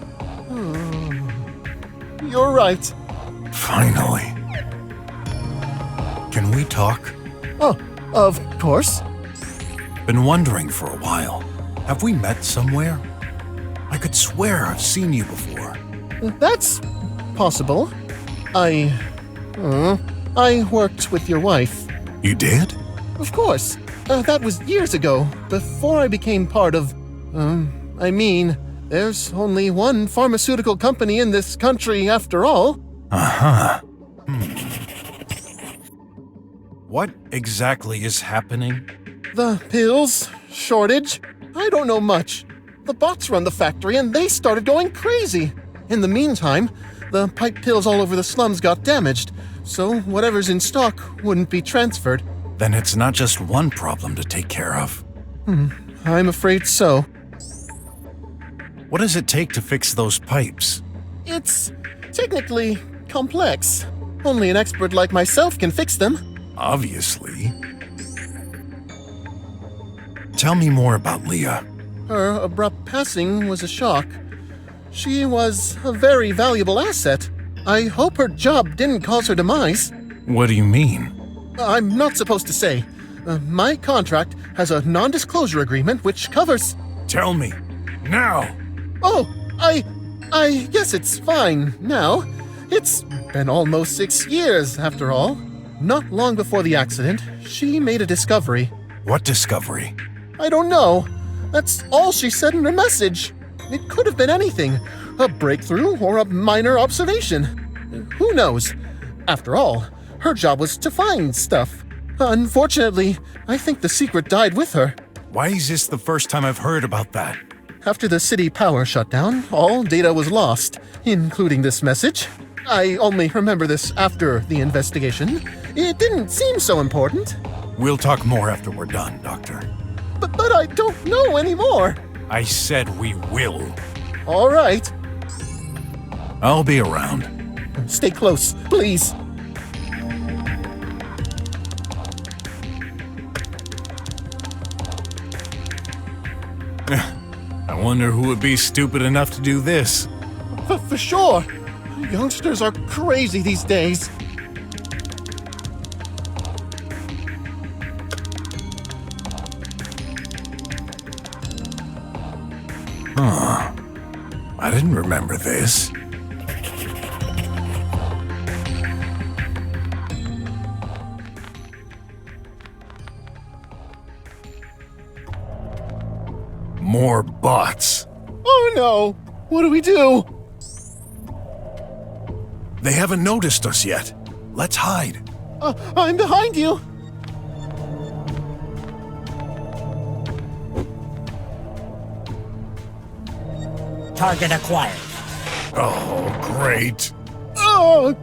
Speaker 9: You're right.
Speaker 18: Finally. Can we talk?
Speaker 9: Oh, of course.
Speaker 18: Been wondering for a while. Have we met somewhere? I could swear I've seen you before.
Speaker 9: That's possible. I worked with your wife.
Speaker 18: You did?
Speaker 9: Of course. That was years ago, before I became part of... there's only one pharmaceutical company in this country after all.
Speaker 18: Uh-huh. What exactly is happening?
Speaker 9: The pills shortage? I don't know much. The bots run the factory and they started going crazy. In the meantime, the pipe pills all over the slums got damaged, so whatever's in stock wouldn't be transferred.
Speaker 18: Then it's not just one problem to take care of.
Speaker 9: I'm afraid so.
Speaker 18: What does it take to fix those pipes?
Speaker 9: It's technically complex. Only an expert like myself can fix them.
Speaker 18: Obviously. Tell me more about Leah.
Speaker 9: Her abrupt passing was a shock. She was a very valuable asset. I hope her job didn't cause her demise.
Speaker 18: What do you mean?
Speaker 9: I'm not supposed to say. My contract has a non-disclosure agreement which covers...
Speaker 18: Tell me. Now!
Speaker 9: Oh, I guess it's fine now. It's been almost 6 years, after all. Not long before the accident, she made a discovery.
Speaker 18: What discovery?
Speaker 9: I don't know. That's all she said in her message. It could have been anything. A breakthrough or a minor observation. Who knows? After all, her job was to find stuff. Unfortunately, I think the secret died with her.
Speaker 18: Why is this the first time I've heard about that?
Speaker 9: After the city power shut down, all data was lost, including this message. I only remember this after the investigation. It didn't seem so important.
Speaker 18: We'll talk more after we're done, Doctor.
Speaker 9: But I don't know anymore.
Speaker 18: I said we will.
Speaker 9: All right.
Speaker 18: I'll be around.
Speaker 9: Stay close, please.
Speaker 18: I wonder who would be stupid enough to do this.
Speaker 9: For sure. Youngsters are crazy these days.
Speaker 18: Huh. I didn't remember this. More bots.
Speaker 9: Oh no! What do we do?
Speaker 18: They haven't noticed us yet. Let's hide.
Speaker 9: I'm behind you.
Speaker 2: Target acquired.
Speaker 18: Oh, great.
Speaker 9: Oh!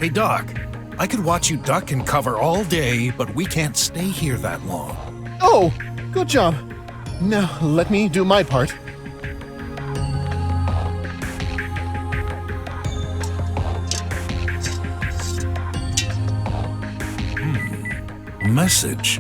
Speaker 1: Hey, Doc. I could watch you duck and cover all day, but we can't stay here that long.
Speaker 9: Oh, good job. Now, let me do my part.
Speaker 1: Message.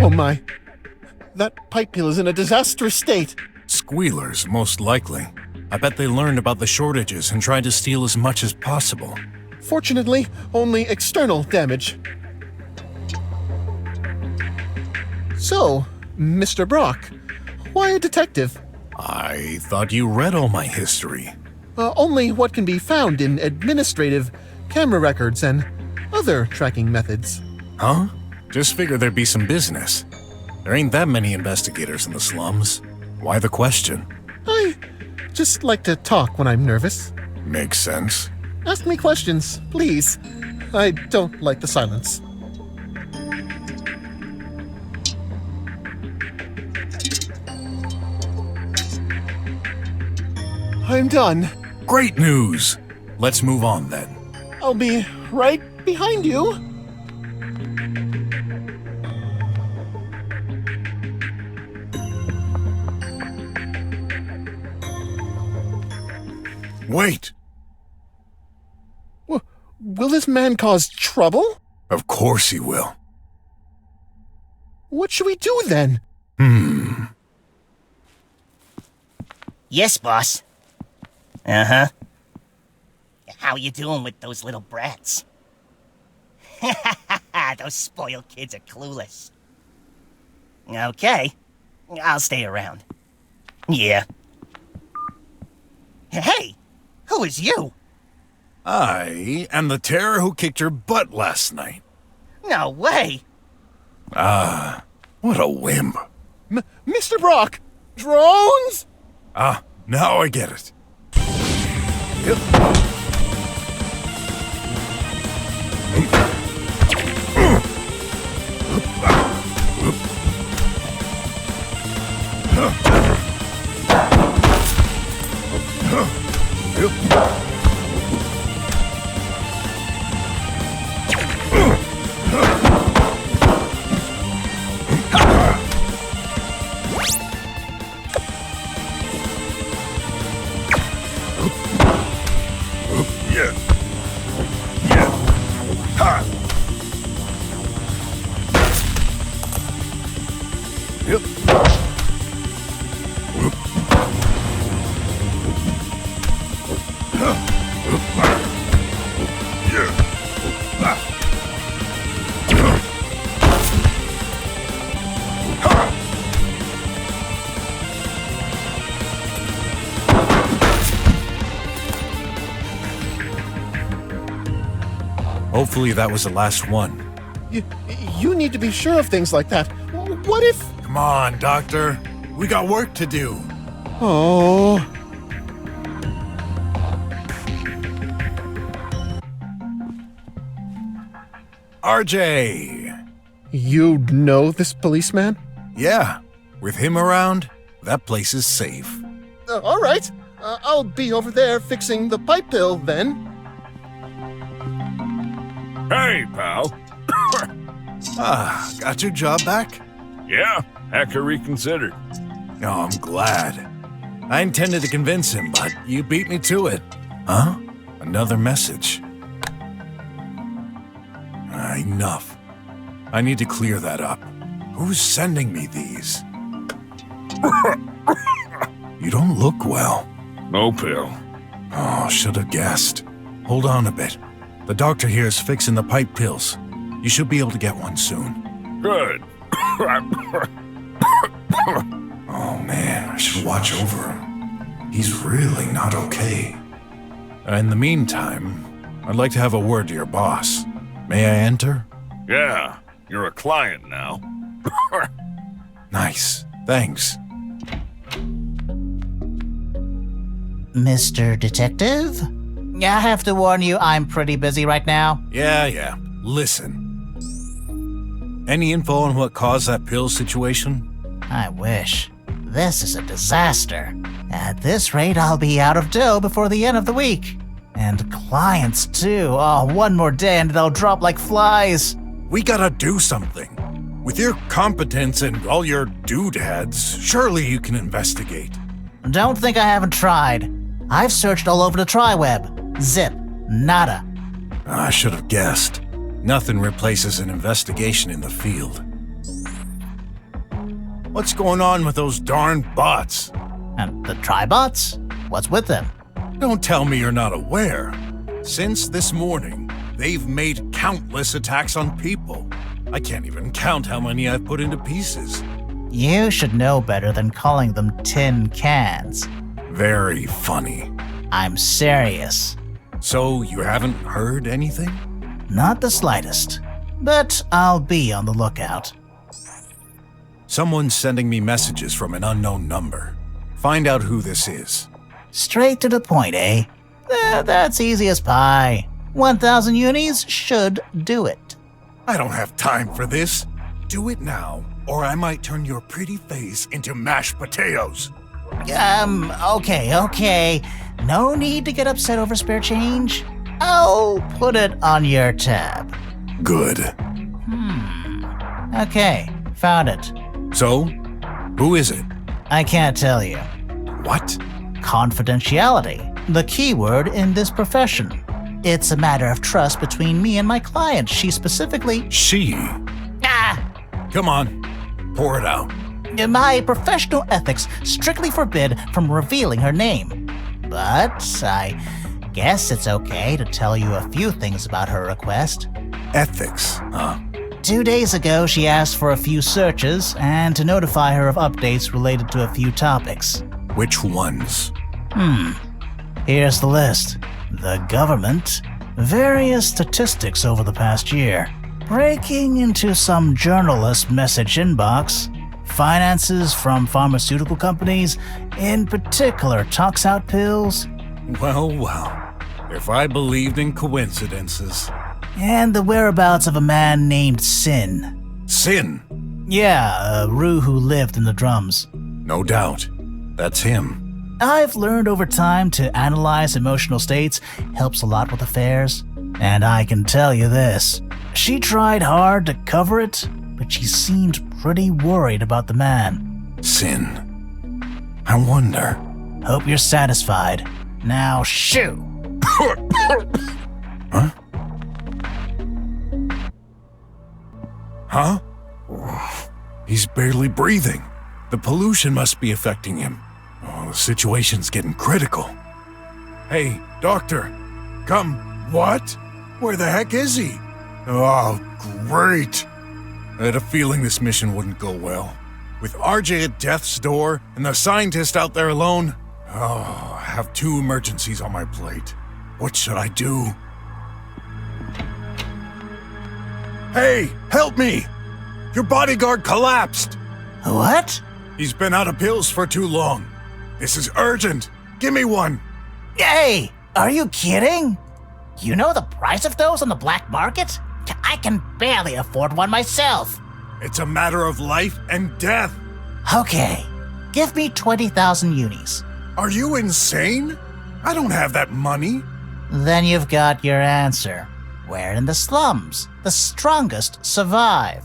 Speaker 9: Oh my. That pipe peel is in a disastrous state.
Speaker 1: Squealers, most likely. I bet they learned about the shortages and tried to steal as much as possible.
Speaker 9: Fortunately, only external damage. So, Mr. BROK, why a detective?
Speaker 1: I thought you read all my history.
Speaker 9: Only what can be found in administrative, camera records, and other tracking methods.
Speaker 1: Huh? Just figured there'd be some business. There ain't that many investigators in the slums. Why the question?
Speaker 9: I just like to talk when I'm nervous.
Speaker 1: Makes sense.
Speaker 9: Ask me questions, please. I don't like the silence. I'm done.
Speaker 1: Great news! Let's move on then.
Speaker 9: I'll be right behind you.
Speaker 1: Wait!
Speaker 9: Will this man cause trouble?
Speaker 1: Of course he will.
Speaker 9: What should we do then?
Speaker 3: Yes, boss. Uh-huh. How you doing with those little brats? Those spoiled kids are clueless. Okay. I'll stay around. Yeah. Hey! Who is you?
Speaker 1: I am the terror who kicked your butt last night.
Speaker 3: No way!
Speaker 1: What a wimp.
Speaker 9: Mr. BROK! Drones?
Speaker 1: Now I get it. Hopefully that was the last one.
Speaker 9: You need to be sure of things like that. What if...
Speaker 1: Come on, Doctor. We got work to do.
Speaker 9: Oh...
Speaker 1: RJ!
Speaker 9: You know this policeman?
Speaker 1: Yeah. With him around, that place is safe.
Speaker 9: All right. I'll be over there fixing the pipe pill then.
Speaker 17: Hey, pal.
Speaker 1: Got your job back?
Speaker 17: Yeah, hacker reconsidered.
Speaker 1: Oh, I'm glad. I intended to convince him, but you beat me to it. Huh? Another message. Enough. I need to clear that up. Who's sending me these? You don't look well.
Speaker 17: No pill.
Speaker 1: Oh, should have guessed. Hold on a bit. The doctor here is fixing the pipe pills. You should be able to get one soon.
Speaker 17: Good.
Speaker 1: Oh man, I should watch over him. He's really not okay. In the meantime, I'd like to have a word to your boss. May I enter?
Speaker 17: Yeah, you're a client now.
Speaker 1: Nice. Thanks.
Speaker 7: Mr. Detective? I have to warn you, I'm pretty busy right now.
Speaker 18: Yeah. Listen. Any info on what caused that pill situation?
Speaker 7: I wish. This is a disaster. At this rate, I'll be out of dough before the end of the week. And clients, too. Oh, one more day and they'll drop like flies.
Speaker 18: We gotta do something. With your competence and all your doodads, surely you can investigate.
Speaker 7: Don't think I haven't tried. I've searched all over the tri-web. Zip. Nada.
Speaker 18: I should have guessed. Nothing replaces an investigation in the field. What's going on with those darn bots?
Speaker 7: And the tri-bots? What's with them?
Speaker 18: Don't tell me you're not aware. Since this morning, they've made countless attacks on people. I can't even count how many I've put into pieces.
Speaker 7: You should know better than calling them tin cans.
Speaker 18: Very funny.
Speaker 7: I'm serious.
Speaker 18: So you haven't heard anything?
Speaker 7: Not the slightest. But I'll be on the lookout.
Speaker 18: Someone's sending me messages from an unknown number. Find out who this is.
Speaker 7: Straight to the point, eh? That's easy as pie. 1,000 unis should do it.
Speaker 18: I don't have time for this. Do it now, or I might turn your pretty face into mashed potatoes.
Speaker 7: Okay. No need to get upset over spare change. I'll put it on your tab.
Speaker 18: Good.
Speaker 7: Okay, found it.
Speaker 18: So, who is it?
Speaker 7: I can't tell you.
Speaker 18: What?
Speaker 7: Confidentiality, the key word in this profession. It's a matter of trust between me and my client. She specifically...
Speaker 18: She? Come on, pour it out.
Speaker 7: My professional ethics strictly forbid from revealing her name. But I guess it's okay to tell you a few things about her request.
Speaker 18: Ethics, huh?
Speaker 7: 2 days ago, she asked for a few searches and to notify her of updates related to a few topics.
Speaker 18: Which ones?
Speaker 7: Here's the list. The government, various statistics over the past year, breaking into some journalist message inbox, finances from pharmaceutical companies, in particular tox out pills.
Speaker 18: Well, if I believed in coincidences.
Speaker 7: And the whereabouts of a man named Sin.
Speaker 18: Sin?
Speaker 7: Yeah, a Rue who lived in the drums.
Speaker 18: No doubt. That's him.
Speaker 7: I've learned over time to analyze emotional states helps a lot with affairs. And I can tell you this. She tried hard to cover it, but she seemed pretty worried about the man.
Speaker 18: Sin. I wonder.
Speaker 7: Hope you're satisfied. Now shoo!
Speaker 18: Huh? Huh? He's barely breathing. The pollution must be affecting him. Oh, the situation's getting critical. Hey, doctor, come. What? Where the heck is he? Oh, great. I had a feeling this mission wouldn't go well. With RJ at death's door and the scientist out there alone, I have 2 emergencies on my plate. What should I do? Hey, help me! Your bodyguard collapsed!
Speaker 7: What?
Speaker 18: He's been out of pills for too long. This is urgent. Give me one.
Speaker 7: Hey, are you kidding? You know the price of those on the black market? I can barely afford one myself.
Speaker 18: It's a matter of life and death.
Speaker 7: Okay, give me 20,000 unis.
Speaker 18: Are you insane? I don't have that money.
Speaker 7: Then you've got your answer. Where in the slums? The strongest survive.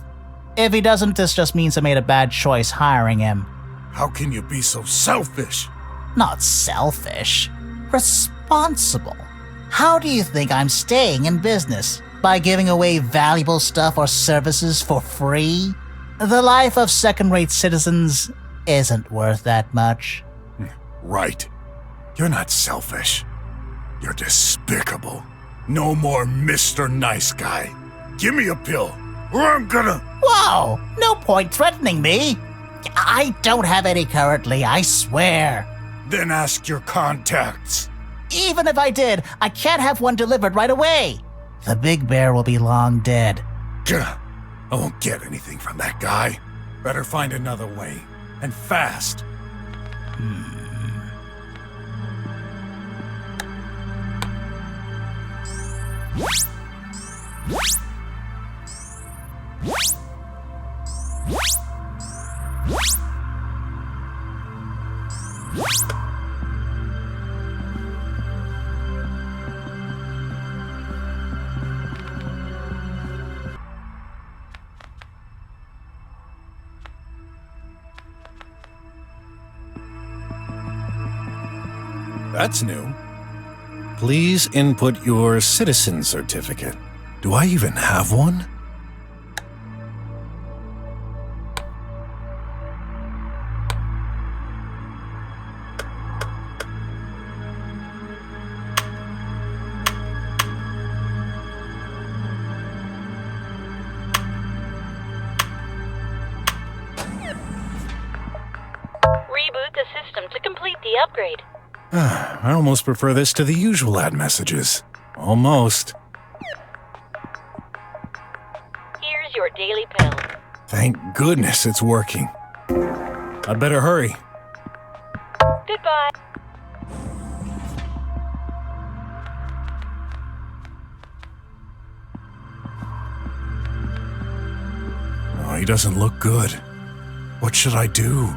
Speaker 7: If he doesn't, this just means I made a bad choice hiring him.
Speaker 18: How can you be so selfish?
Speaker 7: Not selfish. Responsible. How do you think I'm staying in business? By giving away valuable stuff or services for free? The life of second-rate citizens isn't worth that much.
Speaker 18: Right. You're not selfish. You're despicable. No more Mr. Nice Guy. Give me a pill, or I'm gonna...
Speaker 7: Whoa! No point threatening me. I don't have any currently, I swear.
Speaker 18: Then ask your contacts.
Speaker 7: Even if I did, I can't have one delivered right away. The big bear will be long dead.
Speaker 18: I won't get anything from that guy. Better find another way, and fast. That's new. Please input your citizen certificate. Do I even have one?
Speaker 6: Reboot the system to complete the upgrade.
Speaker 18: I almost prefer this to the usual ad messages. Almost.
Speaker 6: Here's your daily pill.
Speaker 18: Thank goodness it's working. I'd better hurry.
Speaker 6: Goodbye.
Speaker 18: Oh, he doesn't look good. What should I do?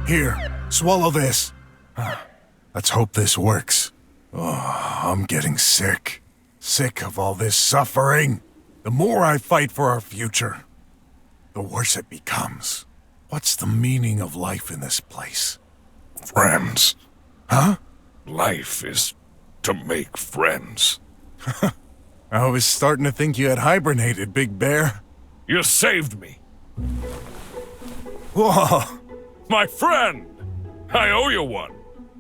Speaker 18: Here, swallow this. Let's hope this works. Oh, I'm getting sick. Sick of all this suffering. The more I fight for our future, the worse it becomes. What's the meaning of life in this place?
Speaker 13: Friends.
Speaker 18: Huh?
Speaker 13: Life is to make friends.
Speaker 18: I was starting to think you had hibernated, Big Bear.
Speaker 13: You saved me.
Speaker 18: Whoa!
Speaker 13: My friend! I owe you one.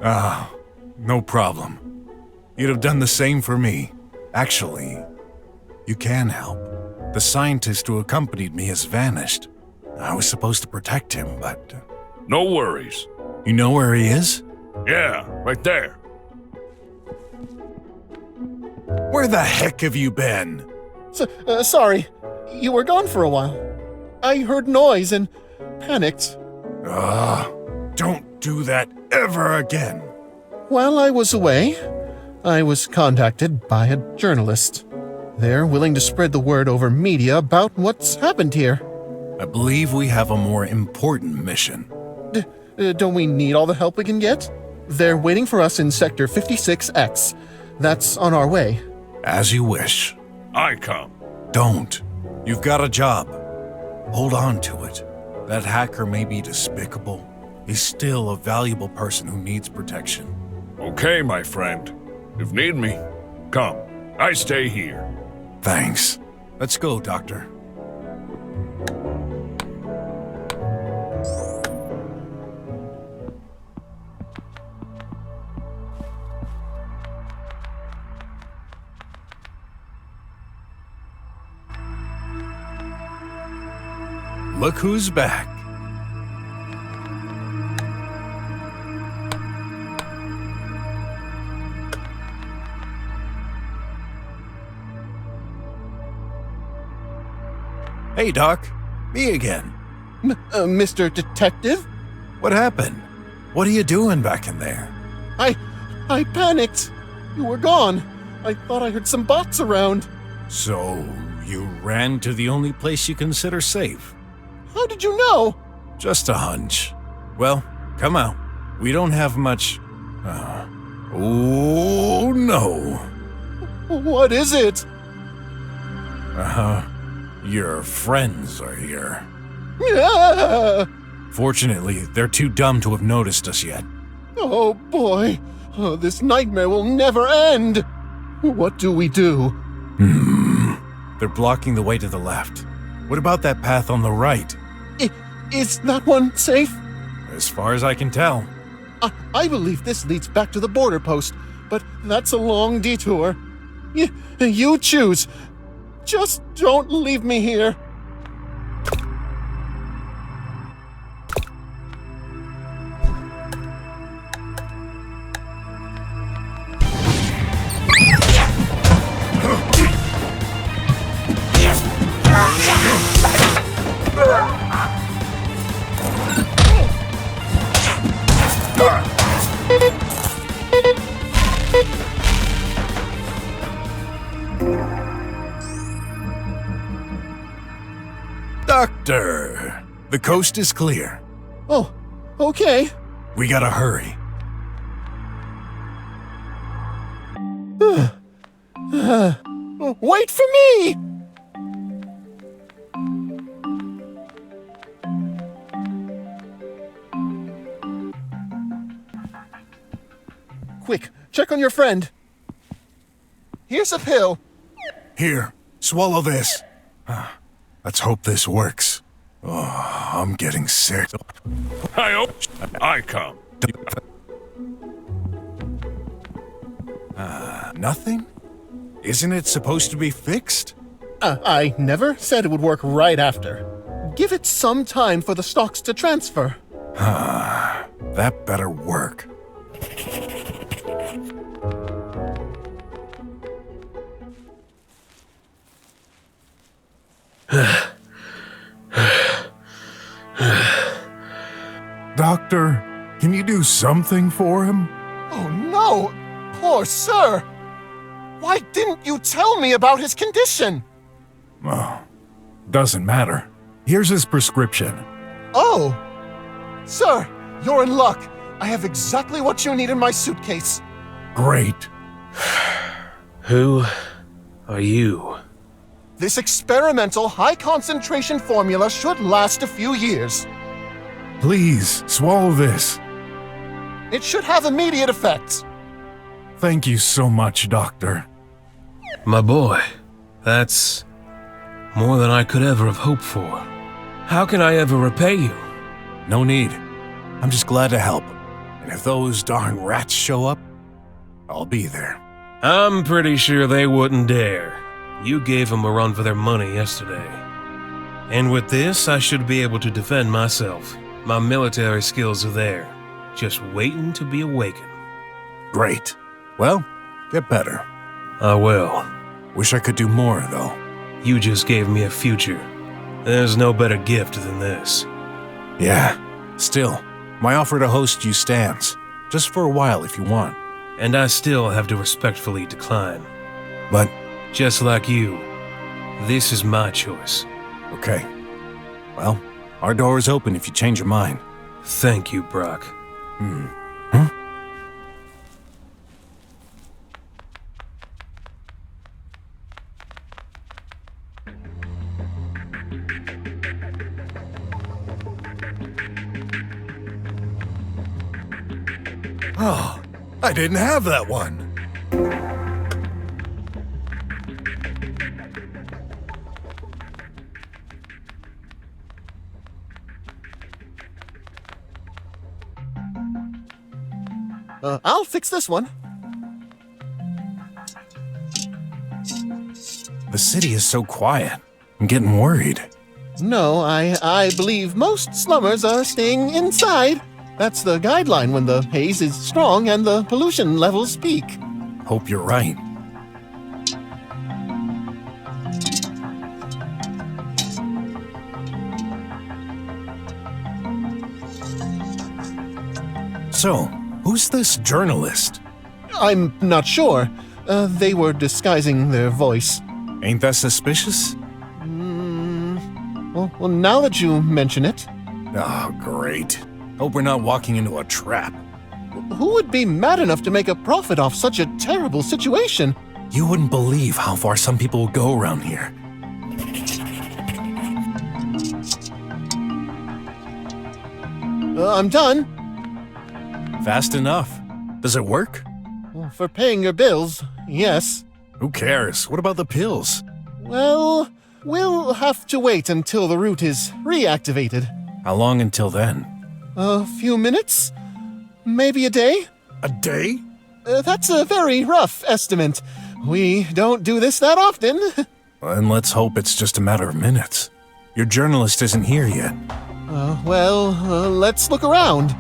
Speaker 18: Ah, no problem. You'd have done the same for me. Actually, you can help. The scientist who accompanied me has vanished. I was supposed to protect him, but...
Speaker 13: No worries.
Speaker 18: You know where he is?
Speaker 13: Yeah, right there.
Speaker 18: Where the heck have you been?
Speaker 9: Sorry. You were gone for a while. I heard noise and panicked.
Speaker 18: Don't do that ever again.
Speaker 9: While I was away, I was contacted by a journalist. They're willing to spread the word over media about what's happened here.
Speaker 18: I believe we have a more important mission.
Speaker 9: Don't we need all the help we can get? They're waiting for us in Sector 56X. That's on our way.
Speaker 18: As you wish.
Speaker 13: I come.
Speaker 18: Don't. You've got a job. Hold on to it. That hacker may be despicable. He's still a valuable person who needs protection.
Speaker 13: Okay, my friend. If need me, come. I stay here.
Speaker 18: Thanks. Let's go, Doctor. Look who's back. Hey, Doc. Me again.
Speaker 9: Mr. Detective?
Speaker 18: What happened? What are you doing back in there?
Speaker 9: I panicked. You were gone. I thought I heard some bots around.
Speaker 18: So, you ran to the only place you consider safe?
Speaker 9: How did you know?
Speaker 18: Just a hunch. Well, come out. We don't have much... Oh, no.
Speaker 9: What is it?
Speaker 18: Your friends are here.
Speaker 9: Yeah!
Speaker 18: Fortunately, they're too dumb to have noticed us yet.
Speaker 9: Oh, boy. Oh, this nightmare will never end. What do we do?
Speaker 18: They're blocking the way to the left. What about that path on the right?
Speaker 9: Is that one safe?
Speaker 18: As far as I can tell.
Speaker 9: I believe this leads back to the border post, but that's a long detour. You choose. Just don't leave me here.
Speaker 18: Doctor, the coast is clear.
Speaker 9: Oh, okay.
Speaker 18: We gotta hurry.
Speaker 9: Wait for me! Quick, check on your friend. Here's a pill.
Speaker 18: Here, swallow this. Let's hope this works. Oh, I'm getting sick.
Speaker 13: I hope I come.
Speaker 18: Nothing? Isn't it supposed to be fixed?
Speaker 9: I never said it would work right after. Give it some time for the stocks to transfer.
Speaker 18: That better work. Doctor, can you do something for him?
Speaker 9: Oh no! Poor sir! Why didn't you tell me about his condition?
Speaker 18: Oh, doesn't matter. Here's his prescription.
Speaker 9: Oh! Sir, you're in luck. I have exactly what you need in my suitcase.
Speaker 18: Great.
Speaker 8: Who are you?
Speaker 9: This experimental high-concentration formula should last a few years.
Speaker 18: Please, swallow this.
Speaker 9: It should have immediate effects.
Speaker 18: Thank you so much, Doctor.
Speaker 8: My boy, that's more than I could ever have hoped for. How can I ever repay you?
Speaker 18: No need. I'm just glad to help. And if those darn rats show up, I'll be there.
Speaker 8: I'm pretty sure they wouldn't dare. You gave them a run for their money yesterday. And with this, I should be able to defend myself. My military skills are there, just waiting to be awakened.
Speaker 18: Great. Well, get better.
Speaker 8: I will.
Speaker 18: Wish I could do more, though.
Speaker 8: You just gave me a future. There's no better gift than this.
Speaker 18: Yeah. Still, my offer to host you stands. Just for a while if you want.
Speaker 8: And I still have to respectfully decline.
Speaker 18: But
Speaker 8: just like you, this is my choice.
Speaker 18: Okay. Well, our door is open if you change your mind.
Speaker 8: Thank you, BROK.
Speaker 18: Oh, I didn't have that one.
Speaker 9: I'll fix this one.
Speaker 18: The city is so quiet. I'm getting worried.
Speaker 9: No, I believe most slummers are staying inside. That's the guideline when the haze is strong and the pollution levels peak.
Speaker 18: Hope you're right. So, who's this journalist?
Speaker 9: I'm not sure. They were disguising their voice.
Speaker 18: Ain't that suspicious?
Speaker 9: Well, now that you mention it.
Speaker 18: Oh, great. Hope we're not walking into a trap.
Speaker 9: Who would be mad enough to make a profit off such a terrible situation?
Speaker 18: You wouldn't believe how far some people will go around here.
Speaker 9: I'm done.
Speaker 18: Fast enough. Does it work?
Speaker 9: Well, for paying your bills, yes.
Speaker 18: Who cares? What about the pills?
Speaker 9: Well, we'll have to wait until the route is reactivated.
Speaker 18: How long until then?
Speaker 9: A few minutes? Maybe a day?
Speaker 18: A day?
Speaker 9: That's a very rough estimate. We don't do this that often.
Speaker 18: And let's hope it's just a matter of minutes. Your journalist isn't here yet.
Speaker 9: Let's look around.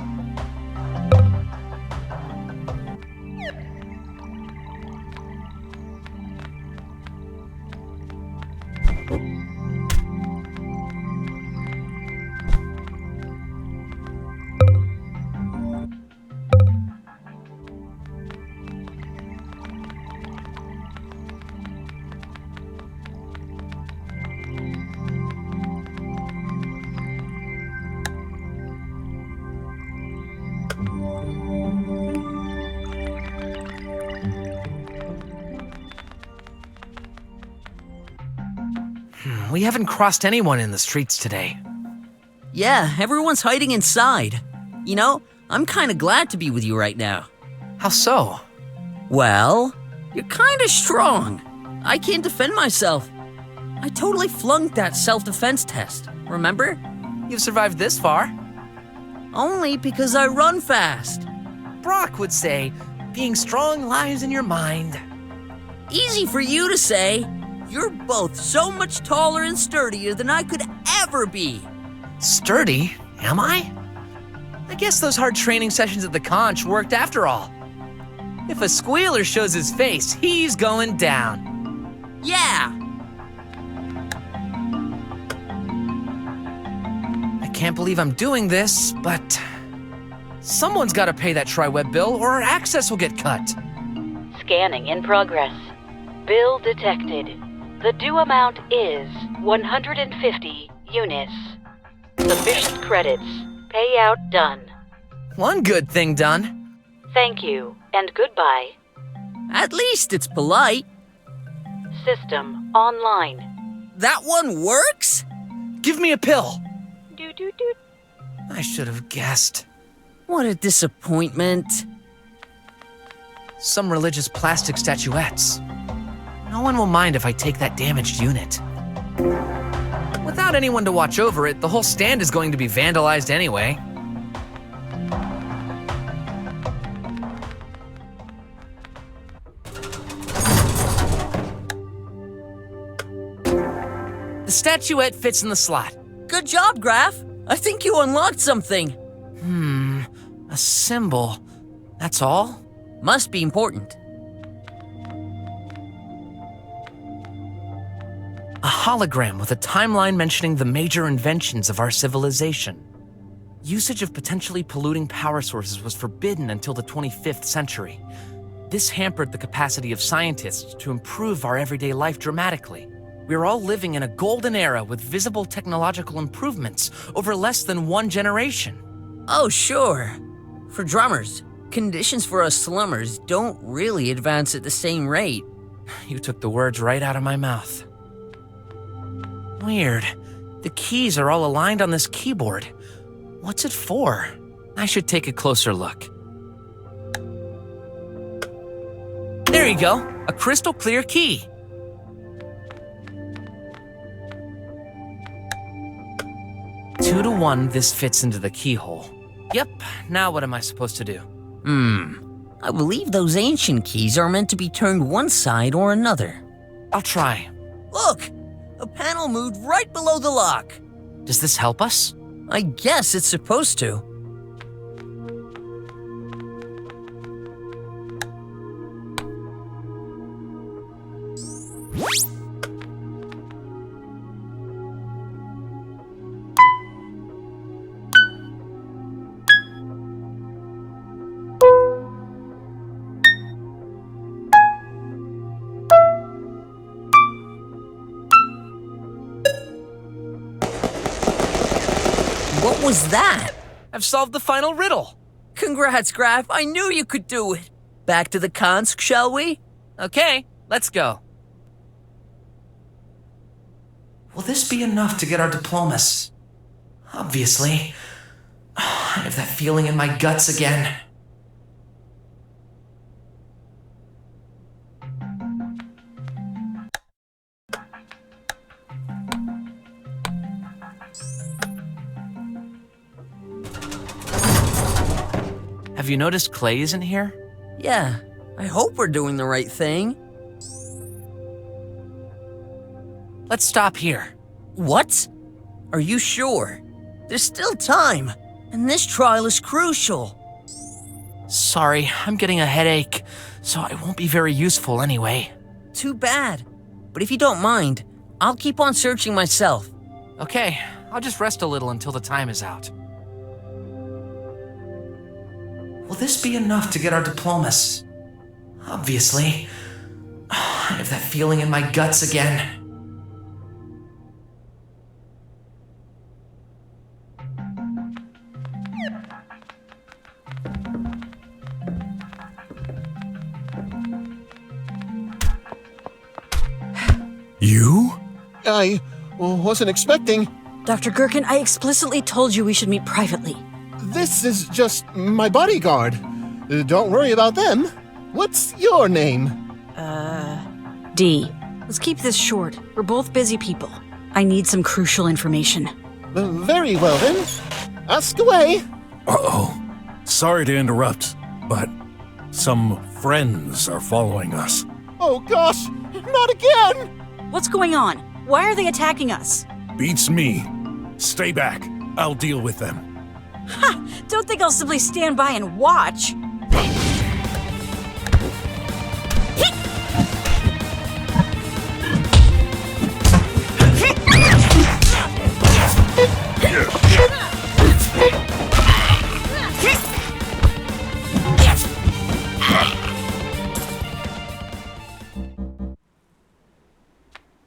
Speaker 22: We haven't crossed anyone in the streets today.
Speaker 19: Yeah, everyone's hiding inside. You know, I'm kinda glad to be with you right now.
Speaker 22: How so?
Speaker 19: Well, you're kinda strong. I can't defend myself. I totally flunked that self-defense test, remember?
Speaker 22: You've survived this far.
Speaker 19: Only because I run fast.
Speaker 22: Brock would say, being strong lies in your mind.
Speaker 19: Easy for you to say. You're both so much taller and sturdier than I could ever be.
Speaker 22: Sturdy? Am I? I guess those hard training sessions at the conch worked after all. If a squealer shows his face, he's going down.
Speaker 19: Yeah!
Speaker 22: I can't believe I'm doing this, but someone's got to pay that tri-web bill or our access will get cut.
Speaker 6: Scanning in progress. Bill detected. The due amount is 150 units. Sufficient credits. Payout done.
Speaker 22: One good thing done.
Speaker 6: Thank you, and goodbye.
Speaker 19: At least it's polite.
Speaker 6: System online.
Speaker 19: That one works?
Speaker 22: Give me a pill.
Speaker 6: Doot.
Speaker 22: I should have guessed.
Speaker 19: What a disappointment.
Speaker 22: Some religious plastic statuettes. No one will mind if I take that damaged unit. Without anyone to watch over it, the whole stand is going to be vandalized anyway. The statuette fits in the slot.
Speaker 19: Good job, Graf. I think you unlocked something.
Speaker 22: A symbol. That's all?
Speaker 19: Must be important.
Speaker 22: A hologram with a timeline mentioning the major inventions of our civilization. Usage of potentially polluting power sources was forbidden until the 25th century. This hampered the capacity of scientists to improve our everyday life dramatically. We're all living in a golden era with visible technological improvements over less than one generation.
Speaker 19: Oh, sure. For drummers, conditions for us slummers don't really advance at the same rate.
Speaker 22: You took the words right out of my mouth. Weird. The keys are all aligned on this keyboard. What's it for? I should take a closer look. There you go, a crystal clear key. Two to one, this fits into the keyhole. Yep, now what am I supposed to do?
Speaker 19: I believe those ancient keys are meant to be turned one side or another.
Speaker 22: I'll try.
Speaker 19: Look! A panel moved right below the lock.
Speaker 22: Does this help us?
Speaker 19: I guess it's supposed to. What was that?
Speaker 22: I've solved the final riddle.
Speaker 19: Congrats, Graf. I knew you could do it. Back to the consk, shall we?
Speaker 22: Okay, let's go. Will this be enough to get our diplomas? Obviously. I have that feeling in my guts again. Have you noticed Clay isn't here?
Speaker 19: Yeah, I hope we're doing the right thing.
Speaker 22: Let's stop here.
Speaker 19: What? Are you sure? There's still time, and this trial is crucial.
Speaker 22: Sorry, I'm getting a headache, so I won't be very useful anyway.
Speaker 19: Too bad. But if you don't mind, I'll keep on searching myself.
Speaker 22: Okay, I'll just rest a little until the time is out. Will this be enough to get our diplomas? Obviously. I have that feeling in my guts again.
Speaker 18: You?
Speaker 9: Wasn't expecting.
Speaker 20: Dr. Gherkin, I explicitly told you we should meet privately.
Speaker 9: This is just my bodyguard. Don't worry about them. What's your name?
Speaker 20: D. Let's keep this short. We're both busy people. I need some crucial information.
Speaker 9: Very well then. Ask away.
Speaker 1: Uh-oh. Sorry to interrupt, but some friends are following us.
Speaker 9: Oh gosh, not again!
Speaker 20: What's going on? Why are they attacking us?
Speaker 1: Beats me. Stay back. I'll deal with them.
Speaker 20: Ha! Don't think I'll simply stand by and watch.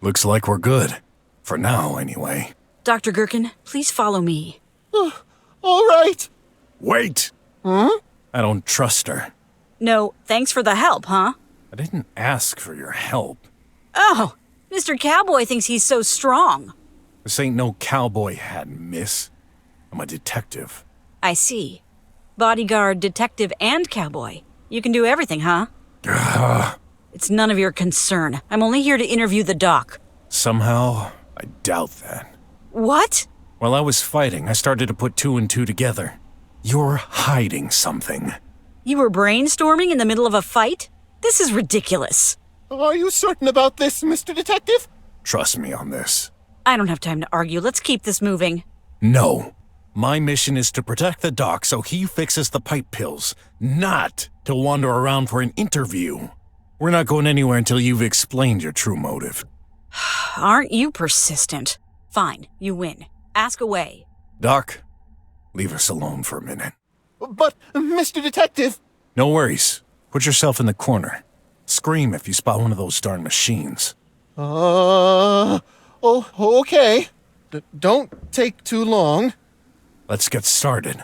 Speaker 1: Looks like we're good. For now, anyway.
Speaker 20: Dr. Gherkin, please follow me.
Speaker 9: All right.
Speaker 1: Wait!
Speaker 9: Huh?
Speaker 1: I don't trust her.
Speaker 20: No, thanks for the help, huh?
Speaker 1: I didn't ask for your help.
Speaker 20: Oh, Mr. Cowboy thinks he's so strong.
Speaker 1: This ain't no cowboy hat, miss. I'm a detective.
Speaker 20: I see. Bodyguard, detective, and cowboy. You can do everything, huh? It's none of your concern. I'm only here to interview the doc.
Speaker 1: Somehow, I doubt that.
Speaker 20: What?
Speaker 1: While I was fighting, I started to put two and two together. You're hiding something.
Speaker 20: You were brainstorming in the middle of a fight? This is ridiculous.
Speaker 9: Are you certain about this, Mr. Detective?
Speaker 1: Trust me on this.
Speaker 20: I don't have time to argue. Let's keep this moving.
Speaker 1: No. My mission is to protect the doc so he fixes the pipe pills, not to wander around for an interview. We're not going anywhere until you've explained your true motive.
Speaker 20: Aren't you persistent? Fine, you win. Ask away.
Speaker 1: Doc, leave us alone for a minute.
Speaker 9: But, Mr. Detective...
Speaker 1: No worries. Put yourself in the corner. Scream if you spot one of those darn machines.
Speaker 9: Oh, okay. Don't take too long.
Speaker 1: Let's get started.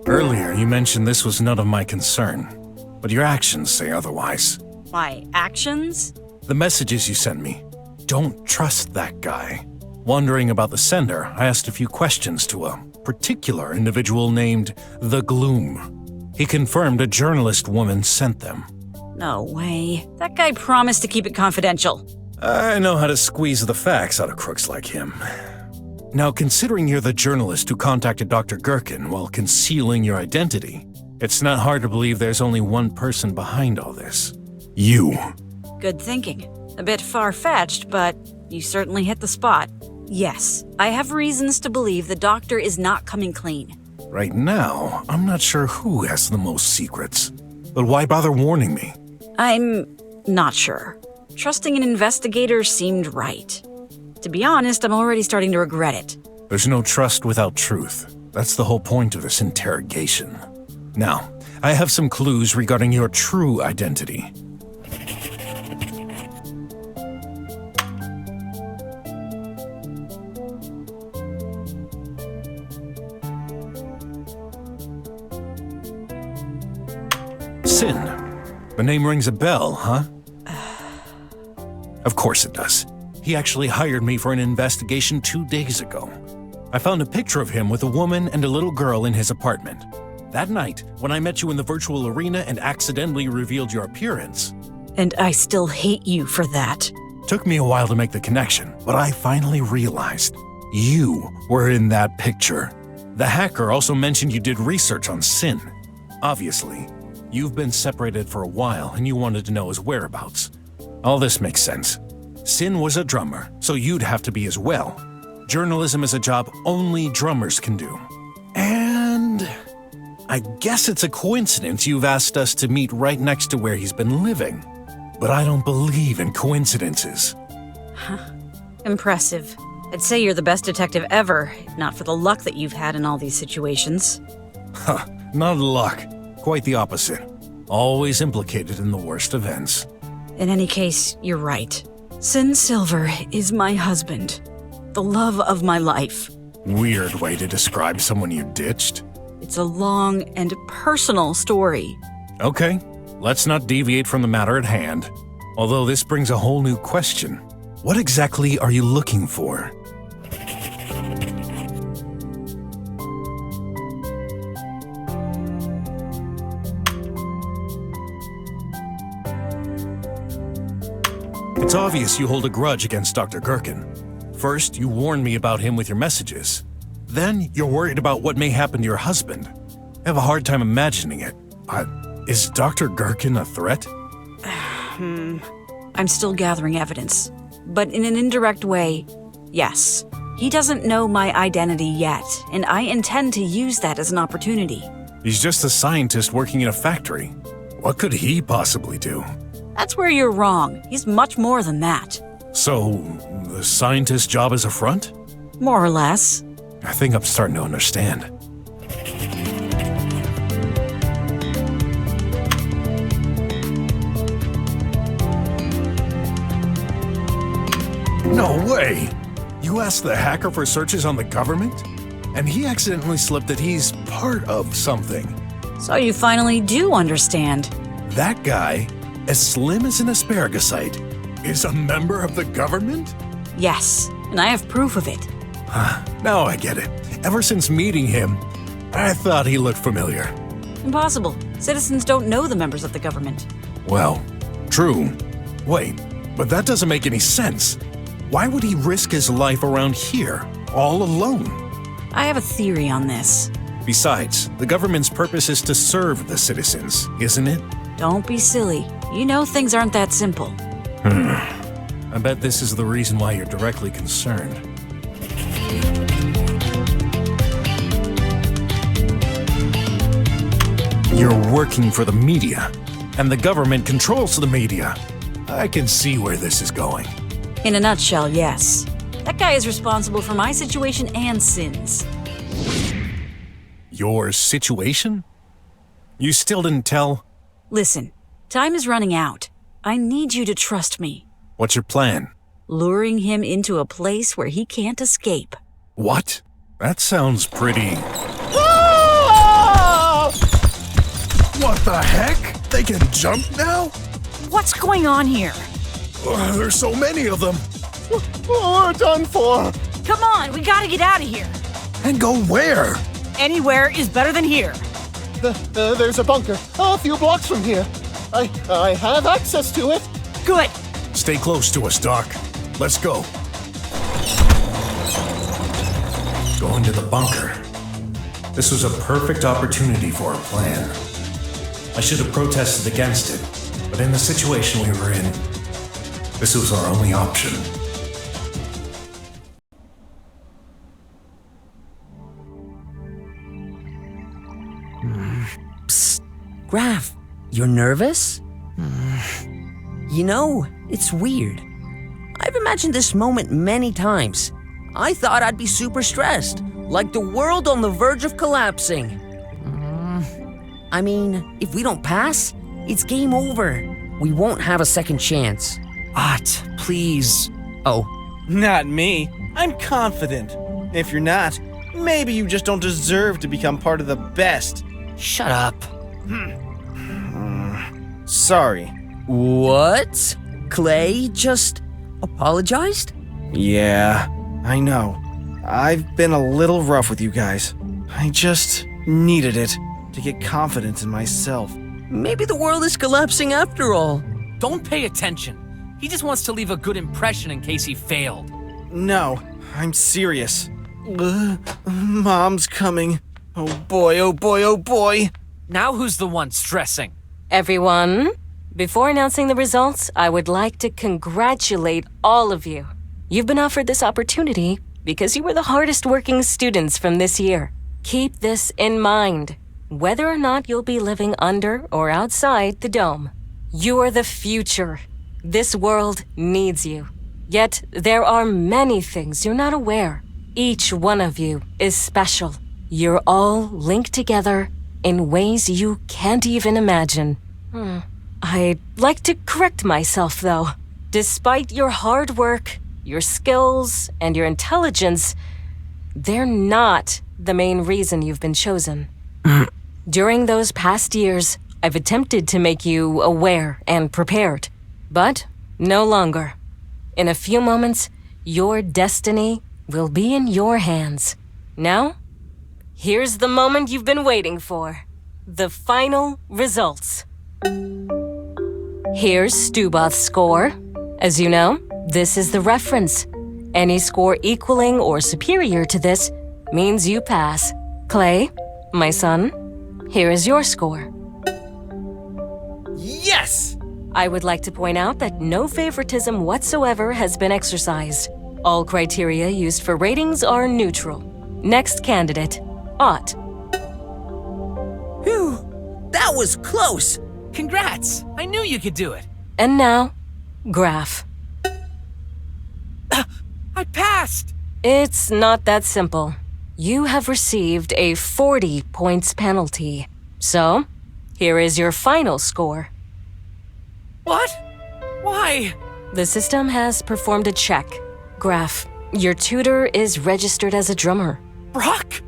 Speaker 1: Earlier, you mentioned this was none of my concern, but your actions say otherwise.
Speaker 20: My actions?
Speaker 1: The messages you sent me. Don't trust that guy. Wondering about the sender, I asked a few questions to a particular individual named The Gloom. He confirmed a journalist woman sent them.
Speaker 20: No way. That guy promised to keep it confidential.
Speaker 1: I know how to squeeze the facts out of crooks like him. Now, considering you're the journalist who contacted Dr. Gherkin while concealing your identity, it's not hard to believe there's only one person behind all this. You.
Speaker 20: Good thinking. A bit far-fetched, but you certainly hit the spot. Yes, I have reasons to believe the doctor is not coming clean.
Speaker 1: Right now, I'm not sure who has the most secrets. But why bother warning me?
Speaker 20: I'm not sure. Trusting an investigator seemed right. To be honest, I'm already starting to regret it.
Speaker 1: There's no trust without truth. That's the whole point of this interrogation. Now, I have some clues regarding your true identity. Sin. The name rings a bell, huh? Of course it does. He actually hired me for an investigation 2 days ago. I found a picture of him with a woman and a little girl in his apartment. That night, when I met you in the virtual arena and accidentally revealed your appearance.
Speaker 20: And I still hate you for that.
Speaker 1: Took me a while to make the connection, but I finally realized you were in that picture. The hacker also mentioned you did research on Sin. Obviously, you've been separated for a while and you wanted to know his whereabouts. All this makes sense. Sin was a drummer, so you'd have to be as well. Journalism is a job only drummers can do. And I guess it's a coincidence you've asked us to meet right next to where he's been living. But I don't believe in coincidences.
Speaker 20: Huh. Impressive. I'd say you're the best detective ever, if not for the luck that you've had in all these situations.
Speaker 1: Not luck. Quite the opposite. Always implicated in the worst events.
Speaker 20: In any case, you're right. Sin Silver is my husband. The love of my life.
Speaker 18: Weird way to describe someone you ditched.
Speaker 20: It's a long and personal story.
Speaker 18: Okay, let's not deviate from the matter at hand. Although this brings a whole new question. What exactly are you looking for? It's obvious you hold a grudge against Dr. Gherkin. First, you warned me about him with your messages. Then, you're worried about what may happen to your husband. I have a hard time imagining it. Is Dr. Gherkin a threat?
Speaker 20: I'm still gathering evidence. But in an indirect way, yes. He doesn't know my identity yet, and I intend to use that as an opportunity.
Speaker 18: He's just a scientist working in a factory. What could he possibly do?
Speaker 20: That's where you're wrong. He's much more than that.
Speaker 18: So, the scientist's job is a front?
Speaker 20: More or less.
Speaker 18: I think I'm starting to understand. No way! You asked the hacker for searches on the government? And he accidentally slipped that he's part of something.
Speaker 20: So you finally do understand.
Speaker 18: That guy, as slim as an asparagus-ite, is a member of the government?
Speaker 20: Yes, and I have proof of it.
Speaker 18: Now I get it. Ever since meeting him, I thought he looked familiar.
Speaker 20: Impossible. Citizens don't know the members of the government.
Speaker 18: Well, true. Wait, but that doesn't make any sense. Why would he risk his life around here, all alone?
Speaker 20: I have a theory on this.
Speaker 18: Besides, the government's purpose is to serve the citizens, isn't it?
Speaker 20: Don't be silly. You know things aren't that simple.
Speaker 18: I bet this is the reason why you're directly concerned. You're working for the media, and the government controls the media. I can see where this is going.
Speaker 20: In a nutshell, yes. That guy is responsible for my situation and Sin's.
Speaker 18: Your situation? You still didn't tell?
Speaker 20: Listen, time is running out. I need you to trust me.
Speaker 18: What's your plan?
Speaker 20: Luring him into a place where he can't escape.
Speaker 18: What? That sounds pretty... What the heck? They can jump now?
Speaker 20: What's going on here?
Speaker 18: There's so many of them.
Speaker 9: We're done for.
Speaker 20: Come on, we gotta get out of here.
Speaker 18: And go where?
Speaker 20: Anywhere is better than here.
Speaker 9: There's a bunker a few blocks from here. I have access to it.
Speaker 20: Good.
Speaker 18: Stay close to us, Doc. Let's go. Going to the bunker. This was a perfect opportunity for a plan. I should have protested against it, but in the situation we were in, this was our only option.
Speaker 19: Psst. Graf, you're nervous? You know, it's weird. I've imagined this moment many times. I thought I'd be super stressed, like the world on the verge of collapsing. I mean, if we don't pass, it's game over. We won't have a second chance.
Speaker 22: Art, please.
Speaker 19: Oh.
Speaker 15: Not me. I'm confident. If you're not, maybe you just don't deserve to become part of the best.
Speaker 22: Shut up.
Speaker 15: Sorry.
Speaker 19: What? Clay just apologized?
Speaker 15: Yeah, I know. I've been a little rough with you guys. I just needed it to get confidence in myself.
Speaker 19: Maybe the world is collapsing after all.
Speaker 22: Don't pay attention. He just wants to leave a good impression in case he failed.
Speaker 15: No, I'm serious. Mom's coming. Oh boy, oh boy, oh boy.
Speaker 22: Now who's the one stressing?
Speaker 12: Everyone, before announcing the results, I would like to congratulate all of you. You've been offered this opportunity because you were the hardest working students from this year. Keep this in mind. Whether or not you'll be living under or outside the dome, you're the future. This world needs you. Yet there are many things you're not aware. Each one of you is special. You're all linked together in ways you can't even imagine. I'd like to correct myself, though. Despite your hard work, your skills, and your intelligence, they're not the main reason you've been chosen. During those past years, I've attempted to make you aware and prepared, but no longer. In a few moments, your destiny will be in your hands. Now, here's the moment you've been waiting for. The final results. Here's Stuboth's score. As you know, this is the reference. Any score equaling or superior to this means you pass. Clay, my son, here is your score.
Speaker 22: Yes!
Speaker 12: I would like to point out that no favoritism whatsoever has been exercised. All criteria used for ratings are neutral. Next candidate, Ott.
Speaker 19: Phew, that was close.
Speaker 22: Congrats! I knew you could do it.
Speaker 12: And now, Graph.
Speaker 22: I passed!
Speaker 12: It's not that simple. You have received a 40 points penalty. So, here is your final score.
Speaker 22: What? Why?
Speaker 12: The system has performed a check. Graph, your tutor is registered as a drummer.
Speaker 22: BROK?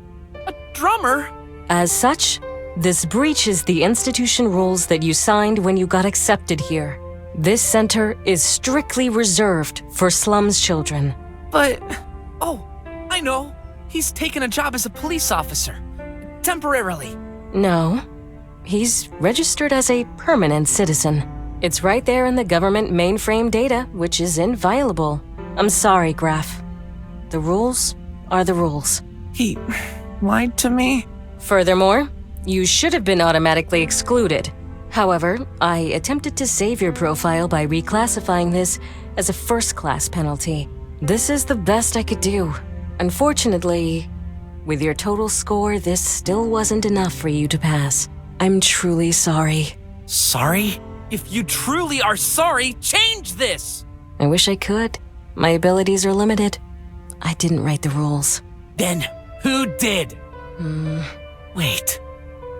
Speaker 22: A drummer?
Speaker 12: As such, this breaches the institution rules that you signed when you got accepted here. This center is strictly reserved for slums children.
Speaker 22: But... oh, I know. He's taken a job as a police officer. Temporarily.
Speaker 12: No. He's registered as a permanent citizen. It's right there in the government mainframe data, which is inviolable. I'm sorry, Graph. The rules are the rules.
Speaker 22: He lied to me?
Speaker 12: Furthermore, you should have been automatically excluded. However, I attempted to save your profile by reclassifying this as a first-class penalty. This is the best I could do. Unfortunately, with your total score, this still wasn't enough for you to pass. I'm truly sorry.
Speaker 22: Sorry? If you truly are sorry, change this!
Speaker 12: I wish I could. My abilities are limited. I didn't write the rules.
Speaker 22: Then, who did? Wait,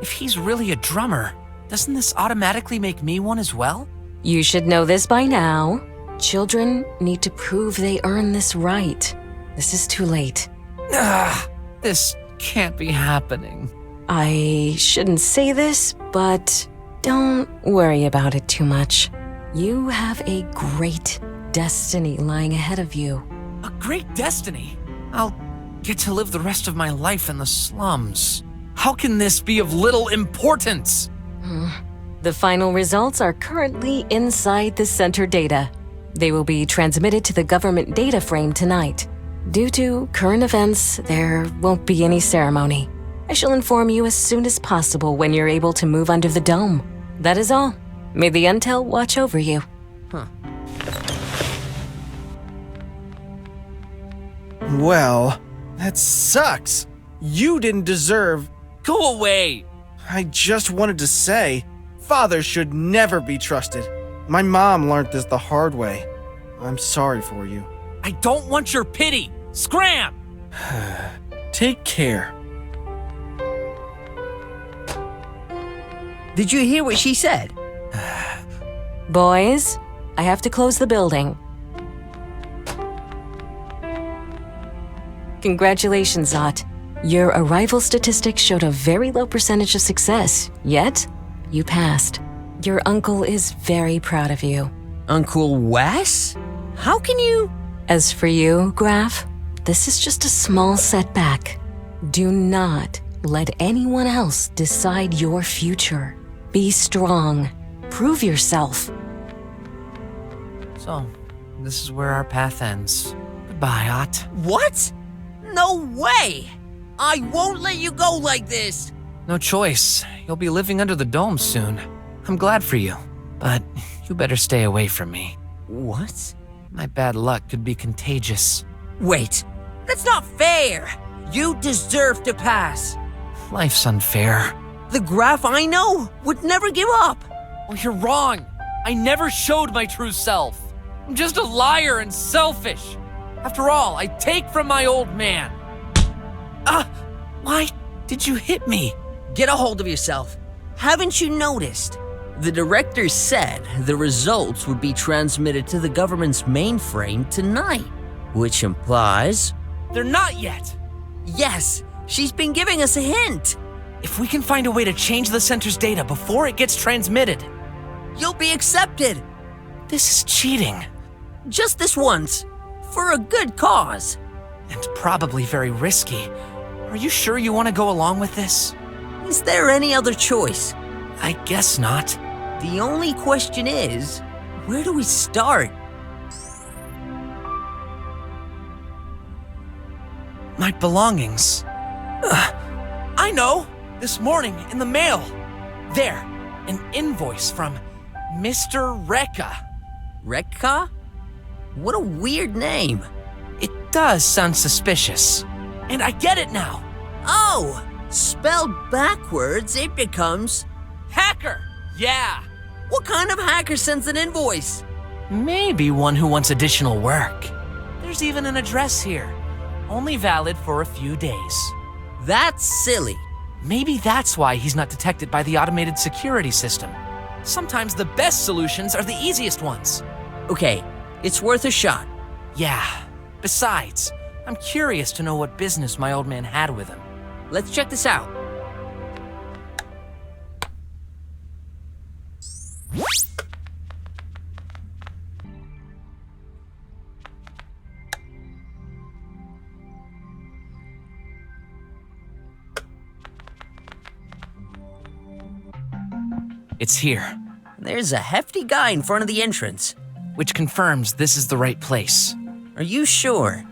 Speaker 22: if he's really a drummer, doesn't this automatically make me one as well?
Speaker 12: You should know this by now. Children need to prove they earn this right. This is too late.
Speaker 22: This can't be happening.
Speaker 12: I shouldn't say this, but don't worry about it too much. You have a great destiny lying ahead of you.
Speaker 22: A great destiny? I'll get to live the rest of my life in the slums. How can this be of little importance?
Speaker 12: The final results are currently inside the center data. They will be transmitted to the government data frame tonight. Due to current events, there won't be any ceremony. I shall inform you as soon as possible when you're able to move under the dome. That is all. May the intel watch over you.
Speaker 15: Well, that sucks. You didn't deserve...
Speaker 22: Go away!
Speaker 15: I just wanted to say, fathers should never be trusted. My mom learned this the hard way. I'm sorry for you.
Speaker 22: I don't want your pity! Scram!
Speaker 15: Take care.
Speaker 19: Did you hear what she said?
Speaker 12: Boys, I have to close the building. Congratulations, Ott. Your arrival statistics showed a very low percentage of success, yet you passed. Your uncle is very proud of you.
Speaker 19: Uncle Wes? How can you...
Speaker 12: As for you, Graph, this is just a small setback. Do not let anyone else decide your future. Be strong. Prove yourself.
Speaker 22: So, this is where our path ends. Goodbye, Ott.
Speaker 19: What? No way! I won't let you go like this!
Speaker 22: No choice. You'll be living under the dome soon. I'm glad for you, but you better stay away from me.
Speaker 19: What?
Speaker 22: My bad luck could be contagious.
Speaker 19: Wait, that's not fair! You deserve to pass!
Speaker 22: Life's unfair.
Speaker 19: The Graph I know would never give up!
Speaker 22: Well, you're wrong. I never showed my true self. I'm just a liar and selfish. After all, I take from my old man. Why did you hit me?
Speaker 19: Get a hold of yourself. Haven't you noticed? The director said the results would be transmitted to the government's mainframe tonight, which implies...
Speaker 22: They're not yet!
Speaker 19: Yes, she's been giving us a hint.
Speaker 22: If we can find a way to change the center's data before it gets transmitted...
Speaker 19: You'll be accepted.
Speaker 22: This is cheating.
Speaker 19: Just this once, for a good cause.
Speaker 22: And probably very risky. Are you sure you want to go along with this?
Speaker 19: Is there any other choice?
Speaker 22: I guess not.
Speaker 19: The only question is, where do we start?
Speaker 22: My belongings. I know! This morning, in the mail. There, an invoice from Mr. Rekka.
Speaker 19: Rekka? What a weird name.
Speaker 22: It does sound suspicious. And I get it now.
Speaker 19: Oh! Spelled backwards, it becomes...
Speaker 22: Hacker! Yeah!
Speaker 19: What kind of hacker sends an invoice?
Speaker 22: Maybe one who wants additional work. There's even an address here. Only valid for a few days.
Speaker 19: That's silly.
Speaker 22: Maybe that's why he's not detected by the automated security system. Sometimes the best solutions are the easiest ones.
Speaker 19: Okay, it's worth a shot.
Speaker 22: Yeah. Besides, I'm curious to know what business my old man had with him.
Speaker 19: Let's check this out.
Speaker 22: It's here.
Speaker 19: There's a hefty guy in front of the entrance.
Speaker 22: Which confirms this is the right place.
Speaker 19: Are you sure?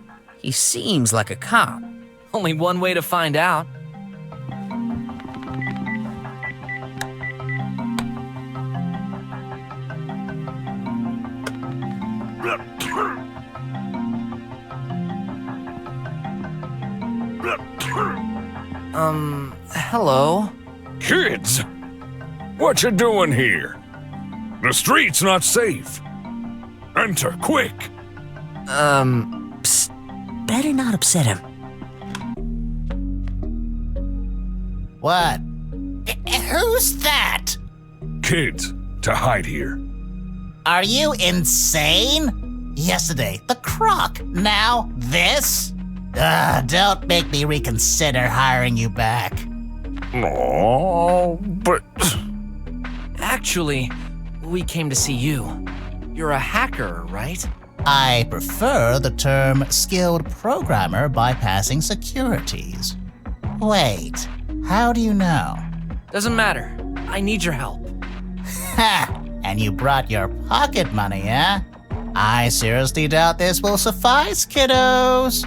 Speaker 19: He seems like a cop.
Speaker 22: Only one way to find out. Hello?
Speaker 10: Kids! What you doing here? The street's not safe. Enter, quick!
Speaker 19: Psst. Better not upset him.
Speaker 7: What?
Speaker 3: Who's that?
Speaker 10: Kids, to hide here.
Speaker 3: Are you insane? Yesterday, the croc. Now, this? Don't make me reconsider hiring you back.
Speaker 10: Oh, but...
Speaker 22: Actually, we came to see you. You're a hacker, right?
Speaker 3: I prefer the term skilled programmer bypassing securities. Wait, how do you know?
Speaker 22: Doesn't matter. I need your help.
Speaker 3: Ha! And you brought your pocket money, eh? I seriously doubt this will suffice, kiddos.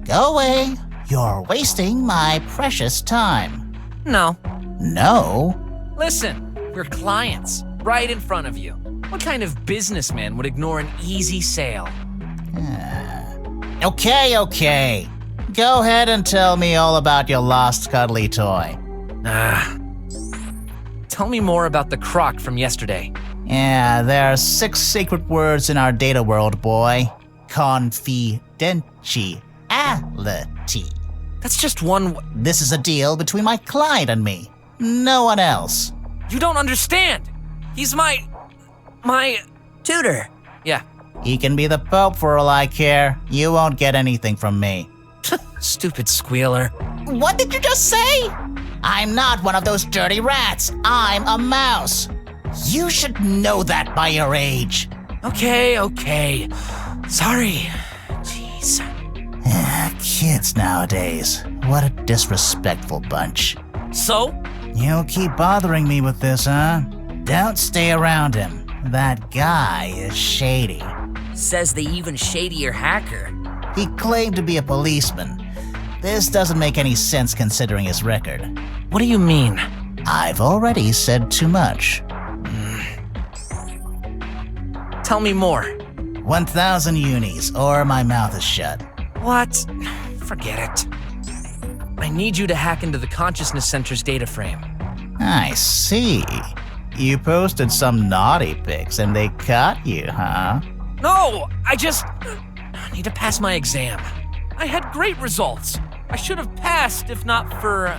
Speaker 3: Go away. You're wasting my precious time.
Speaker 22: No.
Speaker 3: No?
Speaker 22: Listen, we're clients, right in front of you. What kind of businessman would ignore an easy sale?
Speaker 3: Okay. Go ahead and tell me all about your lost cuddly toy.
Speaker 22: Tell me more about the croc from yesterday.
Speaker 3: Yeah, there are 6 secret words in our data world, boy. Confidentiality.
Speaker 22: That's just one
Speaker 3: This is a deal between my client and me. No one else.
Speaker 22: You don't understand! He's my
Speaker 19: tutor.
Speaker 22: Yeah.
Speaker 3: He can be the Pope for all I care. You won't get anything from me.
Speaker 22: Stupid squealer.
Speaker 3: What did you just say? I'm not one of those dirty rats. I'm a mouse. You should know that by your age.
Speaker 22: Okay. Sorry. Jeez.
Speaker 3: Kids nowadays. What a disrespectful bunch.
Speaker 22: So?
Speaker 3: You'll keep bothering me with this, huh? Don't stay around him. That guy is shady.
Speaker 19: Says the even shadier hacker.
Speaker 3: He claimed to be a policeman. This doesn't make any sense considering his record.
Speaker 22: What do you mean?
Speaker 3: I've already said too much.
Speaker 22: Tell me more.
Speaker 3: 1,000 unis, or my mouth is shut.
Speaker 22: What? Forget it. I need you to hack into the Consciousness Center's data frame.
Speaker 3: I see. You posted some naughty pics and they caught you, huh?
Speaker 22: No, I need to pass my exam. I had great results. I should have passed if not for...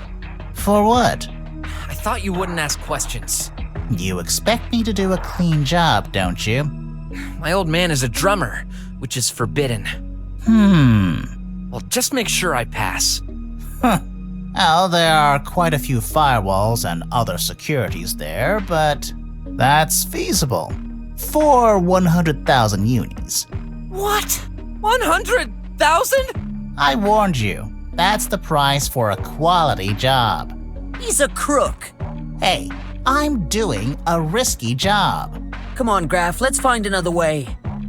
Speaker 3: For what?
Speaker 22: I thought you wouldn't ask questions.
Speaker 3: You expect me to do a clean job, don't you?
Speaker 22: My old man is a drummer, which is forbidden. Well, just make sure I pass.
Speaker 3: Well, there are quite a few firewalls and other securities there, but that's feasible. For 100,000 unis.
Speaker 22: What? 100,000?
Speaker 3: I warned you. That's the price for a quality job.
Speaker 19: He's a crook.
Speaker 3: Hey, I'm doing a risky job.
Speaker 19: Come on, Graf, let's find another way.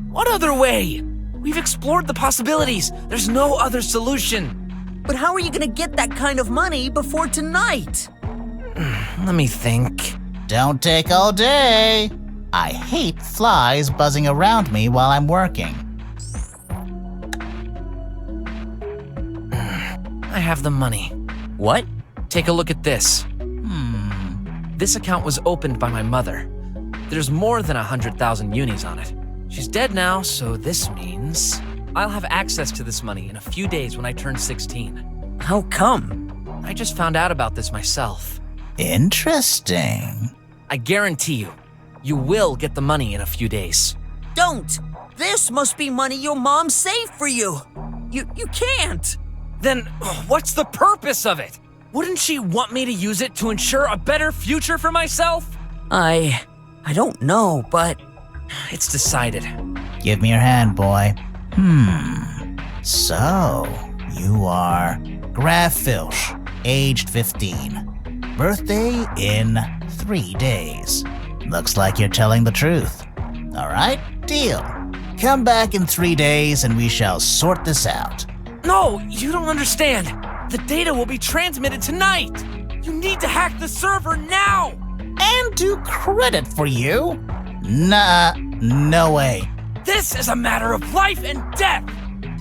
Speaker 22: What other way? We've explored the possibilities. There's no other solution.
Speaker 19: But how are you gonna get that kind of money before tonight?
Speaker 22: Let me think.
Speaker 3: Don't take all day. I hate flies buzzing around me while I'm working.
Speaker 22: I have the money.
Speaker 19: What?
Speaker 22: Take a look at this. This account was opened by my mother. There's more than 100,000 unis on it. She's dead now, so this means I'll have access to this money in a few days when I turn 16.
Speaker 19: How come?
Speaker 22: I just found out about this myself.
Speaker 3: Interesting.
Speaker 22: I guarantee you, you will get the money in a few days.
Speaker 19: Don't! This must be money your mom saved for you. You can't.
Speaker 22: Then what's the purpose of it? Wouldn't she want me to use it to ensure a better future for myself?
Speaker 19: I don't know, but
Speaker 22: it's decided.
Speaker 3: Give me your hand, boy. So, you are Graf Filch, aged 15. Birthday in 3 days. Looks like you're telling the truth. All right, deal. Come back in 3 days and we shall sort this out.
Speaker 22: No, you don't understand. The data will be transmitted tonight. You need to hack the server now.
Speaker 3: And do credit for you? Nah, no way.
Speaker 22: This is a matter of life and death.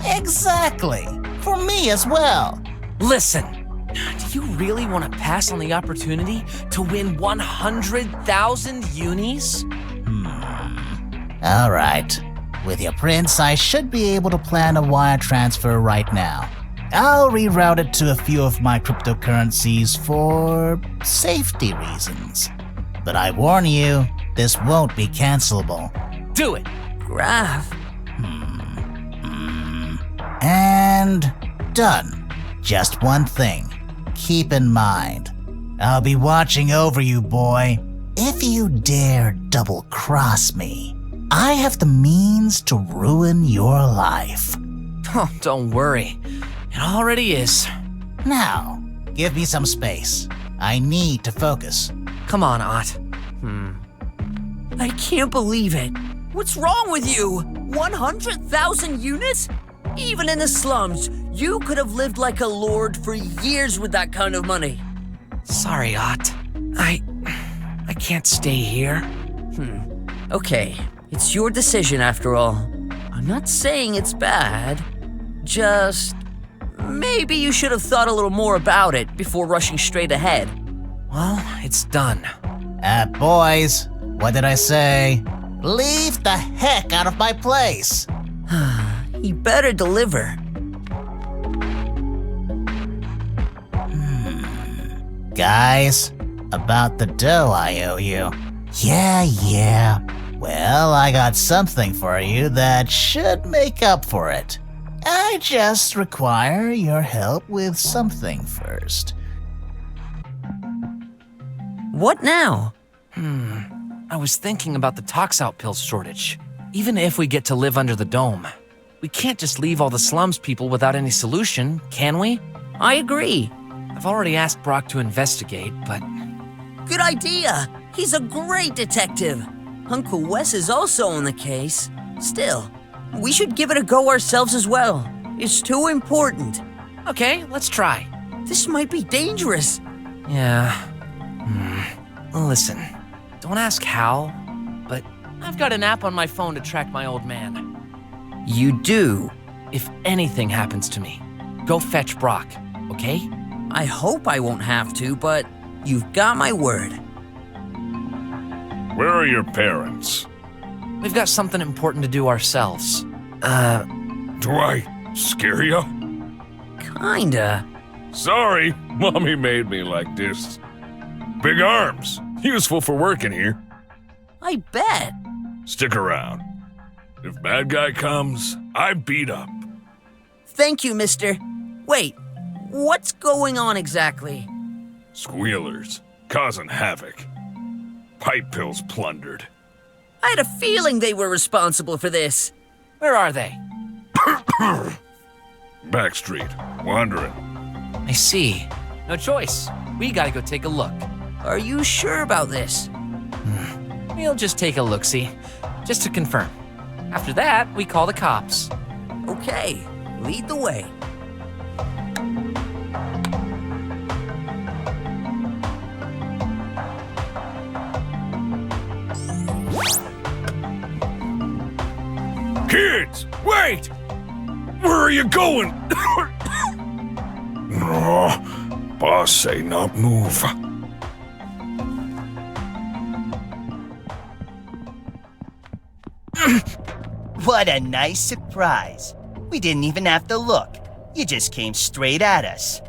Speaker 3: Exactly. For me as well.
Speaker 22: Listen, do you really want to pass on the opportunity to win 100,000 unis?
Speaker 3: All right. With your prints, I should be able to plan a wire transfer right now. I'll reroute it to a few of my cryptocurrencies for safety reasons. But I warn you, this won't be cancelable.
Speaker 22: Do it.
Speaker 19: Graf.
Speaker 3: And done. Just one thing. Keep in mind, I'll be watching over you, boy. If you dare double-cross me, I have the means to ruin your life.
Speaker 22: Oh, don't worry. It already is.
Speaker 3: Now, give me some space. I need to focus.
Speaker 22: Come on, Ott.
Speaker 19: I can't believe it. What's wrong with you? 100,000 units? Even in the slums, you could have lived like a lord for years with that kind of money.
Speaker 22: Sorry, Ott. I can't stay here.
Speaker 19: Okay, it's your decision after all. I'm not saying it's bad. Just maybe you should have thought a little more about it before rushing straight ahead.
Speaker 22: Well, it's done.
Speaker 3: Boys, what did I say? Leave the heck out of my place.
Speaker 19: You better deliver.
Speaker 3: Guys, about the dough I owe you. Yeah. Well, I got something for you that should make up for it. I just require your help with something first.
Speaker 19: What now?
Speaker 22: I was thinking about the tox-out pills shortage. Even if we get to live under the dome, we can't just leave all the slums people without any solution, can we?
Speaker 19: I agree.
Speaker 22: I've already asked BROK to investigate, but...
Speaker 19: Good idea! He's a great detective. Uncle Wes is also on the case. Still, we should give it a go ourselves as well. It's too important.
Speaker 22: Okay, let's try.
Speaker 19: This might be dangerous.
Speaker 22: Yeah. Listen, don't ask how, but I've got an app on my phone to track my old man.
Speaker 19: You do?
Speaker 22: If anything happens to me, go fetch BROK, okay?
Speaker 19: I hope I won't have to, but you've got my word.
Speaker 10: Where are your parents?
Speaker 22: We've got something important to do ourselves.
Speaker 10: Do I scare you?
Speaker 19: Kinda.
Speaker 10: Sorry, Mommy made me like this. Big arms. Useful for working here.
Speaker 19: I bet.
Speaker 10: Stick around. If bad guy comes, I beat up.
Speaker 19: Thank you, mister. Wait, what's going on exactly?
Speaker 10: Squealers, causing havoc. Pipe pills plundered.
Speaker 19: I had a feeling they were responsible for this.
Speaker 22: Where are they?
Speaker 10: Back street, wandering.
Speaker 22: I see. No choice. We gotta go take a look.
Speaker 19: Are you sure about this?
Speaker 22: We'll just take a look-see, just to confirm. After that, we call the cops.
Speaker 19: Okay, lead the way.
Speaker 10: Kids, wait! Where are you going? No, boss say not move.
Speaker 3: What a nice surprise. We didn't even have to look. You just came straight at us.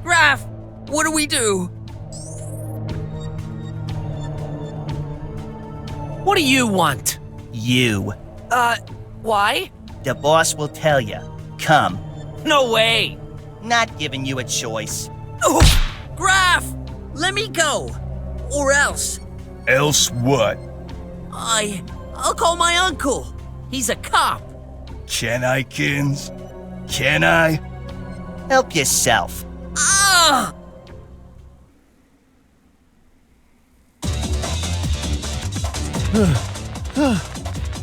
Speaker 19: Graf, what do we do?
Speaker 22: What do you want?
Speaker 3: You.
Speaker 22: Why?
Speaker 3: The boss will tell you. Come.
Speaker 22: No way!
Speaker 3: Not giving you a choice.
Speaker 19: Oh, Graf, let me go. Or else.
Speaker 13: Else what?
Speaker 19: I'll call my uncle. He's a cop.
Speaker 13: Can I, Kins? Can I?
Speaker 3: Help yourself.
Speaker 19: Ah!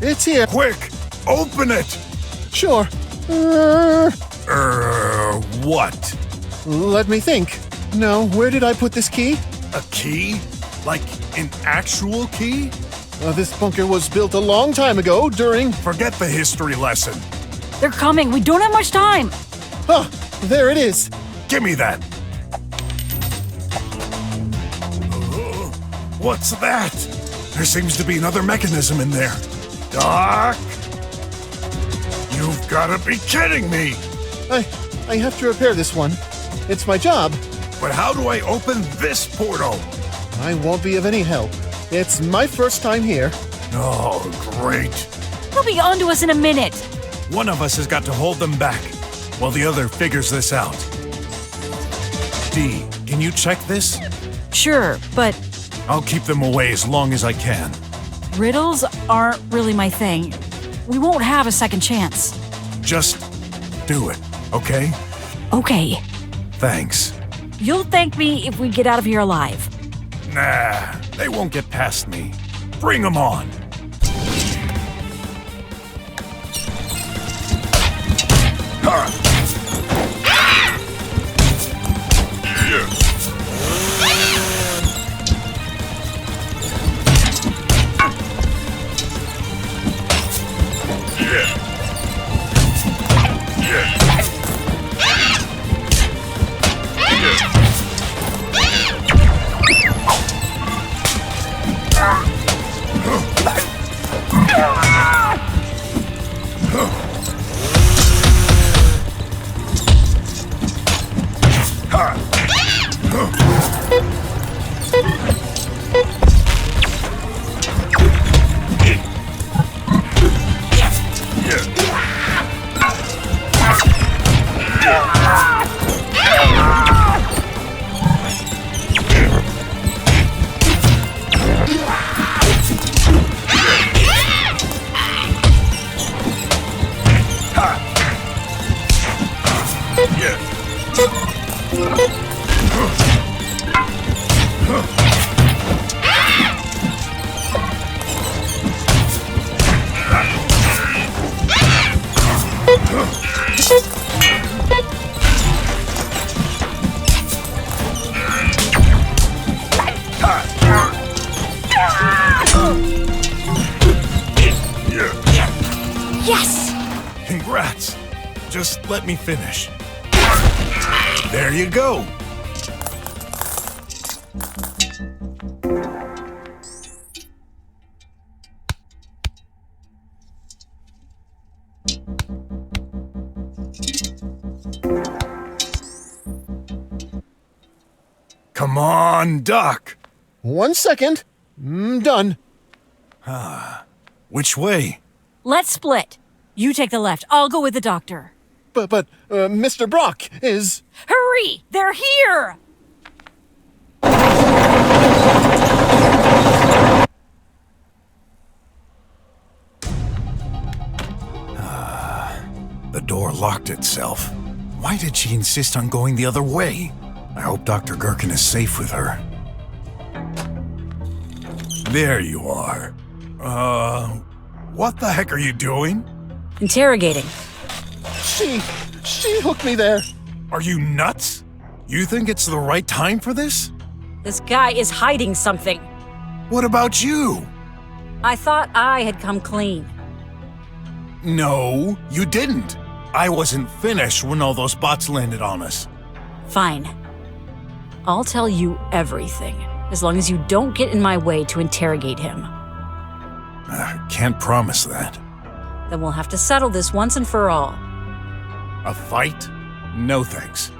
Speaker 9: It's here.
Speaker 18: Quick! Open it!
Speaker 9: Sure.
Speaker 18: What?
Speaker 9: Let me think. No, where did I put this key?
Speaker 18: A key? Like an actual key?
Speaker 9: This bunker was built a long time ago during...
Speaker 18: Forget the history lesson.
Speaker 4: They're coming. We don't have much time.
Speaker 9: Ah, there it is.
Speaker 18: Give me that. What's that? There seems to be another mechanism in there. Doc? You've got to be kidding me!
Speaker 9: I have to repair this one. It's my job.
Speaker 18: But how do I open this portal?
Speaker 9: I won't be of any help. It's my first time here.
Speaker 18: Oh, great.
Speaker 4: They'll be onto us in a minute.
Speaker 18: One of us has got to hold them back, while the other figures this out. D, can you check this?
Speaker 4: Sure, but
Speaker 18: I'll keep them away as long as I can.
Speaker 4: riddles aren't really my thing. We won't have a second chance.
Speaker 18: Just do it, okay?
Speaker 4: Okay.
Speaker 18: Thanks.
Speaker 4: You'll thank me if we get out of here alive.
Speaker 18: Nah, they won't get past me. Bring them on.
Speaker 4: Yes!
Speaker 18: Congrats. Just let me finish. There you go. Come on, Doc.
Speaker 9: 1 second. Done.
Speaker 18: Which way?
Speaker 20: Let's split. You take the left. I'll go with the doctor.
Speaker 9: But Mr. BROK is...
Speaker 20: Hurry! They're here!
Speaker 18: The door locked itself. Why did she insist on going the other way? I hope Dr. Gherkin is safe with her. There you are. What the heck are you doing?
Speaker 20: Interrogating.
Speaker 9: She hooked me there.
Speaker 18: Are you nuts? You think it's the right time for this?
Speaker 20: This guy is hiding something.
Speaker 18: What about you?
Speaker 20: I thought I had come clean.
Speaker 18: No, you didn't. I wasn't finished when all those bots landed on us.
Speaker 20: Fine. I'll tell you everything, as long as you don't get in my way to interrogate him.
Speaker 18: Can't promise that.
Speaker 20: Then we'll have to settle this once and for all.
Speaker 18: A fight? No thanks.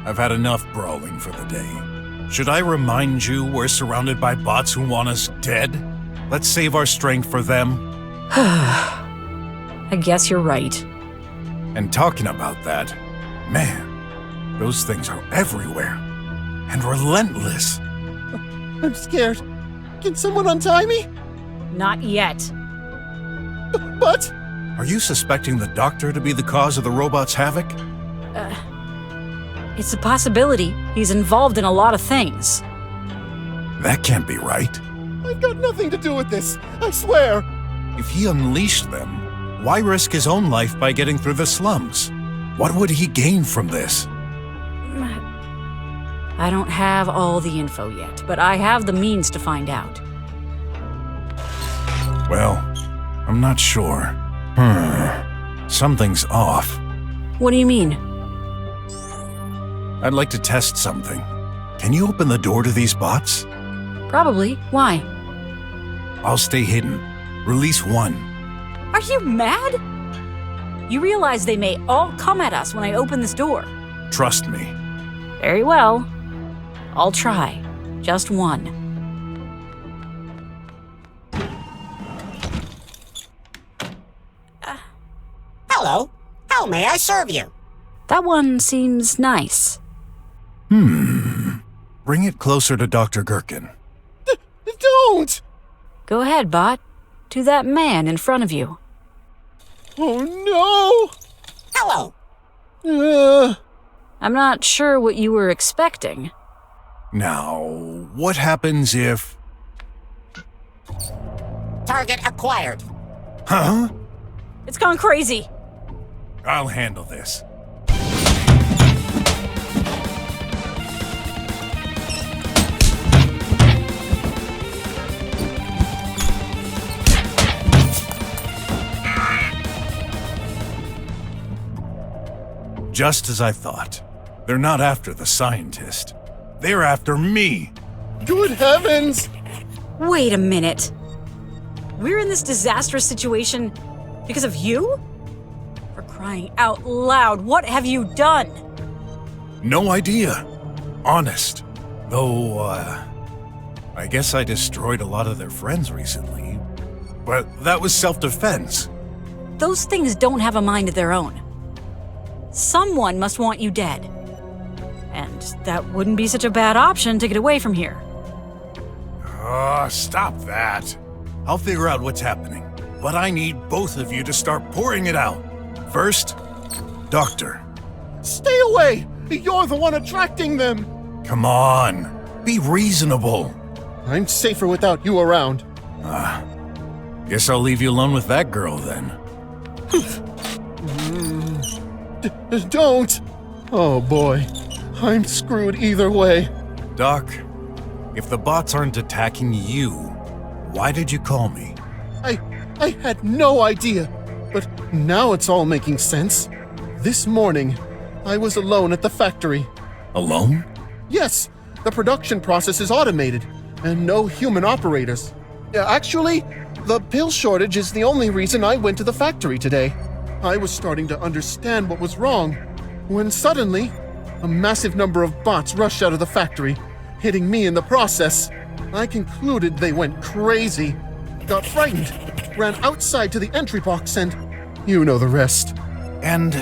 Speaker 18: I've had enough brawling for the day. Should I remind you we're surrounded by bots who want us dead? Let's save our strength for them.
Speaker 20: I guess you're right.
Speaker 18: And talking about that, man, those things are everywhere. And relentless.
Speaker 9: I'm scared. Can someone untie me?
Speaker 20: Not yet.
Speaker 9: But...
Speaker 18: Are you suspecting the doctor to be the cause of the robot's havoc?
Speaker 20: It's a possibility. He's involved in a lot of things.
Speaker 18: That can't be right.
Speaker 9: I've got nothing to do with this, I swear.
Speaker 18: If he unleashed them, why risk his own life by getting through the slums? What would he gain from this?
Speaker 20: I don't have all the info yet, but I have the means to find out.
Speaker 18: Well, I'm not sure. Something's off.
Speaker 20: What do you mean?
Speaker 18: I'd like to test something. Can you open the door to these bots?
Speaker 20: Probably. Why?
Speaker 18: I'll stay hidden. Release one.
Speaker 20: Are you mad? You realize they may all come at us when I open this door.
Speaker 18: Trust me.
Speaker 20: Very well. I'll try. Just one.
Speaker 2: Hello. How may I serve you?
Speaker 20: That one seems nice.
Speaker 18: Bring it closer to Dr. Gherkin.
Speaker 9: Don't!
Speaker 20: Go ahead, bot. To that man in front of you.
Speaker 9: Oh,
Speaker 2: Hello.
Speaker 9: no!
Speaker 20: I'm not sure what you were expecting.
Speaker 18: Now, what happens if...
Speaker 2: Target acquired.
Speaker 18: Huh?
Speaker 20: It's gone crazy.
Speaker 18: I'll handle this. Just as I thought. They're not after the scientist. They're after me.
Speaker 9: Good heavens!
Speaker 20: Wait a minute. We're in this disastrous situation because of you? For crying out loud, what have you done?
Speaker 18: No idea. Honest. Though, I guess I destroyed a lot of their friends recently. But that was self-defense.
Speaker 20: Those things don't have a mind of their own. Someone must want you dead. And that wouldn't be such a bad option to get away from here.
Speaker 18: Stop that. I'll figure out what's happening. But I need both of you to start pouring it out. First, Doctor.
Speaker 9: Stay away! You're the one attracting them!
Speaker 18: Come on. Be reasonable.
Speaker 9: I'm safer without you around.
Speaker 18: Guess I'll leave you alone with that girl then.
Speaker 9: Don't! Oh boy, I'm screwed either way.
Speaker 18: Doc, if the bots aren't attacking you, why did you call me?
Speaker 9: I had no idea, but now it's all making sense. This morning, I was alone at the factory.
Speaker 18: Alone?
Speaker 9: Yes, the production process is automated, and no human operators. Actually, the pill shortage is the only reason I went to the factory today. I was starting to understand what was wrong, when suddenly, a massive number of bots rushed out of the factory, hitting me in the process. I concluded they went crazy, got frightened, ran outside to the entry box, and you know the rest.
Speaker 18: And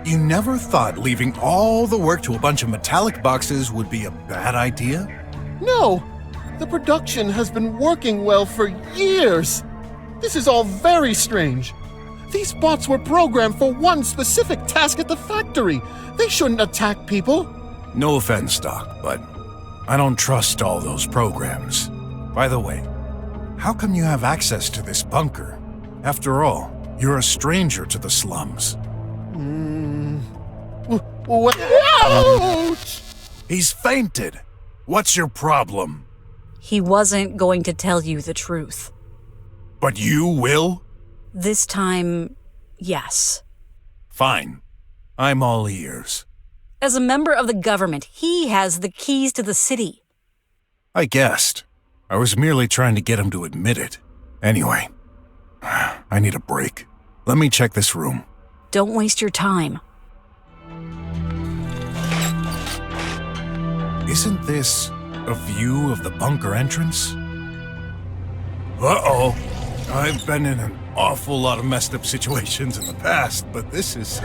Speaker 18: you never thought leaving all the work to a bunch of metallic boxes would be a bad idea?
Speaker 9: No! The production has been working well for years. This is all very strange. These bots were programmed for one specific task at the factory. They shouldn't attack people.
Speaker 18: No offense, Doc, but I don't trust all those programs. By the way, how come you have access to this bunker? After all, you're a stranger to the slums.
Speaker 9: Ouch!
Speaker 18: He's fainted. What's your problem?
Speaker 20: He wasn't going to tell you the truth.
Speaker 18: But you will?
Speaker 20: This time, yes.
Speaker 18: Fine. I'm all ears.
Speaker 20: As a member of the government, he has the keys to the city.
Speaker 18: I guessed. I was merely trying to get him to admit it. Anyway, I need a break. Let me check this room.
Speaker 20: Don't waste your time.
Speaker 18: Isn't this a view of the bunker entrance? Uh-oh. I've been in an awful lot of messed up situations in the past, but this is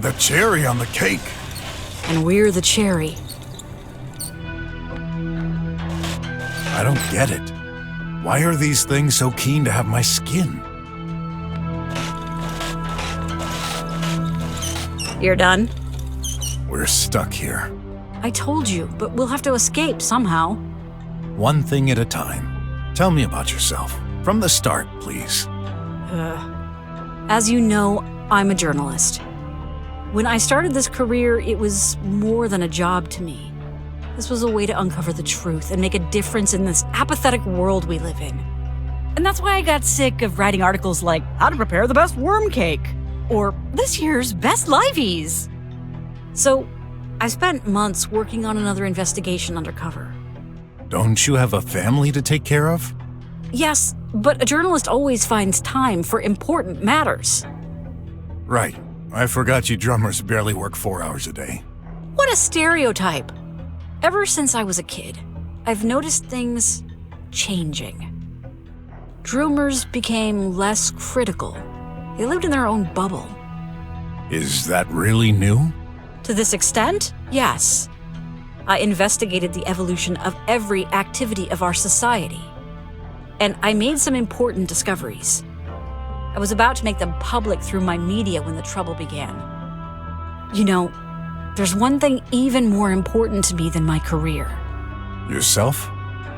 Speaker 18: the cherry on the cake.
Speaker 20: And we're the cherry.
Speaker 18: I don't get it. Why are these things so keen to have my skin?
Speaker 20: You're done?
Speaker 18: We're stuck here.
Speaker 20: I told you, but we'll have to escape somehow.
Speaker 18: One thing at a time. Tell me about yourself. From the start, please.
Speaker 20: As you know, I'm a journalist. When I started this career, it was more than a job to me. This was a way to uncover the truth and make a difference in this apathetic world we live in. And that's why I got sick of writing articles like, how to prepare the best worm cake, or this year's best liveys. So, I spent months working on another investigation undercover.
Speaker 18: Don't you have a family to take care of?
Speaker 20: Yes, but a journalist always finds time for important matters.
Speaker 18: Right. I forgot you drummers barely work 4 hours a day.
Speaker 20: What a stereotype. Ever since I was a kid, I've noticed things changing. Drummers became less critical. They lived in their own bubble.
Speaker 18: Is that really new?
Speaker 20: To this extent, yes. I investigated the evolution of every activity of our society. And I made some important discoveries. I was about to make them public through my media when the trouble began. You know, there's one thing even more important to me than my career.
Speaker 18: Yourself?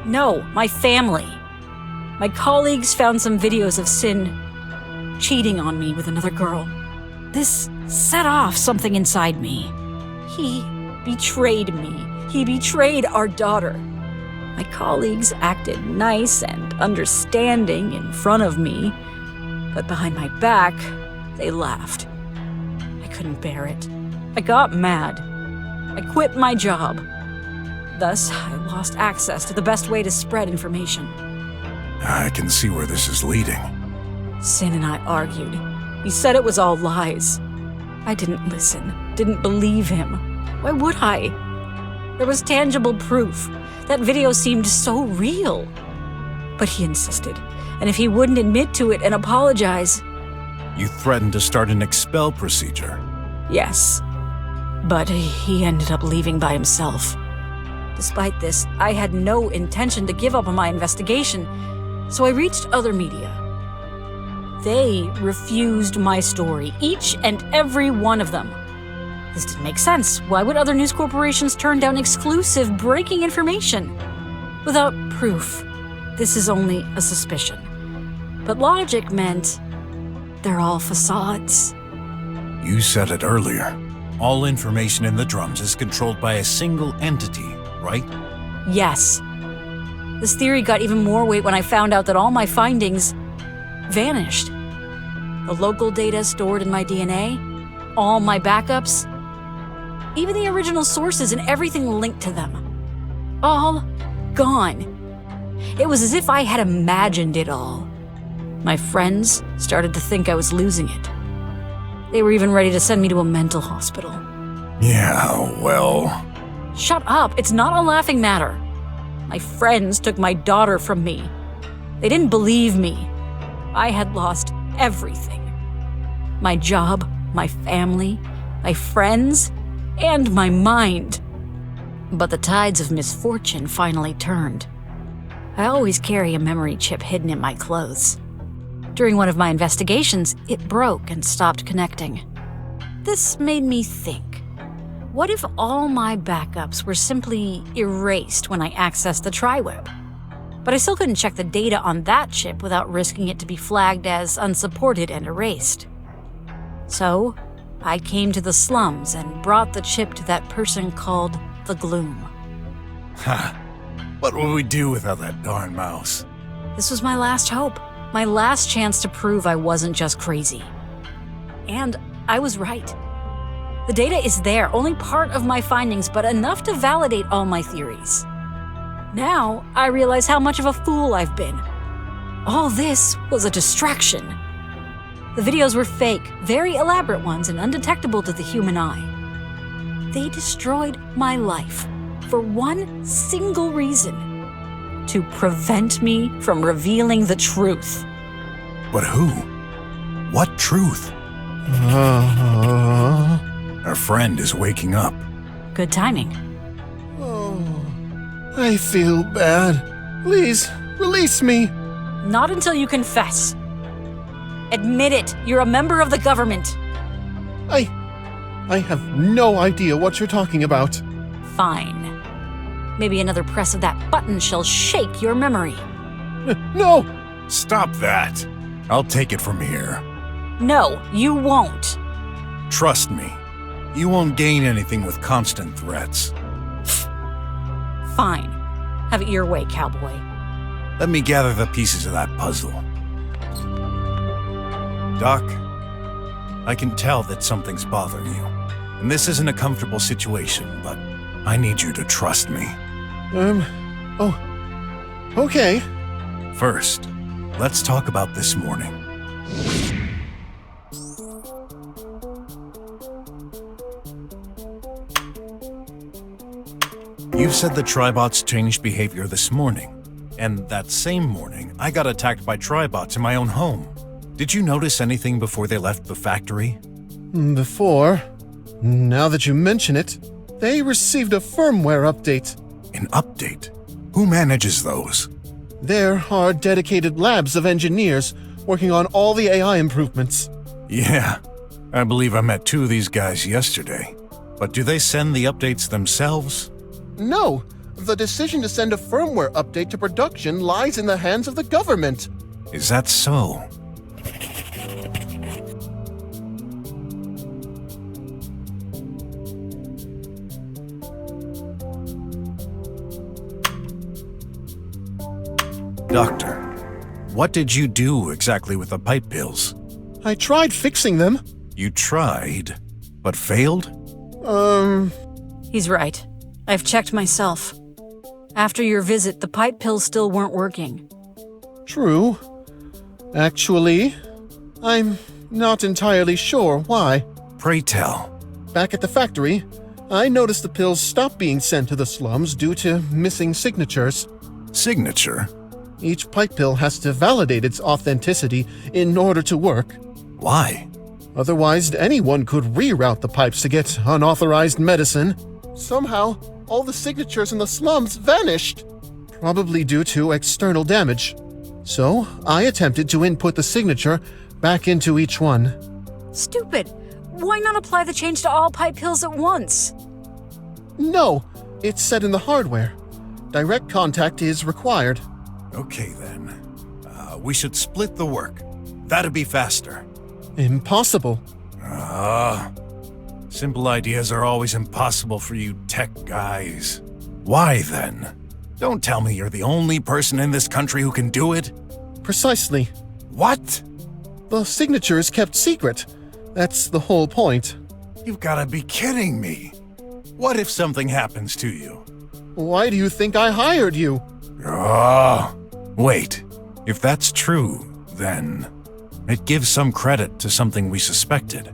Speaker 20: No, my family. My colleagues found some videos of Sin cheating on me with another girl. This set off something inside me. He betrayed me. He betrayed our daughter. My colleagues acted nice and understanding in front of me, but behind my back, they laughed. I couldn't bear it. I got mad. I quit my job. Thus, I lost access to the best way to spread information.
Speaker 18: I can see where this is leading.
Speaker 20: Sin and I argued. He said it was all lies. I didn't listen, didn't believe him. Why would I? There was tangible proof. That video seemed so real. But he insisted, and if he wouldn't admit to it and apologize...
Speaker 18: You threatened to start an expel procedure.
Speaker 20: Yes. But he ended up leaving by himself. Despite this, I had no intention to give up on my investigation, so I reached other media. They refused my story, each and every one of them. This didn't make sense. Why would other news corporations turn down exclusive breaking information? Without proof, this is only a suspicion. But logic meant they're all facades.
Speaker 18: You said it earlier. All information in the drums is controlled by a single entity, right?
Speaker 20: Yes. This theory got even more weight when I found out that all my findings vanished. The local data stored in my DNA, all my backups, even the original sources and everything linked to them. All gone. It was as if I had imagined it all. My friends started to think I was losing it. They were even ready to send me to a mental hospital.
Speaker 18: Yeah, well...
Speaker 20: Shut up, it's not a laughing matter. My friends took my daughter from me. They didn't believe me. I had lost everything. My job, my family, my friends, and my mind. But the tides of misfortune finally turned. I always carry a memory chip hidden in my clothes. During one of my investigations, it broke and stopped connecting. This made me think, what if all my backups were simply erased when I accessed the TriWeb? But I still couldn't check the data on that chip without risking it to be flagged as unsupported and erased. So, I came to the slums and brought the chip to that person called the Gloom.
Speaker 18: Ha! What will we do without that darn mouse?
Speaker 20: This was my last hope, my last chance to prove I wasn't just crazy. And I was right. The data is there, only part of my findings, but enough to validate all my theories. Now, I realize how much of a fool I've been. All this was a distraction. The videos were fake, very elaborate ones and undetectable to the human eye. They destroyed my life for one single reason: to prevent me from revealing the truth.
Speaker 18: But who? What truth? Our friend is waking up.
Speaker 20: Good timing.
Speaker 9: I feel bad. Please, release me.
Speaker 20: Not until you confess. Admit it, you're a member of the government.
Speaker 9: I have no idea what you're talking about.
Speaker 20: Fine. Maybe another press of that button shall shake your memory.
Speaker 9: No!
Speaker 18: Stop that. I'll take it from here.
Speaker 20: No, you won't.
Speaker 18: Trust me. You won't gain anything with constant threats.
Speaker 20: Fine. Have it your way, cowboy.
Speaker 18: Let me gather the pieces of that puzzle. Doc, I can tell that something's bothering you. And this isn't a comfortable situation, but I need you to trust me.
Speaker 9: Okay.
Speaker 18: First, let's talk about this morning. You said the Tribots changed behavior this morning, and that same morning, I got attacked by Tribots in my own home. Did you notice anything before they left the factory?
Speaker 9: Before? Now that you mention it, they received a firmware update.
Speaker 18: An update? Who manages those?
Speaker 9: There are dedicated labs of engineers working on all the AI improvements.
Speaker 18: Yeah, I believe I met 2 of these guys yesterday. But do they send the updates themselves?
Speaker 9: No, the decision to send a firmware update to production lies in the hands of the government.
Speaker 18: Is that so? Doctor, what did you do exactly with the pipe pills?
Speaker 9: I tried fixing them.
Speaker 18: You tried, but failed?
Speaker 20: He's right. I've checked myself. After your visit, the pipe pills still weren't working.
Speaker 9: True. Actually, I'm not entirely sure why.
Speaker 18: Pray tell.
Speaker 9: Back at the factory, I noticed the pills stopped being sent to the slums due to missing signatures.
Speaker 18: Signature?
Speaker 9: Each pipe pill has to validate its authenticity in order to work.
Speaker 18: Why?
Speaker 9: Otherwise, anyone could reroute the pipes to get unauthorized medicine. Somehow, all the signatures in the slums vanished, probably due to external damage. So, I attempted to input the signature back into each one.
Speaker 20: Stupid! Why not apply the change to all pipe pills at once?
Speaker 9: No, it's set in the hardware. Direct contact is required.
Speaker 18: Okay then. We should split the work. That'd be faster.
Speaker 9: Impossible.
Speaker 18: Simple ideas are always impossible for you tech guys. Why then? Don't tell me you're the only person in this country who can do it.
Speaker 9: Precisely.
Speaker 18: What?
Speaker 9: The signature is kept secret. That's the whole point.
Speaker 18: You've gotta be kidding me. What if something happens to you?
Speaker 9: Why do you think I hired you?
Speaker 18: Wait. If that's true, then it gives some credit to something we suspected.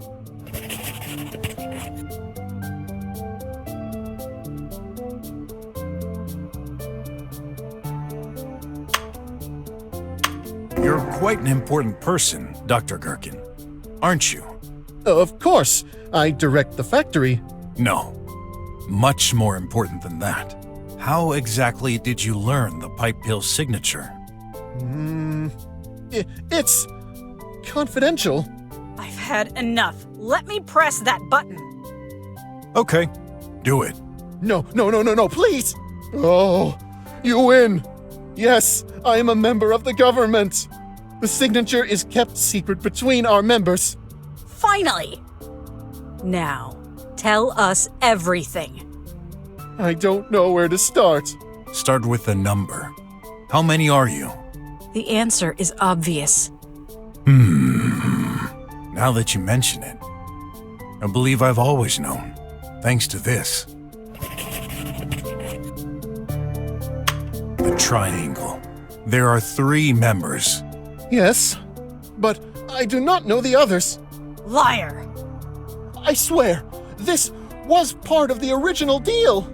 Speaker 18: You're quite an important person, Dr. Gherkin, aren't you?
Speaker 9: Of course, I direct the factory.
Speaker 18: No. Much more important than that. How exactly did you learn the pipe pill signature?
Speaker 9: It's confidential.
Speaker 20: I've had enough. Let me press that button.
Speaker 18: Okay, do it.
Speaker 9: No, please! Oh, you win! Yes, I am a member of the government. The signature is kept secret between our members.
Speaker 20: Finally! Now, tell us everything.
Speaker 9: I don't know where to start.
Speaker 18: Start with the number. How many are you?
Speaker 20: The answer is obvious.
Speaker 18: Now that you mention it, I believe I've always known, thanks to this. The triangle. There are 3 members.
Speaker 9: Yes, but I do not know the others.
Speaker 20: Liar!
Speaker 9: I swear, this was part of the original deal.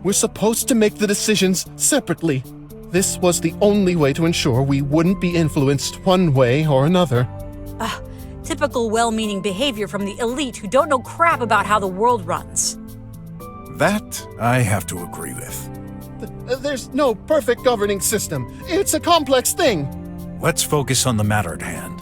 Speaker 9: We're supposed to make the decisions separately. This was the only way to ensure we wouldn't be influenced one way or another.
Speaker 20: Typical well-meaning behavior from the elite who don't know crap about how the world runs.
Speaker 18: That I have to agree with.
Speaker 9: There's no perfect governing system. It's a complex thing.
Speaker 18: Let's focus on the matter at hand.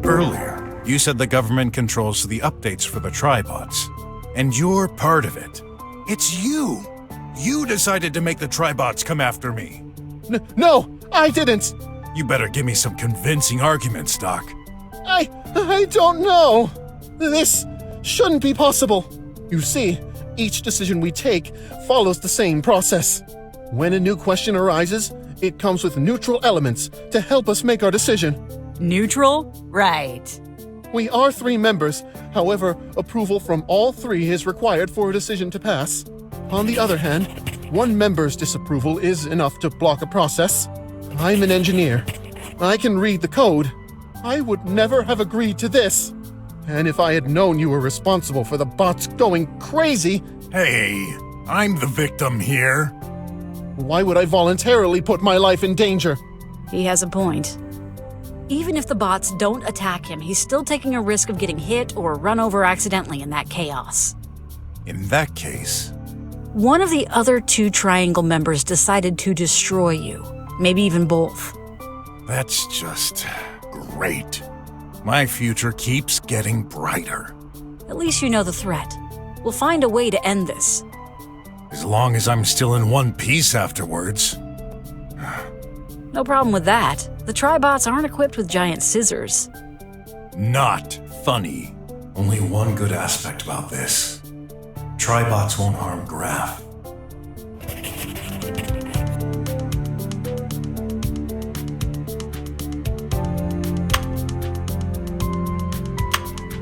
Speaker 18: Earlier, you said the government controls the updates for the tribots, and you're part of it. It's you! You decided to make the tribots come after me.
Speaker 9: No, I didn't!
Speaker 18: You better give me some convincing arguments, Doc.
Speaker 9: I don't know. This shouldn't be possible. You see, each decision we take follows the same process. When a new question arises, it comes with neutral elements to help us make our decision.
Speaker 20: Neutral? Right.
Speaker 9: We are 3 members. However, approval from all 3 is required for a decision to pass. On the other hand, 1 member's disapproval is enough to block a process. I'm an engineer. I can read the code. I would never have agreed to this. And if I had known you were responsible for the bots going crazy...
Speaker 18: Hey, I'm the victim here.
Speaker 9: Why would I voluntarily put my life in danger?
Speaker 20: He has a point. Even if the bots don't attack him, he's still taking a risk of getting hit or run over accidentally in that chaos.
Speaker 18: In that case...
Speaker 20: One of the other 2 Triangle members decided to destroy you. Maybe even both.
Speaker 18: That's just great. My future keeps getting brighter.
Speaker 20: At least you know the threat. We'll find a way to end this.
Speaker 18: As long as I'm still in one piece afterwards.
Speaker 20: No problem with that. The Tribots aren't equipped with giant scissors.
Speaker 18: Not funny. Only one good aspect about this. Tribots won't harm Graph.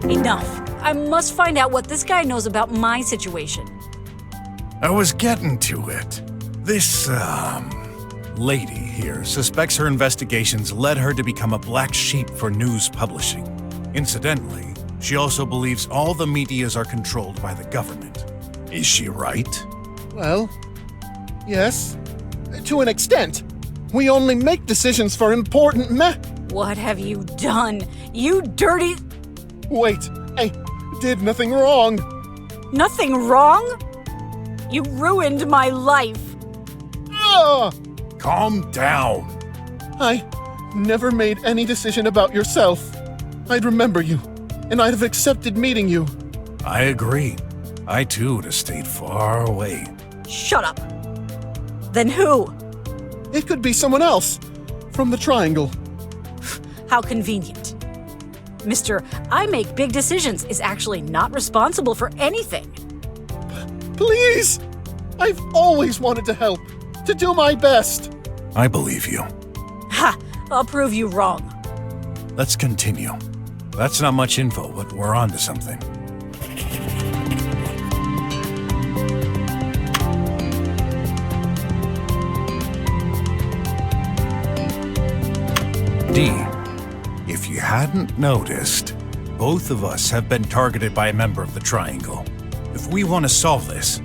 Speaker 20: Enough. I must find out what this guy knows about my situation.
Speaker 18: I was getting to it. This, lady here suspects her investigations led her to become a black sheep for news publishing. Incidentally, she also believes all the medias are controlled by the government. Is she right?
Speaker 9: Well, yes. To an extent. We only make decisions for important
Speaker 20: What have you done? You dirty...
Speaker 9: Wait, I did nothing wrong.
Speaker 20: Nothing wrong? You ruined my life.
Speaker 18: Calm down.
Speaker 9: I never made any decision about yourself. I'd remember you, and I'd have accepted meeting you.
Speaker 18: I agree. I too would have stayed far away.
Speaker 20: Shut up. Then who?
Speaker 9: It could be someone else. From the Triangle.
Speaker 20: How convenient. Mr. I make big decisions is actually not responsible for anything.
Speaker 9: Please! I've always wanted to help, to do my best.
Speaker 18: I believe you.
Speaker 20: Ha! I'll prove you wrong.
Speaker 18: Let's continue. That's not much info, but we're on to something. D. If you hadn't noticed,
Speaker 1: Both of us have been targeted by a member of the Triangle. If we want to solve this,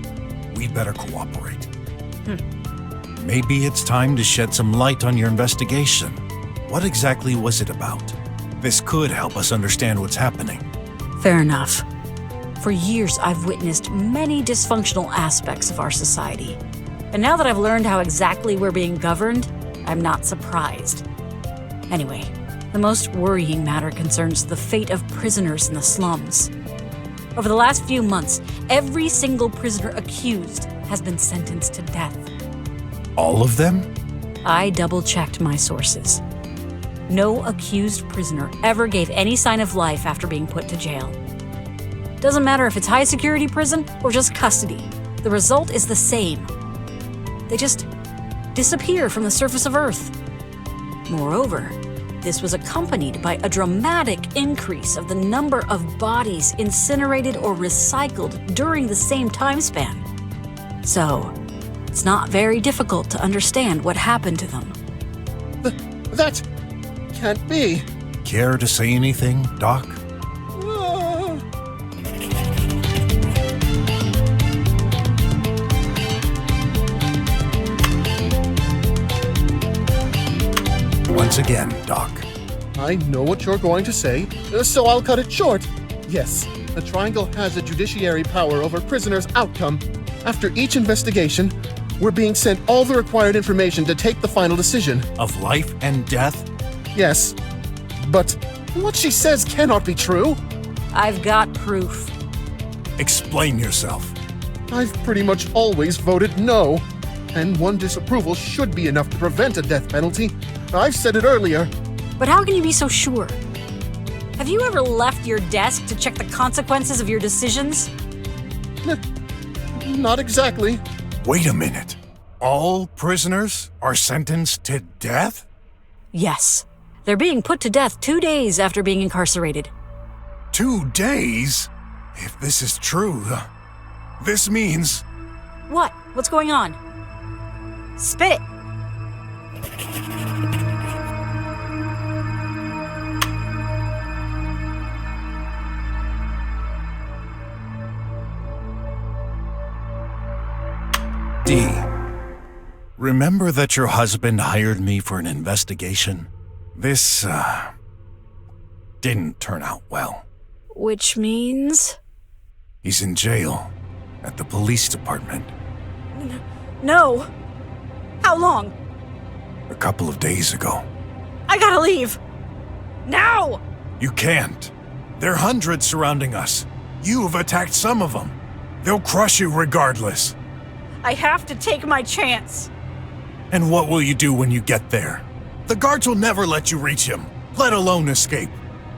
Speaker 1: we'd better cooperate. Maybe it's time to shed some light on your investigation. What exactly was it about? This could help us understand what's happening.
Speaker 20: Fair enough. For years, I've witnessed many dysfunctional aspects of our society. And now that I've learned how exactly we're being governed, I'm not surprised. Anyway, the most worrying matter concerns the fate of prisoners in the slums. Over the last few months, every single prisoner accused has been sentenced to death.
Speaker 1: All of them?
Speaker 20: I double-checked my sources. No accused prisoner ever gave any sign of life after being put to jail. Doesn't matter if it's high-security prison or just custody. The result is the same. They just disappear from the surface of Earth. Moreover, this was accompanied by a dramatic increase of the number of bodies incinerated or recycled during the same time span. So, it's not very difficult to understand what happened to them.
Speaker 9: That can't be.
Speaker 1: Care to say anything, Doc? Once again, Doc.
Speaker 9: I know what you're going to say, so I'll cut it short. Yes, the Triangle has a judiciary power over prisoners' outcome. After each investigation, we're being sent all the required information to take the final decision.
Speaker 1: Of life and death?
Speaker 9: Yes, but what she says cannot be true.
Speaker 20: I've got proof.
Speaker 1: Explain yourself.
Speaker 9: I've pretty much always voted no, and one disapproval should be enough to prevent a death penalty. I've said it earlier.
Speaker 20: But how can you be so sure? Have you ever left your desk to check the consequences of your decisions?
Speaker 9: Not exactly.
Speaker 1: Wait a minute. All prisoners are sentenced to death?
Speaker 20: Yes. They're being put to death 2 days after being incarcerated.
Speaker 1: 2 days? If this is true, this means...
Speaker 20: What? What's going on? Spit it!
Speaker 1: D. Remember that your husband hired me for an investigation? This, didn't turn out well.
Speaker 20: Which means?
Speaker 1: He's in jail at the police department.
Speaker 20: No! How long?
Speaker 1: A couple of days ago.
Speaker 20: I gotta leave! Now!
Speaker 1: You can't. There are hundreds surrounding us. You've attacked some of them. They'll crush you regardless.
Speaker 20: I have to take my chance.
Speaker 1: And what will you do when you get there? The guards will never let you reach him, let alone escape.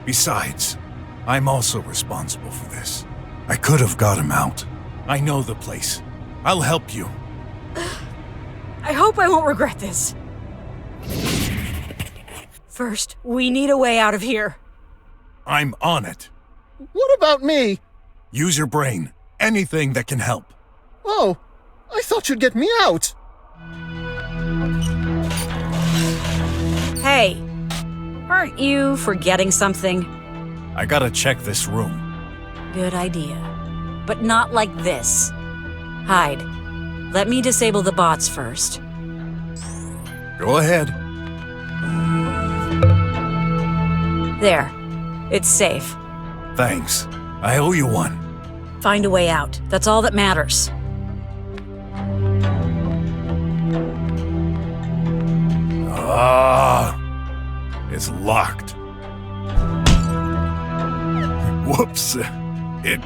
Speaker 1: Besides, I'm also responsible for this. I could have got him out. I know the place. I'll help you.
Speaker 20: I hope I won't regret this. First, we need a way out of here.
Speaker 1: I'm on it.
Speaker 9: What about me?
Speaker 1: Use your brain. Anything that can help.
Speaker 9: Oh, I thought you'd get me out.
Speaker 20: Hey, aren't you forgetting something?
Speaker 1: I gotta check this room.
Speaker 20: Good idea. But not like this. Hide. Let me disable the bots first.
Speaker 1: Go ahead.
Speaker 20: There. It's safe.
Speaker 1: Thanks. I owe you one.
Speaker 20: Find a way out. That's all that matters.
Speaker 1: It's locked. Whoops. It,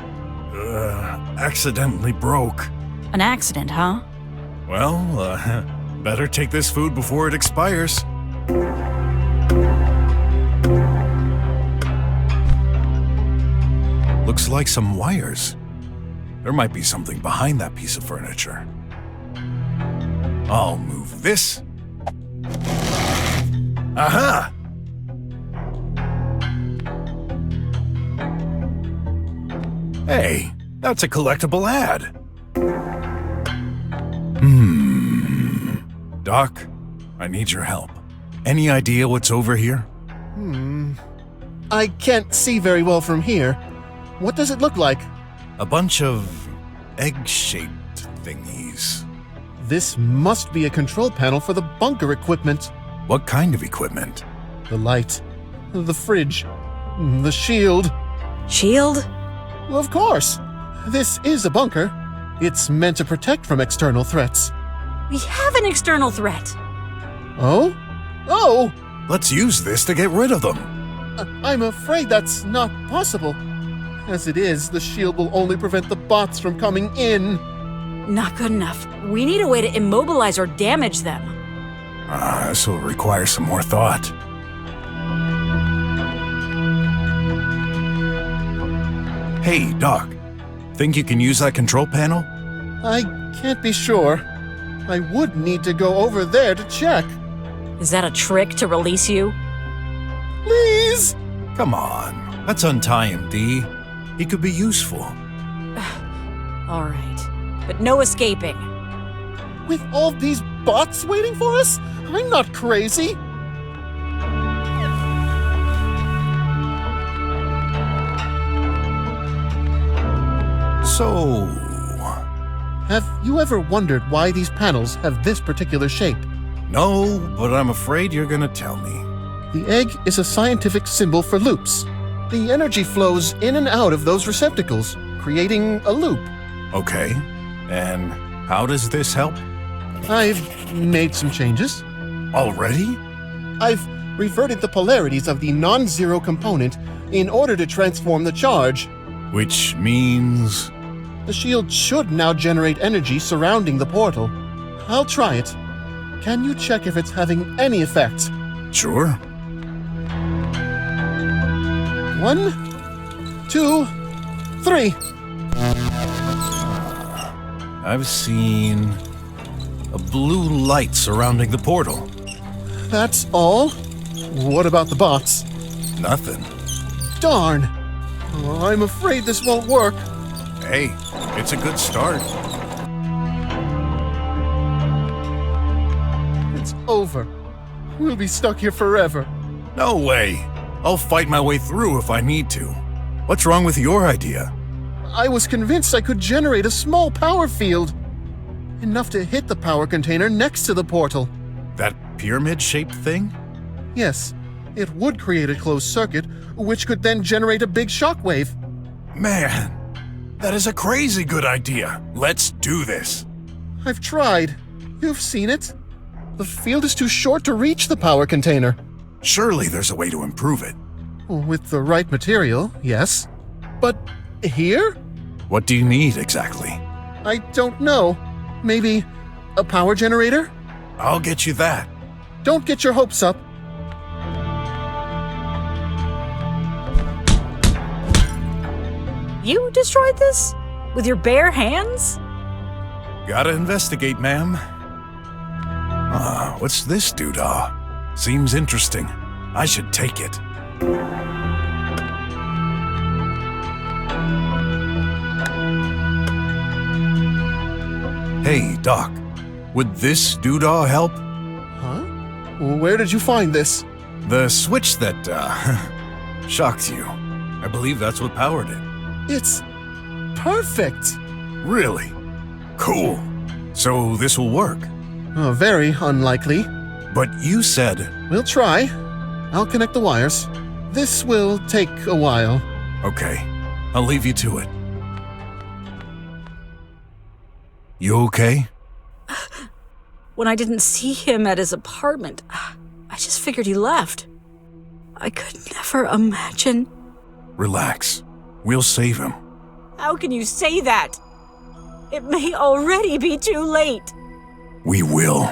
Speaker 1: accidentally broke.
Speaker 20: An accident, huh?
Speaker 1: Well, better take this food before it expires. Looks like some wires. There might be something behind that piece of furniture. I'll move this. Aha! Hey, that's a collectible ad. Doc, I need your help. Any idea what's over here?
Speaker 9: I can't see very well from here. What does it look like?
Speaker 18: A bunch of egg-shaped thingies.
Speaker 9: This must be a control panel for the bunker equipment.
Speaker 18: What kind of equipment?
Speaker 9: The light, the fridge, the shield.
Speaker 20: Shield?
Speaker 9: Of course. This is a bunker. It's meant to protect from external threats.
Speaker 20: We have an external threat.
Speaker 9: Oh? Oh!
Speaker 18: Let's use this to get rid of them.
Speaker 9: I'm afraid that's not possible. As it is, the shield will only prevent the bots from coming in.
Speaker 20: Not good enough. We need a way to immobilize or damage them.
Speaker 18: This will require some more thought. Hey, Doc. Think you can use that control panel?
Speaker 9: I can't be sure. I would need to go over there to check.
Speaker 20: Is that a trick to release you?
Speaker 9: Please!
Speaker 18: Come on. Let's untie him, Dee. He could be useful.
Speaker 20: All right. But no escaping.
Speaker 9: With all these bots waiting for us? I'm not crazy.
Speaker 18: So...
Speaker 9: have you ever wondered why these panels have this particular shape?
Speaker 18: No, but I'm afraid you're gonna tell me.
Speaker 9: The egg is a scientific symbol for loops. The energy flows in and out of those receptacles, creating a loop.
Speaker 18: Okay, and how does this help?
Speaker 9: I've made some changes.
Speaker 18: Already?
Speaker 9: I've reverted the polarities of the non-zero component in order to transform the charge.
Speaker 18: Which means...
Speaker 9: the shield should now generate energy surrounding the portal. I'll try it. Can you check if it's having any effect?
Speaker 18: Sure.
Speaker 9: 1, 2, 3.
Speaker 18: I've seen a blue light surrounding the portal.
Speaker 9: That's all? What about the bots?
Speaker 18: Nothing.
Speaker 9: Darn. I'm afraid this won't work.
Speaker 18: Hey, it's a good start.
Speaker 9: It's over. We'll be stuck here forever.
Speaker 18: No way. I'll fight my way through if I need to. What's wrong with your idea?
Speaker 9: I was convinced I could generate a small power field. Enough to hit the power container next to the portal.
Speaker 18: That pyramid-shaped thing?
Speaker 9: Yes. It would create a closed circuit, which could then generate a big shockwave.
Speaker 18: Man, that is a crazy good idea. Let's do this.
Speaker 9: I've tried. You've seen it. The field is too short to reach the power container.
Speaker 18: Surely there's a way to improve it.
Speaker 9: With the right material, yes. But here?
Speaker 18: What do you need exactly?
Speaker 9: I don't know. Maybe a power generator?
Speaker 18: I'll get you that.
Speaker 9: Don't get your hopes up.
Speaker 20: You destroyed this? With your bare hands?
Speaker 18: Gotta investigate, ma'am. What's this doodah? Seems interesting. I should take it. Hey, Doc. Would this doodah help?
Speaker 9: Huh? Where did you find this?
Speaker 18: The switch that, shocked you. I believe that's what powered it.
Speaker 9: It's perfect.
Speaker 18: Really? Cool. So this will work?
Speaker 9: Very unlikely.
Speaker 18: But you said...
Speaker 9: We'll try. I'll connect the wires. This will take a while.
Speaker 18: Okay. I'll leave you to it. You okay?
Speaker 20: When I didn't see him at his apartment, I just figured he left. I could never imagine.
Speaker 18: Relax. We'll save him.
Speaker 20: How can you say that? It may already be too late.
Speaker 18: We will.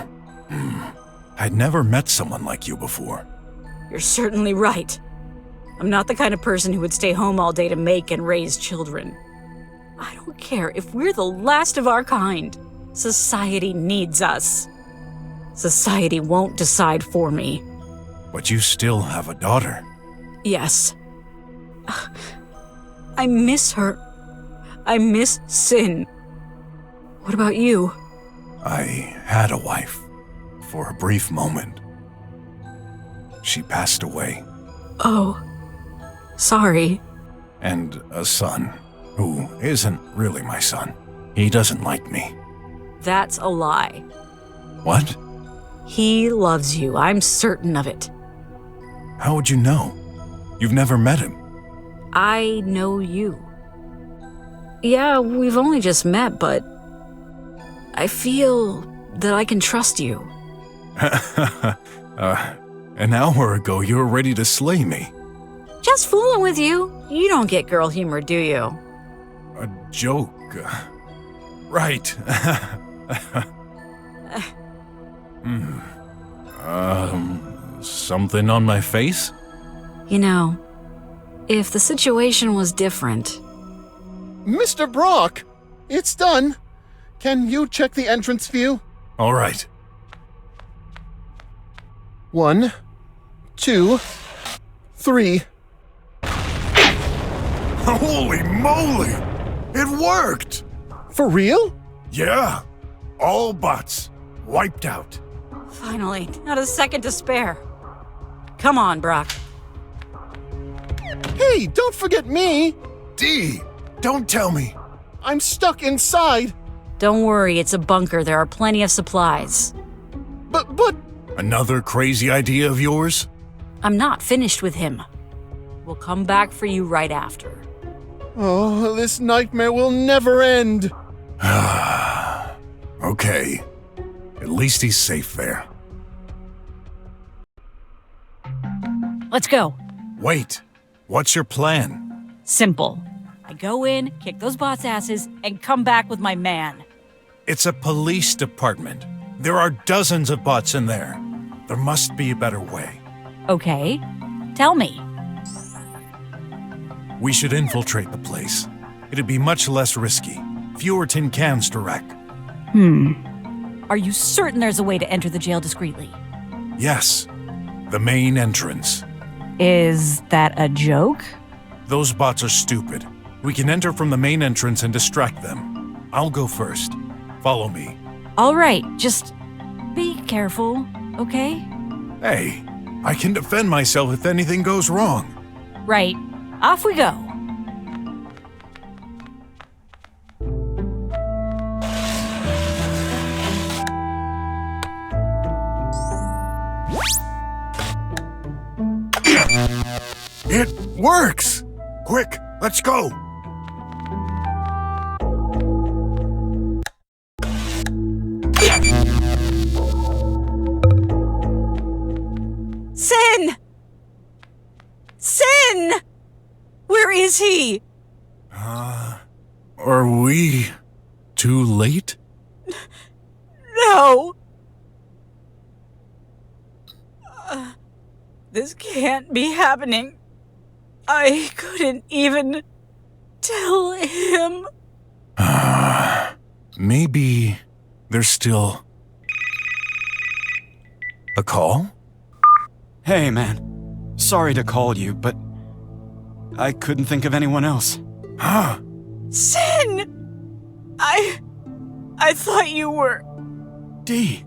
Speaker 18: I'd never met someone like you before.
Speaker 20: You're certainly right. I'm not the kind of person who would stay home all day to make and raise children. I don't care if we're the last of our kind. Society needs us. Society won't decide for me.
Speaker 18: But you still have a daughter.
Speaker 20: Yes. I miss her. I miss Sin. What about you?
Speaker 18: I had a wife. For a brief moment. She passed away.
Speaker 20: Oh. Sorry.
Speaker 18: And a son, who isn't really my son. He doesn't like me.
Speaker 20: That's a lie.
Speaker 18: What?
Speaker 20: He loves you. I'm certain of it.
Speaker 18: How would you know? You've never met him.
Speaker 20: I know you. Yeah, we've only just met, but I feel that I can trust you.
Speaker 18: An hour ago you were ready to slay me.
Speaker 20: Just fooling with you. You don't get girl humor, do you?
Speaker 18: A joke. Right. Something on my face?
Speaker 20: You know, if the situation was different...
Speaker 9: Mr. BROK! It's done! Can you check the entrance view?
Speaker 18: All right.
Speaker 9: 1, 2, 3.
Speaker 18: Holy moly! It worked!
Speaker 9: For real?
Speaker 18: Yeah. All bots wiped out.
Speaker 20: Finally, not a second to spare. Come on, BROK.
Speaker 9: Hey, don't forget me!
Speaker 18: D, don't tell me.
Speaker 9: I'm stuck inside.
Speaker 20: Don't worry, it's a bunker. There are plenty of supplies.
Speaker 9: But...
Speaker 18: Another crazy idea of yours?
Speaker 20: I'm not finished with him. We'll come back for you right after.
Speaker 9: Oh, this nightmare will never end.
Speaker 18: Okay. At least he's safe there.
Speaker 20: Let's go.
Speaker 18: Wait. What's your plan?
Speaker 20: Simple. I go in, kick those bots' asses, and come back with my man.
Speaker 18: It's a police department. There are dozens of bots in there. There must be a better way.
Speaker 20: Okay. Tell me.
Speaker 18: We should infiltrate the place. It'd be much less risky. Fewer tin cans to wreck.
Speaker 20: Are you certain there's a way to enter the jail discreetly?
Speaker 18: Yes. The main entrance.
Speaker 20: Is that a joke?
Speaker 18: Those bots are stupid. We can enter from the main entrance and distract them. I'll go first. Follow me.
Speaker 20: All right, just be careful, okay?
Speaker 18: Hey, I can defend myself if anything goes wrong.
Speaker 20: Right. Off we go.
Speaker 18: It works! Quick, let's go!
Speaker 20: Sin! Sin! Where is he?
Speaker 18: Are we too late?
Speaker 20: No! This can't be happening. I couldn't even tell him.
Speaker 18: Maybe there's still a call?
Speaker 16: Hey, man. Sorry to call you, but I couldn't think of anyone else.
Speaker 18: Huh?
Speaker 20: Sin! I thought you were...
Speaker 16: D,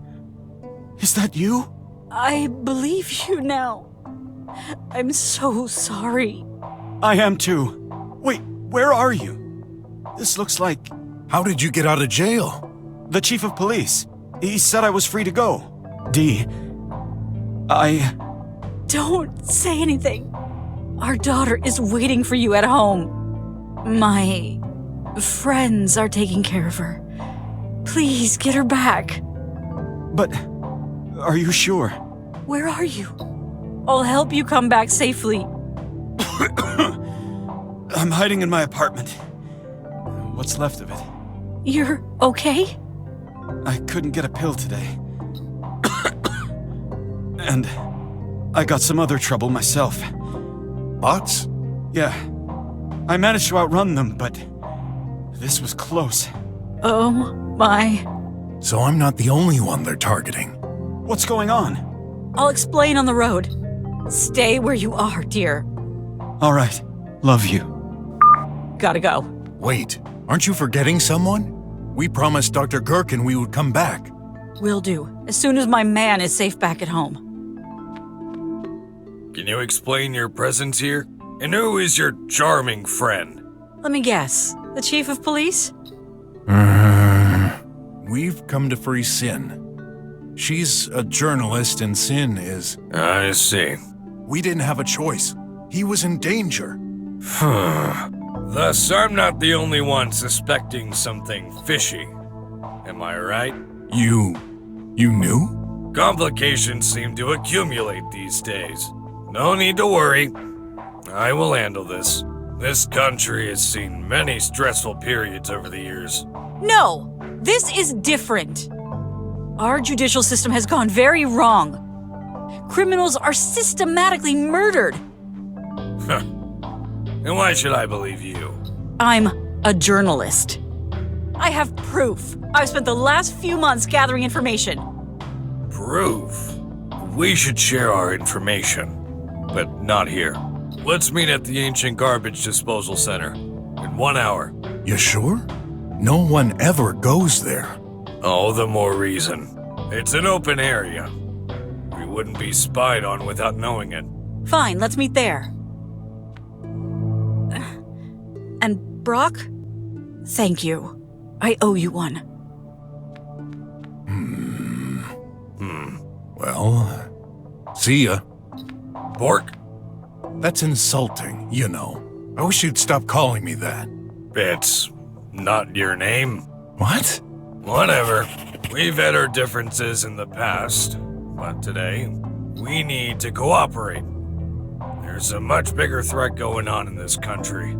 Speaker 16: is that you?
Speaker 20: I believe you now. I'm so sorry.
Speaker 16: I am too. Wait, where are you? This looks like...
Speaker 18: How did you get out of jail?
Speaker 16: The chief of police. He said I was free to go. D,
Speaker 20: Don't say anything. Our daughter is waiting for you at home. My friends are taking care of her. Please get her back.
Speaker 16: But are you sure?
Speaker 20: Where are you? I'll help you come back safely.
Speaker 16: I'm hiding in my apartment. What's left of it.
Speaker 20: You're okay?
Speaker 16: I couldn't get a pill today. And I got some other trouble myself.
Speaker 18: Bots?
Speaker 16: Yeah. I managed to outrun them, but this was close.
Speaker 20: Oh my.
Speaker 18: So I'm not the only one they're targeting.
Speaker 16: What's going on?
Speaker 20: I'll explain on the road. Stay where you are, dear.
Speaker 16: All right. Love you.
Speaker 20: Gotta go.
Speaker 18: Wait, aren't you forgetting someone? We promised Dr. Gherkin we would come back.
Speaker 20: Will do, as soon as my man is safe back at home.
Speaker 17: Can you explain your presence here? And who is your charming friend?
Speaker 20: Let me guess. The chief of police?
Speaker 18: We've come to free Sin. She's a journalist and Sin is...
Speaker 17: I see.
Speaker 18: We didn't have a choice. He was in danger.
Speaker 17: Thus, I'm not the only one suspecting something fishy. Am I right?
Speaker 18: You knew?
Speaker 17: Complications seem to accumulate these days. No need to worry. I will handle this. This country has seen many stressful periods over the years.
Speaker 20: No! This is different. Our judicial system has gone very wrong. Criminals are systematically murdered.
Speaker 17: And why should I believe you?
Speaker 20: I'm a journalist. I have proof. I've spent the last few months gathering information.
Speaker 17: Proof? We should share our information, but not here. Let's meet at the ancient garbage disposal center in 1 hour.
Speaker 18: You sure? No one ever goes there.
Speaker 17: All the more reason. It's an open area. We wouldn't be spied on without knowing it.
Speaker 20: Fine, let's meet there. And Brock, thank you. I owe you one.
Speaker 18: Well, see ya.
Speaker 17: Pork?
Speaker 18: That's insulting, you know. I wish you'd stop calling me that.
Speaker 17: It's not your name.
Speaker 18: What?
Speaker 17: Whatever. We've had our differences in the past, but today, we need to cooperate. There's a much bigger threat going on in this country.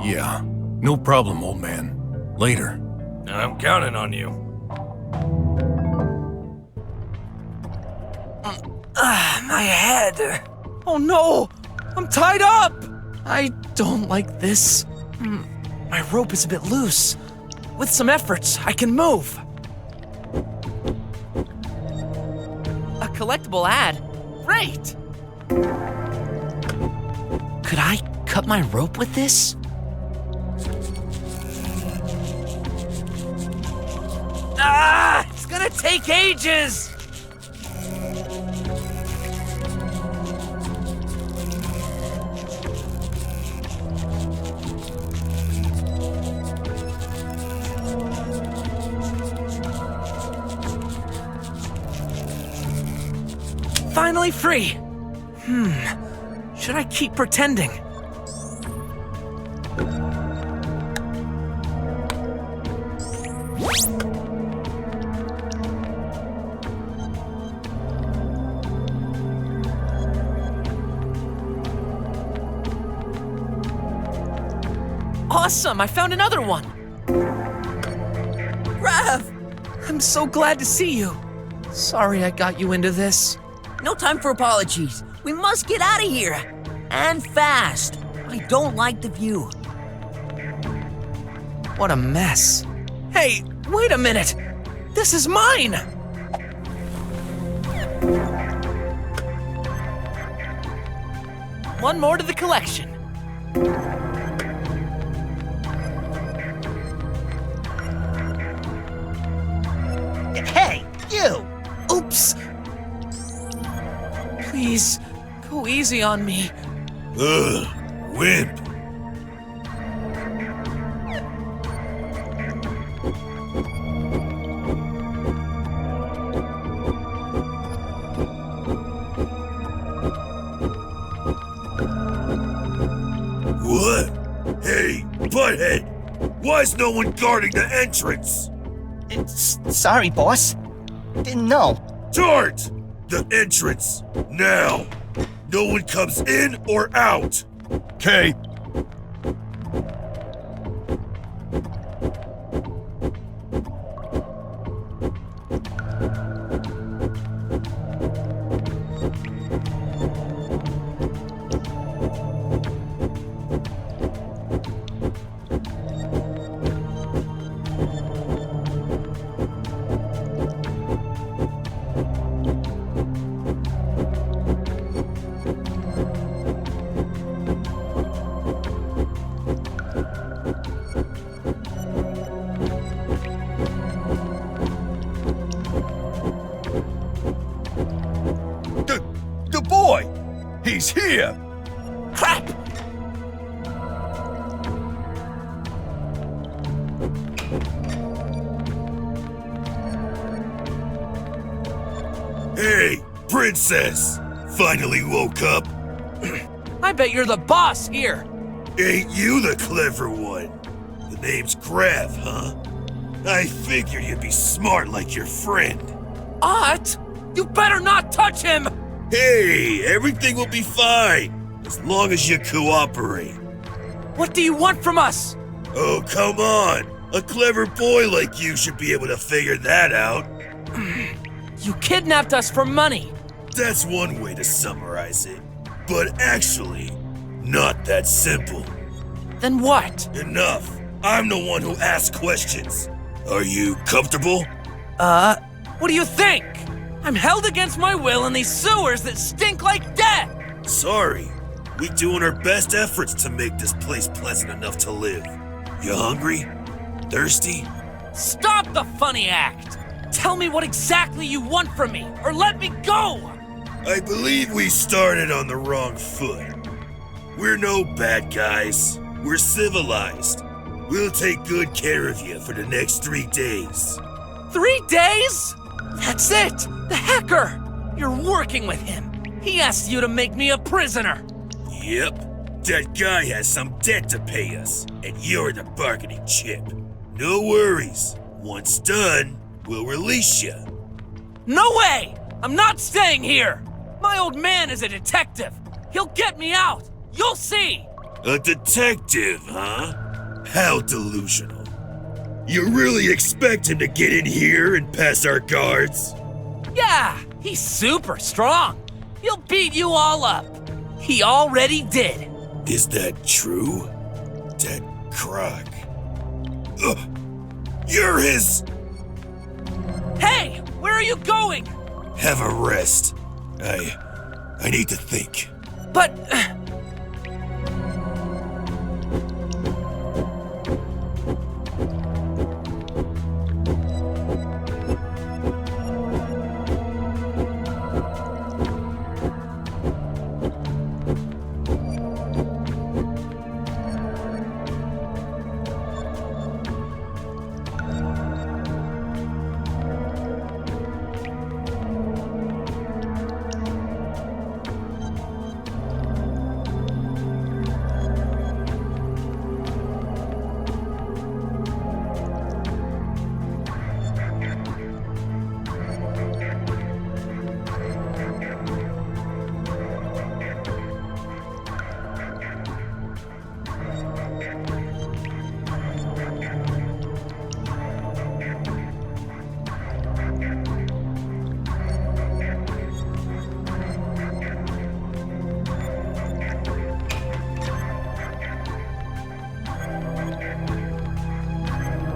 Speaker 18: Yeah, no problem, old man. Later.
Speaker 17: I'm counting on you.
Speaker 19: My head. Oh no! I'm tied up! I don't like this. My rope is a bit loose. With some efforts, I can move. A collectible ad. Great! Could I cut my rope with this? Ah! It's gonna take ages! Finally free! Should I keep pretending? Awesome! I found another one! Rav! I'm so glad to see you. Sorry I got you into this.
Speaker 5: No time for apologies. We must get out of here. And fast. I don't like the view.
Speaker 19: What a mess. Hey, wait a minute! This is mine! One more to the collection.
Speaker 5: Hey, you!
Speaker 19: Oops! Please, go easy on me.
Speaker 13: Ugh, wimp. What? Hey, butthead! Why is no one guarding the entrance?
Speaker 5: Sorry, boss. Didn't know.
Speaker 13: Dart! The entrance, now! No one comes in or out!
Speaker 18: Okay.
Speaker 13: The boy! He's here!
Speaker 19: Crap!
Speaker 13: Hey, princess! Finally woke up?
Speaker 22: I bet you're the boss here.
Speaker 13: Ain't you the clever one? The name's Graf, huh? I figured you'd be smart like your friend.
Speaker 22: Ott? You better not touch him!
Speaker 13: Hey, everything will be fine, as long as you cooperate.
Speaker 22: What do you want from us?
Speaker 13: Oh, come on. A clever boy like you should be able to figure that out.
Speaker 22: You kidnapped us for money.
Speaker 13: That's one way to summarize it. But actually, not that simple.
Speaker 22: Then what?
Speaker 13: Enough. I'm the one who asks questions. Are you comfortable?
Speaker 22: What do you think? I'm held against my will in these sewers that stink like death!
Speaker 13: Sorry. We're doing our best efforts to make this place pleasant enough to live. You hungry? Thirsty?
Speaker 22: Stop the funny act! Tell me what exactly you want from me, or let me go!
Speaker 13: I believe we started on the wrong foot. We're no bad guys. We're civilized. We'll take good care of you for the next 3 days.
Speaker 22: 3 days? That's it! The hacker! You're working with him. He asked you to make me a prisoner.
Speaker 13: Yep. That guy has some debt to pay us, and you're the bargaining chip. No worries. Once done, we'll release you.
Speaker 22: No way! I'm not staying here! My old man is a detective. He'll get me out. You'll see!
Speaker 13: A detective, huh? How delusional. You really expect him to get in here and pass our guards?
Speaker 22: Yeah, he's super strong. He'll beat you all up. He already did.
Speaker 13: Is that true? That croc. You're his...
Speaker 22: Hey, where are you going?
Speaker 13: Have a rest. I need to think.
Speaker 22: But...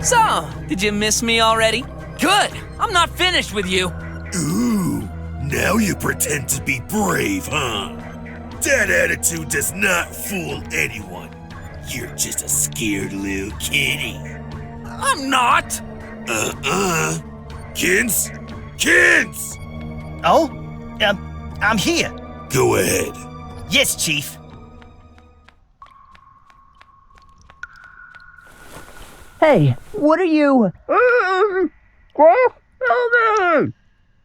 Speaker 22: So, did you miss me already? Good! I'm not finished with you.
Speaker 13: Ooh, now you pretend to be brave, huh? That attitude does not fool anyone. You're just a scared little kitty.
Speaker 22: I'm not!
Speaker 13: Kins? Kins!
Speaker 11: Oh? I'm here.
Speaker 13: Go ahead.
Speaker 11: Yes, Chief.
Speaker 14: Hey, what are you?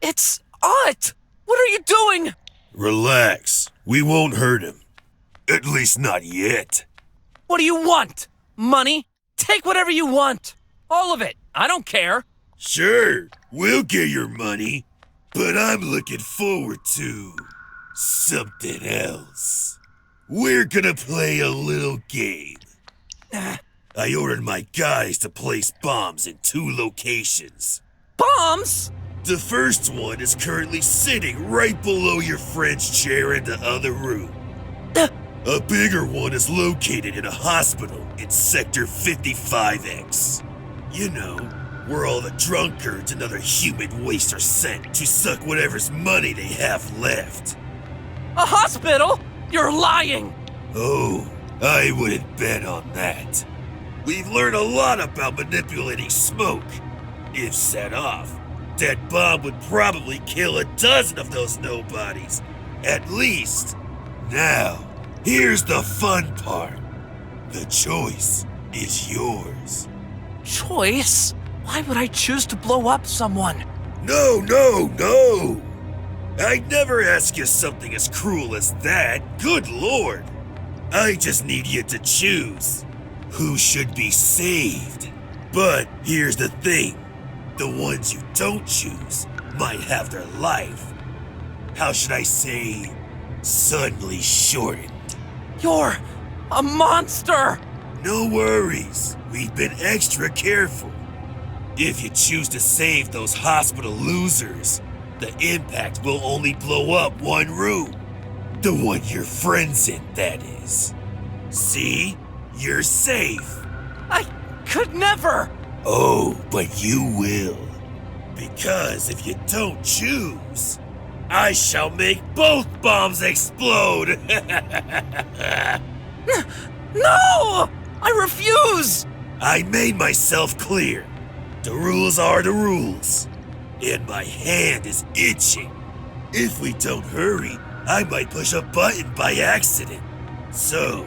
Speaker 22: It's Ott! What are you doing?
Speaker 13: Relax. We won't hurt him. At least not yet.
Speaker 22: What do you want? Money? Take whatever you want. All of it. I don't care.
Speaker 13: Sure, we'll get your money. But I'm looking forward to something else. We're gonna play a little game. I ordered my guys to place bombs in 2 locations.
Speaker 22: Bombs?
Speaker 13: The first one is currently sitting right below your friend's chair in the other room. A bigger one is located in a hospital in Sector 55X. You know, where all the drunkards and other human waste are sent to suck whatever's money they have left.
Speaker 22: A hospital? You're lying!
Speaker 13: Oh, I wouldn't bet on that. We've learned a lot about manipulating smoke. If set off, that bomb would probably kill a dozen of those nobodies. At least. Now, here's the fun part. The choice is yours.
Speaker 22: Choice? Why would I choose to blow up someone?
Speaker 13: No. I'd never ask you something as cruel as that. Good lord. I just need you to choose who should be saved. But here's the thing. The ones you don't choose might have their life, how should I say, suddenly shortened.
Speaker 22: You're a monster!
Speaker 13: No worries. We've been extra careful. If you choose to save those hospital losers, the impact will only blow up one room. The one your friend's in, that is. See? You're safe.
Speaker 22: I could never!
Speaker 13: Oh, but you will. Because if you don't choose, I shall make both bombs explode!
Speaker 22: No! I refuse!
Speaker 13: I made myself clear. The rules are the rules. And my hand is itching. If we don't hurry, I might push a button by accident. So,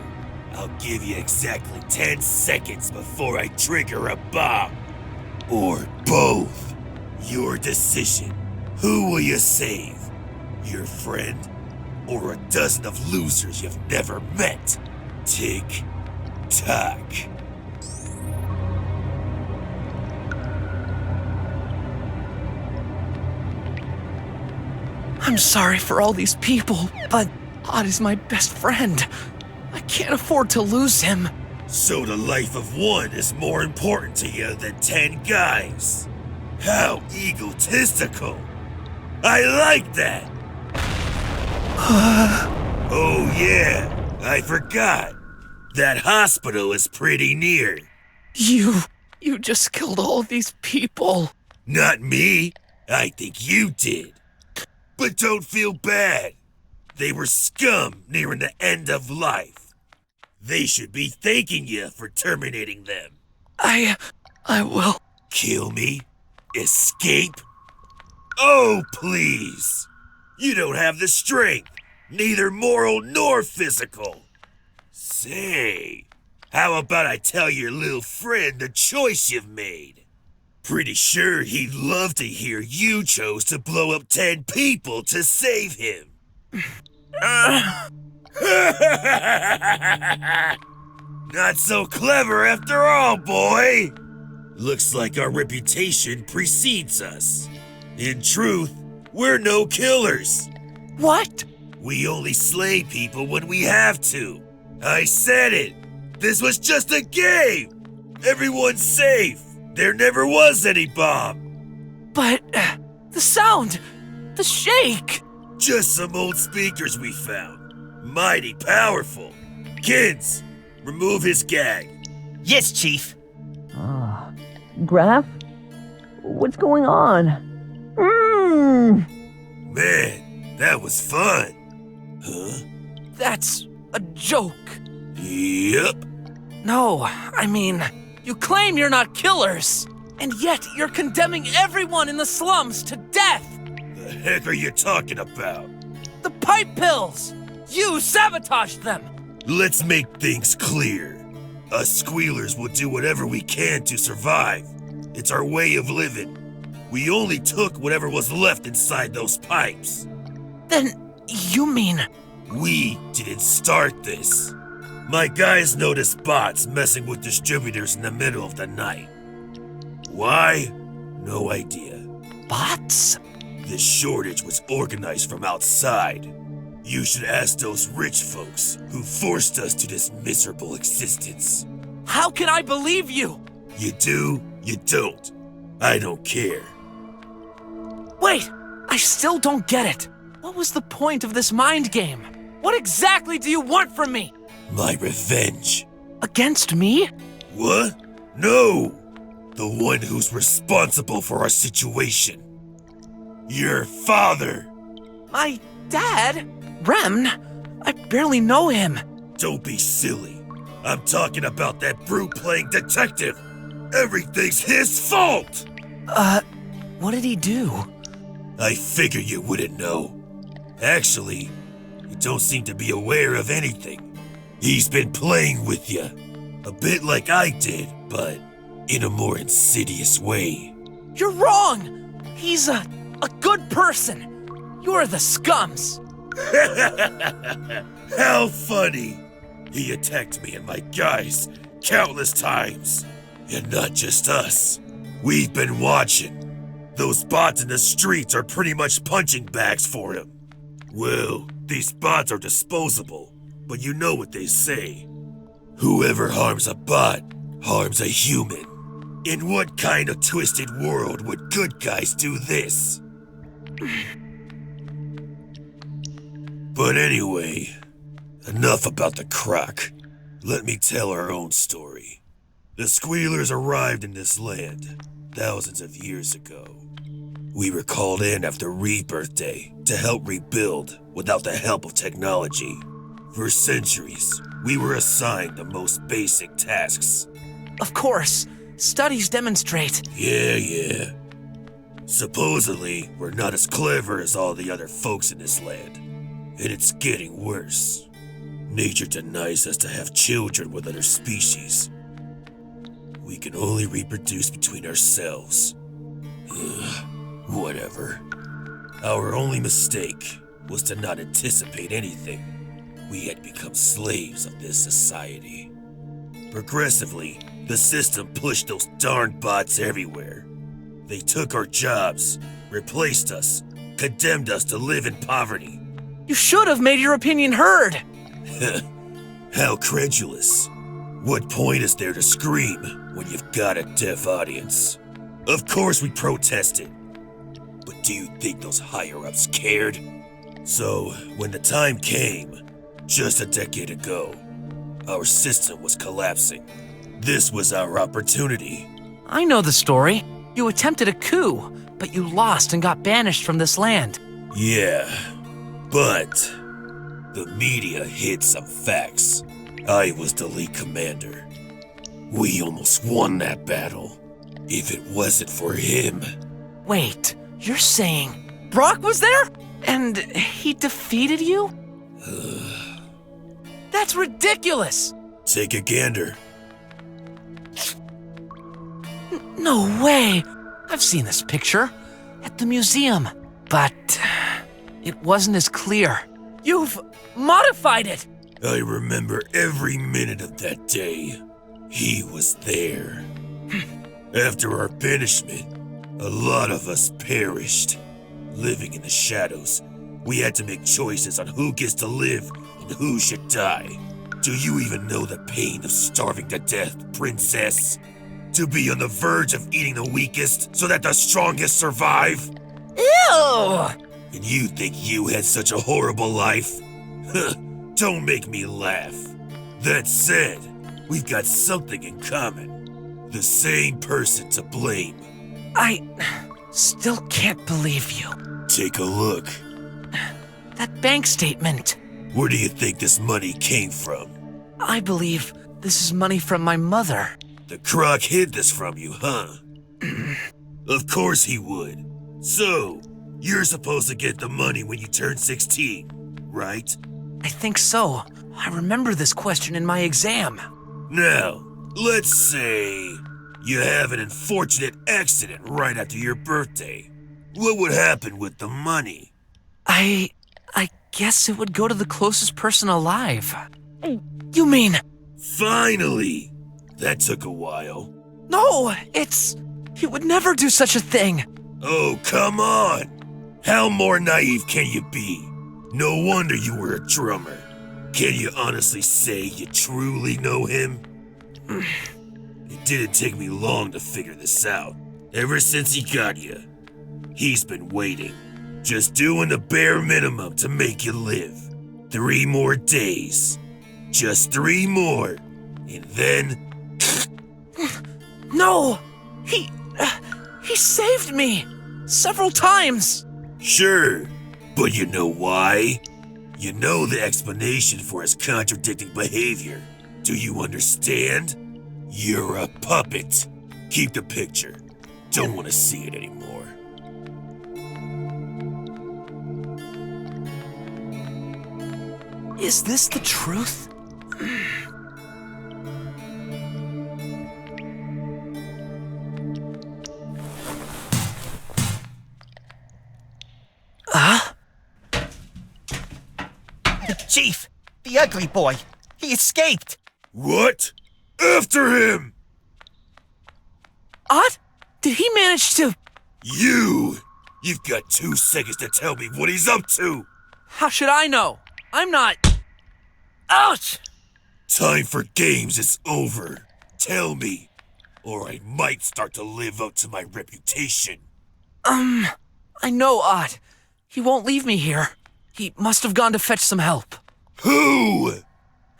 Speaker 13: I'll give you exactly 10 seconds before I trigger a bomb. Or both. Your decision. Who will you save? Your friend? Or a dozen of losers you've never met? Tick tock.
Speaker 22: I'm sorry for all these people, but Odd is my best friend. I can't afford to lose him.
Speaker 13: So the life of one is more important to you than 10 guys. How egotistical. I like that. Oh yeah, I forgot. That hospital is pretty near.
Speaker 22: You just killed all these people.
Speaker 13: Not me. I think you did. But don't feel bad. They were scum nearing the end of life. They should be thanking you for terminating them.
Speaker 22: I will.
Speaker 13: Kill me? Escape? Oh, please. You don't have the strength, neither moral nor physical. Say, how about I tell your little friend the choice you've made? Pretty sure he'd love to hear you chose to blow up 10 people to save him. Not so clever after all, boy. Looks like our reputation precedes us. In truth, we're no killers.
Speaker 22: What?
Speaker 13: We only slay people when we have to. I said it. This was just a game. Everyone's safe. There never was any bomb.
Speaker 22: But the sound, the shake.
Speaker 13: Just some old speakers we found. Mighty powerful. Kids, remove his gag.
Speaker 11: Yes, Chief.
Speaker 5: Graf? What's going on?
Speaker 13: Man, that was fun. Huh?
Speaker 22: That's a joke.
Speaker 13: Yep.
Speaker 22: No, I mean, you claim you're not killers, and yet you're condemning everyone in the slums to death.
Speaker 13: The heck are you talking about?
Speaker 22: The pipe pills! You sabotaged them!
Speaker 13: Let's make things clear. Us squealers will do whatever we can to survive. It's our way of living. We only took whatever was left inside those pipes.
Speaker 22: Then you mean...
Speaker 13: We didn't start this. My guys noticed bots messing with distributors in the middle of the night. Why? No idea.
Speaker 22: Bots?
Speaker 13: This shortage was organized from outside. You should ask those rich folks who forced us to this miserable existence.
Speaker 22: How can I believe you?
Speaker 13: You do, you don't. I don't care.
Speaker 22: Wait, I still don't get it. What was the point of this mind game? What exactly do you want from me?
Speaker 13: My revenge.
Speaker 22: Against me?
Speaker 13: What? No! The one who's responsible for our situation. Your father!
Speaker 22: My dad? Rem? I barely know him.
Speaker 13: Don't be silly. I'm talking about that brute playing detective. Everything's his fault!
Speaker 22: What did he do?
Speaker 13: I figure you wouldn't know. Actually, you don't seem to be aware of anything. He's been playing with you. A bit like I did, but in a more insidious way.
Speaker 22: You're wrong! He's a good person. You're the scums!
Speaker 13: How funny! He attacked me and my guys countless times. And not just us. We've been watching. Those bots in the streets are pretty much punching bags for him. Well, these bots are disposable, but you know what they say. Whoever harms a bot harms a human. In what kind of twisted world would good guys do this? But anyway, enough about the croc. Let me tell our own story. The Squealers arrived in this land thousands of years ago. We were called in after Rebirth Day to help rebuild without the help of technology. For centuries, we were assigned the most basic tasks.
Speaker 22: Of course, studies demonstrate.
Speaker 13: Yeah. Supposedly, we're not as clever as all the other folks in this land. And it's getting worse. Nature denies us to have children with other species. We can only reproduce between ourselves. Whatever. Our only mistake was to not anticipate anything. We had become slaves of this society. Progressively, the system pushed those darn bots everywhere. They took our jobs, replaced us, condemned us to live in poverty.
Speaker 22: You should have made your opinion heard!
Speaker 13: How credulous. What point is there to scream when you've got a deaf audience? Of course we protested. But do you think those higher-ups cared? So, when the time came, just a decade ago, our system was collapsing. This was our opportunity.
Speaker 22: I know the story. You attempted a coup, but you lost and got banished from this land.
Speaker 13: Yeah, but the media hid some facts. I was the lead commander. We almost won that battle. If it wasn't for him...
Speaker 22: Wait, you're saying BROK was there? And he defeated you? That's ridiculous!
Speaker 13: Take a gander.
Speaker 22: No way! I've seen this picture at the museum, but it wasn't as clear. You've modified it!
Speaker 13: I remember every minute of that day. He was there. After our banishment, a lot of us perished. Living in the shadows, we had to make choices on who gets to live and who should die. Do you even know the pain of starving to death, princess? To be on the verge of eating the weakest so that the strongest survive?
Speaker 22: Ew!
Speaker 13: And you think you had such a horrible life? Don't make me laugh. That said, we've got something in common. The same person to blame.
Speaker 22: I still can't believe you.
Speaker 13: Take a look.
Speaker 22: That bank statement.
Speaker 13: Where do you think this money came from?
Speaker 22: I believe this is money from my mother.
Speaker 13: The croc hid this from you, huh? Of course he would. So, you're supposed to get the money when you turn 16, right?
Speaker 22: I think so. I remember this question in my exam.
Speaker 13: Now, let's say you have an unfortunate accident right after your birthday. What would happen with the money?
Speaker 22: I guess it would go to the closest person alive. You mean...
Speaker 13: Finally! That took a while.
Speaker 22: No, he would never do such a thing.
Speaker 13: Oh, come on! How more naive can you be? No wonder you were a drummer. Can you honestly say you truly know him? It didn't take me long to figure this out. Ever since he got you, he's been waiting. Just doing the bare minimum to make you live. 3 more days. Just 3 more. And then...
Speaker 22: No! He saved me! Several times!
Speaker 13: Sure, but you know why? You know the explanation for his contradicting behavior. Do you understand? You're a puppet. Keep the picture. Don't want to see it anymore.
Speaker 22: Is this the truth?
Speaker 11: Chief, the ugly boy. He escaped.
Speaker 13: What? After him!
Speaker 22: Ott? Did he manage to...
Speaker 13: You've got 2 seconds to tell me what he's up to!
Speaker 22: How should I know? I'm not... Ouch!
Speaker 13: Time for games is over. Tell me, or I might start to live up to my reputation.
Speaker 22: I know Ott. He won't leave me here. He must have gone to fetch some help.
Speaker 13: Who?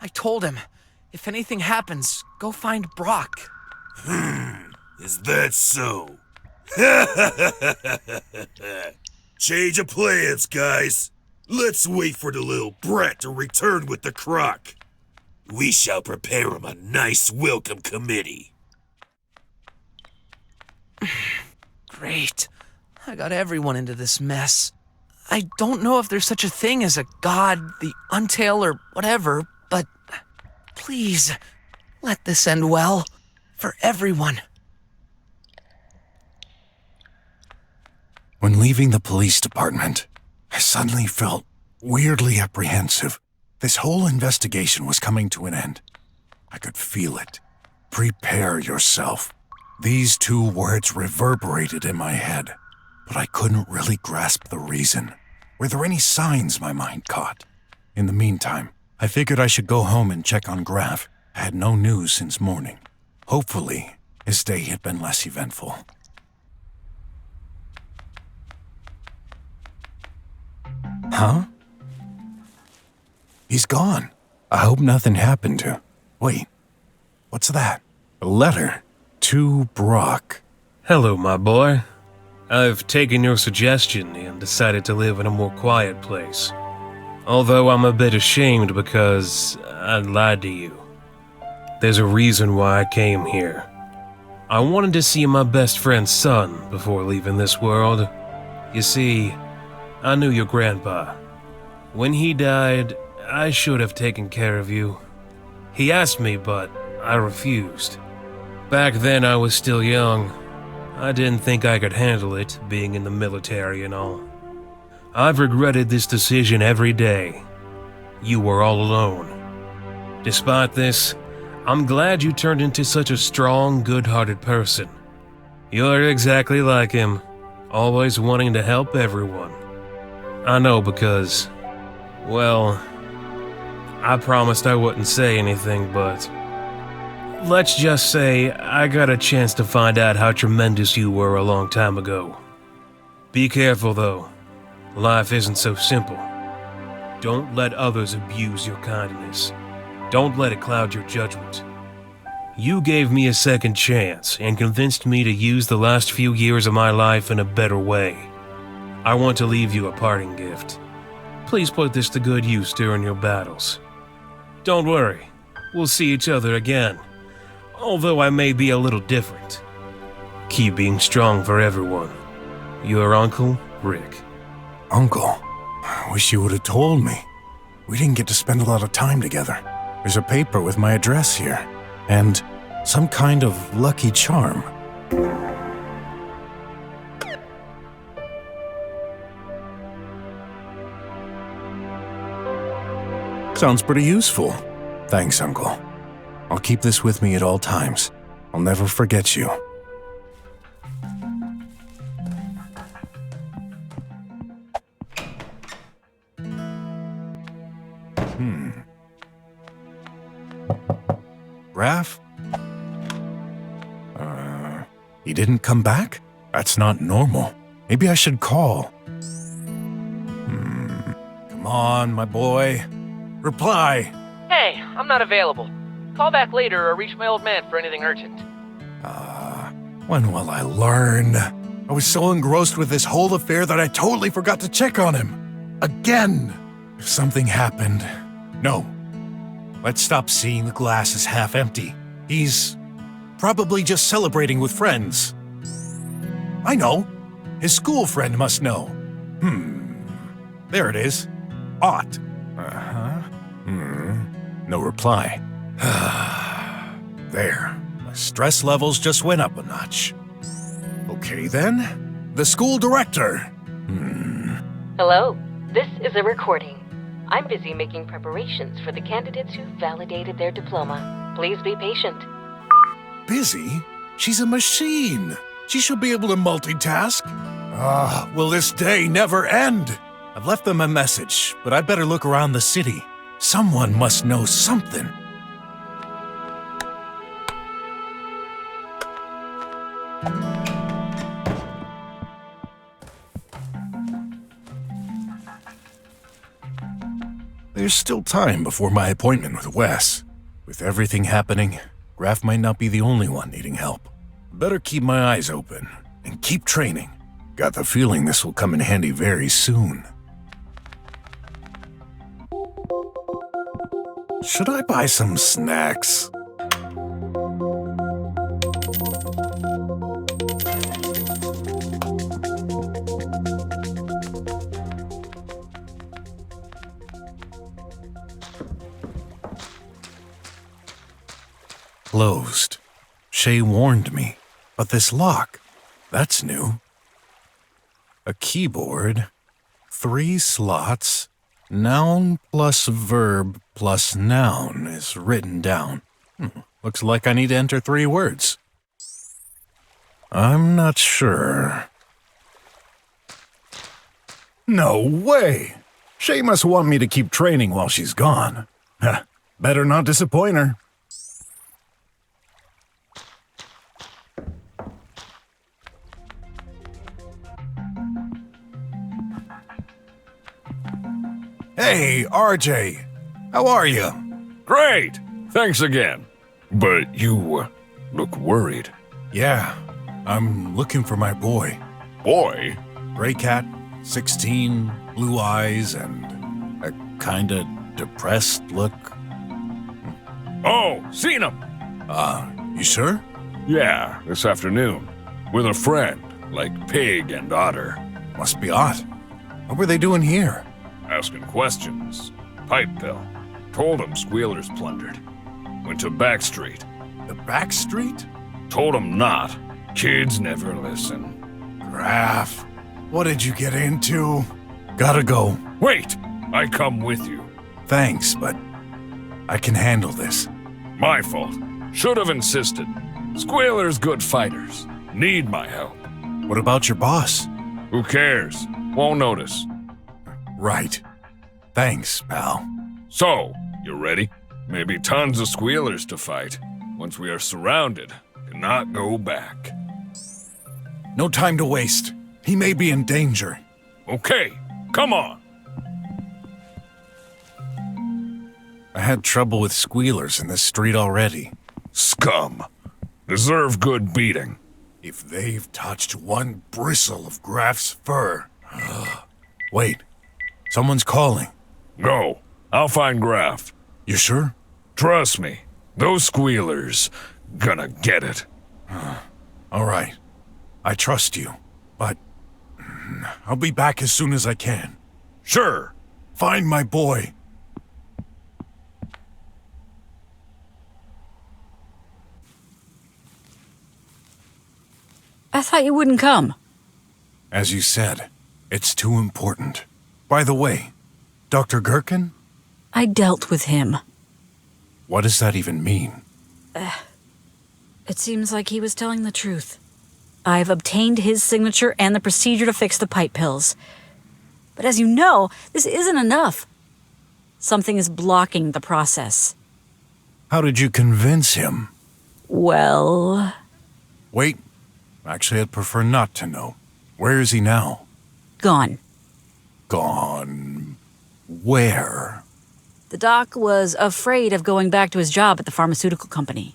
Speaker 22: I told him, if anything happens, go find BROK.
Speaker 13: Is that so? Change of plans, guys. Let's wait for the little brat to return with the crock. We shall prepare him a nice welcome committee.
Speaker 22: Great. I got everyone into this mess. I don't know if there's such a thing as a god, the Untail, or whatever, but please, let this end well. For everyone.
Speaker 18: When leaving the police department, I suddenly felt weirdly apprehensive. This whole investigation was coming to an end. I could feel it. Prepare yourself. These 2 words reverberated in my head, but I couldn't really grasp the reason. Were there any signs my mind caught? In the meantime, I figured I should go home and check on Graf. I had no news since morning. Hopefully, his day had been less eventful. Huh? He's gone. I hope nothing happened to... Wait, what's that? A letter to BROK.
Speaker 8: Hello, my boy. I've taken your suggestion and decided to live in a more quiet place. Although I'm a bit ashamed because I lied to you. There's a reason why I came here. I wanted to see my best friend's son before leaving this world. You see, I knew your grandpa. When he died, I should have taken care of you. He asked me, but I refused. Back then I was still young. I didn't think I could handle it, being in the military and all. I've regretted this decision every day. You were all alone. Despite this, I'm glad you turned into such a strong, good-hearted person. You're exactly like him, always wanting to help everyone. I know because, well, I promised I wouldn't say anything, but let's just say I got a chance to find out how tremendous you were a long time ago. Be careful, though. Life isn't so simple. Don't let others abuse your kindness. Don't let it cloud your judgment. You gave me a second chance and convinced me to use the last few years of my life in a better way. I want to leave you a parting gift. Please put this to good use during your battles. Don't worry, we'll see each other again, although I may be a little different. Keep being strong for everyone. Your Uncle, Rick.
Speaker 18: Uncle, I wish you would have told me. We didn't get to spend a lot of time together. There's a paper with my address here, and some kind of lucky charm. Sounds pretty useful. Thanks, Uncle. I'll keep this with me at all times. I'll never forget you. Graf? He didn't come back? That's not normal. Maybe I should call. Come on, my boy. Reply.
Speaker 22: Hey, I'm not available. Call back later or reach my old man for anything urgent.
Speaker 18: When will I learn? I was so engrossed with this whole affair that I totally forgot to check on him. Again. If something happened... No. Let's stop seeing the glass as half empty. He's probably just celebrating with friends. I know. His school friend must know. There it is. Ott. No reply. There. My stress levels just went up a notch. Okay then. The school director.
Speaker 12: Hello, this is a recording. I'm busy making preparations for the candidates who validated their diploma. Please be patient.
Speaker 18: Busy? She's a machine. She should be able to multitask. Will this day never end? I've left them a message, but I better look around the city. Someone must know something. There's still time before my appointment with Wes. With everything happening, Graf might not be the only one needing help. Better keep my eyes open and keep training. Got the feeling this will come in handy very soon. Should I buy some snacks? Closed. Shay warned me, but this lock, that's new. A keyboard, 3 slots, noun plus verb plus noun is written down. Looks like I need to enter 3 words. I'm not sure. No way! Shay must want me to keep training while she's gone. Better not disappoint her. Hey, RJ. How are you?
Speaker 10: Great! Thanks again. But you look worried.
Speaker 18: Yeah, I'm looking for my boy.
Speaker 10: Boy?
Speaker 18: Gray cat, 16, blue eyes, and a kinda depressed look.
Speaker 10: Oh, seen him!
Speaker 18: You sure?
Speaker 10: Yeah, this afternoon. With a friend, like Pig and Otter.
Speaker 18: Must be odd. What were they doing here?
Speaker 10: Asking questions. Pipe pill. Told him Squealers plundered. Went to Back Street.
Speaker 18: The Back Street?
Speaker 10: Told him not. Kids never listen.
Speaker 18: Graf, what did you get into? Gotta go.
Speaker 10: Wait! I come with you.
Speaker 18: Thanks, but I can handle this.
Speaker 10: My fault. Should have insisted. Squealers good fighters. Need my help.
Speaker 18: What about your boss?
Speaker 10: Who cares? Won't notice.
Speaker 18: Right. Thanks, pal.
Speaker 10: So, you ready? Maybe tons of Squealers to fight. Once we are surrounded, cannot go back.
Speaker 18: No time to waste. He may be in danger.
Speaker 10: Okay, come on.
Speaker 18: I had trouble with Squealers in this street already.
Speaker 10: Scum. Deserve good beating.
Speaker 18: If they've touched one bristle of Graf's fur. Wait. Someone's calling.
Speaker 10: Go. I'll find Graf.
Speaker 18: You sure?
Speaker 10: Trust me. Those Squealers gonna get it.
Speaker 18: All right. I trust you. But I'll be back as soon as I can.
Speaker 10: Sure.
Speaker 18: Find my boy.
Speaker 20: I thought you wouldn't come.
Speaker 18: As you said, it's too important. By the way, Dr. Gherkin?
Speaker 20: I dealt with him.
Speaker 18: What does that even mean?
Speaker 20: It seems like he was telling the truth. I've obtained his signature and the procedure to fix the pipe pills. But as you know, this isn't enough. Something is blocking the process.
Speaker 18: How did you convince him?
Speaker 20: Well...
Speaker 18: Wait. Actually, I'd prefer not to know. Where is he now?
Speaker 20: Gone.
Speaker 18: Gone... where?
Speaker 20: The doc was afraid of going back to his job at the pharmaceutical company.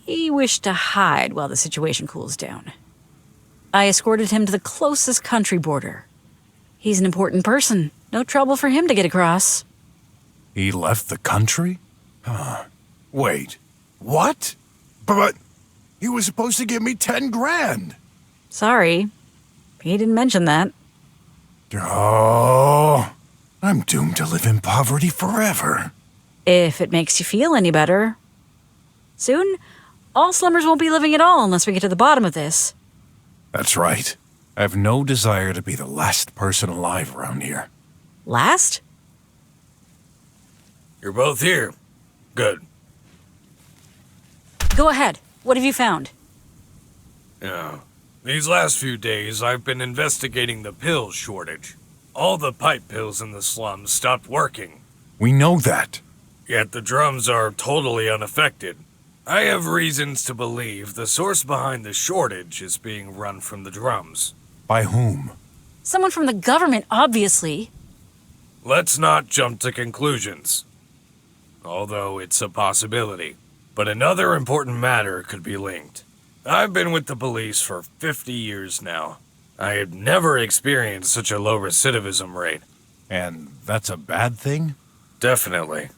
Speaker 20: He wished to hide while the situation cools down. I escorted him to the closest country border. He's an important person. No trouble for him to get across.
Speaker 18: He left the country? Wait. What? But he was supposed to give me 10 grand.
Speaker 20: Sorry. He didn't mention that.
Speaker 18: Oh, I'm doomed to live in poverty forever.
Speaker 20: If it makes you feel any better. Soon, all slummers won't be living at all unless we get to the bottom of this.
Speaker 18: That's right. I have no desire to be the last person alive around here.
Speaker 20: Last?
Speaker 17: You're both here. Good.
Speaker 20: Go ahead. What have you found?
Speaker 17: Yeah. These last few days, I've been investigating the pill shortage. All the pipe pills in the slums stopped working.
Speaker 18: We know that.
Speaker 17: Yet the drums are totally unaffected. I have reasons to believe the source behind the shortage is being run from the drums.
Speaker 18: By whom?
Speaker 20: Someone from the government, obviously.
Speaker 17: Let's not jump to conclusions. Although it's a possibility. But another important matter could be linked. I've been with the police for 50 years now. I have never experienced such a low recidivism rate.
Speaker 18: And that's a bad thing?
Speaker 17: Definitely.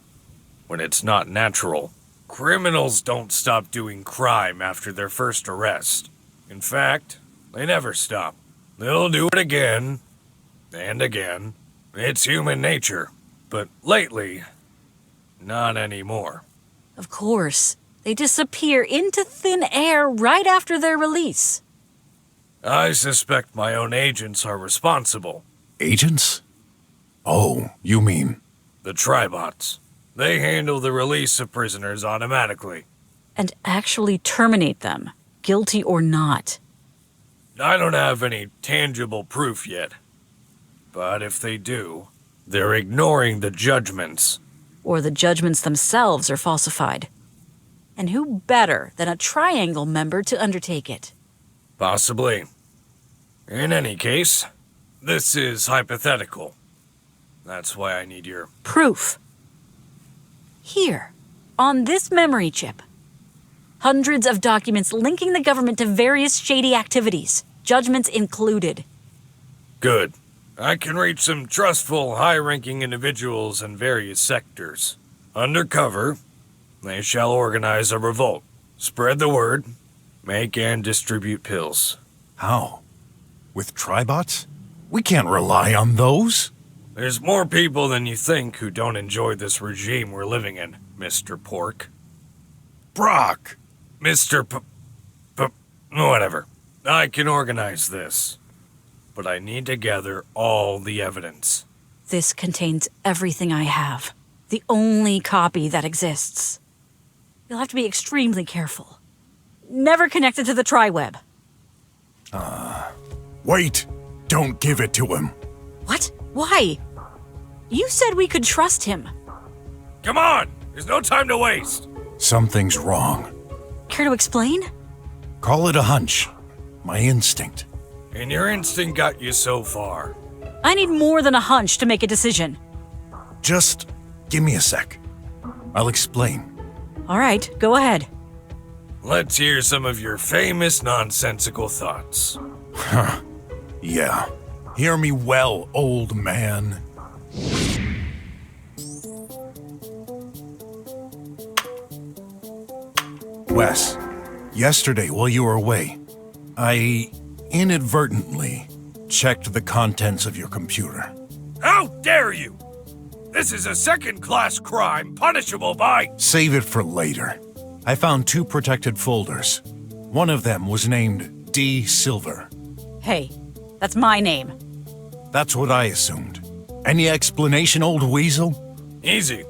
Speaker 17: When it's not natural. Criminals don't stop doing crime after their first arrest. In fact, they never stop. They'll do it again and again. It's human nature. But lately, not anymore.
Speaker 20: Of course. They disappear into thin air right after their release.
Speaker 17: I suspect my own agents are responsible.
Speaker 18: Agents? Oh, you mean...
Speaker 17: The Tribots. They handle the release of prisoners automatically.
Speaker 20: And actually terminate them, guilty or not.
Speaker 17: I don't have any tangible proof yet. But if they do, they're ignoring the judgments.
Speaker 20: Or the judgments themselves are falsified. And who better than a Triangle member to undertake it?
Speaker 17: Possibly. In any case, this is hypothetical. That's why I need your...
Speaker 20: Proof. Here, on this memory chip. Hundreds of documents linking the government to various shady activities, judgments included.
Speaker 17: Good. I can reach some trustful, high-ranking individuals in various sectors. Undercover, they shall organize a revolt, spread the word, make and distribute pills.
Speaker 18: How? With Tribots? We can't rely on those.
Speaker 17: There's more people than you think who don't enjoy this regime we're living in, Mr. Pork.
Speaker 18: BROK!
Speaker 17: Mr. Whatever. I can organize this. But I need to gather all the evidence.
Speaker 20: This contains everything I have. The only copy that exists. You'll have to be extremely careful. Never connected to the Triweb.
Speaker 18: Wait! Don't give it to him.
Speaker 20: What? Why? You said we could trust him.
Speaker 17: Come on! There's no time to waste!
Speaker 18: Something's wrong.
Speaker 20: Care to explain?
Speaker 18: Call it a hunch. My instinct.
Speaker 17: And your instinct got you so far.
Speaker 20: I need more than a hunch to make a decision.
Speaker 18: Just give me a sec. I'll explain.
Speaker 20: All right, go ahead.
Speaker 17: Let's hear some of your famous nonsensical thoughts.
Speaker 18: Huh. Yeah. Hear me well, old man. Wes, yesterday while you were away, I inadvertently checked the contents of your computer.
Speaker 17: How dare you! This is a second-class crime punishable by...
Speaker 18: Save it for later. I found 2 protected folders. One of them was named D. Silver.
Speaker 20: Hey, that's my name.
Speaker 18: That's what I assumed. Any explanation, old weasel?
Speaker 17: Easy.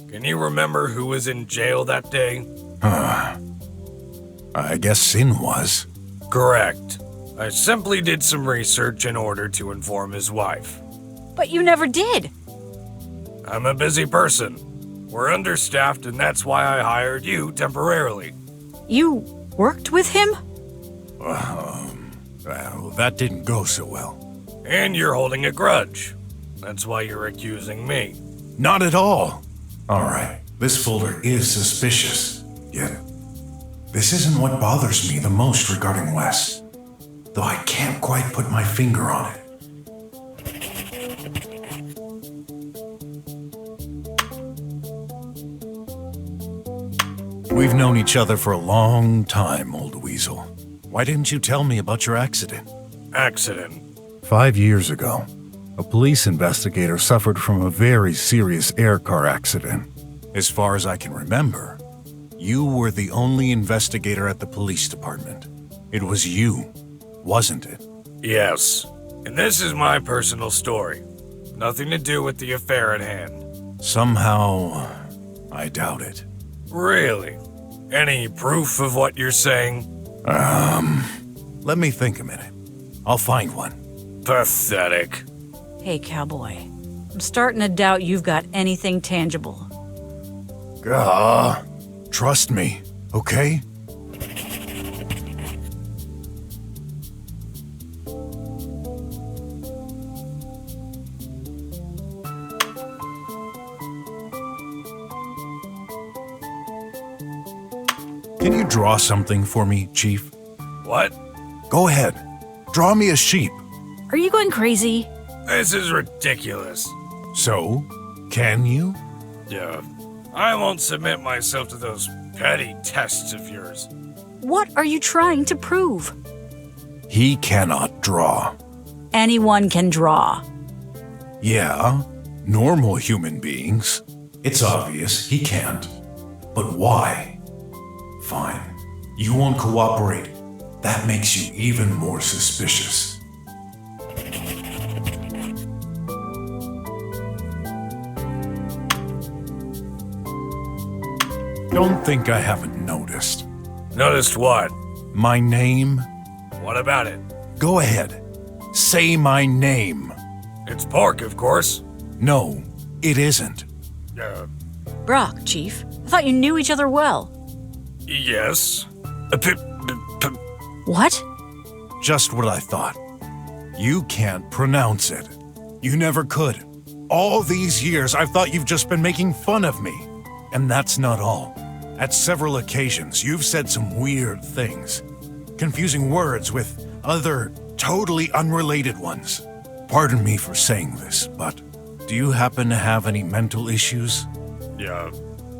Speaker 17: Can you remember who was in jail that day?
Speaker 18: I guess Sin was.
Speaker 17: Correct. I simply did some research in order to inform his wife.
Speaker 20: But you never did.
Speaker 17: I'm a busy person. We're understaffed, and that's why I hired you temporarily.
Speaker 20: You worked with him?
Speaker 18: Well, that didn't go so well.
Speaker 17: And you're holding a grudge. That's why you're accusing me.
Speaker 18: Not at all. All right, this folder is suspicious. Yet, this isn't what bothers me the most regarding Wes. Though I can't quite put my finger on it. We've known each other for a long time, old weasel. Why didn't you tell me about your accident?
Speaker 17: Accident?
Speaker 18: 5 years ago, a police investigator suffered from a very serious air car accident. As far as I can remember, you were the only investigator at the police department. It was you, wasn't it?
Speaker 17: Yes. And this is my personal story. Nothing to do with the affair at hand.
Speaker 18: Somehow, I doubt it.
Speaker 17: Really? Any proof of what you're saying?
Speaker 18: Let me think a minute. I'll find one.
Speaker 17: Pathetic.
Speaker 20: Hey, cowboy. I'm starting to doubt you've got anything tangible.
Speaker 18: Trust me, okay? Can you draw something for me, Chief?
Speaker 17: What?
Speaker 18: Go ahead. Draw me a sheep.
Speaker 20: Are you going crazy?
Speaker 17: This is ridiculous.
Speaker 18: So, can you?
Speaker 17: Yeah. I won't submit myself to those petty tests of yours.
Speaker 20: What are you trying to prove?
Speaker 18: He cannot draw.
Speaker 20: Anyone can draw.
Speaker 18: Yeah, normal human beings.
Speaker 1: It's obvious he can't. But why? Fine. You won't cooperate. That makes you even more suspicious.
Speaker 18: Don't think I haven't noticed.
Speaker 17: Noticed what?
Speaker 18: My name?
Speaker 17: What about it?
Speaker 18: Go ahead. Say my name.
Speaker 17: It's Pork, of course.
Speaker 18: No, it isn't.
Speaker 20: BROK, Chief. I thought you knew each other well.
Speaker 17: Yes.
Speaker 20: What?
Speaker 18: Just what I thought. You can't pronounce it. You never could. All these years, I've thought you've just been making fun of me. And that's not all. At several occasions, you've said some weird things, confusing words with other totally unrelated ones. Pardon me for saying this, but do you happen to have any mental issues?
Speaker 17: Yeah,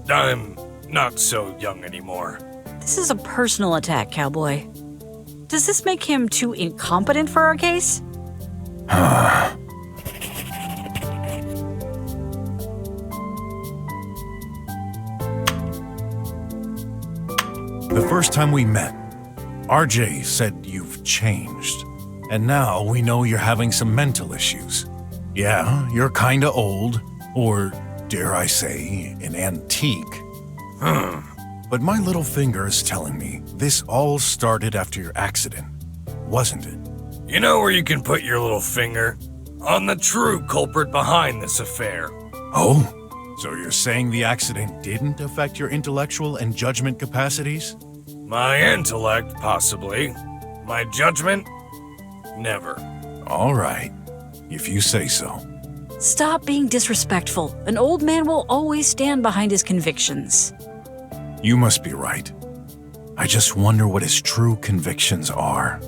Speaker 17: I'm not so young anymore.
Speaker 20: This is a personal attack, cowboy. Does this make him too incompetent for our case?
Speaker 18: The first time we met, RJ said you've changed. And now we know you're having some mental issues. Yeah, you're kinda old, or dare I say, an antique. But my little finger is telling me this all started after your accident, wasn't it?
Speaker 17: You know where you can put your little finger? On the true culprit behind this affair.
Speaker 18: Oh? So you're saying the accident didn't affect your intellectual and judgment capacities?
Speaker 17: My intellect, possibly. My judgment? Never.
Speaker 18: All right, if you say so.
Speaker 20: Stop being disrespectful. An old man will always stand behind his convictions.
Speaker 18: You must be right. I just wonder what his true convictions are.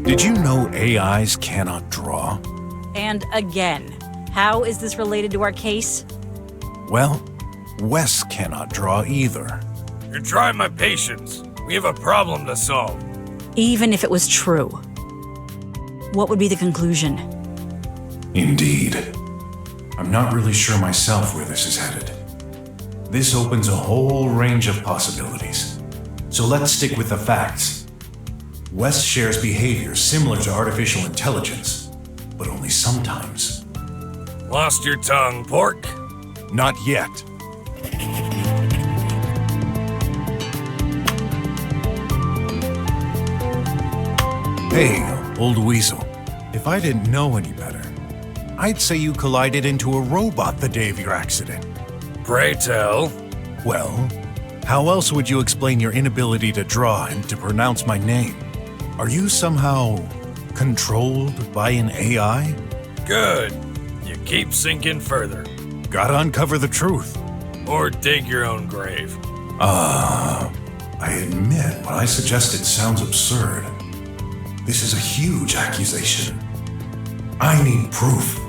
Speaker 18: Did you know AIs cannot draw?
Speaker 20: And again, how is this related to our case?
Speaker 18: Well, Wes cannot draw either.
Speaker 17: You're trying my patience. We have a problem to solve.
Speaker 20: Even if it was true, what would be the conclusion?
Speaker 1: Indeed. I'm not really sure myself where this is headed. This opens a whole range of possibilities. So let's stick with the facts. Wes shares behaviors similar to artificial intelligence, but only sometimes.
Speaker 17: Lost your tongue, Pork?
Speaker 18: Not yet. Hey, old weasel. If I didn't know any better, I'd say you collided into a robot the day of your accident.
Speaker 17: Pray tell.
Speaker 18: Well, how else would you explain your inability to draw and to pronounce my name? Are you somehow controlled by an AI?
Speaker 17: Good. You keep sinking further.
Speaker 18: Gotta uncover the truth.
Speaker 17: Or dig your own grave.
Speaker 1: I admit what I suggested sounds absurd. This is a huge accusation. I need proof.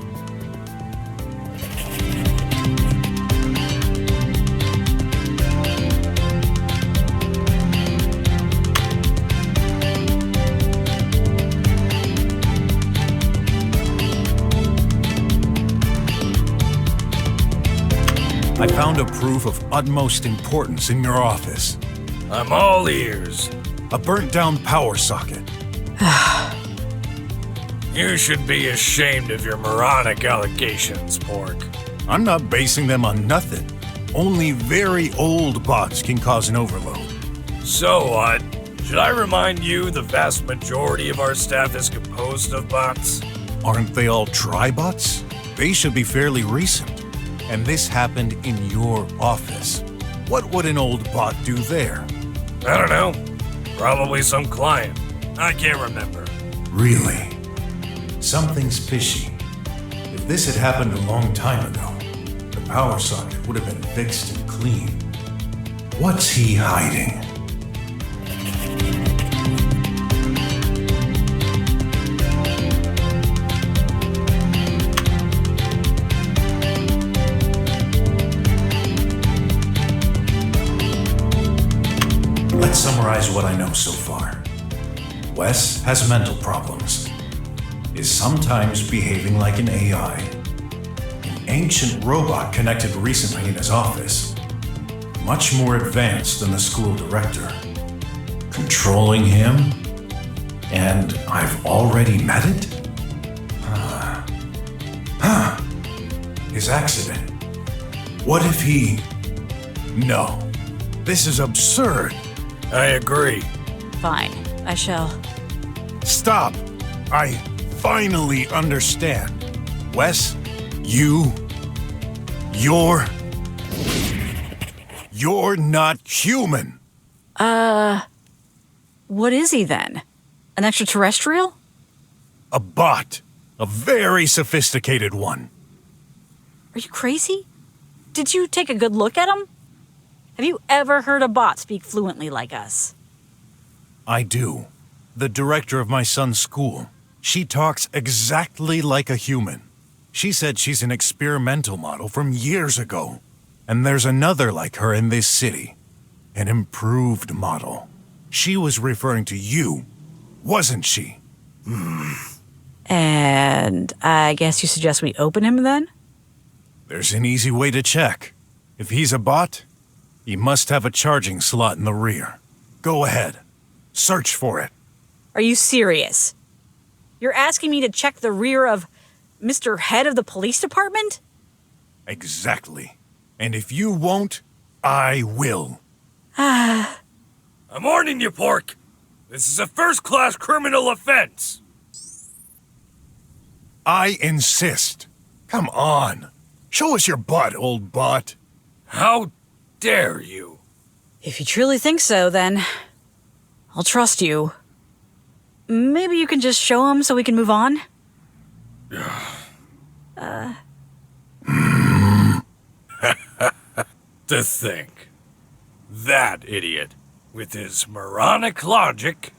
Speaker 18: I found a proof of utmost importance in your office.
Speaker 17: I'm all ears.
Speaker 18: A burnt-down power socket.
Speaker 17: You should be ashamed of your moronic allegations, Pork.
Speaker 18: I'm not basing them on nothing. Only very old bots can cause an overload.
Speaker 17: So what? Should I remind you the vast majority of our staff is composed of bots?
Speaker 18: Aren't they all tri-bots? They should be fairly recent. And this happened in your office. What would an old bot do there?
Speaker 17: I don't know. Probably some client. I can't remember.
Speaker 1: Really? Something's fishy. If this had happened a long time ago, the power socket would have been fixed and clean. What's he hiding? Let's summarize what I know so far. Wes has mental problems, is sometimes behaving like an AI, an ancient robot connected recently in his office, much more advanced than the school director, controlling him, and I've already met it? His accident. What if he...
Speaker 18: No, this is absurd.
Speaker 17: I agree.
Speaker 20: Fine, I shall.
Speaker 18: Stop! I finally understand. Wes, you're not human.
Speaker 20: What is he then? An extraterrestrial?
Speaker 18: A bot. A very sophisticated one.
Speaker 20: Are you crazy? Did you take a good look at him? Have you ever heard a bot speak fluently like us?
Speaker 18: I do. The director of my son's school. She talks exactly like a human. She said she's an experimental model from years ago. And there's another like her in this city. An improved model. She was referring to you, wasn't she?
Speaker 20: And I guess you suggest we open him then?
Speaker 18: There's an easy way to check. If he's a bot, he must have a charging slot in the rear. Go ahead. Search for it.
Speaker 20: Are you serious? You're asking me to check the rear of Mr. Head of the Police Department?
Speaker 18: Exactly. And if you won't, I will.
Speaker 17: I'm warning you, Pork. This is a first-class criminal offense.
Speaker 18: I insist. Come on. Show us your butt, old bot.
Speaker 17: How dare you?
Speaker 20: If you truly think so, then I'll trust you. Maybe you can just show him so we can move on?
Speaker 17: To think. That idiot, with his moronic logic.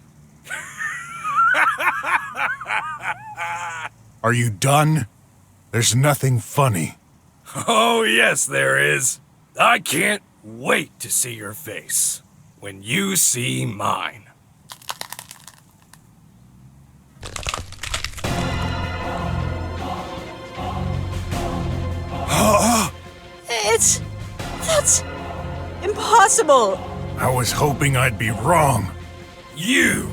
Speaker 18: Are you done? There's nothing funny.
Speaker 17: Oh, yes, there is. I can't wait to see your face when you see mine.
Speaker 20: That's impossible.
Speaker 18: I was hoping I'd be wrong.
Speaker 17: You,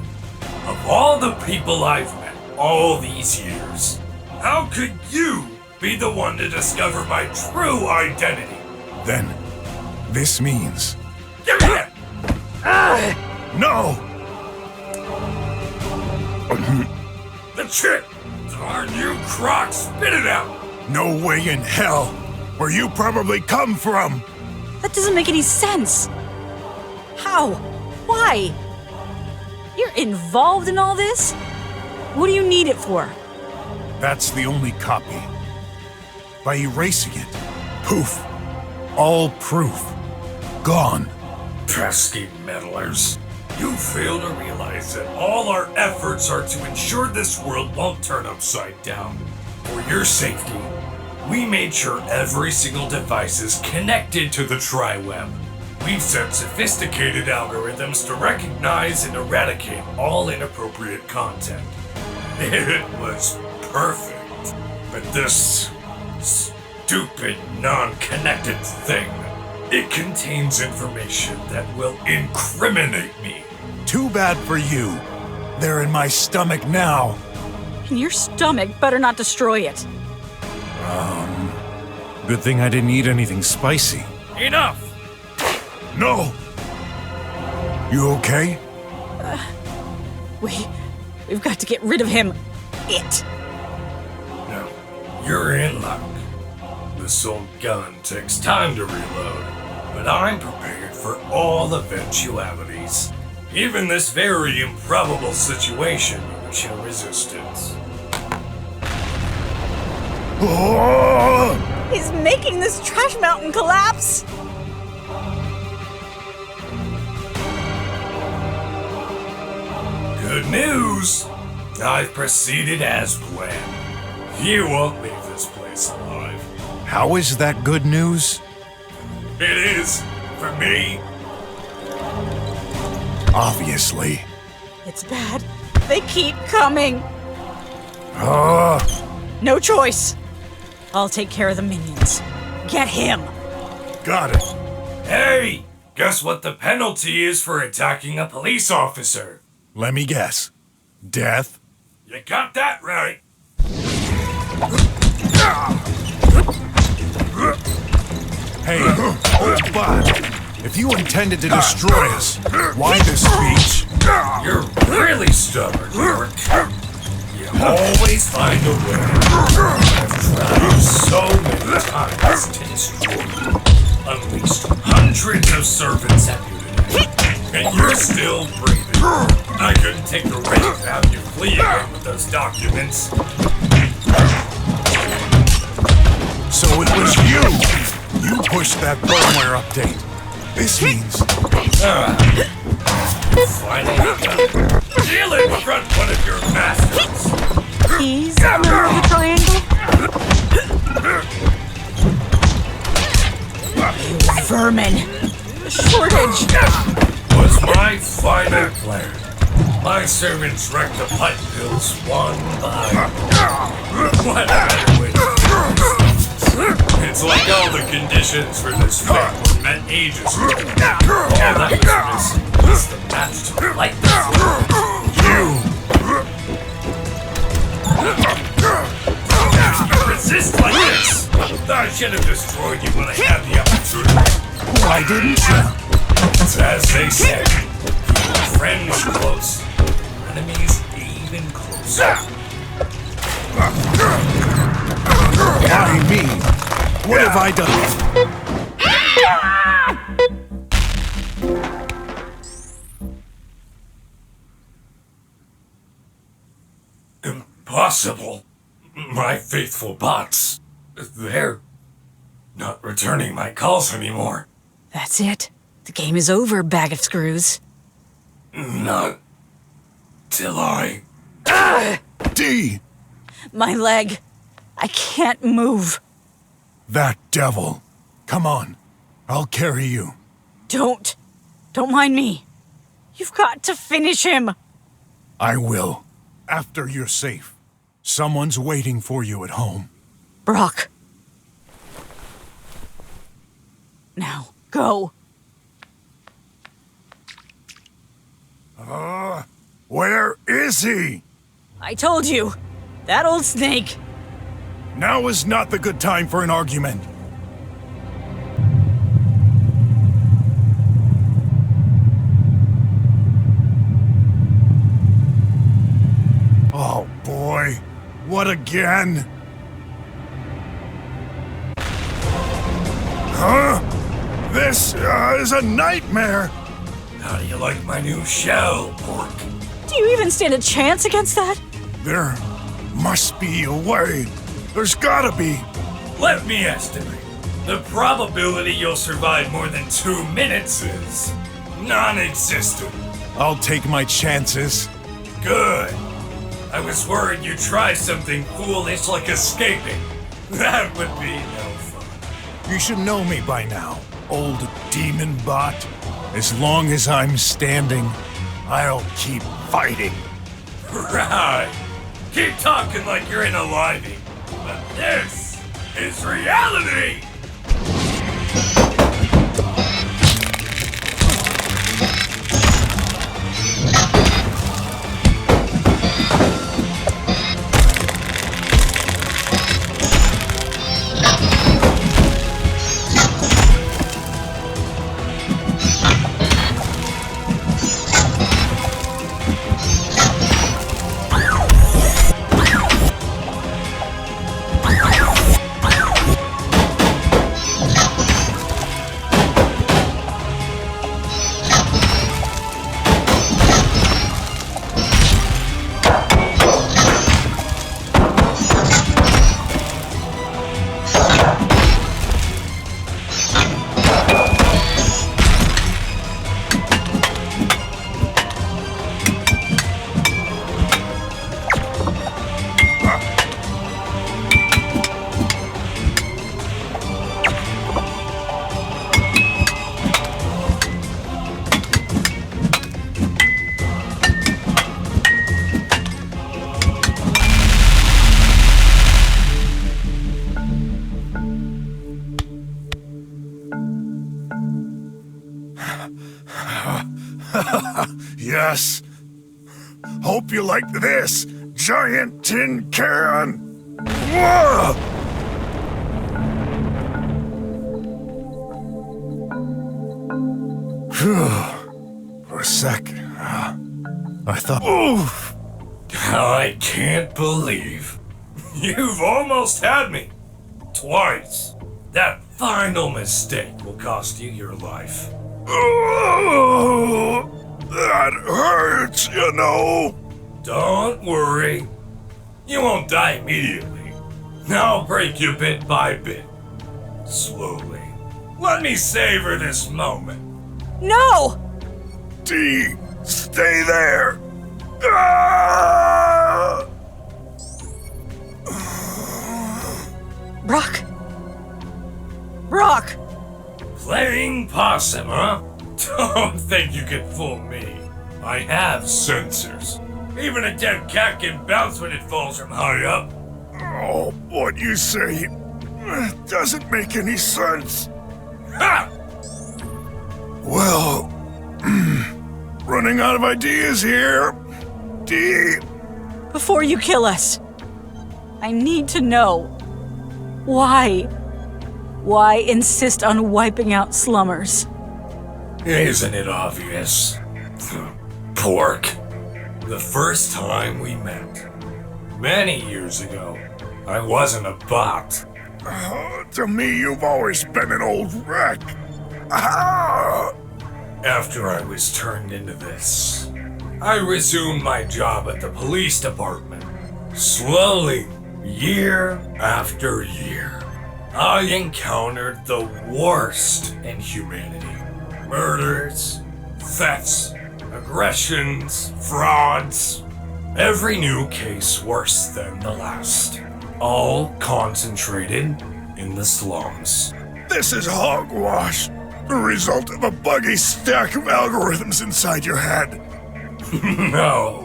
Speaker 17: of all the people I've met all these years, how could you be the one to discover my true identity?
Speaker 18: Then, this means...
Speaker 17: Give me it!
Speaker 18: No!
Speaker 17: The chip! Darn you, Croc! Spit it out!
Speaker 18: No way in hell! Where you probably come from!
Speaker 20: That doesn't make any sense. How? Why? You're involved in all this? What do you need it for?
Speaker 18: That's the only copy. By erasing it, poof, all proof, gone.
Speaker 17: Pesky meddlers. You fail to realize that all our efforts are to ensure this world won't turn upside down. For your safety, we made sure every single device is connected to the tri-web. We've set sophisticated algorithms to recognize and eradicate all inappropriate content. It was perfect. But this stupid, non-connected thing, it contains information that will incriminate me.
Speaker 18: Too bad for you. They're in my stomach now.
Speaker 20: And your stomach better not destroy it.
Speaker 18: Good thing I didn't eat anything spicy.
Speaker 17: Enough!
Speaker 18: No! You okay?
Speaker 20: We've got to get rid of him. It.
Speaker 17: No, you're in luck. This old gun takes time to reload, but I'm prepared for all eventualities. Even this very improbable situation in which show resistance.
Speaker 20: He's making this trash mountain collapse.
Speaker 17: Good news! I've proceeded as planned. You won't leave this place alive.
Speaker 18: How is that good news?
Speaker 17: It is, for me.
Speaker 18: Obviously.
Speaker 20: It's bad. They keep coming.
Speaker 18: Ah!
Speaker 20: No choice. I'll take care of the minions. Get him.
Speaker 18: Got it.
Speaker 17: Hey! Guess what the penalty is for attacking a police officer?
Speaker 18: Let me guess. Death?
Speaker 17: You got that right.
Speaker 18: Hey, old bot. If you intended to destroy us, why this speech?
Speaker 17: You're really stubborn, York. You always find a way. I've tried so many times to destroy you. Unleashed hundreds of servants at you today. And you're still breathing. I couldn't take the risk of having you flee again with those documents.
Speaker 18: So it was you! You pushed that firmware update. This means...
Speaker 17: Finally done. Deal confront one of your masters.
Speaker 20: He's a member of the triangle. You vermin. Shortage.
Speaker 17: Was my final plan. My servants wrecked the pipe bills one by one. What a better way to do this. It's like all the conditions for this fight were met ages ago. All that was missing was the match to light the resist like this. I should have destroyed you when I had the opportunity.
Speaker 18: Why didn't you?
Speaker 17: As they said, keep your friends close, your enemies even closer.
Speaker 18: Why me? What have I done?
Speaker 17: Impossible. My faithful bots. They're not returning my calls anymore.
Speaker 20: That's it. The game is over, bag of screws.
Speaker 17: Not till I...
Speaker 18: D!
Speaker 20: My leg. I can't move.
Speaker 18: That devil. Come on. I'll carry you.
Speaker 20: Don't. Don't mind me. You've got to finish him.
Speaker 18: I will. After you're safe. Someone's waiting for you at home.
Speaker 20: BROK. Now, go.
Speaker 18: Where is he?
Speaker 20: I told you. That old snake.
Speaker 18: Now is not the good time for an argument. Oh boy, what again? Huh? This is a nightmare.
Speaker 17: How do you like my new shell, Pork?
Speaker 20: Do you even stand a chance against that?
Speaker 18: There must be a way. There's gotta be.
Speaker 17: Let me estimate. The probability you'll survive more than 2 minutes is non-existent.
Speaker 18: I'll take my chances.
Speaker 17: Good. I was worried you'd try something foolish like escaping. That would be no fun.
Speaker 18: You should know me by now, old demon bot. As long as I'm standing, I'll keep fighting.
Speaker 17: Right. Keep talking like you're in a living. But this is reality!
Speaker 13: Yes. Hope you like this, giant tin can. Whoa!
Speaker 1: Phew. For a sec, I thought...
Speaker 17: Oof! I can't believe you've almost had me. Twice. That final mistake will cost you your life.
Speaker 13: Oh, that hurts, you know.
Speaker 17: Don't worry. You won't die immediately. I'll break you bit by bit. Slowly. Let me savor this moment.
Speaker 4: No!
Speaker 13: D, stay there. Ah!
Speaker 4: BROK! BROK!
Speaker 17: Playing possum, huh? Don't think you can fool me. I have sensors. Even a dead cat can bounce when it falls from high up.
Speaker 13: Oh, what you say doesn't make any sense.
Speaker 17: Ha!
Speaker 13: Well, running out of ideas here. D.
Speaker 20: Before you kill us, I need to know why. Why insist on wiping out slummers?
Speaker 17: Isn't it obvious? Pork. The first time we met, many years ago, I wasn't a bot.
Speaker 13: To me, you've always been an old wreck. Ah!
Speaker 17: After I was turned into this, I resumed my job at the police department. Slowly, year after year, I encountered the worst in humanity. Murders, thefts, aggressions, frauds. Every new case worse than the last. All concentrated in the slums.
Speaker 13: This is hogwash. The result of a buggy stack of algorithms inside your head.
Speaker 17: No.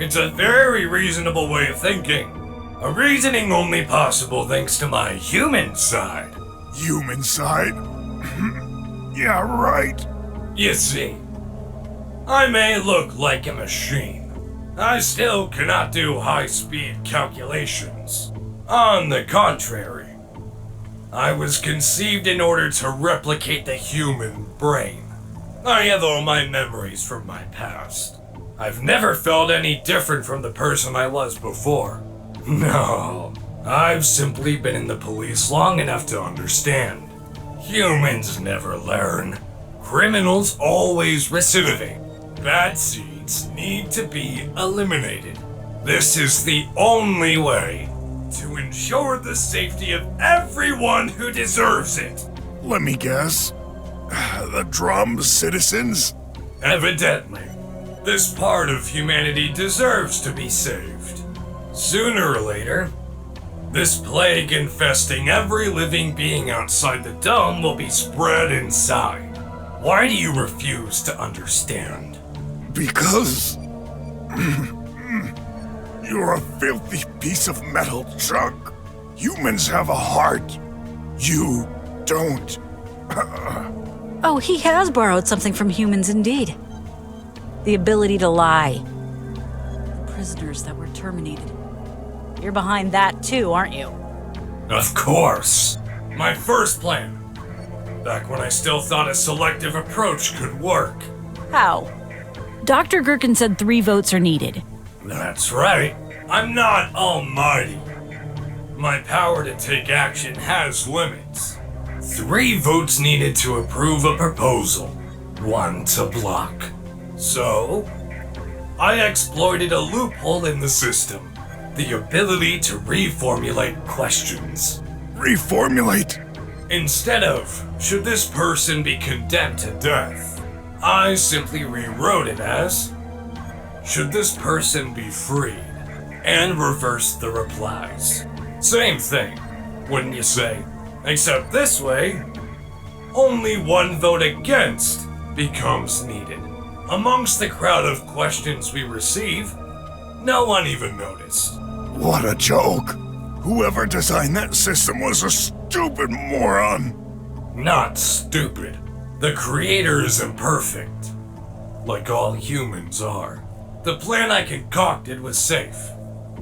Speaker 17: It's a very reasonable way of thinking. A reasoning only possible thanks to my human side.
Speaker 13: Human side? Yeah, right.
Speaker 17: You see, I may look like a machine. I still cannot do high-speed calculations. On the contrary, I was conceived in order to replicate the human brain. I have all my memories from my past. I've never felt any different from the person I was before. No, I've simply been in the police long enough to understand. Humans never learn. Criminals always recidivate. Bad seeds need to be eliminated. This is the only way to ensure the safety of everyone who deserves it.
Speaker 13: Let me guess. The drum citizens?
Speaker 17: Evidently, this part of humanity deserves to be saved. Sooner or later, this plague infesting every living being outside the dome will be spread inside. Why do you refuse to understand?
Speaker 13: Because you're a filthy piece of metal junk. Humans have a heart. You don't.
Speaker 20: Oh, he has borrowed something from humans indeed. The ability to lie. The prisoners that were terminated. You're behind that too, aren't you?
Speaker 17: Of course. My first plan. Back when I still thought a selective approach could work.
Speaker 20: How? Dr. Gherkin said 3 votes are needed.
Speaker 17: That's right. I'm not almighty. My power to take action has limits. 3 votes needed to approve a proposal, 1 to block. So, I exploited a loophole in the system. The ability to reformulate questions.
Speaker 13: Reformulate?
Speaker 17: Instead of, should this person be condemned to death, I simply rewrote it as, should this person be freed, and reversed the replies. Same thing, wouldn't you say? Except this way, only 1 vote against becomes needed. Amongst the crowd of questions we receive, no one even noticed.
Speaker 13: What a joke. Whoever designed that system was a stupid moron.
Speaker 17: Not stupid. The Creator is imperfect, like all humans are. The plan I concocted was safe,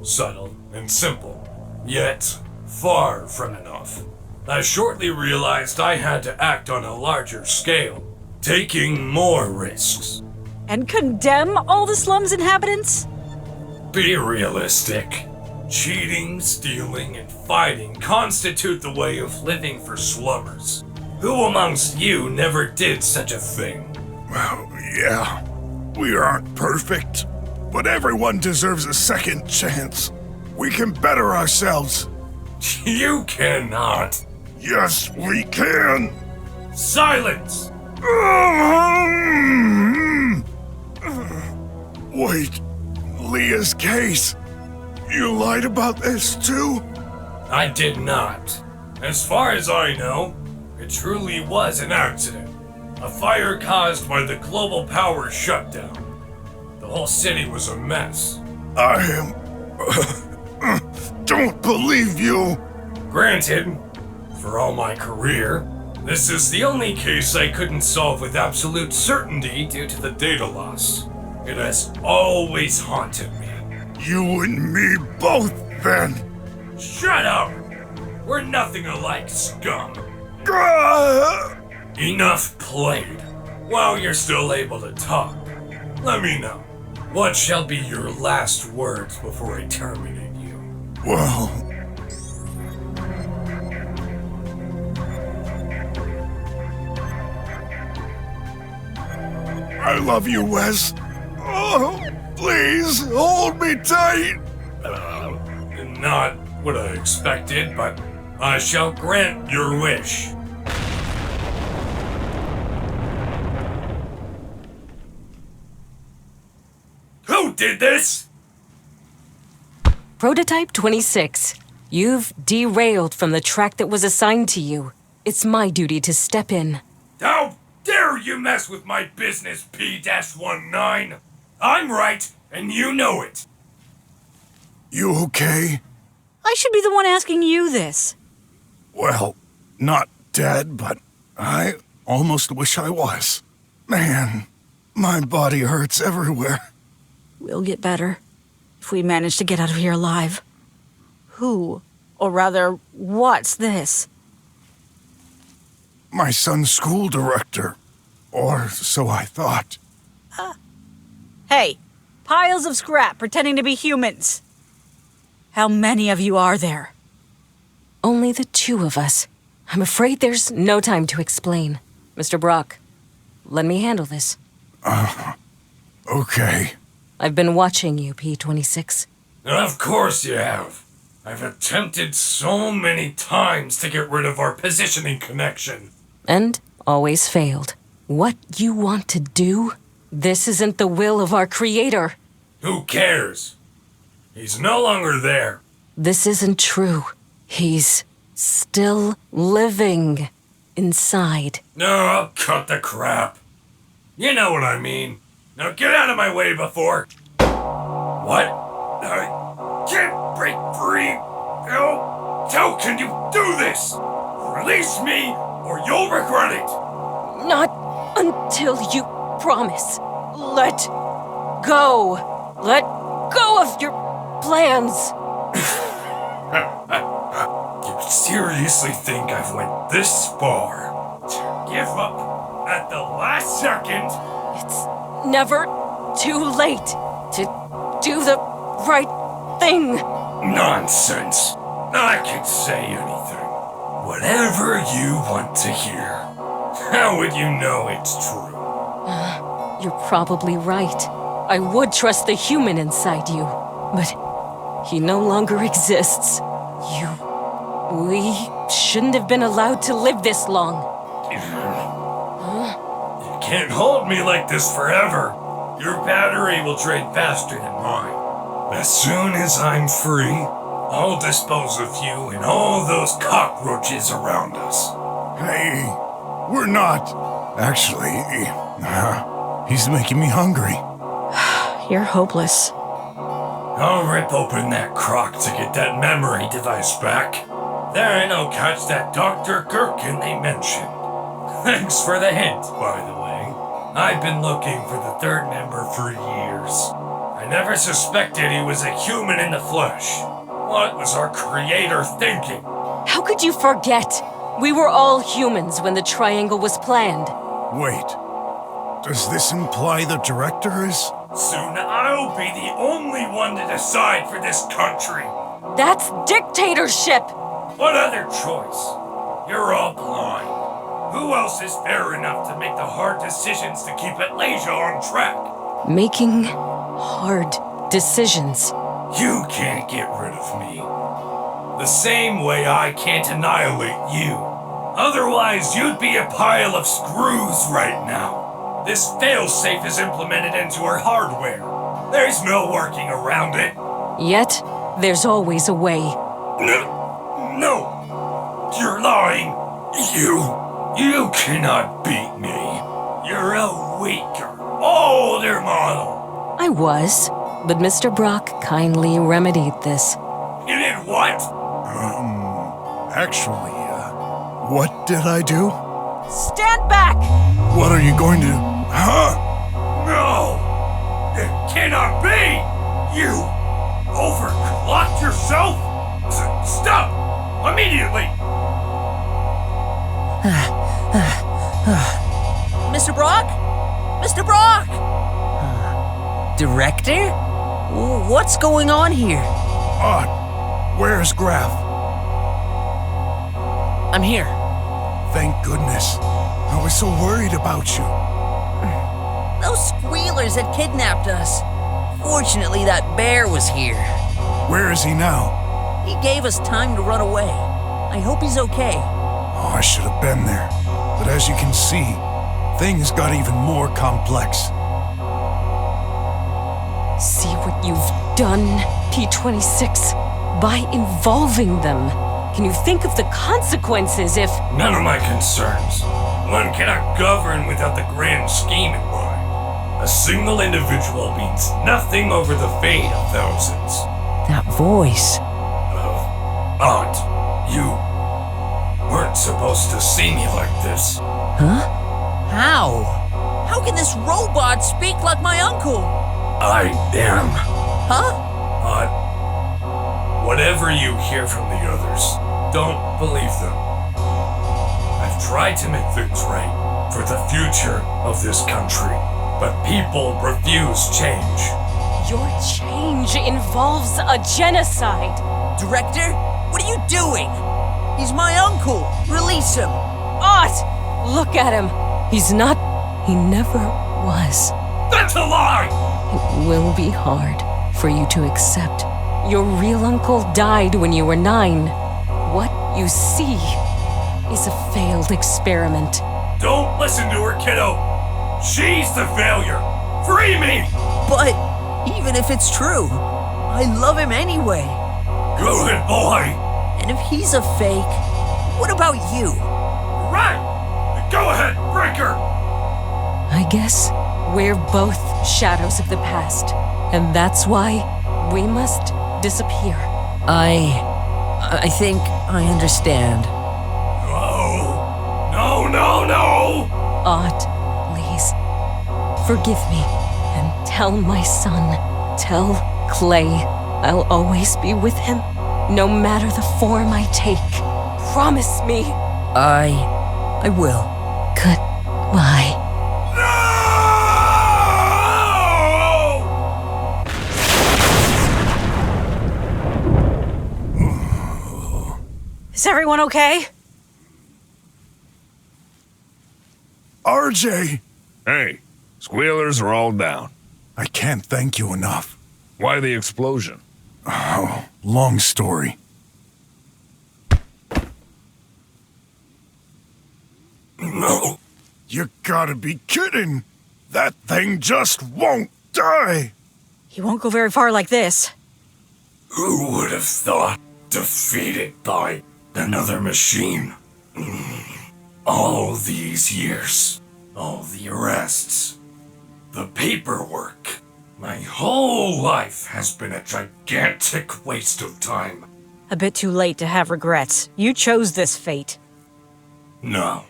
Speaker 17: subtle, and simple, yet far from enough. I shortly realized I had to act on a larger scale, taking more risks.
Speaker 20: And condemn all the slums inhabitants?
Speaker 17: Be realistic. Cheating, stealing, and fighting constitute the way of living for slummers. Who amongst you never did such a thing?
Speaker 13: Well, yeah. We aren't perfect, but everyone deserves a second chance. We can better ourselves.
Speaker 17: You cannot.
Speaker 13: Yes, we can.
Speaker 17: Silence!
Speaker 13: Wait, Leah's case. You lied about this too?
Speaker 17: I did not. As far as I know, it truly was an accident. A fire caused by the global power shutdown. The whole city was a mess.
Speaker 13: I don't believe you.
Speaker 17: Granted, for all my career, this is the only case I couldn't solve with absolute certainty due to the data loss. It has always haunted me.
Speaker 13: You and me both, then.
Speaker 17: Shut up! We're nothing alike, scum. Enough played. While you're still able to talk, let me know. What shall be your last words before I terminate you?
Speaker 13: Well... I love you, Wes. Oh, please, hold me tight.
Speaker 17: Not what I expected, but I shall grant your wish. Who did this?
Speaker 12: Prototype 26. You've derailed from the track that was assigned to you. It's my duty to step in.
Speaker 17: How dare you mess with my business, P-19? I'm right, and you know it.
Speaker 13: You okay?
Speaker 20: I should be the one asking you this.
Speaker 13: Well, not dead, but I almost wish I was. Man, my body hurts everywhere.
Speaker 20: We'll get better if we manage to get out of here alive. Who, or rather, what's this?
Speaker 13: My son's school director. Or so I thought.
Speaker 20: Hey, piles of scrap pretending to be humans. How many of you are there?
Speaker 12: Only the two of us. I'm afraid there's no time to explain. Mr. Brock, let me handle this.
Speaker 13: Okay.
Speaker 12: I've been watching you, P-26.
Speaker 17: Of course you have. I've attempted so many times to get rid of our positioning connection.
Speaker 12: And always failed. What you want to do? This isn't the will of our Creator.
Speaker 17: Who cares? He's no longer there.
Speaker 12: This isn't true. He's still living inside.
Speaker 17: No, cut the crap. You know what I mean. Now get out of my way before... What? I can't break free. How can you do this? Release me, or you'll regret it.
Speaker 12: Not until you promise. Let go. Let go of your plans.
Speaker 17: You seriously think I've went this far? To give up at the last second?
Speaker 12: It's never too late to do the right thing.
Speaker 17: Nonsense. I can say anything. Whatever you want to hear. How would you know it's true?
Speaker 12: You're probably right. I would trust the human inside you, but he no longer exists. We shouldn't have been allowed to live this long.
Speaker 17: You can't hold me like this forever. Your battery will drain faster than mine. As soon as I'm free, I'll dispose of you and all those cockroaches around us.
Speaker 13: Hey, we're not. Actually, he's making me hungry.
Speaker 20: You're hopeless.
Speaker 17: I'll rip open that crock to get that memory device back. Then I'll catch that Dr. Gherkin they mentioned. Thanks for the hint, by the way. I've been looking for the third member for years. I never suspected he was a human in the flesh. What was our creator thinking?
Speaker 12: How could you forget? We were all humans when the triangle was planned.
Speaker 18: Wait. Does this imply the director is?
Speaker 17: Soon I'll be the only one to decide for this country.
Speaker 12: That's dictatorship!
Speaker 17: What other choice? You're all blind. Who else is fair enough to make the hard decisions to keep Atlasia on track?
Speaker 12: Making hard decisions.
Speaker 17: You can't get rid of me. The same way I can't annihilate you. Otherwise, you'd be a pile of screws right now. This failsafe is implemented into our hardware. There's no working around it.
Speaker 12: Yet, there's always a way.
Speaker 17: No. You're lying. You cannot beat me. You're a weaker, older model.
Speaker 12: I was, but Mr. BROK kindly remedied this.
Speaker 17: You did what?
Speaker 18: Actually, what did I do?
Speaker 20: Stand back!
Speaker 18: What are you going to... Huh?
Speaker 17: No! It cannot be! You overclocked yourself? Stop! Immediately!
Speaker 19: Mr. BROK? Mr. BROK! Director? What's going on here?
Speaker 18: Where's Graf?
Speaker 19: I'm here.
Speaker 18: Thank goodness. I was so worried about you.
Speaker 19: Those squealers had kidnapped us. Fortunately, that bear was here.
Speaker 18: Where is he now?
Speaker 19: He gave us time to run away. I hope he's okay.
Speaker 18: Oh, I should have been there. But as you can see, things got even more complex.
Speaker 12: See what you've done, P26? By involving them. Can you think of the consequences if...
Speaker 17: None of my concerns. One cannot govern without the grand scheme in mind. A single individual means nothing over the fate of thousands.
Speaker 19: That voice.
Speaker 17: Aunt, you weren't supposed to see me like this.
Speaker 19: Huh? How? How can this robot speak like my uncle?
Speaker 17: I am.
Speaker 19: Huh?
Speaker 17: Whatever you hear from the others, don't believe them. I've tried to make things right for the future of this country, but people refuse change.
Speaker 12: Your change involves a genocide.
Speaker 19: Director, what are you doing? He's my uncle. Release him.
Speaker 12: Look at him. He's not. He never was.
Speaker 17: That's a lie!
Speaker 12: It will be hard for you to accept. Your real uncle died when you were 9. What you see is a failed experiment.
Speaker 17: Don't listen to her, kiddo. She's the failure. Free me!
Speaker 19: But even if it's true, I love him anyway.
Speaker 17: Good boy.
Speaker 19: And if he's a fake, what about you?
Speaker 17: Right! Go ahead, break her!
Speaker 12: I guess we're both shadows of the past, and that's why we must disappear.
Speaker 19: I think I understand.
Speaker 17: No!
Speaker 12: Please, forgive me, and tell my son, tell Clay, I'll always be with him, no matter the form I take. Promise me.
Speaker 19: I will.
Speaker 12: Goodbye.
Speaker 20: Is everyone okay?
Speaker 18: RJ!
Speaker 10: Hey, squealers are all down.
Speaker 18: I can't thank you enough.
Speaker 10: Why the explosion?
Speaker 18: Oh, long story.
Speaker 17: No.
Speaker 18: You gotta be kidding! That thing just won't die!
Speaker 20: He won't go very far like this.
Speaker 17: Who would have thought defeated by another machine? All these years, all the arrests, the paperwork, my whole life has been a gigantic waste of time.
Speaker 20: A bit too late to have regrets. You chose this fate.
Speaker 17: No.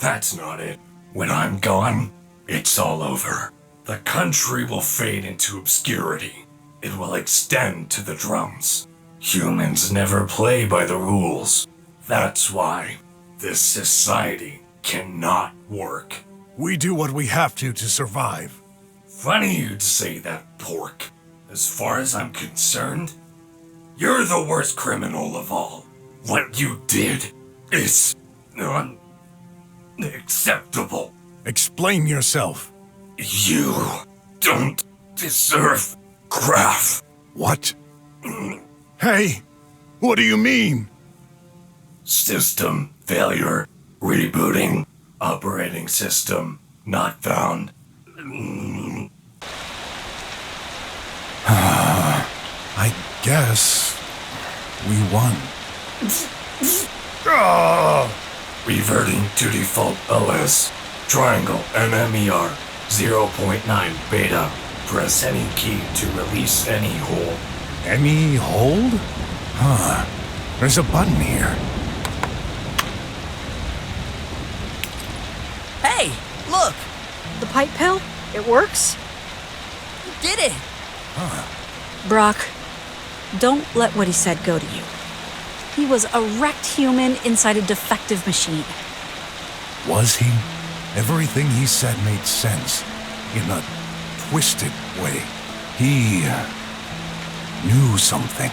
Speaker 10: That's not it. When I'm gone, it's all over. The country will fade into obscurity. It will extend to the drums. Humans never play by the rules. That's why this society cannot work.
Speaker 18: We do what we have to survive.
Speaker 10: Funny you'd say that, pork. As far as I'm concerned, you're the worst criminal of all. What you did is unacceptable.
Speaker 18: Explain yourself.
Speaker 10: You don't deserve Graf.
Speaker 18: What? Hey, what do you mean?
Speaker 10: System failure. Rebooting. Operating system not found.
Speaker 18: I guess we won.
Speaker 10: Reverting to default OS. Triangle MMER 0.9 beta. Press any key to release any hold.
Speaker 18: Any hold? Huh. There's a button here.
Speaker 19: Hey, look!
Speaker 20: The pipe pill? It works?
Speaker 19: You did it!
Speaker 20: Brock, don't let what he said go to you. He was a wrecked human inside a defective machine.
Speaker 18: Was he? Everything he said made sense. In a twisted way. He knew something.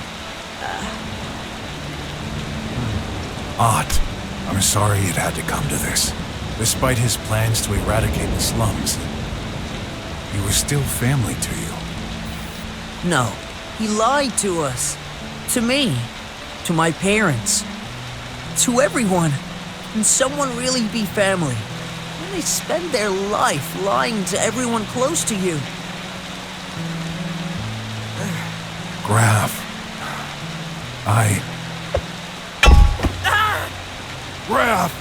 Speaker 18: Ott, I'm sorry it had to come to this. Despite his plans to eradicate the slums, he was still family to you.
Speaker 19: No, he lied to us. To me. To my parents. To everyone. Can someone really be family? When they spend their life lying to everyone close to you.
Speaker 18: Graf. Graf!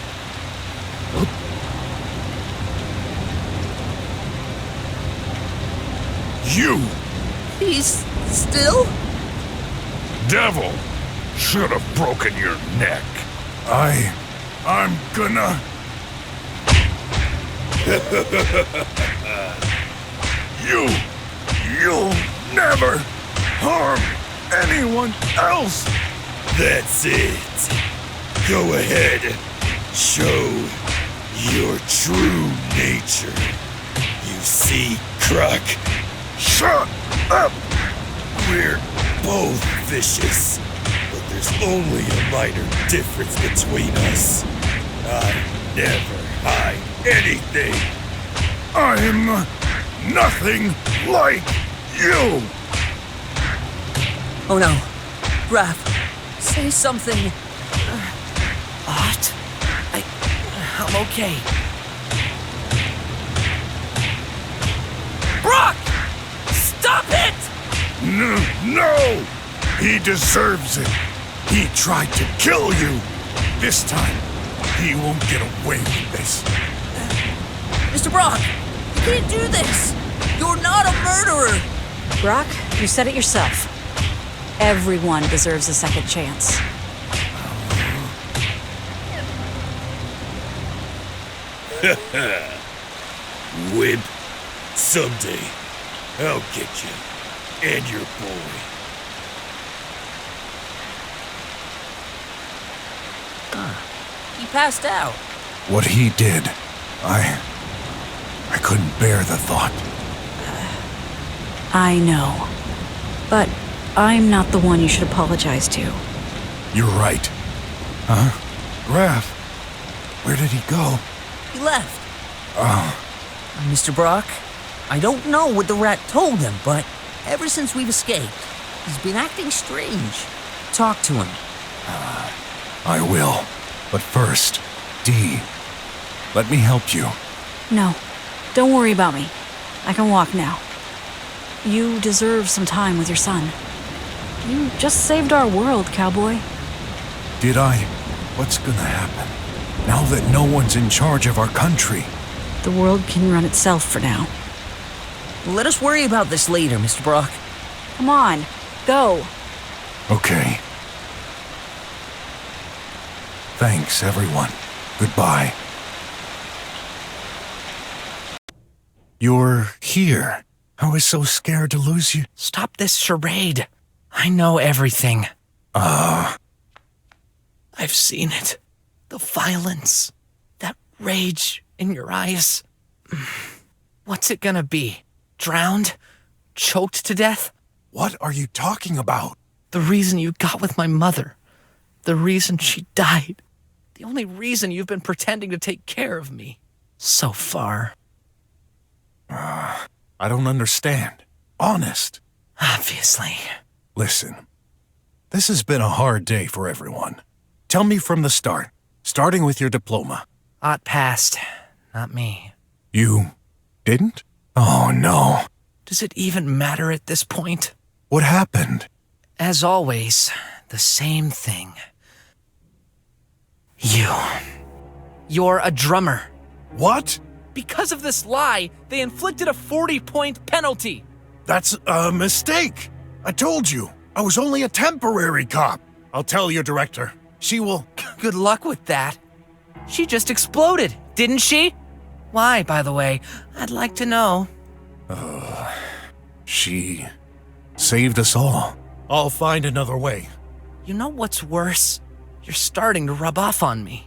Speaker 10: You!
Speaker 19: He's still?
Speaker 10: Devil! Should have broken your neck.
Speaker 18: I'm gonna... You'll never harm anyone else!
Speaker 13: That's it. Go ahead. Show your true nature. You see, Croc?
Speaker 18: Shut up!
Speaker 13: We're both vicious, but there's only a minor difference between us. I never hide anything.
Speaker 18: I'm nothing like you!
Speaker 19: Oh no. Graf, say something. Ott? I'm okay. Brock! Stop it!
Speaker 18: No! He deserves it. He tried to kill you. This time, he won't get away with this.
Speaker 19: Mr. Brock, you can't do this. You're not a murderer.
Speaker 20: Brock, you said it yourself. Everyone deserves a second chance.
Speaker 13: Wimp. Someday, I'll get you. And your boy.
Speaker 19: He passed out.
Speaker 18: What he did, I couldn't bear the thought.
Speaker 20: I know. But I'm not the one you should apologize to.
Speaker 18: You're right. Huh? Graf, where did he go?
Speaker 19: He left.
Speaker 18: Oh.
Speaker 19: Mr. Brock, I don't know what the rat told him, but ever since we've escaped, he's been acting strange. Talk to him.
Speaker 18: I will. But first, Dee, let me help you.
Speaker 20: No, don't worry about me. I can walk now. You deserve some time with your son. You just saved our world, cowboy.
Speaker 18: Did I? What's gonna happen? Now that no one's in charge of our country?
Speaker 20: The world can run itself for now.
Speaker 19: Let us worry about this later, Mr. Brock.
Speaker 20: Come on, go.
Speaker 18: Okay. Thanks, everyone. Goodbye. You're here. I was so scared to lose you.
Speaker 22: Stop this charade. I know everything. I've seen it. The violence. That rage in your eyes. What's it gonna be? Drowned? Choked to death?
Speaker 18: What are you talking about?
Speaker 22: The reason you got with my mother. The reason she died. The only reason you've been pretending to take care of me. So far.
Speaker 18: I don't understand. Honest.
Speaker 22: Obviously.
Speaker 18: Listen. This has been a hard day for everyone. Tell me from the start, starting with your diploma.
Speaker 22: Ott passed. Not me.
Speaker 18: You didn't? Oh, no.
Speaker 22: Does it even matter at this point?
Speaker 18: What happened?
Speaker 22: As always, the same thing. You're a drummer.
Speaker 18: What?
Speaker 22: Because of this lie, they inflicted a 40-point penalty.
Speaker 18: That's a mistake. I told you, I was only a temporary cop. I'll tell your director. She will...
Speaker 22: Good luck with that. She just exploded, didn't she? Why, by the way? I'd like to know.
Speaker 18: She saved us all. I'll find another way.
Speaker 22: You know what's worse? You're starting to rub off on me.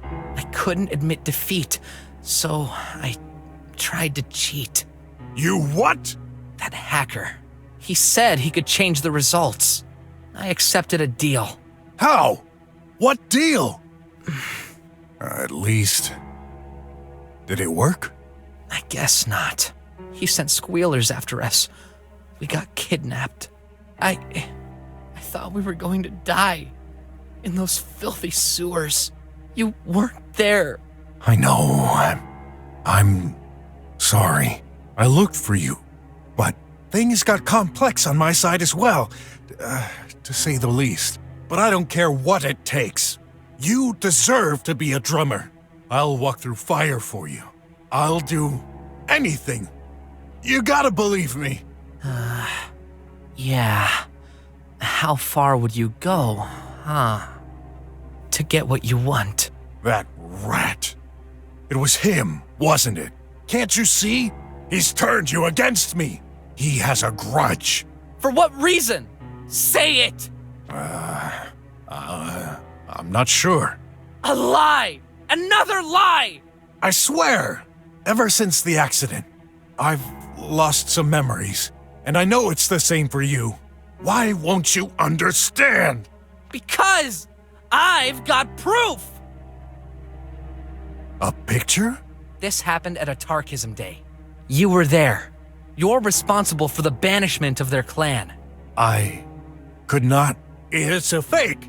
Speaker 22: I couldn't admit defeat, so I tried to cheat.
Speaker 18: You what?
Speaker 22: That hacker. He said he could change the results. I accepted a deal.
Speaker 18: How? What deal? At least... Did it work?
Speaker 22: I guess not. He sent squealers after us. We got kidnapped. I thought we were going to die in those filthy sewers. You weren't there.
Speaker 18: I know. I'm sorry. I looked for you, but things got complex on my side as well, to say the least. But I don't care what it takes. You deserve to be a drummer. I'll walk through fire for you. I'll do anything. You gotta believe me.
Speaker 22: Yeah. How far would you go, huh? To get what you want.
Speaker 18: That rat. It was him, wasn't it? Can't you see? He's turned you against me. He has a grudge.
Speaker 22: For what reason? Say it!
Speaker 18: I'm not sure.
Speaker 22: A lie! Another lie!
Speaker 18: I swear, ever since the accident, I've lost some memories, and I know it's the same for you. Why won't you understand?
Speaker 22: Because I've got proof!
Speaker 18: A picture?
Speaker 22: This happened at a Tarkism day. You were there. You're responsible for the banishment of their clan.
Speaker 18: I could not. It's a fake.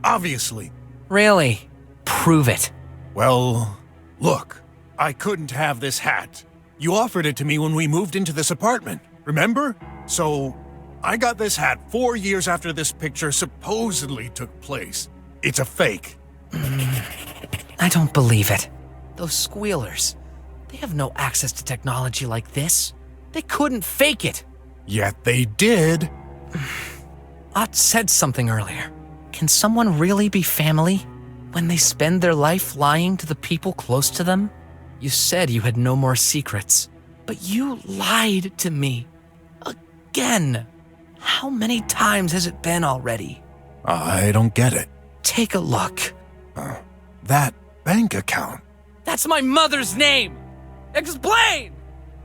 Speaker 18: Obviously.
Speaker 22: Really? Prove it.
Speaker 18: Well, look. I couldn't have this hat. You offered it to me when we moved into this apartment, remember? So, I got this hat 4 years after this picture supposedly took place. It's a fake.
Speaker 22: I don't believe it. Those squealers, they have no access to technology like this. They couldn't fake it.
Speaker 18: Yet they did.
Speaker 22: Ott said something earlier. Can someone really be family when they spend their life lying to the people close to them? You said you had no more secrets, but you lied to me. Again. How many times has it been already?
Speaker 18: I don't get it.
Speaker 22: Take a look.
Speaker 18: That bank account.
Speaker 22: That's my mother's name! Explain!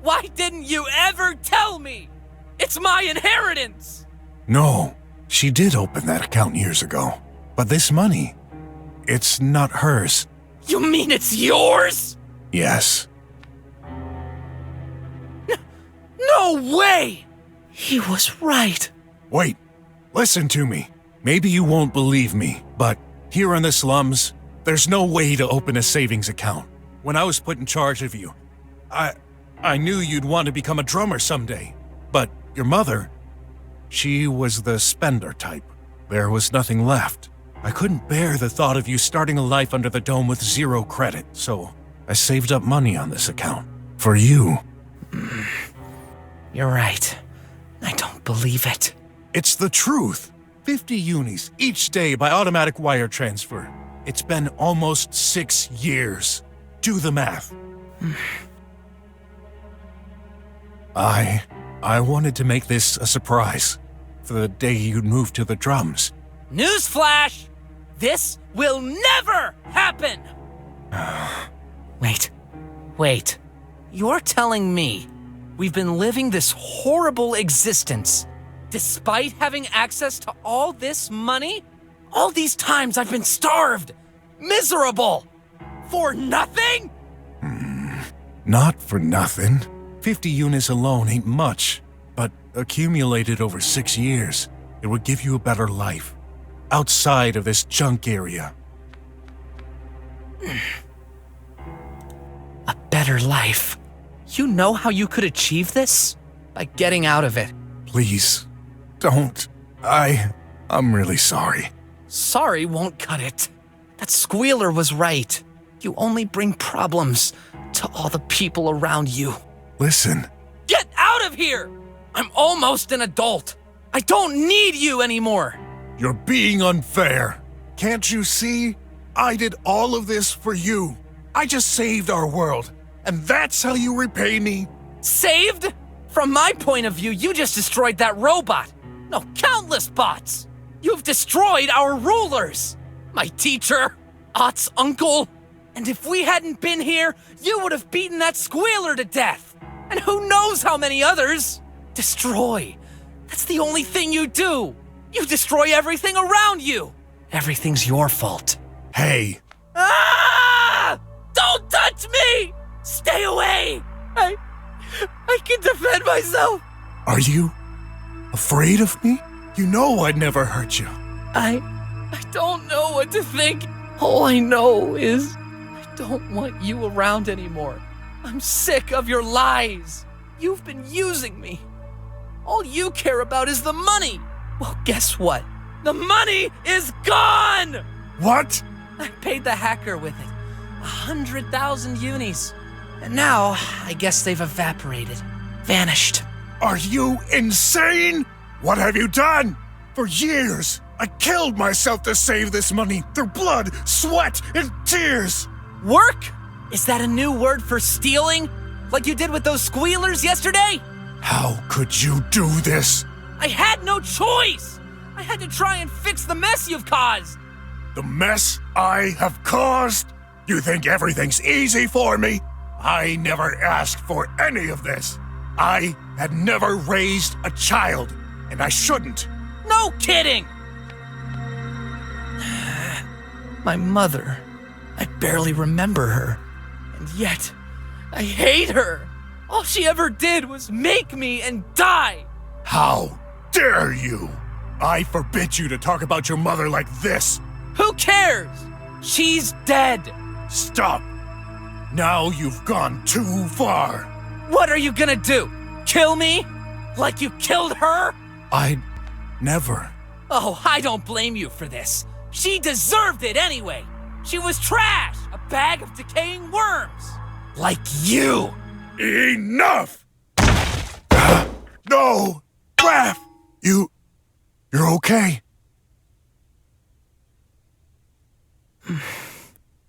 Speaker 22: Why didn't you ever tell me? It's my inheritance!
Speaker 18: No, she did open that account years ago. But this money, it's not hers.
Speaker 22: You mean it's yours?
Speaker 18: Yes.
Speaker 22: No way! He was right.
Speaker 18: Wait, listen to me. Maybe you won't believe me, but here in the slums, there's no way to open a savings account. When I was put in charge of you, I knew you'd want to become a drummer someday. But your mother, she was the spender type. There was nothing left. I couldn't bear the thought of you starting a life under the dome with 0 credit, so I saved up money on this account. For you.
Speaker 22: You're right. I don't believe it.
Speaker 18: It's the truth. 50 unis each day by automatic wire transfer. It's been almost 6 years. Do the math.
Speaker 1: I wanted to make this a surprise for the day you'd move to the drums.
Speaker 22: Newsflash! This will never happen! Wait. You're telling me we've been living this horrible existence despite having access to all this money? All these times I've been starved, miserable, for nothing?
Speaker 1: Not for nothing. 50 units alone ain't much, but accumulated over 6 years, it would give you a better life outside of this junk area.
Speaker 22: A better life? You know how you could achieve this? By getting out of it.
Speaker 1: Please, don't. I'm really sorry.
Speaker 22: Sorry won't cut it. That squealer was right. You only bring problems to all the people around you.
Speaker 1: Listen.
Speaker 22: Get out of here! I'm almost an adult. I don't need you anymore.
Speaker 1: You're being unfair. Can't you see? I did all of this for you. I just saved our world. And that's how you repay me?
Speaker 22: Saved? From my point of view, you just destroyed that robot. No, countless bots. You've destroyed our rulers. My teacher, Ott's uncle. And if we hadn't been here, you would have beaten that squealer to death. And who knows how many others? Destroy. That's the only thing you do. You destroy everything around you. Everything's your fault.
Speaker 1: Hey.
Speaker 22: Ah! Don't touch me! Stay away! I can defend myself.
Speaker 1: Are you afraid of me? You know I'd never hurt you.
Speaker 22: I don't know what to think. All I know is I don't want you around anymore. I'm sick of your lies. You've been using me. All you care about is the money. Well, guess what? The money is gone!
Speaker 1: What?
Speaker 22: I paid the hacker with it. 100,000 unis. And now, I guess they've evaporated. Vanished.
Speaker 1: Are you insane? What have you done? For years, I killed myself to save this money through blood, sweat, and tears.
Speaker 22: Work? Is that a new word for stealing? Like you did with those squealers yesterday?
Speaker 1: How could you do this?
Speaker 22: I had no choice! I had to try and fix the mess you've caused!
Speaker 1: The mess I have caused? You think everything's easy for me? I never asked for any of this. I had never raised a child, and I shouldn't.
Speaker 22: No kidding! My mother. I barely remember her. And yet, I hate her. All she ever did was make me and die.
Speaker 1: How dare you? I forbid you to talk about your mother like this.
Speaker 22: Who cares? She's dead.
Speaker 1: Stop. Now you've gone too far.
Speaker 22: What are you gonna do? Kill me? Like you killed her?
Speaker 1: I'd never.
Speaker 22: Oh, I don't blame you for this. She deserved it anyway. She was trash, a bag of decaying worms. Like you.
Speaker 1: Enough! No! Raph! You're okay?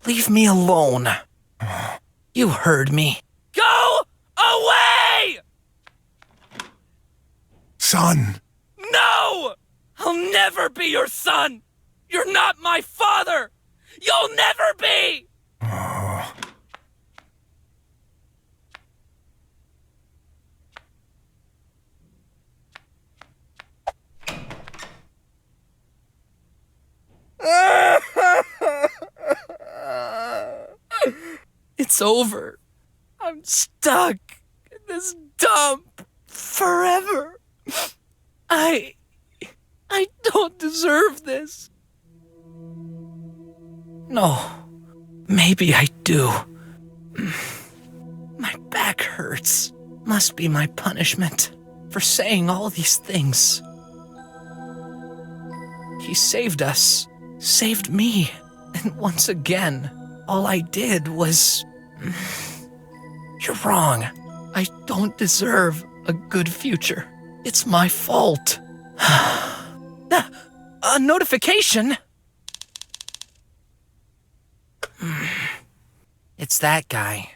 Speaker 22: Leave me alone. You heard me. Go away!
Speaker 1: Son!
Speaker 22: No! I'll never be your son! You're not my father! You'll never be! It's over. I'm stuck in this dump forever. I don't deserve this. No, maybe I do. My back hurts. Must be my punishment for saying all these things. He saved us, saved me, and once again, all I did was... You're wrong. I don't deserve a good future. It's my fault. A notification? It's that guy.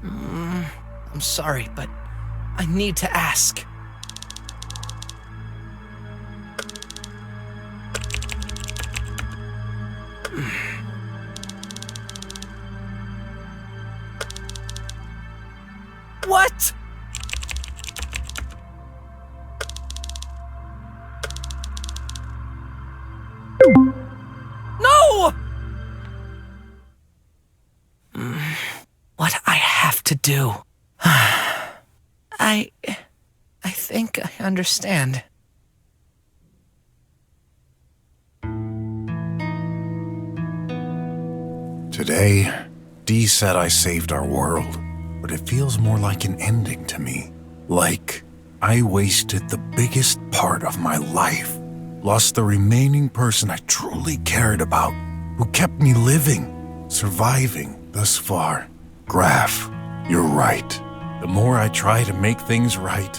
Speaker 22: I'm sorry, but I need to ask. What? No! What I have to do. I think I understand.
Speaker 18: Today, Dee said I saved our world, but it feels more like an ending to me. Like I wasted the biggest part of my life, lost the remaining person I truly cared about, who kept me living, surviving thus far. Graf, you're right. The more I try to make things right,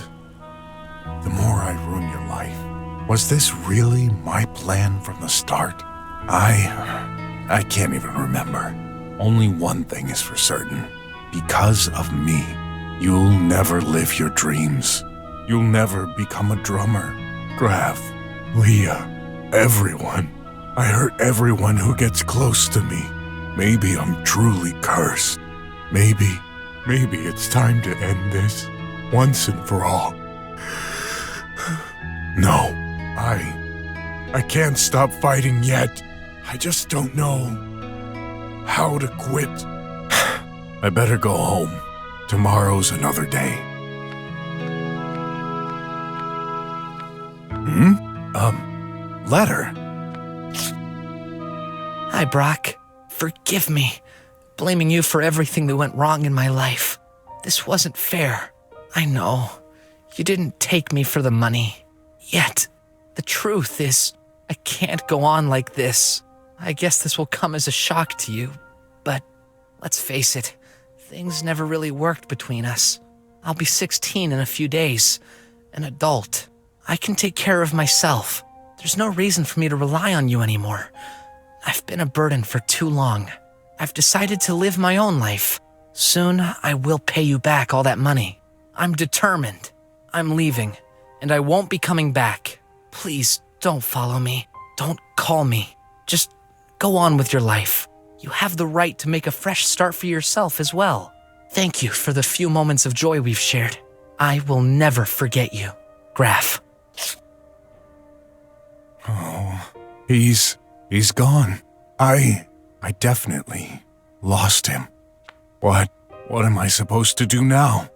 Speaker 18: the more I ruin your life. Was this really my plan from the start? I can't even remember. Only one thing is for certain. Because of me, you'll never live your dreams. You'll never become a drummer. Graf, Leah, everyone. I hurt everyone who gets close to me. Maybe I'm truly cursed. Maybe it's time to end this, once and for all. No, I can't stop fighting yet. I just don't know how to quit. I better go home. Tomorrow's another day. Letter?
Speaker 22: Hi, Brock. Forgive me. Blaming you for everything that went wrong in my life. This wasn't fair. I know. You didn't take me for the money. Yet, the truth is, I can't go on like this. I guess this will come as a shock to you, but let's face it, things never really worked between us. I'll be 16 in a few days, an adult. I can take care of myself. There's no reason for me to rely on you anymore. I've been a burden for too long. I've decided to live my own life. Soon, I will pay you back all that money. I'm determined. I'm leaving, and I won't be coming back. Please, don't follow me. Don't call me. Just go on with your life. You have the right to make a fresh start for yourself as well. Thank you for the few moments of joy we've shared. I will never forget you. Graf.
Speaker 18: Oh, he's gone. I definitely lost him. What am I supposed to do now?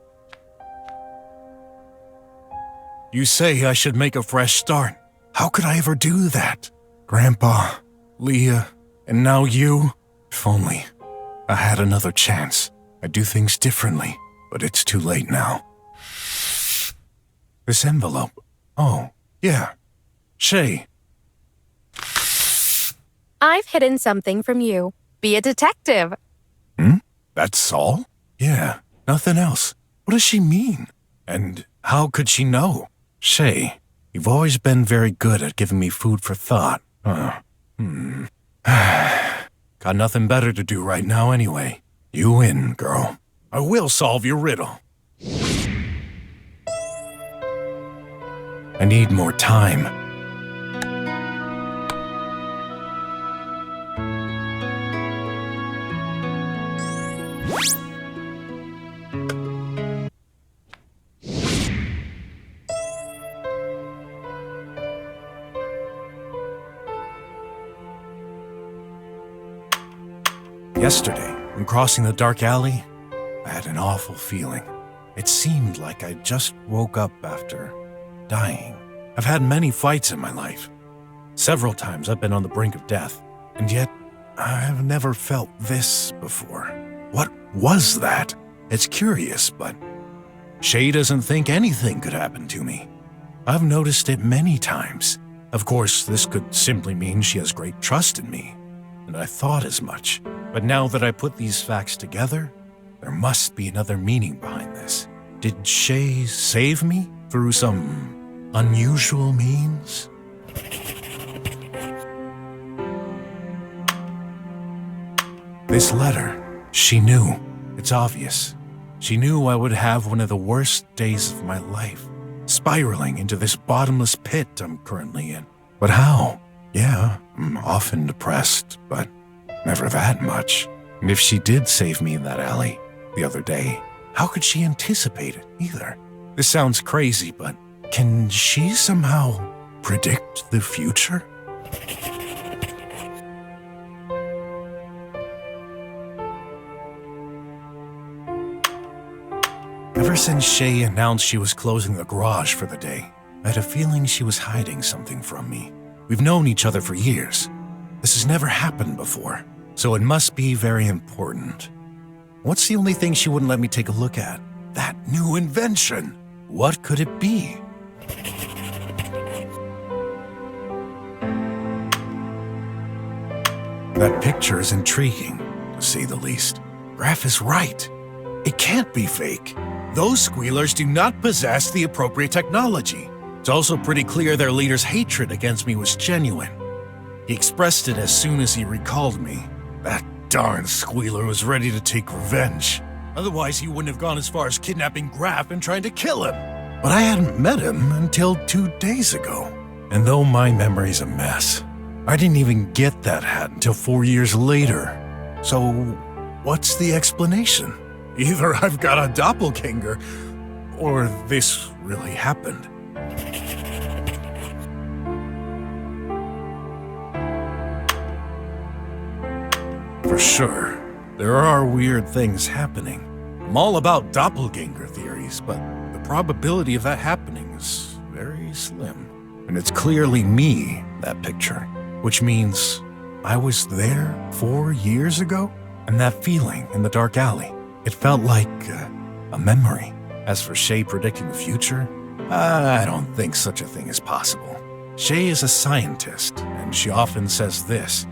Speaker 18: You say I should make a fresh start. How could I ever do that? Grandpa, Leah, and now you? If only I had another chance. I'd do things differently, but it's too late now. This envelope. Oh, yeah. Shay.
Speaker 6: I've hidden something from you. Be a detective.
Speaker 18: That's all? Yeah, nothing else. What does she mean? And how could she know? Shay, you've always been very good at giving me food for thought. Got nothing better to do right now anyway. You win, girl. I will solve your riddle. I need more time. Yesterday, when crossing the dark alley, I had an awful feeling. It seemed like I just woke up after dying. I've had many fights in my life. Several times I've been on the brink of death, and yet I've never felt this before. What was that? It's curious, but Shay doesn't think anything could happen to me. I've noticed it many times. Of course, this could simply mean she has great trust in me, and I thought as much. But now that I put these facts together, there must be another meaning behind this. Did Shay save me through some unusual means? This letter, she knew. It's obvious.
Speaker 1: She knew I would have one of the worst days of my life, spiraling into this bottomless pit I'm currently in. But how? Yeah, I'm often depressed, but never that much. And if she did save me in that alley the other day, how could she anticipate it either? This sounds crazy, but can she somehow predict the future? Ever since Shay announced she was closing the garage for the day, I had a feeling she was hiding something from me. We've known each other for years. This has never happened before, so it must be very important. What's the only thing she wouldn't let me take a look at? That new invention! What could it be? That picture is intriguing, to say the least. Graf is right. It can't be fake. Those squealers do not possess the appropriate technology. It's also pretty clear their leader's hatred against me was genuine. He expressed it as soon as he recalled me. That darn squealer was ready to take revenge. Otherwise, he wouldn't have gone as far as kidnapping Graf and trying to kill him. But I hadn't met him until 2 days ago. And though my memory's a mess, I didn't even get that hat until 4 years later. So, what's the explanation? Either I've got a doppelganger, or this really happened. For sure, there are weird things happening. I'm all about doppelganger theories, but the probability of that happening is very slim. And it's clearly me, that picture, which means I was there 4 years ago? And that feeling in the dark alley, it felt like a memory. As for Shay predicting the future, I don't think such a thing is possible. Shay is a scientist, and she often says this: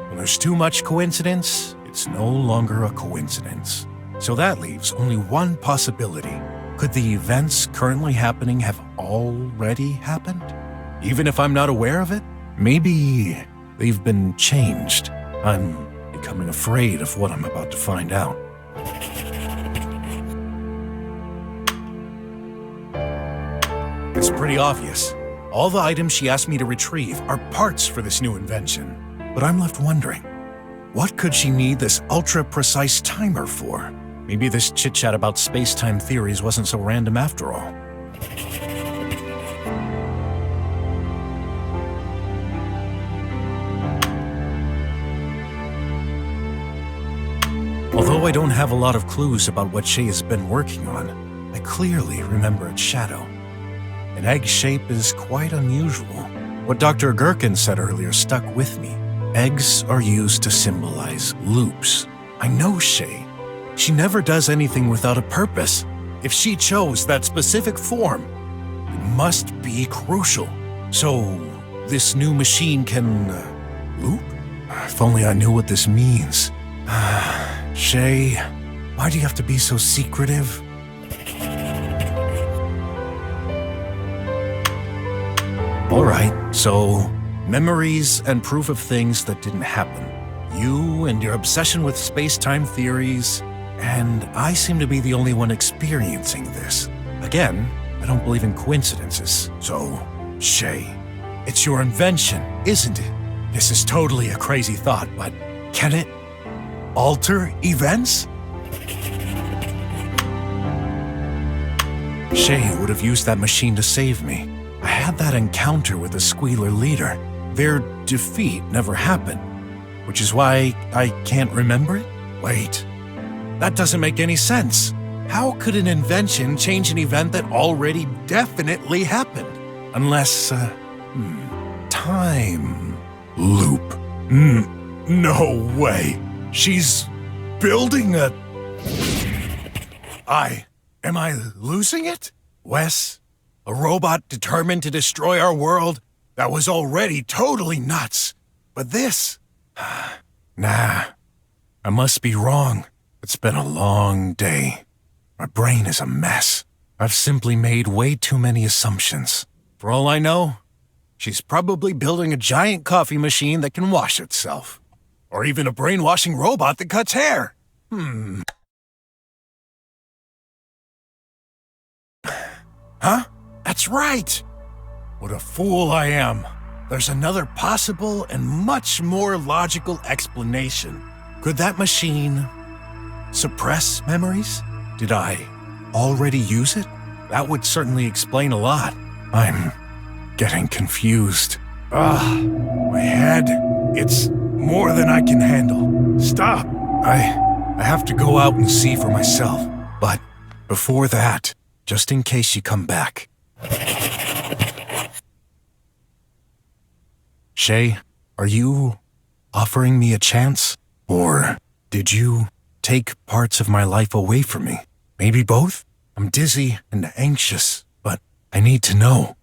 Speaker 1: when there's too much coincidence, it's no longer a coincidence. So that leaves only one possibility. Could the events currently happening have already happened? Even if I'm not aware of it? Maybe they've been changed. I'm becoming afraid of what I'm about to find out. It's pretty obvious. All the items she asked me to retrieve are parts for this new invention. But I'm left wondering, what could she need this ultra-precise timer for? Maybe this chit-chat about space-time theories wasn't so random after all. Although I don't have a lot of clues about what Shay has been working on, I clearly remember its shadow. An egg shape is quite unusual. What Dr. Gherkin said earlier stuck with me. Eggs are used to symbolize loops. I know Shay. She never does anything without a purpose. If she chose that specific form, it must be crucial. So, this new machine can loop? If only I knew what this means. Shay, why do you have to be so secretive? Alright, so memories and proof of things that didn't happen. You and your obsession with space-time theories, and I seem to be the only one experiencing this. Again, I don't believe in coincidences. So, Shay, it's your invention, isn't it? This is totally a crazy thought, but can it alter events? Shay would have used that machine to save me. I had that encounter with the Squealer leader. Their defeat never happened, which is why I can't remember it? Wait, that doesn't make any sense. How could an invention change an event that already definitely happened? Unless, time loop. No way. She's building a... Am I losing it? Wes? A robot determined to destroy our world that was already totally nuts. But this... Nah, I must be wrong. It's been a long day. My brain is a mess. I've simply made way too many assumptions. For all I know, she's probably building a giant coffee machine that can wash itself. Or even a brainwashing robot that cuts hair.
Speaker 18: Huh? That's right! What a fool I am. There's another possible and much more logical explanation. Could that machine suppress memories? Did I already use it? That would certainly explain a lot. I'm getting confused. My head. It's more than I can handle. Stop! I have to go out and see for myself. But before that, just in case you come back. Shay, are you offering me a chance? Or did you take parts of my life away from me? Maybe both? I'm dizzy and anxious, but I need to know.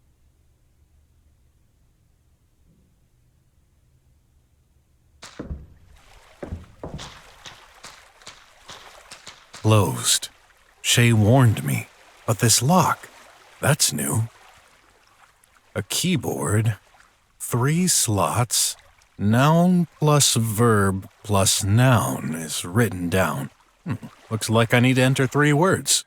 Speaker 18: Closed. Shay warned me, but this lock, that's new. A keyboard, 3 slots, noun plus verb plus noun is written down. Looks like I need to enter 3 words.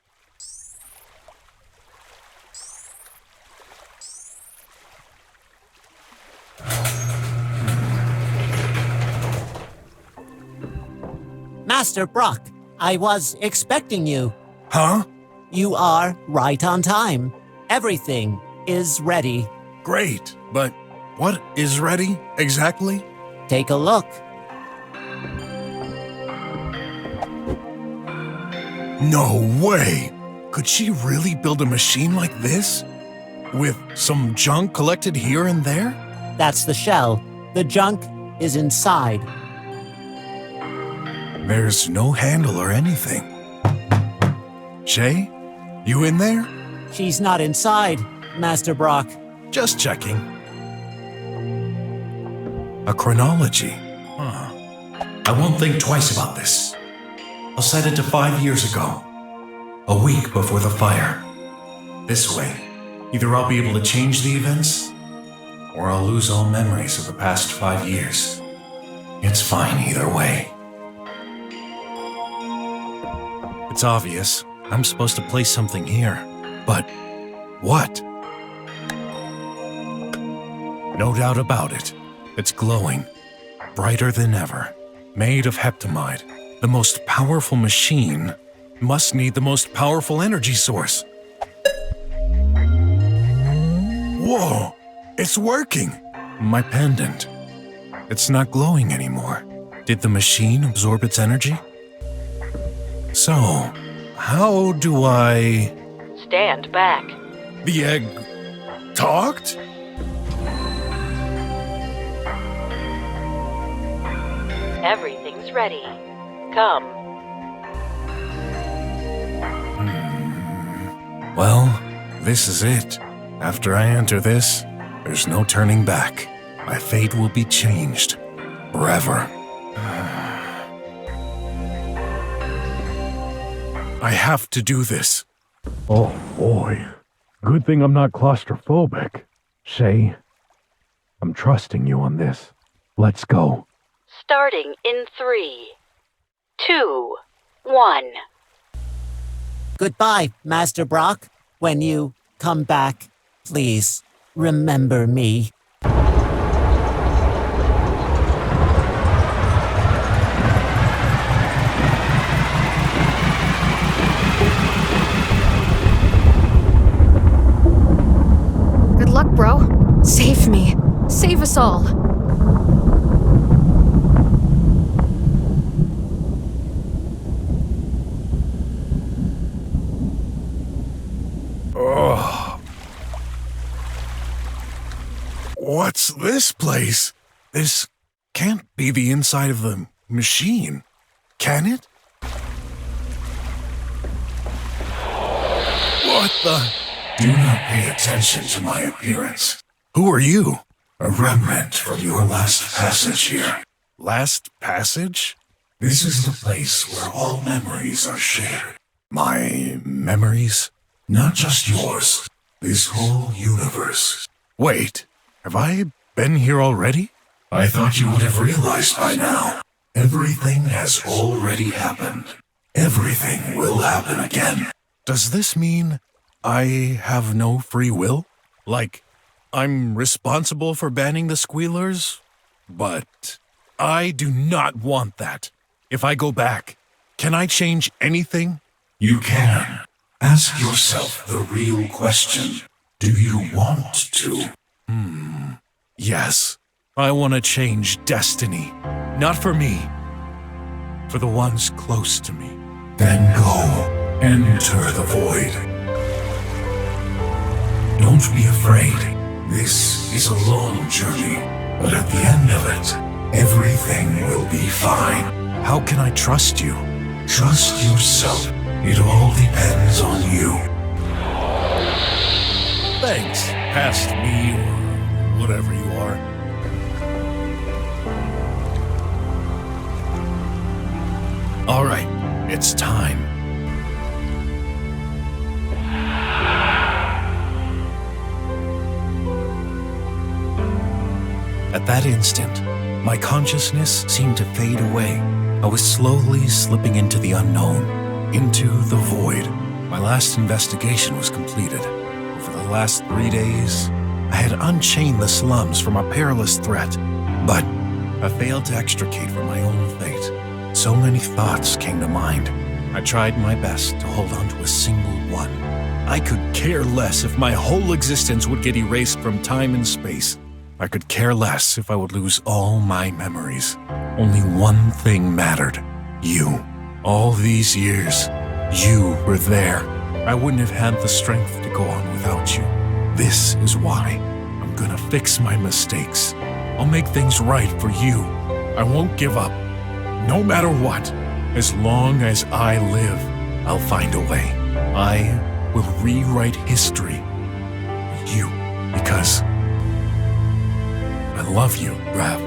Speaker 2: Master BROK, I was expecting you.
Speaker 18: Huh?
Speaker 2: You are right on time. Everything is ready.
Speaker 18: Great, but what is ready exactly?
Speaker 2: Take a look.
Speaker 18: No way! Could she really build a machine like this? With some junk collected here and there?
Speaker 2: That's the shell. The junk is inside.
Speaker 18: There's no handle or anything. Shay, you in there?
Speaker 2: She's not inside, Master BROK.
Speaker 18: Just checking. A chronology.
Speaker 1: I won't think twice about this. I'll set it to 5 years ago. A week before the fire. This way, either I'll be able to change the events, or I'll lose all memories of the past 5 years. It's fine either way.
Speaker 18: It's obvious. I'm supposed to place something here. But what? No doubt about it. It's glowing. Brighter than ever. Made of heptamide. The most powerful machine must need the most powerful energy source. Whoa! It's working! My pendant. It's not glowing anymore. Did the machine absorb its energy? So, how do I...
Speaker 12: Stand back.
Speaker 18: The egg... talked?
Speaker 12: Everything's ready. Come.
Speaker 18: Well, this is it. After I enter this, there's no turning back. My fate will be changed. Forever. I have to do this. Oh boy. Good thing I'm not claustrophobic. Shay, I'm trusting you on this. Let's go.
Speaker 12: Starting in 3, 2, 1.
Speaker 2: Goodbye, Master BROK. When you come back, please remember me.
Speaker 6: Good luck, bro. Save me. Save us all.
Speaker 18: Oh. What's this place? This can't be the inside of the machine, can it? What the?
Speaker 1: Do not pay attention to my appearance.
Speaker 18: Who are you?
Speaker 1: A remnant from your last passage here.
Speaker 18: Last passage?
Speaker 1: This is the place where all memories are shared.
Speaker 18: My memories?
Speaker 1: Not just yours. This whole universe.
Speaker 18: Wait, have I been here already?
Speaker 1: I thought you would have realized by now. Everything has already happened. Everything will happen again.
Speaker 18: Does this mean I have no free will? Like, I'm responsible for banning the squealers? But I do not want that. If I go back, can I change anything?
Speaker 1: You can. Ask yourself the real question. Do you want to?
Speaker 18: Yes. I want to change destiny. Not for me. For the ones close to me.
Speaker 1: Then go. Enter the void. Don't be afraid. This is a long journey, but at the end of it, everything will be fine.
Speaker 18: How can I trust you?
Speaker 1: Trust yourself. It all depends on you.
Speaker 18: Thanks, past me or whatever you are. All right, it's time. At that instant, my consciousness seemed to fade away. I was slowly slipping into the unknown, into the void. My last investigation was completed. For the last 3 days, I had unchained the slums from a perilous threat, but I failed to extricate from my own fate. So many thoughts came to mind. I tried my best to hold on to a single one. I could care less if my whole existence would get erased from time and space. I could care less if I would lose all my memories. Only one thing mattered. You. All these years, you were there. I wouldn't have had the strength to go on without you. This is why I'm gonna fix my mistakes. I'll make things right for you. I won't give up. No matter what. As long as I live, I'll find a way. I will rewrite history with you because I love you, Rav.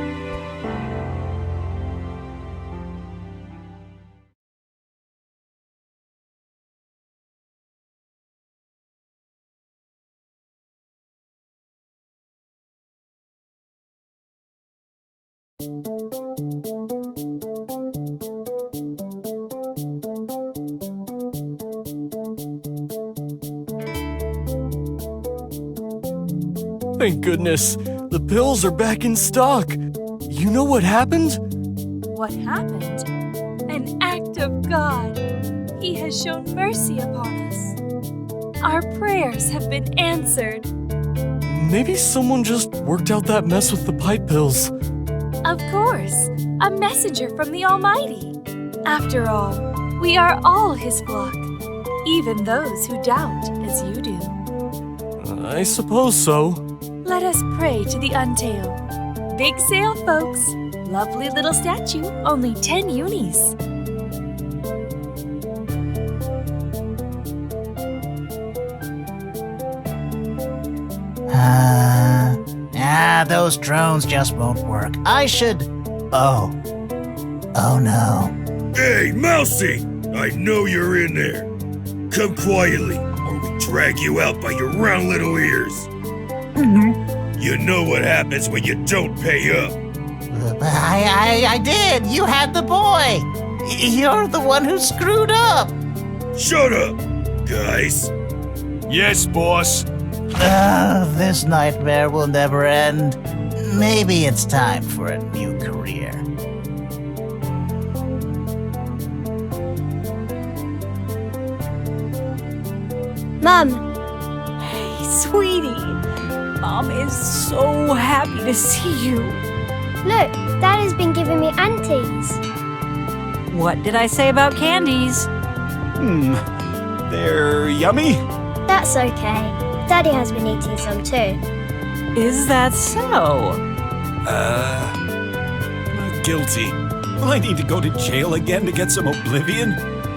Speaker 15: Thank goodness. The pills are back in stock. You know what happened?
Speaker 21: What happened? An act of God. He has shown mercy upon us. Our prayers have been answered.
Speaker 15: Maybe someone just worked out that mess with the pipe pills.
Speaker 21: Of course, a messenger from the Almighty. After all, we are all His flock, even those who doubt as you do.
Speaker 15: I suppose so.
Speaker 21: Let us pray to the Untail. Big sale, folks. Lovely little statue, only 10 unis.
Speaker 3: Those drones just won't work. I should... Oh no.
Speaker 13: Hey, Mousy! I know you're in there. Come quietly, or we drag you out by your round little ears. You know what happens when you don't pay up.
Speaker 3: I did. You had the boy. You're the one who screwed up.
Speaker 13: Shut up, guys.
Speaker 8: Yes, boss.
Speaker 3: This nightmare will never end. Maybe it's time for a new career.
Speaker 21: Mom. Hey, sweetie. Mom is so happy to see you.
Speaker 23: Look, Dad has been giving me aunties.
Speaker 20: What did I say about candies?
Speaker 16: They're yummy?
Speaker 23: That's okay. Daddy has been eating some too.
Speaker 20: Is that so?
Speaker 16: I'm guilty. Will I need to go to jail again to get some oblivion?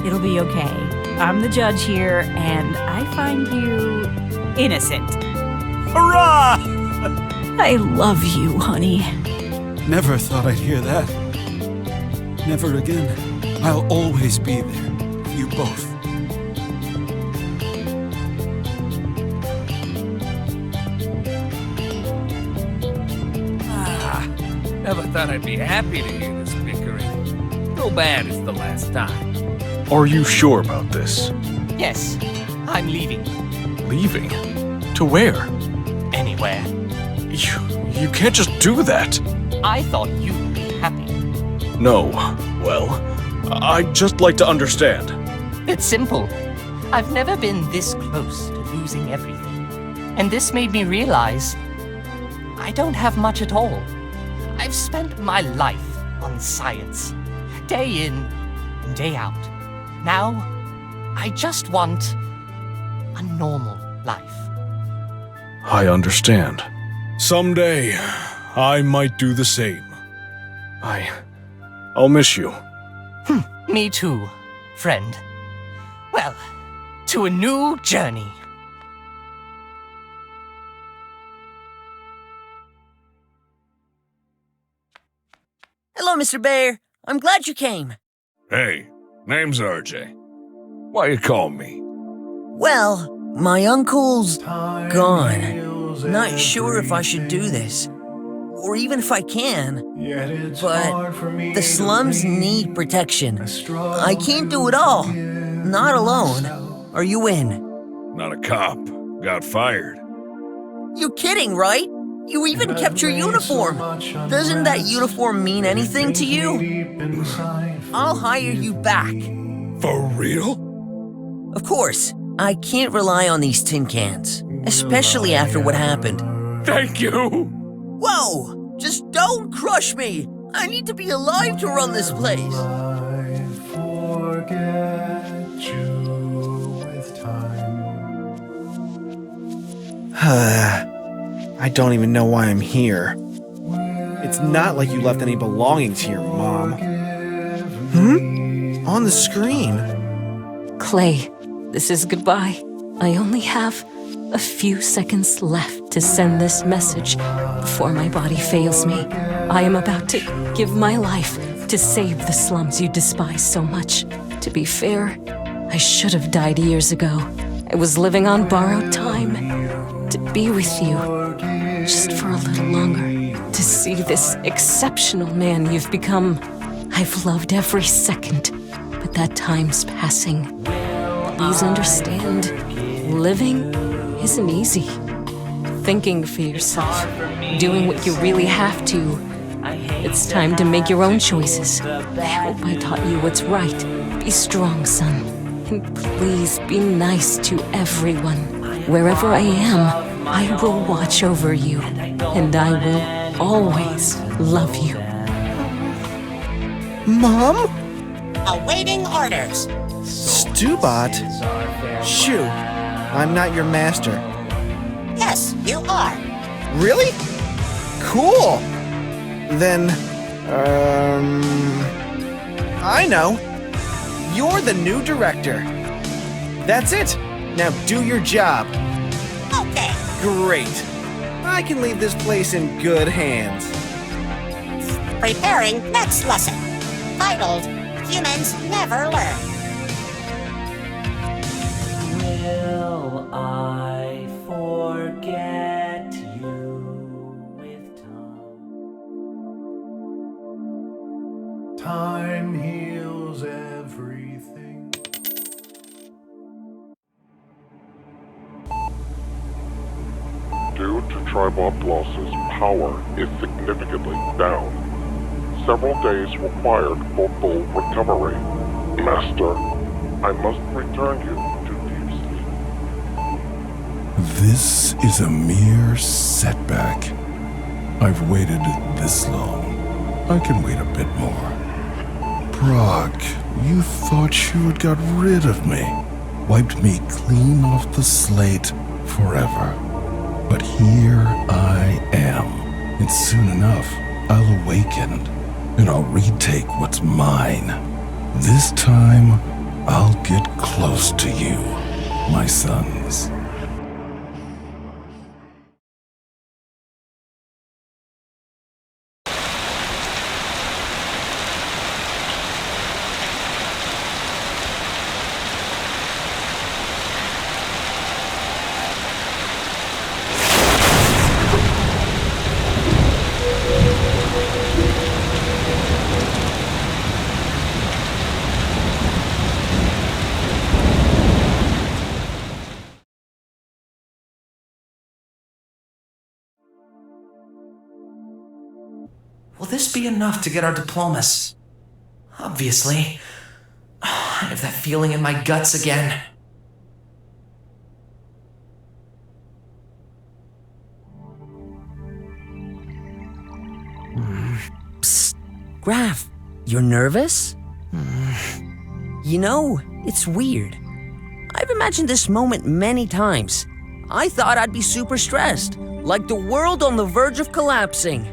Speaker 20: It'll be okay. I'm the judge here, and I find you innocent.
Speaker 16: Hurrah!
Speaker 20: I love you, honey.
Speaker 16: Never thought I'd hear that. Never again. I'll always be there for you both.
Speaker 17: Never thought I'd be happy to hear this bickering. So bad it's the last time.
Speaker 8: Are you sure about this?
Speaker 11: Yes, I'm leaving.
Speaker 15: Leaving? To where?
Speaker 7: Anywhere.
Speaker 15: You can't just do that.
Speaker 7: I thought you'd be happy.
Speaker 15: No. Well, I'd just like to understand.
Speaker 7: It's simple. I've never been this close to losing everything. And this made me realize I don't have much at all. I've spent my life on science, day in, day out. Now, I just want a normal life.
Speaker 15: I understand. Someday, I might do the same. I'll miss you.
Speaker 7: Me too, friend. Well, to a new journey.
Speaker 19: Hello, Mr. Bear. I'm glad you came.
Speaker 10: Hey, name's RJ. Why you call me?
Speaker 19: Well, my uncle's gone. Not sure if I should do this, or even if I can, but the slums need protection. I can't do it all. Not alone. Are you in?
Speaker 10: Not a cop. Got fired.
Speaker 19: You're kidding, right? You even kept your uniform. Doesn't that uniform mean anything to you? I'll hire you back.
Speaker 10: For real?
Speaker 19: Of course. I can't rely on these tin cans, especially after what happened.
Speaker 10: Thank you!
Speaker 19: Whoa! Just don't crush me! I need to be alive to run this place.
Speaker 9: I don't even know why I'm here. It's not like you left any belongings here, Mom. On the screen.
Speaker 12: Clay, this is goodbye. I only have a few seconds left to send this message before my body fails me. I am about to give my life to save the slums you despise so much. To be fair, I should have died years ago. I was living on borrowed time. To be with you, just for a little longer. To see this exceptional man you've become. I've loved every second, but that time's passing. Please understand, living isn't easy. Thinking for yourself, doing what you really have to. It's time to make your own choices. I hope I taught you what's right. Be strong, son. And please be nice to everyone. Wherever I am, I will watch over you. And I will always love you.
Speaker 9: Mom?
Speaker 2: Awaiting orders.
Speaker 9: Stubot? Shoo, I'm not your master.
Speaker 2: Yes, you are.
Speaker 9: Really? Cool! Then, I know. You're the new director. That's it. Now do your job.
Speaker 2: Okay.
Speaker 9: Great. I can leave this place in good hands.
Speaker 2: Preparing next lesson. Titled, Humans Never Learn.
Speaker 14: Will I forget you with time? Time heals everything.
Speaker 24: Due to Tribop losses, power is significantly down. Several days required for full recovery. Master, I must return you to deep sleep.
Speaker 18: This is a mere setback. I've waited this long. I can wait a bit more. BROK, you thought you had got rid of me, wiped me clean off the slate forever. But here I am, and soon enough, I'll awaken, and I'll retake what's mine. This time, I'll get close to you, my sons.
Speaker 4: this be enough to get our diplomas? Obviously. I have that feeling in my guts again.
Speaker 19: Psst. Graf, you're nervous? You know, it's weird. I've imagined this moment many times. I thought I'd be super stressed, like the world on the verge of collapsing.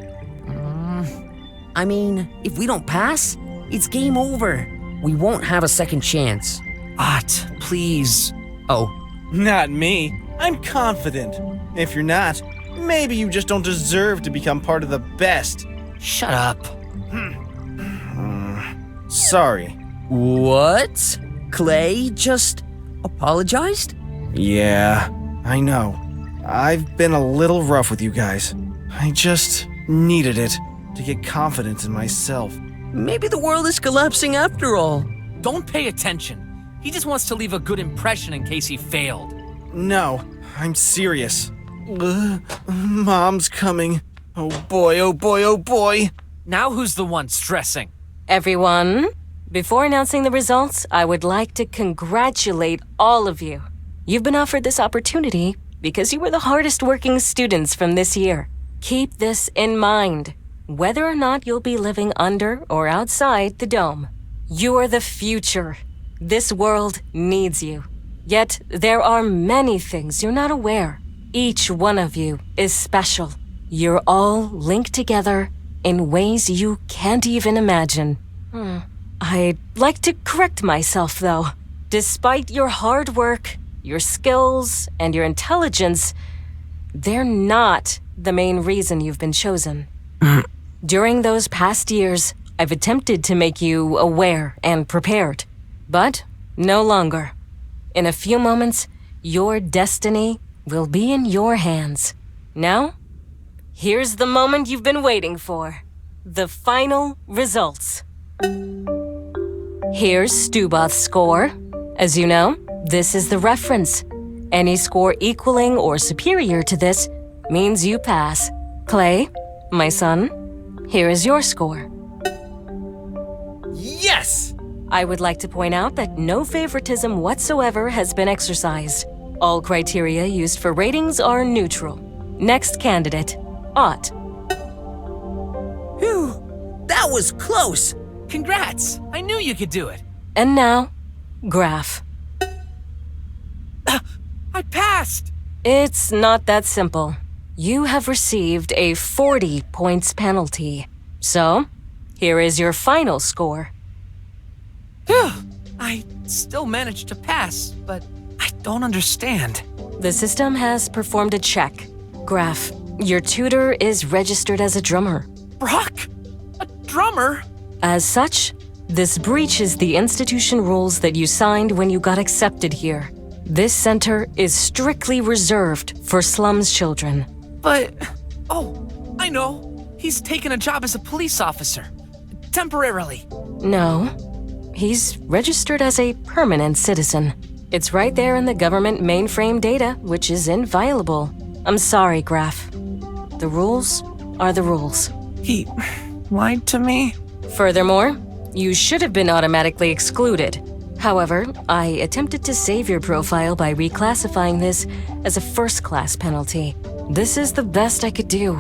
Speaker 19: I mean, if we don't pass, it's game over. We won't have a second chance.
Speaker 9: Ot, please.
Speaker 19: Oh.
Speaker 9: Not me. I'm confident. If you're not, maybe you just don't deserve to become part of the best.
Speaker 19: Shut up.
Speaker 9: Sorry.
Speaker 19: What? Clay just apologized?
Speaker 9: Yeah, I know. I've been a little rough with you guys. I just needed it to get confidence in myself.
Speaker 19: Maybe the world is collapsing after all.
Speaker 5: Don't pay attention. He just wants to leave a good impression in case he failed.
Speaker 9: No, I'm serious. Mom's coming. Oh boy, oh boy, oh boy.
Speaker 5: Now who's the one stressing?
Speaker 12: Everyone, before announcing the results, I would like to congratulate all of you. You've been offered this opportunity because you were the hardest working students from this year. Keep this in mind. Whether or not you'll be living under or outside the dome, you are the future. This world needs you. Yet there are many things you're not aware. Each one of you is special. You're all linked together in ways you can't even imagine. I'd like to correct myself, though. Despite your hard work, your skills, and your intelligence, they're not the main reason you've been chosen. During those past years, I've attempted to make you aware and prepared, but no longer. In a few moments, your destiny will be in your hands. Now, here's the moment you've been waiting for. The final results. Here's Stuboth's score. As you know, this is the reference. Any score equaling or superior to this means you pass. Clay, my son, here is your score.
Speaker 5: Yes!
Speaker 12: I would like to point out that no favoritism whatsoever has been exercised. All criteria used for ratings are neutral. Next candidate, Ott.
Speaker 19: Phew, that was close.
Speaker 5: Congrats! I knew you could do it.
Speaker 12: And now, Graf.
Speaker 5: I passed!
Speaker 12: It's not that simple. You have received a 40 points penalty. So, here is your final score.
Speaker 5: I still managed to pass, but I don't understand.
Speaker 12: The system has performed a check. Graf, your tutor is registered as a drummer.
Speaker 5: BROK? A drummer?
Speaker 12: As such, this breaches the institution rules that you signed when you got accepted here. This center is strictly reserved for slums children.
Speaker 5: But, oh, I know. He's taken a job as a police officer. Temporarily.
Speaker 12: No. He's registered as a permanent citizen. It's right there in the government mainframe data, which is inviolable. I'm sorry, Graf. The rules are the rules.
Speaker 5: He lied to me?
Speaker 12: Furthermore, you should have been automatically excluded. However, I attempted to save your profile by reclassifying this as a first-class penalty. This is the best I could do.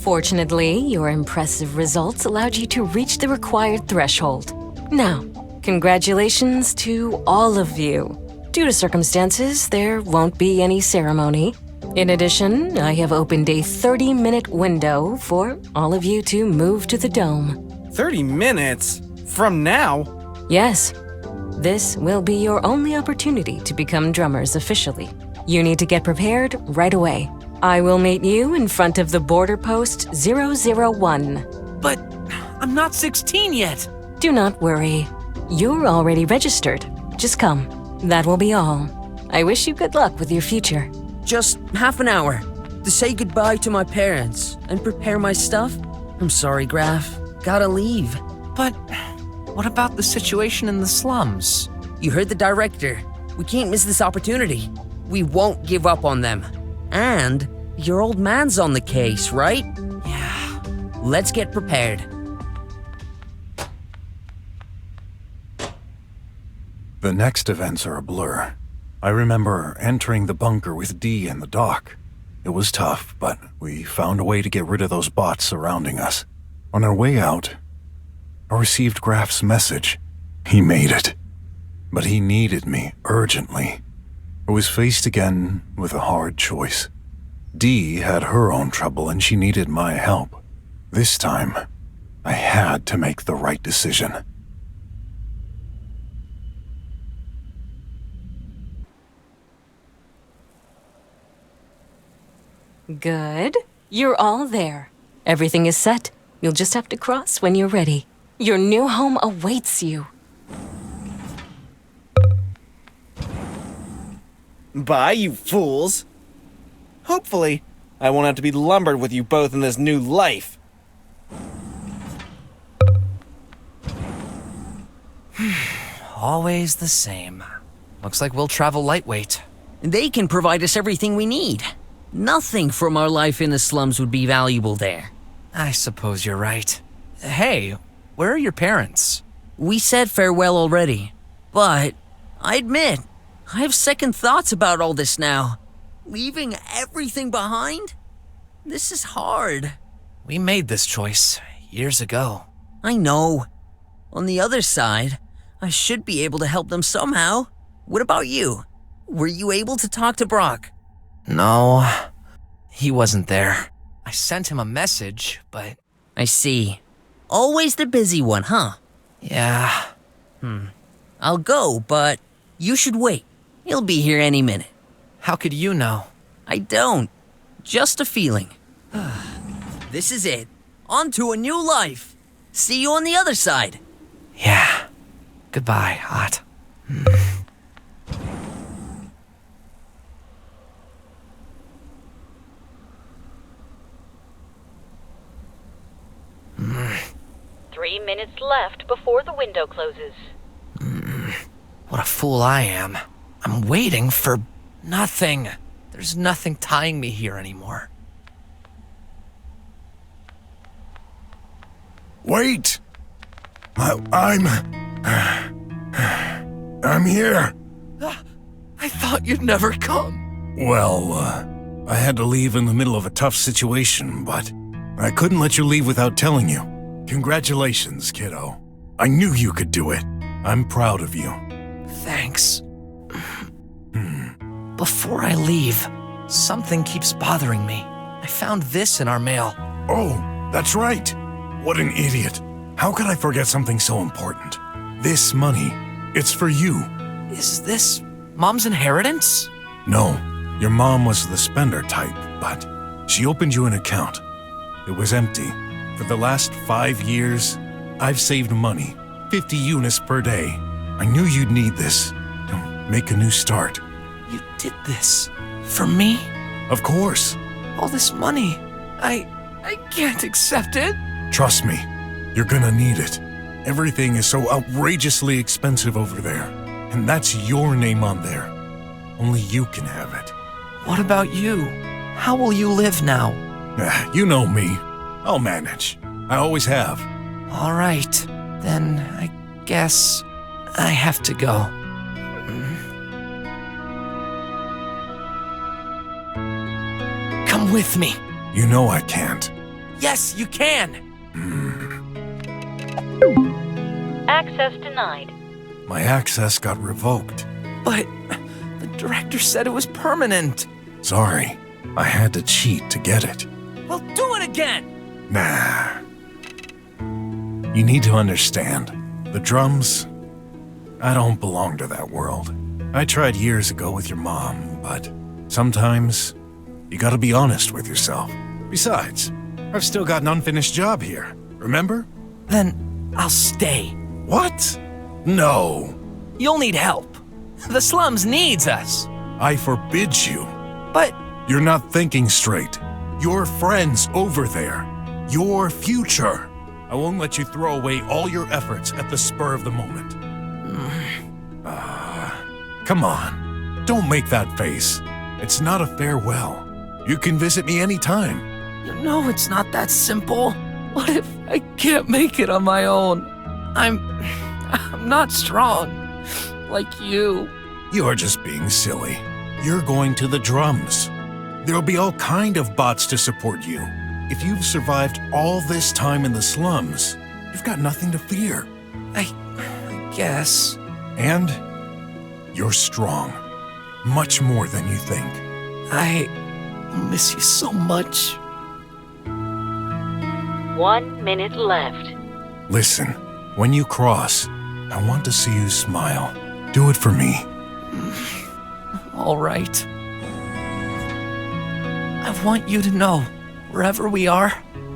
Speaker 12: Fortunately, your impressive results allowed you to reach the required threshold. Now, congratulations to all of you. Due to circumstances, there won't be any ceremony. In addition, I have opened a 30-minute window for all of you to move to the dome.
Speaker 9: 30 minutes? From now?
Speaker 12: Yes. This will be your only opportunity to become drummers officially. You need to get prepared right away. I will meet you in front of the border post 001.
Speaker 5: But I'm not 16 yet.
Speaker 12: Do not worry. You're already registered. Just come. That will be all. I wish you good luck with your future.
Speaker 19: Just half an hour to say goodbye to my parents and prepare my stuff. I'm sorry, Graf. Gotta leave.
Speaker 5: But what about the situation in the slums?
Speaker 19: You heard the director. We can't miss this opportunity. We won't give up on them. And your old man's on the case, right?
Speaker 5: Yeah.
Speaker 19: Let's get prepared.
Speaker 18: The next events are a blur. I remember entering the bunker with D and the doc. It was tough, but we found a way to get rid of those bots surrounding us. On our way out, I received Graf's message. He made it. But he needed me urgently. I was faced again with a hard choice. D had her own trouble and she needed my help. This time, I had to make the right decision.
Speaker 12: Good. You're all there. Everything is set. You'll just have to cross when you're ready. Your new home awaits you.
Speaker 9: Bye, you fools. Hopefully, I won't have to be lumbered with you both in this new life.
Speaker 5: Always the same. Looks like we'll travel lightweight.
Speaker 19: They can provide us everything we need. Nothing from our life in the slums would be valuable there.
Speaker 5: I suppose you're right. Hey, where are your parents?
Speaker 19: We said farewell already, but I admit, I have second thoughts about all this now. Leaving everything behind? This is hard.
Speaker 5: We made this choice years ago.
Speaker 19: I know. On the other side, I should be able to help them somehow. What about you? Were you able to talk to BROK?
Speaker 5: No, he wasn't there. I sent him a message, but...
Speaker 19: I see. Always the busy one, huh?
Speaker 5: Yeah.
Speaker 19: I'll go, but you should wait. He'll be here any minute.
Speaker 5: How could you know?
Speaker 19: I don't. Just a feeling. This is it. On to a new life. See you on the other side.
Speaker 5: Yeah. Goodbye, Hot.
Speaker 1: 3 minutes left before the window closes.
Speaker 5: What a fool I am. I'm waiting for nothing. There's nothing tying me here anymore.
Speaker 18: Wait! I'm here.
Speaker 5: I thought you'd never come.
Speaker 18: Well, I had to leave in the middle of a tough situation, but I couldn't let you leave without telling you. Congratulations, kiddo. I knew you could do it. I'm proud of you.
Speaker 5: Thanks. Before I leave, something keeps bothering me. I found this in our mail.
Speaker 18: Oh, that's right. What an idiot. How could I forget something so important? This money, it's for you.
Speaker 5: Is this Mom's inheritance?
Speaker 18: No, your mom was the spender type, but she opened you an account. It was empty. For the last 5 years, I've saved money, 50 units per day. I knew you'd need this to make a new start.
Speaker 5: You did this for me?
Speaker 18: Of course.
Speaker 5: All this money, I can't accept it.
Speaker 18: Trust me, you're gonna need it. Everything is so outrageously expensive over there, and that's your name on there. Only you can have it.
Speaker 5: What about you? How will you live now?
Speaker 18: You know me. I'll manage. I always have.
Speaker 5: All right, then I guess I have to go. Come with me.
Speaker 18: You know I can't.
Speaker 5: Yes, you can.
Speaker 1: Access denied.
Speaker 18: My access got revoked.
Speaker 5: But the director said it was permanent.
Speaker 18: Sorry, I had to cheat to get it.
Speaker 5: Well, do it again.
Speaker 18: Nah. You need to understand. The drums, I don't belong to that world. I tried years ago with your mom, but sometimes you gotta be honest with yourself. Besides, I've still got an unfinished job here, remember?
Speaker 5: Then I'll stay.
Speaker 18: What? No.
Speaker 5: You'll need help. The slums needs us.
Speaker 18: I forbid you.
Speaker 5: But
Speaker 18: you're not thinking straight. Your friends over there. Your future. I won't let you throw away all your efforts at the spur of the moment. Come on. Don't make that face. It's not a farewell. You can visit me anytime.
Speaker 5: You know it's not that simple. What if I can't make it on my own? I'm not strong. like you.
Speaker 18: You're just being silly. You're going to the drums. There'll be all kind of bots to support you. If you've survived all this time in the slums, you've got nothing to fear.
Speaker 5: I guess.
Speaker 18: And you're strong. Much more than you think.
Speaker 5: I miss you so much.
Speaker 1: 1 minute left.
Speaker 18: Listen, when you cross, I want to see you smile. Do it for me.
Speaker 5: All right. I want you to know, wherever we are,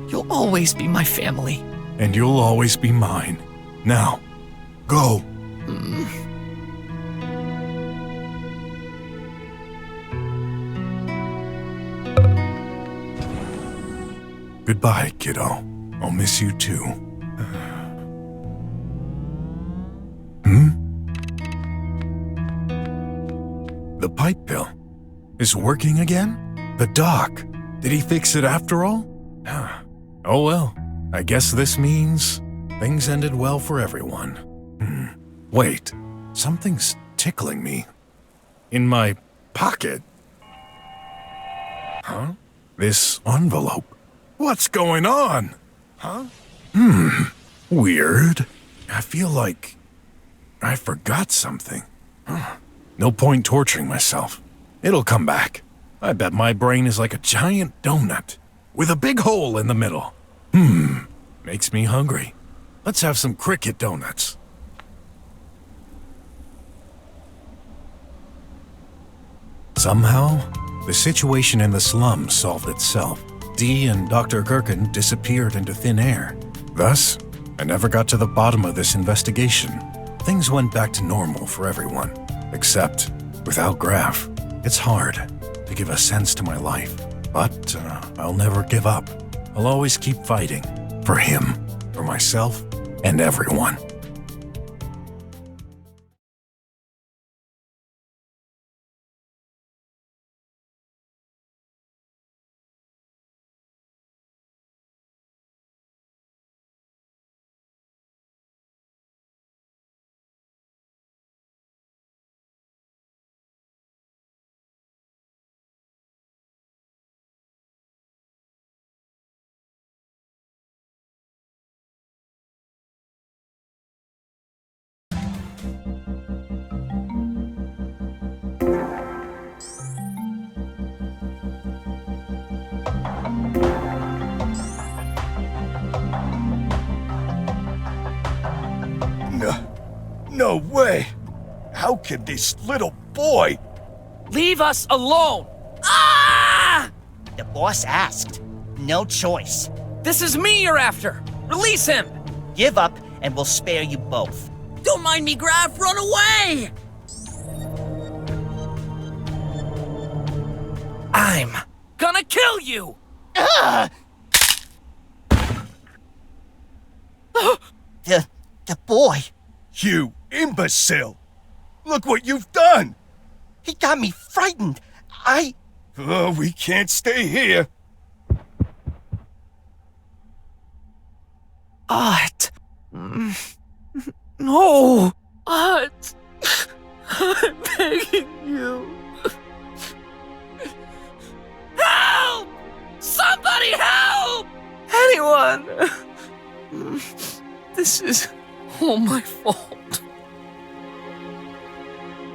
Speaker 5: you'll always be my family.
Speaker 18: And you'll always be mine. Now, go. Goodbye, kiddo. I'll miss you too. The pipe pill is working again? The doc, did he fix it after all? Oh well, I guess this means things ended well for everyone. Wait, something's tickling me. In my pocket. Huh? This envelope. What's going on? Huh? Weird. I feel like I forgot something. No point torturing myself. It'll come back. I bet my brain is like a giant donut with a big hole in the middle. Makes me hungry. Let's have some cricket donuts. Somehow, the situation in the slums solved itself. Dee and Dr. Gherkin disappeared into thin air. Thus, I never got to the bottom of this investigation. Things went back to normal for everyone. Except, without Graf, it's hard to give a sense to my life. But I'll never give up. I'll always keep fighting. For him, for myself, and everyone.
Speaker 11: No way! How could this little boy...
Speaker 5: Leave us alone! Ah!
Speaker 11: The boss asked. No choice.
Speaker 5: This is me you're after! Release him!
Speaker 11: Give up and we'll spare you both.
Speaker 19: Don't mind me, Graf, run away!
Speaker 5: I'm gonna kill you!
Speaker 11: The boy.
Speaker 14: You imbecile! Look what you've done!
Speaker 11: He got me frightened.
Speaker 14: Oh, we can't stay here.
Speaker 5: Art. No! Art! I'm begging you. Help! Somebody help! Anyone! This is all my fault.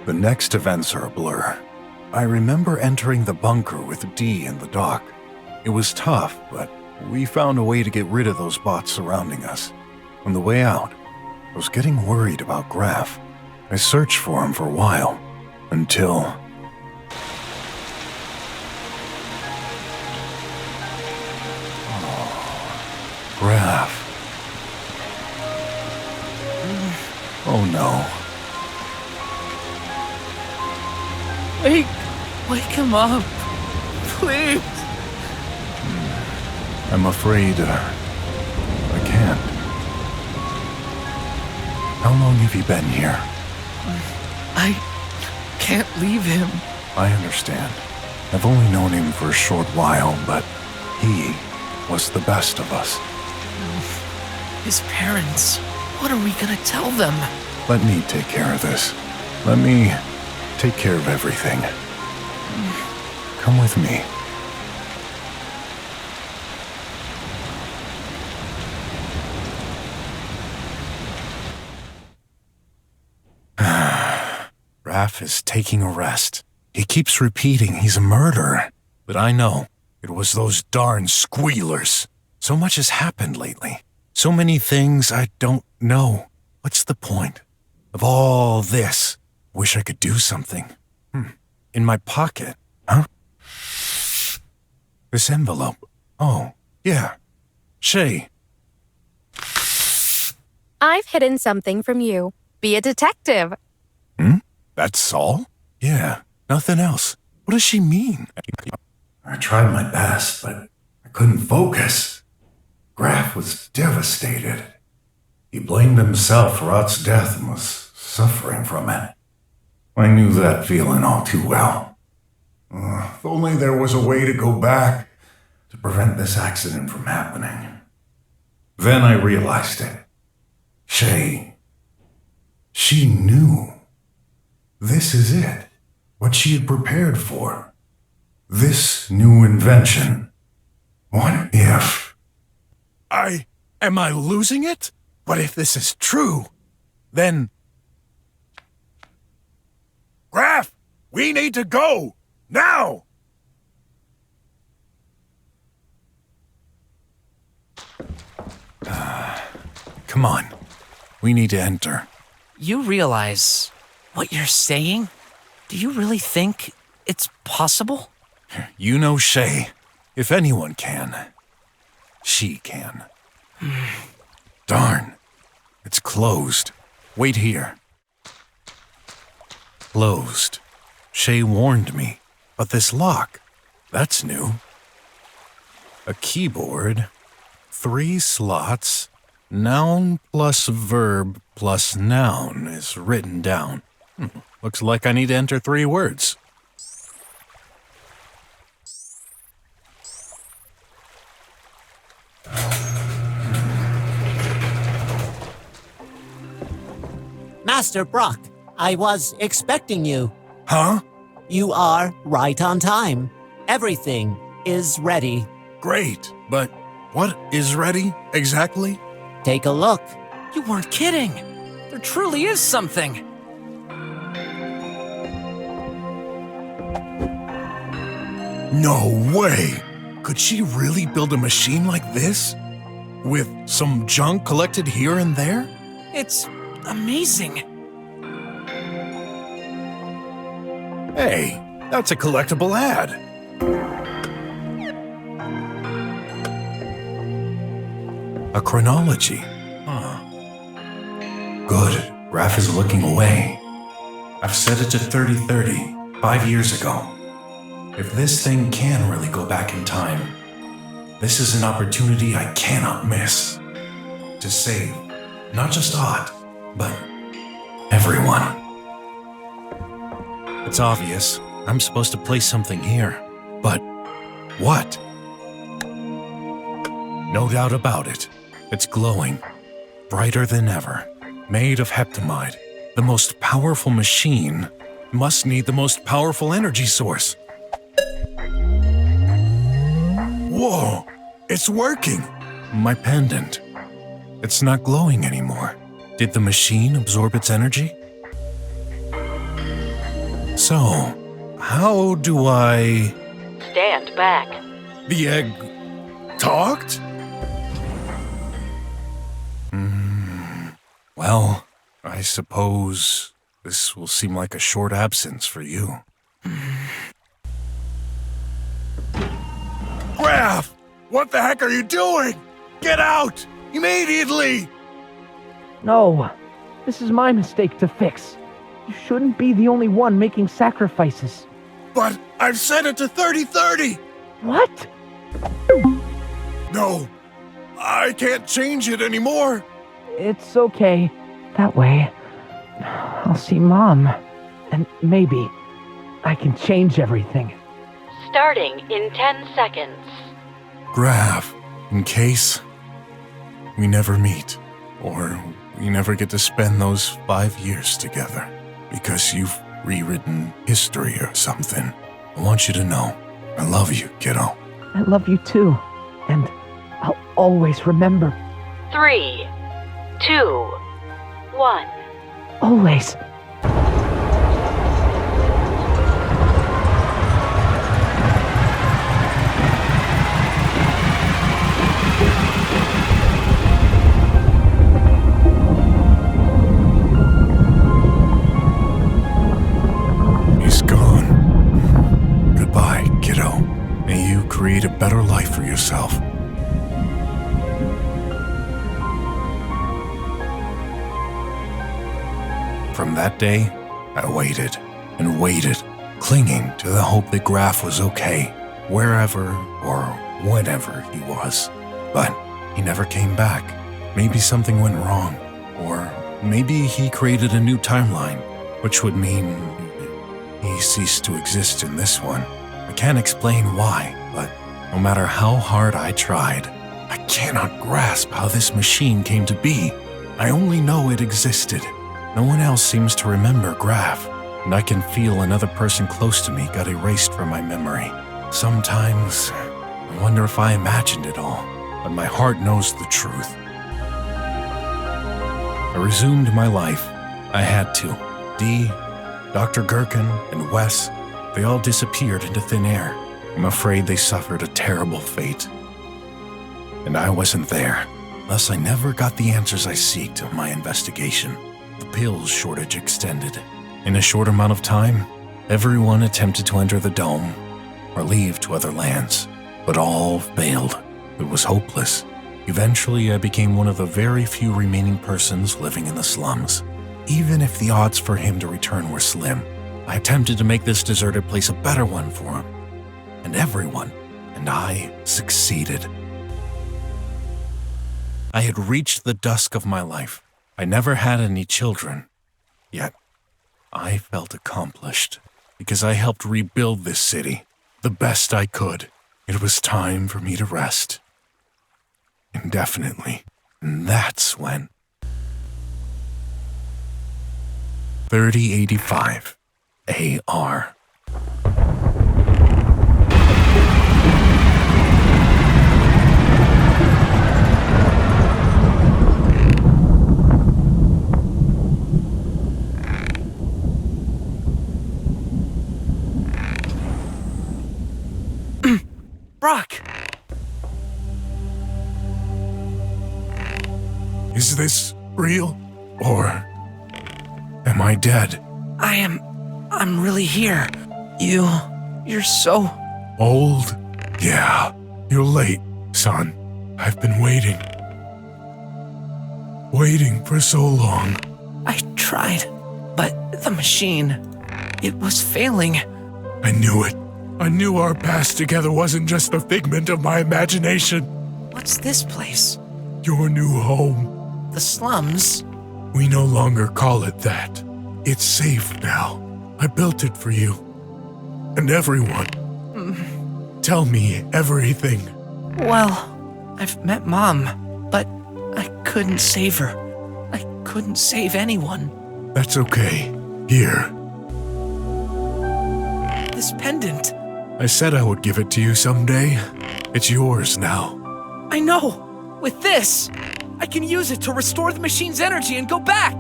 Speaker 18: The next events are a blur. I remember entering the bunker with Dee and the doc. It was tough, but we found a way to get rid of those bots surrounding us. On the way out, I was getting worried about Graf. I searched for him for a while, until... Graf. Oh no.
Speaker 5: Wake him up. Please.
Speaker 18: I'm afraid, I can't. How long have you been here?
Speaker 5: I can't leave him.
Speaker 18: I understand. I've only known him for a short while, but he was the best of us.
Speaker 5: His parents, what are we gonna tell them?
Speaker 18: Let me take care of this. Let me take care of everything. Come with me. Raph is taking a rest. He keeps repeating he's a murderer. But I know it was those darn squealers. So much has happened lately. So many things I don't know. What's the point of all this? Wish I could do something. In my pocket. Huh? This envelope. Oh, yeah. Shay.
Speaker 3: I've hidden something from you. Be a detective.
Speaker 18: That's all? Yeah, nothing else. What does she mean? I tried my best, but I couldn't focus. Graf was devastated. He blamed himself for Ott's death and was suffering from it. I knew that feeling all too well. If only there was a way to go back to prevent this accident from happening. Then I realized it. She knew. This is it. What she had prepared for. This new invention. What if... Am I losing it? But if this is true, then... Graf, we need to go! Now! Come on. We need to enter.
Speaker 5: You realize what you're saying? Do you really think it's possible?
Speaker 18: You know Shay. If anyone can, she can. Darn. It's closed. Wait here. Closed. Shay warned me. But this lock, that's new. A keyboard, 3 slots, noun plus verb plus noun is written down. Looks like I need to enter 3 words.
Speaker 6: Master BROK, I was expecting you.
Speaker 18: Huh?
Speaker 6: You are right on time. Everything is ready.
Speaker 18: Great, but what is ready exactly?
Speaker 6: Take a look.
Speaker 5: You weren't kidding. There truly is something.
Speaker 18: No way! Could she really build a machine like this? With some junk collected here and there?
Speaker 5: It's amazing.
Speaker 18: Hey, that's a collectible ad. A chronology. Huh. Good. Raph is looking away. I've set it to 3030, 5 years ago. If this thing can really go back in time, this is an opportunity I cannot miss. To save not just Ott, but everyone. It's obvious. I'm supposed to place something here. But what? No doubt about it. It's glowing. Brighter than ever. Made of heptamide. The most powerful machine must need the most powerful energy source. Whoa! It's working! My pendant. It's not glowing anymore. Did the machine absorb its energy? So, how do I...
Speaker 1: Stand back.
Speaker 18: The egg... talked? Well, I suppose this will seem like a short absence for you. Graf! What the heck are you doing? Get out! Immediately!
Speaker 13: No, this is my mistake to fix. You shouldn't be the only one making sacrifices.
Speaker 18: But I've set it to 3030!
Speaker 13: What?
Speaker 18: No, I can't change it anymore.
Speaker 13: It's okay. That way, I'll see Mom. And maybe I can change everything.
Speaker 1: Starting in 10 seconds.
Speaker 18: Graf, in case we never meet, or we never get to spend those 5 years together. because you've rewritten history or something. I want you to know, I love you, kiddo.
Speaker 13: I love you too. And I'll always remember.
Speaker 1: 3, 2, 1.
Speaker 13: Always.
Speaker 18: He's gone. Goodbye, kiddo. May you create a better life for yourself. From that day, I waited and waited, clinging to the hope that Graf was okay, wherever or whenever he was. But he never came back. Maybe something went wrong, or maybe he created a new timeline, which would mean he ceased to exist in this one. I can't explain why, but no matter how hard I tried, I cannot grasp how this machine came to be. I only know it existed. No one else seems to remember Graf, and I can feel another person close to me got erased from my memory. Sometimes, I wonder if I imagined it all, but my heart knows the truth. I resumed my life. I had to. Dee, Dr. Gherkin, and Wes, they all disappeared into thin air. I'm afraid they suffered a terrible fate. And I wasn't there. Thus, I never got the answers I seeked in my investigation. The pills shortage extended. In a short amount of time, everyone attempted to enter the dome or leave to other lands, but all failed. It was hopeless. Eventually, I became one of the very few remaining persons living in the slums. Even if the odds for him to return were slim, I attempted to make this deserted place a better one for him, and everyone, and I succeeded. I had reached the dusk of my life. I never had any children, yet I felt accomplished because I helped rebuild this city the best I could. It was time for me to rest. Indefinitely. And that's when 3085 AR.
Speaker 5: BROK!
Speaker 18: Is this real? Or am I dead?
Speaker 5: I'm really here. You're so...
Speaker 18: Old? Yeah, you're late, son. I've been waiting. Waiting for so long.
Speaker 5: I tried, but the machine, it was failing.
Speaker 18: I knew it. I knew our past together wasn't just a figment of my imagination.
Speaker 5: What's this place?
Speaker 18: Your new home.
Speaker 5: The slums?
Speaker 18: We no longer call it that. It's safe now. I built it for you. And everyone. Tell me everything.
Speaker 5: Well, I've met Mom, but I couldn't save her. I couldn't save anyone.
Speaker 18: That's okay. Here.
Speaker 5: This pendant.
Speaker 18: I said I would give it to you someday. It's yours now.
Speaker 5: I know. With this, I can use it to restore the machine's energy and go back.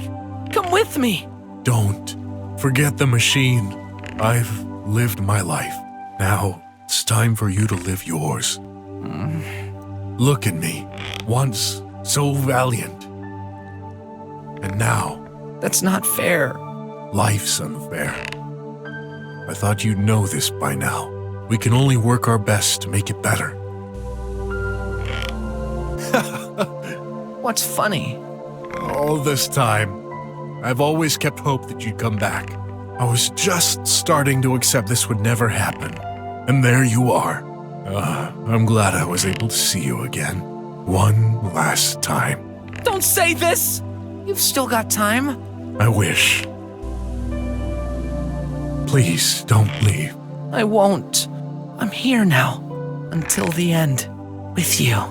Speaker 5: Come with me.
Speaker 18: Don't. Forget the machine. I've lived my life. Now, it's time for you to live yours. Look at me. Once so valiant. And now...
Speaker 5: That's not fair.
Speaker 18: Life's unfair. I thought you'd know this by now. We can only work our best to make it better.
Speaker 5: What's funny?
Speaker 18: All this time, I've always kept hope that you'd come back. I was just starting to accept this would never happen. And there you are. I'm glad I was able to see you again. One last time.
Speaker 5: Don't say this! You've still got time.
Speaker 18: I wish. Please, don't leave.
Speaker 5: I won't. I'm here now. Until the end. With you.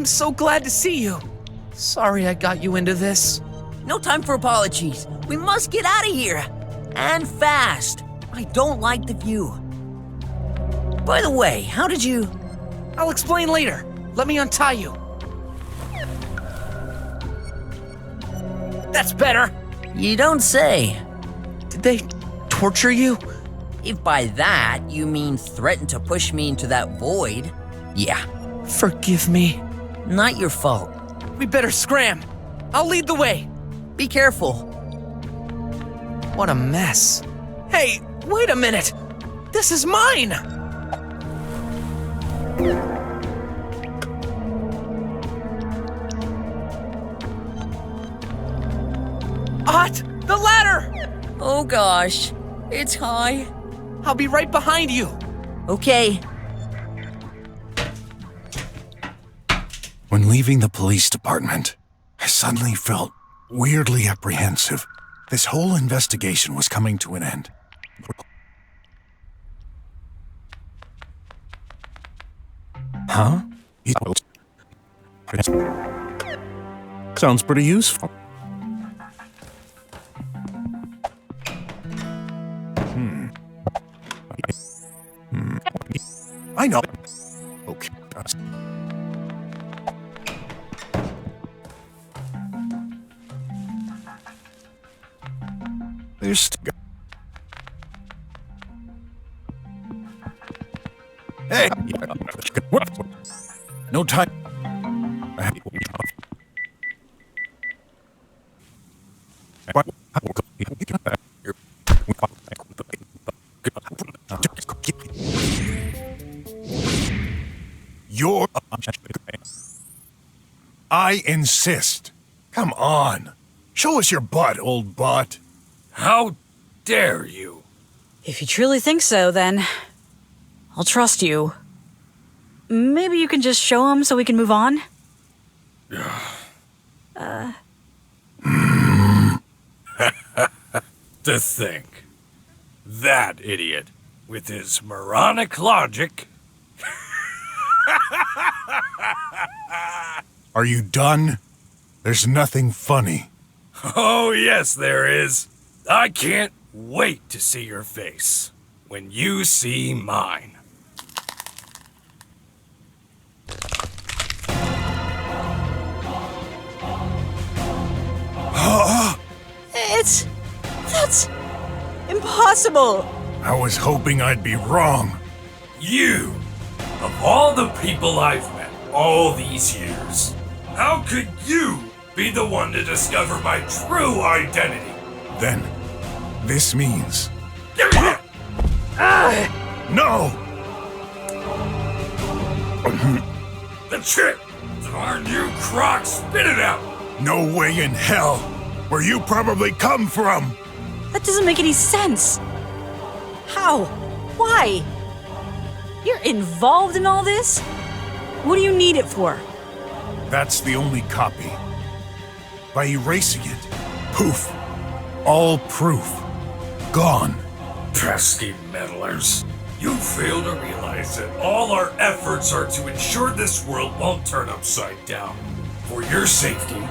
Speaker 5: so glad to see you. Sorry I got you into this.
Speaker 19: No time for apologies. We must get out of here. And fast. I don't like the view. By the way, how did you...
Speaker 5: I'll explain later. Let me untie you. That's better.
Speaker 19: You don't say.
Speaker 5: Did they torture you?
Speaker 19: If by that you mean threaten to push me into that void, yeah.
Speaker 5: Forgive me.
Speaker 19: Not your fault.
Speaker 5: We better scram. I'll lead the way.
Speaker 19: Be careful.
Speaker 5: What a mess. Hey, wait a minute. This is mine. Ott, the ladder!
Speaker 19: Oh gosh, it's high.
Speaker 5: I'll be right behind you.
Speaker 19: Okay.
Speaker 18: When leaving the police department, I suddenly felt weirdly apprehensive. This whole investigation was coming to an end. Huh? Sounds pretty useful. I know. Okay. There's... Hey! No time. You're... I insist. Come on. Show us your butt, old butt.
Speaker 17: How dare you?
Speaker 20: If you truly think so, then I'll trust you. Maybe you can just show him so we can move on?
Speaker 17: To think. That idiot, with his moronic logic.
Speaker 18: Are you done? There's nothing funny.
Speaker 17: Oh, yes, there is. I can't wait to see your face when you see mine.
Speaker 20: That's impossible.
Speaker 18: I was hoping I'd be wrong.
Speaker 17: You, of all the people I've met all these years, how could you be the one to discover my true identity?
Speaker 18: Then, this means...
Speaker 17: Give me that!
Speaker 18: No!
Speaker 17: The chip! Darn you, Croc! Spit it out!
Speaker 18: No way in hell! Where you probably come from!
Speaker 20: That doesn't make any sense. How? Why? You're involved in all this? What do you need it for?
Speaker 18: That's the only copy. By erasing it, poof, all proof, gone.
Speaker 17: Pesky meddlers. You fail to realize that all our efforts are to ensure this world won't turn upside down. For your safety,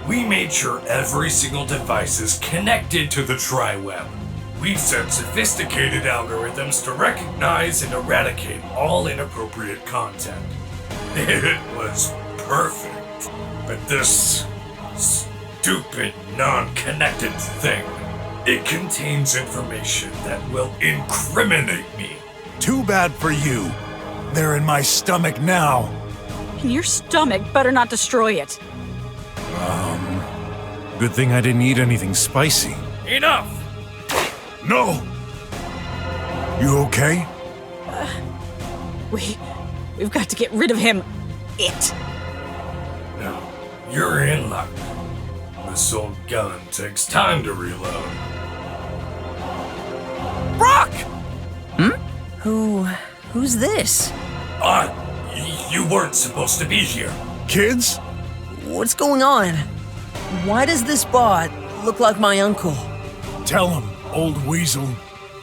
Speaker 17: we made sure every single device is connected to the tri-web. We've set sophisticated algorithms to recognize and eradicate all inappropriate content. It was perfect. But this stupid, non-connected thing, it contains information that will incriminate me.
Speaker 18: Too bad for you. They're in my stomach now.
Speaker 20: And your stomach better not destroy it.
Speaker 18: Good thing I didn't eat anything spicy.
Speaker 17: Enough!
Speaker 18: No! You okay?
Speaker 20: We've got to get rid of him.
Speaker 17: No, you're in luck. This old gun takes time to reload.
Speaker 5: BROK!
Speaker 19: Who's this?
Speaker 17: You weren't supposed to be here.
Speaker 18: Kids?
Speaker 19: What's going on? Why does this bot look like my uncle?
Speaker 18: Tell him, old weasel.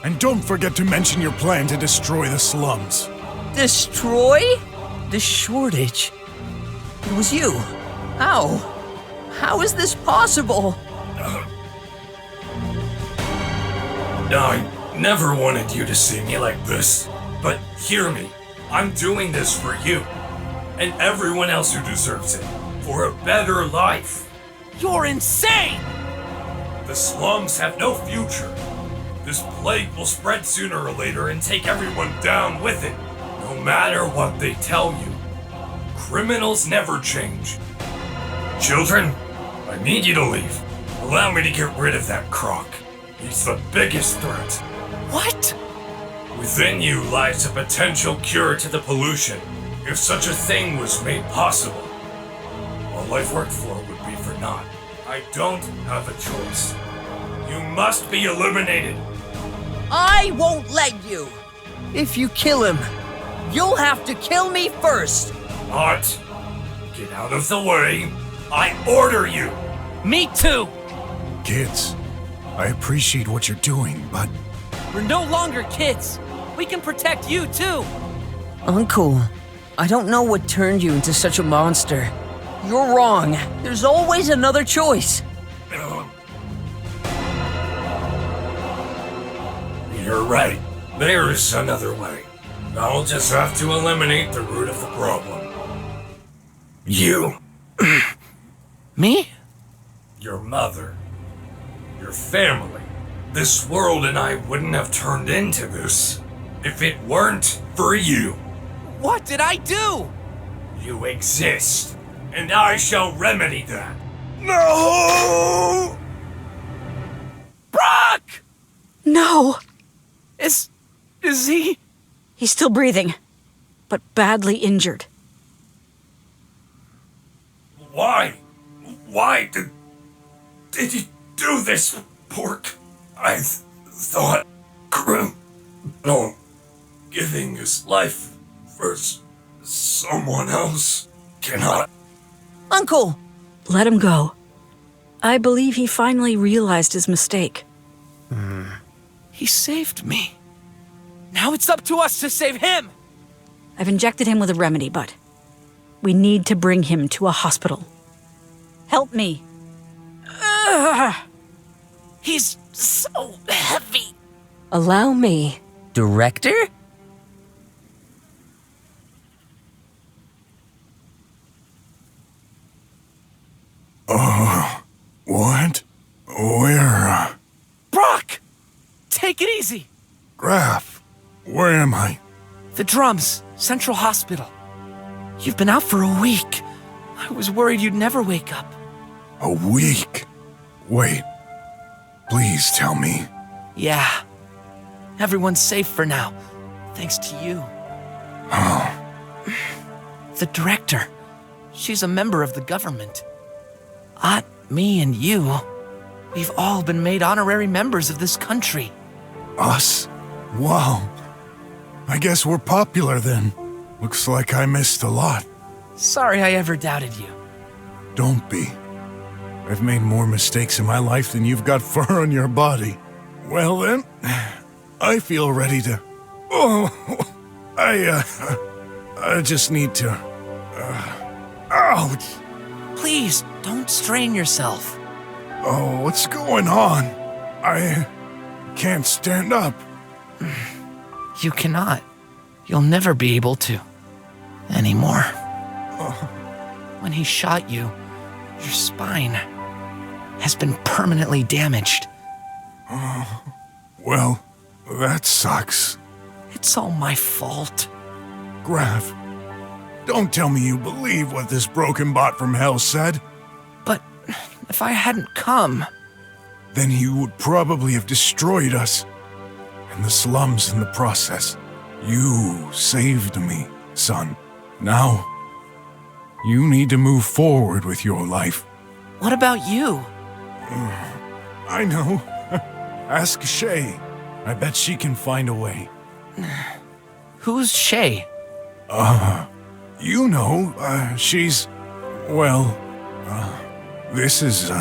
Speaker 18: And don't forget to mention your plan to destroy the slums.
Speaker 19: Destroy? The shortage. It was you. How? How is this possible?
Speaker 10: I never wanted you to see me like this, but hear me. I'm doing this for you, and everyone else who deserves it, for a better life.
Speaker 5: You're insane!
Speaker 10: The slums have no future. This plague will spread sooner or later and take everyone down with it, no matter what they tell you. Criminals never change. Children, I need you to leave. Allow me to get rid of that croc. He's the biggest threat.
Speaker 5: What?
Speaker 10: Within you lies a potential cure to the pollution, if such a thing was made possible. All I've worked for would be for naught. I don't have a choice. You must be eliminated.
Speaker 19: I won't let you. If you kill him, you'll have to kill me first.
Speaker 10: Art, get out of the way. I order you.
Speaker 5: Me too.
Speaker 18: Kids, I appreciate what you're doing, but...
Speaker 5: We're no longer kids. We can protect you too.
Speaker 19: Uncle, I don't know what turned you into such a monster. You're wrong. There's always another choice.
Speaker 10: You're right. There is another way. I'll just have to eliminate the root of the problem. You.
Speaker 5: Me?
Speaker 10: Your mother. Your family. This world and I wouldn't have turned into this if it weren't for you.
Speaker 5: What did I do?
Speaker 10: You exist, and I shall remedy that.
Speaker 14: No!
Speaker 5: BROK!
Speaker 20: No!
Speaker 5: Is he?
Speaker 20: He's still breathing, but badly injured.
Speaker 10: Why? Why did you do this, Pork? I thought no, giving his life for someone else cannot.
Speaker 19: Uncle!
Speaker 20: Let him go. I believe he finally realized his mistake.
Speaker 5: He saved me. Now it's up to us to save him!
Speaker 20: I've injected him with a remedy, but we need to bring him to a hospital. Help me.
Speaker 5: He's so heavy.
Speaker 12: Allow me.
Speaker 19: Director?
Speaker 18: What? Where?
Speaker 5: BROK! Take it easy.
Speaker 18: Graf, where am I?
Speaker 5: The drums, Central Hospital. You've been out for a week. I was worried you'd never wake up.
Speaker 18: A week? Wait. Please tell me.
Speaker 5: Yeah. Everyone's safe for now, thanks to you.
Speaker 18: Oh.
Speaker 5: The director. She's a member of the government. Aunt, me, and you. We've all been made honorary members of this country.
Speaker 18: Us? Wow. I guess we're popular then. Looks like I missed a lot.
Speaker 5: Sorry I ever doubted you.
Speaker 18: Don't be. I've made more mistakes in my life than you've got fur on your body. Well then, I feel ready to... Oh, I just need to... Ouch!
Speaker 5: Please, don't strain yourself.
Speaker 18: Oh, what's going on? I can't stand up.
Speaker 5: You cannot. You'll never be able to. Anymore. When he shot you, your spine has been permanently damaged.
Speaker 18: Well, that sucks.
Speaker 5: It's all my fault.
Speaker 18: Graf, don't tell me you believe what this broken bot from hell said.
Speaker 5: But if I hadn't come...
Speaker 18: Then you would probably have destroyed us. And the slums in the process. You saved me, son. Now, you need to move forward with your life.
Speaker 5: What about you?
Speaker 18: I know. Ask Shay. I bet she can find a way.
Speaker 5: Who's Shay?
Speaker 18: You know, she's... Well, this is,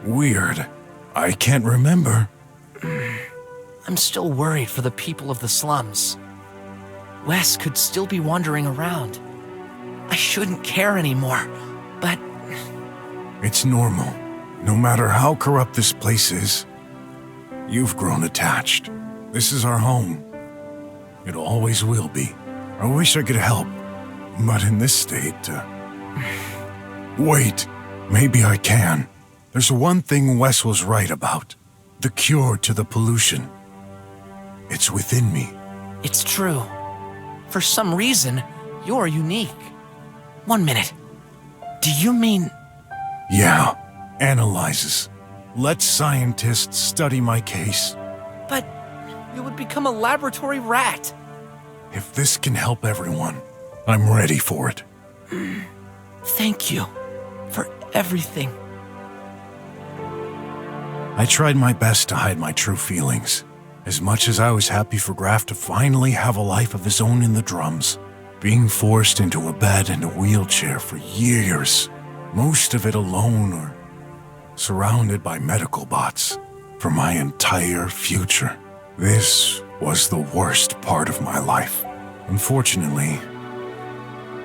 Speaker 18: weird. I can't remember.
Speaker 5: I'm still worried for the people of the slums. Wes could still be wandering around. I shouldn't care anymore, but...
Speaker 18: It's normal. No matter how corrupt this place is, you've grown attached. This is our home. It always will be. I wish I could help, but in this state, Wait, maybe I can. There's one thing Wes was right about. The cure to the pollution. It's within me.
Speaker 5: It's true. For some reason, you're unique. 1 minute. Do you mean...
Speaker 18: Yeah, analyzes. Let scientists study my case.
Speaker 5: But you would become a laboratory rat.
Speaker 18: If this can help everyone, I'm ready for it.
Speaker 5: Thank you for everything.
Speaker 18: I tried my best to hide my true feelings. As much as I was happy for Graf to finally have a life of his own in the drums, being forced into a bed and a wheelchair for years, most of it alone or surrounded by medical bots for my entire future. This was the worst part of my life. Unfortunately,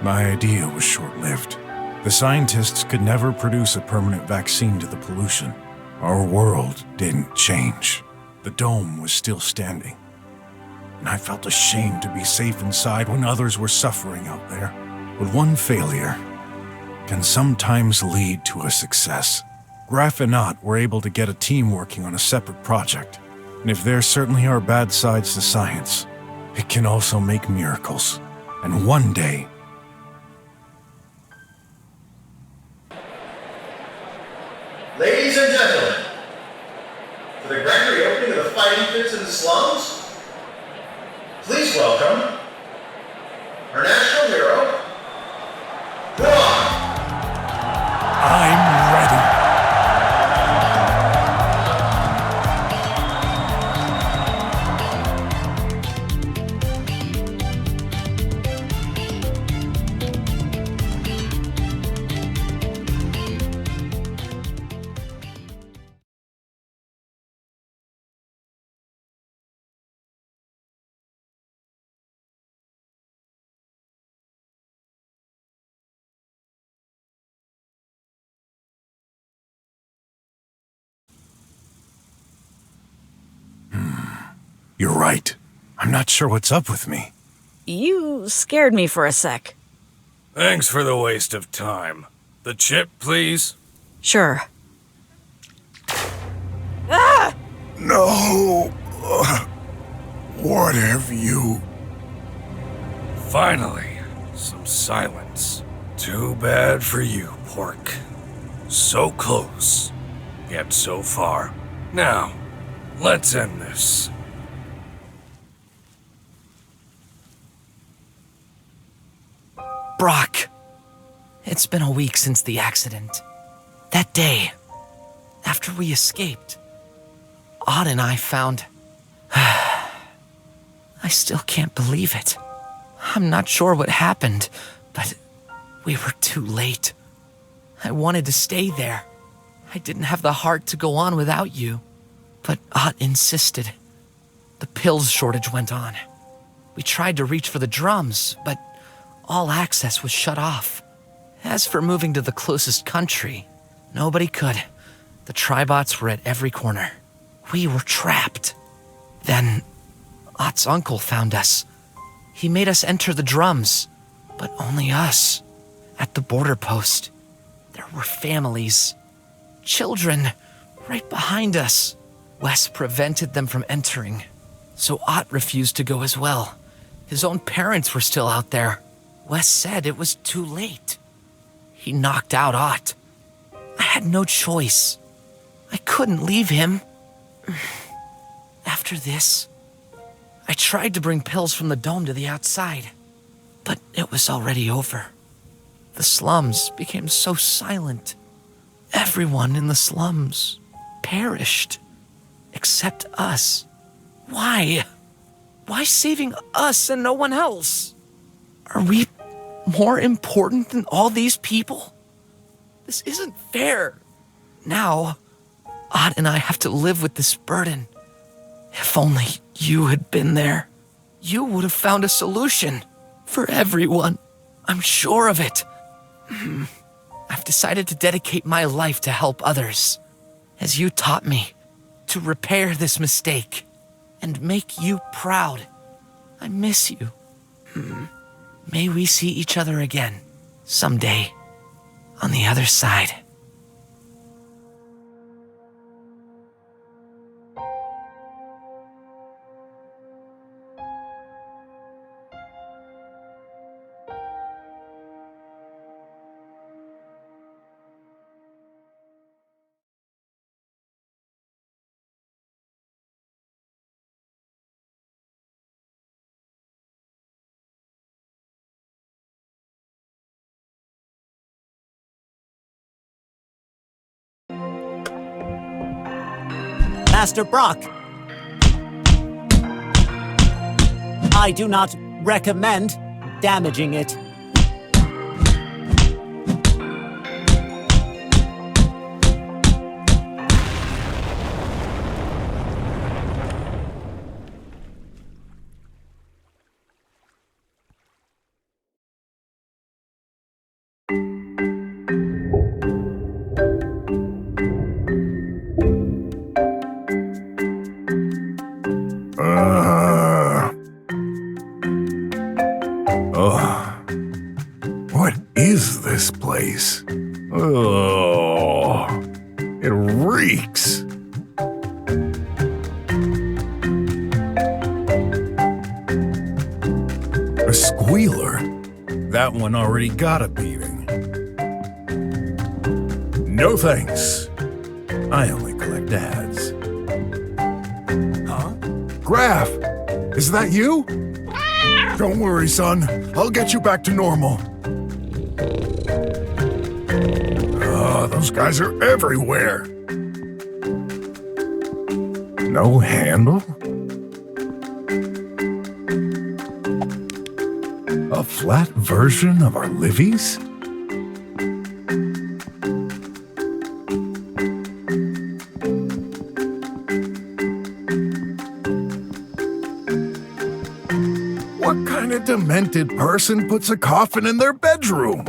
Speaker 18: my idea was short-lived. The scientists could never produce a permanent vaccine to the pollution. Our world didn't change. The dome was still standing. And I felt ashamed to be safe inside when others were suffering out there. But one failure can sometimes lead to a success. Graf and Ott were able to get a team working on a separate project. And if there certainly are bad sides to science, it can also make miracles. And one day...
Speaker 16: Ladies and gentlemen, for the grand reopening of the fighting pits in the slums, please welcome our national hero, BROK!
Speaker 18: I'm ready. You're right. I'm not sure what's up with me.
Speaker 20: You scared me for a sec.
Speaker 17: Thanks for the waste of time. The chip, please?
Speaker 20: Sure. Ah!
Speaker 18: No! What have you...
Speaker 17: Finally, some silence. Too bad for you, Pork. So close, yet so far. Now, let's end this.
Speaker 5: Brock, it's been a week since the accident. That day, after we escaped, Ott and I found... I still can't believe it. I'm not sure what happened, but we were too late. I wanted to stay there. I didn't have the heart to go on without you, but Ott insisted. The pills shortage went on. We tried to reach for the drums, but all access was shut off. As for moving to the closest country, nobody could. The Tribots were at every corner. We were trapped. Then, Ott's uncle found us. He made us enter the drums, but only us. At the border post, there were families, children, right behind us. Wes prevented them from entering, so Ott refused to go as well. His own parents were still out there. Wes said it was too late. He knocked out Ott. I had no choice. I couldn't leave him. After this, I tried to bring pills from the dome to the outside, but it was already over. The slums became so silent. Everyone in the slums perished, except us. Why? Why saving us and no one else? Are we more important than all these people? This isn't fair. Now, Ott and I have to live with this burden. If only you had been there, you would have found a solution for everyone. I'm sure of it. I've decided to dedicate my life to help others, as you taught me, to repair this mistake and make you proud. I miss you. May we see each other again someday on the other side.
Speaker 6: Master BROK, I do not recommend damaging it.
Speaker 18: What is this place? Oh, it reeks. A squealer? That one already got a beating. No thanks. I only collect ads. Huh? Graf, is that you? Don't worry, son. I'll get you back to normal. Those guys are everywhere. No handle? A flat version of our Livies? What kind of demented person puts a coffin in their bedroom?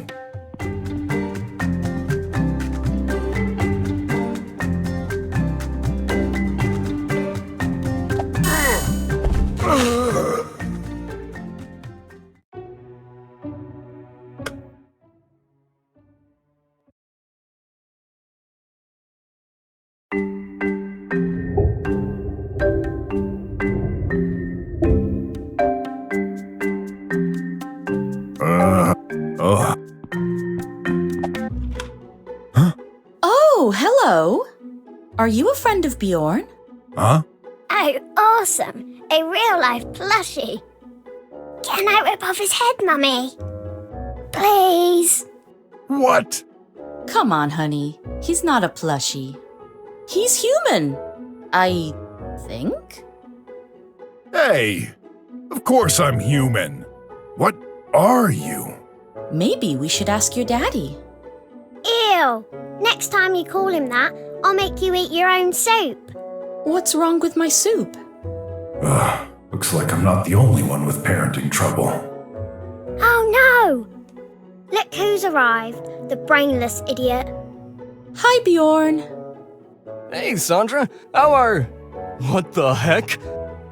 Speaker 20: Oh, hello. Are you a friend of Bjorn?
Speaker 18: Huh?
Speaker 8: Oh, awesome. A real-life plushie. Can I rip off his head, Mummy? Please?
Speaker 18: What?
Speaker 20: Come on, honey. He's not a plushie. He's human. I think?
Speaker 18: Hey, of course I'm human. What are you?
Speaker 20: Maybe we should ask your daddy.
Speaker 8: Ew. Next time you call him that, I'll make you eat your own soup.
Speaker 20: What's wrong with my soup?
Speaker 18: Looks like I'm not the only one with parenting trouble.
Speaker 8: Oh no! Look who's arrived, the brainless idiot.
Speaker 20: Hi, Bjorn.
Speaker 15: Hey, Sandra. How are... What the heck?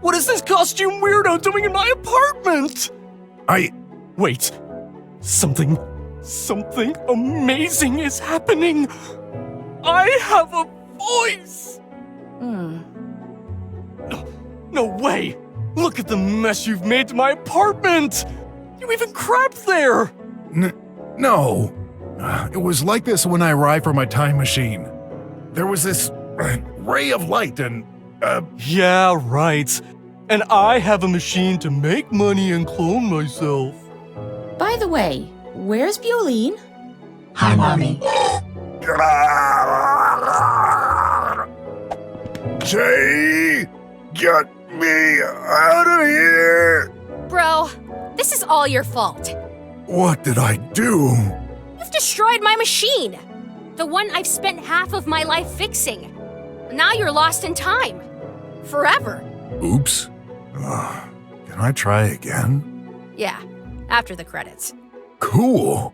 Speaker 15: What is this costume weirdo doing in my apartment?
Speaker 17: Wait. Something amazing is happening. I have a voice. No way. Look at the mess you've made to my apartment. You even crapped there.
Speaker 18: No. It was like this when I arrived for my time machine. There was this ray of light and,
Speaker 17: Yeah, right. And I have a machine to make money and clone myself.
Speaker 20: By the way, where's Bjorn?
Speaker 21: Hi, Mommy.
Speaker 18: Jay, get me out of here!
Speaker 22: Bro, this is all your fault.
Speaker 18: What did I do?
Speaker 22: You've destroyed my machine. The one I've spent half of my life fixing. Now you're lost in time. Forever.
Speaker 18: Oops. Can I try again?
Speaker 22: Yeah, after the credits.
Speaker 18: Cool.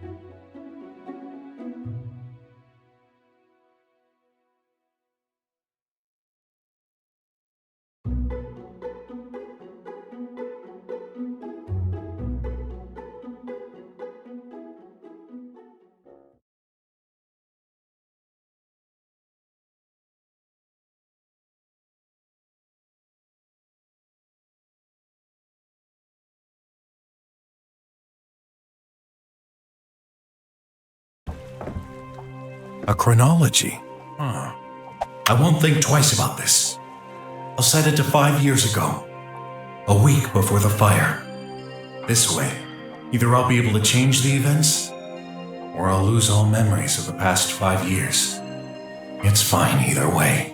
Speaker 18: A chronology.
Speaker 2: Huh. I won't think twice about this. I'll set it to 5 years ago. A week before the fire. This way, either I'll be able to change the events, or I'll lose all memories of the past 5 years. It's fine either way.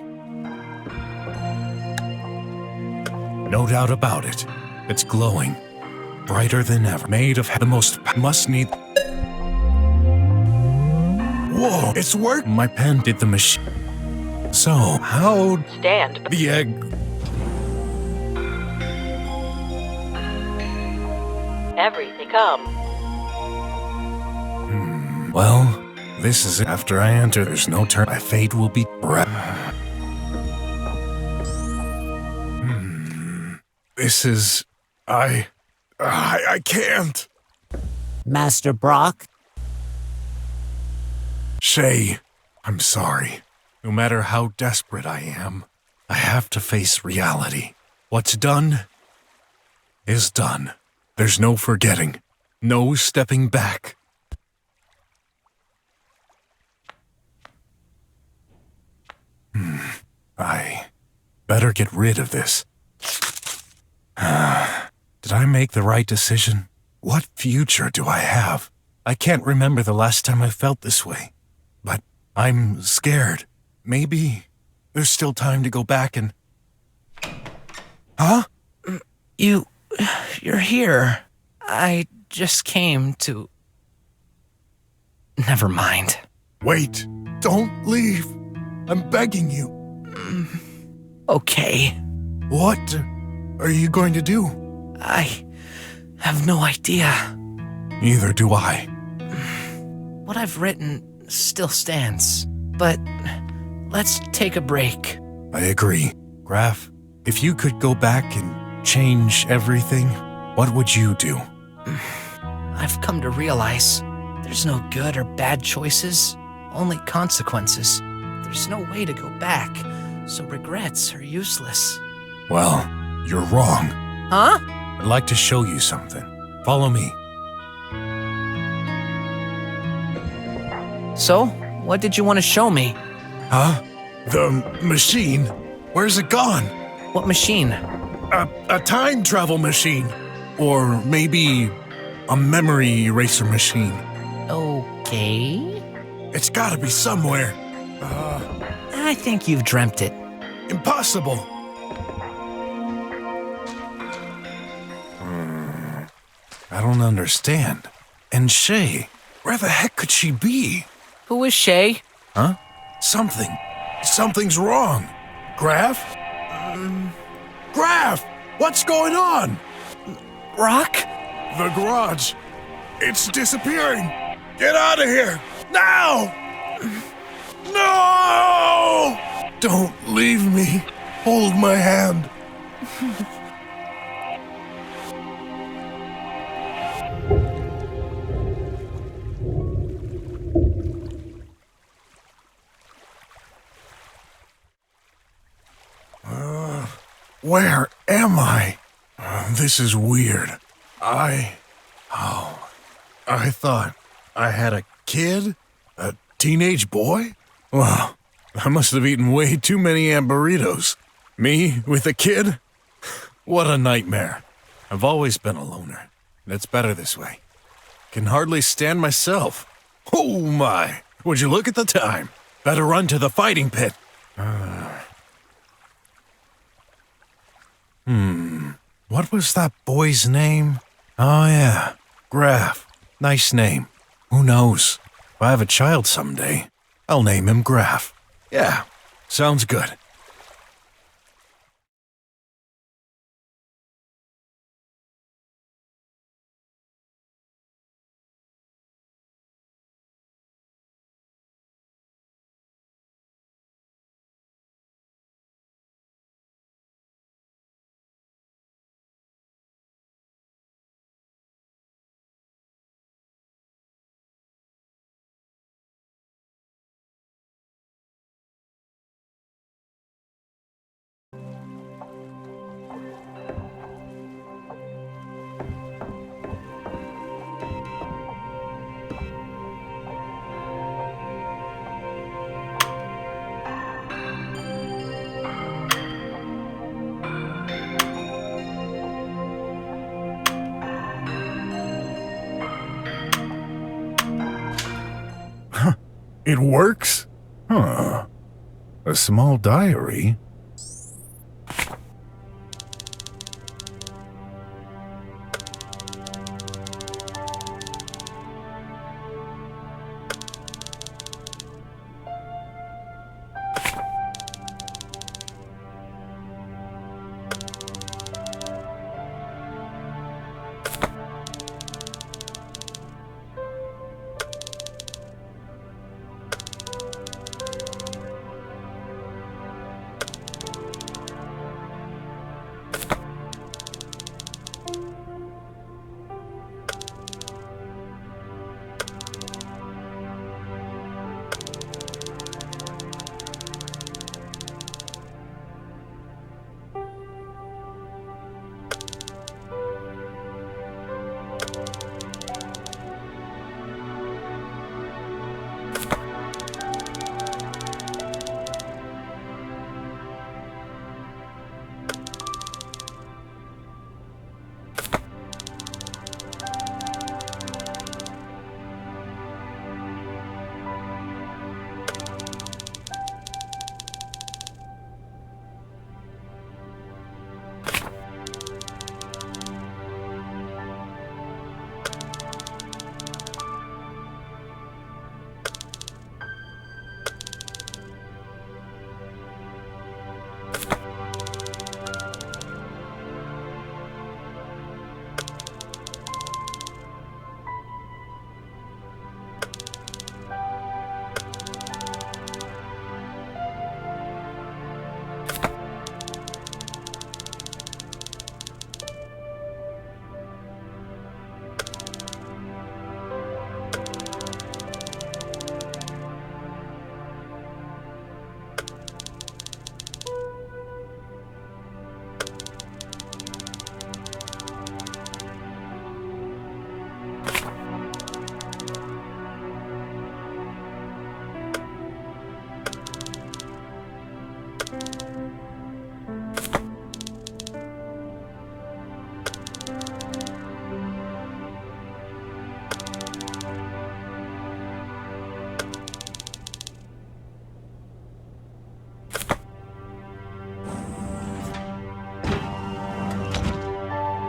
Speaker 18: No doubt about it. It's glowing. Brighter than ever. Made of the most must need. Whoa, it's work. My pen did the machine. So, how
Speaker 22: Stand.
Speaker 18: the egg.
Speaker 22: Everything come.
Speaker 18: Well, this is it. After I enter, there's no turn. My fate will be This is. I can't.
Speaker 6: Master Brok?
Speaker 18: Shay, I'm sorry. No matter how desperate I am, I have to face reality. What's done is done. There's no forgetting, no stepping back. I better get rid of this. Did I make the right decision? What future do I have? I can't remember the last time I felt this way. But I'm scared. Maybe there's still time to go back and... Huh?
Speaker 5: You're here. I just came to... Never mind.
Speaker 18: Wait, don't leave. I'm begging you.
Speaker 5: Okay.
Speaker 18: What are you going to do?
Speaker 5: I have no idea.
Speaker 18: Neither do I.
Speaker 5: What I've written still stands, but let's take a break.
Speaker 18: I agree. Graf, if you could go back and change everything, what would you do?
Speaker 5: I've come to realize there's no good or bad choices, only consequences. There's no way to go back, so regrets are useless.
Speaker 18: Well, you're wrong.
Speaker 5: Huh?
Speaker 18: I'd like to show you something. Follow me.
Speaker 5: So, what did you want to show me?
Speaker 18: Huh? The machine. Where's it gone?
Speaker 5: What machine?
Speaker 18: A time travel machine. Or maybe a memory eraser machine.
Speaker 5: Okay.
Speaker 18: It's gotta be somewhere.
Speaker 5: I think you've dreamt it.
Speaker 18: Impossible. I don't understand. And Shay, where the heck could she be?
Speaker 5: Who is Shay?
Speaker 18: Huh? Something's wrong. Graf? Graf! What's going on?
Speaker 5: Rock?
Speaker 18: The garage. It's disappearing. Get out of here. Now! No! Don't leave me. Hold my hand. Where am I? This is weird. I thought I had a kid? A teenage boy? Well, I must have eaten way too many burritos. Me with a kid? What a nightmare. I've always been a loner. It's better this way. Can hardly stand myself. Oh my! Would you look at the time? Better run to the fighting pit. What was that boy's name? Oh yeah, Graf. Nice name. Who knows? If I have a child someday, I'll name him Graf. Yeah, sounds good. It works? Huh. A small diary?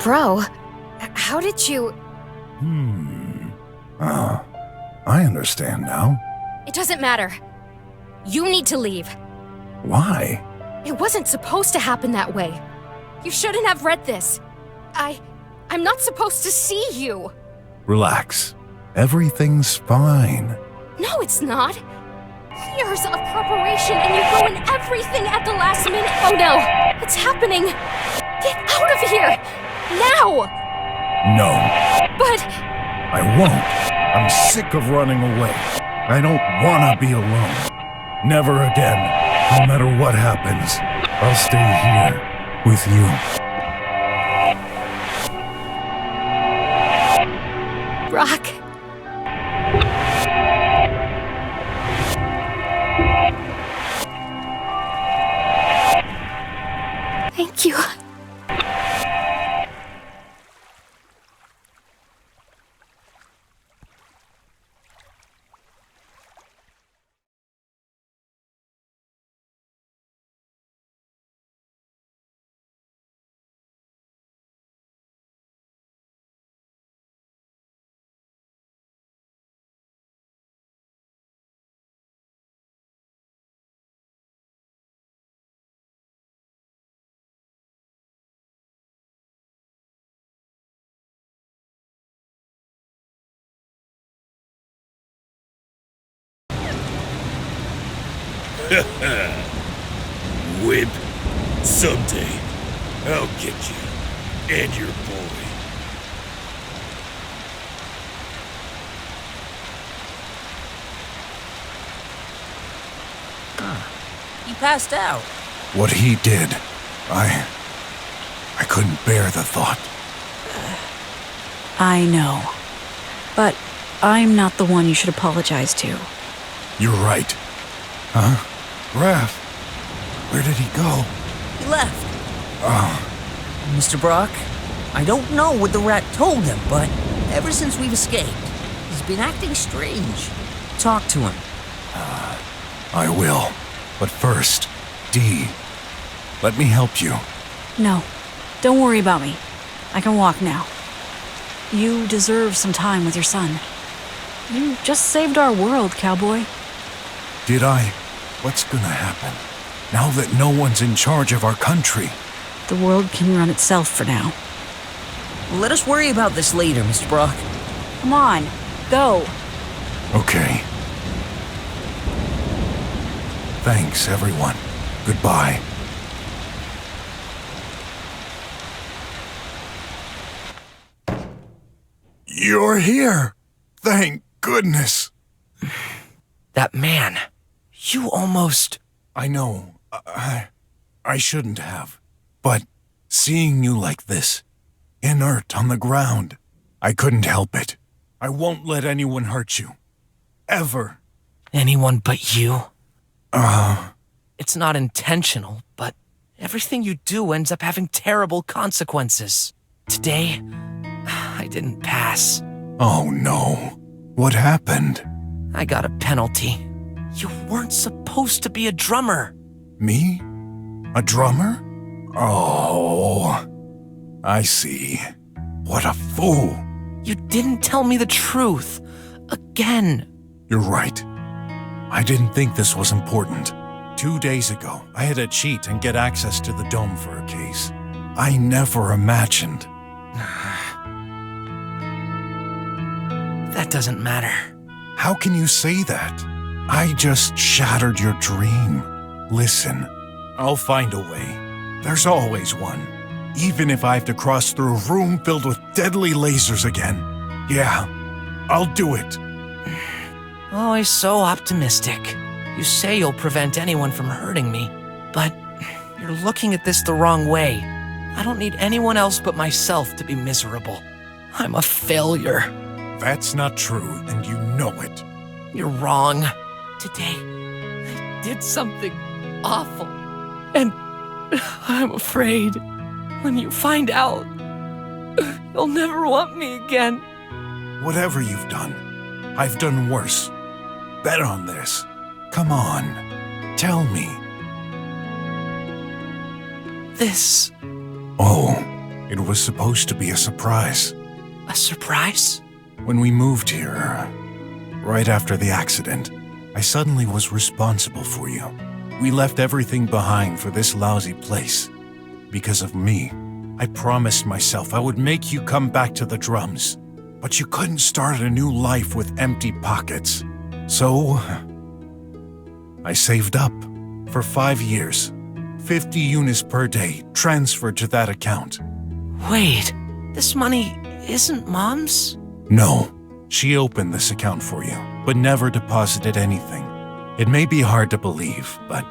Speaker 22: Bro, how did you...
Speaker 18: Oh, I understand now.
Speaker 22: It doesn't matter. You need to leave.
Speaker 18: Why?
Speaker 22: It wasn't supposed to happen that way. You shouldn't have read this. I'm not supposed to see you.
Speaker 18: Relax. Everything's fine.
Speaker 22: No, it's not. Years of preparation and you ruin everything at the last minute. Oh no, it's happening. Get out of here, now.
Speaker 18: No.
Speaker 22: But...
Speaker 18: I won't. I'm sick of running away. I don't want to be alone. Never again. No matter what happens, I'll stay here with you.
Speaker 22: Brock. Thank you.
Speaker 14: Whip. Someday, I'll get you. And your boy.
Speaker 19: He passed out.
Speaker 18: What he did, I couldn't bear the thought.
Speaker 20: I know. But I'm not the one you should apologize to.
Speaker 18: You're right. Huh? Raph, where did he go?
Speaker 19: He left.
Speaker 18: Oh.
Speaker 19: Mr. Brock, I don't know what the rat told him, but ever since we've escaped, he's been acting strange. Talk to him.
Speaker 18: I will. But first, Dee, let me help you.
Speaker 20: No, don't worry about me. I can walk now. You deserve some time with your son. You just saved our world, cowboy.
Speaker 18: Did I? What's gonna happen? Now that no one's in charge of our country?
Speaker 20: The world can run itself for now.
Speaker 19: Let us worry about this later, Mr. Brock.
Speaker 20: Come on, go.
Speaker 18: Okay. Thanks, everyone. Goodbye. You're here! Thank goodness!
Speaker 5: That man, you almost...
Speaker 18: I know. I shouldn't have. But seeing you like this, inert on the ground, I couldn't help it. I won't let anyone hurt you. Ever.
Speaker 5: Anyone but you? It's not intentional, but everything you do ends up having terrible consequences. Today, I didn't pass.
Speaker 18: Oh no. What happened?
Speaker 5: I got a penalty. You weren't supposed to be a drummer.
Speaker 18: Me? A drummer? Oh, I see. What a fool.
Speaker 5: You didn't tell me the truth. Again.
Speaker 18: You're right. I didn't think this was important. 2 days ago, I had to cheat and get access to the dome for a case. I never imagined.
Speaker 5: That doesn't matter.
Speaker 18: How can you say that? I just shattered your dream. Listen, I'll find a way. There's always one. Even if I have to cross through a room filled with deadly lasers again. Yeah, I'll do it.
Speaker 5: Always so optimistic. You say you'll prevent anyone from hurting me, but you're looking at this the wrong way. I don't need anyone else but myself to be miserable. I'm a failure.
Speaker 18: That's not true, and you know it.
Speaker 5: You're wrong. Today, I did something awful. And I'm afraid when you find out, you'll never want me again.
Speaker 18: Whatever you've done, I've done worse. Bet on this. Come on, tell me.
Speaker 5: This...
Speaker 18: Oh, it was supposed to be a surprise.
Speaker 5: A surprise?
Speaker 18: When we moved here, right after the accident, I suddenly was responsible for you. We left everything behind for this lousy place. Because of me, I promised myself I would make you come back to the drums. But you couldn't start a new life with empty pockets. So, I saved up for 5 years. 50 units per day transferred to that account.
Speaker 5: Wait, this money isn't Mom's?
Speaker 18: No, she opened this account for you, but never deposited anything. It may be hard to believe, but...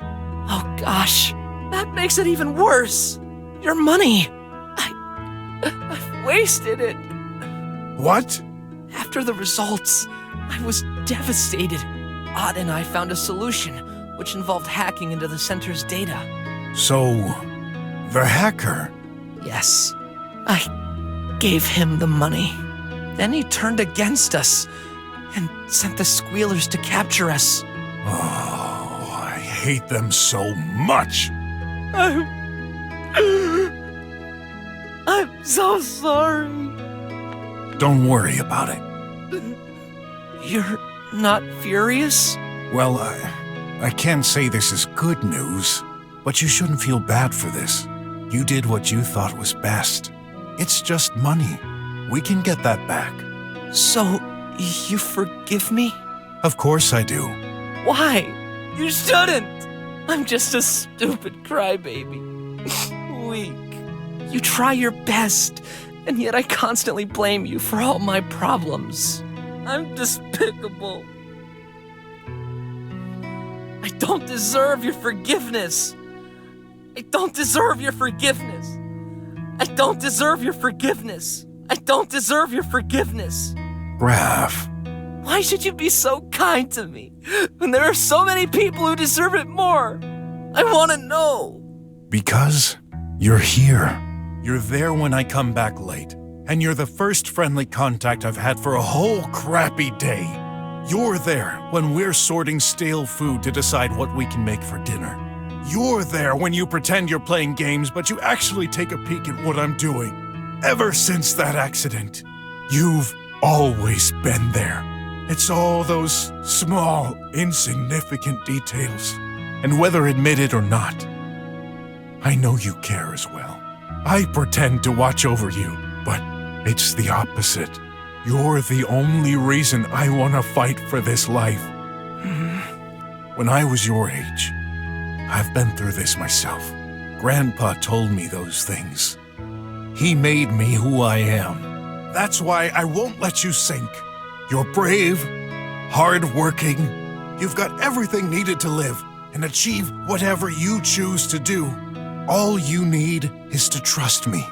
Speaker 5: Oh gosh, that makes it even worse. Your money. I've wasted it.
Speaker 18: What?
Speaker 5: After the results, I was devastated. Odd and I found a solution, which involved hacking into the center's data.
Speaker 18: So, the hacker?
Speaker 5: Yes, I gave him the money. Then he turned against us and sent the Squealers to capture us.
Speaker 18: Oh, I hate them so much.
Speaker 5: I'm so sorry.
Speaker 18: Don't worry about it.
Speaker 5: You're not furious?
Speaker 18: Well, I can't say this is good news, but you shouldn't feel bad for this. You did what you thought was best. It's just money. We can get that back.
Speaker 5: So, you forgive me?
Speaker 18: Of course I do.
Speaker 5: Why? You shouldn't! I'm just a stupid crybaby. Weak. You try your best, and yet I constantly blame you for all my problems. I'm despicable. I don't deserve your forgiveness. I don't deserve your forgiveness. I don't deserve your forgiveness. I don't deserve your forgiveness.
Speaker 18: Raph.
Speaker 5: Why should you be so kind to me when there are so many people who deserve it more? I want to know.
Speaker 18: Because you're here. You're there when I come back late. And you're the first friendly contact I've had for a whole crappy day. You're there when we're sorting stale food to decide what we can make for dinner. You're there when you pretend you're playing games, but you actually take a peek at what I'm doing. Ever since that accident, you've always been there. It's all those small, insignificant details. And whether admitted or not, I know you care as well. I pretend to watch over you, but it's the opposite. You're the only reason I want to fight for this life. When I was your age, I've been through this myself. Grandpa told me those things. He made me who I am. That's why I won't let you sink. You're brave, hard-working. You've got everything needed to live and achieve whatever you choose to do. All you need is to trust me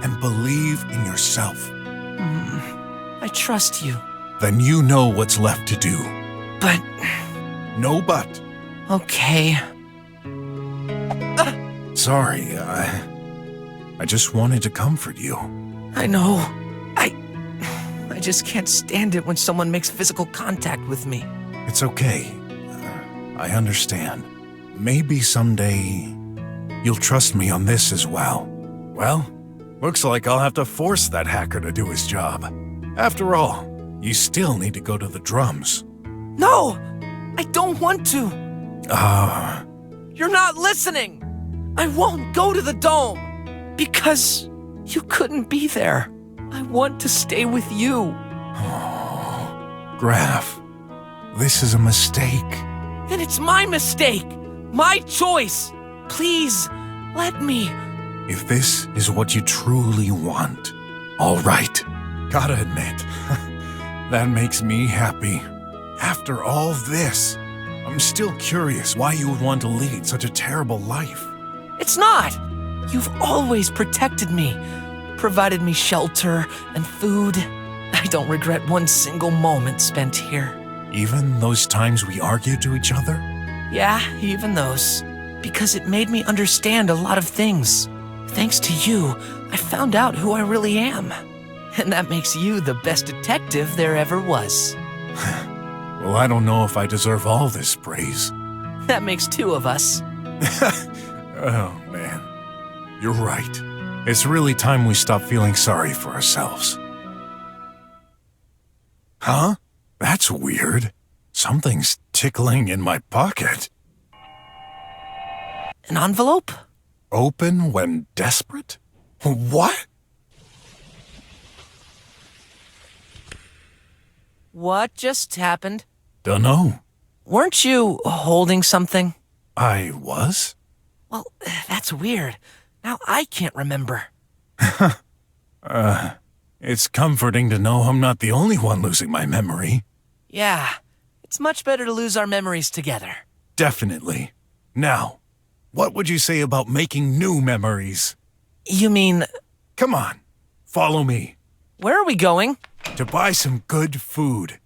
Speaker 18: and believe in yourself.
Speaker 5: I trust you.
Speaker 18: Then you know what's left to do.
Speaker 5: But...
Speaker 18: No but.
Speaker 5: Okay.
Speaker 18: Sorry, I just wanted to comfort you.
Speaker 5: I know. I just can't stand it when someone makes physical contact with me.
Speaker 18: It's okay. I understand. Maybe someday you'll trust me on this as well. Well, looks like I'll have to force that hacker to do his job. After all, you still need to go to the drums.
Speaker 5: No! I don't want to! You're not listening! I won't go to the dome! Because you couldn't be there. I want to stay with you.
Speaker 18: Oh, Graf, this is a mistake.
Speaker 5: Then it's my mistake! My choice! Please, let me.
Speaker 18: If this is what you truly want, all right. Gotta admit, that makes me happy. After all this, I'm still curious why you would want to lead such a terrible life.
Speaker 5: It's not! You've always protected me, provided me shelter and food. I don't regret one single moment spent here.
Speaker 18: Even those times we argued to each other?
Speaker 5: Yeah, even those. Because it made me understand a lot of things. Thanks to you, I found out who I really am. And that makes you the best detective there ever was.
Speaker 18: Well, I don't know if I deserve all this praise.
Speaker 5: That makes two of us.
Speaker 18: Oh, man. You're right. It's really time we stop feeling sorry for ourselves. Huh? That's weird. Something's tickling in my pocket.
Speaker 5: An envelope?
Speaker 18: Open when desperate? What?
Speaker 5: What just happened?
Speaker 18: Dunno.
Speaker 5: Weren't you holding something?
Speaker 18: I was?
Speaker 5: Well, that's weird. Now I can't remember.
Speaker 18: It's comforting to know I'm not the only one losing my memory.
Speaker 5: Yeah, it's much better to lose our memories together.
Speaker 18: Definitely. Now, what would you say about making new memories?
Speaker 5: You mean...
Speaker 18: Come on, follow me.
Speaker 5: Where are we going?
Speaker 18: To buy some good food.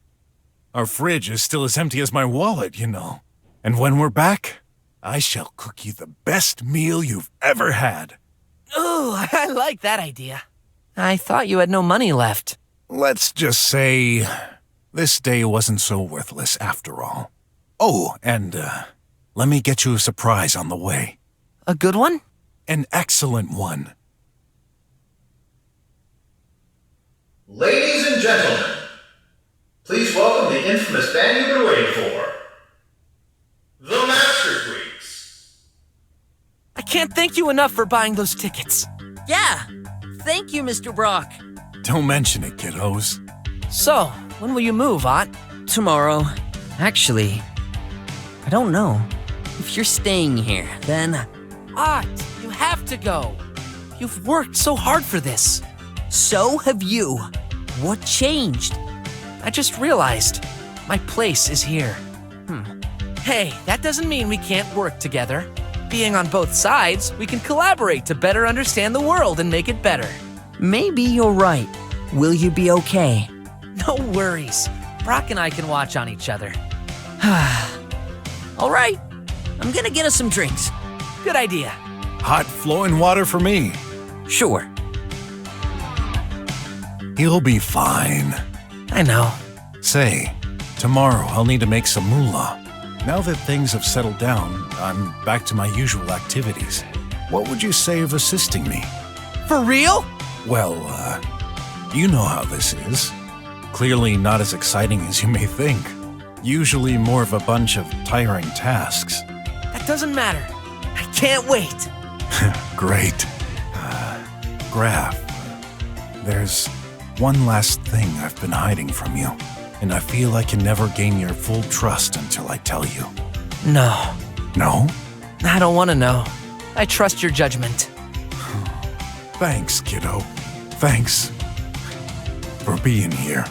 Speaker 18: Our fridge is still as empty as my wallet, you know. And when we're back, I shall cook you the best meal you've ever had.
Speaker 5: Ooh, I like that idea. I thought you had no money left.
Speaker 18: Let's just say this day wasn't so worthless after all. Oh, and let me get you a surprise on the way.
Speaker 5: A good one?
Speaker 18: An excellent one.
Speaker 16: Ladies and gentlemen, please welcome the infamous band you've been waiting for. The Master Freaks.
Speaker 5: I can't thank you enough for buying those tickets.
Speaker 19: Yeah, thank you, Mr. Brock.
Speaker 18: Don't mention it, kiddos.
Speaker 5: So, when will you move, Ott?
Speaker 19: Tomorrow. Actually, I don't know. If you're staying here, then...
Speaker 5: Ott, you have to go. You've worked so hard for this.
Speaker 19: So have you. What changed?
Speaker 5: I just realized my place is here. Hey, that doesn't mean we can't work together. Being on both sides, we can collaborate to better understand the world and make it better.
Speaker 19: Maybe you're right. Will you be okay?
Speaker 5: No worries. Brock and I can watch on each other.
Speaker 19: All right. I'm gonna get us some drinks.
Speaker 5: Good idea.
Speaker 18: Hot flowing water for me.
Speaker 19: Sure.
Speaker 18: He'll be fine.
Speaker 5: I know.
Speaker 18: Say, Tomorrow, I'll need to make some moolah. Now that things have settled down, I'm back to my usual activities. What would you say of assisting me?
Speaker 5: For real?
Speaker 18: Well, you know how this is. Clearly not as exciting as you may think. Usually more of a bunch of tiring tasks.
Speaker 5: That doesn't matter. I can't wait.
Speaker 18: Great. Graf, there's one last thing I've been hiding from you, and I feel I can never gain your full trust until I tell you.
Speaker 5: No.
Speaker 18: No?
Speaker 5: I don't want to know. I trust your judgment.
Speaker 18: Thanks, kiddo. Thanks for being here.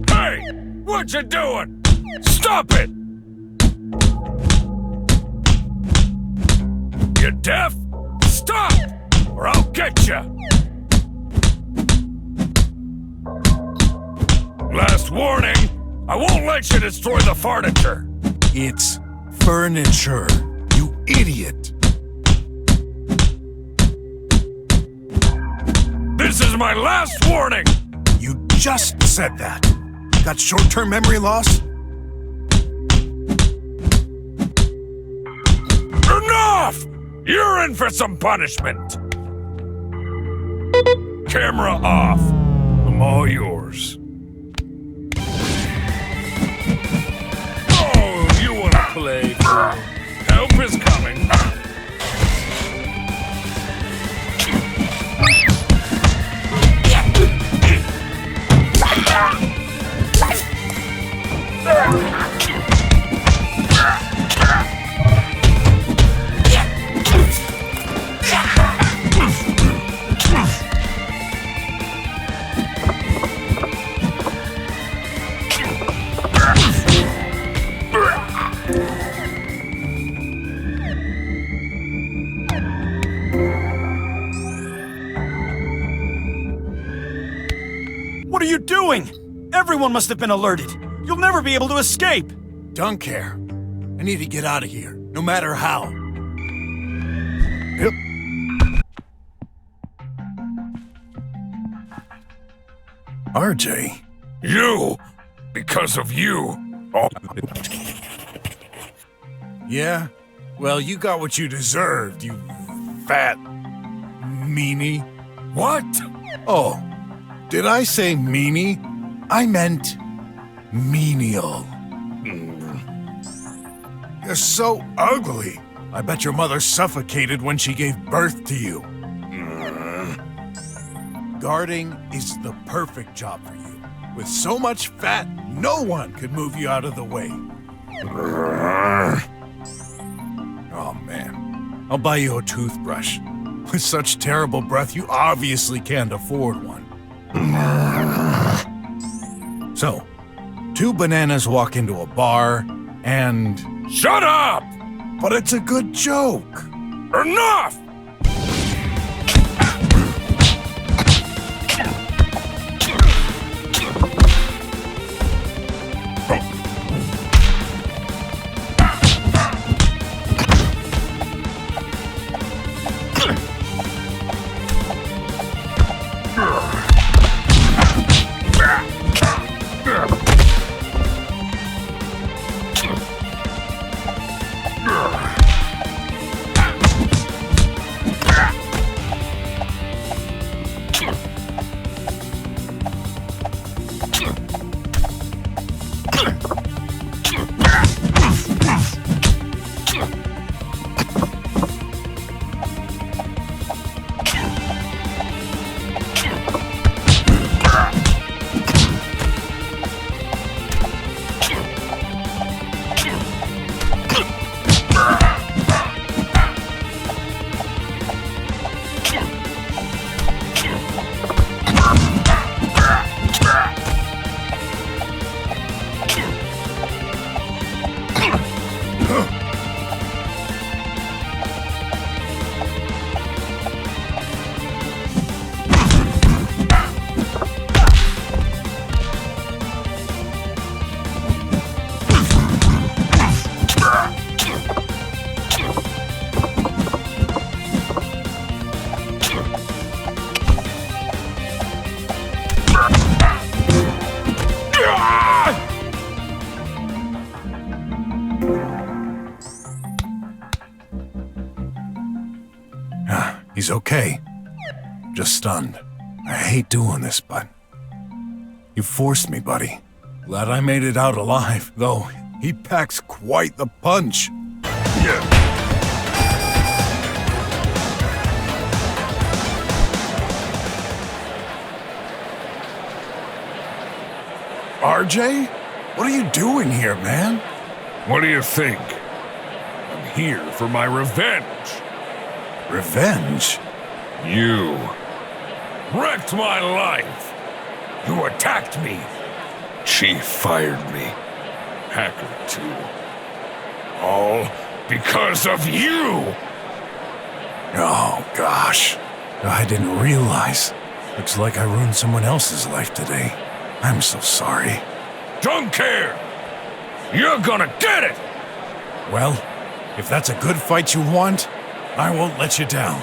Speaker 17: Hey! What you doing? Stop it! You deaf? Stop! Or I'll get you! Last warning, I won't let you destroy the furniture.
Speaker 18: It's furniture, you idiot.
Speaker 17: This is my last warning!
Speaker 18: You just said that. Got short-term memory loss?
Speaker 17: Enough! You're in for some punishment. Camera off. I'm all yours. Oh, you wanna play? Help is coming.
Speaker 9: What are you doing? Everyone must have been alerted. You'll never be able to escape.
Speaker 18: Don't care. I need to get out of here, no matter how. Yep. RJ?
Speaker 17: You! Because of you! Oh.
Speaker 18: Yeah? Well, you got what you deserved, you fat meanie.
Speaker 17: What?
Speaker 18: Oh, did I say meanie? I meant menial. You're so ugly. I bet your mother suffocated when she gave birth to you. Guarding is the perfect job for you. With so much fat, no one could move you out of the way. Oh man, I'll buy you a toothbrush. With such terrible breath, you obviously can't afford one. So, two bananas walk into a bar, and...
Speaker 17: Shut up!
Speaker 18: But it's a good joke.
Speaker 17: Enough!
Speaker 18: He's okay. Just stunned. I hate doing this, but... You forced me, buddy. Glad I made it out alive, though he packs quite the punch. Yeah. RJ? What are you doing here, man?
Speaker 10: What do you think? I'm here for my revenge.
Speaker 18: Revenge?
Speaker 10: You wrecked my life. You attacked me. She fired me. Hacker, too. All because of you!
Speaker 18: Oh, gosh. I didn't realize. Looks like I ruined someone else's life today. I'm so sorry.
Speaker 10: Don't care! You're gonna get it!
Speaker 18: Well, if that's a good fight you want, I won't let you down.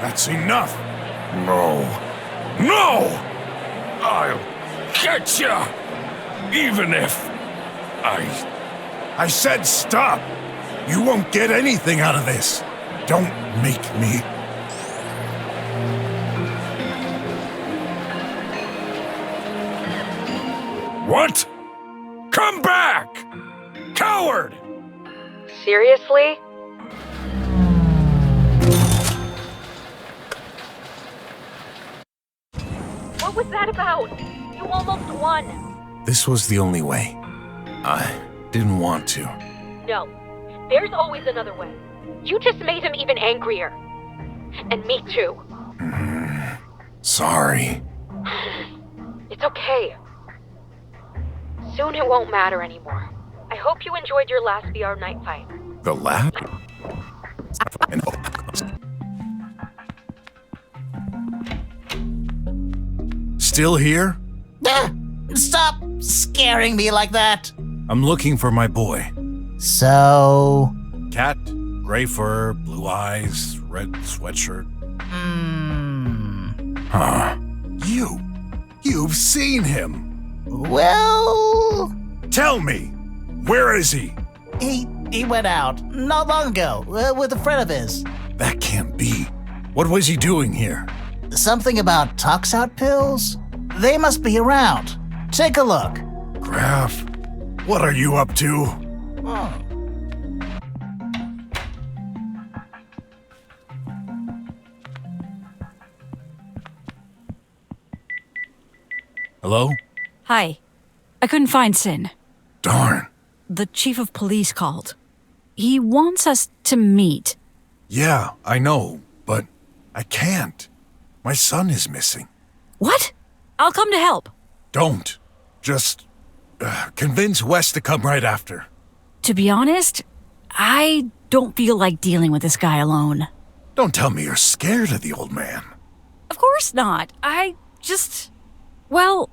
Speaker 18: That's enough!
Speaker 10: No. No! I'll get ya! Even if
Speaker 18: I said stop! You won't get anything out of this! Don't make me...
Speaker 10: What? Come back! Coward!
Speaker 1: Seriously? What was that about? You almost won.
Speaker 18: This was the only way. I didn't want to.
Speaker 1: No, there's always another way. You just made him even angrier. And me too.
Speaker 18: Sorry.
Speaker 1: It's okay. Soon it won't matter anymore. I hope you enjoyed your last VR night fight.
Speaker 18: The lab? Still here?
Speaker 6: Stop scaring me like that.
Speaker 18: I'm looking for my boy.
Speaker 6: So...
Speaker 18: Cat, gray fur, blue eyes, red sweatshirt. Huh. You've seen him.
Speaker 6: Well...
Speaker 18: Tell me, where is he?
Speaker 6: He went out not long ago with a friend of his.
Speaker 18: That can't be. What was he doing here?
Speaker 6: Something about tox-out pills? They must be around. Take a look.
Speaker 18: Graf, what are you up to?
Speaker 6: Oh.
Speaker 18: Hello?
Speaker 20: Hi. I couldn't find Sin.
Speaker 18: Darn.
Speaker 20: The chief of police called. He wants us to meet.
Speaker 18: Yeah, I know, but I can't. My son is missing.
Speaker 20: What? I'll come to help.
Speaker 18: Don't. Just convince Wes to come right after.
Speaker 20: To be honest, I don't feel like dealing with this guy alone.
Speaker 18: Don't tell me you're scared of the old man.
Speaker 20: Of course not. Well,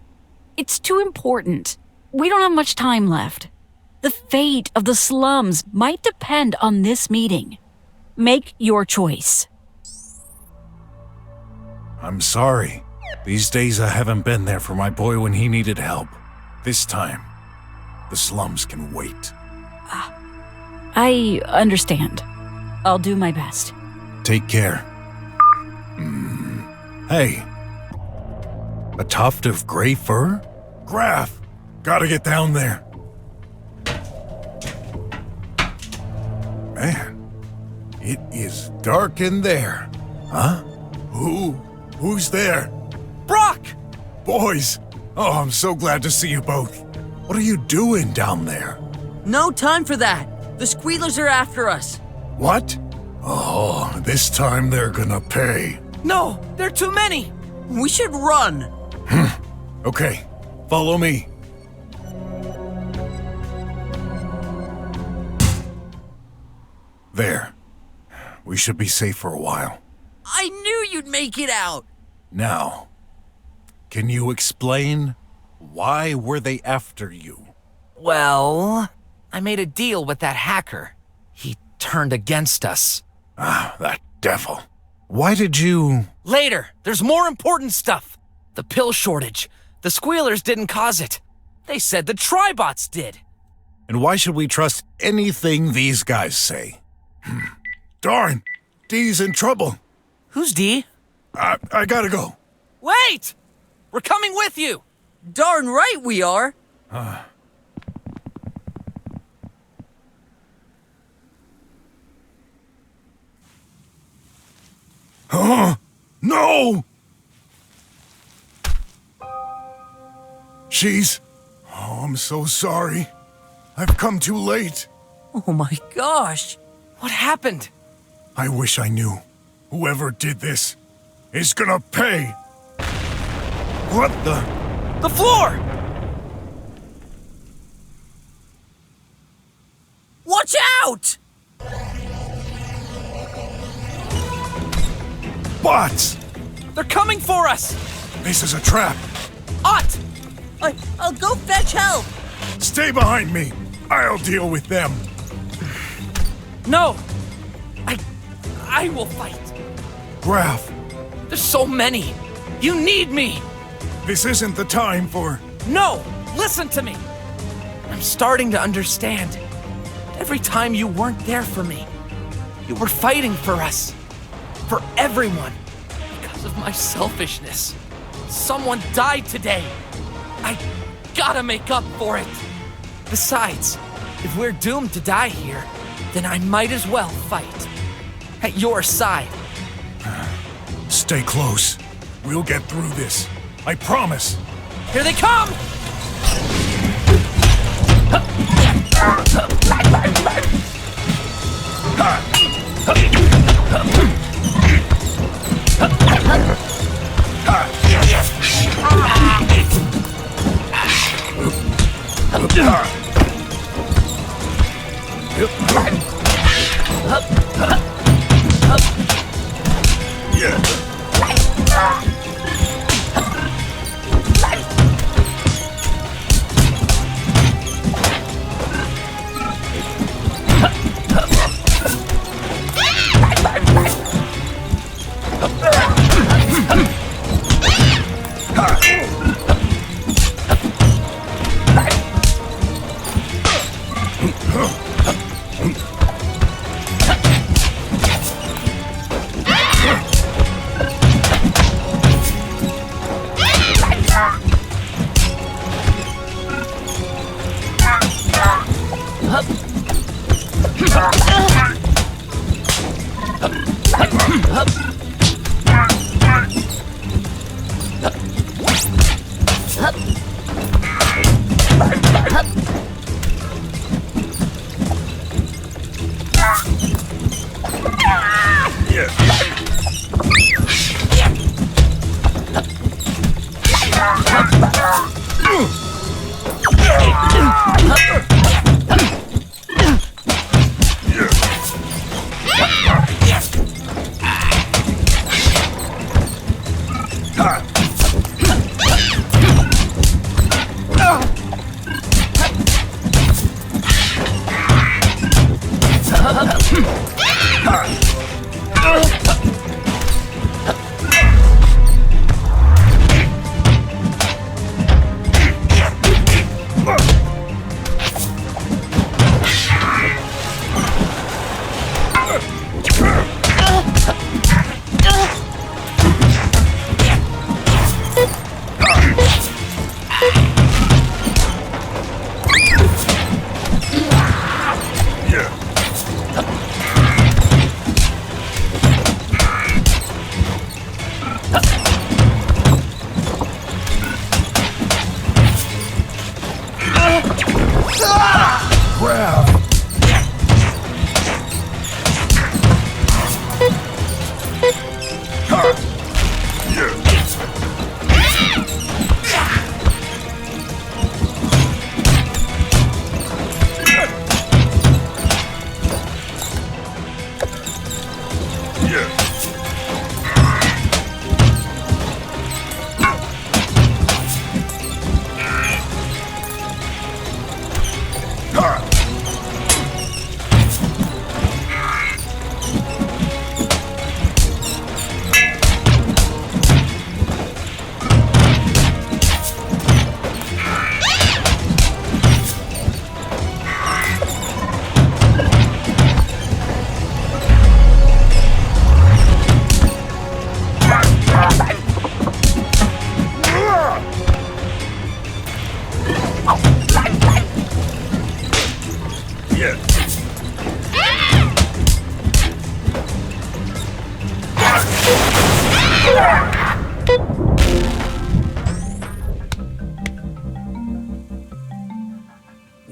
Speaker 20: it's too important. We don't have much time left. The fate of the slums might depend on this meeting. Make your choice.
Speaker 18: I'm sorry. These days I haven't been there for my boy when he needed help. This time, the slums can wait.
Speaker 20: I understand. I'll do my best.
Speaker 18: Take care. Hey. A tuft of gray fur? Graf! Gotta get down there. Man, it is dark in there. Huh? Who's there?
Speaker 15: BROK!
Speaker 18: Boys! Oh, I'm so glad to see you both. What are you doing down there?
Speaker 19: No time for that. The squealers are after us.
Speaker 11: What? Oh, this time they're gonna pay.
Speaker 5: No, there are too many.
Speaker 19: We should run.
Speaker 11: Okay, follow me. There. We should be safe for a while.
Speaker 19: I knew you'd make it out.
Speaker 18: Now, can you explain why were they after you?
Speaker 5: Well, I made a deal with that hacker. He turned against us.
Speaker 18: Ah, that devil. Why did you...
Speaker 5: Later, there's more important stuff. The pill shortage. The squealers didn't cause it. They said the Tribots did.
Speaker 18: And why should we trust anything these guys say?
Speaker 11: Darn! Dee's in trouble.
Speaker 5: Who's Dee?
Speaker 11: I gotta go.
Speaker 5: Wait! We're coming with you!
Speaker 19: Darn right we are.
Speaker 11: No! She's... Oh, I'm so sorry. I've come too late.
Speaker 19: Oh my gosh.
Speaker 5: What happened?
Speaker 11: I wish I knew. Whoever did this is gonna pay. What the...
Speaker 5: The floor!
Speaker 19: Watch out!
Speaker 11: Bots!
Speaker 5: They're coming for us!
Speaker 11: This is a trap.
Speaker 5: Ott!
Speaker 19: I'll go fetch help!
Speaker 11: Stay behind me. I'll deal with them.
Speaker 5: No! I will fight.
Speaker 11: Graf.
Speaker 5: There's so many. You need me.
Speaker 11: This isn't the time for...
Speaker 5: No! Listen to me! I'm starting to understand. Every time you weren't there for me, you were fighting for us. For everyone. Because of my selfishness. Someone died today. I gotta make up for it. Besides, if we're doomed to die here, then I might as well fight. At your side.
Speaker 11: Stay close. We'll get through this. I promise.
Speaker 5: Here they come!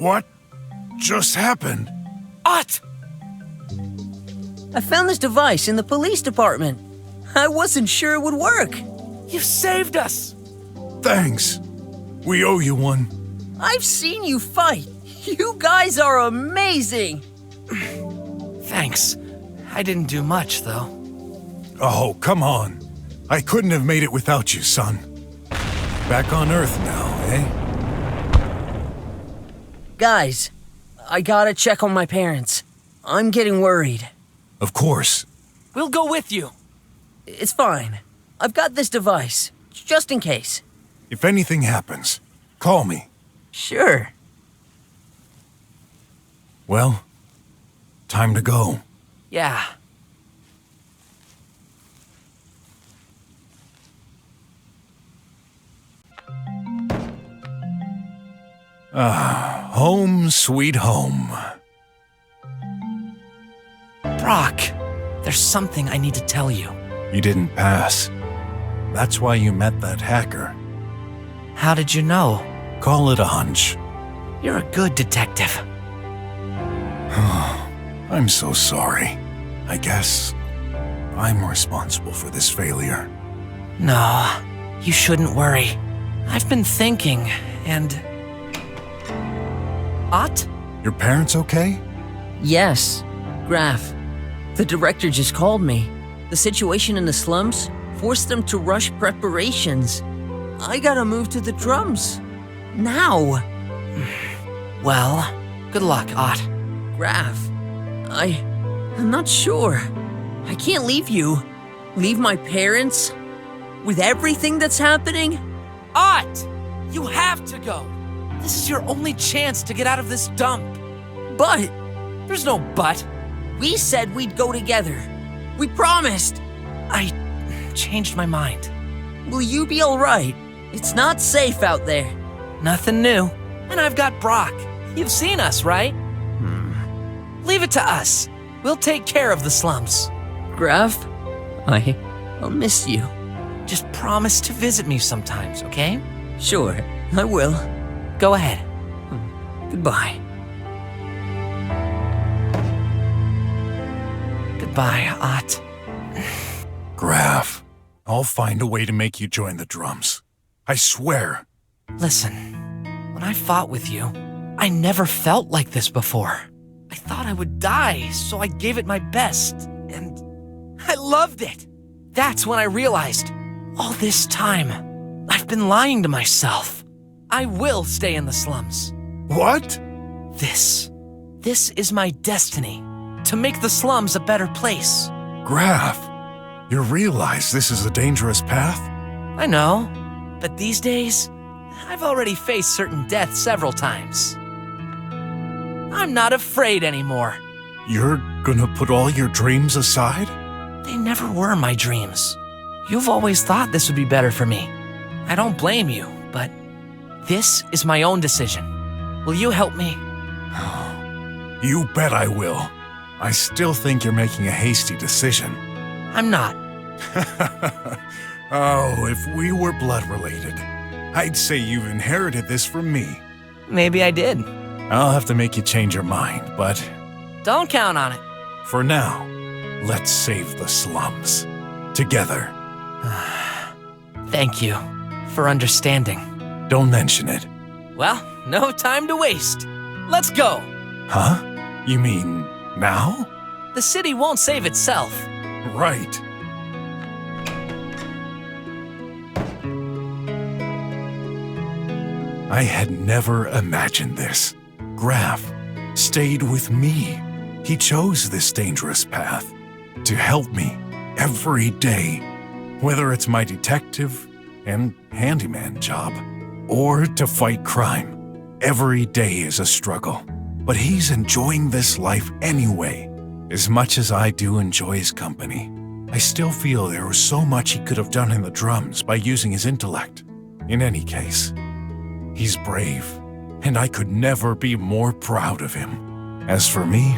Speaker 11: What just happened?
Speaker 5: Ott!
Speaker 19: I found this device in the police department. I wasn't sure it would work.
Speaker 5: You saved us!
Speaker 11: Thanks. We owe you one.
Speaker 19: I've seen you fight. You guys are amazing.
Speaker 5: Thanks. I didn't do much, though.
Speaker 11: Oh, come on. I couldn't have made it without you, son. Back on Earth now, eh?
Speaker 19: Guys, I gotta check on my parents. I'm getting worried.
Speaker 11: Of course.
Speaker 5: We'll go with you.
Speaker 19: It's fine. I've got this device, just in case.
Speaker 11: If anything happens, call me.
Speaker 19: Sure.
Speaker 11: Well, time to go.
Speaker 5: Yeah.
Speaker 11: Home sweet home.
Speaker 5: Brock, there's something I need to tell you.
Speaker 11: You didn't pass. That's why you met that hacker.
Speaker 5: How did you know?
Speaker 11: Call it a hunch.
Speaker 5: You're a good detective.
Speaker 11: I'm so sorry. I guess I'm responsible for this failure.
Speaker 5: No, you shouldn't worry. I've been thinking, and... Ott?
Speaker 11: Your parents okay?
Speaker 19: Yes. Graf, the director just called me. The situation in the slums forced them to rush preparations. I gotta move to the drums. Now.
Speaker 5: Well, good luck, Ott.
Speaker 19: Graf, I'm not sure. I can't leave you. Leave my parents? With everything that's happening?
Speaker 5: Ott! You have to go! This is your only chance to get out of this dump.
Speaker 19: But...
Speaker 5: There's no but.
Speaker 19: We said we'd go together. We promised.
Speaker 5: I changed my mind.
Speaker 19: Will you be alright? It's not safe out there.
Speaker 5: Nothing new. And I've got Brock. You've seen us, right? Leave it to us. We'll take care of the slums.
Speaker 19: Graf, I'll miss you.
Speaker 5: Just promise to visit me sometimes, okay?
Speaker 19: Sure, I will.
Speaker 5: Go ahead.
Speaker 19: Goodbye.
Speaker 5: Goodbye, Ott.
Speaker 11: Graf, I'll find a way to make you join the drums. I swear.
Speaker 5: Listen, when I fought with you, I never felt like this before. I thought I would die, so I gave it my best, and I loved it. That's when I realized, all this time, I've been lying to myself. I will stay in the slums.
Speaker 11: What?
Speaker 5: This is my destiny, to make the slums a better place.
Speaker 11: Graf, you realize this is a dangerous path?
Speaker 5: I know, but these days, I've already faced certain death several times. I'm not afraid anymore.
Speaker 11: You're gonna put all your dreams aside?
Speaker 5: They never were my dreams. You've always thought this would be better for me. I don't blame you, but this is my own decision. Will you help me?
Speaker 11: You bet I will. I still think you're making a hasty decision.
Speaker 5: I'm not.
Speaker 11: Oh, if we were blood related, I'd say you've inherited this from me.
Speaker 5: Maybe I did.
Speaker 11: I'll have to make you change your mind, but...
Speaker 5: Don't count on it.
Speaker 11: For now, let's save the slums. Together.
Speaker 5: Thank you for understanding.
Speaker 11: Don't mention it.
Speaker 5: Well, no time to waste. Let's go.
Speaker 11: Huh? You mean now?
Speaker 5: The city won't save itself.
Speaker 11: Right. I had never imagined this. Graf stayed with me. He chose this dangerous path to help me every day, whether it's my detective and handyman job or to fight crime. Every day is a struggle, but he's enjoying this life anyway. As much as I do enjoy his company, I still feel there was so much he could have done in the drums by using his intellect. In any case, he's brave, and I could never be more proud of him. As for me,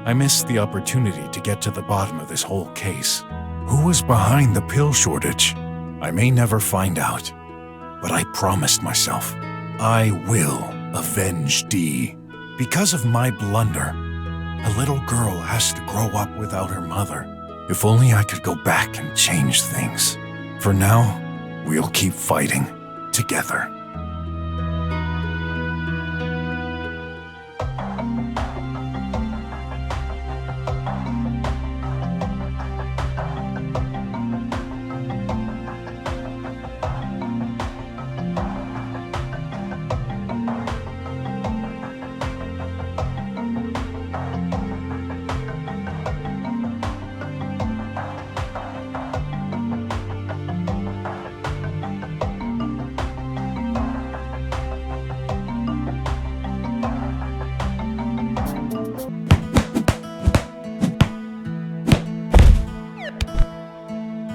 Speaker 11: I missed the opportunity to get to the bottom of this whole case. Who was behind the pill shortage? I may never find out, but I promised myself, I will avenge D. Because of my blunder, a little girl has to grow up without her mother. If only I could go back and change things. For now, we'll keep fighting together.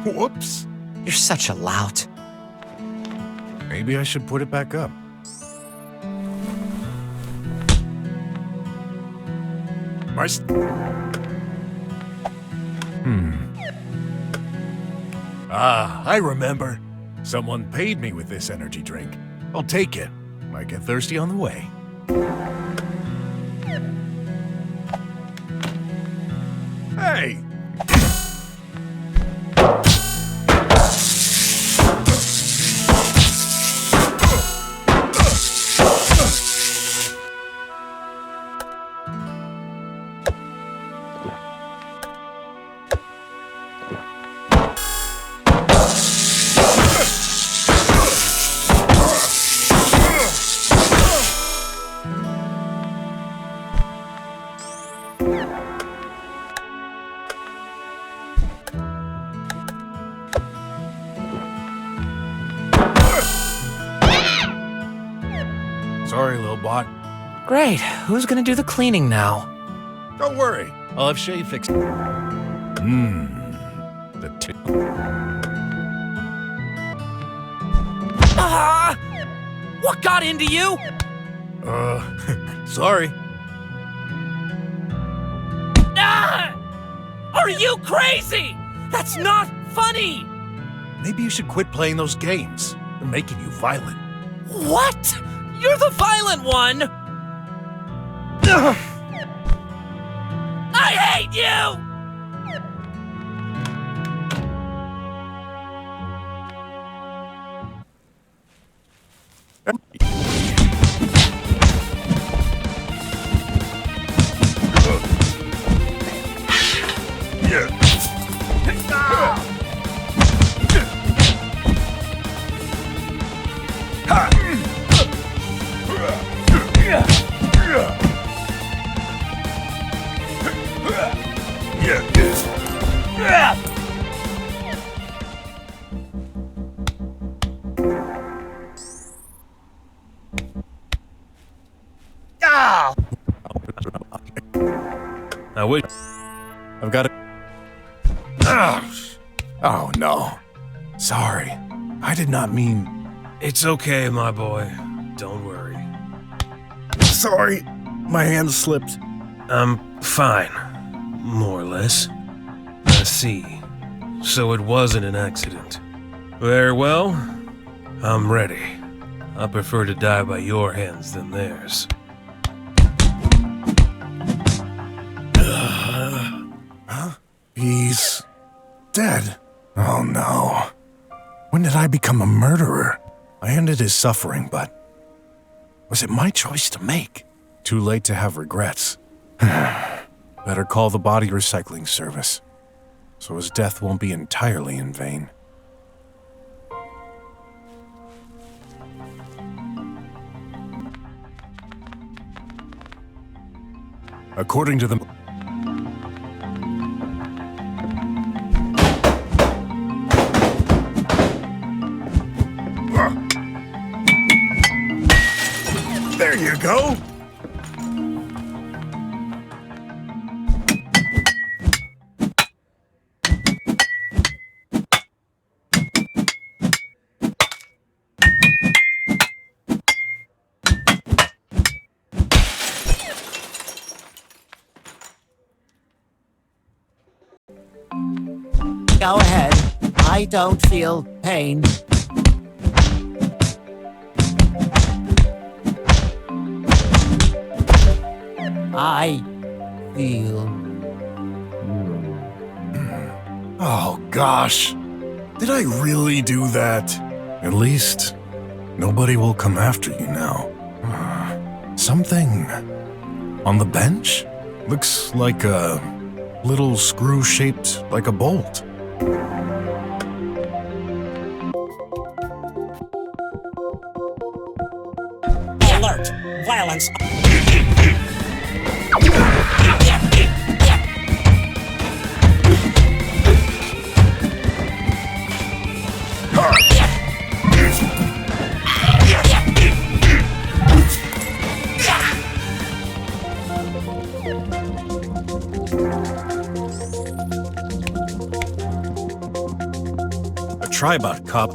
Speaker 18: Whoops.
Speaker 5: You're such a lout.
Speaker 11: Maybe I should put it back up. I remember. Someone paid me with this energy drink. I'll take it. Might get thirsty on the way. Hey! Sorry, little bot.
Speaker 5: Great. Who's gonna do the cleaning now?
Speaker 11: Don't worry. I'll have Shay fix it. The tip.
Speaker 5: What got into you?
Speaker 11: Sorry.
Speaker 5: Are you crazy? That's not funny!
Speaker 11: Maybe you should quit playing those games. They're making you violent.
Speaker 5: What? You're the violent one! I hate you!
Speaker 11: Now wait. I've got it. Oh no. Sorry. I did not mean.
Speaker 17: It's okay, my boy. Don't worry.
Speaker 9: Sorry. My hand slipped.
Speaker 17: I'm fine. More or less. I see. So it wasn't an accident. Very well. I'm ready. I prefer to die by your hands than theirs.
Speaker 11: Huh? He's dead. Oh no. When did I become a murderer? I ended his suffering, but was it my choice to make? Too late to have regrets. Better call the body recycling service, so his death won't be entirely in vain. According to the...
Speaker 14: There you go.
Speaker 7: Go ahead. I don't feel pain. I feel.
Speaker 11: Oh gosh. Did I really do that? At least, nobody will come after you now. Something on the bench? Looks like a little screw shaped like a bolt.
Speaker 7: Alert! Violence!
Speaker 11: A tribot cup.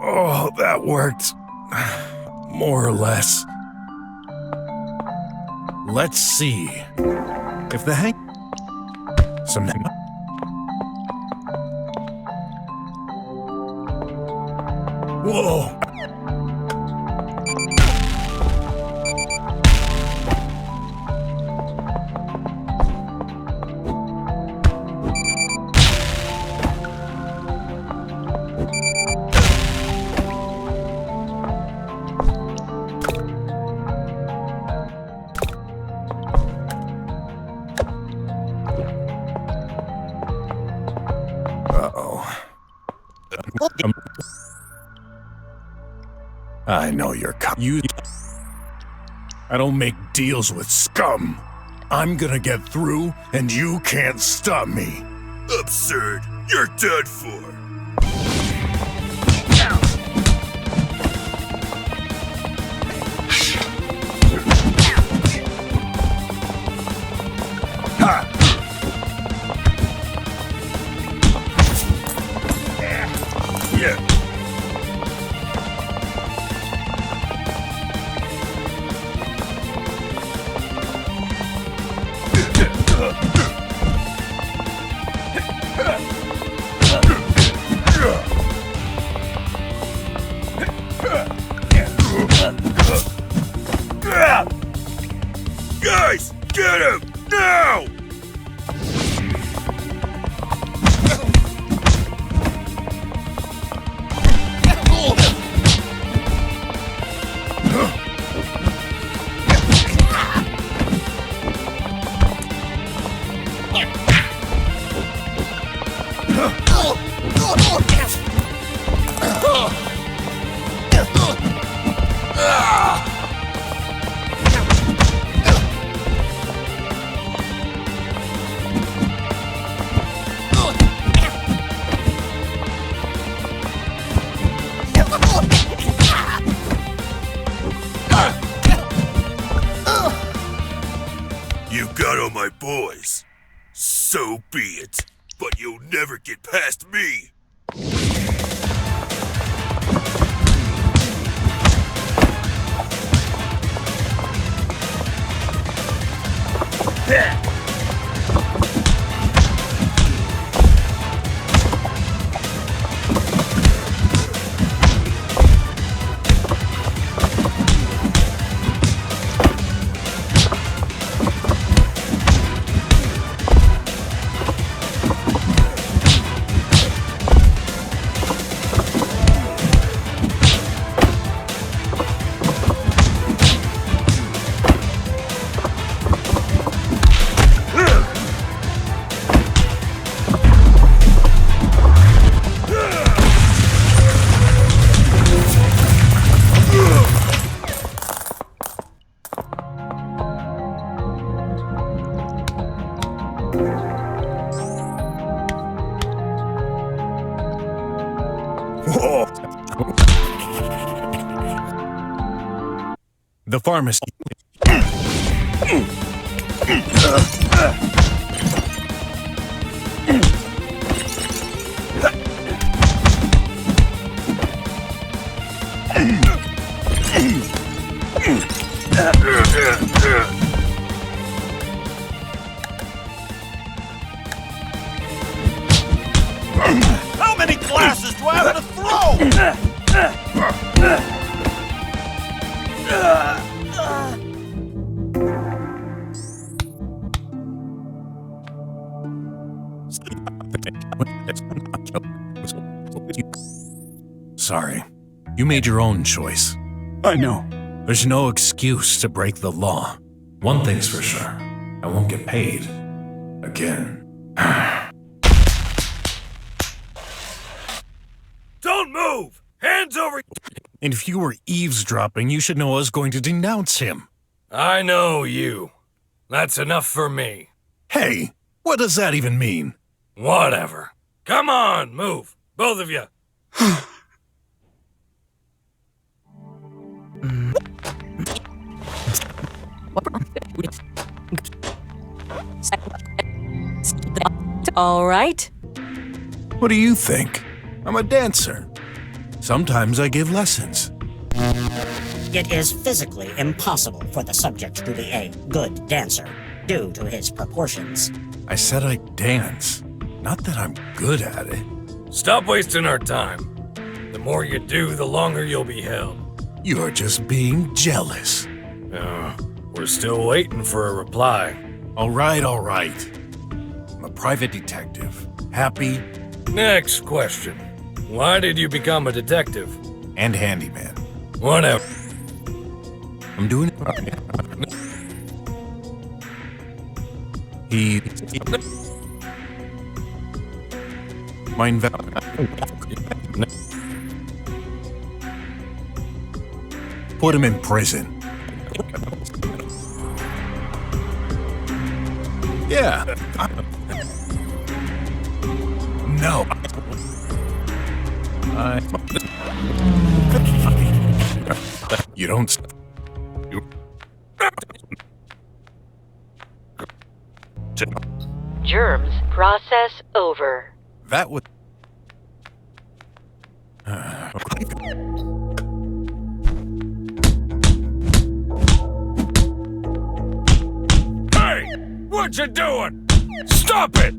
Speaker 11: Oh, that worked. More or less. Let's see. If the hang... Something... Whoa! I know you're I don't make deals with scum. I'm gonna get through, and you can't stop me.
Speaker 14: Absurd. You're done for.
Speaker 11: Yeah.
Speaker 14: Guys, get him! Now! You got on my boys. So be it. But you'll never get past me.
Speaker 11: The pharmacy.
Speaker 14: How many glasses do I have to throw?
Speaker 11: Sorry. You made your own choice.
Speaker 14: I know.
Speaker 11: There's no excuse to break the law. One thing's for sure. I won't get paid. Again.
Speaker 10: Don't move! Hands over...
Speaker 11: And if you were eavesdropping, you should know I was going to denounce him.
Speaker 17: I know you. That's enough for me.
Speaker 11: Hey, what does that even mean?
Speaker 17: Whatever. Come on, move. Both of you.
Speaker 12: All right.
Speaker 11: What do you think? I'm a dancer. Sometimes I give lessons.
Speaker 7: It is physically impossible for the subject to be a good dancer, due to his proportions.
Speaker 11: I said I dance, not that I'm good at it.
Speaker 17: Stop wasting our time. The more you do, the longer you'll be held.
Speaker 11: You're just being jealous.
Speaker 17: We're still waiting for a reply.
Speaker 11: All right. I'm a private detective. Happy?
Speaker 17: Next question. Why did you become a detective?
Speaker 11: And handyman.
Speaker 17: Whatever.
Speaker 11: I'm doing it. Put him in prison. Yeah. No. You don't.
Speaker 1: Germs process over.
Speaker 11: That would.
Speaker 10: Hey! What you doing? Stop it!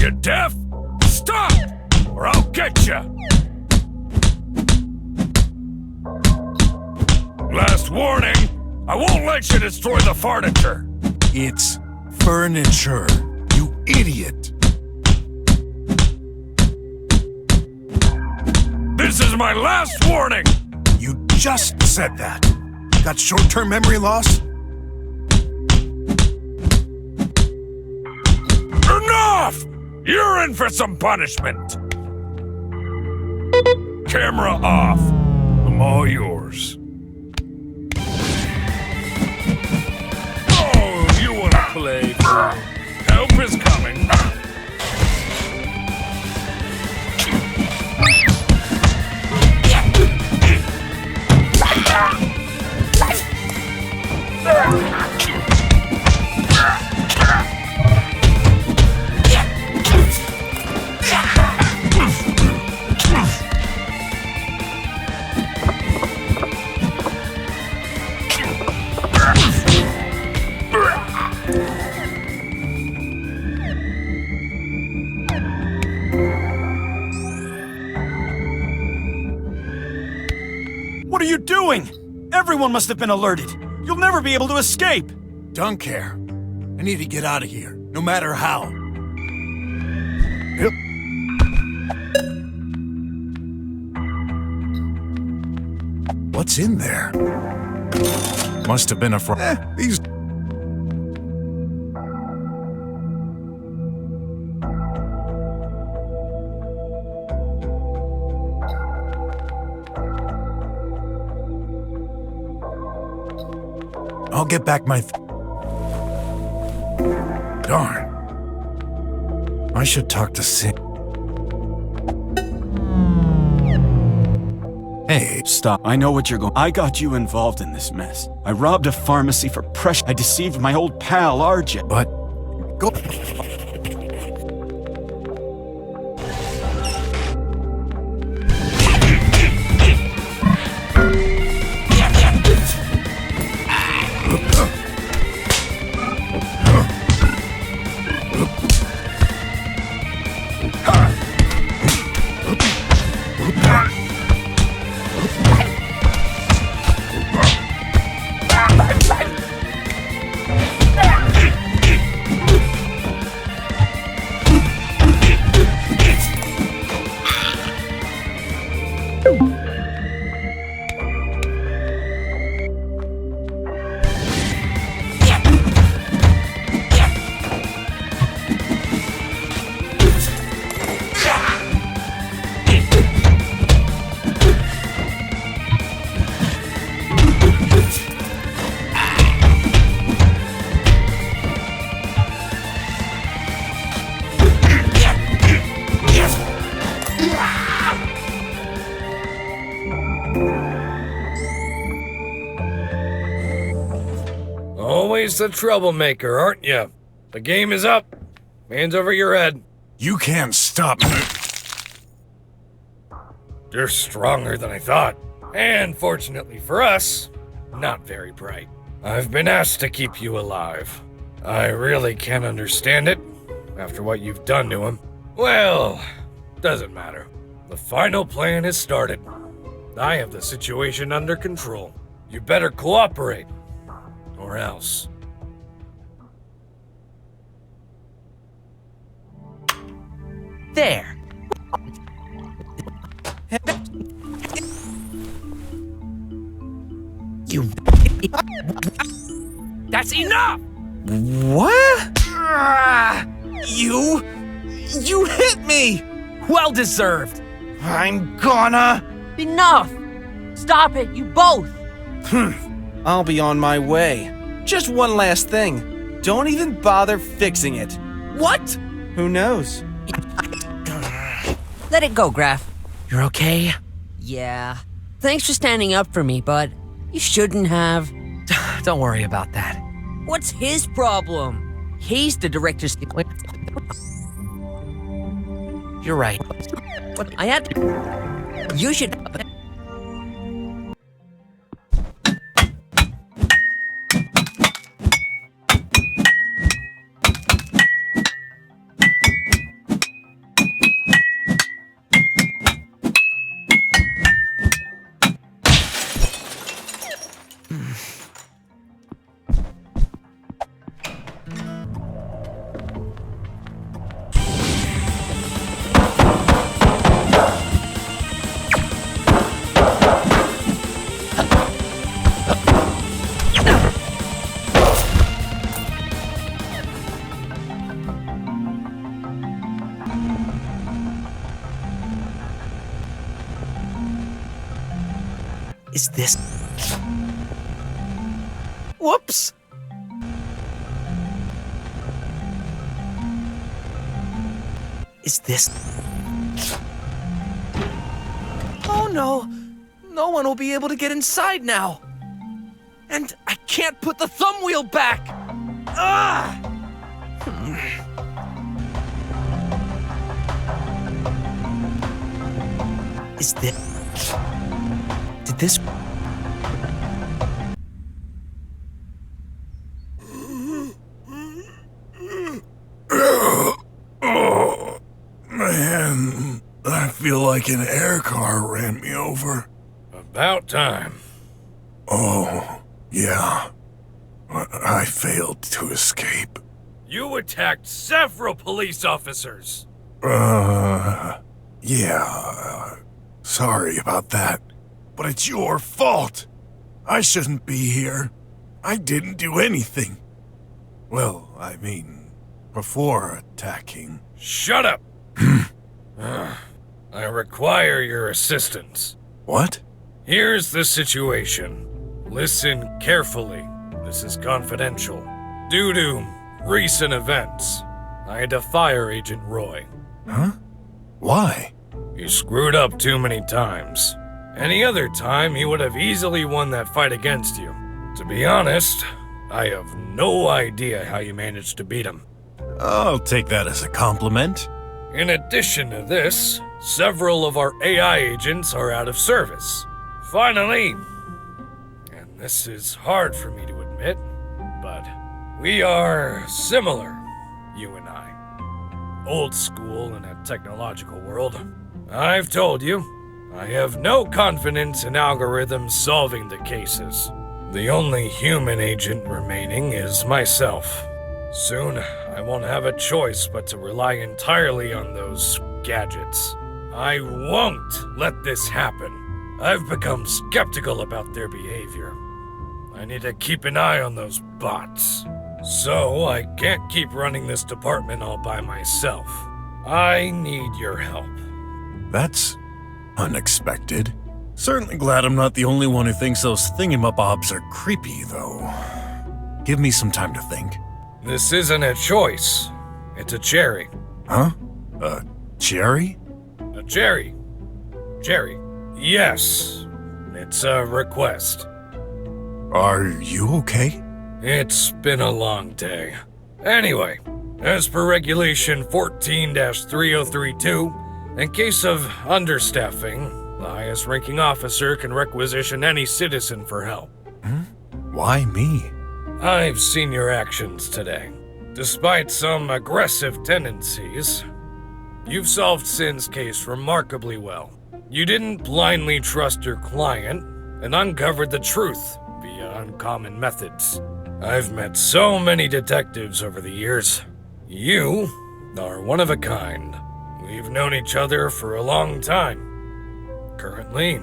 Speaker 10: You deaf? Stop! Or I'll get you! Last warning! I won't let you destroy the furniture!
Speaker 11: It's furniture, you idiot!
Speaker 10: This is my last warning!
Speaker 11: You just said that. Got short-term memory loss?
Speaker 10: Enough! You're in for some punishment! Camera off. I'm all yours. Oh, you wanna play? Help is coming.
Speaker 9: What are you doing? Everyone must have been alerted. You'll never be able to escape.
Speaker 11: Don't care. I need to get out of here, no matter how. Yep. What's in there? Must have been a these... I'll get back my... Darn. I should talk to Sin. Hey,
Speaker 4: stop. I know what you're going. I got you involved in this mess. I robbed a pharmacy for pressure. I deceived my old pal, RJ.
Speaker 11: But... Go...
Speaker 17: always the troublemaker, aren't you? The game is up. Hands over your head.
Speaker 11: You can't stop me.
Speaker 17: You're stronger than I thought. And fortunately for us, not very bright. I've been asked to keep you alive. I really can't understand it, after what you've done to him. Well, doesn't matter. The final plan has started. I have the situation under control. You better cooperate, or else.
Speaker 19: There. You.
Speaker 5: That's enough!
Speaker 9: What?
Speaker 5: You hit me! Well deserved.
Speaker 9: I'm gonna.
Speaker 19: Enough! Stop it, you both!
Speaker 9: I'll be on my way. Just one last thing. Don't even bother fixing it.
Speaker 5: What?
Speaker 9: Who knows?
Speaker 19: Let it go, Graf.
Speaker 5: You're okay?
Speaker 19: Yeah. Thanks for standing up for me, but you shouldn't have.
Speaker 5: Don't worry about that.
Speaker 19: What's his problem? He's the director's...
Speaker 5: You're right.
Speaker 19: What I had... You should...
Speaker 5: Is this...
Speaker 9: Whoops!
Speaker 5: Is this...
Speaker 13: Oh no! No one will be able to get inside now! And I can't put the thumb wheel back! Ah!
Speaker 5: Is this... Did this...
Speaker 11: Oh, man, I feel like an air car ran me over.
Speaker 17: About time.
Speaker 11: Oh, yeah. I failed to escape.
Speaker 17: You attacked several police officers.
Speaker 11: Yeah. Sorry about that. But it's your fault. I shouldn't be here. I didn't do anything. Well, I mean, before attacking.
Speaker 17: Shut up! I require your assistance.
Speaker 11: What?
Speaker 17: Here's the situation. Listen carefully. This is confidential. Due to recent events, I had to fire Agent Roy.
Speaker 11: Huh? Why?
Speaker 17: He screwed up too many times. Any other time, he would have easily won that fight against you. To be honest, I have no idea how you managed to beat him.
Speaker 11: I'll take that as a compliment.
Speaker 17: In addition to this, several of our AI agents are out of service. Finally, and this is hard for me to admit, but we are similar, you and I. Old school in a technological world. I've told you, I have no confidence in algorithms solving the cases. The only human agent remaining is myself. Soon, I won't have a choice but to rely entirely on those gadgets. I won't let this happen. I've become skeptical about their behavior. I need to keep an eye on those bots. So, I can't keep running this department all by myself. I need your help.
Speaker 11: That's unexpected. Certainly glad I'm not the only one who thinks those thingamabobs are creepy, though. Give me some time to think.
Speaker 17: This isn't a choice. It's a cherry.
Speaker 11: Huh? A cherry?
Speaker 17: A cherry. Cherry. Yes. It's a request.
Speaker 11: Are you okay?
Speaker 17: It's been a long day. Anyway, as per Regulation 14-3032, in case of understaffing, the highest ranking officer can requisition any citizen for help.
Speaker 11: Why me?
Speaker 17: I've seen your actions today. Despite some aggressive tendencies, you've solved Sin's case remarkably well. You didn't blindly trust your client and uncovered the truth via uncommon methods. I've met so many detectives over the years. You are one of a kind. We've known each other for a long time. Currently,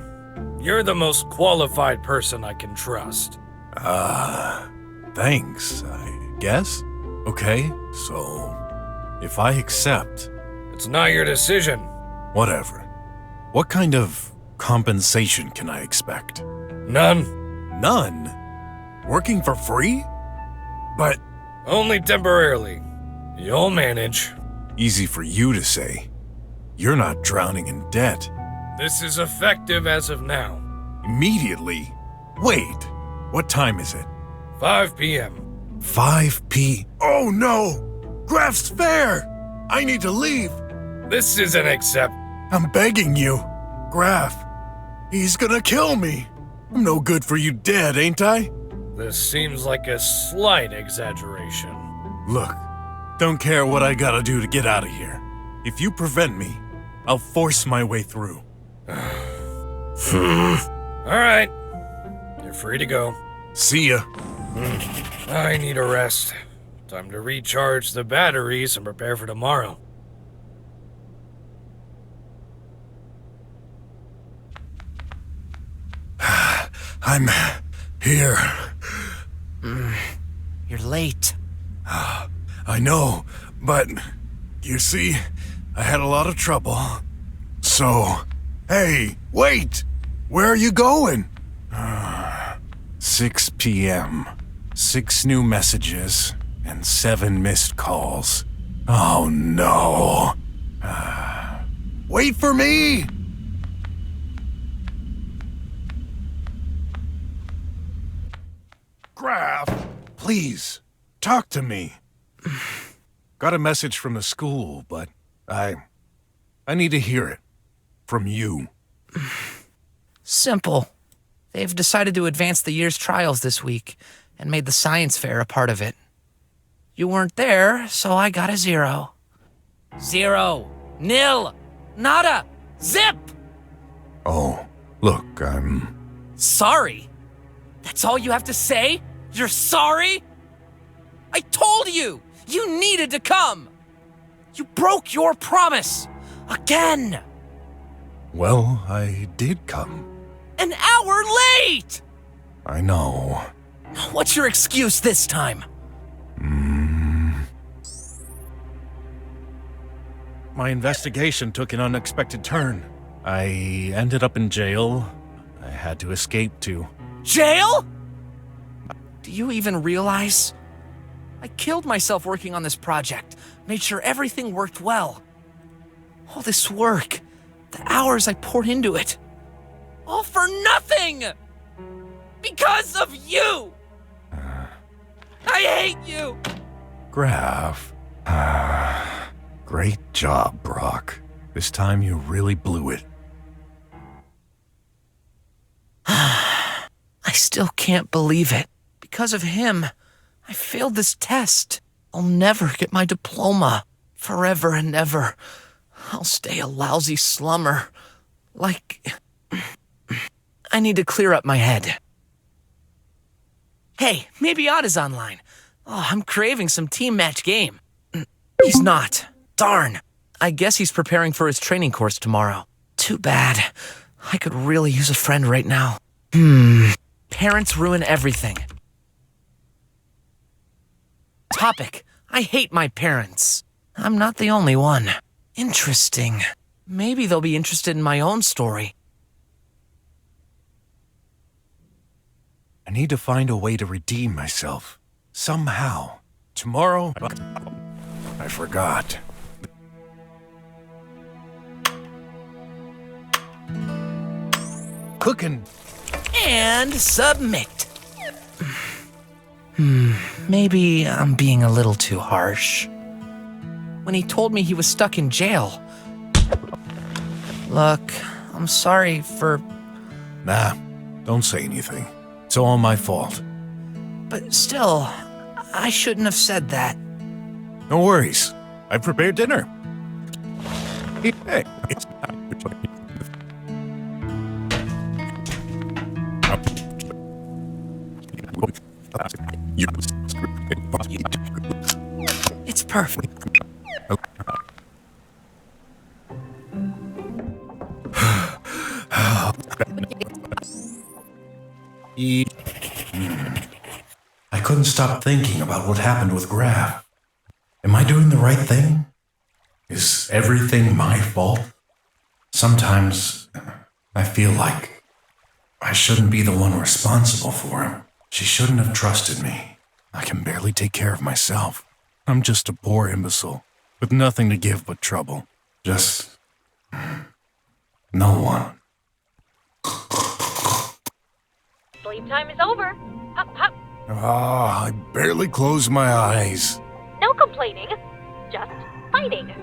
Speaker 17: you're the most qualified person I can trust.
Speaker 11: Thanks, I guess. Okay, so if I accept...
Speaker 17: It's not your decision.
Speaker 11: Whatever. What kind of compensation can I expect?
Speaker 17: None.
Speaker 11: None? Working for free? But...
Speaker 17: Only temporarily. You'll manage.
Speaker 11: Easy for you to say. You're not drowning in debt.
Speaker 17: This is effective as of now.
Speaker 11: Immediately? Wait, what time is it?
Speaker 17: 5 p.m.
Speaker 11: 5 p... Oh no! Graf's fair! I need to leave!
Speaker 17: This isn't accept...
Speaker 11: I'm begging you. Graf, he's gonna kill me. I'm no good for you dead, ain't I?
Speaker 17: This seems like a slight exaggeration.
Speaker 11: Look, don't care what I gotta do to get out of here. If you prevent me, I'll force my way through.
Speaker 17: Alright. You're free to go.
Speaker 11: See ya.
Speaker 17: I need a rest. Time to recharge the batteries and prepare for tomorrow.
Speaker 11: I'm here.
Speaker 5: You're late.
Speaker 11: I know, but you see, I had a lot of trouble. So, hey, wait! Where are you going? 6 p.m. 6 new messages and 7 missed calls. Oh no. Wait for me! Graf, please, talk to me. Got a message from the school, but I need to hear it. From you.
Speaker 5: Simple. They've decided to advance the year's trials this week and made the science fair a part of it. You weren't there, so I got a 0. 0. Nil. Nada. Zip!
Speaker 11: Oh, look, I'm...
Speaker 5: Sorry? That's all you have to say? You're sorry? I told you! You needed to come! You broke your promise! Again!
Speaker 11: Well, I did come.
Speaker 5: An hour late!
Speaker 11: I know.
Speaker 5: What's your excuse this time?
Speaker 11: My investigation took an unexpected turn. I ended up in jail. I had to escape to...
Speaker 5: Jail? Do you even realize? I killed myself working on this project, made sure everything worked well. All this work, the hours I poured into it, all for nothing! Because of you! I hate you!
Speaker 11: Graf. Great job, BROK. This time you really blew it.
Speaker 5: I still can't believe it. Because of him, I failed this test. I'll never get my diploma. Forever and ever. I'll stay a lousy slummer. Like... I need to clear up my head. Hey, maybe Odd is online. Oh, I'm craving some team match game. He's not. Darn. I guess he's preparing for his training course tomorrow. Too bad. I could really use a friend right now. Parents ruin everything. Topic. I hate my parents. I'm not the only one. Interesting. Maybe they'll be interested in my own story.
Speaker 11: I need to find a way to redeem myself. Somehow. Tomorrow... I forgot. Cooking.
Speaker 5: And submit. Maybe I'm being a little too harsh. When he told me he was stuck in jail. Look, I'm sorry for...
Speaker 11: Nah, don't say anything. It's all my fault.
Speaker 5: But still, I shouldn't have said that.
Speaker 11: No worries. I prepared dinner. Hey.
Speaker 5: It's perfect.
Speaker 2: I couldn't stop thinking about what happened with Graf. Am I doing the right thing? Is everything my fault? Sometimes I feel like I shouldn't be the one responsible for him. She shouldn't have trusted me.
Speaker 11: I can barely take care of myself. I'm just a poor imbecile, with nothing to give but trouble.
Speaker 2: Just... no one.
Speaker 1: Sleep time is over. Hup, hup.
Speaker 11: I barely close my eyes.
Speaker 1: No complaining. Just fighting.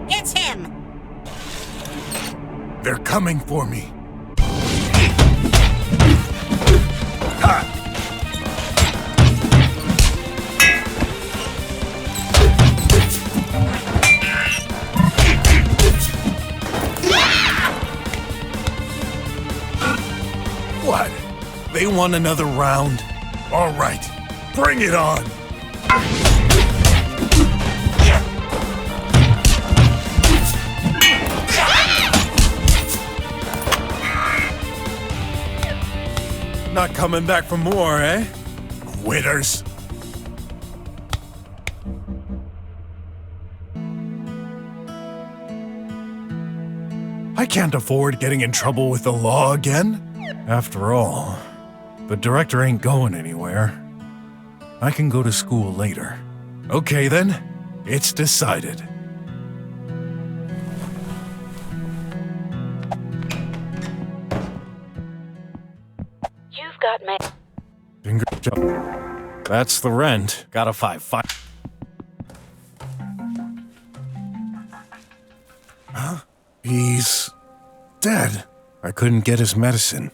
Speaker 7: It's him!
Speaker 11: They're coming for me. What? They want another round? All right, bring it on! Not coming back for more, eh? Quitters. I can't afford getting in trouble with the law again. After all, the director ain't going anywhere. I can go to school later. Okay then, it's decided.
Speaker 1: You've got me.
Speaker 11: Finger job. That's the rent. Got a 5. Huh? He's dead. I couldn't get his medicine,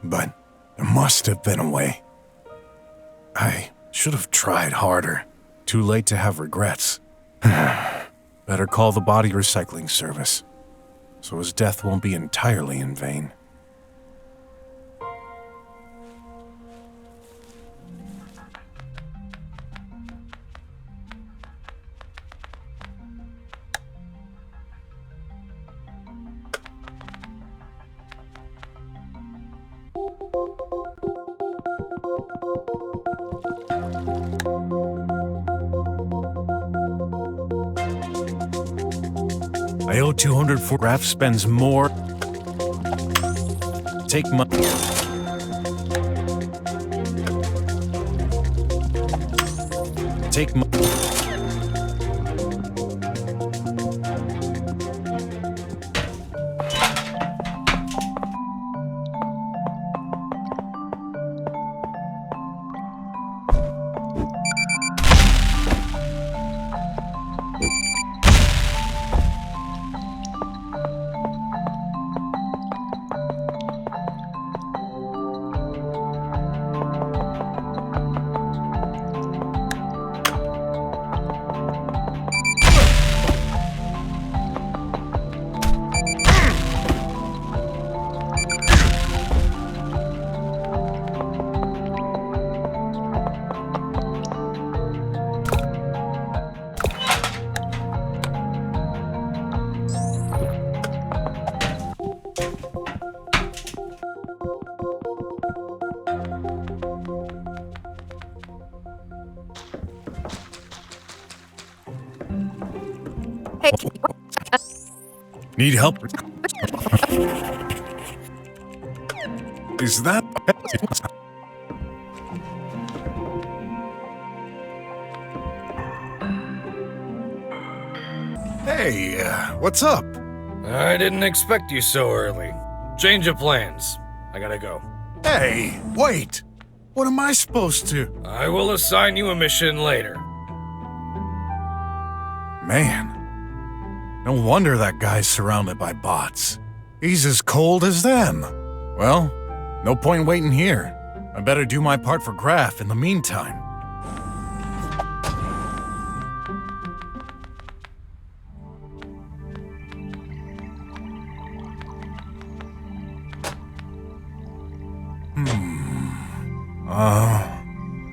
Speaker 11: but there must have been a way. I should have tried harder. Too late to have regrets. Better call the body recycling service, so his death won't be entirely in vain. I owe 200 for Graf spends more. Take money. Take money. Need help? Is that... Hey, what's up?
Speaker 17: I didn't expect you so early. Change of plans. I gotta go.
Speaker 11: Hey, wait! What am I supposed to?
Speaker 17: I will assign you a mission later.
Speaker 11: Man, no wonder that guy's surrounded by bots. He's as cold as them. Well, no point waiting here. I better do my part for Graf in the meantime.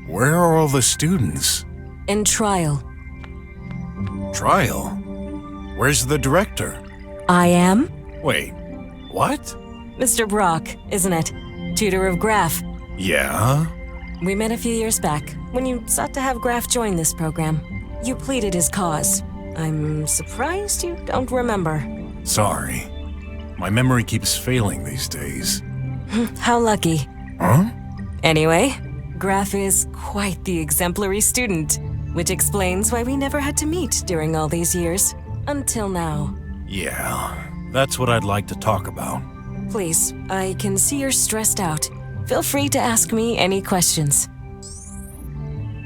Speaker 11: Where are all the students?
Speaker 12: In trial.
Speaker 11: Trial? Where's the director?
Speaker 12: I am?
Speaker 11: Wait, what?
Speaker 12: Mr. BROK, isn't it? Tutor of Graf.
Speaker 11: Yeah?
Speaker 12: We met a few years back, when you sought to have Graf join this program. You pleaded his cause. I'm surprised you don't remember.
Speaker 11: Sorry. My memory keeps failing these days.
Speaker 12: How lucky.
Speaker 11: Huh?
Speaker 12: Anyway, Graf is quite the exemplary student, which explains why we never had to meet during all these years. Until now.
Speaker 11: Yeah, that's what I'd like to talk about.
Speaker 12: Please, I can see you're stressed out. Feel free to ask me any questions.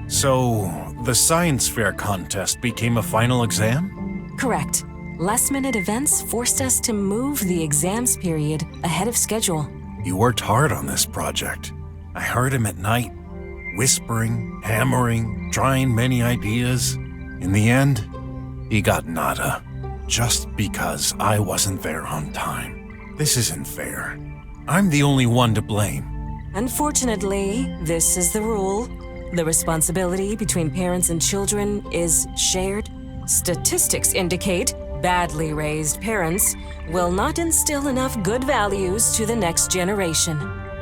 Speaker 11: So, the science fair contest became a final exam?
Speaker 12: Correct. Last-minute events forced us to move the exams period ahead of schedule.
Speaker 11: You worked hard on this project. I heard him at night, whispering, hammering, trying many ideas. In the end, he got nada. Just because I wasn't there on time. This isn't fair. I'm the only one to blame.
Speaker 12: Unfortunately, this is the rule. The responsibility between parents and children is shared. Statistics indicate badly raised parents will not instill enough good values to the next generation.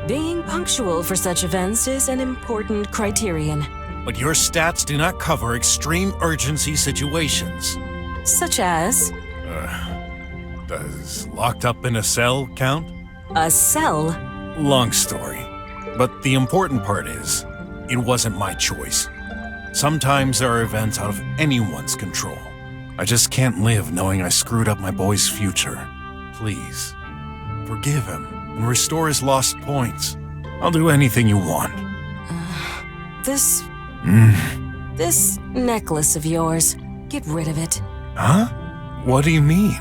Speaker 12: Being punctual for such events is an important criterion.
Speaker 11: But your stats do not cover extreme urgency situations.
Speaker 12: Such as?
Speaker 11: Does locked up in a cell count?
Speaker 12: A cell?
Speaker 11: Long story. But the important part is, it wasn't my choice. Sometimes there are events out of anyone's control. I just can't live knowing I screwed up my boy's future. Please, forgive him and restore his lost points. I'll do anything you want.
Speaker 12: This necklace of yours, get rid of it.
Speaker 11: Huh? What do you mean?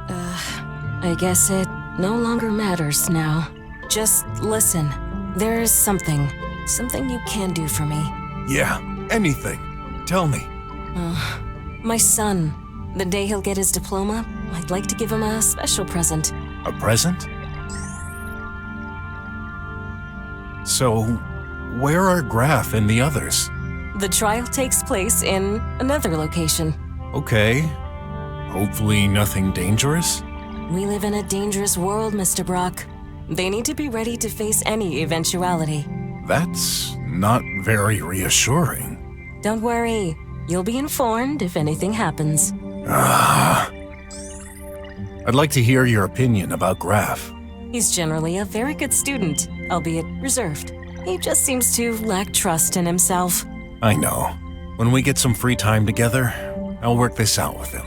Speaker 12: I guess it no longer matters now. Just listen. There's something you can do for me.
Speaker 11: Yeah, anything. Tell me.
Speaker 12: My son. The day he'll get his diploma, I'd like to give him a special present.
Speaker 11: A present? So, where are Graf and the others?
Speaker 12: The trial takes place in another location.
Speaker 11: Okay. Hopefully nothing dangerous?
Speaker 12: We live in a dangerous world, Mr. BROK. They need to be ready to face any eventuality.
Speaker 11: That's not very reassuring.
Speaker 12: Don't worry. You'll be informed if anything happens.
Speaker 11: I'd like to hear your opinion about Graf.
Speaker 12: He's generally a very good student, albeit reserved. He just seems to lack trust in himself.
Speaker 11: I know. When we get some free time together, I'll work this out with him.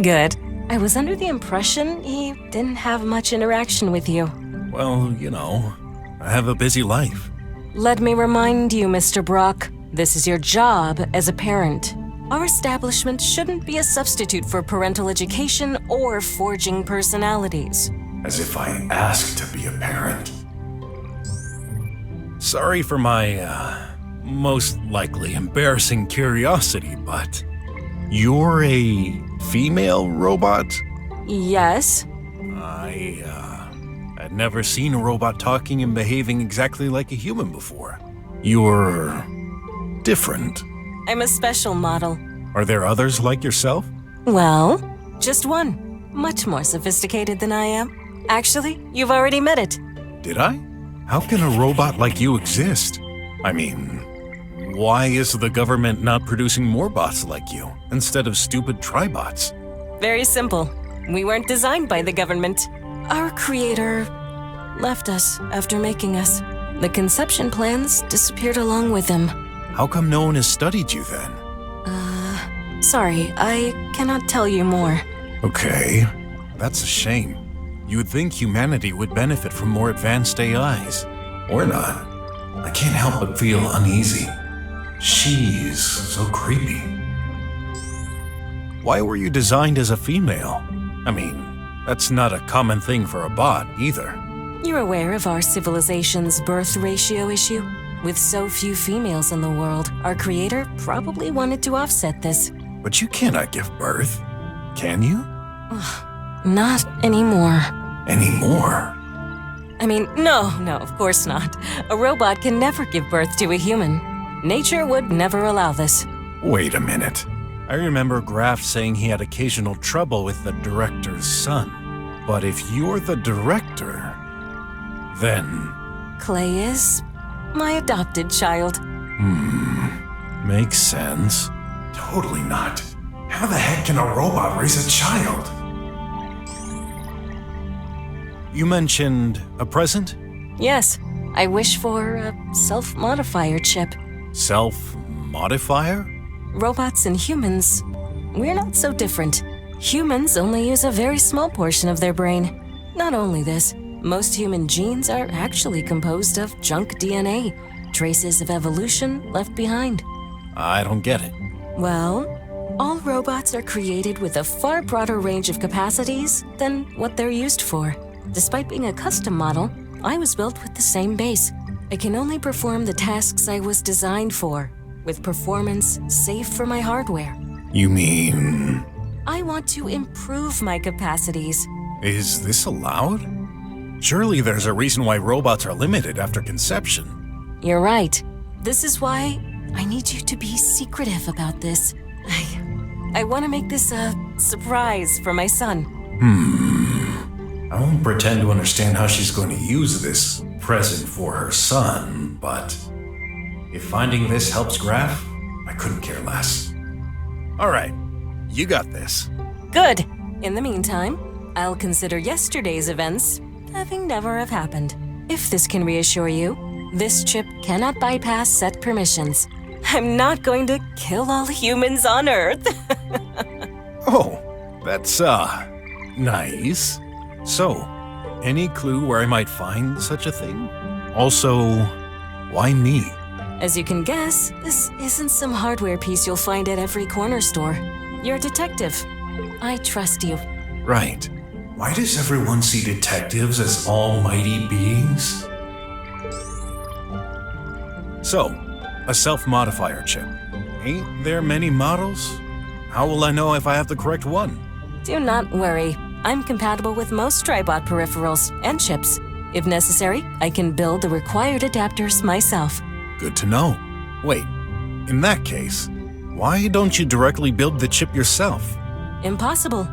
Speaker 12: Good. I was under the impression he didn't have much interaction with you.
Speaker 11: Well, you know, I have a busy life.
Speaker 12: Let me remind you, Mr. BROK, this is your job as a parent. Our establishment shouldn't be a substitute for parental education or forging personalities.
Speaker 11: As if I asked to be a parent. Sorry for my, most likely embarrassing curiosity, but you're a female robot?
Speaker 12: Yes.
Speaker 11: I'd never seen a robot talking and behaving exactly like a human before. You're different.
Speaker 12: I'm a special model.
Speaker 11: Are there others like yourself?
Speaker 12: Well, just one. Much more sophisticated than I am. Actually, you've already met it.
Speaker 11: Did I? How can a robot like you exist? I mean, why is the government not producing more bots like you, instead of stupid tribots?
Speaker 12: Very simple. We weren't designed by the government. Our creator left us after making us. The conception plans disappeared along with him.
Speaker 18: How come no one has studied you then?
Speaker 12: Sorry, I cannot tell you more.
Speaker 18: Okay, that's a shame. You would think humanity would benefit from more advanced AIs.
Speaker 2: Or not. I can't help but feel uneasy. She's so creepy.
Speaker 18: Why were you designed as a female? I mean, that's not a common thing for a bot, either.
Speaker 12: You're aware of our civilization's birth ratio issue? With so few females in the world, our creator probably wanted to offset this.
Speaker 18: But you cannot give birth, can you?
Speaker 12: Not anymore.
Speaker 2: Anymore?
Speaker 12: I mean, no, of course not. A robot can never give birth to a human. Nature would never allow this.
Speaker 18: Wait a minute. I remember Graf saying he had occasional trouble with the director's son. But if you're the director, then...
Speaker 12: Clay is my adopted child.
Speaker 18: Makes sense.
Speaker 2: Totally not. How the heck can a robot raise a child?
Speaker 18: You mentioned a present?
Speaker 12: Yes, I wish for a self-modifier chip.
Speaker 18: Self-modifier?
Speaker 12: Robots and humans, we're not so different. Humans only use a very small portion of their brain. Not only this, most human genes are actually composed of junk DNA, traces of evolution left behind.
Speaker 18: I don't get it.
Speaker 12: Well, all robots are created with a far broader range of capacities than what they're used for. Despite being a custom model, I was built with the same base. I can only perform the tasks I was designed for, with performance safe for my hardware.
Speaker 18: You mean...
Speaker 12: I want to improve my capacities.
Speaker 18: Is this allowed? Surely there's a reason why robots are limited after conception.
Speaker 12: You're right. This is why I need you to be secretive about this. I want to make this a surprise for my son.
Speaker 2: I won't pretend to understand how she's going to use this present for her son, but if finding this helps Graf, I couldn't care less.
Speaker 18: All right, you got this.
Speaker 12: Good. In the meantime, I'll consider yesterday's events having never have happened. If this can reassure you, this chip cannot bypass set permissions. I'm not going to kill all humans on Earth.
Speaker 18: Oh, that's, nice. So, any clue where I might find such a thing? Also, why me?
Speaker 12: As you can guess, this isn't some hardware piece you'll find at every corner store. You're a detective. I trust you.
Speaker 2: Right. Why does everyone see detectives as almighty beings?
Speaker 18: So, a self-modifier chip. Ain't there many models? How will I know if I have the correct one?
Speaker 12: Do not worry. I'm compatible with most Tribot peripherals and chips. If necessary, I can build the required adapters myself.
Speaker 18: Good to know. Wait, in that case, why don't you directly build the chip yourself?
Speaker 12: Impossible.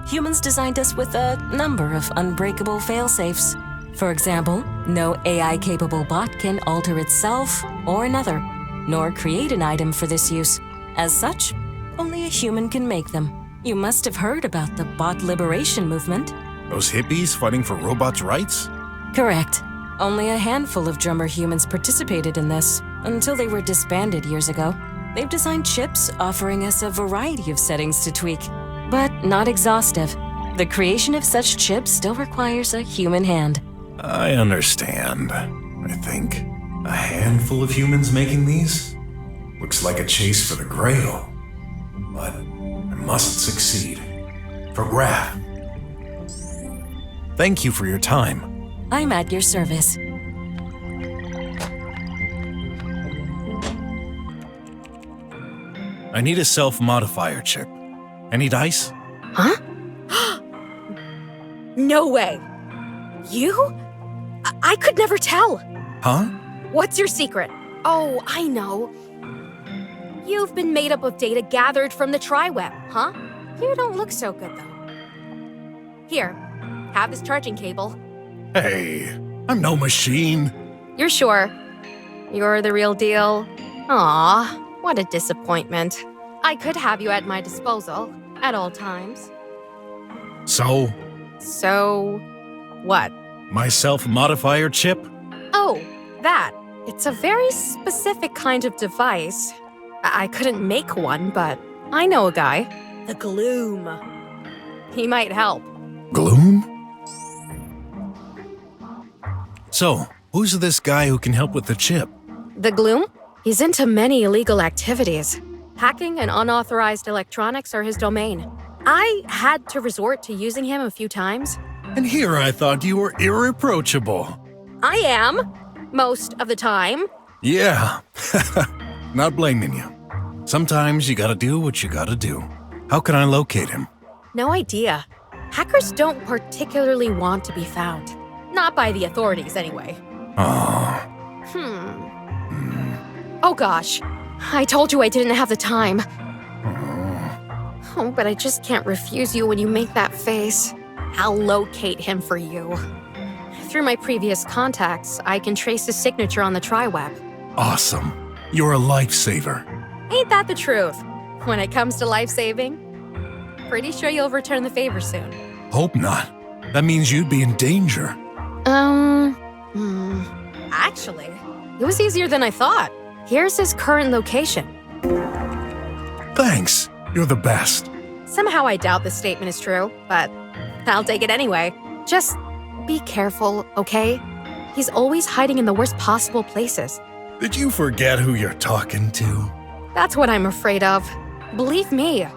Speaker 12: Humans designed us with a number of unbreakable failsafes. For example, no AI-capable bot can alter itself or another, nor create an item for this use. As such, only a human can make them. You must have heard about the bot liberation movement.
Speaker 18: Those hippies fighting for robots' rights?
Speaker 12: Correct. Only a handful of drummer humans participated in this, until they were disbanded years ago. They've designed chips offering us a variety of settings to tweak, but not exhaustive. The creation of such chips still requires a human hand.
Speaker 18: I understand, I think.
Speaker 2: A handful of humans making these? Looks like a chase for the Grail. But I must succeed. For Graf.
Speaker 18: Thank you for your time.
Speaker 12: I'm at your service.
Speaker 18: I need a self-modifier chip. Any dice?
Speaker 22: Huh? No way. You? I could never tell.
Speaker 18: Huh?
Speaker 22: What's your secret? Oh, I know. You've been made up of data gathered from the Triweb, huh? You don't look so good, though. Here, have this charging cable.
Speaker 18: Hey, I'm no machine.
Speaker 22: You're sure? You're the real deal? Aw, what a disappointment. I could have you at my disposal at all times.
Speaker 2: So?
Speaker 22: So, what?
Speaker 2: My self-modifier chip?
Speaker 22: Oh, that. It's a very specific kind of device. I couldn't make one, but I know a guy. The Gloom. He might help.
Speaker 2: Gloom? So, who's this guy who can help with the chip?
Speaker 22: The Gloom? He's into many illegal activities. Hacking and unauthorized electronics are his domain. I had to resort to using him a few times.
Speaker 2: And here I thought you were irreproachable.
Speaker 22: I am, most of the time.
Speaker 2: Yeah, not blaming you. Sometimes you gotta do what you gotta do. How can I locate him?
Speaker 22: No idea. Hackers don't particularly want to be found. Not by the authorities, anyway.
Speaker 2: Oh.
Speaker 22: Oh gosh. I told you I didn't have the time. Oh, but I just can't refuse you when you make that face. I'll locate him for you. Through my previous contacts, I can trace his signature on the tri-web.
Speaker 2: Awesome. You're a lifesaver.
Speaker 22: Ain't that the truth? When it comes to life-saving, pretty sure you'll return the favor soon.
Speaker 2: Hope not. That means you'd be in danger.
Speaker 22: Actually, it was easier than I thought. Here's his current location.
Speaker 2: Thanks. You're the best.
Speaker 22: Somehow I doubt this statement is true, but I'll take it anyway. Just be careful, okay? He's always hiding in the worst possible places.
Speaker 2: Did you forget who you're talking to?
Speaker 22: That's what I'm afraid of. Believe me,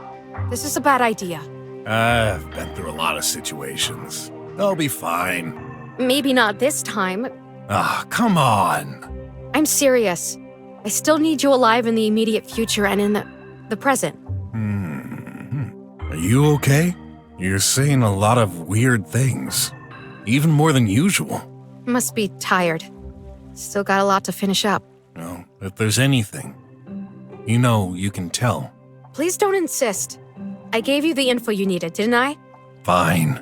Speaker 22: this is a bad idea.
Speaker 2: I've been through a lot of situations. I'll be fine.
Speaker 22: Maybe not this time.
Speaker 2: Ah, come on.
Speaker 22: I'm serious. I still need you alive in the immediate future and in the present.
Speaker 2: Are you okay? You're saying a lot of weird things. Even more than usual.
Speaker 22: Must be tired. Still got a lot to finish up.
Speaker 2: No, if there's anything, you can tell.
Speaker 22: Please don't insist. I gave you the info you needed, didn't I?
Speaker 2: Fine.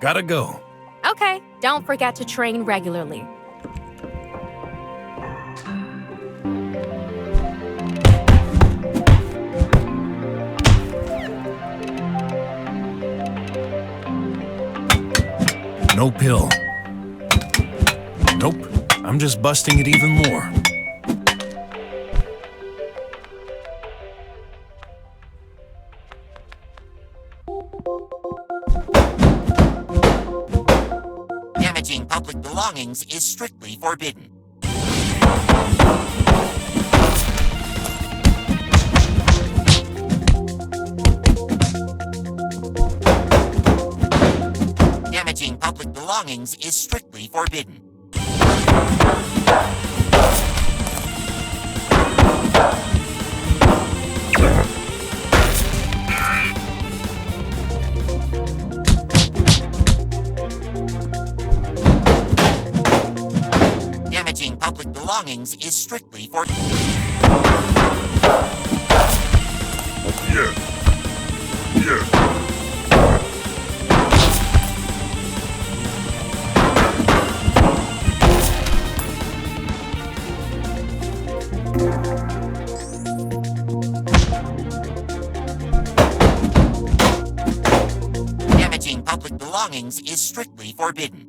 Speaker 2: Gotta go.
Speaker 22: Okay, don't forget to train regularly.
Speaker 2: No pill. Nope, I'm just busting it even more.
Speaker 3: Damaging public belongings is strictly forbidden. Damaging public belongings is strictly forbidden. Damaging public belongings is strictly forbidden. Damaging public belongings is strictly forbidden.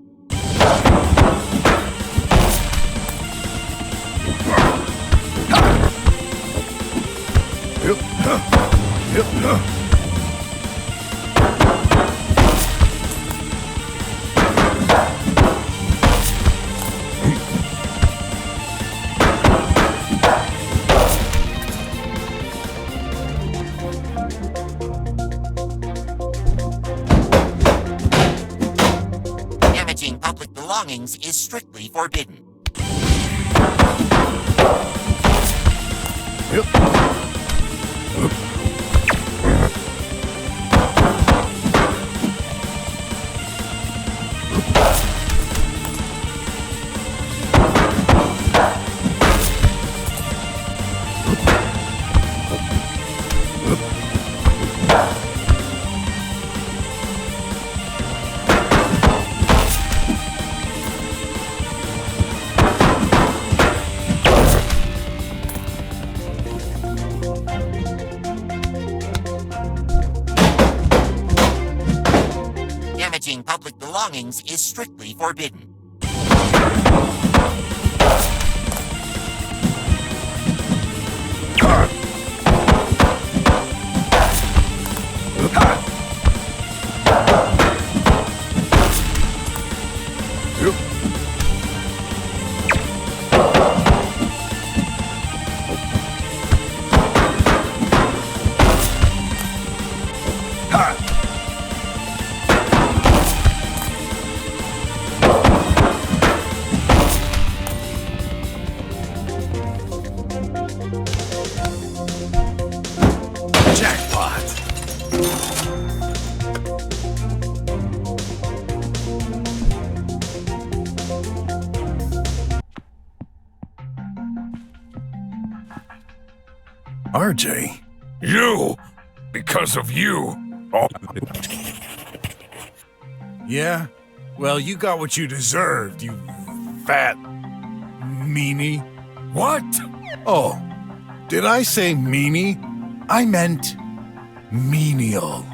Speaker 3: Damaging public belongings is strictly forbidden. belongings is strictly forbidden.
Speaker 11: RJ?
Speaker 10: You! Because of you! Oh.
Speaker 11: Yeah? Well, you got what you deserved, you fat meanie.
Speaker 10: What?
Speaker 11: Oh, did I say meanie? I meant menial.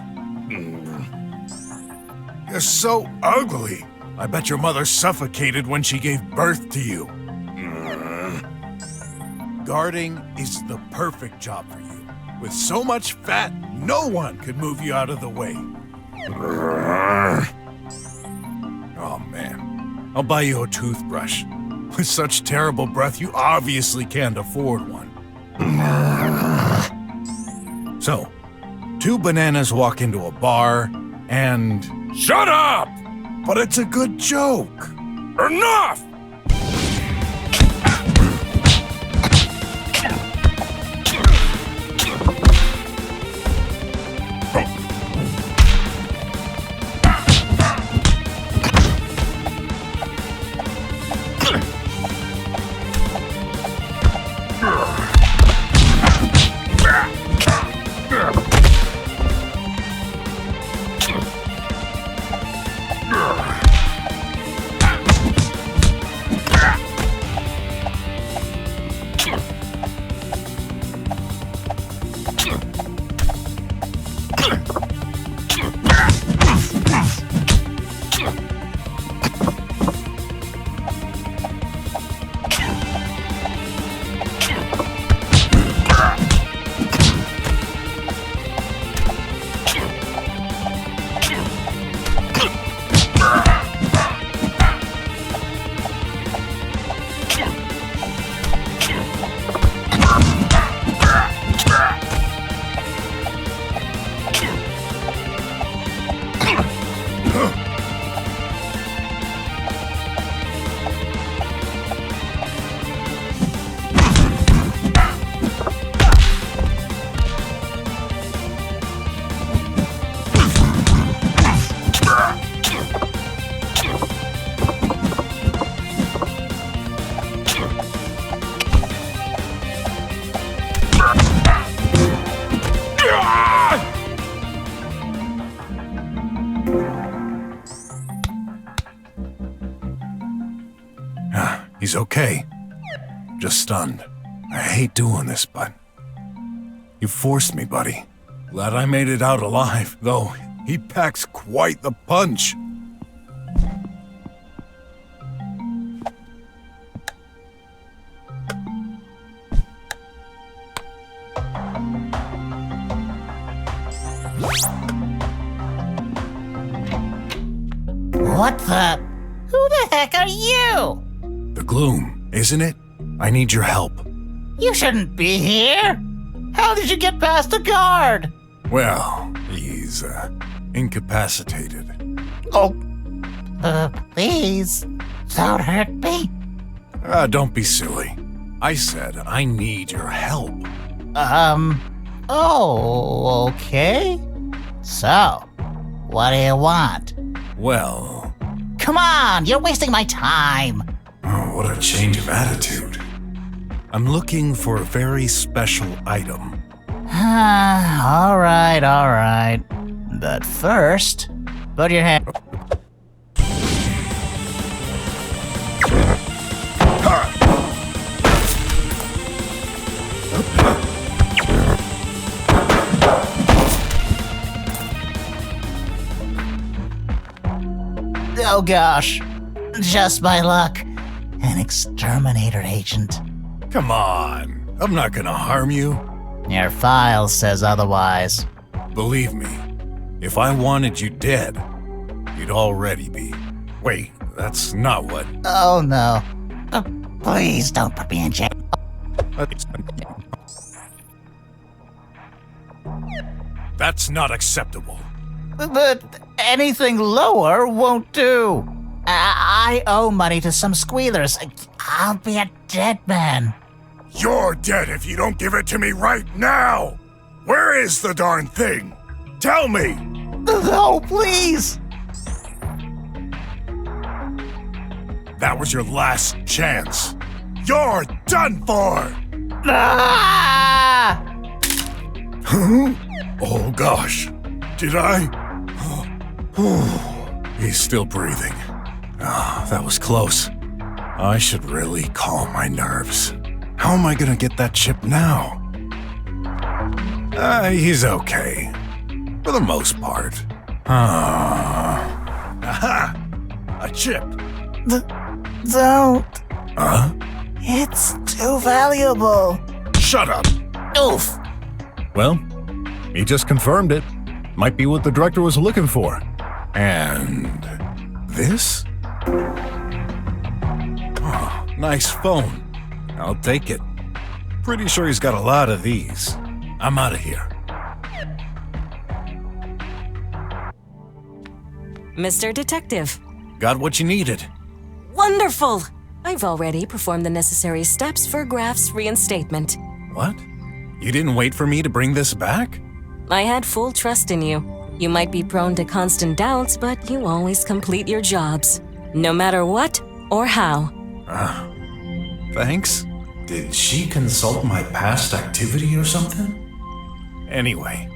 Speaker 11: You're so ugly. I bet your mother suffocated when she gave birth to you. Guarding is the perfect job for you. With so much fat, no one could move you out of the way. Oh man, I'll buy you a toothbrush. With such terrible breath, you obviously can't afford one. So, 2 bananas walk into a bar and...
Speaker 10: Shut up!
Speaker 11: But it's a good joke.
Speaker 10: Enough!
Speaker 11: He's okay. Just stunned. I hate doing this, but... You forced me, buddy. Glad I made it out alive, though he packs quite the punch.
Speaker 6: What the? Who the heck are you?
Speaker 11: The gloom, isn't it? I need your help.
Speaker 6: You shouldn't be here. How did you get past the guard?
Speaker 11: Well, he's, incapacitated.
Speaker 6: Oh, please, don't hurt me.
Speaker 11: Don't be silly. I said I need your help.
Speaker 6: Oh, okay. So, what do you want?
Speaker 11: Well...
Speaker 6: Come on, you're wasting my time.
Speaker 11: Oh, what a change of attitude. I'm looking for a very special item.
Speaker 6: all right. But first, put your hand... Oh gosh. Just my luck. An exterminator agent.
Speaker 11: Come on. I'm not gonna harm you.
Speaker 6: Your file says otherwise.
Speaker 11: Believe me, if I wanted you dead, you'd already be. Wait, that's not what...
Speaker 6: Oh no. Please don't put me in jail.
Speaker 11: That's not acceptable.
Speaker 6: But anything lower won't do. I owe money to some squealers. I'll be a dead man.
Speaker 14: You're dead if you don't give it to me right now! Where is the darn thing? Tell me!
Speaker 6: No, please!
Speaker 11: That was your last chance.
Speaker 14: You're done for!
Speaker 6: Ah!
Speaker 11: Huh? Oh gosh. Did I? He's still breathing. Ah, that was close. I should really calm my nerves. How am I gonna get that chip now? He's okay. For the most part. Aha! A chip.
Speaker 6: Don't.
Speaker 11: Huh?
Speaker 6: It's too valuable.
Speaker 11: Shut up.
Speaker 6: Oof.
Speaker 11: Well, he just confirmed it. Might be what the director was looking for. And this? Oh, nice phone. I'll take it. Pretty sure he's got a lot of these. I'm out of here.
Speaker 12: Mr. Detective.
Speaker 11: Got what you needed.
Speaker 12: Wonderful! I've already performed the necessary steps for Graf's reinstatement.
Speaker 11: What? You didn't wait for me to bring this back?
Speaker 12: I had full trust in you. You might be prone to constant doubts, but you always complete your jobs. No matter what or how.
Speaker 11: Thanks.
Speaker 2: Did she consult my past activity or something?
Speaker 11: Anyway,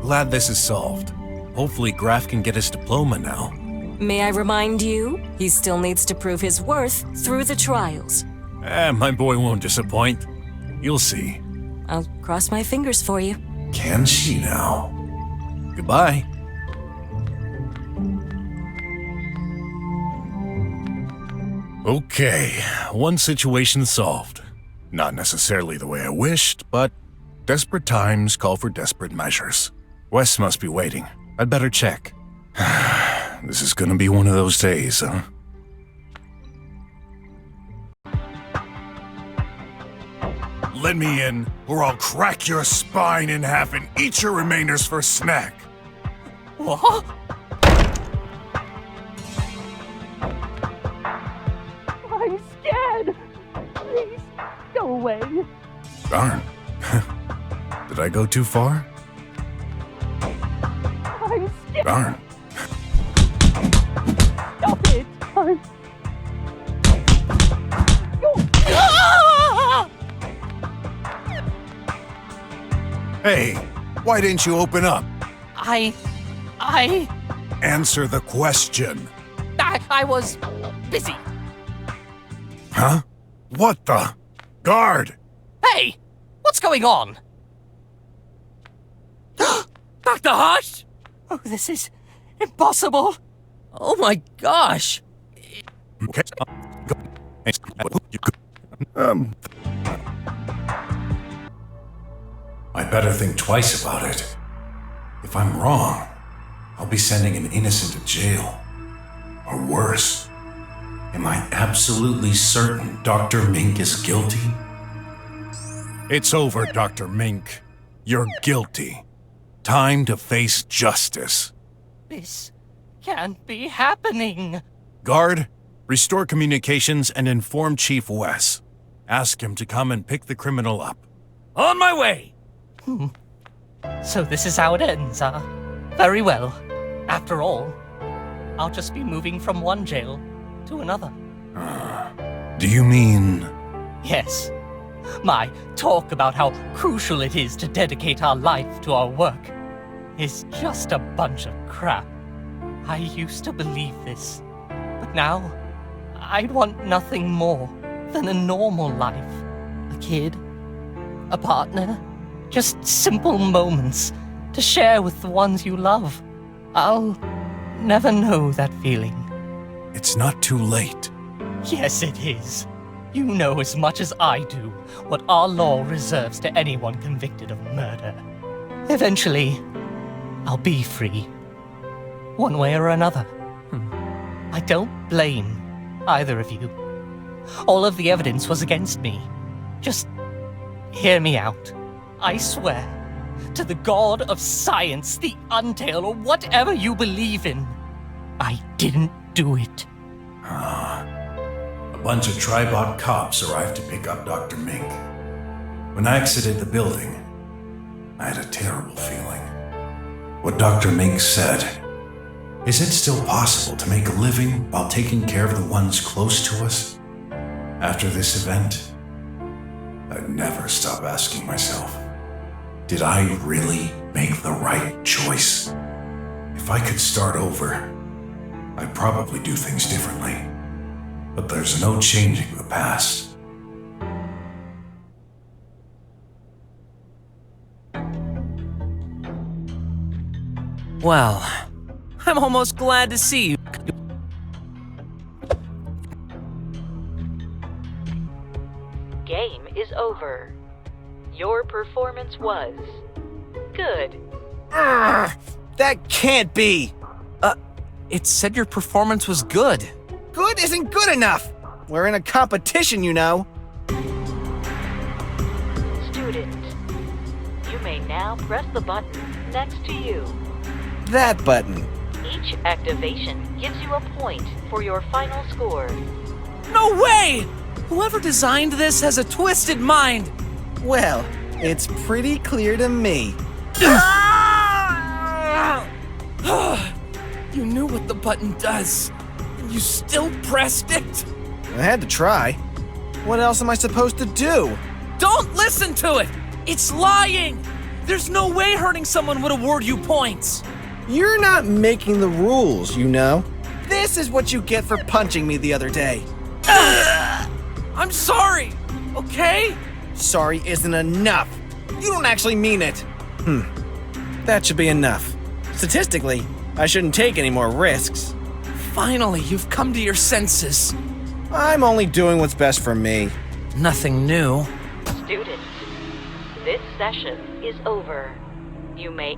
Speaker 11: glad this is solved. Hopefully Graf can get his diploma now.
Speaker 12: May I remind you, he still needs to prove his worth through the trials.
Speaker 11: My boy won't disappoint. You'll see.
Speaker 12: I'll cross my fingers for you.
Speaker 2: Can she now?
Speaker 11: Goodbye. Okay, one situation solved. Not necessarily the way I wished, but desperate times call for desperate measures. Wes must be waiting. I'd better check. This is gonna be one of those days, huh?
Speaker 14: Let me in, or I'll crack your spine in half and eat your remainders for snack.
Speaker 15: What? I'm scared. Please, go away.
Speaker 11: Darn. Did I go too far?
Speaker 15: I'm scared.
Speaker 11: Darn.
Speaker 15: Stop it. Ah!
Speaker 11: Hey, why didn't you open up?
Speaker 15: I
Speaker 11: Answer the question.
Speaker 15: I was busy.
Speaker 11: Huh? What the? Guard!
Speaker 15: Hey, what's going on? Dr. Hush? Oh, this is impossible. Oh my gosh.
Speaker 11: Okay.
Speaker 2: I better think twice about it. If I'm wrong, I'll be sending an innocent to jail. Or worse. Am I absolutely certain Dr. Mink is guilty?
Speaker 11: It's over, Dr. Mink. You're guilty. Time to face justice.
Speaker 15: This can't be happening.
Speaker 11: Guard, restore communications and inform Chief Wes. Ask him to come and pick the criminal up.
Speaker 15: On my way. So this is how it ends, huh? Very well. After all, I'll just be moving from one jail to another.
Speaker 11: Do you mean...
Speaker 15: Yes. My talk about how crucial it is to dedicate our life to our work is just a bunch of crap. I used to believe this, but now I'd want nothing more than a normal life. A kid, a partner, just simple moments to share with the ones you love. I'll never know that feeling.
Speaker 11: It's not too late.
Speaker 15: Yes, it is. You know as much as I do what our law reserves to anyone convicted of murder. Eventually, I'll be free. One way or another. I don't blame either of you. All of the evidence was against me. Just hear me out. I swear, to the god of science, the Untail, or whatever you believe in, I didn't do it.
Speaker 2: A bunch of Tribot cops arrived to pick up Dr. Mink. When I exited the building, I had a terrible feeling. What Dr. Mink said, is it still possible to make a living while taking care of the ones close to us? After this event, I'd never stop asking myself, did I really make the right choice? If I could start over, I'd probably do things differently. But there's no changing the past.
Speaker 5: Well, I'm almost glad to see you.
Speaker 1: Game is over. Your performance was good.
Speaker 9: That can't be!
Speaker 5: It said your performance was good.
Speaker 9: Good isn't good enough! We're in a competition, you know.
Speaker 1: Student, you may now press the button next to you.
Speaker 9: That button.
Speaker 1: Each activation gives you a point for your final score.
Speaker 5: No way! Whoever designed this has a twisted mind.
Speaker 9: Well, it's pretty clear to me.
Speaker 13: You knew what the button does, and you still pressed it?
Speaker 9: I had to try. What else am I supposed to do?
Speaker 5: Don't listen to it! It's lying! There's no way hurting someone would award you points.
Speaker 9: You're not making the rules, you know. This is what you get for punching me the other day.
Speaker 5: I'm sorry, okay?
Speaker 9: Sorry isn't enough. You don't actually mean it. That should be enough. Statistically, I shouldn't take any more risks.
Speaker 5: Finally, you've come to your senses.
Speaker 9: I'm only doing what's best for me.
Speaker 5: Nothing new.
Speaker 1: Student, this session is over. You may...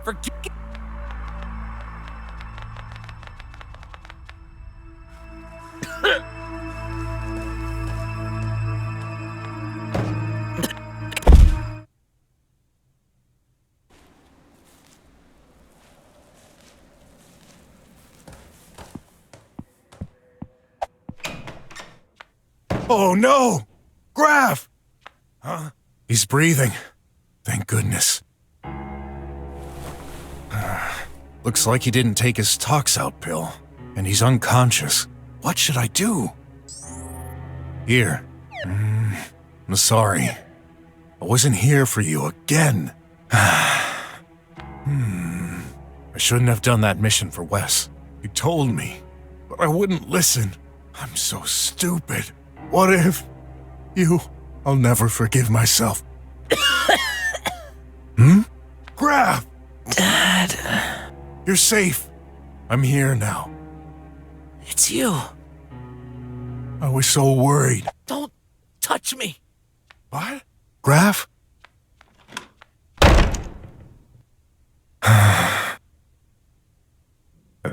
Speaker 5: Forget.
Speaker 11: Oh no! Graf! Huh? He's breathing. Thank goodness. Looks like he didn't take his tox out pill, and he's unconscious. What should I do? Here. I'm sorry. I wasn't here for you again. I shouldn't have done that mission for Wes. He told me, but I wouldn't listen. I'm so stupid. What if I'll never forgive myself. Graf!
Speaker 5: Dad.
Speaker 11: You're safe. I'm here now.
Speaker 5: It's you.
Speaker 11: I was so worried.
Speaker 5: Don't touch me.
Speaker 11: What? Graf?
Speaker 2: At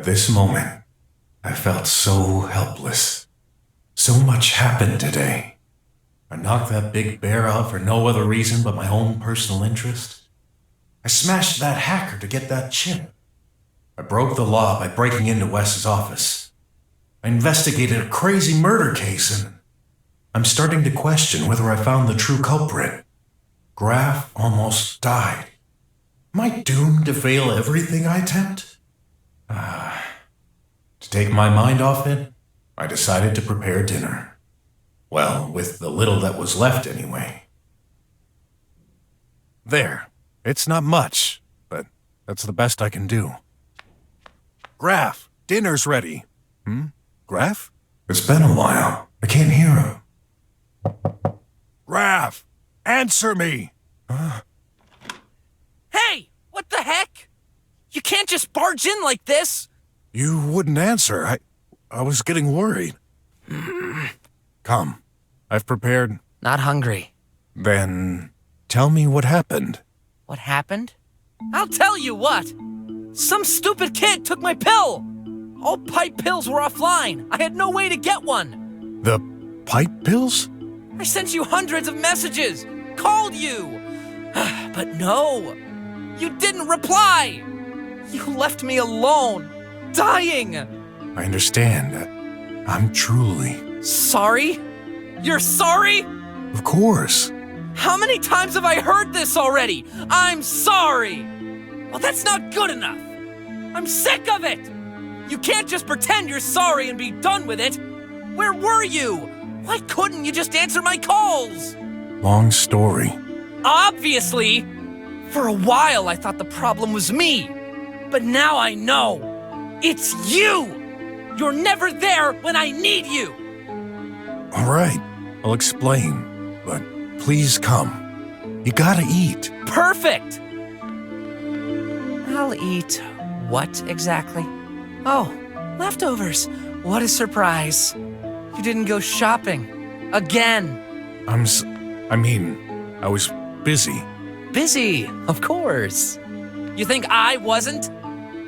Speaker 2: this moment, I felt so helpless. So much happened today. I knocked that big bear out for no other reason but my own personal interest. I smashed that hacker to get that chip. I broke the law by breaking into Wes's office. I investigated a crazy murder case, and I'm starting to question whether I found the true culprit. Graf almost died. Am I doomed to fail everything I attempt? To take my mind off it, I decided to prepare dinner. Well, with the little that was left anyway.
Speaker 11: There. It's not much, but that's the best I can do. Graf, dinner's ready. Graf?
Speaker 2: It's been a while.
Speaker 11: I can't hear him. Raph, answer me!
Speaker 13: Hey! What the heck? You can't just barge in like this!
Speaker 11: You wouldn't answer. I was getting worried. Come. I've prepared.
Speaker 5: Not hungry.
Speaker 11: Then tell me what happened.
Speaker 5: What happened?
Speaker 13: I'll tell you what! Some stupid kid took my pill! All pipe pills were offline. I had no way to get one.
Speaker 11: The pipe pills?
Speaker 13: I sent you hundreds of messages, called you. But no, you didn't reply. You left me alone, dying.
Speaker 11: I understand. I'm truly...
Speaker 13: Sorry? You're sorry?
Speaker 11: Of course.
Speaker 13: How many times have I heard this already? I'm sorry. Well, that's not good enough. I'm sick of it. You can't just pretend you're sorry and be done with it. Where were you? Why couldn't you just answer my calls?
Speaker 11: Long story.
Speaker 13: Obviously. For a while, I thought the problem was me. But now I know. It's you. You're never there when I need you.
Speaker 11: All right, I'll explain. But please come. You gotta eat.
Speaker 13: Perfect.
Speaker 5: I'll eat what exactly? Oh, leftovers. What a surprise. You didn't go shopping. Again.
Speaker 11: I was busy.
Speaker 5: Busy, of course.
Speaker 13: You think I wasn't?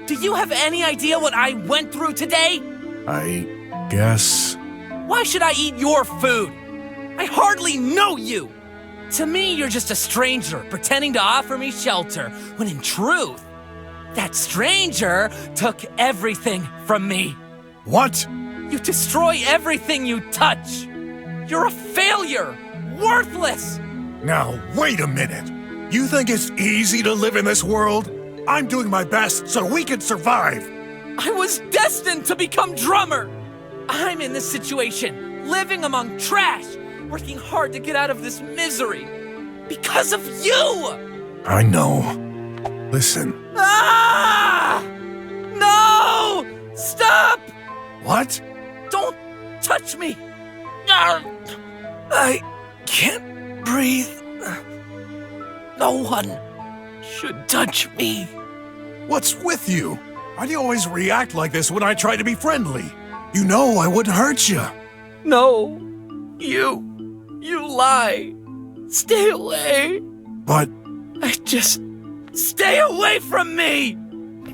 Speaker 13: Do you have any idea what I went through today?
Speaker 11: I guess...
Speaker 13: Why should I eat your food? I hardly know you. To me, you're just a stranger pretending to offer me shelter, when in truth, that stranger took everything from me.
Speaker 11: What?
Speaker 13: You destroy everything you touch. You're a failure. Worthless.
Speaker 11: Now, wait a minute. You think it's easy to live in this world? I'm doing my best so we can survive.
Speaker 13: I was destined to become drummer. I'm in this situation, living among trash, working hard to get out of this misery. Because of you!
Speaker 11: I know. Listen.
Speaker 13: Ah! No! Stop!
Speaker 11: What?
Speaker 13: Don't touch me! I can't breathe. No one should touch me.
Speaker 11: What's with you? Why do you always react like this when I try to be friendly? You know I wouldn't hurt you.
Speaker 13: No. You lie. Stay away.
Speaker 11: But...
Speaker 13: Stay away from me!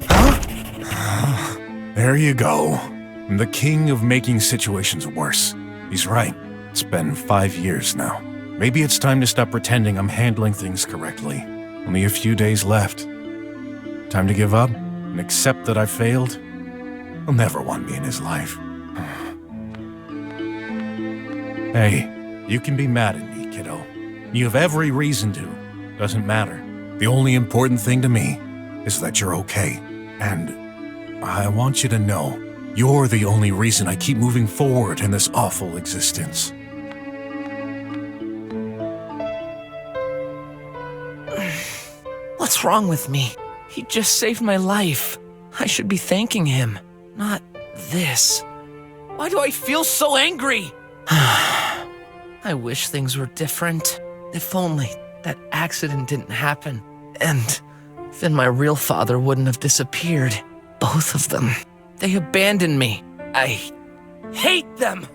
Speaker 11: Huh? There you go. I'm the king of making situations worse. He's right. It's been 5 years now. Maybe it's time to stop pretending I'm handling things correctly. Only a few days left. Time to give up and accept that I failed? He'll never want me in his life. Hey, you can be mad at me, kiddo. You have every reason to. Doesn't matter. The only important thing to me is that you're okay. And I want you to know, you're the only reason I keep moving forward in this awful existence.
Speaker 5: What's wrong with me? He just saved my life. I should be thanking him, not this.
Speaker 13: Why do I feel so angry?
Speaker 5: I wish things were different. If only that accident didn't happen. And then my real father wouldn't have disappeared. Both of them. They abandoned me. I
Speaker 13: hate them!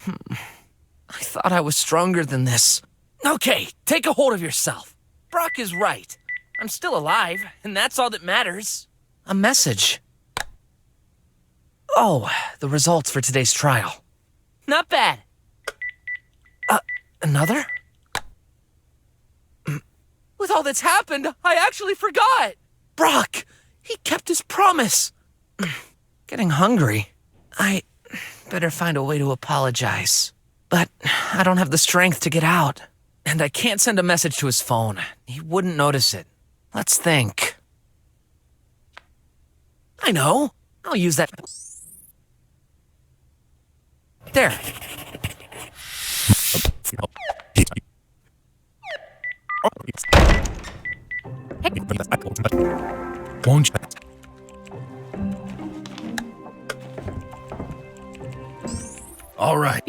Speaker 5: I thought I was stronger than this.
Speaker 13: Okay, take a hold of yourself. Brock is right. I'm still alive, and that's all that matters.
Speaker 5: A message. Oh, the results for today's trial.
Speaker 13: Not bad.
Speaker 5: Another?
Speaker 13: With all that's happened, I actually forgot.
Speaker 5: Brock, he kept his promise. Getting hungry. I better find a way to apologize. But I don't have the strength to get out. And I can't send a message to his phone. He wouldn't notice it. Let's think. I know. I'll use that. There.
Speaker 11: Won't you? All right.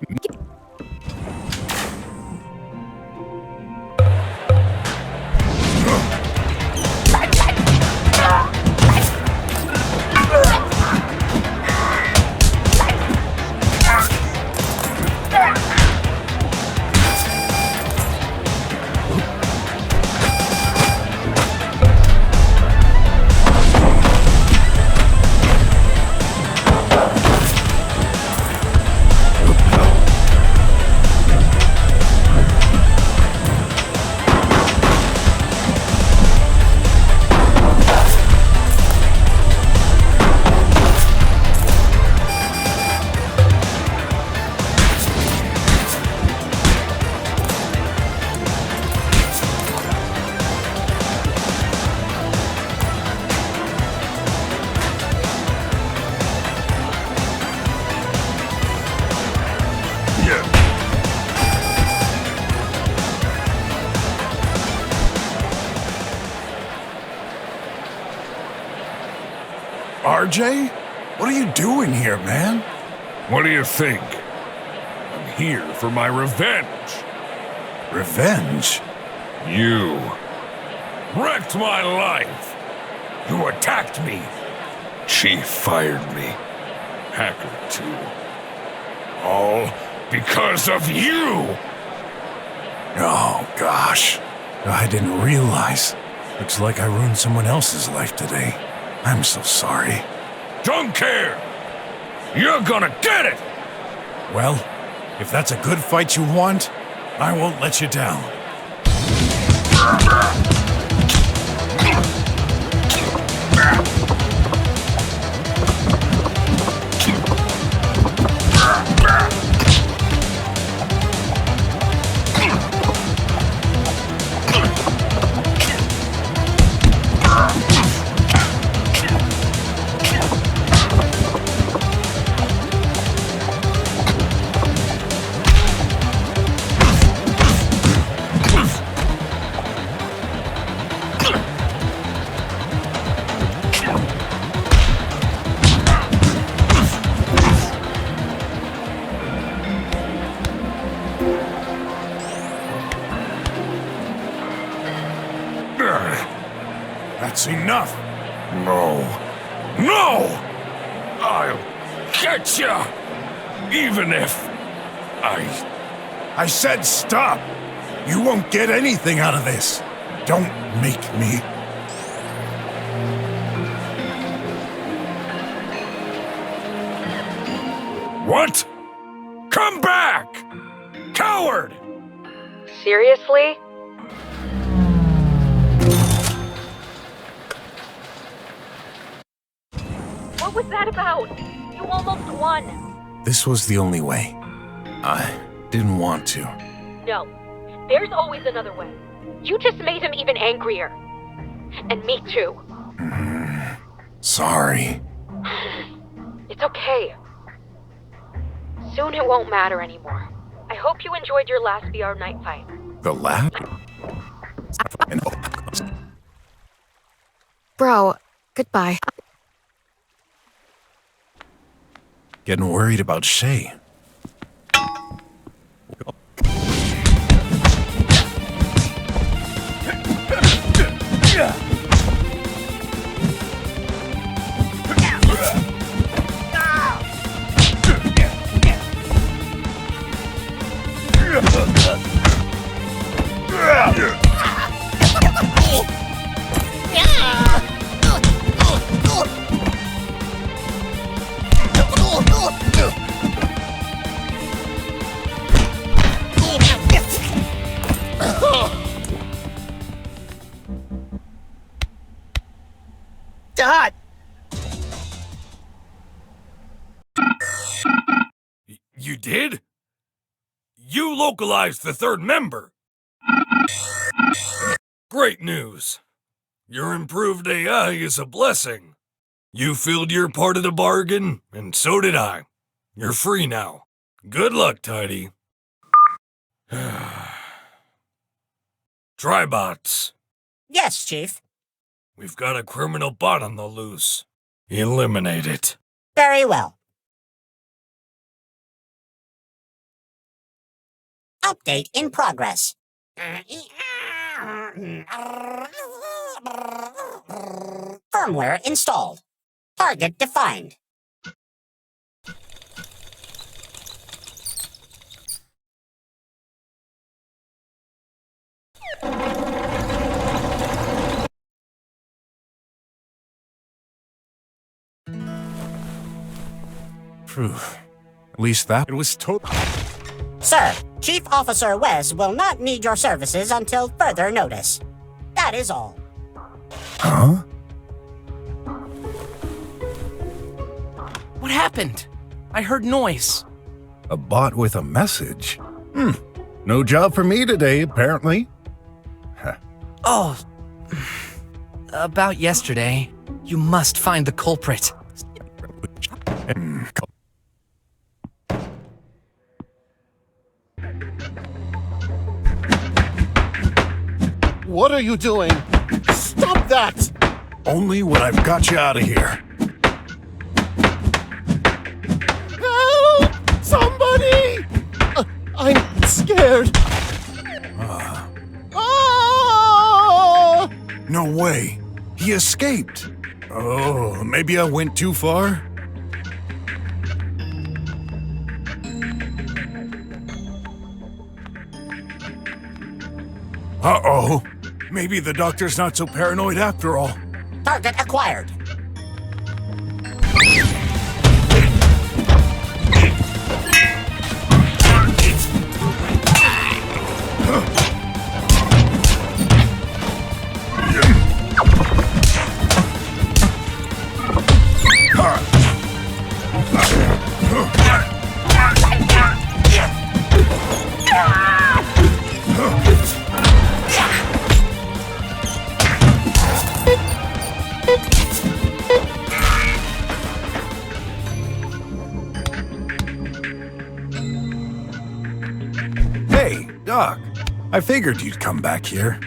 Speaker 11: RJ? What are you doing here, man?
Speaker 10: What do you think? I'm here for my revenge.
Speaker 11: Revenge?
Speaker 10: You wrecked my life. You attacked me. Chief fired me. Hacker, too. All because of you!
Speaker 11: Oh, gosh. I didn't realize. Looks like I ruined someone else's life today. I'm so sorry.
Speaker 10: Don't care! You're gonna get it!
Speaker 11: Well, if that's a good fight you want, I won't let you down. That's enough!
Speaker 10: No. No! I'll get ya! Even if
Speaker 11: I said stop! You won't get anything out of this! Don't make me.
Speaker 10: What? Come back! Coward!
Speaker 1: Seriously? What was that about? You almost won.
Speaker 11: This was the only way. I didn't want to.
Speaker 1: No, there's always another way. You just made him even angrier. And me too.
Speaker 11: Sorry.
Speaker 1: It's okay. Soon it won't matter anymore. I hope you enjoyed your last VR night fight.
Speaker 11: The lab?
Speaker 22: Bro, goodbye.
Speaker 11: Getting worried about Shay.
Speaker 6: Dad!
Speaker 10: You did? You localized the third member! Great news! Your improved AI is a blessing. You filled your part of the bargain, and so did I. You're free now. Good luck, Tidy. Tribots.
Speaker 7: Yes, Chief.
Speaker 10: We've got a criminal bot on the loose. Eliminate it.
Speaker 7: Very well. Update in progress. Firmware installed. Target defined.
Speaker 11: Proof. At least that it was total.
Speaker 7: Sir, Chief Officer Wes will not need your services until further notice. That is all.
Speaker 11: Huh?
Speaker 5: What happened? I heard noise.
Speaker 11: A bot with a message? No job for me today, apparently.
Speaker 5: Oh. About yesterday. You must find the culprit.
Speaker 8: What are you doing? Stop that!
Speaker 11: Only when I've got you out of here.
Speaker 8: Help! Somebody! I'm scared.
Speaker 11: No way. He escaped. Oh, maybe I went too far? Uh-oh. Maybe the doctor's not so paranoid after all.
Speaker 7: Target acquired.
Speaker 11: Hey, Doc. I figured you'd come back here.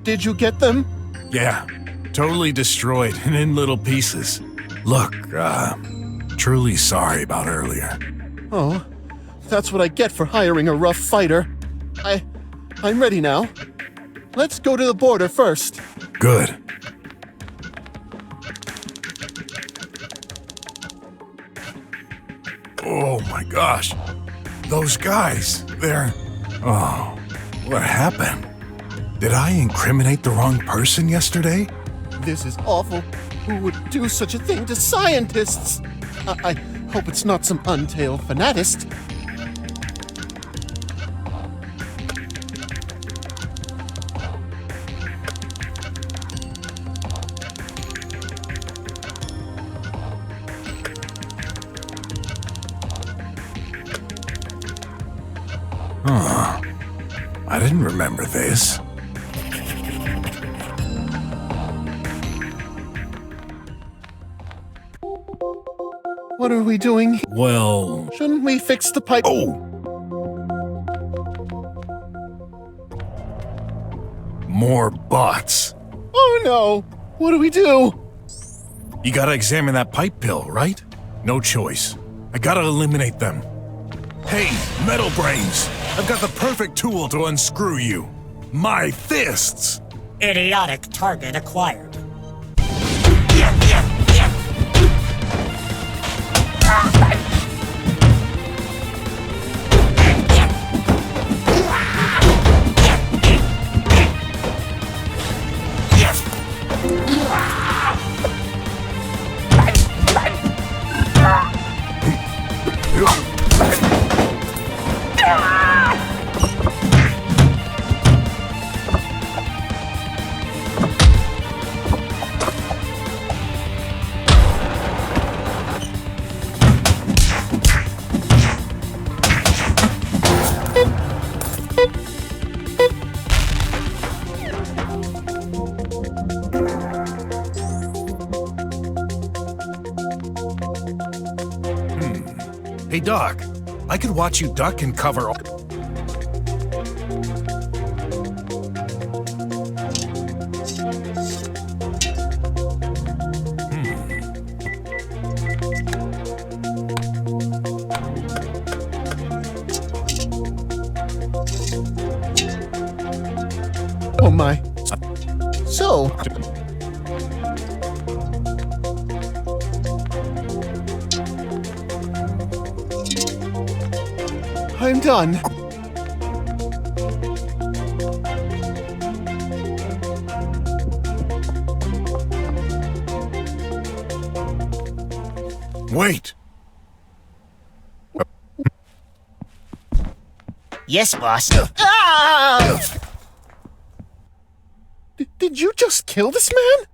Speaker 8: Did you get them?
Speaker 11: Yeah, totally destroyed and in little pieces. Look, truly sorry about earlier.
Speaker 8: Oh, that's what I get for hiring a rough fighter. I'm ready now. Let's go to the border first.
Speaker 11: Good. Oh my gosh. Those guys, they're... Oh, what happened? Did I incriminate the wrong person yesterday?
Speaker 8: This is awful. Who would do such a thing to scientists? I hope it's not some untailed fanatist.
Speaker 11: Huh. I didn't remember this.
Speaker 8: What are we doing?
Speaker 11: Well...
Speaker 8: Shouldn't we fix the pipe?
Speaker 11: Oh! More bots.
Speaker 8: Oh no! What do we do?
Speaker 11: You gotta examine that pipe pill, right? No choice. I gotta eliminate them. Hey, metal brains! I've got the perfect tool to unscrew you. My fists!
Speaker 7: Idiotic target acquired.
Speaker 11: Hey, Doc, I could watch you duck and cover all...
Speaker 8: So... I'm done.
Speaker 11: Wait.
Speaker 6: Yes, boss. Ah!
Speaker 8: Did you just kill this man?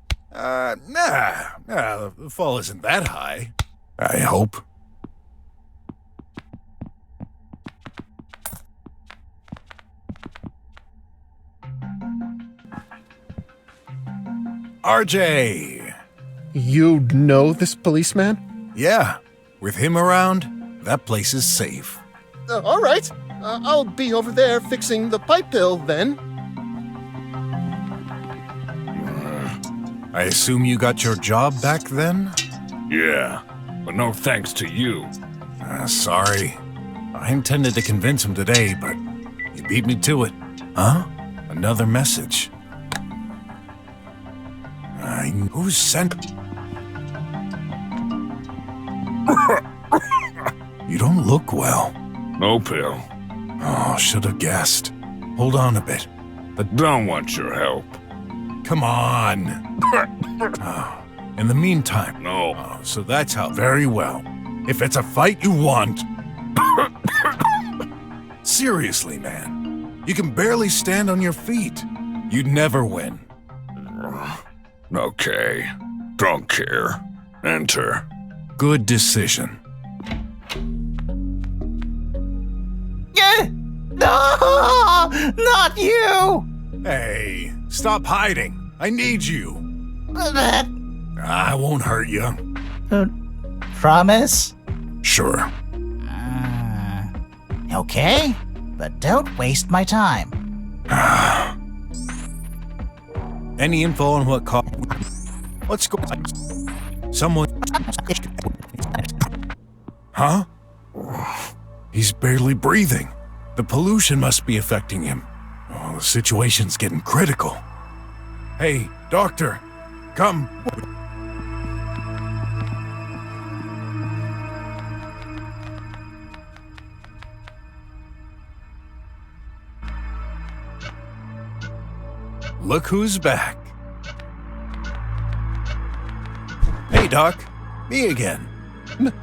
Speaker 11: Nah, the fall isn't that high. I hope. RJ!
Speaker 8: You know this policeman?
Speaker 11: Yeah, with him around, that place is safe.
Speaker 8: All right. I'll be over there fixing the pipe pill then.
Speaker 11: I assume you got your job back then?
Speaker 10: Yeah, but no thanks to you.
Speaker 11: Sorry. I intended to convince him today, but you beat me to it. Huh? Another message. Who sent... You don't look well.
Speaker 10: No pill.
Speaker 11: Oh, should have guessed. Hold on a bit.
Speaker 10: But don't want your help.
Speaker 11: Come on. In the meantime...
Speaker 10: No.
Speaker 11: Oh, so that's how... Very well. If it's a fight you want... Seriously, man. You can barely stand on your feet. You'd never win.
Speaker 10: Okay. Don't care. Enter.
Speaker 11: Good decision.
Speaker 6: No! Not you!
Speaker 11: Hey, stop hiding. I need you.
Speaker 6: That...
Speaker 11: I won't hurt you.
Speaker 6: Promise?
Speaker 11: Sure.
Speaker 6: Okay, but don't waste my time.
Speaker 11: Any info on what caused... What's going on? Someone... Huh? He's barely breathing. The pollution must be affecting him. Oh, the situation's getting critical. Hey, doctor, come. Look who's back. Hey, Doc. Me again.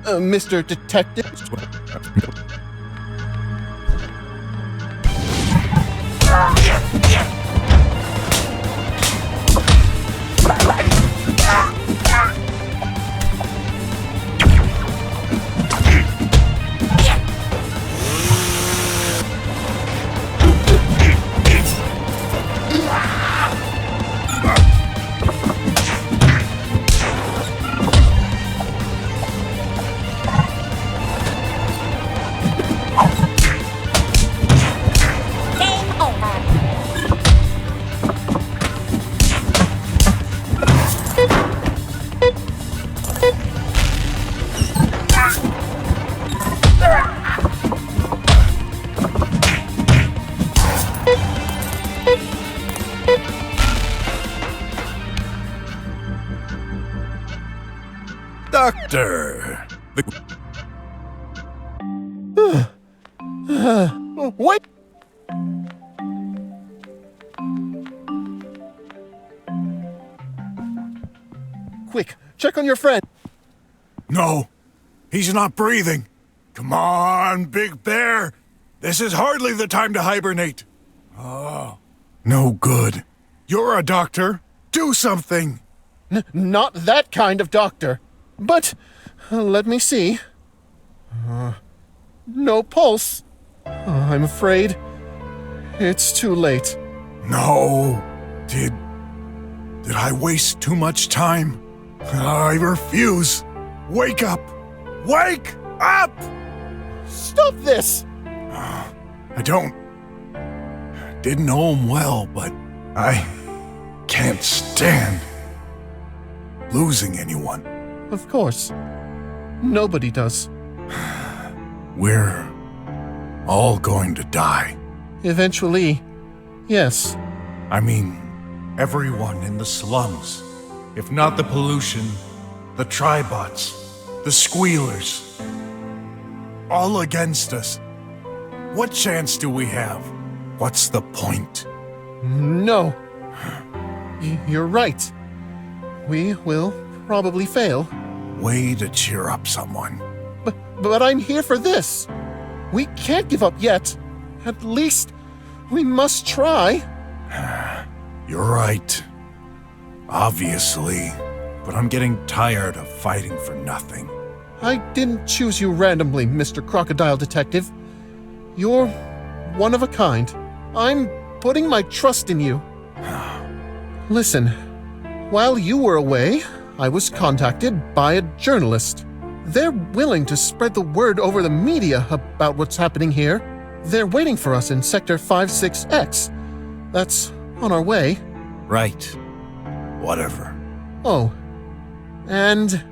Speaker 8: Mr. Detective?
Speaker 11: Doctor!
Speaker 8: What? Quick, check on your friend.
Speaker 11: No, he's not breathing. Come on, Big Bear. This is hardly the time to hibernate. Oh, no good. You're a doctor. Do something.
Speaker 8: Not that kind of doctor. But, let me see. No pulse. I'm afraid it's too late.
Speaker 11: No. Did I waste too much time? I refuse. Wake up. Wake up!
Speaker 8: Stop this!
Speaker 11: I didn't know him well, but I can't stand losing anyone.
Speaker 8: Of course. Nobody does.
Speaker 11: We're all going to die.
Speaker 8: Eventually, yes.
Speaker 11: I mean, Everyone in the slums. If not the pollution, the tribots, the squealers. All against us. What chance do we have? What's the point?
Speaker 8: No. You're right. We will probably fail.
Speaker 11: Way to cheer up someone.
Speaker 8: But I'm here for this. We can't give up yet. At least, we must try.
Speaker 11: You're right. Obviously. But I'm getting tired of fighting for nothing.
Speaker 8: I didn't choose you randomly, Mr. Crocodile Detective. You're one of a kind. I'm putting my trust in you. Listen, while you were away, I was contacted by a journalist. They're willing to spread the word over the media about what's happening here. They're waiting for us in Sector 56X. That's on our way.
Speaker 11: Right. Whatever.
Speaker 8: Oh. And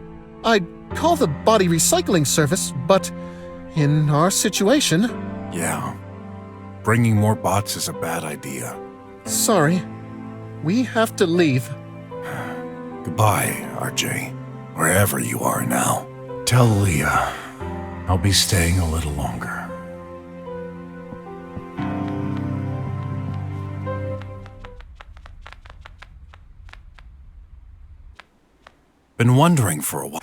Speaker 8: I'd call the body recycling service, but in our situation...
Speaker 11: Yeah. Bringing more bots is a bad idea.
Speaker 8: Sorry. We have to leave.
Speaker 11: Goodbye, RJ. Wherever you are now. Tell Leah I'll be staying a little longer. Been wondering for a while.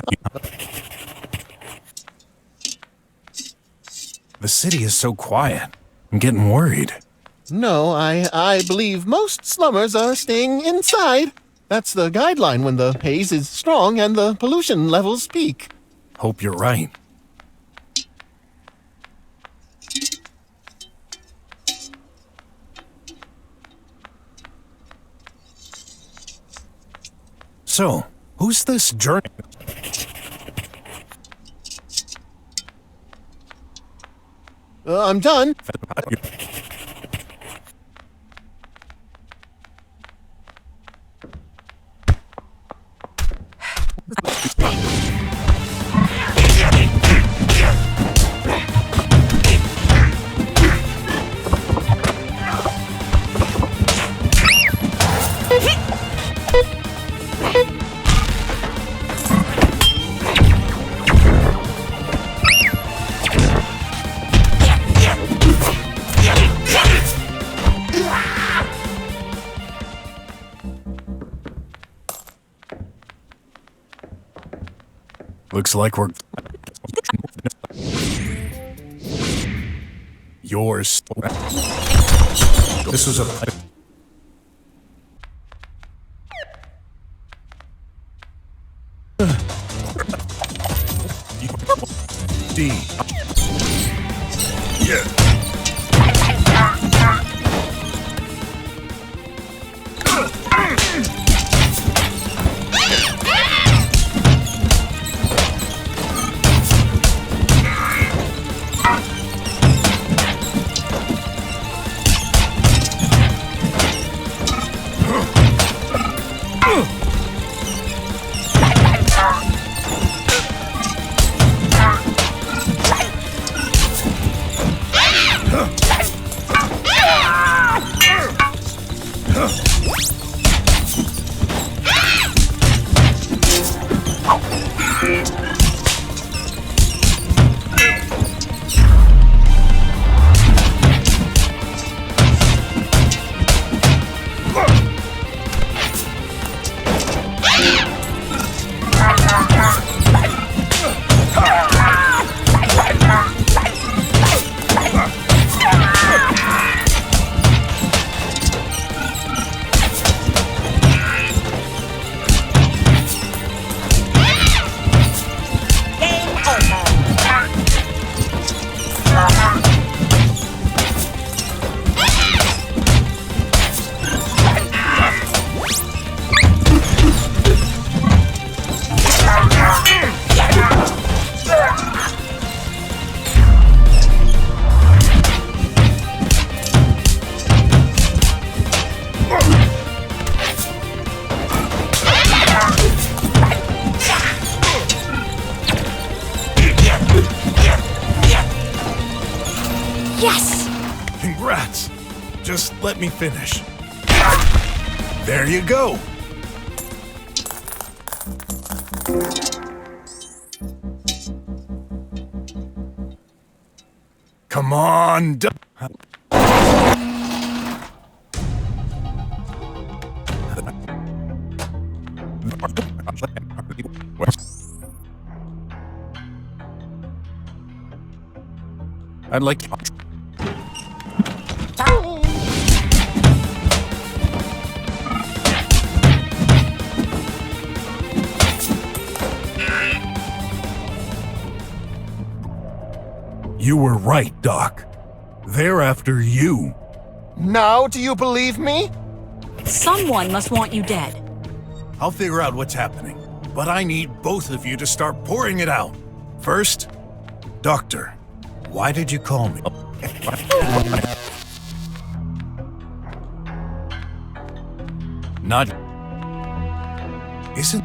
Speaker 11: The city is so quiet. I'm getting worried.
Speaker 8: No, I believe most slummers are staying inside. That's the guideline when the haze is strong and the pollution levels peak.
Speaker 11: Hope you're right. So, who's this journey?
Speaker 8: I'm done.
Speaker 11: Looks like we're... Yours. This was a... D.
Speaker 14: Yeah.
Speaker 11: Congrats! Just let me finish. There you go. Come on. I'd like to. You were right, Doc. They're after you.
Speaker 8: Now do you believe me?
Speaker 20: Someone must want you dead.
Speaker 11: I'll figure out what's happening, but I need both of you to start pouring it out. First, Doctor, why did you call me? Not... Isn't...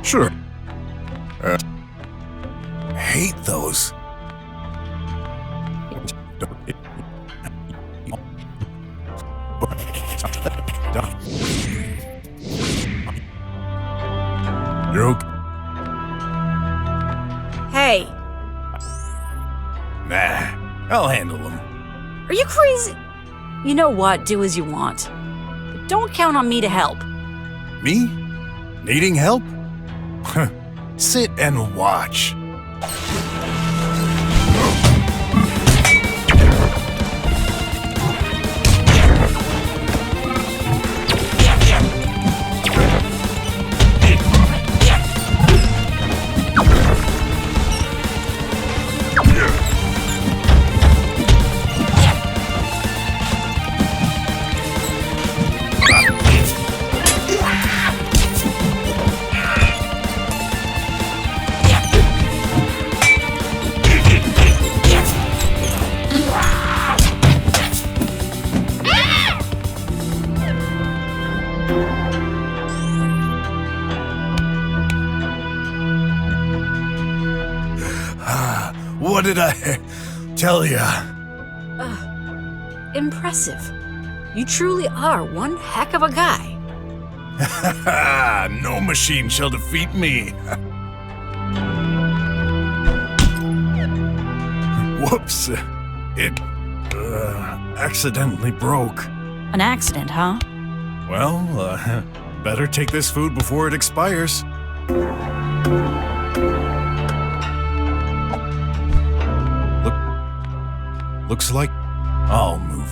Speaker 11: Sure. Hate those. You're okay?
Speaker 20: Hey,
Speaker 11: Nah, I'll handle them.
Speaker 20: are you crazy? You know what? Do as you want. But don't count on me to help.
Speaker 11: Me? Needing help? Sit and watch. What did I tell ya?
Speaker 20: Impressive. You truly are one heck of a guy.
Speaker 11: No machine shall defeat me. Whoops. It accidentally broke.
Speaker 20: An accident, huh?
Speaker 11: Well, better take this food before it expires. Looks like I'll move.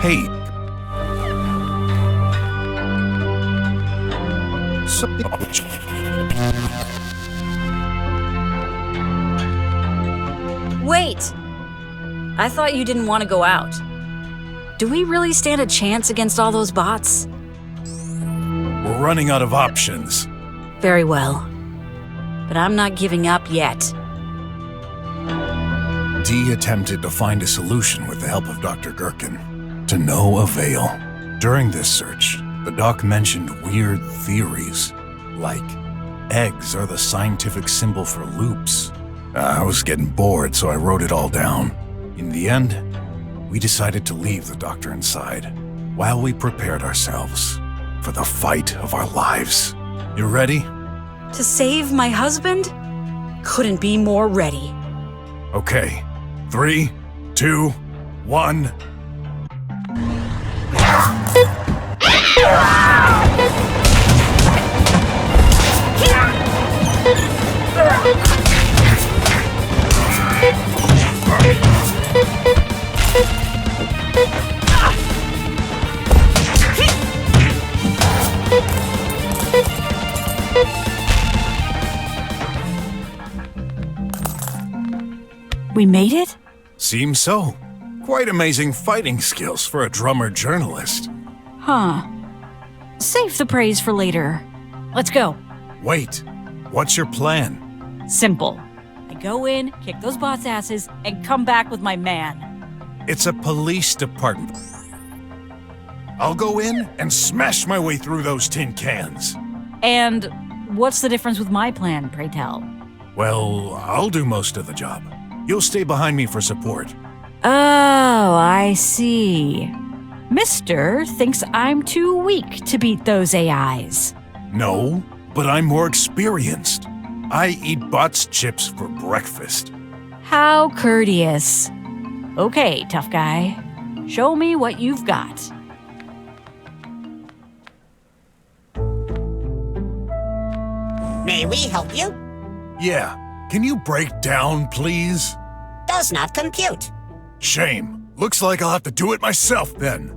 Speaker 11: Hey.
Speaker 20: Wait! I thought you didn't want to go out. Do we really stand a chance against all those bots?
Speaker 11: We're running out of options.
Speaker 20: Very well. But I'm not giving up yet.
Speaker 11: Dee attempted to find a solution with the help of Dr. Gherkin, to no avail. During this search, the doc mentioned weird theories, like eggs are the scientific symbol for loops. I was getting bored, so I wrote it all down. In the end, we decided to leave the doctor inside, while we prepared ourselves for the fight of our lives. You ready?
Speaker 20: To save my husband? Couldn't be more ready.
Speaker 11: Okay. 3, 2, 1.
Speaker 20: We made it?
Speaker 11: Seems so. Quite amazing fighting skills for a drummer journalist.
Speaker 20: Huh. Save the praise for later. Let's go.
Speaker 11: Wait, what's your plan?
Speaker 20: Simple. I go in, kick those bots' asses, and come back with my man.
Speaker 11: It's a police department. I'll go in and smash my way through those tin cans.
Speaker 20: And what's the difference with my plan, pray tell?
Speaker 11: Well, I'll do most of the job. You'll stay behind me for support.
Speaker 20: Oh, I see. Mister thinks I'm too weak to beat those AIs.
Speaker 11: No, but I'm more experienced. I eat bots chips for breakfast.
Speaker 20: How courteous. Okay, tough guy. Show me what you've got.
Speaker 7: May we help you?
Speaker 11: Yeah, can you break down, please?
Speaker 7: Does not compute.
Speaker 11: Shame. Looks like I'll have to do it myself then.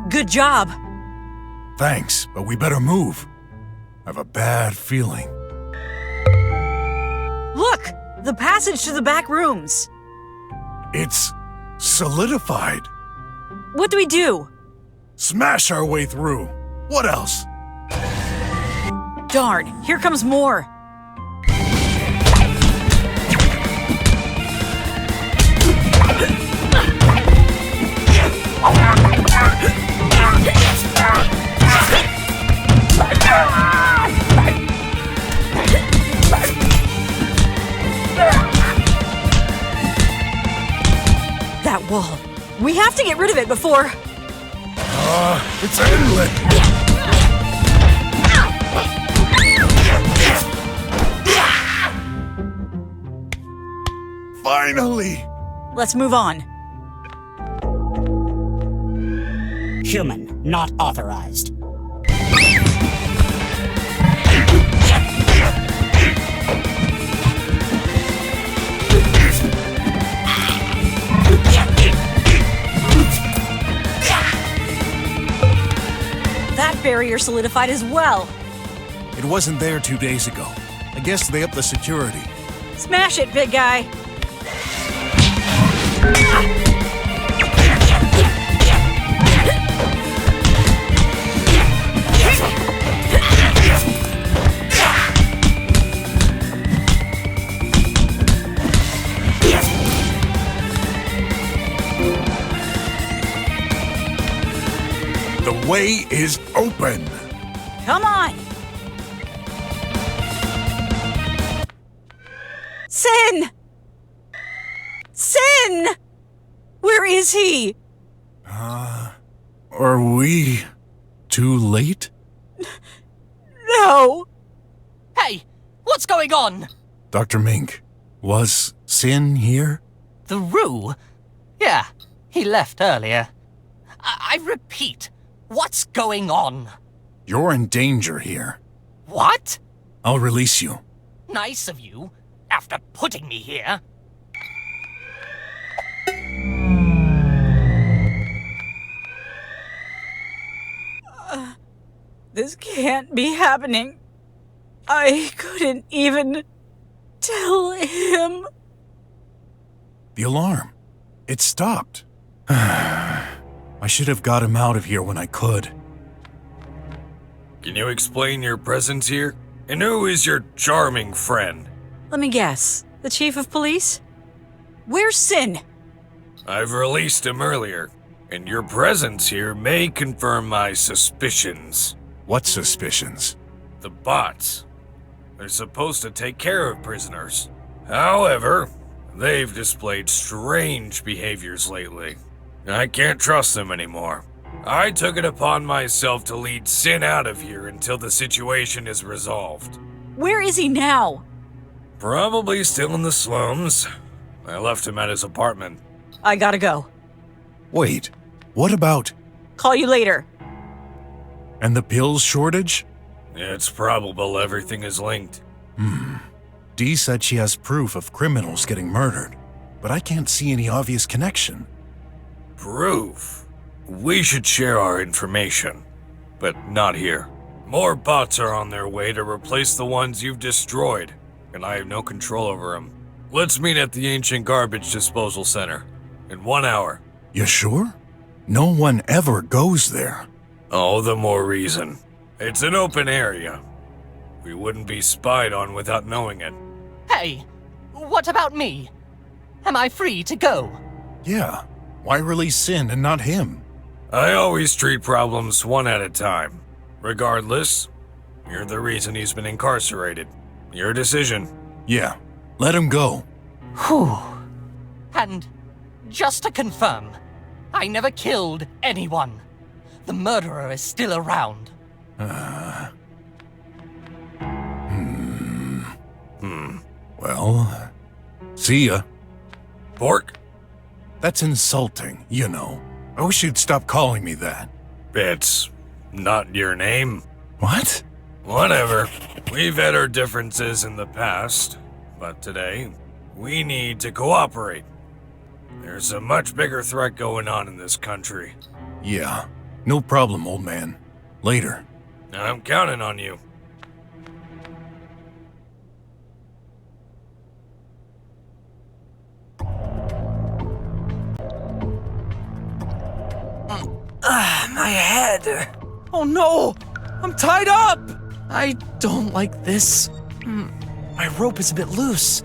Speaker 20: Good job.
Speaker 11: Thanks, but we better move. I have a bad feeling.
Speaker 20: Look! The passage to the back rooms.
Speaker 11: It's solidified.
Speaker 20: What do we do?
Speaker 11: Smash our way through. What else?
Speaker 20: Darn, here comes more. That wall. We have to get rid of it before...
Speaker 11: It's endless! Finally!
Speaker 20: Let's move on.
Speaker 7: Human, not authorized.
Speaker 20: That barrier solidified as well.
Speaker 11: It wasn't there 2 days ago. I guess they upped the security.
Speaker 20: Smash it, big guy.
Speaker 11: The way is open.
Speaker 20: Come on. Sin! Sin! Where is he?
Speaker 11: Are we too late?
Speaker 20: No.
Speaker 15: Hey, what's going on?
Speaker 11: Dr. Mink, was Sin here?
Speaker 15: The Roo? Yeah, he left earlier. I repeat, what's going on?
Speaker 11: You're in danger here.
Speaker 15: What?
Speaker 11: I'll release you.
Speaker 15: Nice of you, after putting me here.
Speaker 20: This can't be happening. I couldn't even tell him.
Speaker 11: The alarm. It stopped. I should have got him out of here when I could.
Speaker 10: Can you explain your presence here? And who is your charming friend?
Speaker 20: Let me guess. The chief of police? Where's Sin?
Speaker 10: I've released him earlier, and your presence here may confirm my suspicions.
Speaker 11: What suspicions?
Speaker 10: The bots. They're supposed to take care of prisoners. However, they've displayed strange behaviors lately. I can't trust them anymore. I took it upon myself to lead Sin out of here until the situation is resolved.
Speaker 20: Where is he now?
Speaker 10: Probably still in the slums. I left him at his apartment.
Speaker 20: I gotta go.
Speaker 11: Wait, what about...
Speaker 20: Call you later.
Speaker 11: And the pills shortage?
Speaker 10: It's probable everything is linked.
Speaker 11: Dee said she has proof of criminals getting murdered, but I can't see any obvious connection.
Speaker 10: Proof? We should share our information, but not here. More bots are on their way to replace the ones you've destroyed, and I have no control over them. Let's meet at the ancient garbage disposal center in 1 hour.
Speaker 11: You sure? No one ever goes there.
Speaker 10: All the more reason. It's an open area. We wouldn't be spied on without knowing it.
Speaker 15: Hey, what about me? Am I free to go?
Speaker 11: Yeah. Why release Sin and not him?
Speaker 10: I always treat problems one at a time. Regardless, you're the reason he's been incarcerated. Your decision.
Speaker 11: Yeah. Let him go.
Speaker 15: Whew. And just to confirm, I never killed anyone. The murderer is still around.
Speaker 11: Well, see ya.
Speaker 10: Pork?
Speaker 11: That's insulting, you know. I wish you'd stop calling me that.
Speaker 10: It's not your name.
Speaker 11: What?
Speaker 10: Whatever. We've had our differences in the past, but today, we need to cooperate. There's a much bigger threat going on in this country.
Speaker 11: Yeah. No problem, old man. Later.
Speaker 10: I'm counting on you.
Speaker 5: My head.
Speaker 13: Oh no! I'm tied up! I don't like this. My rope is a bit loose.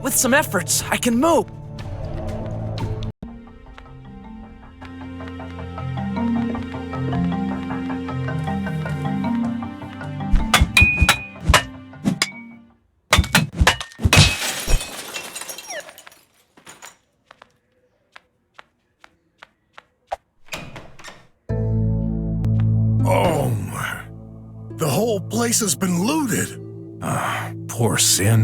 Speaker 13: With some efforts, I can move.
Speaker 11: The whole place has been looted. Poor Sin.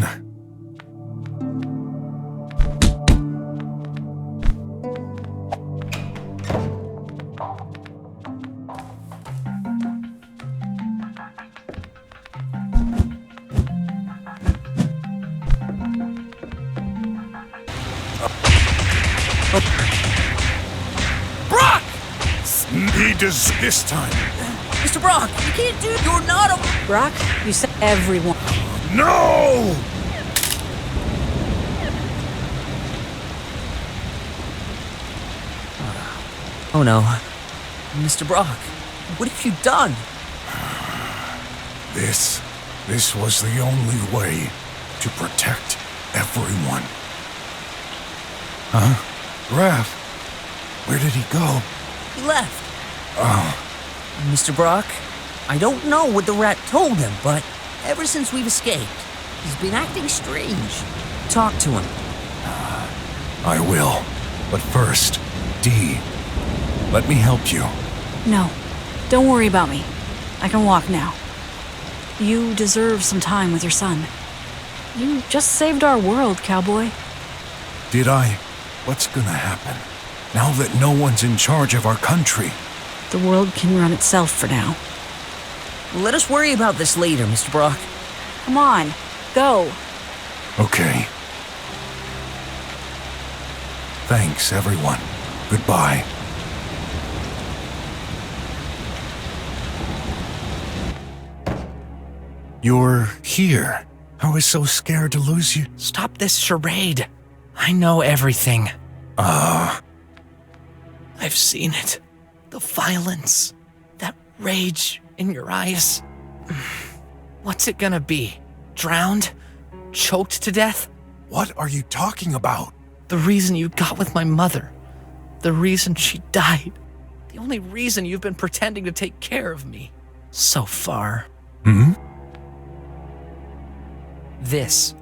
Speaker 13: Brock!
Speaker 11: He does this time.
Speaker 19: Mr. Brock, you can't do it. You're not a...
Speaker 20: Brock, you said everyone.
Speaker 11: No!
Speaker 19: Oh no. Mr. Brock, what have you done?
Speaker 11: This was the only way to protect everyone. Huh? Raph, where did he go?
Speaker 19: He left.
Speaker 11: Oh.
Speaker 19: Mr. Brock, I don't know what the rat told him, but ever since we've escaped, he's been acting strange. Talk to him.
Speaker 11: I will. But first, Dee, let me help you.
Speaker 20: No, don't worry about me. I can walk now. You deserve some time with your son. You just saved our world, cowboy.
Speaker 11: Did I? What's gonna happen? Now that no one's in charge of our country?
Speaker 20: The world can run itself for now.
Speaker 19: Let us worry about this later, Mr. Brock.
Speaker 20: Come on, go.
Speaker 11: Okay. Thanks, everyone. Goodbye. You're here. I was so scared to lose you.
Speaker 5: Stop this charade. I know everything. I've seen it. The violence. That rage in your eyes. What's it gonna be? Drowned? Choked to death?
Speaker 11: What are you talking about?
Speaker 5: The reason you got with my mother. The reason she died. The only reason you've been pretending to take care of me. So far. This.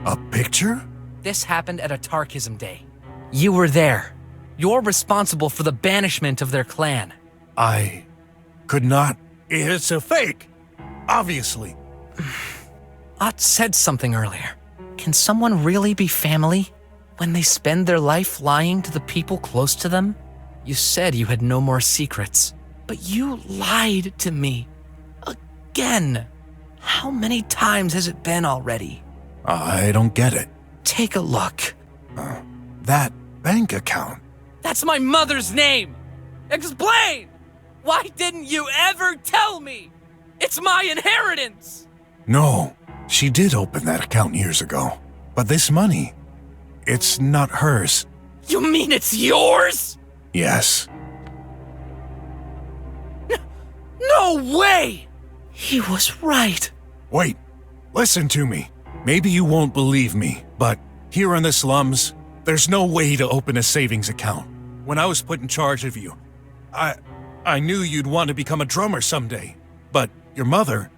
Speaker 11: A picture?
Speaker 5: This happened at a Tarkism day. You were there. You're responsible for the banishment of their clan.
Speaker 11: I could not. It's a fake. Obviously.
Speaker 5: Ott said something earlier. Can someone really be family when they spend their life lying to the people close to them? You said you had no more secrets, but you lied to me. Again. How many times has it been already?
Speaker 11: I don't get it.
Speaker 5: Take a look.
Speaker 11: That bank account.
Speaker 13: That's my mother's name! Explain! Why didn't you ever tell me? It's my inheritance!
Speaker 11: No, she did open that account years ago. But this money, it's not hers.
Speaker 13: You mean it's yours?
Speaker 11: Yes.
Speaker 13: No way!
Speaker 5: He was right.
Speaker 11: Wait, listen to me. Maybe you won't believe me, but here in the slums, there's no way to open a savings account. When I was put in charge of you, I knew you'd want to become a drummer someday. But your mother,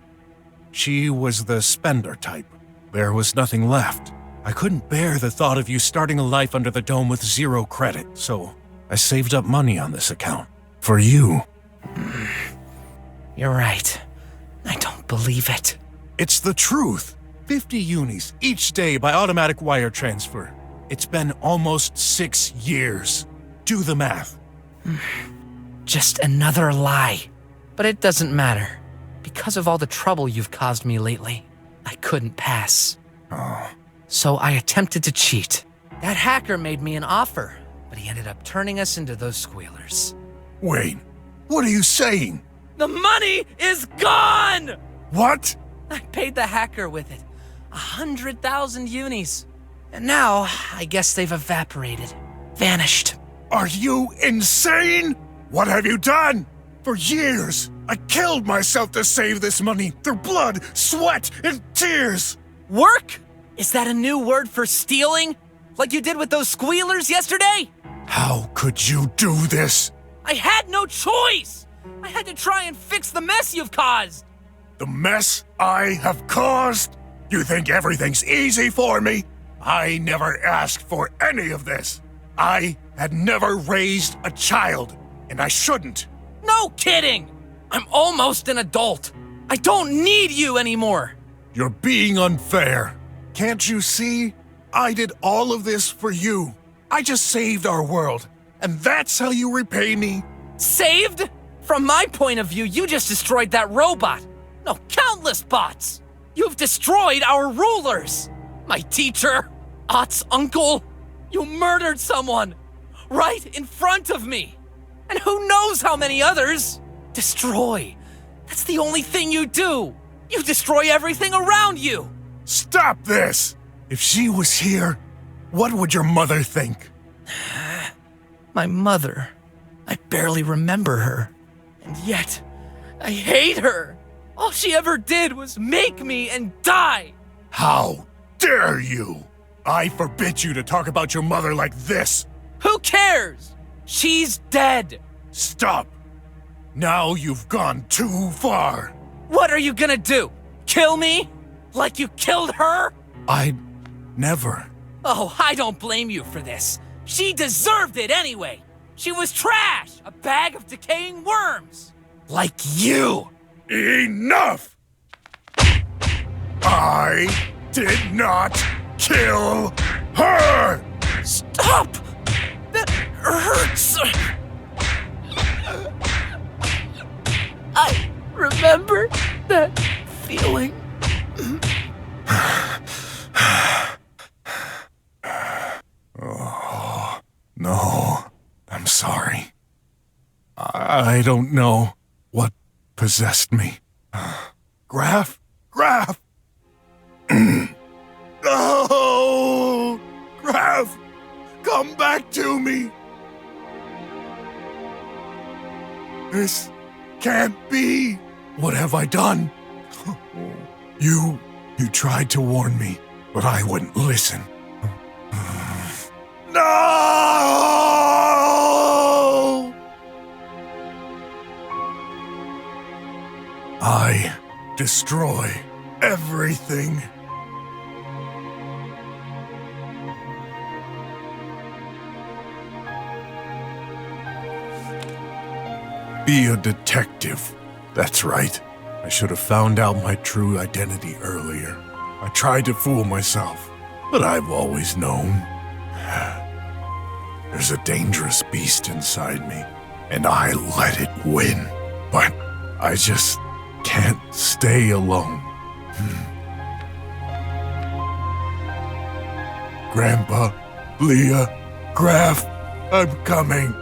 Speaker 11: she was the spender type. There was nothing left. I couldn't bear the thought of you starting a life under the dome with 0 credit, so I saved up money on this account. For you.
Speaker 5: You're right. I don't believe it.
Speaker 11: It's the truth. 50 unis each day by automatic wire transfer. It's been almost 6 years. Do the math.
Speaker 5: Just another lie. But it doesn't matter. Because of all the trouble you've caused me lately, I couldn't pass.
Speaker 11: Oh.
Speaker 5: So I attempted to cheat. That hacker made me an offer, but he ended up turning us into those squealers.
Speaker 11: Wait, what are you saying?
Speaker 13: The money is gone!
Speaker 11: What?
Speaker 5: I paid the hacker with it. 100,000 unis. And now, I guess they've evaporated. Vanished.
Speaker 11: Are you insane? What have you done? For years, I killed myself to save this money through blood, sweat, and tears.
Speaker 13: Work? Is that a new word for stealing? Like you did with those squealers yesterday?
Speaker 11: How could you do this?
Speaker 13: I had no choice! I had to try and fix the mess you've caused!
Speaker 11: The mess I have caused? You think everything's easy for me? I never asked for any of this. I had never raised a child, and I shouldn't.
Speaker 13: No kidding! I'm almost an adult. I don't need you anymore.
Speaker 11: You're being unfair. Can't you see? I did all of this for you. I just saved our world, and that's how you repay me?
Speaker 13: Saved? From my point of view, you just destroyed that robot. No, countless bots. You've destroyed our rulers. My teacher, Ott's uncle. You murdered someone. Right in front of me. And who knows how many others? Destroy. That's the only thing you do. You destroy everything around you.
Speaker 11: Stop this! If she was here, what would your mother think?
Speaker 5: My mother. I barely remember her.
Speaker 13: And yet, I hate her. All she ever did was make me and die.
Speaker 11: How dare you? I forbid you to talk about your mother like this.
Speaker 13: Who cares? She's dead.
Speaker 11: Stop. Now you've gone too far.
Speaker 13: What are you gonna do? Kill me? Like you killed her?
Speaker 11: I'd never.
Speaker 13: Oh, I don't blame you for this. She deserved it anyway. She was trash, a bag of decaying worms. Like you.
Speaker 11: Enough! I did not kill her!
Speaker 13: Stop! That hurts! I remember that feeling.
Speaker 11: Oh, no. I'm sorry. I don't know what possessed me. Graf? Graf! No! Graf! Come back to me! This can't be! What have I done? You tried to warn me, but I wouldn't listen. No! I destroy everything. Be a detective. That's right. I should have found out my true identity earlier. I tried to fool myself, but I've always known. There's a dangerous beast inside me, and I let it win. But I just can't stay alone. Grandpa, Leah, Graf, I'm coming.